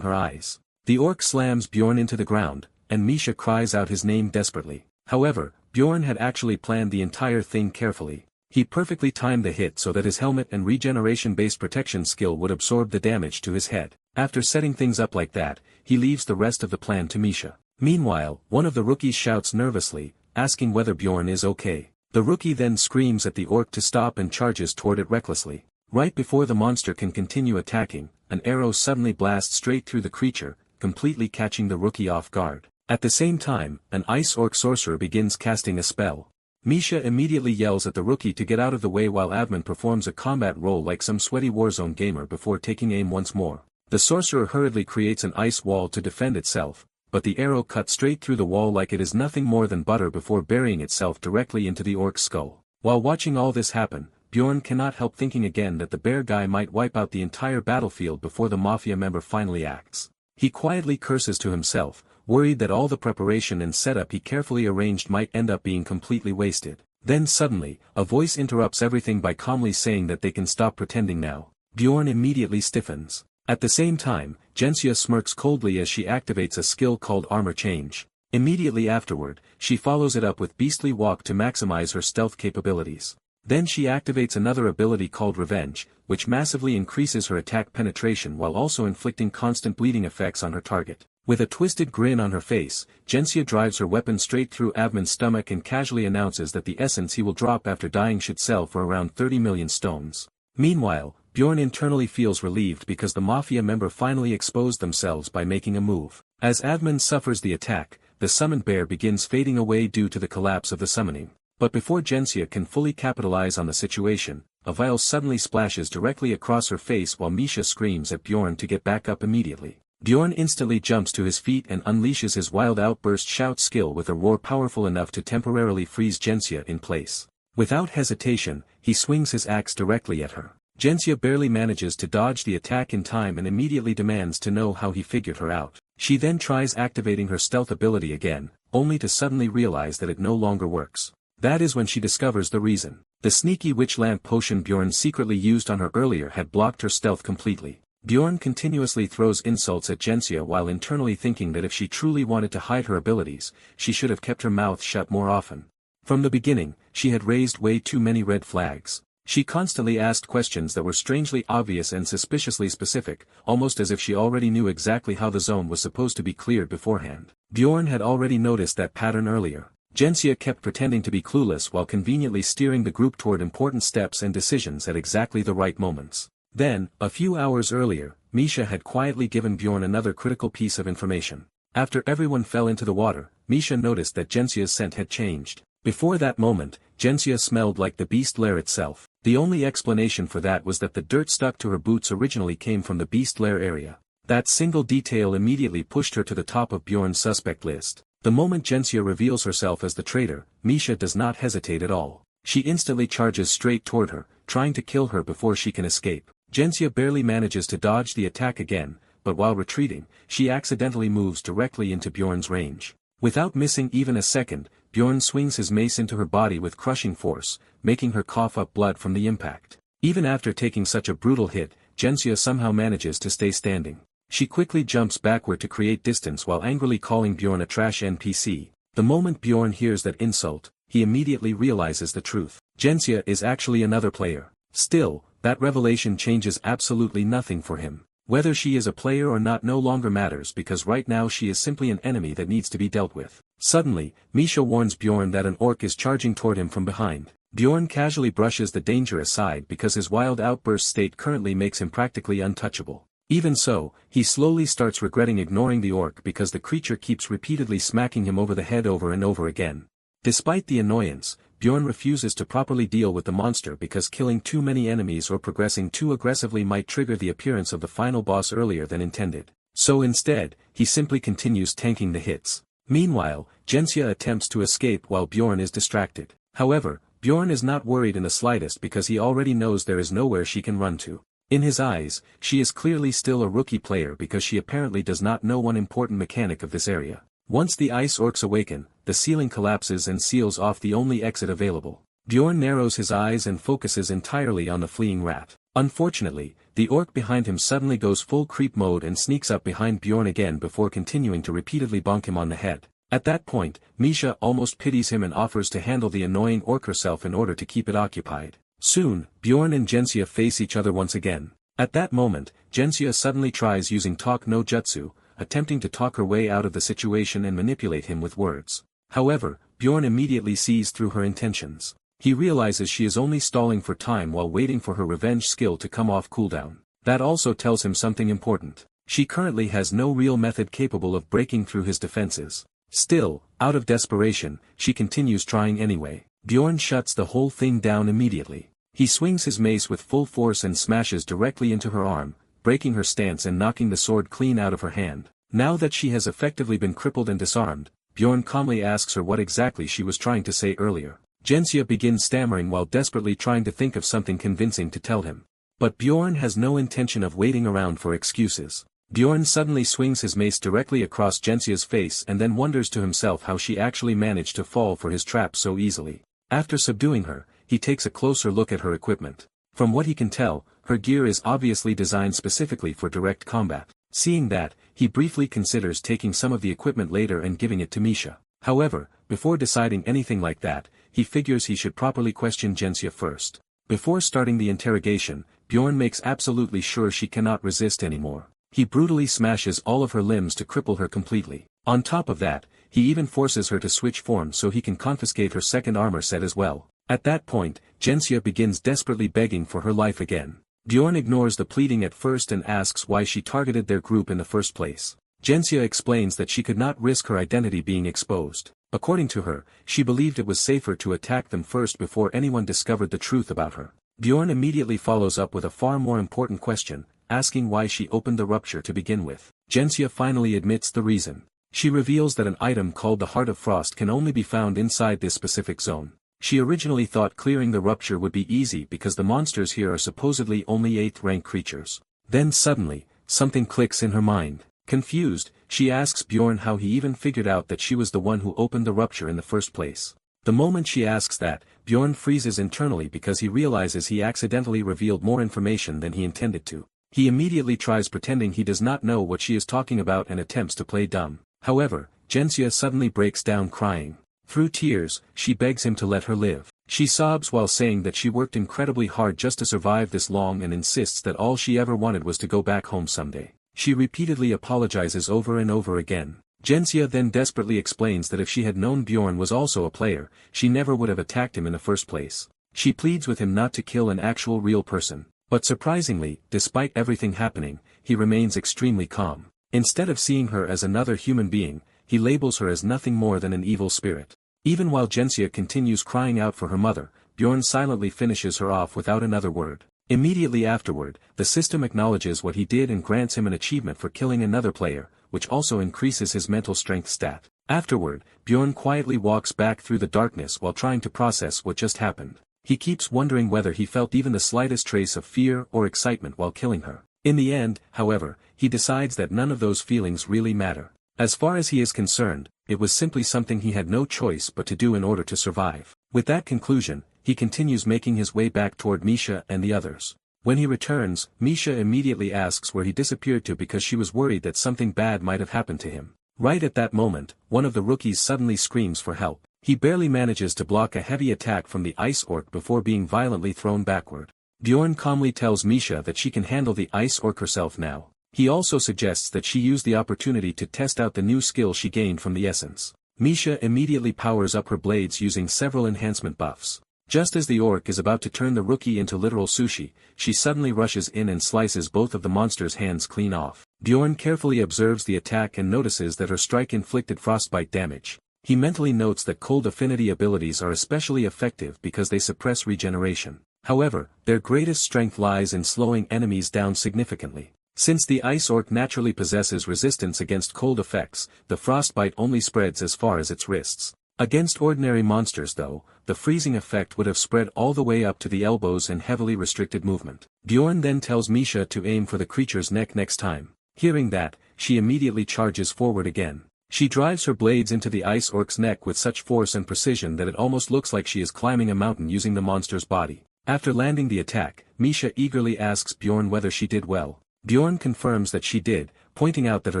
her eyes. The orc slams Bjorn into the ground, and Misha cries out his name desperately. However, Bjorn had actually planned the entire thing carefully. He perfectly timed the hit so that his helmet and regeneration-based protection skill would absorb the damage to his head. After setting things up like that, he leaves the rest of the plan to Misha. Meanwhile, one of the rookies shouts nervously, asking whether Bjorn is okay. The rookie then screams at the orc to stop and charges toward it recklessly. Right before the monster can continue attacking, an arrow suddenly blasts straight through the creature, completely catching the rookie off guard. At the same time, an ice orc sorcerer begins casting a spell. Misha immediately yells at the rookie to get out of the way while Avman performs a combat roll like some sweaty Warzone gamer before taking aim once more. The sorcerer hurriedly creates an ice wall to defend itself, but the arrow cuts straight through the wall like it is nothing more than butter before burying itself directly into the orc's skull. While watching all this happen, Bjorn cannot help thinking again that the bear guy might wipe out the entire battlefield before the mafia member finally acts. He quietly curses to himself, worried that all the preparation and setup he carefully arranged might end up being completely wasted. Then suddenly, a voice interrupts everything by calmly saying that they can stop pretending now. Bjorn immediately stiffens. At the same time, Jensia smirks coldly as she activates a skill called Armor Change. Immediately afterward, she follows it up with Beastly Walk to maximize her stealth capabilities. Then she activates another ability called Revenge, which massively increases her attack penetration while also inflicting constant bleeding effects on her target. With a twisted grin on her face, Jensia drives her weapon straight through Avman's stomach and casually announces that the essence he will drop after dying should sell for around 30 million stones. Meanwhile, Bjorn internally feels relieved because the mafia member finally exposed themselves by making a move. As Avman suffers the attack, the summoned bear begins fading away due to the collapse of the summoning. But before Jensia can fully capitalize on the situation, a vial suddenly splashes directly across her face while Misha screams at Bjorn to get back up immediately. Bjorn instantly jumps to his feet and unleashes his wild outburst shout skill with a roar powerful enough to temporarily freeze Jensia in place. Without hesitation, he swings his axe directly at her. Jensia barely manages to dodge the attack in time and immediately demands to know how he figured her out. She then tries activating her stealth ability again, only to suddenly realize that it no longer works. That is when she discovers the reason. The sneaky witch lamp potion Bjorn secretly used on her earlier had blocked her stealth completely. Bjorn continuously throws insults at Jensia while internally thinking that if she truly wanted to hide her abilities, she should have kept her mouth shut more often. From the beginning, she had raised way too many red flags. She constantly asked questions that were strangely obvious and suspiciously specific, almost as if she already knew exactly how the zone was supposed to be cleared beforehand. Bjorn had already noticed that pattern earlier. Jensia kept pretending to be clueless while conveniently steering the group toward important steps and decisions at exactly the right moments. Then, a few hours earlier, Misha had quietly given Bjorn another critical piece of information. After everyone fell into the water, Misha noticed that Jensia's scent had changed. Before that moment, Jensia smelled like the beast lair itself. The only explanation for that was that the dirt stuck to her boots originally came from the beast lair area. That single detail immediately pushed her to the top of Bjorn's suspect list. The moment Jensia reveals herself as the traitor, Misha does not hesitate at all. She instantly charges straight toward her, trying to kill her before she can escape. Jensia barely manages to dodge the attack again, but while retreating, she accidentally moves directly into Bjorn's range. Without missing even a second, Bjorn swings his mace into her body with crushing force, making her cough up blood from the impact. Even after taking such a brutal hit, Jensia somehow manages to stay standing. She quickly jumps backward to create distance while angrily calling Bjorn a trash NPC. The moment Bjorn hears that insult, he immediately realizes the truth. Jensia is actually another player. Still, that revelation changes absolutely nothing for him. Whether she is a player or not no longer matters because right now she is simply an enemy that needs to be dealt with. Suddenly, Misha warns Bjorn that an orc is charging toward him from behind. Bjorn casually brushes the danger aside because his wild outburst state currently makes him practically untouchable. Even so, he slowly starts regretting ignoring the orc because the creature keeps repeatedly smacking him over the head over and over again. Despite the annoyance, Bjorn refuses to properly deal with the monster because killing too many enemies or progressing too aggressively might trigger the appearance of the final boss earlier than intended. So instead, he simply continues tanking the hits. Meanwhile, Jensia attempts to escape while Bjorn is distracted. However, Bjorn is not worried in the slightest because he already knows there is nowhere she can run to. In his eyes, she is clearly still a rookie player because she apparently does not know one important mechanic of this area. Once the ice orcs awaken, the ceiling collapses and seals off the only exit available. Bjorn narrows his eyes and focuses entirely on the fleeing rat. Unfortunately, the orc behind him suddenly goes full creep mode and sneaks up behind Bjorn again before continuing to repeatedly bonk him on the head. At that point, Misha almost pities him and offers to handle the annoying orc herself in order to keep it occupied. Soon, Bjorn and Jensia face each other once again. At that moment, Jensia suddenly tries using talk no jutsu, attempting to talk her way out of the situation and manipulate him with words. However, Bjorn immediately sees through her intentions. He realizes she is only stalling for time while waiting for her revenge skill to come off cooldown. That also tells him something important. She currently has no real method capable of breaking through his defenses. Still, out of desperation, she continues trying anyway. Bjorn shuts the whole thing down immediately. He swings his mace with full force and smashes directly into her arm, breaking her stance and knocking the sword clean out of her hand. Now that she has effectively been crippled and disarmed, Bjorn calmly asks her what exactly she was trying to say earlier. Jensia begins stammering while desperately trying to think of something convincing to tell him. But Bjorn has no intention of waiting around for excuses. Bjorn suddenly swings his mace directly across Jensia's face and then wonders to himself how she actually managed to fall for his trap so easily. After subduing her, he takes a closer look at her equipment. From what he can tell, her gear is obviously designed specifically for direct combat. Seeing that, he briefly considers taking some of the equipment later and giving it to Misha. However, before deciding anything like that, he figures he should properly question Jensia first. Before starting the interrogation, Bjorn makes absolutely sure she cannot resist anymore. He brutally smashes all of her limbs to cripple her completely. On top of that, he even forces her to switch forms so he can confiscate her second armor set as well. At that point, Jensia begins desperately begging for her life again. Bjorn ignores the pleading at first and asks why she targeted their group in the first place. Jensia explains that she could not risk her identity being exposed. According to her, she believed it was safer to attack them first before anyone discovered the truth about her. Bjorn immediately follows up with a far more important question, asking why she opened the rupture to begin with. Jensia finally admits the reason. She reveals that an item called the Heart of Frost can only be found inside this specific zone. She originally thought clearing the rupture would be easy because the monsters here are supposedly only 8th rank creatures. Then suddenly, something clicks in her mind. Confused, she asks Bjorn how he even figured out that she was the one who opened the rupture in the first place. The moment she asks that, Bjorn freezes internally because he realizes he accidentally revealed more information than he intended to. He immediately tries pretending he does not know what she is talking about and attempts to play dumb. However, Jensia suddenly breaks down crying. Through tears, she begs him to let her live. She sobs while saying that she worked incredibly hard just to survive this long and insists that all she ever wanted was to go back home someday. She repeatedly apologizes over and over again. Jensia then desperately explains that if she had known Bjorn was also a player, she never would have attacked him in the first place. She pleads with him not to kill an actual real person. But surprisingly, despite everything happening, he remains extremely calm. Instead of seeing her as another human being, he labels her as nothing more than an evil spirit. Even while Jensia continues crying out for her mother, Bjorn silently finishes her off without another word. Immediately afterward, the system acknowledges what he did and grants him an achievement for killing another player, which also increases his mental strength stat. Afterward, Bjorn quietly walks back through the darkness while trying to process what just happened. He keeps wondering whether he felt even the slightest trace of fear or excitement while killing her. In the end, however, he decides that none of those feelings really matter. As far as he is concerned, it was simply something he had no choice but to do in order to survive. With that conclusion, he continues making his way back toward Misha and the others. When he returns, Misha immediately asks where he disappeared to because she was worried that something bad might have happened to him. Right at that moment, one of the rookies suddenly screams for help. He barely manages to block a heavy attack from the ice orc before being violently thrown backward. Bjorn calmly tells Misha that she can handle the ice orc herself now. He also suggests that she use the opportunity to test out the new skill she gained from the essence. Misha immediately powers up her blades using several enhancement buffs. Just as the orc is about to turn the rookie into literal sushi, she suddenly rushes in and slices both of the monster's hands clean off. Bjorn carefully observes the attack and notices that her strike inflicted frostbite damage. He mentally notes that cold affinity abilities are especially effective because they suppress regeneration. However, their greatest strength lies in slowing enemies down significantly. Since the ice orc naturally possesses resistance against cold effects, the frostbite only spreads as far as its wrists. Against ordinary monsters though, the freezing effect would have spread all the way up to the elbows and heavily restricted movement. Bjorn then tells Misha to aim for the creature's neck next time. Hearing that, she immediately charges forward again. She drives her blades into the ice orc's neck with such force and precision that it almost looks like she is climbing a mountain using the monster's body. After landing the attack, Misha eagerly asks Bjorn whether she did well. Bjorn confirms that she did, pointing out that her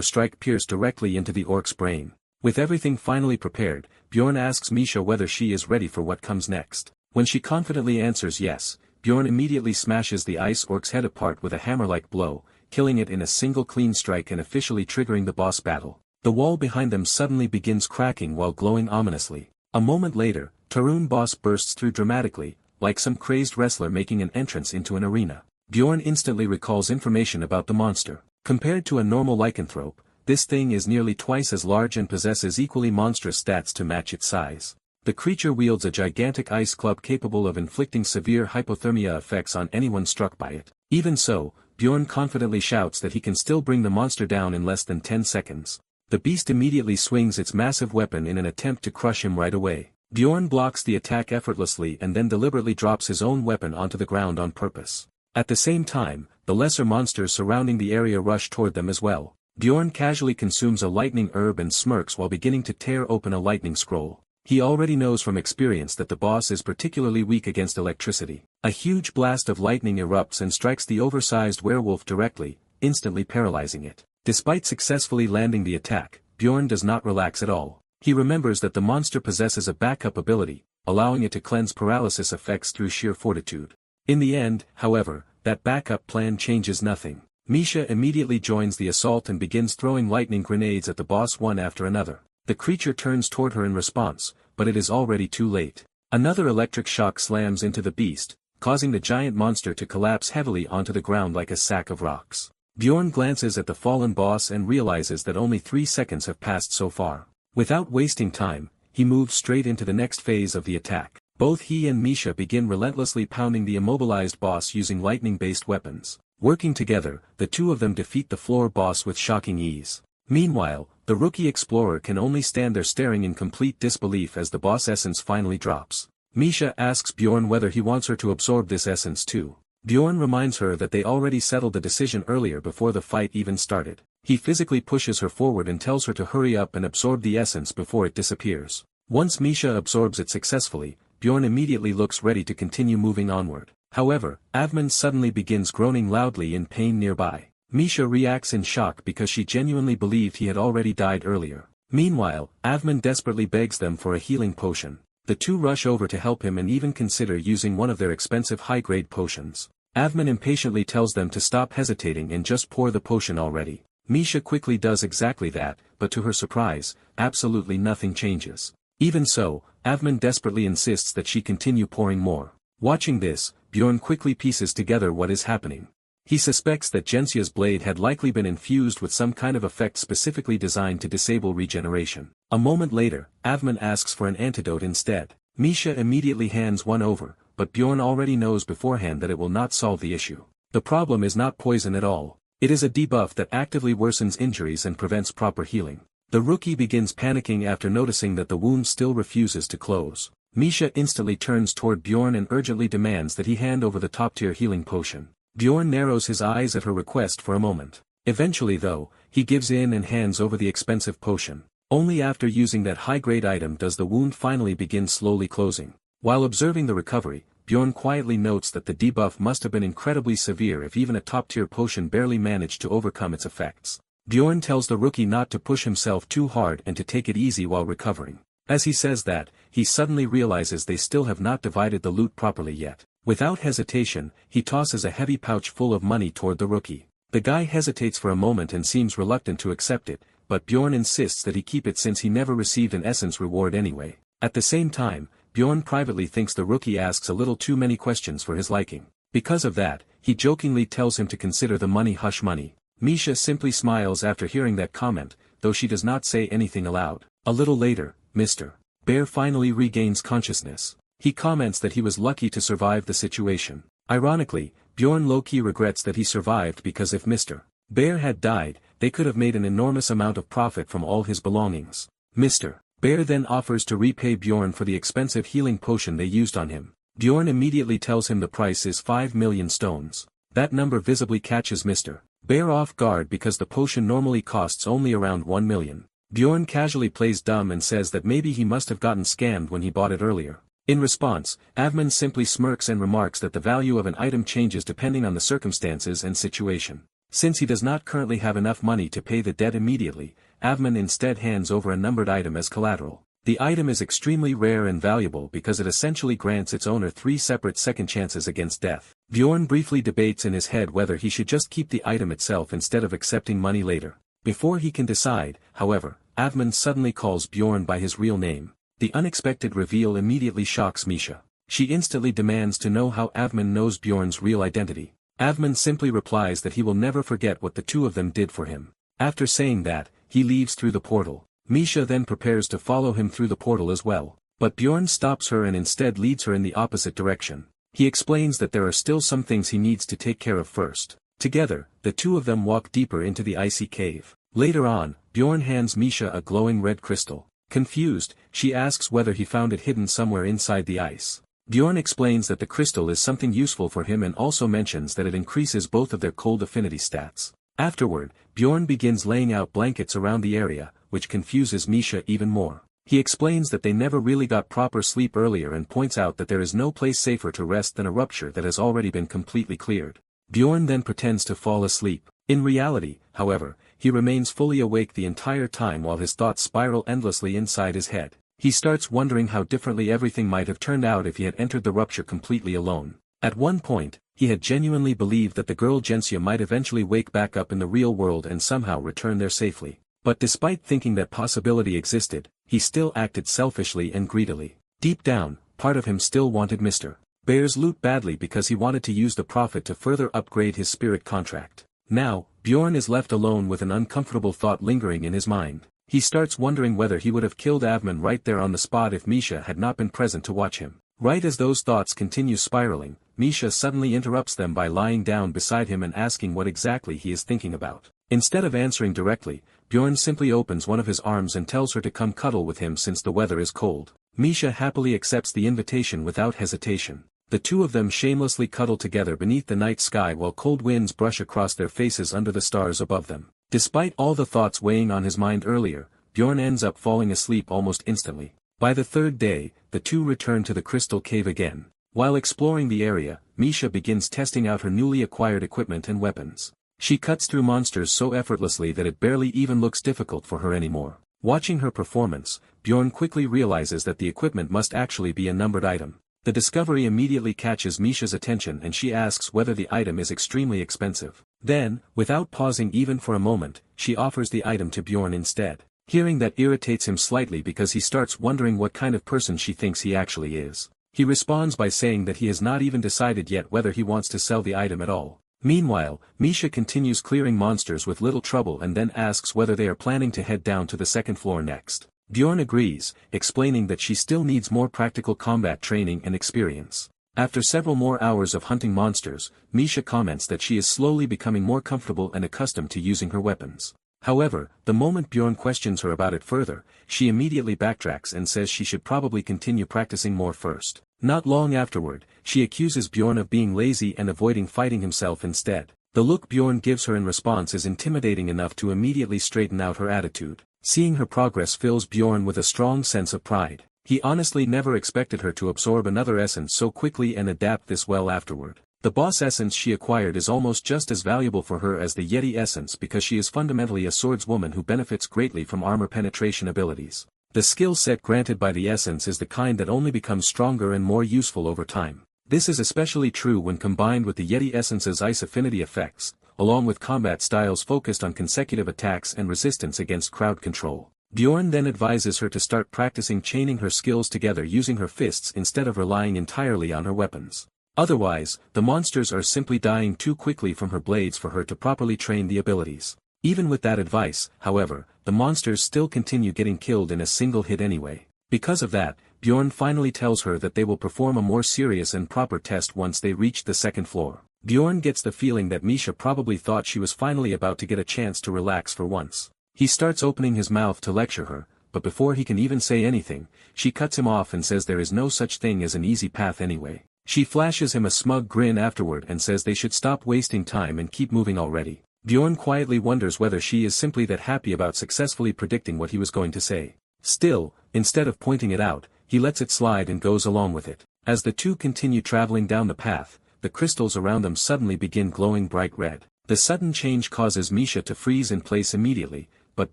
strike pierced directly into the orc's brain. With everything finally prepared, Bjorn asks Misha whether she is ready for what comes next. When she confidently answers yes, Bjorn immediately smashes the ice orc's head apart with a hammer-like blow, killing it in a single clean strike and officially triggering the boss battle. The wall behind them suddenly begins cracking while glowing ominously. A moment later, Tarun Boss bursts through dramatically, like some crazed wrestler making an entrance into an arena. Bjorn instantly recalls information about the monster. Compared to a normal lycanthrope, this thing is nearly twice as large and possesses equally monstrous stats to match its size. The creature wields a gigantic ice club capable of inflicting severe hypothermia effects on anyone struck by it. Even so, Bjorn confidently shouts that he can still bring the monster down in less than 10 seconds. The beast immediately swings its massive weapon in an attempt to crush him right away. Bjorn blocks the attack effortlessly and then deliberately drops his own weapon onto the ground on purpose. At the same time, the lesser monsters surrounding the area rush toward them as well. Bjorn casually consumes a lightning herb and smirks while beginning to tear open a lightning scroll. He already knows from experience that the boss is particularly weak against electricity. A huge blast of lightning erupts and strikes the oversized werewolf directly, instantly paralyzing it. Despite successfully landing the attack, Bjorn does not relax at all. He remembers that the monster possesses a backup ability, allowing it to cleanse paralysis effects through sheer fortitude. In the end, however, that backup plan changes nothing. Misha immediately joins the assault and begins throwing lightning grenades at the boss one after another. The creature turns toward her in response, but it is already too late. Another electric shock slams into the beast, causing the giant monster to collapse heavily onto the ground like a sack of rocks. Bjorn glances at the fallen boss and realizes that only 3 seconds have passed so far. Without wasting time, he moves straight into the next phase of the attack. Both he and Misha begin relentlessly pounding the immobilized boss using lightning-based weapons. Working together, the two of them defeat the floor boss with shocking ease. Meanwhile, the rookie explorer can only stand there staring in complete disbelief as the boss essence finally drops. Misha asks Bjorn whether he wants her to absorb this essence too. Bjorn reminds her that they already settled the decision earlier before the fight even started. He physically pushes her forward and tells her to hurry up and absorb the essence before it disappears. Once Misha absorbs it successfully, Bjorn immediately looks ready to continue moving onward. However, Avman suddenly begins groaning loudly in pain nearby. Misha reacts in shock because she genuinely believed he had already died earlier. Meanwhile, Avman desperately begs them for a healing potion. The two rush over to help him and even consider using one of their expensive high-grade potions. Avman impatiently tells them to stop hesitating and just pour the potion already. Misha quickly does exactly that, but to her surprise, absolutely nothing changes. Even so, Avman desperately insists that she continue pouring more. Watching this, Bjorn quickly pieces together what is happening. He suspects that Jensia's blade had likely been infused with some kind of effect specifically designed to disable regeneration. A moment later, Avman asks for an antidote instead. Misha immediately hands one over, but Bjorn already knows beforehand that it will not solve the issue. The problem is not poison at all. It is a debuff that actively worsens injuries and prevents proper healing. The rookie begins panicking after noticing that the wound still refuses to close. Misha instantly turns toward Bjorn and urgently demands that he hand over the top-tier healing potion. Bjorn narrows his eyes at her request for a moment. Eventually though, he gives in and hands over the expensive potion. Only after using that high-grade item does the wound finally begin slowly closing. While observing the recovery, Bjorn quietly notes that the debuff must have been incredibly severe if even a top-tier potion barely managed to overcome its effects. Bjorn tells the rookie not to push himself too hard and to take it easy while recovering. As he says that, he suddenly realizes they still have not divided the loot properly yet. Without hesitation, he tosses a heavy pouch full of money toward the rookie. The guy hesitates for a moment and seems reluctant to accept it, but Bjorn insists that he keep it since he never received an essence reward anyway. At the same time, Bjorn privately thinks the rookie asks a little too many questions for his liking. Because of that, he jokingly tells him to consider the money hush money. Misha simply smiles after hearing that comment, though she does not say anything aloud. A little later, Mr. Bear finally regains consciousness. He comments that he was lucky to survive the situation. Ironically, Bjorn low-key regrets that he survived because if Mr. Bear had died, they could have made an enormous amount of profit from all his belongings. Mr. Bear then offers to repay Bjorn for the expensive healing potion they used on him. Bjorn immediately tells him the price is 5 million stones. That number visibly catches Mr. Bear off guard because the potion normally costs only around 1 million. Bjorn casually plays dumb and says that maybe he must have gotten scammed when he bought it earlier. In response, Avman simply smirks and remarks that the value of an item changes depending on the circumstances and situation. Since he does not currently have enough money to pay the debt immediately, Avman instead hands over a numbered item as collateral. The item is extremely rare and valuable because it essentially grants its owner 3 separate second chances against death. Bjorn briefly debates in his head whether he should just keep the item itself instead of accepting money later. Before he can decide, however, Avman suddenly calls Bjorn by his real name. The unexpected reveal immediately shocks Misha. She instantly demands to know how Avman knows Bjorn's real identity. Avman simply replies that he will never forget what the two of them did for him. After saying that, he leaves through the portal. Misha then prepares to follow him through the portal as well, but Bjorn stops her and instead leads her in the opposite direction. He explains that there are still some things he needs to take care of first. Together, the two of them walk deeper into the icy cave. Later on, Bjorn hands Misha a glowing red crystal. Confused, she asks whether he found it hidden somewhere inside the ice. Bjorn explains that the crystal is something useful for him and also mentions that it increases both of their cold affinity stats. Afterward, Bjorn begins laying out blankets around the area, which confuses Misha even more. He explains that they never really got proper sleep earlier and points out that there is no place safer to rest than a rupture that has already been completely cleared. Bjorn then pretends to fall asleep. In reality, however, he remains fully awake the entire time while his thoughts spiral endlessly inside his head. He starts wondering how differently everything might have turned out if he had entered the rupture completely alone. At one point, he had genuinely believed that the girl Jensia might eventually wake back up in the real world and somehow return there safely. But despite thinking that possibility existed, he still acted selfishly and greedily. Deep down, part of him still wanted Mr. Bear's loot badly because he wanted to use the profit to further upgrade his spirit contract. Now, Bjorn is left alone with an uncomfortable thought lingering in his mind. He starts wondering whether he would have killed Avman right there on the spot if Misha had not been present to watch him. Right as those thoughts continue spiraling, Misha suddenly interrupts them by lying down beside him and asking what exactly he is thinking about. Instead of answering directly, Bjorn simply opens one of his arms and tells her to come cuddle with him since the weather is cold. Misha happily accepts the invitation without hesitation. The two of them shamelessly cuddle together beneath the night sky while cold winds brush across their faces under the stars above them. Despite all the thoughts weighing on his mind earlier, Bjorn ends up falling asleep almost instantly. By the third day, the two return to the crystal cave again. While exploring the area, Misha begins testing out her newly acquired equipment and weapons. She cuts through monsters so effortlessly that it barely even looks difficult for her anymore. Watching her performance, Bjorn quickly realizes that the equipment must actually be a numbered item. The discovery immediately catches Misha's attention and she asks whether the item is extremely expensive. Then, without pausing even for a moment, she offers the item to Bjorn instead. Hearing that irritates him slightly because he starts wondering what kind of person she thinks he actually is. He responds by saying that he has not even decided yet whether he wants to sell the item at all. Meanwhile, Misha continues clearing monsters with little trouble and then asks whether they are planning to head down to the second floor next. Bjorn agrees, explaining that she still needs more practical combat training and experience. After several more hours of hunting monsters, Misha comments that she is slowly becoming more comfortable and accustomed to using her weapons. However, the moment Bjorn questions her about it further, she immediately backtracks and says she should probably continue practicing more first. Not long afterward, she accuses Bjorn of being lazy and avoiding fighting himself instead. The look Bjorn gives her in response is intimidating enough to immediately straighten out her attitude. Seeing her progress fills Bjorn with a strong sense of pride. He honestly never expected her to absorb another essence so quickly and adapt this well afterward. The boss essence she acquired is almost just as valuable for her as the Yeti essence because she is fundamentally a swordswoman who benefits greatly from armor penetration abilities. The skill set granted by the essence is the kind that only becomes stronger and more useful over time. This is especially true when combined with the Yeti essence's ice affinity effects, along with combat styles focused on consecutive attacks and resistance against crowd control. Bjorn then advises her to start practicing chaining her skills together using her fists instead of relying entirely on her weapons. Otherwise, the monsters are simply dying too quickly from her blades for her to properly train the abilities. Even with that advice, however, the monsters still continue getting killed in a single hit anyway. Because of that, Bjorn finally tells her that they will perform a more serious and proper test once they reach the second floor. Bjorn gets the feeling that Misha probably thought she was finally about to get a chance to relax for once. He starts opening his mouth to lecture her, but before he can even say anything, she cuts him off and says there is no such thing as an easy path anyway. She flashes him a smug grin afterward and says they should stop wasting time and keep moving already. Bjorn quietly wonders whether she is simply that happy about successfully predicting what he was going to say. Still, instead of pointing it out, he lets it slide and goes along with it. As the two continue traveling down the path, the crystals around them suddenly begin glowing bright red. The sudden change causes Misha to freeze in place immediately, but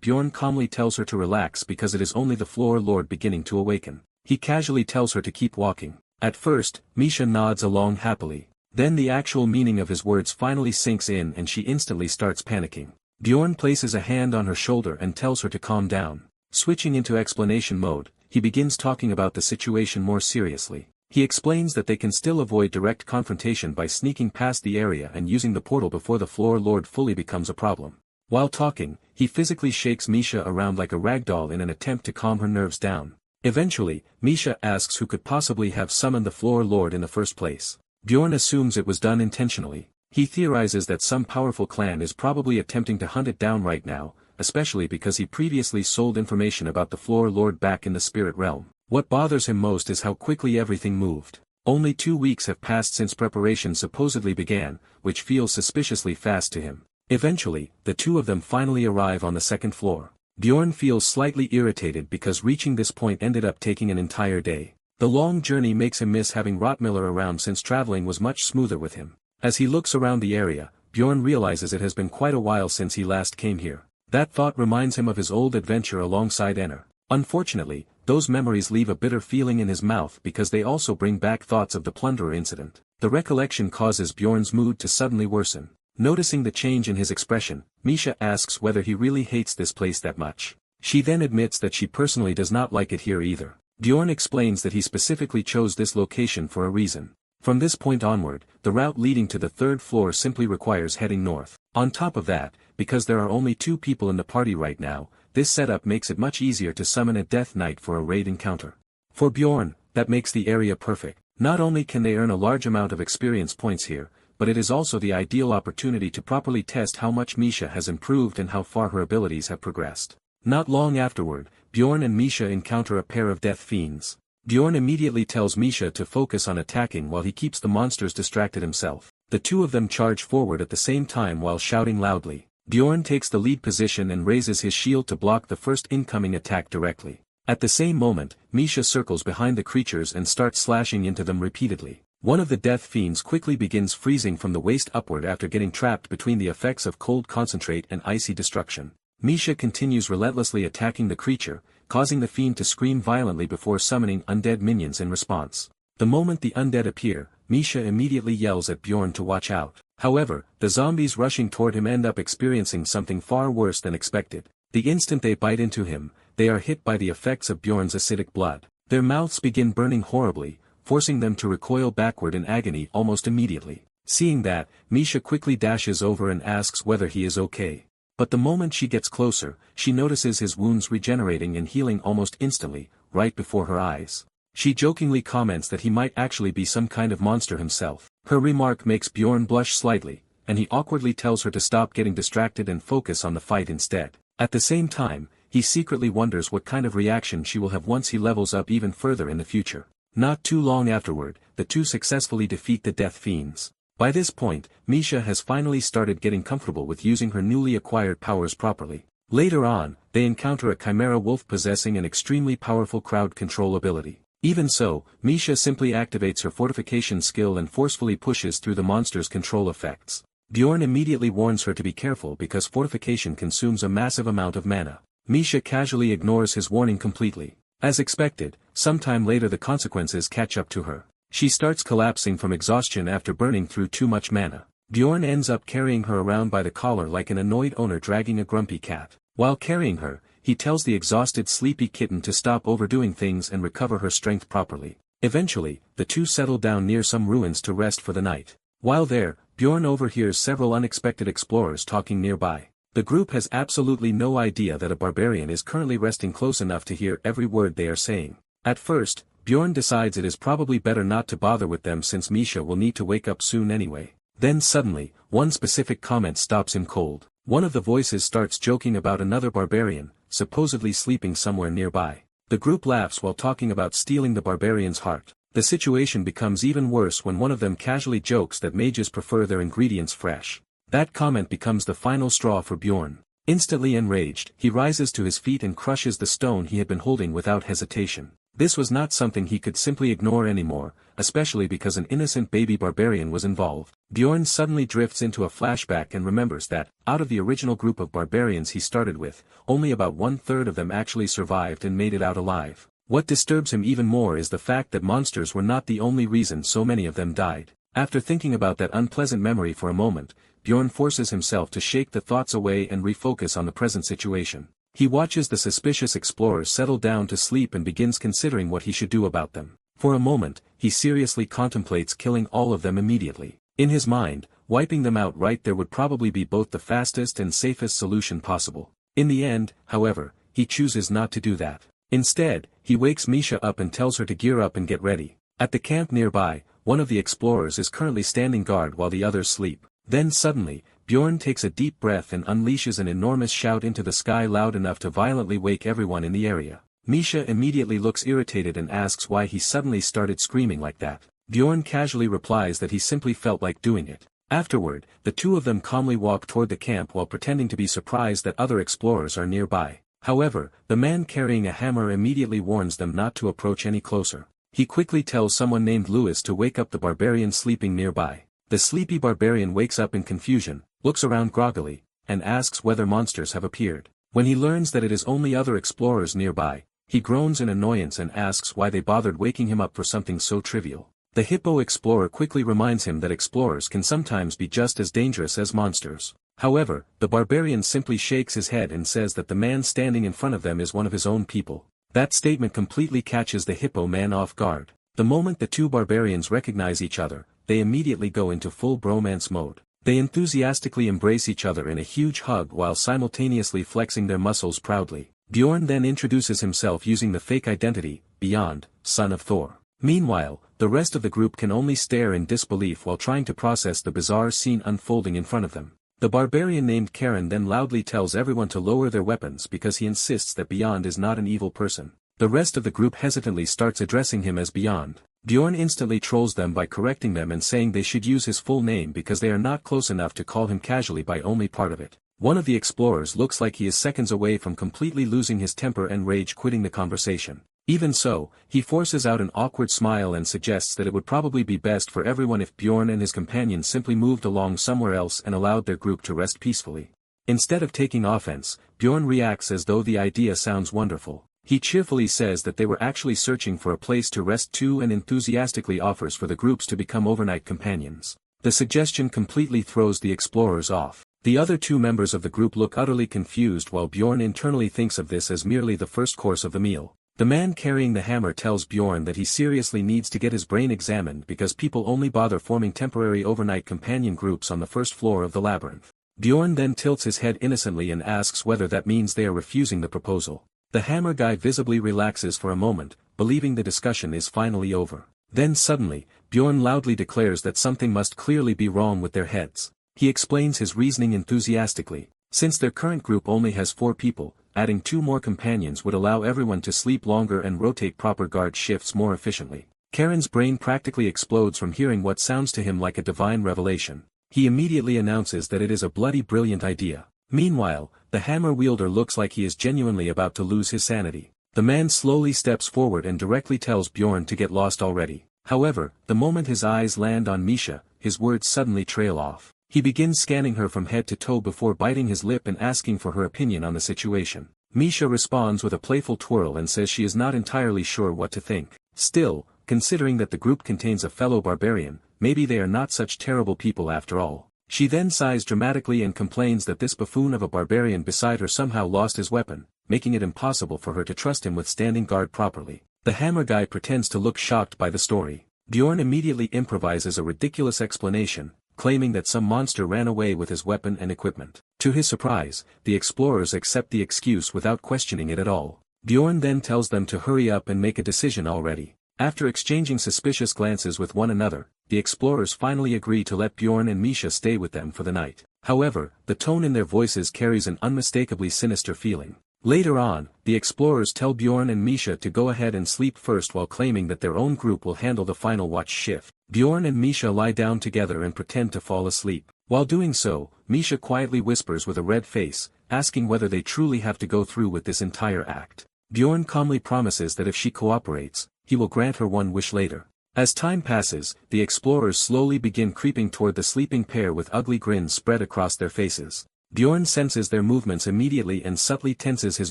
Bjorn calmly tells her to relax because it is only the floor lord beginning to awaken. He casually tells her to keep walking. At first, Misha nods along happily. Then the actual meaning of his words finally sinks in and she instantly starts panicking. Bjorn places a hand on her shoulder and tells her to calm down. Switching into explanation mode, he begins talking about the situation more seriously. He explains that they can still avoid direct confrontation by sneaking past the area and using the portal before the floor lord fully becomes a problem. While talking, he physically shakes Misha around like a ragdoll in an attempt to calm her nerves down. Eventually, Misha asks who could possibly have summoned the floor lord in the first place. Bjorn assumes it was done intentionally. He theorizes that some powerful clan is probably attempting to hunt it down right now, especially because he previously sold information about the floor lord back in the spirit realm. What bothers him most is how quickly everything moved. Only 2 weeks have passed since preparation supposedly began, which feels suspiciously fast to him. Eventually, the two of them finally arrive on the second floor. Bjorn feels slightly irritated because reaching this point ended up taking an entire day. The long journey makes him miss having Rottmiller around since traveling was much smoother with him. As he looks around the area, Bjorn realizes it has been quite a while since he last came here. That thought reminds him of his old adventure alongside Enner. Unfortunately, those memories leave a bitter feeling in his mouth because they also bring back thoughts of the plunderer incident. The recollection causes Bjorn's mood to suddenly worsen. Noticing the change in his expression, Misha asks whether he really hates this place that much. She then admits that she personally does not like it here either. Bjorn explains that he specifically chose this location for a reason. From this point onward, the route leading to the third floor simply requires heading north. On top of that, because there are only 2 people in the party right now, this setup makes it much easier to summon a Death Knight for a raid encounter. For Bjorn, that makes the area perfect. Not only can they earn a large amount of experience points here, but it is also the ideal opportunity to properly test how much Misha has improved and how far her abilities have progressed. Not long afterward, Bjorn and Misha encounter a pair of death fiends. Bjorn immediately tells Misha to focus on attacking while he keeps the monsters distracted himself. The two of them charge forward at the same time while shouting loudly. Bjorn takes the lead position and raises his shield to block the first incoming attack directly. At the same moment, Misha circles behind the creatures and starts slashing into them repeatedly. One of the death fiends quickly begins freezing from the waist upward after getting trapped between the effects of cold concentrate and icy destruction. Misha continues relentlessly attacking the creature, causing the fiend to scream violently before summoning undead minions in response. The moment the undead appear, Misha immediately yells at Bjorn to watch out. However, the zombies rushing toward him end up experiencing something far worse than expected. The instant they bite into him, they are hit by the effects of Bjorn's acidic blood. Their mouths begin burning horribly, forcing them to recoil backward in agony almost immediately. Seeing that, Misha quickly dashes over and asks whether he is okay. But the moment she gets closer, she notices his wounds regenerating and healing almost instantly, right before her eyes. She jokingly comments that he might actually be some kind of monster himself. Her remark makes Bjorn blush slightly, and he awkwardly tells her to stop getting distracted and focus on the fight instead. At the same time, he secretly wonders what kind of reaction she will have once he levels up even further in the future. Not too long afterward, the two successfully defeat the death fiends. By this point, Misha has finally started getting comfortable with using her newly acquired powers properly. Later on, they encounter a chimera wolf possessing an extremely powerful crowd control ability. Even so, Misha simply activates her fortification skill and forcefully pushes through the monster's control effects. Bjorn immediately warns her to be careful because fortification consumes a massive amount of mana. Misha casually ignores his warning completely. As expected, sometime later the consequences catch up to her. She starts collapsing from exhaustion after burning through too much mana. Bjorn ends up carrying her around by the collar like an annoyed owner dragging a grumpy cat. While carrying her, he tells the exhausted sleepy kitten to stop overdoing things and recover her strength properly. Eventually, the two settle down near some ruins to rest for the night. While there, Bjorn overhears several unexpected explorers talking nearby. The group has absolutely no idea that a barbarian is currently resting close enough to hear every word they are saying. At first, Bjorn decides it is probably better not to bother with them since Misha will need to wake up soon anyway. Then suddenly, one specific comment stops him cold. One of the voices starts joking about another barbarian, supposedly sleeping somewhere nearby. The group laughs while talking about stealing the barbarian's heart. The situation becomes even worse when one of them casually jokes that mages prefer their ingredients fresh. That comment becomes the final straw for Bjorn. Instantly enraged, he rises to his feet and crushes the stone he had been holding without hesitation. This was not something he could simply ignore anymore, especially because an innocent baby barbarian was involved. Bjorn suddenly drifts into a flashback and remembers that, out of the original group of barbarians he started with, only about 1/3 of them actually survived and made it out alive. What disturbs him even more is the fact that monsters were not the only reason so many of them died. After thinking about that unpleasant memory for a moment, Bjorn forces himself to shake the thoughts away and refocus on the present situation. He watches the suspicious explorers settle down to sleep and begins considering what he should do about them. For a moment, he seriously contemplates killing all of them immediately. In his mind, wiping them out right there would probably be both the fastest and safest solution possible. In the end, however, he chooses not to do that. Instead, he wakes Misha up and tells her to gear up and get ready. At the camp nearby, one of the explorers is currently standing guard while the others sleep. Then suddenly, Bjorn takes a deep breath and unleashes an enormous shout into the sky loud enough to violently wake everyone in the area. Misha immediately looks irritated and asks why he suddenly started screaming like that. Bjorn casually replies that he simply felt like doing it. Afterward, the two of them calmly walk toward the camp while pretending to be surprised that other explorers are nearby. However, the man carrying a hammer immediately warns them not to approach any closer. He quickly tells someone named Lewis to wake up the barbarian sleeping nearby. The sleepy barbarian wakes up in confusion, looks around groggily, and asks whether monsters have appeared. When he learns that it is only other explorers nearby, he groans in annoyance and asks why they bothered waking him up for something so trivial. The hippo explorer quickly reminds him that explorers can sometimes be just as dangerous as monsters. However, the barbarian simply shakes his head and says that the man standing in front of them is one of his own people. That statement completely catches the hippo man off guard. The moment the two barbarians recognize each other, they immediately go into full bromance mode. They enthusiastically embrace each other in a huge hug while simultaneously flexing their muscles proudly. Bjorn then introduces himself using the fake identity, Beyond, son of Thor. Meanwhile, the rest of the group can only stare in disbelief while trying to process the bizarre scene unfolding in front of them. The barbarian named Karen then loudly tells everyone to lower their weapons because he insists that Beyond is not an evil person. The rest of the group hesitantly starts addressing him as Beyond. Bjorn instantly trolls them by correcting them and saying they should use his full name because they are not close enough to call him casually by only part of it. One of the explorers looks like he is seconds away from completely losing his temper and rage quitting the conversation. Even so, he forces out an awkward smile and suggests that it would probably be best for everyone if Bjorn and his companions simply moved along somewhere else and allowed their group to rest peacefully. Instead of taking offense, Bjorn reacts as though the idea sounds wonderful. He cheerfully says that they were actually searching for a place to rest too and enthusiastically offers for the groups to become overnight companions. The suggestion completely throws the explorers off. The other two members of the group look utterly confused while Bjorn internally thinks of this as merely the first course of the meal. The man carrying the hammer tells Bjorn that he seriously needs to get his brain examined because people only bother forming temporary overnight companion groups on the first floor of the labyrinth. Bjorn then tilts his head innocently and asks whether that means they are refusing the proposal. The hammer guy visibly relaxes for a moment, believing the discussion is finally over. Then suddenly, Bjorn loudly declares that something must clearly be wrong with their heads. He explains his reasoning enthusiastically. Since their current group only has 4 people, adding 2 more companions would allow everyone to sleep longer and rotate proper guard shifts more efficiently. Karen's brain practically explodes from hearing what sounds to him like a divine revelation. He immediately announces that it is a bloody brilliant idea. Meanwhile, the hammer wielder looks like he is genuinely about to lose his sanity. The man slowly steps forward and directly tells Bjorn to get lost already. However, the moment his eyes land on Misha, his words suddenly trail off. He begins scanning her from head to toe before biting his lip and asking for her opinion on the situation. Misha responds with a playful twirl and says she is not entirely sure what to think. Still, considering that the group contains a fellow barbarian, maybe they are not such terrible people after all. She then sighs dramatically and complains that this buffoon of a barbarian beside her somehow lost his weapon, making it impossible for her to trust him with standing guard properly. The hammer guy pretends to look shocked by the story. Bjorn immediately improvises a ridiculous explanation, claiming that some monster ran away with his weapon and equipment. To his surprise, the explorers accept the excuse without questioning it at all. Bjorn then tells them to hurry up and make a decision already. After exchanging suspicious glances with one another, the explorers finally agree to let Bjorn and Misha stay with them for the night. However, the tone in their voices carries an unmistakably sinister feeling. Later on, the explorers tell Bjorn and Misha to go ahead and sleep first while claiming that their own group will handle the final watch shift. Bjorn and Misha lie down together and pretend to fall asleep. While doing so, Misha quietly whispers with a red face, asking whether they truly have to go through with this entire act. Bjorn calmly promises that if she cooperates, he will grant her one wish later. As time passes, the explorers slowly begin creeping toward the sleeping pair with ugly grins spread across their faces. Bjorn senses their movements immediately and subtly tenses his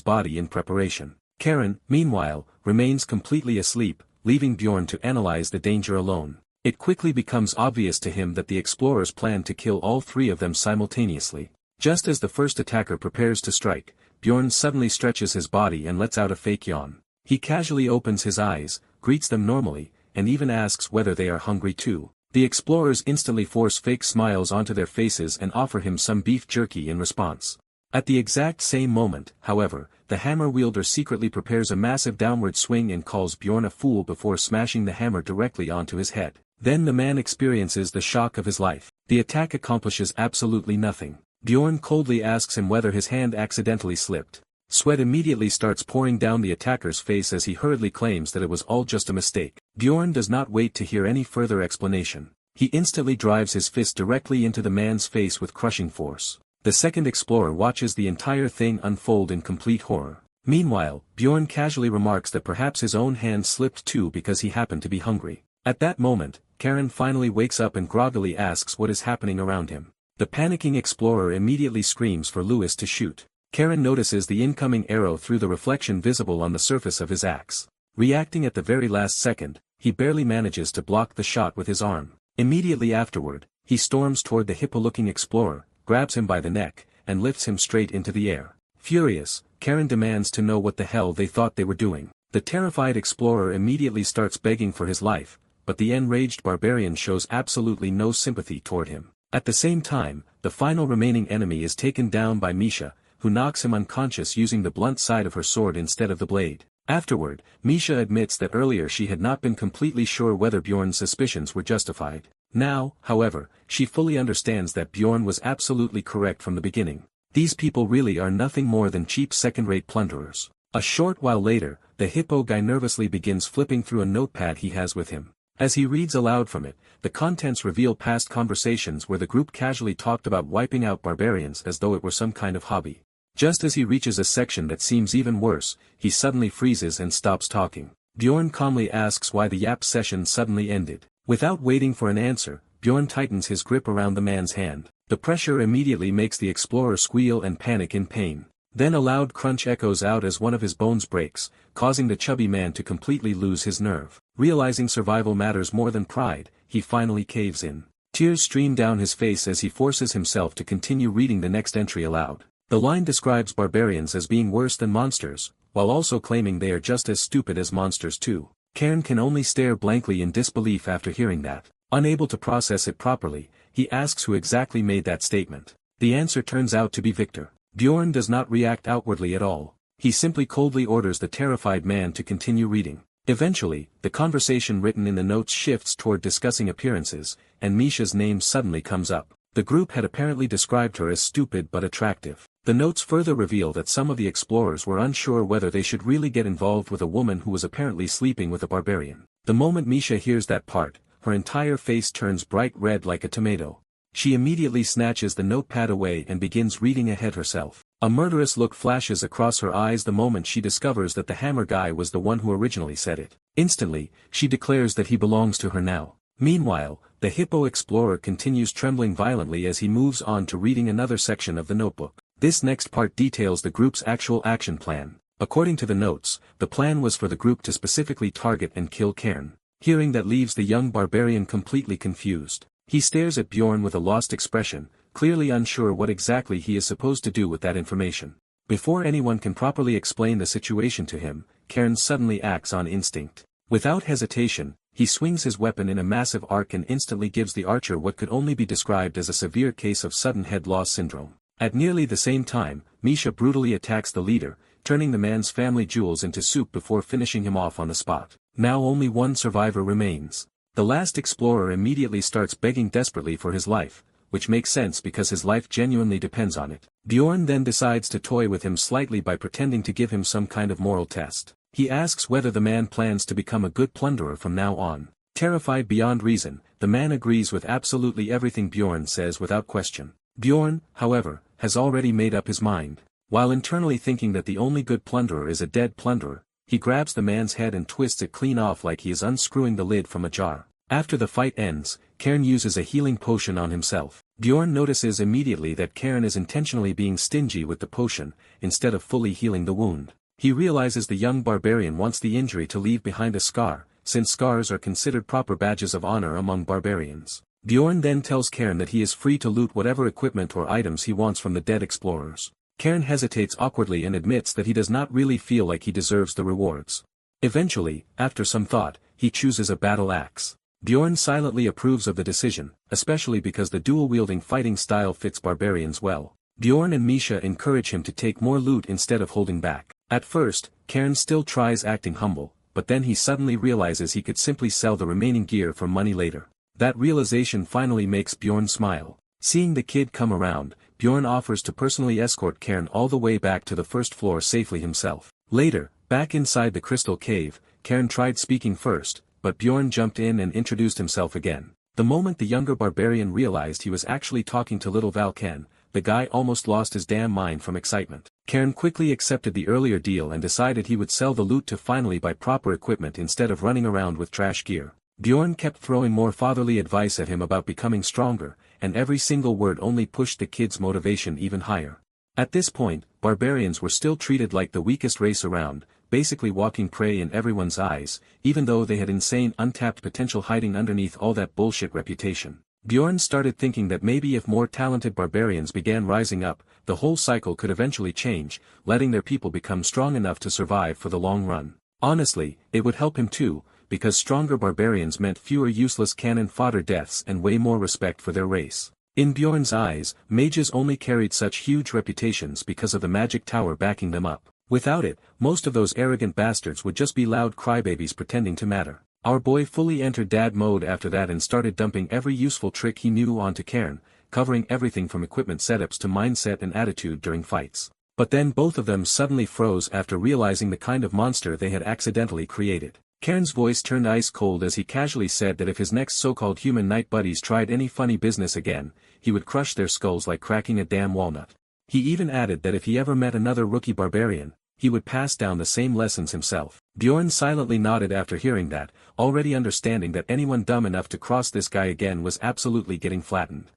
body in preparation. Karen, meanwhile, remains completely asleep, leaving Bjorn to analyze the danger alone. It quickly becomes obvious to him that the explorers plan to kill all three of them simultaneously. Just as the first attacker prepares to strike, Bjorn suddenly stretches his body and lets out a fake yawn. He casually opens his eyes, greets them normally, and even asks whether they are hungry too. The explorers instantly force fake smiles onto their faces and offer him some beef jerky in response. At the exact same moment, however, the hammer wielder secretly prepares a massive downward swing and calls Bjorn a fool before smashing the hammer directly onto his head. Then the man experiences the shock of his life. The attack accomplishes absolutely nothing. Bjorn coldly asks him whether his hand accidentally slipped. Sweat immediately starts pouring down the attacker's face as he hurriedly claims that it was all just a mistake. Bjorn does not wait to hear any further explanation. He instantly drives his fist directly into the man's face with crushing force. The second explorer watches the entire thing unfold in complete horror. Meanwhile, Bjorn casually remarks that perhaps his own hand slipped too because he happened to be hungry. At that moment, Karen finally wakes up and groggily asks what is happening around him. The panicking explorer immediately screams for Lewis to shoot. Karen notices the incoming arrow through the reflection visible on the surface of his axe. Reacting at the very last second, he barely manages to block the shot with his arm. Immediately afterward, he storms toward the hippo-looking explorer, grabs him by the neck, and lifts him straight into the air. Furious, Karen demands to know what the hell they thought they were doing. The terrified explorer immediately starts begging for his life, but the enraged barbarian shows absolutely no sympathy toward him. At the same time, the final remaining enemy is taken down by Misha, who knocks him unconscious using the blunt side of her sword instead of the blade. Afterward, Misha admits that earlier she had not been completely sure whether Bjorn's suspicions were justified. Now, however, she fully understands that Bjorn was absolutely correct from the beginning. These people really are nothing more than cheap second-rate plunderers. A short while later, the hippo guy nervously begins flipping through a notepad he has with him. As he reads aloud from it, the contents reveal past conversations where the group casually talked about wiping out barbarians as though it were some kind of hobby. Just as he reaches a section that seems even worse, he suddenly freezes and stops talking. Bjorn calmly asks why the yap session suddenly ended. Without waiting for an answer, Bjorn tightens his grip around the man's hand. The pressure immediately makes the explorer squeal and panic in pain. Then a loud crunch echoes out as one of his bones breaks, causing the chubby man to completely lose his nerve. Realizing survival matters more than pride, he finally caves in. Tears stream down his face as he forces himself to continue reading the next entry aloud. The line describes barbarians as being worse than monsters, while also claiming they are just as stupid as monsters too. Karen can only stare blankly in disbelief after hearing that. Unable to process it properly, he asks who exactly made that statement. The answer turns out to be Victor. Bjorn does not react outwardly at all. He simply coldly orders the terrified man to continue reading. Eventually, the conversation written in the notes shifts toward discussing appearances, and Misha's name suddenly comes up. The group had apparently described her as stupid but attractive. The notes further reveal that some of the explorers were unsure whether they should really get involved with a woman who was apparently sleeping with a barbarian. The moment Misha hears that part, her entire face turns bright red like a tomato. She immediately snatches the notepad away and begins reading ahead herself. A murderous look flashes across her eyes the moment she discovers that the hammer guy was the one who originally said it. Instantly, she declares that he belongs to her now. Meanwhile, the hippo explorer continues trembling violently as he moves on to reading another section of the notebook. This next part details the group's actual action plan. According to the notes, the plan was for the group to specifically target and kill Cairn. Hearing that leaves the young barbarian completely confused. He stares at Bjorn with a lost expression, clearly unsure what exactly he is supposed to do with that information. Before anyone can properly explain the situation to him, Cairn suddenly acts on instinct. Without hesitation, he swings his weapon in a massive arc and instantly gives the archer what could only be described as a severe case of sudden head loss syndrome. At nearly the same time, Misha brutally attacks the leader, turning the man's family jewels into soup before finishing him off on the spot. Now only one survivor remains. The last explorer immediately starts begging desperately for his life, which makes sense because his life genuinely depends on it. Bjorn then decides to toy with him slightly by pretending to give him some kind of moral test. He asks whether the man plans to become a good plunderer from now on. Terrified beyond reason, the man agrees with absolutely everything Bjorn says without question. Bjorn, however, has already made up his mind. While internally thinking that the only good plunderer is a dead plunderer, he grabs the man's head and twists it clean off like he is unscrewing the lid from a jar. After the fight ends, Cairn uses a healing potion on himself. Bjorn notices immediately that Cairn is intentionally being stingy with the potion, instead of fully healing the wound. He realizes the young barbarian wants the injury to leave behind a scar, since scars are considered proper badges of honor among barbarians. Bjorn then tells Cairn that he is free to loot whatever equipment or items he wants from the dead explorers. Cairn hesitates awkwardly and admits that he does not really feel like he deserves the rewards. Eventually, after some thought, he chooses a battle axe. Bjorn silently approves of the decision, especially because the dual-wielding fighting style fits barbarians well. Bjorn and Misha encourage him to take more loot instead of holding back. At first, Cairn still tries acting humble, but then he suddenly realizes he could simply sell the remaining gear for money later. That realization finally makes Bjorn smile. Seeing the kid come around, Bjorn offers to personally escort Cairn all the way back to the first floor safely himself. Later, back inside the crystal cave, Cairn tried speaking first, but Bjorn jumped in and introduced himself again. The moment the younger barbarian realized he was actually talking to little Valken, the guy almost lost his damn mind from excitement. Cairn quickly accepted the earlier deal and decided he would sell the loot to finally buy proper equipment instead of running around with trash gear. Bjorn kept throwing more fatherly advice at him about becoming stronger, and every single word only pushed the kid's motivation even higher. At this point, barbarians were still treated like the weakest race around, basically walking prey in everyone's eyes, even though they had insane untapped potential hiding underneath all that bullshit reputation. Bjorn started thinking that maybe if more talented barbarians began rising up, the whole cycle could eventually change, letting their people become strong enough to survive for the long run. Honestly, it would help him too, because stronger barbarians meant fewer useless cannon fodder deaths and way more respect for their race. In Bjorn's eyes, mages only carried such huge reputations because of the magic tower backing them up. Without it, most of those arrogant bastards would just be loud crybabies pretending to matter. Our boy fully entered dad mode after that and started dumping every useful trick he knew onto Cairn, covering everything from equipment setups to mindset and attitude during fights. But then both of them suddenly froze after realizing the kind of monster they had accidentally created. Cairn's voice turned ice cold as he casually said that if his next so-called human knight buddies tried any funny business again, he would crush their skulls like cracking a damn walnut. He even added that if he ever met another rookie barbarian, he would pass down the same lessons himself. Bjorn silently nodded after hearing that, already understanding that anyone dumb enough to cross this guy again was absolutely getting flattened.